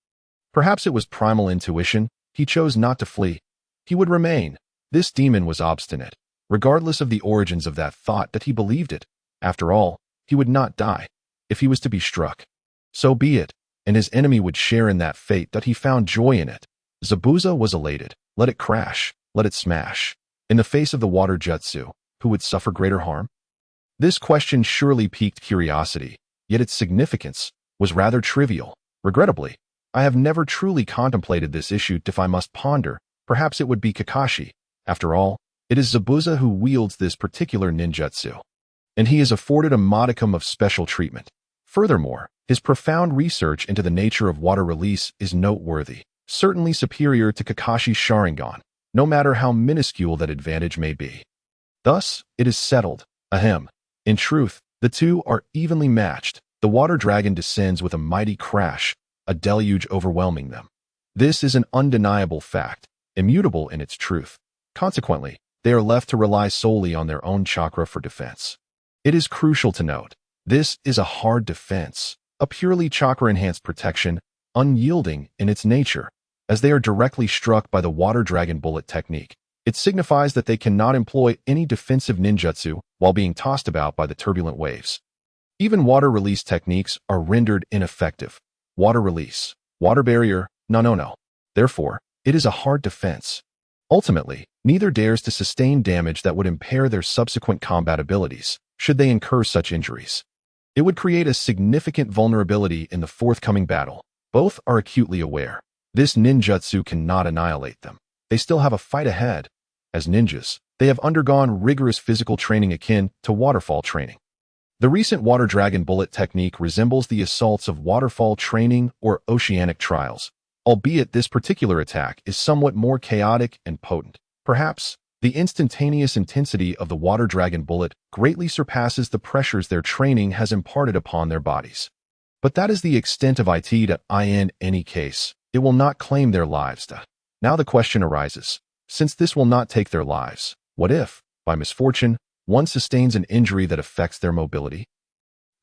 perhaps it was primal intuition, he chose not to flee. He would remain. This demon was obstinate, regardless of the origins of that thought that he believed it. After all, he would not die. If he was to be struck, so be it, and his enemy would share in that fate that he found joy in it. Zabuza was elated. Let it crash, let it smash. In the face of the water jutsu, who would suffer greater harm? This question surely piqued curiosity, yet its significance was rather trivial. Regrettably, I have never truly contemplated this issue. If I must ponder, perhaps it would be Kakashi. After all, it is Zabuza who wields this particular ninjutsu, and he is afforded a modicum of special treatment. Furthermore, his profound research into the nature of water release is noteworthy, certainly superior to Kakashi's sharingan, no matter how minuscule that advantage may be. Thus, it is settled. Ahem. In truth, the two are evenly matched. The water dragon descends with a mighty crash, a deluge overwhelming them. This is an undeniable fact, immutable in its truth. Consequently, they are left to rely solely on their own chakra for defense. It is crucial to note, this is a hard defense, a purely chakra-enhanced protection, unyielding in its nature. As they are directly struck by the water dragon bullet technique, it signifies that they cannot employ any defensive ninjutsu while being tossed about by the turbulent waves. Even water release techniques are rendered ineffective. Water release, water barrier, no. Therefore, it is a hard defense. Ultimately, neither dares to sustain damage that would impair their subsequent combat abilities, should they incur such injuries. It would create a significant vulnerability in the forthcoming battle. Both are acutely aware. This ninjutsu cannot annihilate them. They still have a fight ahead. As ninjas, they have undergone rigorous physical training akin to waterfall training. The recent water dragon bullet technique resembles the assaults of waterfall training or oceanic trials, albeit this particular attack is somewhat more chaotic and potent. Perhaps, the instantaneous intensity of the water dragon bullet greatly surpasses the pressures their training has imparted upon their bodies. But that is the extent of it in any case. It will not claim their lives. Now the question arises, since this will not take their lives, what if, by misfortune, one sustains an injury that affects their mobility?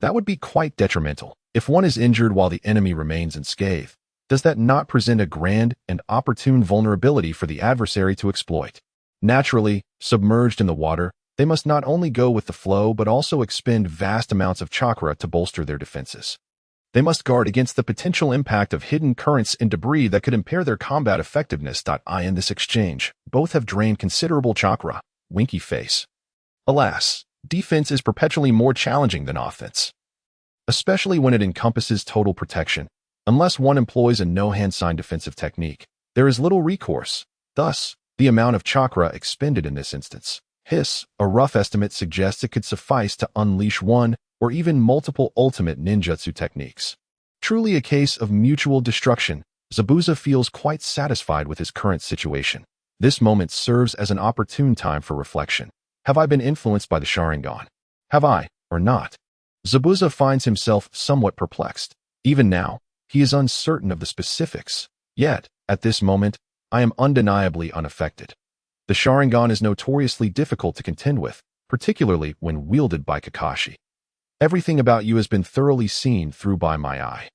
That would be quite detrimental. If one is injured while the enemy remains unscathed, does that not present a grand and opportune vulnerability for the adversary to exploit? Naturally, submerged in the water, they must not only go with the flow but also expend vast amounts of chakra to bolster their defenses. They must guard against the potential impact of hidden currents and debris that could impair their combat effectiveness. In this exchange, both have drained considerable chakra. Winky face. Alas, defense is perpetually more challenging than offense, especially when it encompasses total protection. Unless one employs a no-hand sign defensive technique, there is little recourse. Thus, the amount of chakra expended in this instance. A rough estimate suggests it could suffice to unleash one or even multiple ultimate ninjutsu techniques. Truly a case of mutual destruction, Zabuza feels quite satisfied with his current situation. This moment serves as an opportune time for reflection. Have I been influenced by the sharingan? Have I, or not? Zabuza finds himself somewhat perplexed. Even now, he is uncertain of the specifics. Yet, at this moment, I am undeniably unaffected. The sharingan is notoriously difficult to contend with, particularly when wielded by Kakashi. Everything about you has been thoroughly seen through by my eye.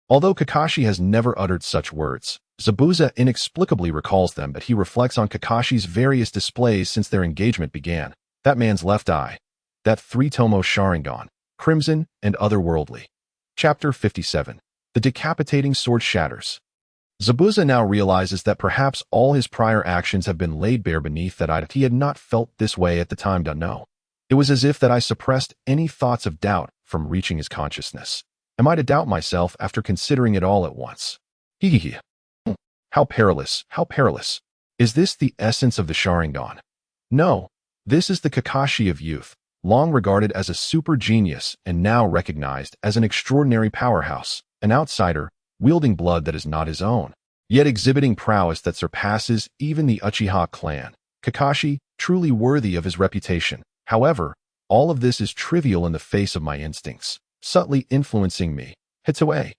Although Kakashi has never uttered such words, Zabuza inexplicably recalls them, but he reflects on Kakashi's various displays since their engagement began. That man's left eye. That three-tomo sharingan. Crimson and otherworldly. Chapter 57. The decapitating sword shatters. Zabuza now realizes that perhaps all his prior actions have been laid bare beneath that eye. He had not felt this way at the time. No. It was as if that I suppressed any thoughts of doubt from reaching his consciousness. Am I to doubt myself after considering it all at once? Hee. How perilous, how perilous. Is this the essence of the sharingan? No. This is the Kakashi of youth, long regarded as a super genius and now recognized as an extraordinary powerhouse, an outsider, wielding blood that is not his own, yet exhibiting prowess that surpasses even the Uchiha clan. Kakashi, truly worthy of his reputation. However, all of this is trivial in the face of my instincts, subtly influencing me. Hitsue.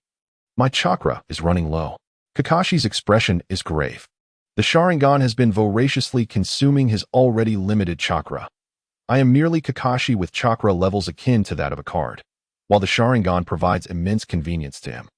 My chakra is running low. Kakashi's expression is grave. The sharingan has been voraciously consuming his already limited chakra. I am merely Kakashi with chakra levels akin to that of a card, while the sharingan provides immense convenience to him.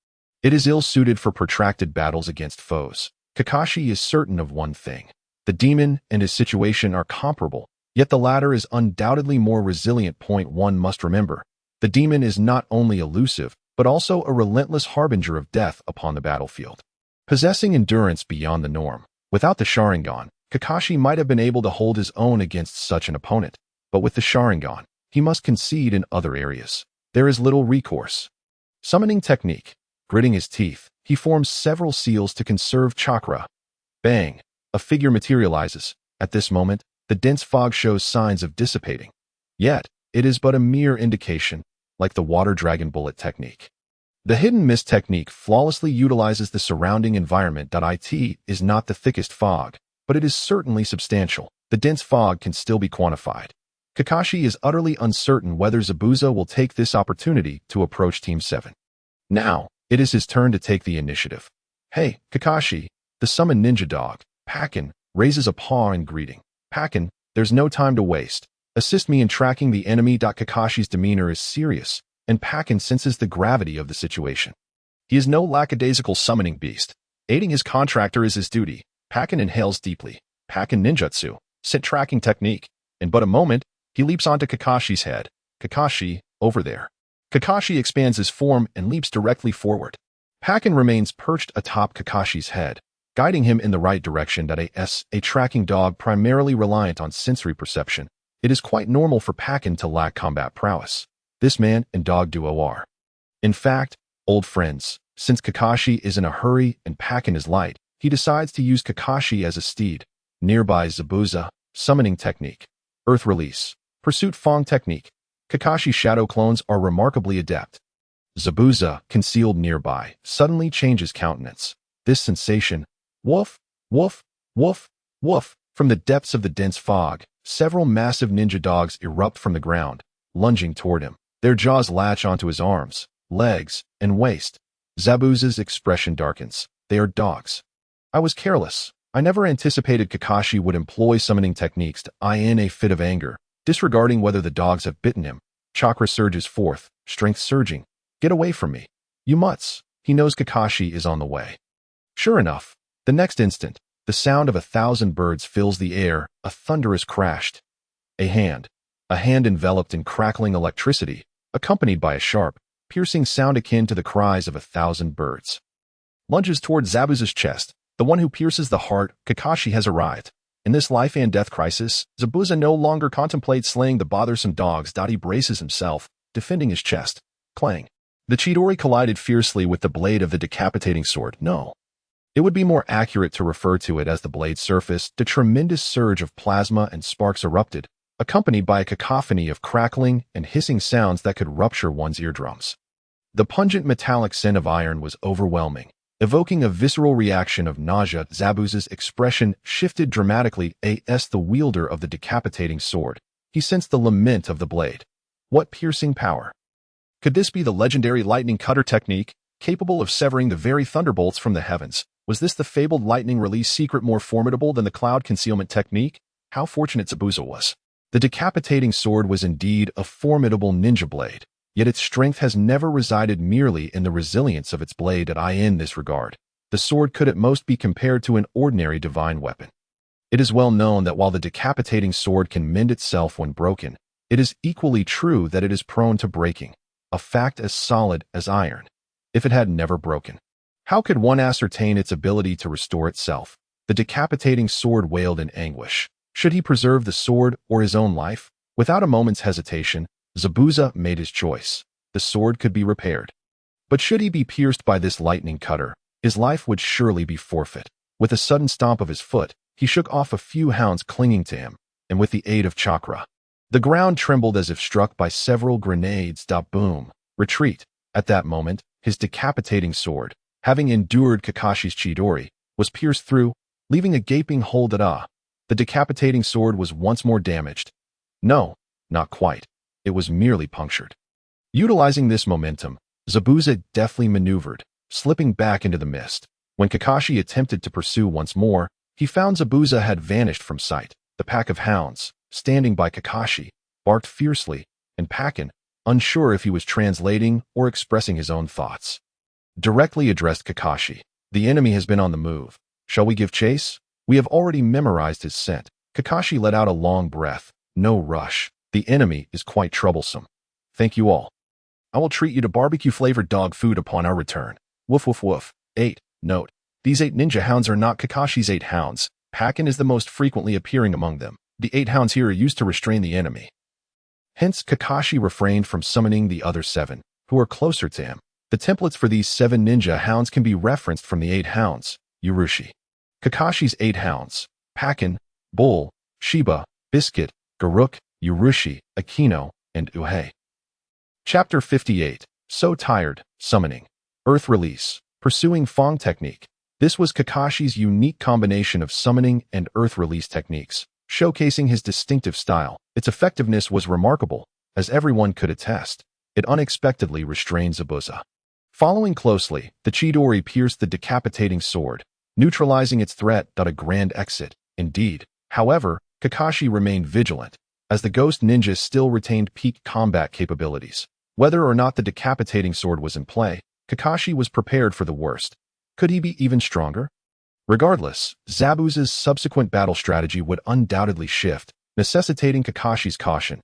It is ill-suited for protracted battles against foes. Kakashi is certain of one thing. The demon and his situation are comparable, yet the latter is undoubtedly more resilient. One must remember, the demon is not only elusive, but also a relentless harbinger of death upon the battlefield. Possessing endurance beyond the norm, without the sharingan, Kakashi might have been able to hold his own against such an opponent, but with the sharingan, he must concede in other areas. There is little recourse. Summoning technique. Gritting his teeth, he forms several seals to conserve chakra. Bang! A figure materializes. At this moment, the dense fog shows signs of dissipating. Yet, it is but a mere indication, like the water dragon bullet technique. The hidden mist technique flawlessly utilizes the surrounding environment. It is not the thickest fog, but it is certainly substantial. The dense fog can still be quantified. Kakashi is utterly uncertain whether Zabuza will take this opportunity to approach Team 7. Now, it is his turn to take the initiative. Hey, Kakashi, the summoned ninja dog, Pakin, raises a paw in greeting. Pakin, there's no time to waste. Assist me in tracking the enemy. Kakashi's demeanor is serious, and Pakin senses the gravity of the situation. He is no lackadaisical summoning beast. Aiding his contractor is his duty. Pakin inhales deeply. Pakin ninjutsu, scent tracking technique. In but a moment, he leaps onto Kakashi's head. Kakashi, over there. Kakashi expands his form and leaps directly forward. Pakin remains perched atop Kakashi's head, guiding him in the right direction. A tracking dog primarily reliant on sensory perception. It is quite normal for Pakin to lack combat prowess. This man and dog duo are, in fact, old friends. Since Kakashi is in a hurry and Pakin is light, he decides to use Kakashi as a steed. Nearby Zabuza, summoning technique. Earth release. Pursuit Fong technique. Kakashi's shadow clones are remarkably adept. Zabuza, concealed nearby, suddenly changes countenance. This sensation, woof, woof, woof, woof, from the depths of the dense fog, several massive ninja dogs erupt from the ground, lunging toward him. Their jaws latch onto his arms, legs, and waist. Zabuza's expression darkens. They are dogs. I was careless. I never anticipated Kakashi would employ summoning techniques to in a fit of anger, disregarding whether the dogs have bitten him. Chakra surges forth, strength surging. Get away from me. You mutts. He knows Kakashi is on the way. Sure enough, the next instant, the sound of 1,000 birds fills the air, a thunderous crash. A hand enveloped in crackling electricity, accompanied by a sharp, piercing sound akin to the cries of 1,000 birds. Lunges toward Zabuza's chest, the one who pierces the heart. Kakashi has arrived. In this life and death crisis, Zabuza no longer contemplates slaying the bothersome dogs. He braces himself, defending his chest. Clang. The Chidori collided fiercely with the blade of the decapitating sword. No. It would be more accurate to refer to it as the blade surfaced. A tremendous surge of plasma and sparks erupted, accompanied by a cacophony of crackling and hissing sounds that could rupture one's eardrums. The pungent metallic scent of iron was overwhelming. Evoking a visceral reaction of nausea, Zabuza's expression shifted dramatically. As the wielder of the decapitating sword, he sensed the lament of the blade. What piercing power! Could this be the legendary lightning cutter technique, capable of severing the very thunderbolts from the heavens? Was this the fabled lightning release secret more formidable than the cloud concealment technique? How fortunate Zabuza was. The decapitating sword was indeed a formidable ninja blade, yet its strength has never resided merely in the resilience of its blade. In this regard, the sword could at most be compared to an ordinary divine weapon. It is well known that while the decapitating sword can mend itself when broken, it is equally true that it is prone to breaking, a fact as solid as iron. If it had never broken, how could one ascertain its ability to restore itself? The decapitating sword wailed in anguish. Should he preserve the sword or his own life? Without a moment's hesitation, Zabuza made his choice. The sword could be repaired. But should he be pierced by this lightning cutter, his life would surely be forfeit. With a sudden stomp of his foot, he shook off a few hounds clinging to him, and with the aid of chakra, the ground trembled as if struck by several grenades. Boom! Retreat! At that moment, his decapitating sword, having endured Kakashi's chidori, was pierced through, leaving a gaping hole. The decapitating sword was once more damaged. No, not quite. It was merely punctured. Utilizing this momentum, Zabuza deftly maneuvered, slipping back into the mist. When Kakashi attempted to pursue once more, he found Zabuza had vanished from sight. The pack of hounds, standing by Kakashi, barked fiercely, and Pakin, unsure if he was translating or expressing his own thoughts, directly addressed Kakashi. The enemy has been on the move. Shall we give chase? We have already memorized his scent. Kakashi let out a long breath. No rush. The enemy is quite troublesome. Thank you all. I will treat you to barbecue-flavored dog food upon our return. Woof woof woof. 8. Note: these 8 ninja hounds are not Kakashi's 8 hounds. Pakin is the most frequently appearing among them. The 8 hounds here are used to restrain the enemy. Hence, Kakashi refrained from summoning the other 7, who are closer to him. The templates for these 7 ninja hounds can be referenced from the 8 hounds. Urushi. Kakashi's 8 hounds: Pakin, Bull, Shiba, Biscuit, Garuk, Urushi, Akino, and Uhei. Chapter 58. So Tired, Summoning. Earth Release. Pursuing Fang Technique. This was Kakashi's unique combination of summoning and earth release techniques, showcasing his distinctive style. Its effectiveness was remarkable, as everyone could attest. It unexpectedly restrained Zabuza. Following closely, the chidori pierced the decapitating sword, neutralizing its threat. A grand exit, indeed. However, Kakashi remained vigilant, as the ghost ninja still retained peak combat capabilities. Whether or not the decapitating sword was in play, Kakashi was prepared for the worst. Could he be even stronger? Regardless, Zabuza's subsequent battle strategy would undoubtedly shift, necessitating Kakashi's caution.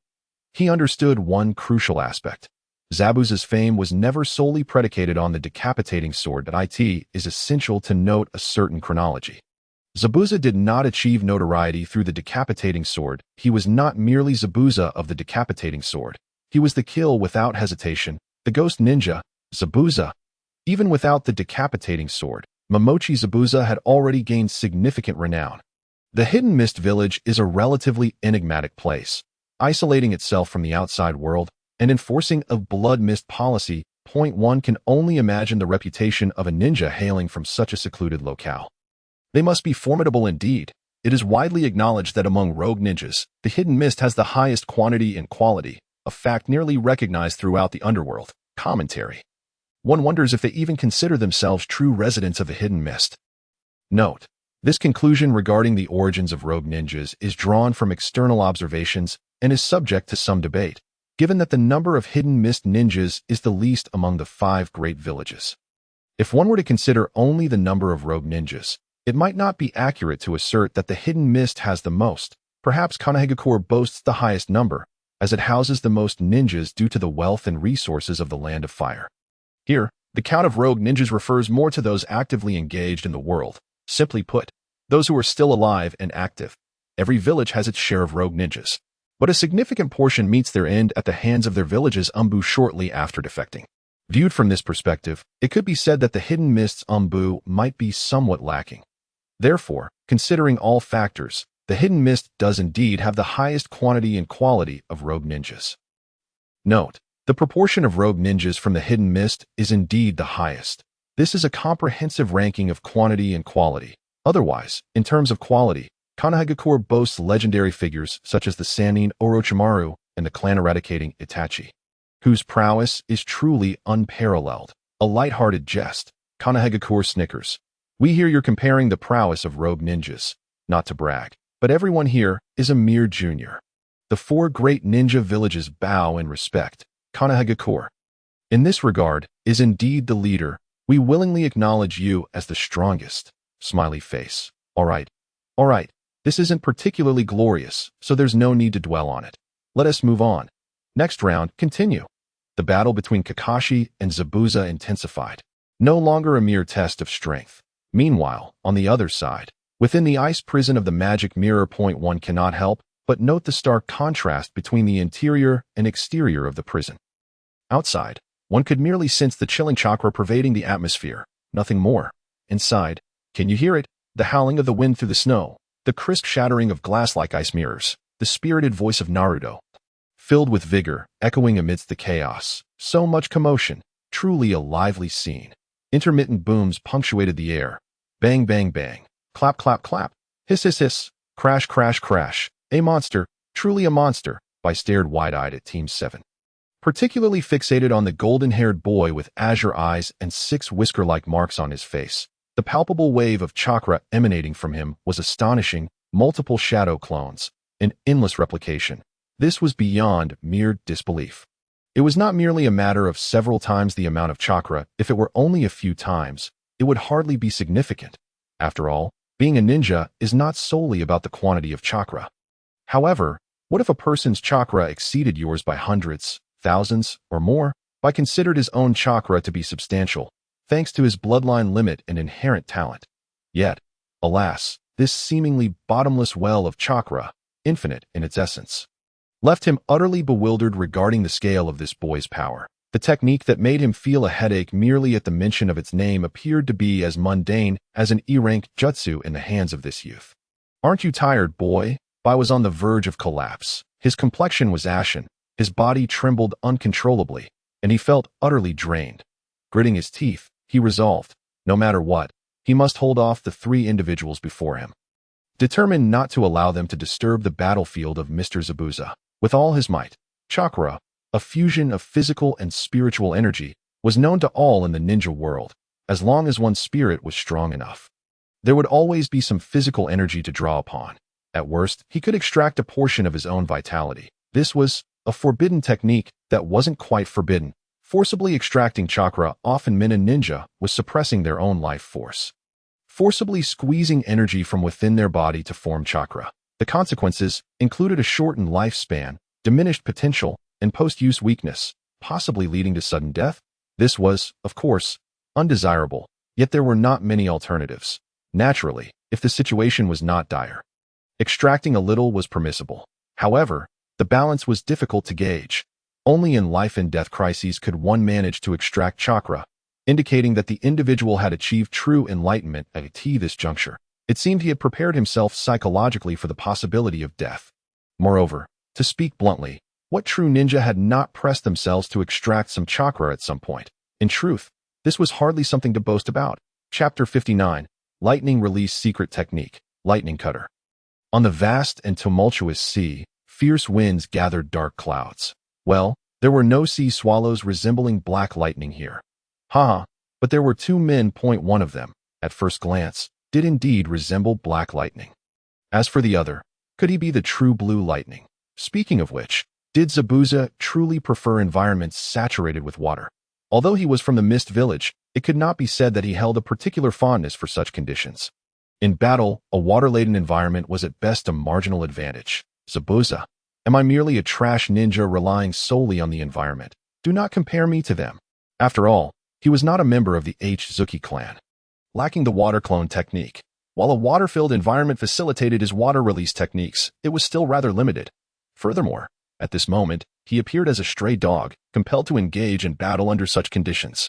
He understood one crucial aspect. Zabuza's fame was never solely predicated on the decapitating sword. It is essential to note a certain chronology. Zabuza did not achieve notoriety through the decapitating sword. He was not merely Zabuza of the decapitating sword. He was the kill without hesitation, the ghost ninja, Zabuza. Even without the decapitating sword, Momochi Zabuza had already gained significant renown. The Hidden Mist Village is a relatively enigmatic place, isolating itself from the outside world and enforcing a blood mist policy. One can only imagine the reputation of a ninja hailing from such a secluded locale. They must be formidable indeed. It is widely acknowledged that among rogue ninjas, the Hidden Mist has the highest quantity and quality, a fact nearly recognized throughout the underworld. Commentary. One wonders if they even consider themselves true residents of the Hidden Mist. Note: this conclusion regarding the origins of rogue ninjas is drawn from external observations and is subject to some debate, given that the number of Hidden Mist ninjas is the least among the 5 great villages. If one were to consider only the number of rogue ninjas, it might not be accurate to assert that the Hidden Mist has the most. Perhaps Konoha boasts the highest number, as it houses the most ninjas due to the wealth and resources of the Land of Fire. Here, the count of rogue ninjas refers more to those actively engaged in the world. Simply put, those who are still alive and active. Every village has its share of rogue ninjas, but a significant portion meets their end at the hands of their village's umbu shortly after defecting. Viewed from this perspective, it could be said that the Hidden Mist's umbu might be somewhat lacking. Therefore, considering all factors, the Hidden Mist does indeed have the highest quantity and quality of rogue ninjas. Note: the proportion of rogue ninjas from the Hidden Mist is indeed the highest. This is a comprehensive ranking of quantity and quality. Otherwise, in terms of quality, Konoha boasts legendary figures such as the Sannin Orochimaru and the clan-eradicating Itachi, whose prowess is truly unparalleled. A light-hearted jest, Konoha snickers. We hear you're comparing the prowess of rogue ninjas. Not to brag, but everyone here is a mere junior. The 4 great ninja villages bow in respect. Konoha in this regard, is indeed the leader. We willingly acknowledge you as the strongest. Smiley face. All right. This isn't particularly glorious, so there's no need to dwell on it. Let us move on. Next round, continue. The battle between Kakashi and Zabuza intensified. No longer a mere test of strength. Meanwhile, on the other side, within the ice prison of the magic mirror, one cannot help but note the stark contrast between the interior and exterior of the prison. Outside, one could merely sense the chilling chakra pervading the atmosphere, nothing more. Inside, can you hear it? The howling of the wind through the snow, the crisp shattering of glass-like ice mirrors, the spirited voice of Naruto, filled with vigor, echoing amidst the chaos. So much commotion, truly a lively scene. Intermittent booms punctuated the air. Bang, bang, bang. Clap, clap, clap. Hiss, hiss, hiss. Crash, crash, crash. A monster, truly a monster. I stared wide-eyed at Team 7. Particularly fixated on the golden-haired boy with azure eyes and 6 whisker-like marks on his face. The palpable wave of chakra emanating from him was astonishing. Multiple shadow clones, an endless replication. This was beyond mere disbelief. It was not merely a matter of several times the amount of chakra. If it were only a few times, it would hardly be significant. After all, being a ninja is not solely about the quantity of chakra. However, what if a person's chakra exceeded yours by hundreds, thousands, or more? I considered his own chakra to be substantial, thanks to his bloodline limit and inherent talent. Yet, alas, this seemingly bottomless well of chakra, infinite in its essence, left him utterly bewildered regarding the scale of this boy's power. The technique that made him feel a headache merely at the mention of its name appeared to be as mundane as an E-rank jutsu in the hands of this youth. Aren't you tired, boy? I was on the verge of collapse. His complexion was ashen, his body trembled uncontrollably, and he felt utterly drained. Gritting his teeth, he resolved, no matter what, he must hold off the 3 individuals before him. Determined not to allow them to disturb the battlefield of Mr. Zabuza, with all his might, chakra, a fusion of physical and spiritual energy, was known to all in the ninja world. As long as one's spirit was strong enough, there would always be some physical energy to draw upon. At worst, he could extract a portion of his own vitality. This was a forbidden technique that wasn't quite forbidden. Forcibly extracting chakra often meant a ninja was suppressing their own life force, forcibly squeezing energy from within their body to form chakra. The consequences included a shortened lifespan, diminished potential, and post-use weakness, possibly leading to sudden death. This was, of course, undesirable, yet there were not many alternatives. Naturally, if the situation was not dire, extracting a little was permissible. However, the balance was difficult to gauge. Only in life and death crises could one manage to extract chakra, indicating that the individual had achieved true enlightenment at this juncture. It seemed he had prepared himself psychologically for the possibility of death. Moreover, to speak bluntly, what true ninja had not pressed themselves to extract some chakra at some point? In truth, this was hardly something to boast about. Chapter 59, Lightning Release Secret Technique, Lightning Cutter. On the vast and tumultuous sea, fierce winds gathered dark clouds. Well, there were no sea swallows resembling black lightning here. But there were 2 men. One of them, at first glance, did indeed resemble black lightning. As for the other, could he be the true blue lightning? Speaking of which, did Zabuza truly prefer environments saturated with water? Although he was from the Mist Village, it could not be said that he held a particular fondness for such conditions. In battle, a water-laden environment was at best a marginal advantage. Zabuza, am I merely a trash ninja relying solely on the environment? Do not compare me to them. After all, he was not a member of the Zuki clan. Lacking the water clone technique, while a water-filled environment facilitated his water release techniques, it was still rather limited. Furthermore, at this moment, he appeared as a stray dog, compelled to engage in battle under such conditions.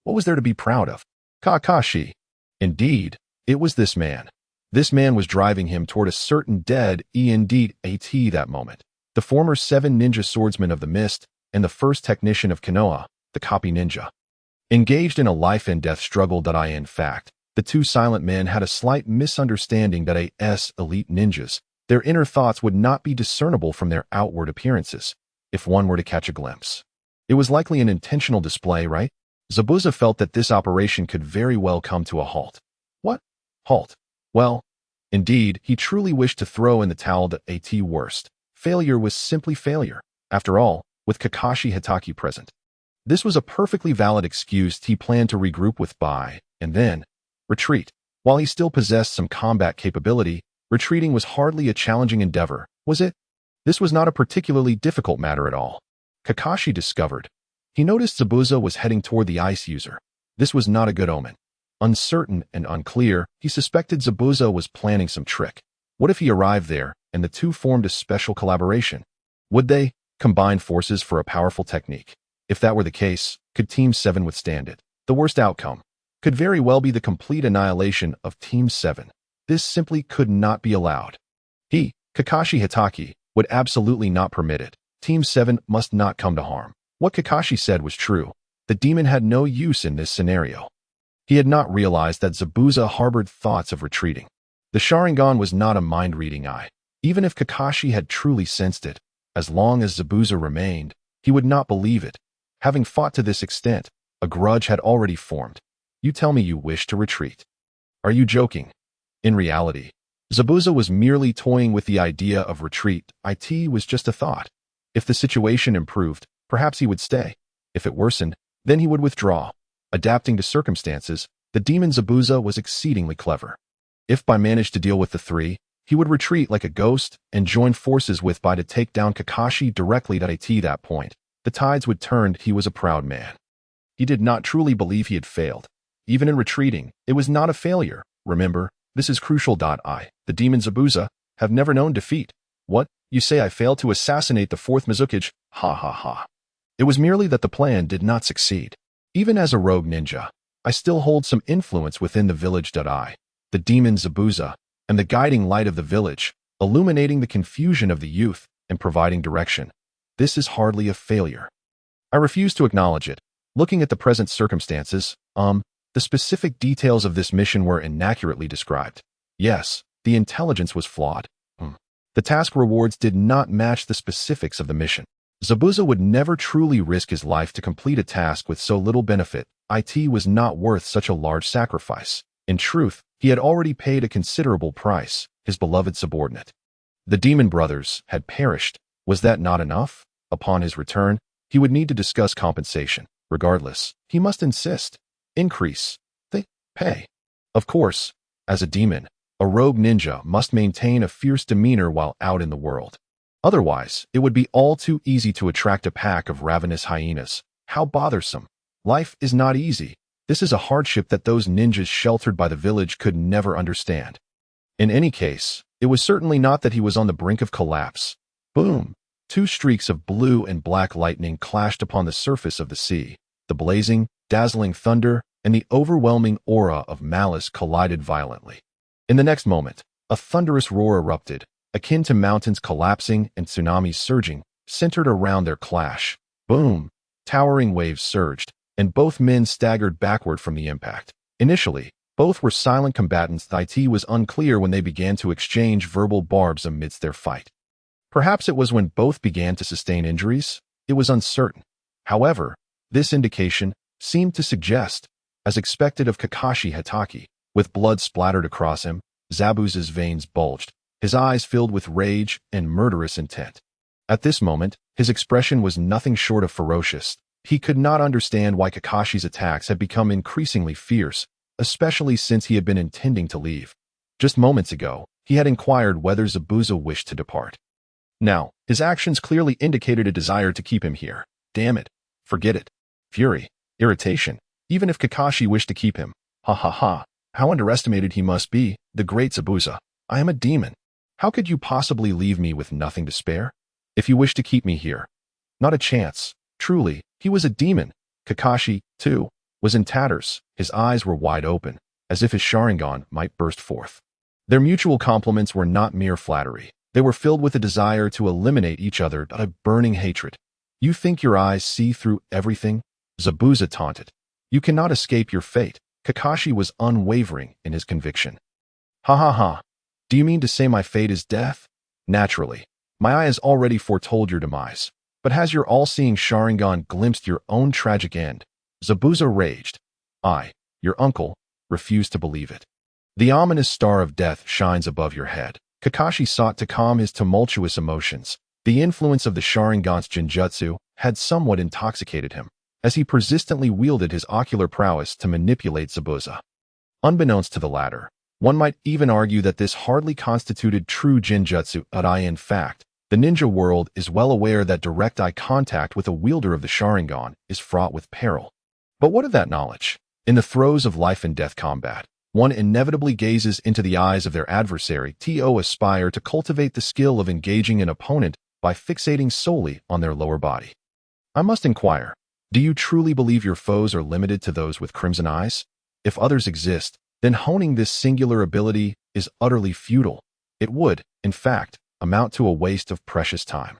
What was there to be proud of? Kakashi. Indeed, it was this man. This man was driving him toward a certain dead indeed that moment. The former 7 ninja swordsman of the mist and the first technician of Konoha, the copy ninja. Engaged in a life-and-death struggle. In fact, the two silent men had a slight misunderstanding that as elite ninjas, their inner thoughts would not be discernible from their outward appearances, if one were to catch a glimpse. It was likely an intentional display, right? Zabuza felt that this operation could very well come to a halt. What? Halt? Well, indeed, he truly wished to throw in the towel. At worst, failure was simply failure. After all, with Kakashi Hitaki present, this was a perfectly valid excuse. He planned to regroup with and then retreat. While he still possessed some combat capability, retreating was hardly a challenging endeavor, was it? This was not a particularly difficult matter at all. Kakashi discovered. He noticed Zabuza was heading toward the ice user. This was not a good omen. Uncertain and unclear, he suspected Zabuza was planning some trick. What if he arrived there, and the two formed a special collaboration? Would they combine forces for a powerful technique? If that were the case, could Team 7 withstand it? The worst outcome could very well be the complete annihilation of Team 7. This simply could not be allowed. He, Kakashi Hitaki, would absolutely not permit it. Team 7 must not come to harm. What Kakashi said was true. The demon had no use in this scenario. He had not realized that Zabuza harbored thoughts of retreating. The sharingan was not a mind-reading eye. Even if Kakashi had truly sensed it, as long as Zabuza remained, he would not believe it. Having fought to this extent, a grudge had already formed. You tell me you wish to retreat. Are you joking? In reality, Zabuza was merely toying with the idea of retreat. It was just a thought. If the situation improved, perhaps he would stay. If it worsened, then he would withdraw. Adapting to circumstances, the demon Zabuza was exceedingly clever. If managed to deal with the three, he would retreat like a ghost and join forces with to take down Kakashi directly. At that point, the tides would turn. He was a proud man. He did not truly believe he had failed. Even in retreating, it was not a failure. Remember, this is crucial. The demon Zabuza, have never known defeat. What? You say I failed to assassinate the fourth Mizukage? Ha ha ha. It was merely that the plan did not succeed. Even as a rogue ninja, I still hold some influence within the village. The demon Zabuza, and the guiding light of the village, illuminating the confusion of the youth and providing direction. This is hardly a failure. I refuse to acknowledge it. Looking at the present circumstances, the specific details of this mission were inaccurately described. Yes, the intelligence was flawed. The task rewards did not match the specifics of the mission. Zabuza would never truly risk his life to complete a task with so little benefit. It was not worth such a large sacrifice. In truth, he had already paid a considerable price, his beloved subordinate. The demon brothers had perished. Was that not enough? Upon his return, he would need to discuss compensation. Regardless, he must increase the pay. Of course, as a demon, a rogue ninja must maintain a fierce demeanor while out in the world. Otherwise, it would be all too easy to attract a pack of ravenous hyenas. How bothersome. Life is not easy. This is a hardship that those ninjas sheltered by the village could never understand. In any case, it was certainly not that he was on the brink of collapse. Boom! Two streaks of blue and black lightning clashed upon the surface of the sea. The blazing, dazzling thunder and the overwhelming aura of malice collided violently. In the next moment, a thunderous roar erupted, akin to mountains collapsing and tsunamis surging, centered around their clash. Boom! Towering waves surged, and both men staggered backward from the impact. Initially, both were silent combatants. It was unclear when they began to exchange verbal barbs amidst their fight. Perhaps it was when both began to sustain injuries. It was uncertain. However, this indication seemed to suggest, as expected of Kakashi Hitaki, with blood splattered across him, Zabuza's veins bulged, his eyes filled with rage and murderous intent. At this moment, his expression was nothing short of ferocious. He could not understand why Kakashi's attacks had become increasingly fierce, especially since he had been intending to leave. Just moments ago, he had inquired whether Zabuza wished to depart. Now, his actions clearly indicated a desire to keep him here. Damn it. Forget it. Fury. Irritation. Even if Kakashi wished to keep him. Ha ha ha. How underestimated he must be, the great Zabuza. I am a demon. How could you possibly leave me with nothing to spare? If you wish to keep me here. Not a chance. Truly, he was a demon. Kakashi, too, was in tatters. His eyes were wide open, as if his sharingan might burst forth. Their mutual compliments were not mere flattery. They were filled with a desire to eliminate each other, a burning hatred. You think your eyes see through everything? Zabuza taunted. You cannot escape your fate. Kakashi was unwavering in his conviction. Ha ha ha. Do you mean to say my fate is death? Naturally. My eye has already foretold your demise. But has your all-seeing sharingan glimpsed your own tragic end? Zabuza raged. I, your uncle, refused to believe it. The ominous star of death shines above your head. Kakashi sought to calm his tumultuous emotions. The influence of the sharingan's genjutsu had somewhat intoxicated him, as he persistently wielded his ocular prowess to manipulate Zabuza. Unbeknownst to the latter, one might even argue that this hardly constituted true genjutsu. In fact, the ninja world is well aware that direct eye contact with a wielder of the sharingan is fraught with peril. But what of that knowledge? In the throes of life and death combat, one inevitably gazes into the eyes of their adversary to aspire to cultivate the skill of engaging an opponent by fixating solely on their lower body. I must inquire, do you truly believe your foes are limited to those with crimson eyes? If others exist, then honing this singular ability is utterly futile. It would, in fact, amount to a waste of precious time.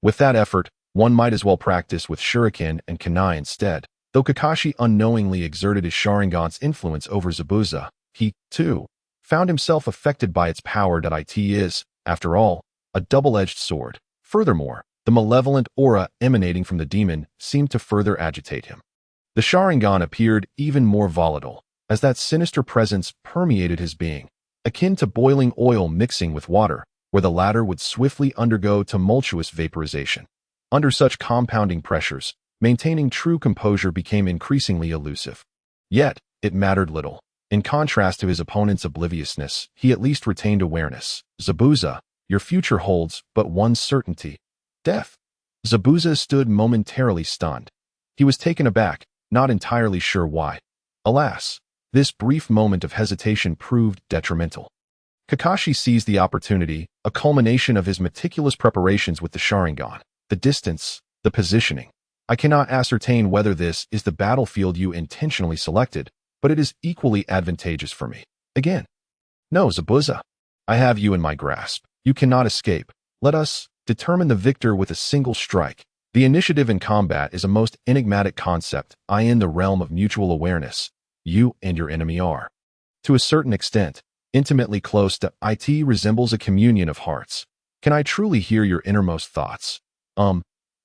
With that effort, one might as well practice with shuriken and kunai instead. Though Kakashi unknowingly exerted his sharingan's influence over Zabuza, he, too, found himself affected by its power. It is, after all, a double-edged sword. Furthermore, the malevolent aura emanating from the demon seemed to further agitate him. The sharingan appeared even more volatile, as that sinister presence permeated his being, akin to boiling oil mixing with water, where the latter would swiftly undergo tumultuous vaporization. Under such compounding pressures, maintaining true composure became increasingly elusive. Yet, it mattered little. In contrast to his opponent's obliviousness, he at least retained awareness. Zabuza, your future holds but one certainty: death. Zabuza stood momentarily stunned. He was taken aback, not entirely sure why. Alas, this brief moment of hesitation proved detrimental. Kakashi seized the opportunity, a culmination of his meticulous preparations with the sharingan. The distance, the positioning. I cannot ascertain whether this is the battlefield you intentionally selected, but it is equally advantageous for me. Again. No, Zabuza. I have you in my grasp. You cannot escape. Let us determine the victor with a single strike. The initiative in combat is a most enigmatic concept. In the realm of mutual awareness, you and your enemy are, to a certain extent, intimately close. It resembles a communion of hearts. Can I truly hear your innermost thoughts?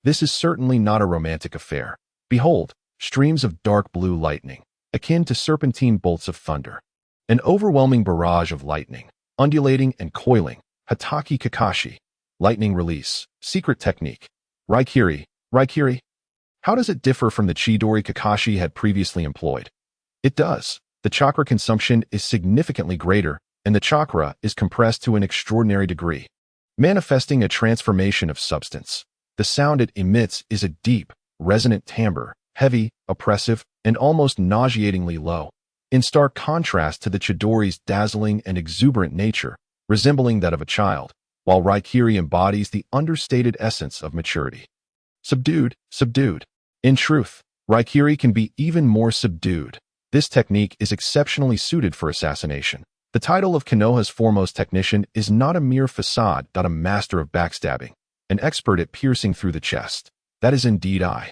This is certainly not a romantic affair. Behold, streams of dark blue lightning, akin to serpentine bolts of thunder. An overwhelming barrage of lightning, undulating and coiling. Hatake Kakashi. Lightning release. Secret technique. Raikiri. Raikiri? How does it differ from the Chidori Kakashi had previously employed? It does. The chakra consumption is significantly greater, and the chakra is compressed to an extraordinary degree, manifesting a transformation of substance. The sound it emits is a deep, resonant timbre, heavy, oppressive, and almost nauseatingly low, in stark contrast to the Chidori's dazzling and exuberant nature, resembling that of a child, while Raikiri embodies the understated essence of maturity. Subdued, subdued. In truth, Raikiri can be even more subdued. This technique is exceptionally suited for assassination. The title of Konoha's foremost technician is not a mere facade, not a master of backstabbing, an expert at piercing through the chest. That is indeed I.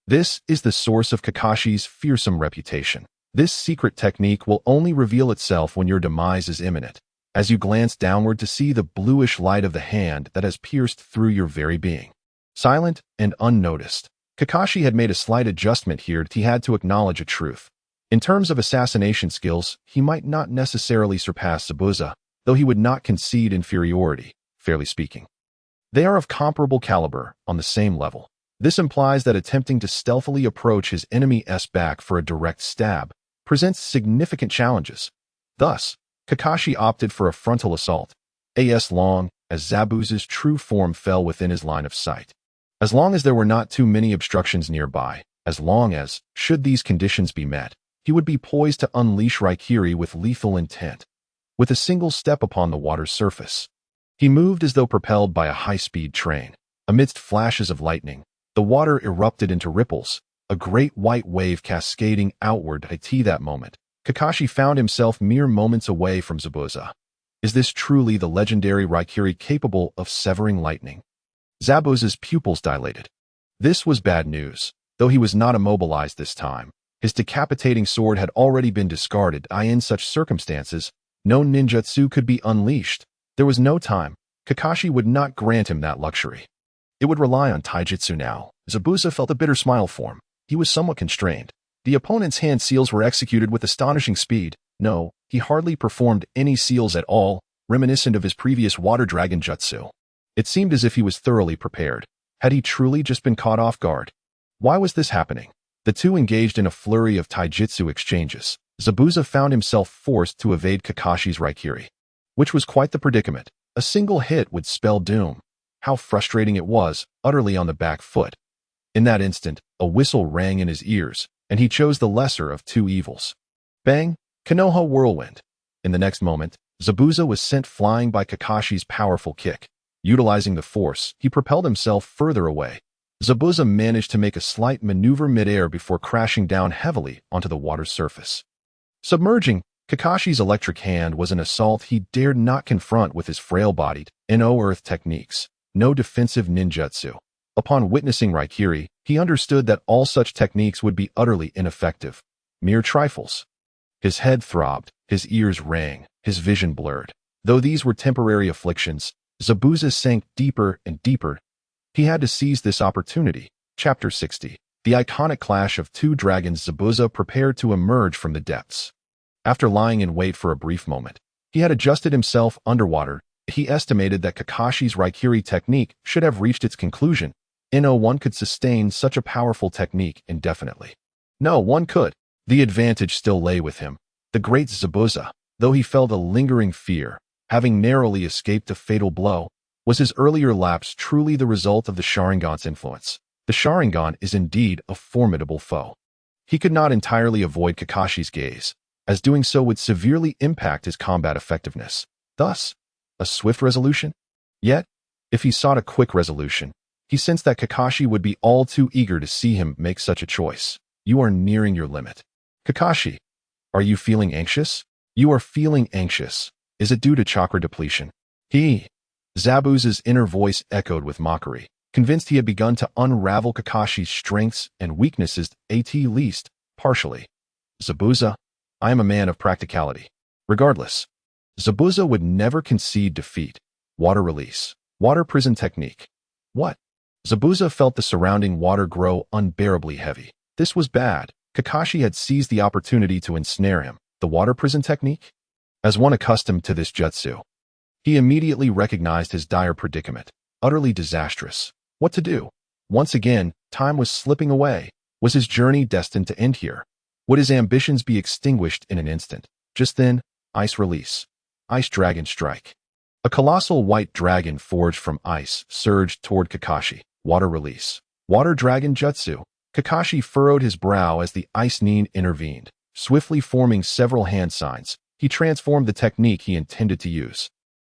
This is the source of Kakashi's fearsome reputation. This secret technique will only reveal itself when your demise is imminent, as you glance downward to see the bluish light of the hand that has pierced through your very being. Silent and unnoticed, Kakashi had made a slight adjustment here. He had to acknowledge a truth. In terms of assassination skills, he might not necessarily surpass Zabuza, though he would not concede inferiority, fairly speaking. They are of comparable caliber, on the same level. This implies that attempting to stealthily approach his enemy's back for a direct stab presents significant challenges. Thus, Kakashi opted for a frontal assault, as long as Zabuza's true form fell within his line of sight. As long as there were not too many obstructions nearby, as long as, should these conditions be met, he would be poised to unleash Raikiri with lethal intent. With a single step upon the water's surface, he moved as though propelled by a high-speed train. Amidst flashes of lightning, the water erupted into ripples, a great white wave cascading outward. At that moment, Kakashi found himself mere moments away from Zabuza. Is this truly the legendary Raikiri capable of severing lightning? Zabuza's pupils dilated. This was bad news. Though he was not immobilized this time, His decapitating sword had already been discarded. In such circumstances, no ninjutsu could be unleashed. There was no time. Kakashi would not grant him that luxury. It would rely on taijutsu now. Zabuza felt a bitter smile form. He was somewhat constrained. The opponent's hand seals were executed with astonishing speed. No, he hardly performed any seals at all, reminiscent of his previous water dragon jutsu. It seemed as if he was thoroughly prepared. Had he truly just been caught off guard? Why was this happening? The two engaged in a flurry of taijutsu exchanges. Zabuza found himself forced to evade Kakashi's raikiri, which was quite the predicament. A single hit would spell doom. How frustrating it was, utterly on the back foot. In that instant, a whistle rang in his ears, and he chose the lesser of two evils. Bang! Konoha whirlwind. In the next moment, Zabuza was sent flying by Kakashi's powerful kick. Utilizing the force, he propelled himself further away. Zabuza managed to make a slight maneuver midair before crashing down heavily onto the water's surface. Submerging, Kakashi's electric hand was an assault he dared not confront with his frail-bodied, no-earth techniques. No defensive ninjutsu. Upon witnessing raikiri, he understood that all such techniques would be utterly ineffective. Mere trifles. His head throbbed, his ears rang, his vision blurred. Though these were temporary afflictions, Zabuza sank deeper and deeper. He had to seize this opportunity. Chapter 60. The iconic clash of two dragons. Zabuza prepared to emerge from the depths. After lying in wait for a brief moment, he had adjusted himself underwater. He estimated that Kakashi's raikiri technique should have reached its conclusion. No one could sustain such a powerful technique indefinitely. No one could. The advantage still lay with him. The great Zabuza, though he felt a lingering fear, having narrowly escaped a fatal blow, was his earlier lapse truly the result of the sharingan's influence? The sharingan is indeed a formidable foe. He could not entirely avoid Kakashi's gaze, as doing so would severely impact his combat effectiveness. Thus, a swift resolution? Yet, if he sought a quick resolution, he sensed that Kakashi would be all too eager to see him make such a choice. You are nearing your limit. Kakashi, are you feeling anxious? You are feeling anxious. Is it due to chakra depletion? Zabuza's inner voice echoed with mockery, convinced he had begun to unravel Kakashi's strengths and weaknesses, at least, partially. Zabuza, I am a man of practicality. Regardless, Zabuza would never concede defeat. Water release. Water prison technique. What? Zabuza felt the surrounding water grow unbearably heavy. This was bad. Kakashi had seized the opportunity to ensnare him. The water prison technique? As one accustomed to this jutsu, he immediately recognized his dire predicament. Utterly disastrous. What to do? Once again, time was slipping away. Was his journey destined to end here? Would his ambitions be extinguished in an instant? Just then, ice release. Ice dragon strike. A colossal white dragon forged from ice surged toward Kakashi. Water release. Water dragon jutsu. Kakashi furrowed his brow as the ice nin intervened. Swiftly forming several hand signs, he transformed the technique he intended to use.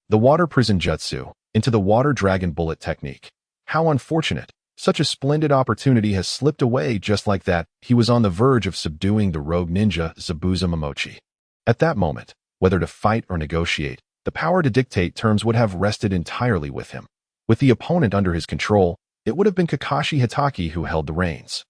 The water prison jutsu into the water dragon bullet technique. How unfortunate. Such a splendid opportunity has slipped away just like that. He was on the verge of subduing the rogue ninja Zabuza Momochi. At that moment, whether to fight or negotiate, the power to dictate terms would have rested entirely with him. With the opponent under his control, it would have been Kakashi Hitaki who held the reins.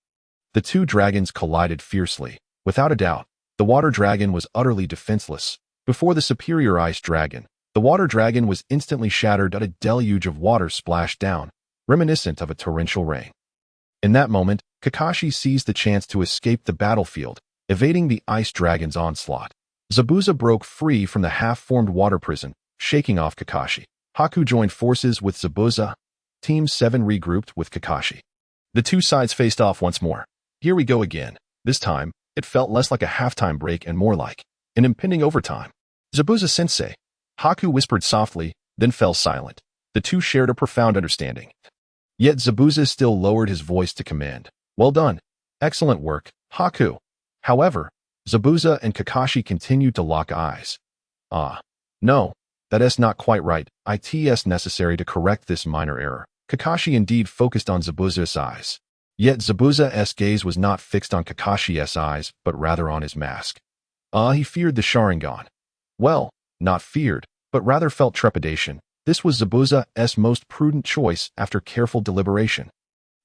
The two dragons collided fiercely. Without a doubt, the water dragon was utterly defenseless. Before the superior ice dragon, the water dragon was instantly shattered as a deluge of water splashed down, reminiscent of a torrential rain. In that moment, Kakashi seized the chance to escape the battlefield, evading the ice dragon's onslaught. Zabuza broke free from the half-formed water prison, shaking off Kakashi. Haku joined forces with Zabuza. Team 7 regrouped with Kakashi. The two sides faced off once more. Here we go again. This time, it felt less like a halftime break and more like an impending overtime. Zabuza-sensei. Haku whispered softly, then fell silent. The two shared a profound understanding. Yet Zabuza still lowered his voice to command. Well done. Excellent work, Haku. However, Zabuza and Kakashi continued to lock eyes. No, that is not quite right. It's necessary to correct this minor error. Kakashi indeed focused on Zabuza's eyes. Yet Zabuza's gaze was not fixed on Kakashi's eyes, but rather on his mask. He feared the sharingan. Well, not feared, but rather felt trepidation. This was Zabuza's most prudent choice after careful deliberation.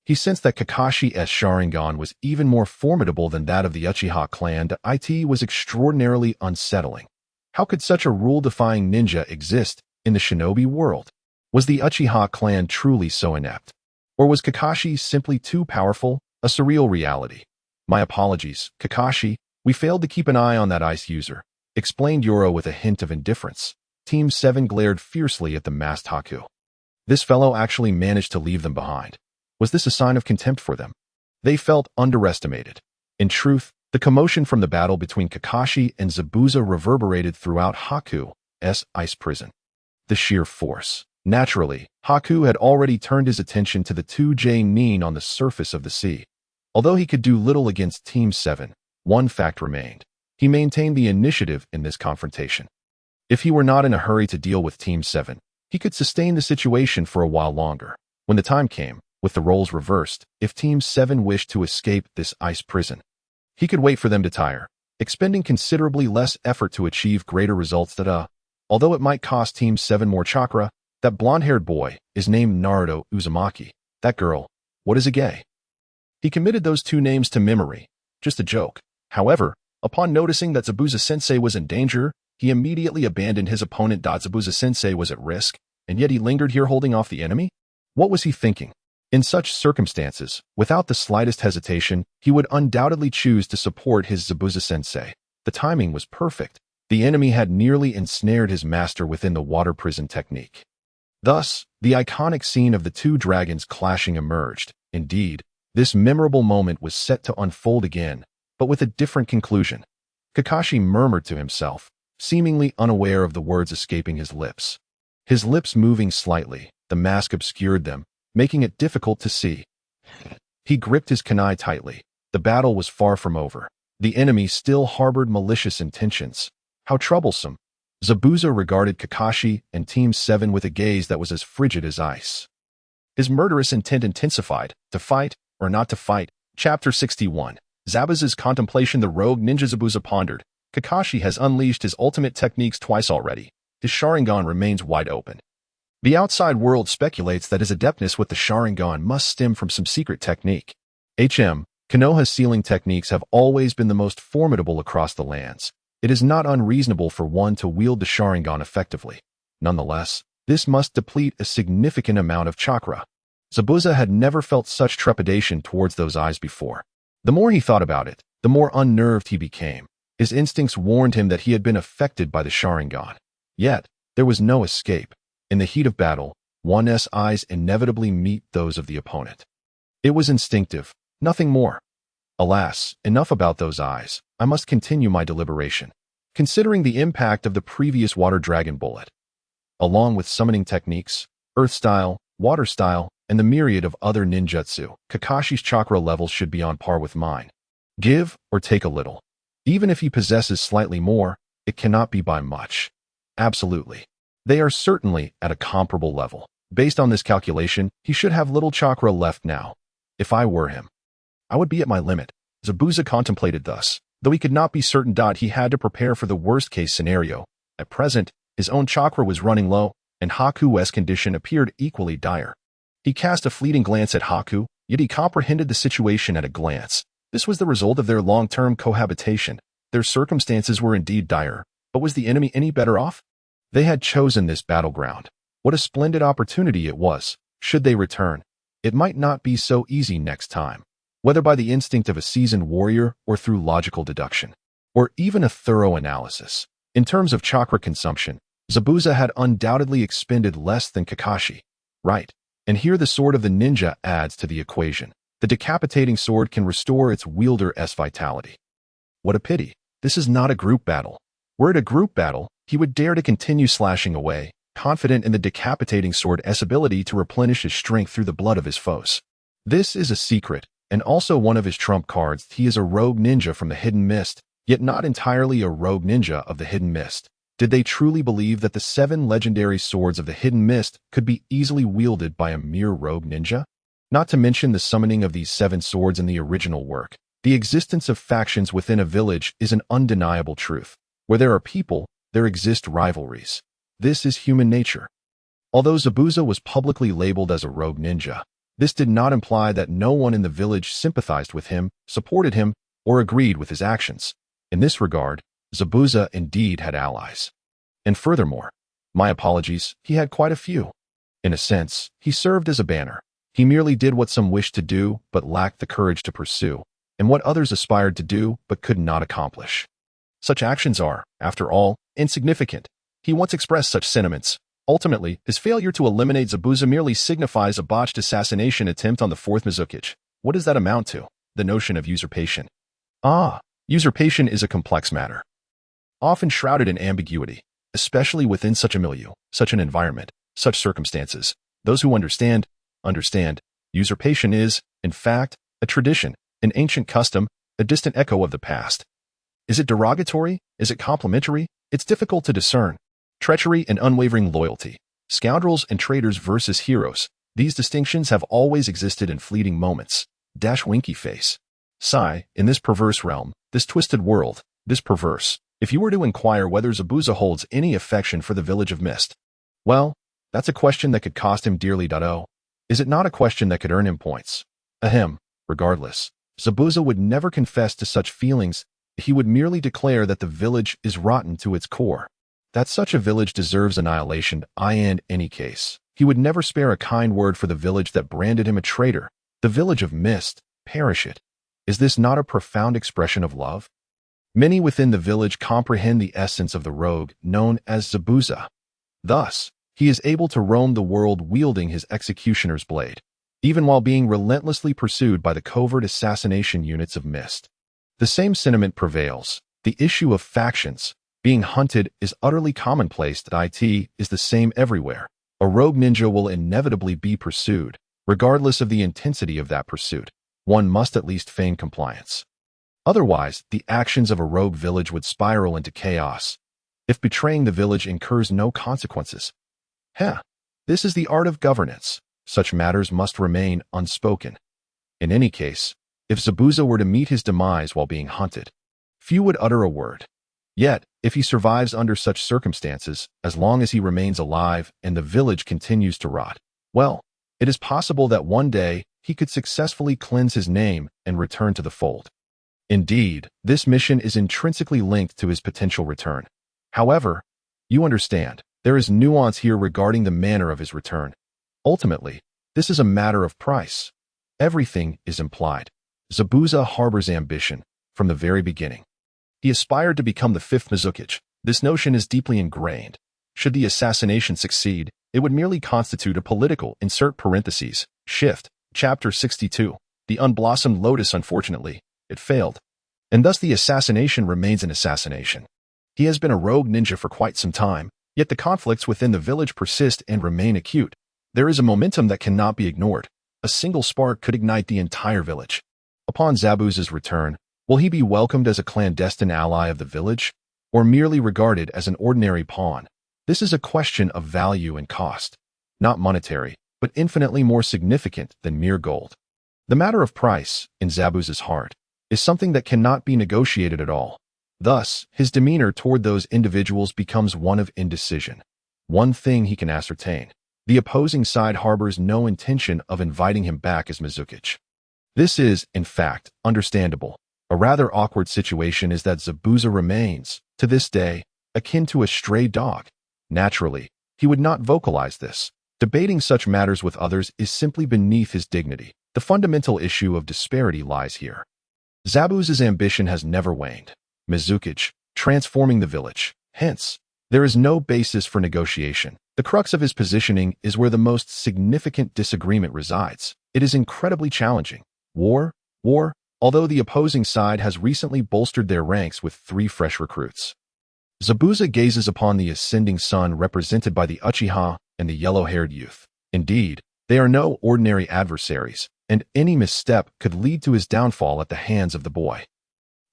He sensed that Kakashi's sharingan was even more formidable than that of the Uchiha clan. It was extraordinarily unsettling. How could such a rule-defying ninja exist in the shinobi world? Was the Uchiha clan truly so inept? Or was Kakashi simply too powerful, a surreal reality? My apologies, Kakashi, we failed to keep an eye on that ice user, explained Yoro with a hint of indifference. Team 7 glared fiercely at the masked Haku. This fellow actually managed to leave them behind. Was this a sign of contempt for them? They felt underestimated. In truth, the commotion from the battle between Kakashi and Zabuza reverberated throughout Haku's ice prison. The sheer force. Naturally, Haku had already turned his attention to the 2J Nin on the surface of the sea. Although he could do little against Team 7, one fact remained. He maintained the initiative in this confrontation. If he were not in a hurry to deal with Team 7, he could sustain the situation for a while longer. When the time came, with the roles reversed, if Team 7 wished to escape this ice prison, he could wait for them to tire, expending considerably less effort to achieve greater results. Although it might cost Team 7 more chakra, that blonde-haired boy is named Naruto Uzumaki. That girl, what is a gay? He committed those two names to memory. Just a joke. However, upon noticing that Zabuza-sensei was in danger, he immediately abandoned his opponent. Zabuza-sensei was at risk, and yet he lingered here holding off the enemy? What was he thinking? In such circumstances, without the slightest hesitation, he would undoubtedly choose to support his Zabuza-sensei. The timing was perfect. The enemy had nearly ensnared his master within the water prison technique. Thus, the iconic scene of the two dragons clashing emerged. Indeed, this memorable moment was set to unfold again, but with a different conclusion. Kakashi murmured to himself, seemingly unaware of the words escaping his lips. His lips moving slightly, the mask obscured them, making it difficult to see. He gripped his kunai tightly. The battle was far from over. The enemy still harbored malicious intentions. How troublesome. Zabuza regarded Kakashi and Team 7 with a gaze that was as frigid as ice. His murderous intent intensified. To fight or not to fight. Chapter 61. Zabuza's contemplation. The rogue ninja Zabuza pondered. Kakashi has unleashed his ultimate techniques twice already. His sharingan remains wide open. The outside world speculates that his adeptness with the sharingan must stem from some secret technique. Konoha's sealing techniques have always been the most formidable across the lands. It is not unreasonable for one to wield the sharingan effectively. Nonetheless, this must deplete a significant amount of chakra. Zabuza had never felt such trepidation towards those eyes before. The more he thought about it, the more unnerved he became. His instincts warned him that he had been affected by the sharingan. Yet, there was no escape. In the heat of battle, one's eyes inevitably meet those of the opponent. It was instinctive, nothing more. Alas, enough about those eyes. I must continue my deliberation. Considering the impact of the previous water dragon bullet, along with summoning techniques, earth style, water style, and the myriad of other ninjutsu, Kakashi's chakra levels should be on par with mine. Give or take a little. Even if he possesses slightly more, it cannot be by much. Absolutely. They are certainly at a comparable level. Based on this calculation, he should have little chakra left now. If I were him, I would be at my limit. Zabuza contemplated thus. Though he could not be certain. He had to prepare for the worst-case scenario. At present, his own chakra was running low, and Haku's condition appeared equally dire. He cast a fleeting glance at Haku, yet he comprehended the situation at a glance. This was the result of their long-term cohabitation. Their circumstances were indeed dire, but was the enemy any better off? They had chosen this battleground. What a splendid opportunity it was. Should they return, it might not be so easy next time. Whether by the instinct of a seasoned warrior or through logical deduction, or even a thorough analysis. In terms of chakra consumption, Zabuza had undoubtedly expended less than Kakashi. Right. And here the sword of the ninja adds to the equation. The decapitating sword can restore its wielder's vitality. What a pity. This is not a group battle. Were it a group battle, he would dare to continue slashing away, confident in the decapitating sword's ability to replenish his strength through the blood of his foes. This is a secret, and also one of his trump cards. He is a rogue ninja from the Hidden Mist, yet not entirely a rogue ninja of the Hidden Mist. Did they truly believe that the 7 legendary swords of the Hidden Mist could be easily wielded by a mere rogue ninja? Not to mention the summoning of these 7 swords in the original work. The existence of factions within a village is an undeniable truth. Where there are people, there exist rivalries. This is human nature. Although Zabuza was publicly labeled as a rogue ninja, This did not imply that no one in the village sympathized with him, supported him, or agreed with his actions. In this regard, Zabuza indeed had allies. And furthermore, my apologies, he had quite a few. In a sense, he served as a banner. He merely did what some wished to do but lacked the courage to pursue, and what others aspired to do but could not accomplish. Such actions are, after all, insignificant. He once expressed such sentiments. Ultimately, his failure to eliminate Zabuza merely signifies a botched assassination attempt on the fourth Mizukichi. What does that amount to? The notion of usurpation. Usurpation is a complex matter, often shrouded in ambiguity, especially within such a milieu, such an environment, such circumstances. Those who understand. Usurpation is, in fact, a tradition, an ancient custom, a distant echo of the past. Is it derogatory? Is it complimentary? It's difficult to discern. Treachery and unwavering loyalty. Scoundrels and traitors versus heroes. These distinctions have always existed in fleeting moments. Winky face. Sigh, in this perverse realm, this twisted world, this perverse. If you were to inquire whether Zabuza holds any affection for the village of Mist, well, that's a question that could cost him dearly. Is it not a question that could earn him points? Regardless, Zabuza would never confess to such feelings. He would merely declare that the village is rotten to its core, that such a village deserves annihilation. In any case, he would never spare a kind word for the village that branded him a traitor. The village of Mist, perish it. Is this not a profound expression of love? Many within the village comprehend the essence of the rogue known as Zabuza. Thus, he is able to roam the world wielding his executioner's blade, even while being relentlessly pursued by the covert assassination units of Mist. The same sentiment prevails. The issue of factions being hunted is utterly commonplace. It is the same everywhere. A rogue ninja will inevitably be pursued. Regardless of the intensity of that pursuit, one must at least feign compliance. Otherwise, the actions of a rogue village would spiral into chaos. If betraying the village incurs no consequences, this is the art of governance. Such matters must remain unspoken. In any case, if Zabuza were to meet his demise while being hunted, few would utter a word. Yet, if he survives under such circumstances, as long as he remains alive and the village continues to rot, well, it is possible that one day he could successfully cleanse his name and return to the fold. Indeed, this mission is intrinsically linked to his potential return. However, you understand, there is nuance here regarding the manner of his return. Ultimately, this is a matter of price. Everything is implied. Zabuza harbors ambition from the very beginning. He aspired to become the fifth Mizukichi. This notion is deeply ingrained. Should the assassination succeed, it would merely constitute a political shift. Chapter 62. The unblossomed lotus. Unfortunately, it failed, and thus the assassination remains an assassination. He has been a rogue ninja for quite some time, yet the conflicts within the village persist and remain acute. There is a momentum that cannot be ignored. A single spark could ignite the entire village. Upon Zabuza's return, will he be welcomed as a clandestine ally of the village, or merely regarded as an ordinary pawn? This is a question of value and cost, not monetary, but infinitely more significant than mere gold. The matter of price, in Zabuza's heart, is something that cannot be negotiated at all. Thus, his demeanor toward those individuals becomes one of indecision. One thing he can ascertain: the opposing side harbors no intention of inviting him back as Mizukichi. This is, in fact, understandable. A rather awkward situation is that Zabuza remains, to this day, akin to a stray dog. Naturally, he would not vocalize this. Debating such matters with others is simply beneath his dignity. The fundamental issue of disparity lies here. Zabuza's ambition has never waned. Mizukichi, transforming the village. Hence, there is no basis for negotiation. The crux of his positioning is where the most significant disagreement resides. It is incredibly challenging. War. Although the opposing side has recently bolstered their ranks with 3 fresh recruits. Zabuza gazes upon the ascending sun represented by the Uchiha and the yellow-haired youth. Indeed, they are no ordinary adversaries, and any misstep could lead to his downfall at the hands of the boy.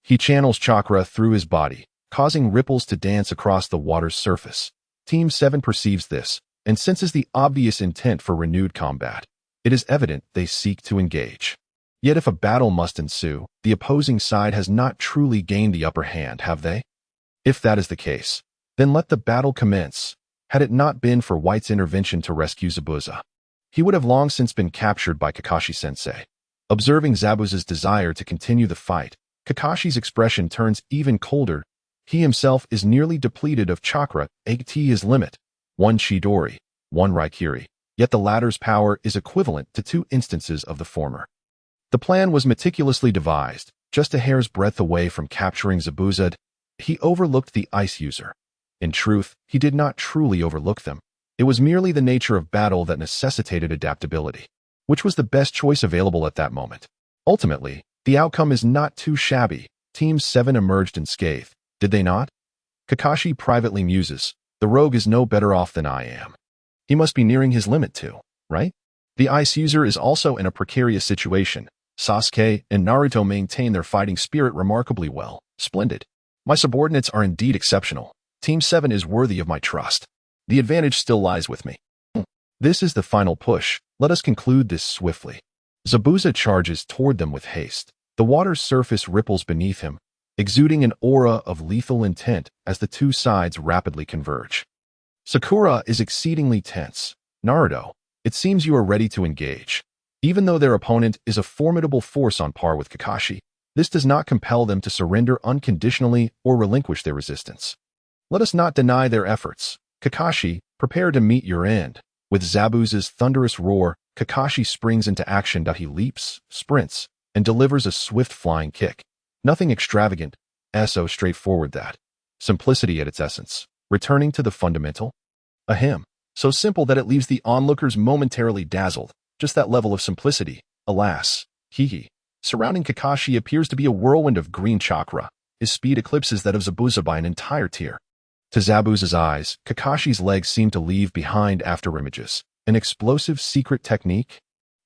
He channels chakra through his body, causing ripples to dance across the water's surface. Team 7 perceives this, and senses the obvious intent for renewed combat. It is evident they seek to engage. Yet if a battle must ensue, the opposing side has not truly gained the upper hand, have they? If that is the case, then let the battle commence. Had it not been for White's intervention to rescue Zabuza, He would have long since been captured by Kakashi-sensei. Observing Zabuza's desire to continue the fight, Kakashi's expression turns even colder. He himself is nearly depleted of chakra, at his limit. One Chidori, one Raikiri. Yet the latter's power is equivalent to 2 instances of the former. The plan was meticulously devised, just a hair's breadth away from capturing Zabuza. He overlooked the ice user. In truth, he did not truly overlook them. It was merely the nature of battle that necessitated adaptability, which was the best choice available at that moment. Ultimately, the outcome is not too shabby. Team 7 emerged unscathed, did they not? Kakashi privately muses, the rogue is no better off than I am. He must be nearing his limit too, right? The ice user is also in a precarious situation. Sasuke and Naruto maintain their fighting spirit remarkably well. Splendid. My subordinates are indeed exceptional. Team 7 is worthy of my trust. The advantage still lies with me. This is the final push. Let us conclude this swiftly. Zabuza charges toward them with haste. The water's surface ripples beneath him, exuding an aura of lethal intent as the 2 sides rapidly converge. Sakura is exceedingly tense. Naruto, it seems you are ready to engage. Even though their opponent is a formidable force on par with Kakashi, this does not compel them to surrender unconditionally or relinquish their resistance. Let us not deny their efforts. Kakashi, prepare to meet your end. With Zabuza's thunderous roar, Kakashi springs into action. He leaps, sprints, and delivers a swift flying kick. Nothing extravagant, so straightforward that. Simplicity at its essence. Returning to the fundamental. A hymn, so simple that it leaves the onlookers momentarily dazzled. Just that level of simplicity, alas. Surrounding Kakashi appears to be a whirlwind of green chakra. His speed eclipses that of Zabuza by an entire tier. To Zabuza's eyes, Kakashi's legs seem to leave behind after images. An explosive secret technique?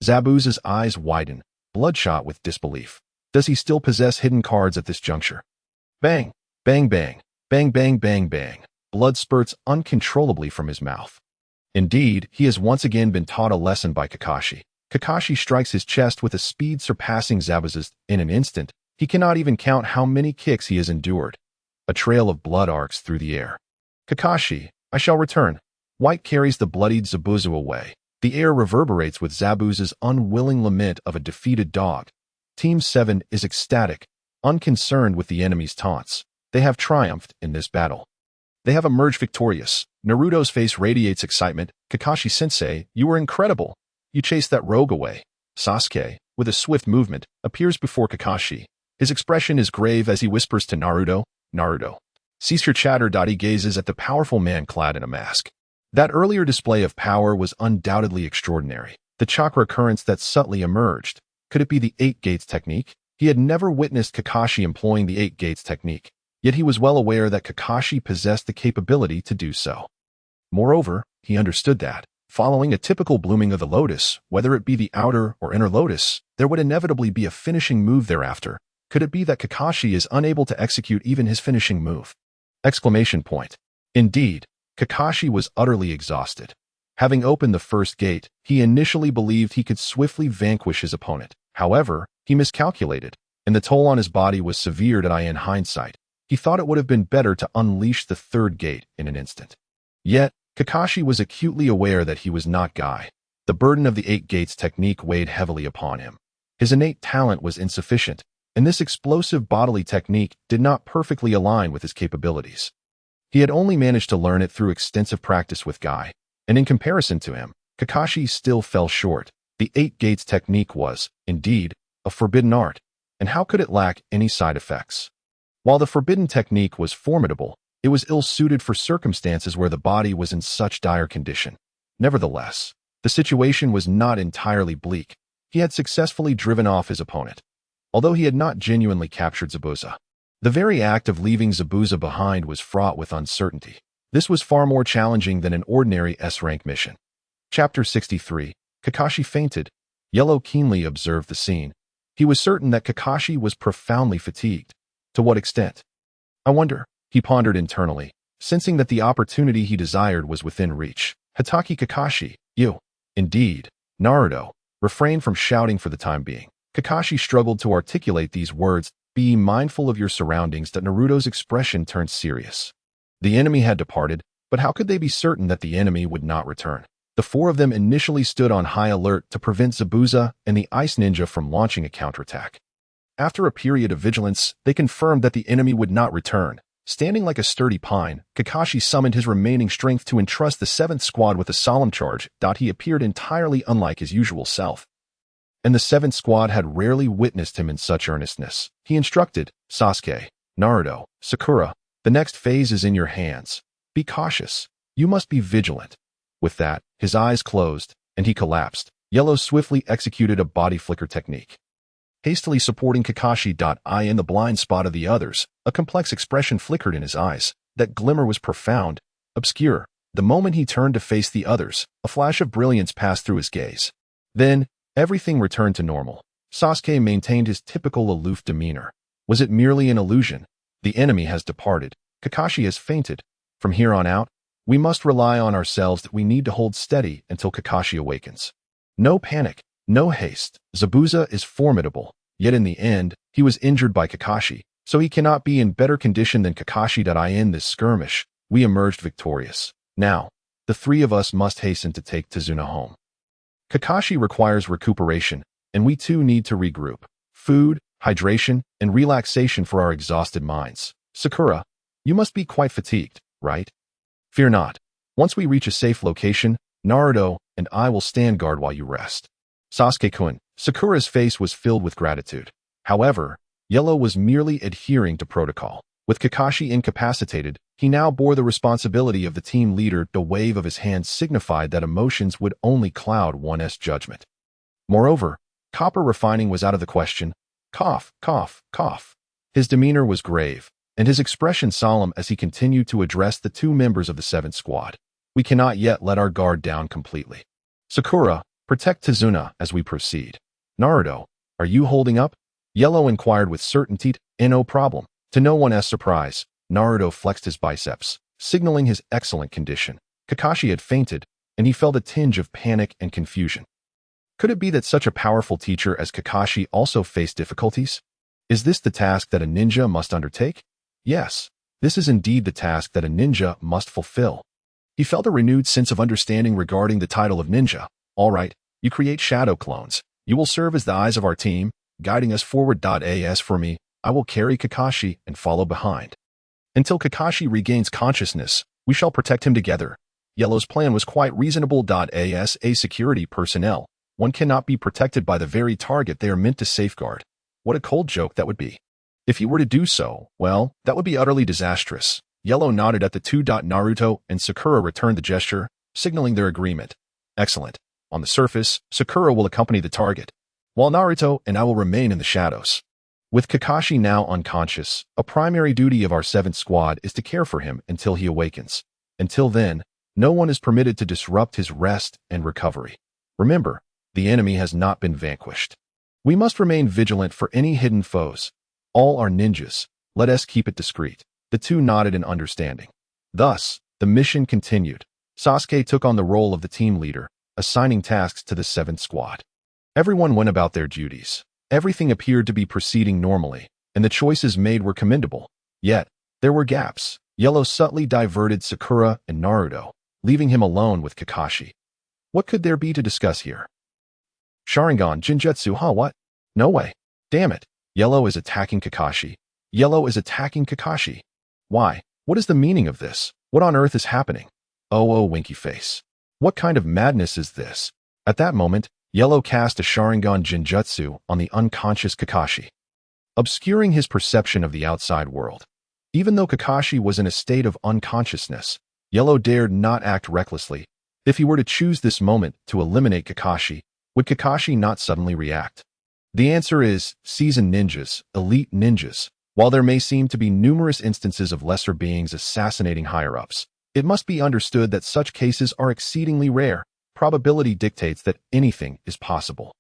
Zabuza's eyes widen, bloodshot with disbelief. Does he still possess hidden cards at this juncture? Bang! Bang bang! Bang bang bang bang! Blood spurts uncontrollably from his mouth. Indeed, he has once again been taught a lesson by Kakashi. Kakashi strikes his chest with a speed surpassing Zabuza's. In an instant, he cannot even count how many kicks he has endured. A trail of blood arcs through the air. Kakashi, I shall return. White carries the bloodied Zabuza away. The air reverberates with Zabuza's unwilling lament of a defeated dog. Team 7 is ecstatic, unconcerned with the enemy's taunts. They have triumphed in this battle. They have emerged victorious. Naruto's face radiates excitement. Kakashi-sensei, you were incredible. You chased that rogue away. Sasuke, with a swift movement, appears before Kakashi. His expression is grave as he whispers to Naruto, Naruto, cease your chatter. He gazes at the powerful man clad in a mask. That earlier display of power was undoubtedly extraordinary. The chakra currents that subtly emerged. Could it be the 8 gates technique? He had never witnessed Kakashi employing the 8 gates technique. Yet he was well aware that Kakashi possessed the capability to do so. Moreover, he understood that, following a typical blooming of the lotus, whether it be the outer or inner lotus, there would inevitably be a finishing move thereafter. Could it be that Kakashi is unable to execute even his finishing move? Exclamation point. Indeed, Kakashi was utterly exhausted. Having opened the first gate, he initially believed he could swiftly vanquish his opponent. However, he miscalculated, and the toll on his body was severe. In hindsight, he thought it would have been better to unleash the third gate in an instant. Yet, Kakashi was acutely aware that he was not Guy. The burden of the 8 gates technique weighed heavily upon him. His innate talent was insufficient, and this explosive bodily technique did not perfectly align with his capabilities. He had only managed to learn it through extensive practice with Guy, and in comparison to him, Kakashi still fell short. The 8 gates technique was, indeed, a forbidden art, and how could it lack any side effects? While the forbidden technique was formidable, it was ill-suited for circumstances where the body was in such dire condition. Nevertheless, the situation was not entirely bleak. He had successfully driven off his opponent, although he had not genuinely captured Zabuza. The very act of leaving Zabuza behind was fraught with uncertainty. This was far more challenging than an ordinary S-rank mission. Chapter 63. Kakashi fainted. Yellow keenly observed the scene. He was certain that Kakashi was profoundly fatigued. To what extent? I wonder, he pondered internally, sensing that the opportunity he desired was within reach. Hatake Kakashi, you. Indeed, Naruto, refrained from shouting for the time being. Kakashi struggled to articulate these words. Be mindful of your surroundings. That Naruto's expression turned serious. The enemy had departed, but how could they be certain that the enemy would not return? The four of them initially stood on high alert to prevent Zabuza and the Ice Ninja from launching a counterattack. After a period of vigilance, they confirmed that the enemy would not return. Standing like a sturdy pine, Kakashi summoned his remaining strength to entrust the 7th squad with a solemn charge. He appeared entirely unlike his usual self. And the 7th squad had rarely witnessed him in such earnestness. He instructed, Sasuke, Naruto, Sakura, the next phase is in your hands. Be cautious. You must be vigilant. With that, his eyes closed, and he collapsed. Yellow swiftly executed a body flicker technique. Hastily supporting Kakashi. In the blind spot of the others, a complex expression flickered in his eyes. That glimmer was profound, obscure. The moment he turned to face the others, a flash of brilliance passed through his gaze. Then, everything returned to normal. Sasuke maintained his typical aloof demeanor. Was it merely an illusion? The enemy has departed. Kakashi has fainted. From here on out, we must rely on ourselves. That we need to hold steady until Kakashi awakens. No panic, no haste. Zabuza is formidable, yet in the end, he was injured by Kakashi, so he cannot be in better condition than Kakashi. In this skirmish, we emerged victorious. Now, the three of us must hasten to take Tazuna home. Kakashi requires recuperation, and we too need to regroup. Food, hydration, and relaxation for our exhausted minds. Sakura, you must be quite fatigued, right? Fear not. Once we reach a safe location, Naruto and I will stand guard while you rest. Sasuke-kun, Sakura's face was filled with gratitude. However, Yellow was merely adhering to protocol. With Kakashi incapacitated, he now bore the responsibility of the team leader. The wave of his hand signified that emotions would only cloud one's judgment. Moreover, copper refining was out of the question. Cough, cough, cough. His demeanor was grave, and his expression solemn as he continued to address the two members of the 7th squad. We cannot yet let our guard down completely. Sakura, protect Tazuna as we proceed. Naruto, are you holding up? Yellow inquired with certainty. No problem. To no one's surprise, Naruto flexed his biceps, signaling his excellent condition. Kakashi had fainted, and he felt a tinge of panic and confusion. Could it be that such a powerful teacher as Kakashi also faced difficulties? Is this the task that a ninja must undertake? Yes, this is indeed the task that a ninja must fulfill. He felt a renewed sense of understanding regarding the title of ninja. All right, you create shadow clones. You will serve as the eyes of our team, guiding us forward. As for me, I will carry Kakashi and follow behind. Until Kakashi regains consciousness, we shall protect him together. Yellow's plan was quite reasonable. As a security personnel, one cannot be protected by the very target they are meant to safeguard. What a cold joke that would be. If he were to do so, well, that would be utterly disastrous. Yellow nodded at the two. Naruto and Sakura returned the gesture, signaling their agreement. Excellent. On the surface, Sakura will accompany the target, while Naruto and I will remain in the shadows. With Kakashi now unconscious, a primary duty of our 7th squad is to care for him until he awakens. Until then, no one is permitted to disrupt his rest and recovery. Remember, the enemy has not been vanquished. We must remain vigilant for any hidden foes. All are ninjas. Let us keep it discreet. The two nodded in understanding. Thus, the mission continued. Sasuke took on the role of the team leader, assigning tasks to the 7th squad. Everyone went about their duties. Everything appeared to be proceeding normally, and the choices made were commendable. Yet, there were gaps. Yellow subtly diverted Sakura and Naruto, leaving him alone with Kakashi. What could there be to discuss here? Sharingan Jinjutsu, what? No way. Damn it. Yellow is attacking Kakashi. Yellow is attacking Kakashi. Why? What is the meaning of this? What on earth is happening? Oh, winky face. What kind of madness is this? At that moment, Yellow cast a Sharingan Jinjutsu on the unconscious Kakashi, obscuring his perception of the outside world. Even though Kakashi was in a state of unconsciousness, Yellow dared not act recklessly. If he were to choose this moment to eliminate Kakashi, would Kakashi not suddenly react? The answer is seasoned ninjas, elite ninjas. While there may seem to be numerous instances of lesser beings assassinating higher-ups, it must be understood that such cases are exceedingly rare. Probability dictates that anything is possible.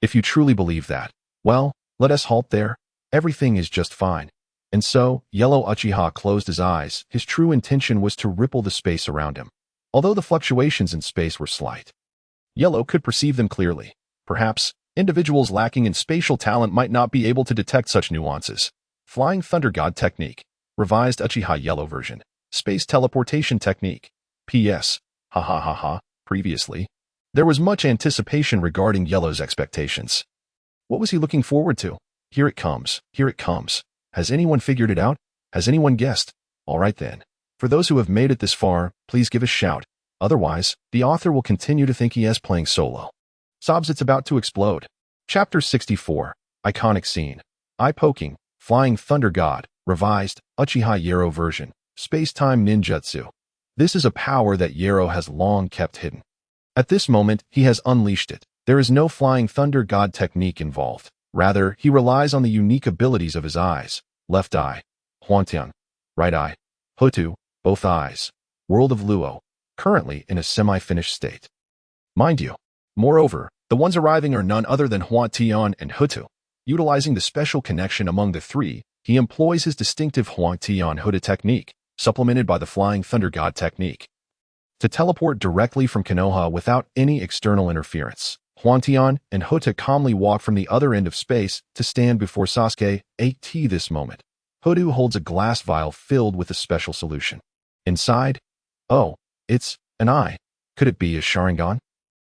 If you truly believe that, well, let us halt there. Everything is just fine. And so, Yellow Uchiha closed his eyes. His true intention was to ripple the space around him. Although the fluctuations in space were slight, Yellow could perceive them clearly. Perhaps, individuals lacking in spatial talent might not be able to detect such nuances. Flying Thunder God Technique. Revised Uchiha Yellow version. Space Teleportation Technique. P.S. Ha ha ha ha. Previously, there was much anticipation regarding Yellow's expectations. What was he looking forward to? Here it comes. Here it comes. Has anyone figured it out? Has anyone guessed? All right then. For those who have made it this far, please give a shout. Otherwise, the author will continue to think he is playing solo. Sobs, it's about to explode. Chapter 64. Iconic Scene. Eye-poking, Flying Thunder God, Revised, Uchiha Yero version, Space-Time Ninjutsu. This is a power that Yero has long kept hidden. At this moment, he has unleashed it. There is no Flying Thunder God technique involved. Rather, he relies on the unique abilities of his eyes. Left eye, Hwantyan. Right eye, Hutu, both eyes. World of Luo, currently in a semi-finished state. Mind you, moreover, the ones arriving are none other than Hwantyan and Hutu. Utilizing the special connection among the three, he employs his distinctive Hwantyan Hutu technique, supplemented by the Flying Thunder God technique, to teleport directly from Konoha without any external interference. Hwantyan and Hutu calmly walk from the other end of space to stand before Sasuke. At this moment, Hutu holds a glass vial filled with a special solution. Inside, oh, it's an eye. Could it be a sharingan?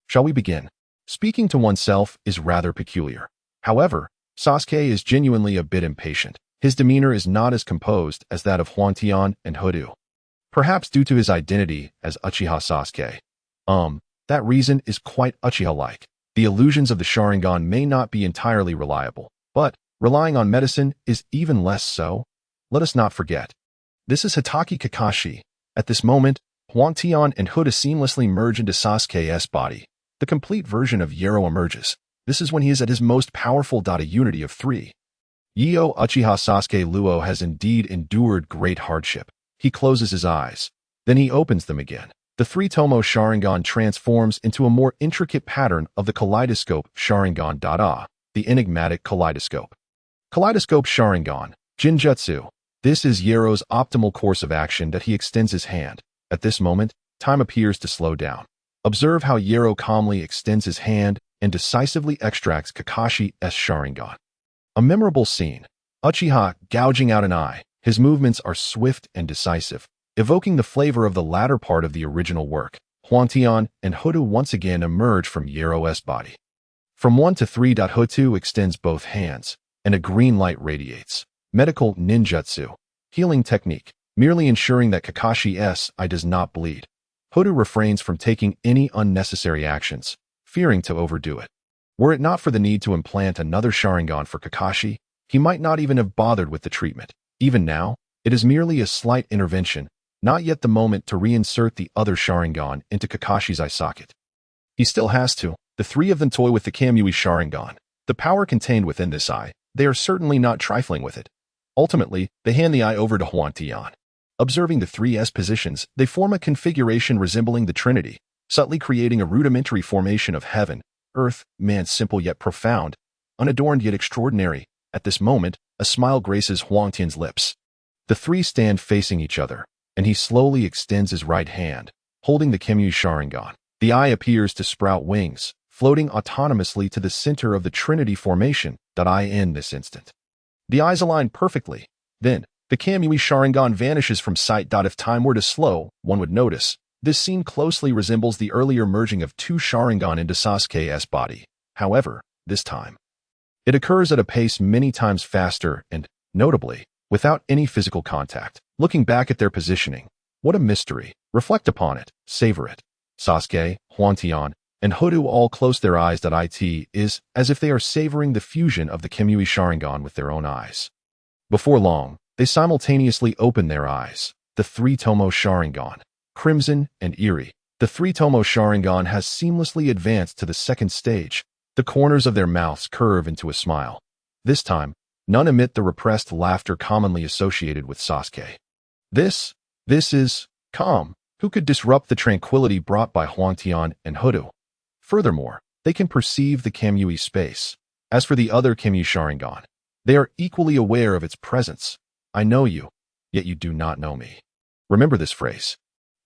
Shall we begin? Speaking to oneself is rather peculiar. However, Sasuke is genuinely a bit impatient. His demeanor is not as composed as that of Hwantyan and Hutu. Perhaps due to his identity as Uchiha Sasuke. That reason is quite Uchiha-like. The illusions of the sharingan may not be entirely reliable, but relying on medicine is even less so. Let us not forget. This is Hitaki Kakashi. At this moment, Hwantyan and Hutu seamlessly merge into Sasuke's body. The complete version of Yero emerges. This is when he is at his most powerful. A unity of three. Yo Uchiha Sasuke Luo has indeed endured great hardship. He closes his eyes. Then he opens them again. The three-tomo sharingan transforms into a more intricate pattern of the kaleidoscope sharingan. The enigmatic kaleidoscope. Kaleidoscope sharingan, Jinjutsu. This is Yero's optimal course of action that he extends his hand. At this moment, time appears to slow down. Observe how Yero calmly extends his hand and decisively extracts Kakashi's sharingan. A memorable scene. Uchiha gouging out an eye. His movements are swift and decisive, evoking the flavor of the latter part of the original work. Hwantyan and Hutu once again emerge from Yero's body. From 1 to 3. Hutu extends both hands, and a green light radiates. Medical ninjutsu. Healing technique, merely ensuring that Kakashi's eye does not bleed. Hutu refrains from taking any unnecessary actions, fearing to overdo it. Were it not for the need to implant another sharingan for Kakashi, he might not even have bothered with the treatment. Even now, it is merely a slight intervention, not yet the moment to reinsert the other sharingan into Kakashi's eye socket. He still has to. The three of them toy with the Kamui sharingan. The power contained within this eye, they are certainly not trifling with it. Ultimately, they hand the eye over to Hwantyan. Observing the 3's positions, they form a configuration resembling the Trinity, subtly creating a rudimentary formation of heaven, earth, man, simple yet profound, unadorned yet extraordinary. At this moment, a smile graces Hwantyan's lips. The three stand facing each other, and he slowly extends his right hand, holding the Kamui sharingan. The eye appears to sprout wings, floating autonomously to the center of the Trinity formation. In this instant, the eyes align perfectly. Then, the Kamui sharingan vanishes from sight. If time were to slow, one would notice. This scene closely resembles the earlier merging of two sharingan into Sasuke's body. However, this time, it occurs at a pace many times faster and, notably, without any physical contact. Looking back at their positioning, what a mystery. Reflect upon it, savor it. Sasuke, Hwantyan, and Hutu all close their eyes. It is as if they are savoring the fusion of the Kamui sharingan with their own eyes. Before long, they simultaneously open their eyes. The three-tomo sharingan, crimson and eerie. The three-tomo sharingan has seamlessly advanced to the second stage. The corners of their mouths curve into a smile. This time, none emit the repressed laughter commonly associated with Sasuke. This is calm. Who could disrupt the tranquility brought by Hwantyan and Hutu? Furthermore, they can perceive the Kamui space. As for the other Kamui sharingan, they are equally aware of its presence. I know you, yet you do not know me. Remember this phrase.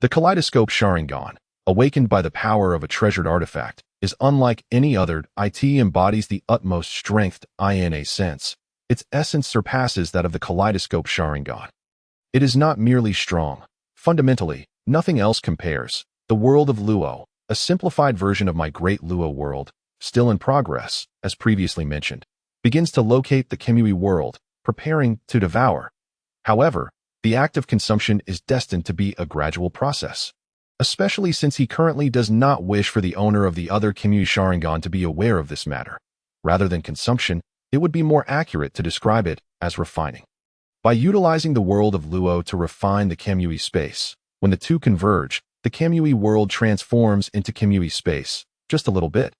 The kaleidoscope sharingan, awakened by the power of a treasured artifact, is unlike any other. It embodies the utmost strength in a sense. Its essence surpasses that of the kaleidoscope sharingan. It is not merely strong. Fundamentally, nothing else compares. The world of Luo, A simplified version of my great Luo world, still in progress, as previously mentioned, begins to locate the Kimui world, preparing to devour. However, the act of consumption is destined to be a gradual process, especially since he currently does not wish for the owner of the other Kimui Sharingan to be aware of this matter. Rather than consumption, it would be more accurate to describe it as refining. By utilizing the world of Luo to refine the Kimui space, when the two converge, the Kimui world transforms into Kimui space, just a little bit.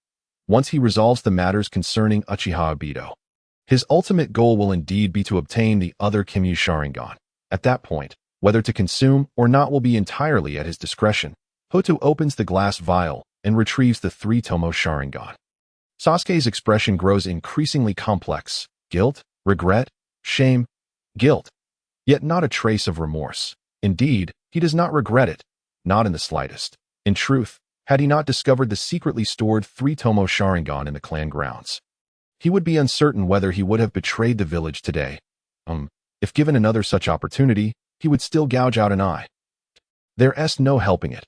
Once he resolves the matters concerning Uchiha Obito, his ultimate goal will indeed be to obtain the other Kimui Sharingan. At that point, whether to consume or not will be entirely at his discretion. Hoto opens the glass vial and retrieves the three-tomo Sharingan. Sasuke's expression grows increasingly complex. Guilt, regret, shame, guilt. Yet not a trace of remorse. Indeed, he does not regret it. Not in the slightest. In truth, had he not discovered the secretly stored three-tomo Sharingan in the clan grounds, he would be uncertain whether he would have betrayed the village today. If given another such opportunity, he would still gouge out an eye. There's no helping it.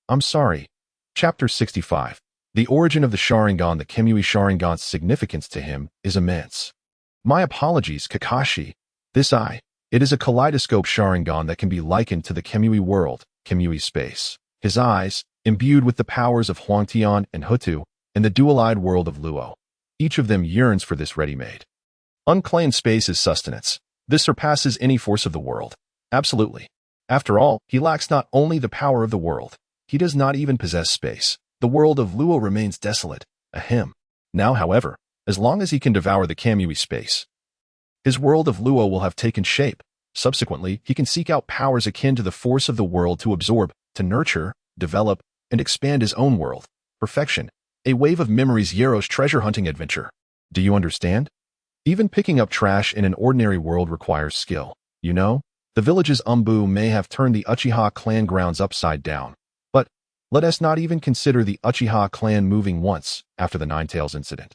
I'm sorry. Chapter 65. The origin of the Sharingan. The Kimui Sharingan's significance to him is immense. My apologies, Kakashi. This eye. It is a kaleidoscope Sharingan that can be likened to the Kimui world, Kimui space. His eyes, imbued with the powers of Huangtian and Hutu, and the dual-eyed world of Luo. Each of them yearns for this ready-made. Unclaimed space is sustenance. This surpasses any force of the world. Absolutely. After all, he lacks not only the power of the world, he does not even possess space. The world of Luo remains desolate, a him. Now, however, as long as he can devour the Kimui space, his world of Luo will have taken shape. Subsequently, he can seek out powers akin to the force of the world to absorb, to nurture, develop, and expand his own world. Perfection. A wave of memories. Yaro's treasure hunting adventure. Do you understand? Even picking up trash in an ordinary world requires skill. You know, the village's Umbu may have turned the Uchiha clan grounds upside down. But let us not even consider the Uchiha clan moving once after the Ninetales incident.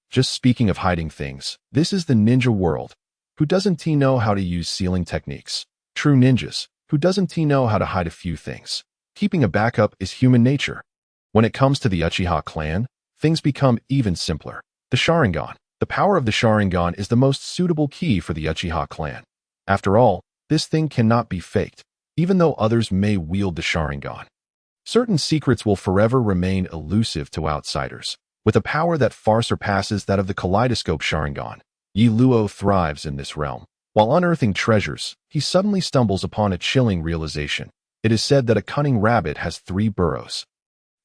Just speaking of hiding things, this is the ninja world. Who doesn't know how to use sealing techniques? True ninjas. Who doesn't know how to hide a few things? Keeping a backup is human nature. When it comes to the Uchiha clan, things become even simpler. The Sharingan. The power of the Sharingan is the most suitable key for the Uchiha clan. After all, this thing cannot be faked, even though others may wield the Sharingan. Certain secrets will forever remain elusive to outsiders. With a power that far surpasses that of the kaleidoscope Sharingan, Yi Luo thrives in this realm. While unearthing treasures, he suddenly stumbles upon a chilling realization. It is said that a cunning rabbit has 3 burrows,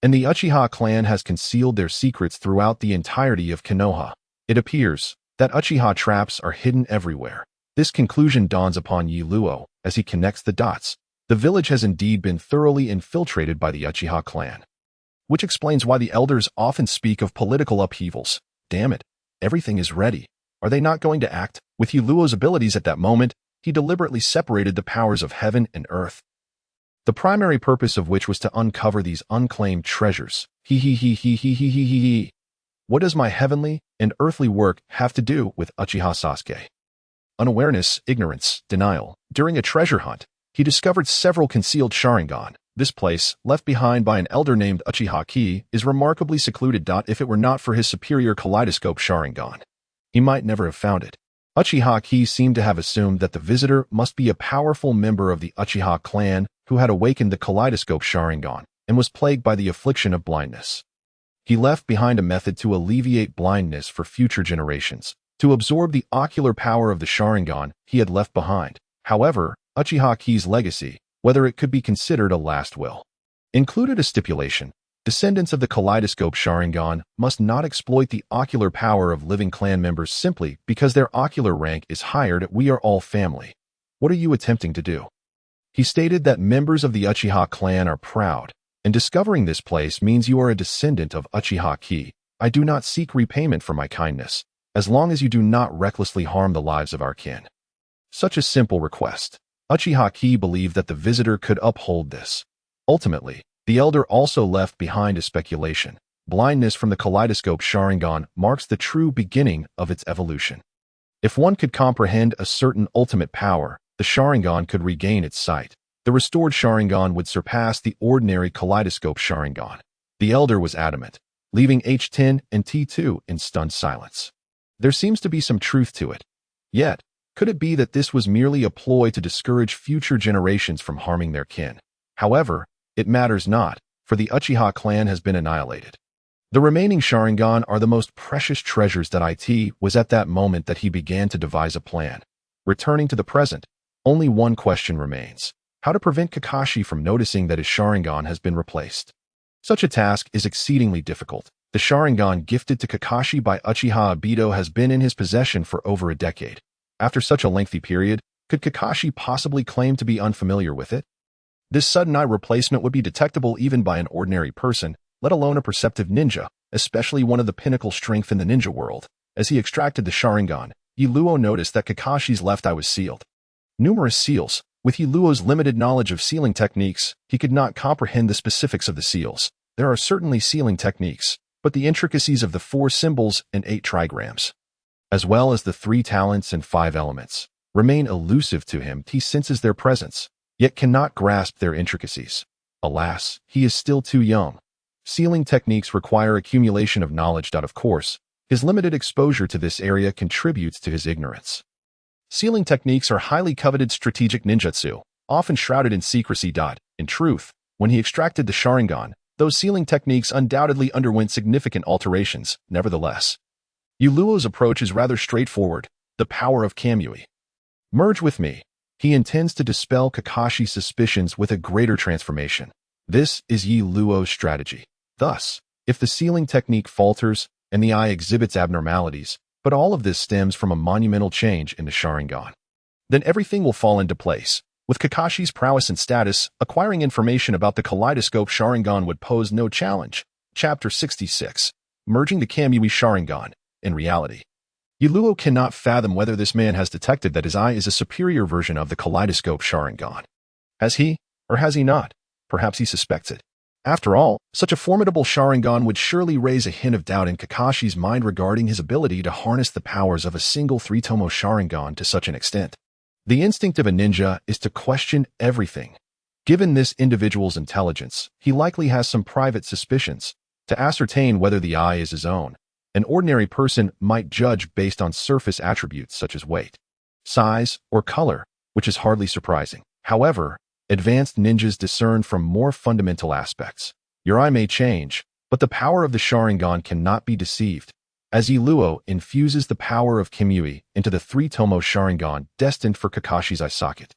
and the Uchiha clan has concealed their secrets throughout the entirety of Konoha. It appears that Uchiha traps are hidden everywhere. This conclusion dawns upon Yi Luo as he connects the dots. The village has indeed been thoroughly infiltrated by the Uchiha clan, which explains why the elders often speak of political upheavals. Damn it, everything is ready. Are they not going to act? With Yi Luo's abilities at that moment, he deliberately separated the powers of heaven and earth, the primary purpose of which was to uncover these unclaimed treasures. What does my heavenly and earthly work have to do with Uchiha Sasuke? Unawareness, ignorance, denial. During a treasure hunt, he discovered several concealed Sharingan. This place, left behind by an elder named Uchiha Ki, is remarkably secluded. If it were not for his superior kaleidoscope Sharingan, he might never have found it. Uchiha Ki seemed to have assumed that the visitor must be a powerful member of the Uchiha clan who had awakened the kaleidoscope Sharingan and was plagued by the affliction of blindness. He left behind a method to alleviate blindness for future generations, to absorb the ocular power of the Sharingan he had left behind. However, Uchiha Ki's legacy, whether it could be considered a last will, included a stipulation. Descendants of the kaleidoscope Sharingan must not exploit the ocular power of living clan members simply because their ocular rank is higher than we are all family. What are you attempting to do? He stated that members of the Uchiha clan are proud, and discovering this place means you are a descendant of Uchiha Ki. I do not seek repayment for my kindness, as long as you do not recklessly harm the lives of our kin. Such a simple request. Uchiha Ki believed that the visitor could uphold this. Ultimately, the elder also left behind a speculation. Blindness from the kaleidoscope Sharingan marks the true beginning of its evolution. If one could comprehend a certain ultimate power, the Sharingan could regain its sight. The restored Sharingan would surpass the ordinary kaleidoscope Sharingan. The elder was adamant, leaving H10 and T2 in stunned silence. There seems to be some truth to it. Yet, could it be that this was merely a ploy to discourage future generations from harming their kin? However, it matters not, for the Uchiha clan has been annihilated. The remaining Sharingan are the most precious treasures that it was at that moment that he began to devise a plan. Returning to the present, only one question remains: how to prevent Kakashi from noticing that his Sharingan has been replaced. Such a task is exceedingly difficult. The Sharingan gifted to Kakashi by Uchiha Obito has been in his possession for over a decade. After such a lengthy period, could Kakashi possibly claim to be unfamiliar with it? This sudden eye replacement would be detectable even by an ordinary person, let alone a perceptive ninja, especially one of the pinnacle strength in the ninja world. As he extracted the Sharingan, Iluo noticed that Kakashi's left eye was sealed. Numerous seals. With Iluo's limited knowledge of sealing techniques, he could not comprehend the specifics of the seals. There are certainly sealing techniques, but the intricacies of the 4 symbols and 8 trigrams, as well as the 3 talents and 5 elements, remain elusive to him. He senses their presence, yet cannot grasp their intricacies. Alas, he is still too young. Sealing techniques require accumulation of knowledge. Of course, his limited exposure to this area contributes to his ignorance. Sealing techniques are highly coveted strategic ninjutsu, often shrouded in secrecy. In truth, when he extracted the Sharingan, those sealing techniques undoubtedly underwent significant alterations. Nevertheless, Iluo's approach is rather straightforward: the power of Kamui. Merge with me. He intends to dispel Kakashi's suspicions with a greater transformation. This is Iluo's strategy. Thus, if the sealing technique falters and the eye exhibits abnormalities, but all of this stems from a monumental change in the Sharingan, then everything will fall into place. With Kakashi's prowess and status, acquiring information about the kaleidoscope Sharingan would pose no challenge. Chapter 66. Merging the Kamui Sharingan. In reality, Iluo cannot fathom whether this man has detected that his eye is a superior version of the kaleidoscope Sharingan. Has he, or has he not? Perhaps he suspects it. After all, such a formidable Sharingan would surely raise a hint of doubt in Kakashi's mind regarding his ability to harness the powers of a single 3-tomo Sharingan to such an extent. The instinct of a ninja is to question everything. Given this individual's intelligence, he likely has some private suspicions. To ascertain whether the eye is his own, an ordinary person might judge based on surface attributes such as weight, size, or color, which is hardly surprising. However, advanced ninjas discern from more fundamental aspects. Your eye may change, but the power of the Sharingan cannot be deceived. As Iluo infuses the power of Kamui into the 3-tomo Sharingan destined for Kakashi's eye socket.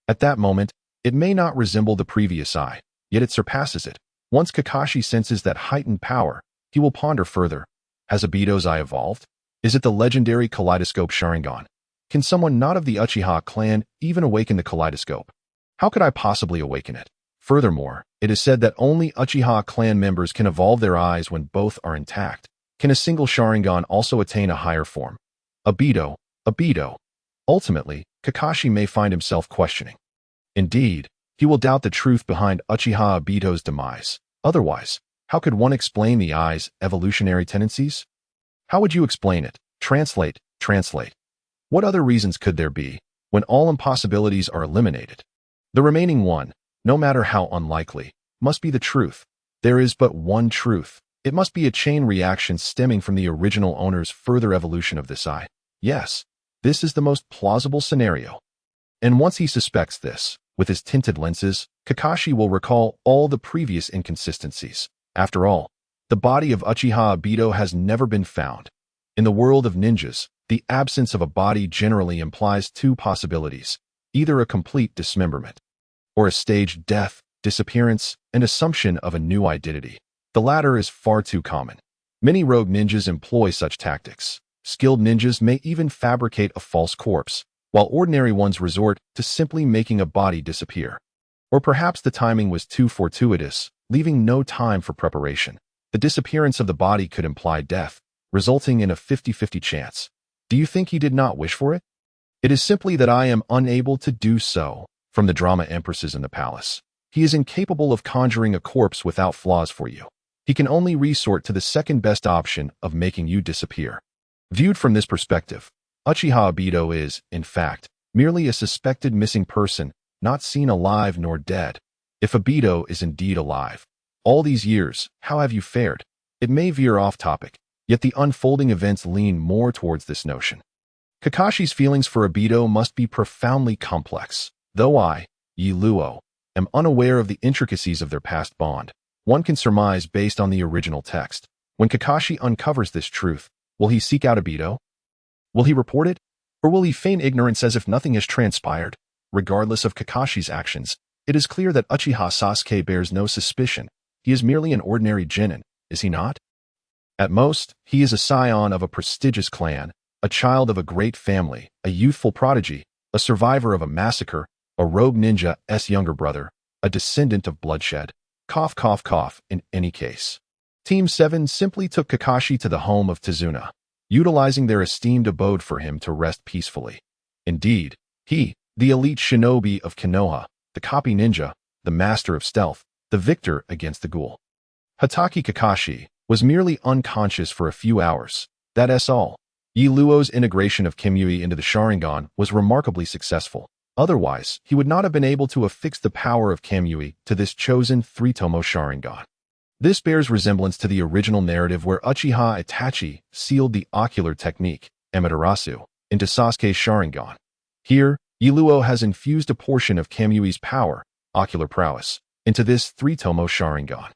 At that moment, it may not resemble the previous eye, yet it surpasses it. Once Kakashi senses that heightened power, he will ponder further. Has Obito's eye evolved? Is it the legendary kaleidoscope Sharingan? Can someone not of the Uchiha clan even awaken the kaleidoscope? How could I possibly awaken it? Furthermore, it is said that only Uchiha clan members can evolve their eyes when both are intact. Can a single Sharingan also attain a higher form? Obito. Ultimately, Kakashi may find himself questioning. Indeed, he will doubt the truth behind Uchiha Obito's demise. Otherwise, how could one explain the eye's evolutionary tendencies? How would you explain it? Translate. What other reasons could there be, when all impossibilities are eliminated? The remaining one, no matter how unlikely, must be the truth. There is but one truth. It must be a chain reaction stemming from the original owner's further evolution of this eye. Yes, this is the most plausible scenario. And once he suspects this, with his tinted lenses, Kakashi will recall all the previous inconsistencies. After all, the body of Uchiha Obito has never been found. In the world of ninjas, the absence of a body generally implies 2 possibilities: either a complete dismemberment, or a staged death, disappearance, and assumption of a new identity. The latter is far too common. Many rogue ninjas employ such tactics. Skilled ninjas may even fabricate a false corpse, while ordinary ones resort to simply making a body disappear. Or perhaps the timing was too fortuitous, leaving no time for preparation. The disappearance of the body could imply death, resulting in a 50-50 chance. Do you think he did not wish for it? It is simply that I am unable to do so. From the drama Empresses in the Palace. He is incapable of conjuring a corpse without flaws for you. He can only resort to the second best option of making you disappear. Viewed from this perspective, Uchiha Obito is, in fact, merely a suspected missing person, not seen alive nor dead. If Obito is indeed alive, All these years, how have you fared? It may veer off topic, yet the unfolding events lean more towards this notion. Kakashi's feelings for Obito must be profoundly complex. Though I, Yi Luo, am unaware of the intricacies of their past bond, one can surmise based on the original text. When Kakashi uncovers this truth, will he seek out Obito? Will he report it? Or will he feign ignorance as if nothing has transpired? Regardless of Kakashi's actions, it is clear that Uchiha Sasuke bears no suspicion. He is merely an ordinary genin, is he not? At most, he is a scion of a prestigious clan, a child of a great family, a youthful prodigy, a survivor of a massacre, a rogue ninja's younger brother, a descendant of bloodshed. Cough, cough, cough, in any case. Team 7 simply took Kakashi to the home of Tazuna, utilizing their esteemed abode for him to rest peacefully. Indeed, he, the elite shinobi of Konoha, the copy ninja, the master of stealth, the victor against the ghoul. Hatake Kakashi was merely unconscious for a few hours. That's all. Yi Luo's integration of Kimui into the Sharingan was remarkably successful. Otherwise, he would not have been able to affix the power of Kimui to this chosen three-tomo Sharingan. This bears resemblance to the original narrative where Uchiha Itachi sealed the ocular technique, Amaterasu, into Sasuke's Sharingan. Here, Yi Luo has infused a portion of Kimui's power, ocular prowess, into this three-tomo Sharingan.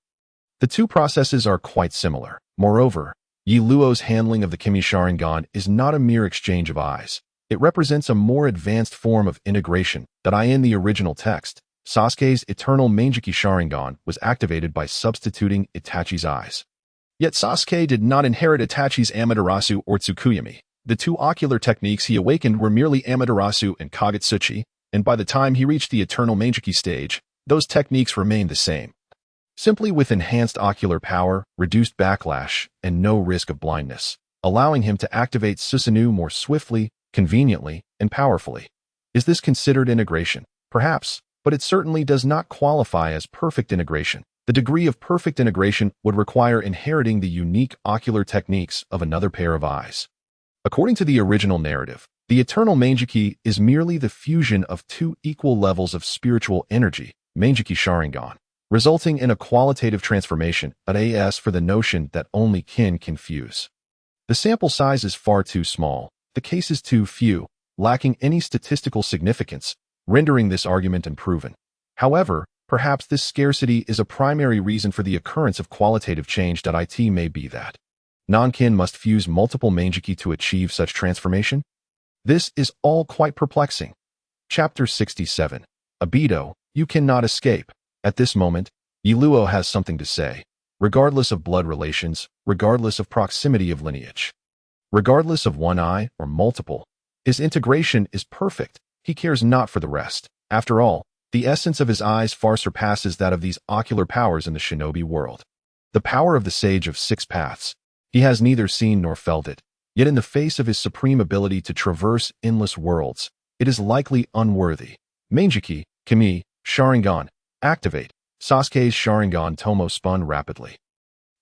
The two processes are quite similar. Moreover, Yi Luo's handling of the Kimi Sharingan is not a mere exchange of eyes. It represents a more advanced form of integration that in the original text, Sasuke's eternal Manjiki Sharingan was activated by substituting Itachi's eyes. Yet Sasuke did not inherit Itachi's Amaterasu or Tsukuyomi. The two ocular techniques he awakened were merely Amaterasu and Kagutsuchi, and by the time he reached the eternal Manjiki stage, those techniques remained the same. Simply with enhanced ocular power, reduced backlash, and no risk of blindness, allowing him to activate Susanoo more swiftly, conveniently, and powerfully. Is this considered integration? Perhaps, but it certainly does not qualify as perfect integration. The degree of perfect integration would require inheriting the unique ocular techniques of another pair of eyes. According to the original narrative, the eternal Manjiki is merely the fusion of two equal levels of spiritual energy, Manjiki Sharingan, resulting in a qualitative transformation, as for the notion that only kin can fuse. The sample size is far too small, the cases too few, lacking any statistical significance, rendering this argument unproven. However, perhaps this scarcity is a primary reason for the occurrence of qualitative change. It may be that non-kin must fuse multiple Manjiki to achieve such transformation? This is all quite perplexing. Chapter 67. Obito, you cannot escape. At this moment, Yi Luo has something to say, regardless of blood relations, regardless of proximity of lineage. Regardless of one eye or multiple, his integration is perfect. He cares not for the rest. After all, the essence of his eyes far surpasses that of these ocular powers in the shinobi world. The power of the Sage of Six Paths. He has neither seen nor felt it, yet in the face of his supreme ability to traverse endless worlds, it is likely unworthy. Manjiki, Kimi, Sharingan, activate. Sasuke's Sharingan Tomo spun rapidly,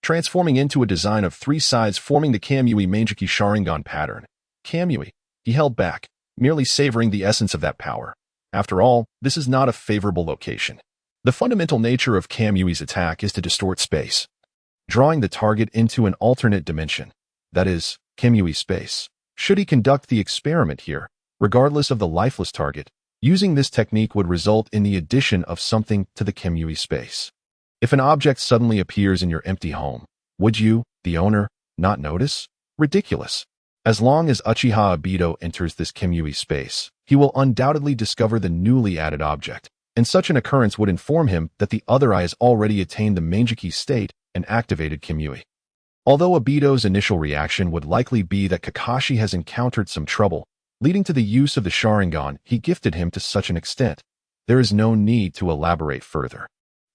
transforming into a design of three sides forming the Kamui Manjiki Sharingan pattern. Kamui. He held back, merely savoring the essence of that power. After all, this is not a favorable location. The fundamental nature of Kamui's attack is to distort space, drawing the target into an alternate dimension, that is, Kamui space. Should he conduct the experiment here, regardless of the lifeless target, using this technique would result in the addition of something to the Kamui space. If an object suddenly appears in your empty home, would you, the owner, not notice? Ridiculous. As long as Uchiha Obito enters this Kamui space, he will undoubtedly discover the newly added object, and such an occurrence would inform him that the other eye has already attained the Manjiki state and activated Kamui. Although Obito's initial reaction would likely be that Kakashi has encountered some trouble, leading to the use of the Sharingan he gifted him to such an extent, there is no need to elaborate further.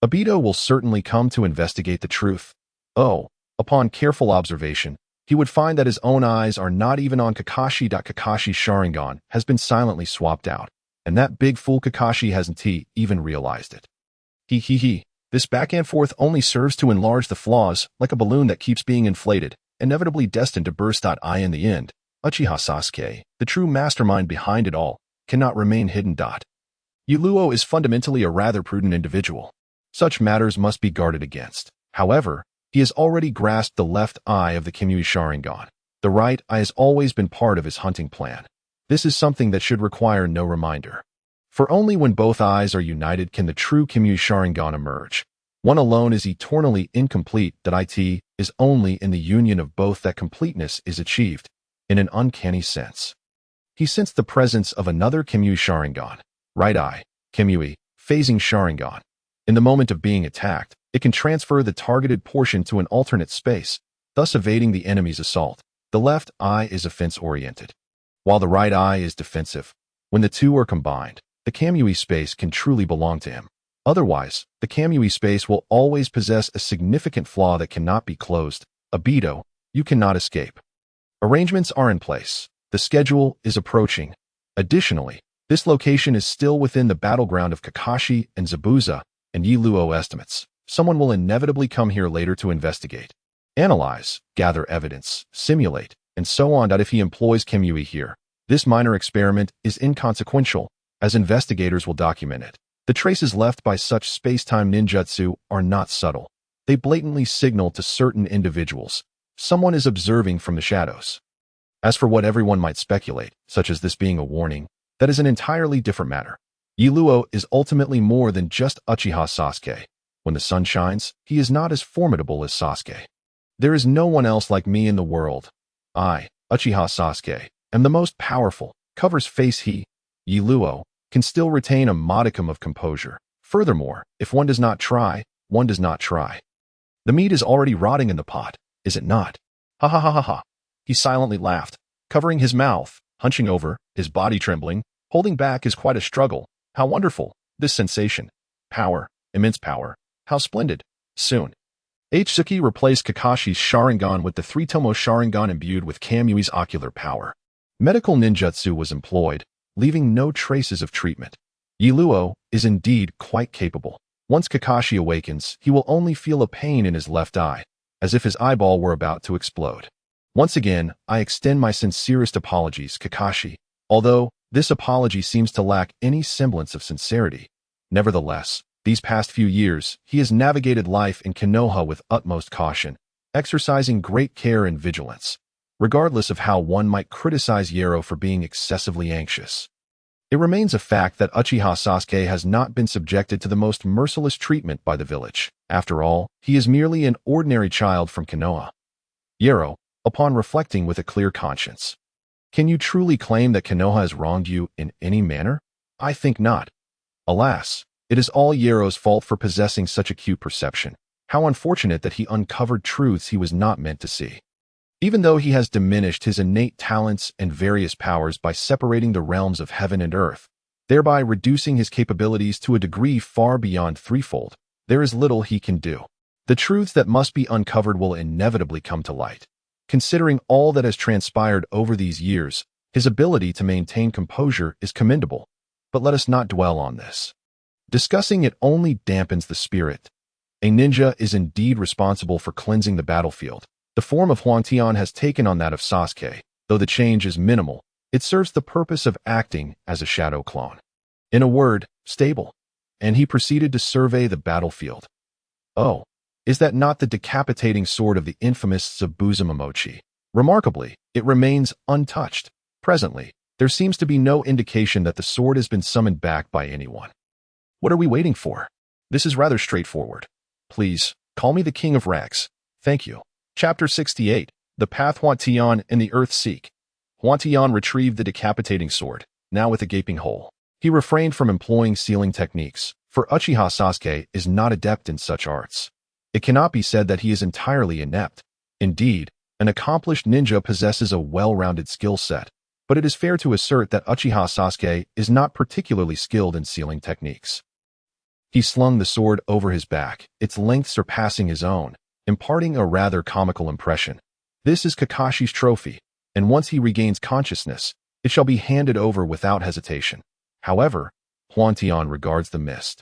Obito will certainly come to investigate the truth. Upon careful observation, he would find that his own eyes are not even on Kakashi. Kakashi's Sharingan has been silently swapped out, and that big fool Kakashi hasn't even realized it. This back and forth only serves to enlarge the flaws, like a balloon that keeps being inflated, inevitably destined to burst. In the end, Uchiha Sasuke, the true mastermind behind it all, cannot remain hidden. Yi Luo is fundamentally a rather prudent individual. Such matters must be guarded against. However, he has already grasped the left eye of the Kimui Sharingan. The right eye has always been part of his hunting plan. This is something that should require no reminder. For only when both eyes are united can the true Kimui Sharingan emerge. One alone is eternally incomplete, that it is only in the union of both that completeness is achieved, in an uncanny sense. He sensed the presence of another Kimui Sharingan. Right eye, Kimui, phasing Sharingan. In the moment of being attacked, it can transfer the targeted portion to an alternate space, thus evading the enemy's assault. The left eye is offense-oriented, while the right eye is defensive. When the two are combined, the Kamui space can truly belong to him. Otherwise, the Kamui space will always possess a significant flaw that cannot be closed. A Beto, you cannot escape. Arrangements are in place. The schedule is approaching. Additionally, this location is still within the battleground of Kakashi and Zabuza, and Yiluo estimates. Someone will inevitably come here later to investigate, analyze, gather evidence, simulate, and so on. If he employs Kimui here, this minor experiment is inconsequential, as investigators will document it. The traces left by such space-time ninjutsu are not subtle. They blatantly signal to certain individuals. Someone is observing from the shadows. As for what everyone might speculate, such as this being a warning, that is an entirely different matter. Yiluo is ultimately more than just Uchiha Sasuke. When the sun shines, he is not as formidable as Sasuke. There is no one else like me in the world. I, Uchiha Sasuke, am the most powerful. Covers face he, Yiluo, can still retain a modicum of composure. Furthermore, if one does not try, one does not try. The meat is already rotting in the pot, is it not? Ha ha ha ha ha. He silently laughed, covering his mouth, hunching over, his body trembling. Holding back is quite a struggle. How wonderful, this sensation. Power, immense power. How splendid. Soon. Tsukuyomi replaced Kakashi's Sharingan with the three-tomo Sharingan imbued with Kamui's ocular power. Medical ninjutsu was employed, leaving no traces of treatment. Yiluo is indeed quite capable. Once Kakashi awakens, he will only feel a pain in his left eye, as if his eyeball were about to explode. Once again, I extend my sincerest apologies, Kakashi, although this apology seems to lack any semblance of sincerity. Nevertheless, these past few years, he has navigated life in Konoha with utmost caution, exercising great care and vigilance, regardless of how one might criticize Yero for being excessively anxious. It remains a fact that Uchiha Sasuke has not been subjected to the most merciless treatment by the village. After all, he is merely an ordinary child from Konoha. Yero, upon reflecting with a clear conscience, can you truly claim that Konoha has wronged you in any manner? I think not. Alas, it is all Yero's fault for possessing such acute perception. How unfortunate that he uncovered truths he was not meant to see. Even though he has diminished his innate talents and various powers by separating the realms of heaven and earth, thereby reducing his capabilities to a degree far beyond threefold, there is little he can do. The truths that must be uncovered will inevitably come to light. Considering all that has transpired over these years, his ability to maintain composure is commendable, but let us not dwell on this. Discussing it only dampens the spirit. A ninja is indeed responsible for cleansing the battlefield. The form of Huangtian has taken on that of Sasuke. Though the change is minimal, it serves the purpose of acting as a shadow clone. In a word, stable. And he proceeded to survey the battlefield. Oh, is that not the decapitating sword of the infamous Zabuza Momochi? Remarkably, it remains untouched. Presently, there seems to be no indication that the sword has been summoned back by anyone. What are we waiting for? This is rather straightforward. Please, call me the King of Rags. Thank you. Chapter 68. The Path Huangtian and the Earth Seek. Huangtian retrieved the decapitating sword, now with a gaping hole. He refrained from employing sealing techniques, for Uchiha Sasuke is not adept in such arts. It cannot be said that he is entirely inept. Indeed, an accomplished ninja possesses a well-rounded skill set, but it is fair to assert that Uchiha Sasuke is not particularly skilled in sealing techniques. He slung the sword over his back, its length surpassing his own, imparting a rather comical impression. This is Kakashi's trophy, and once he regains consciousness, it shall be handed over without hesitation. However, Huangtian regards the mist.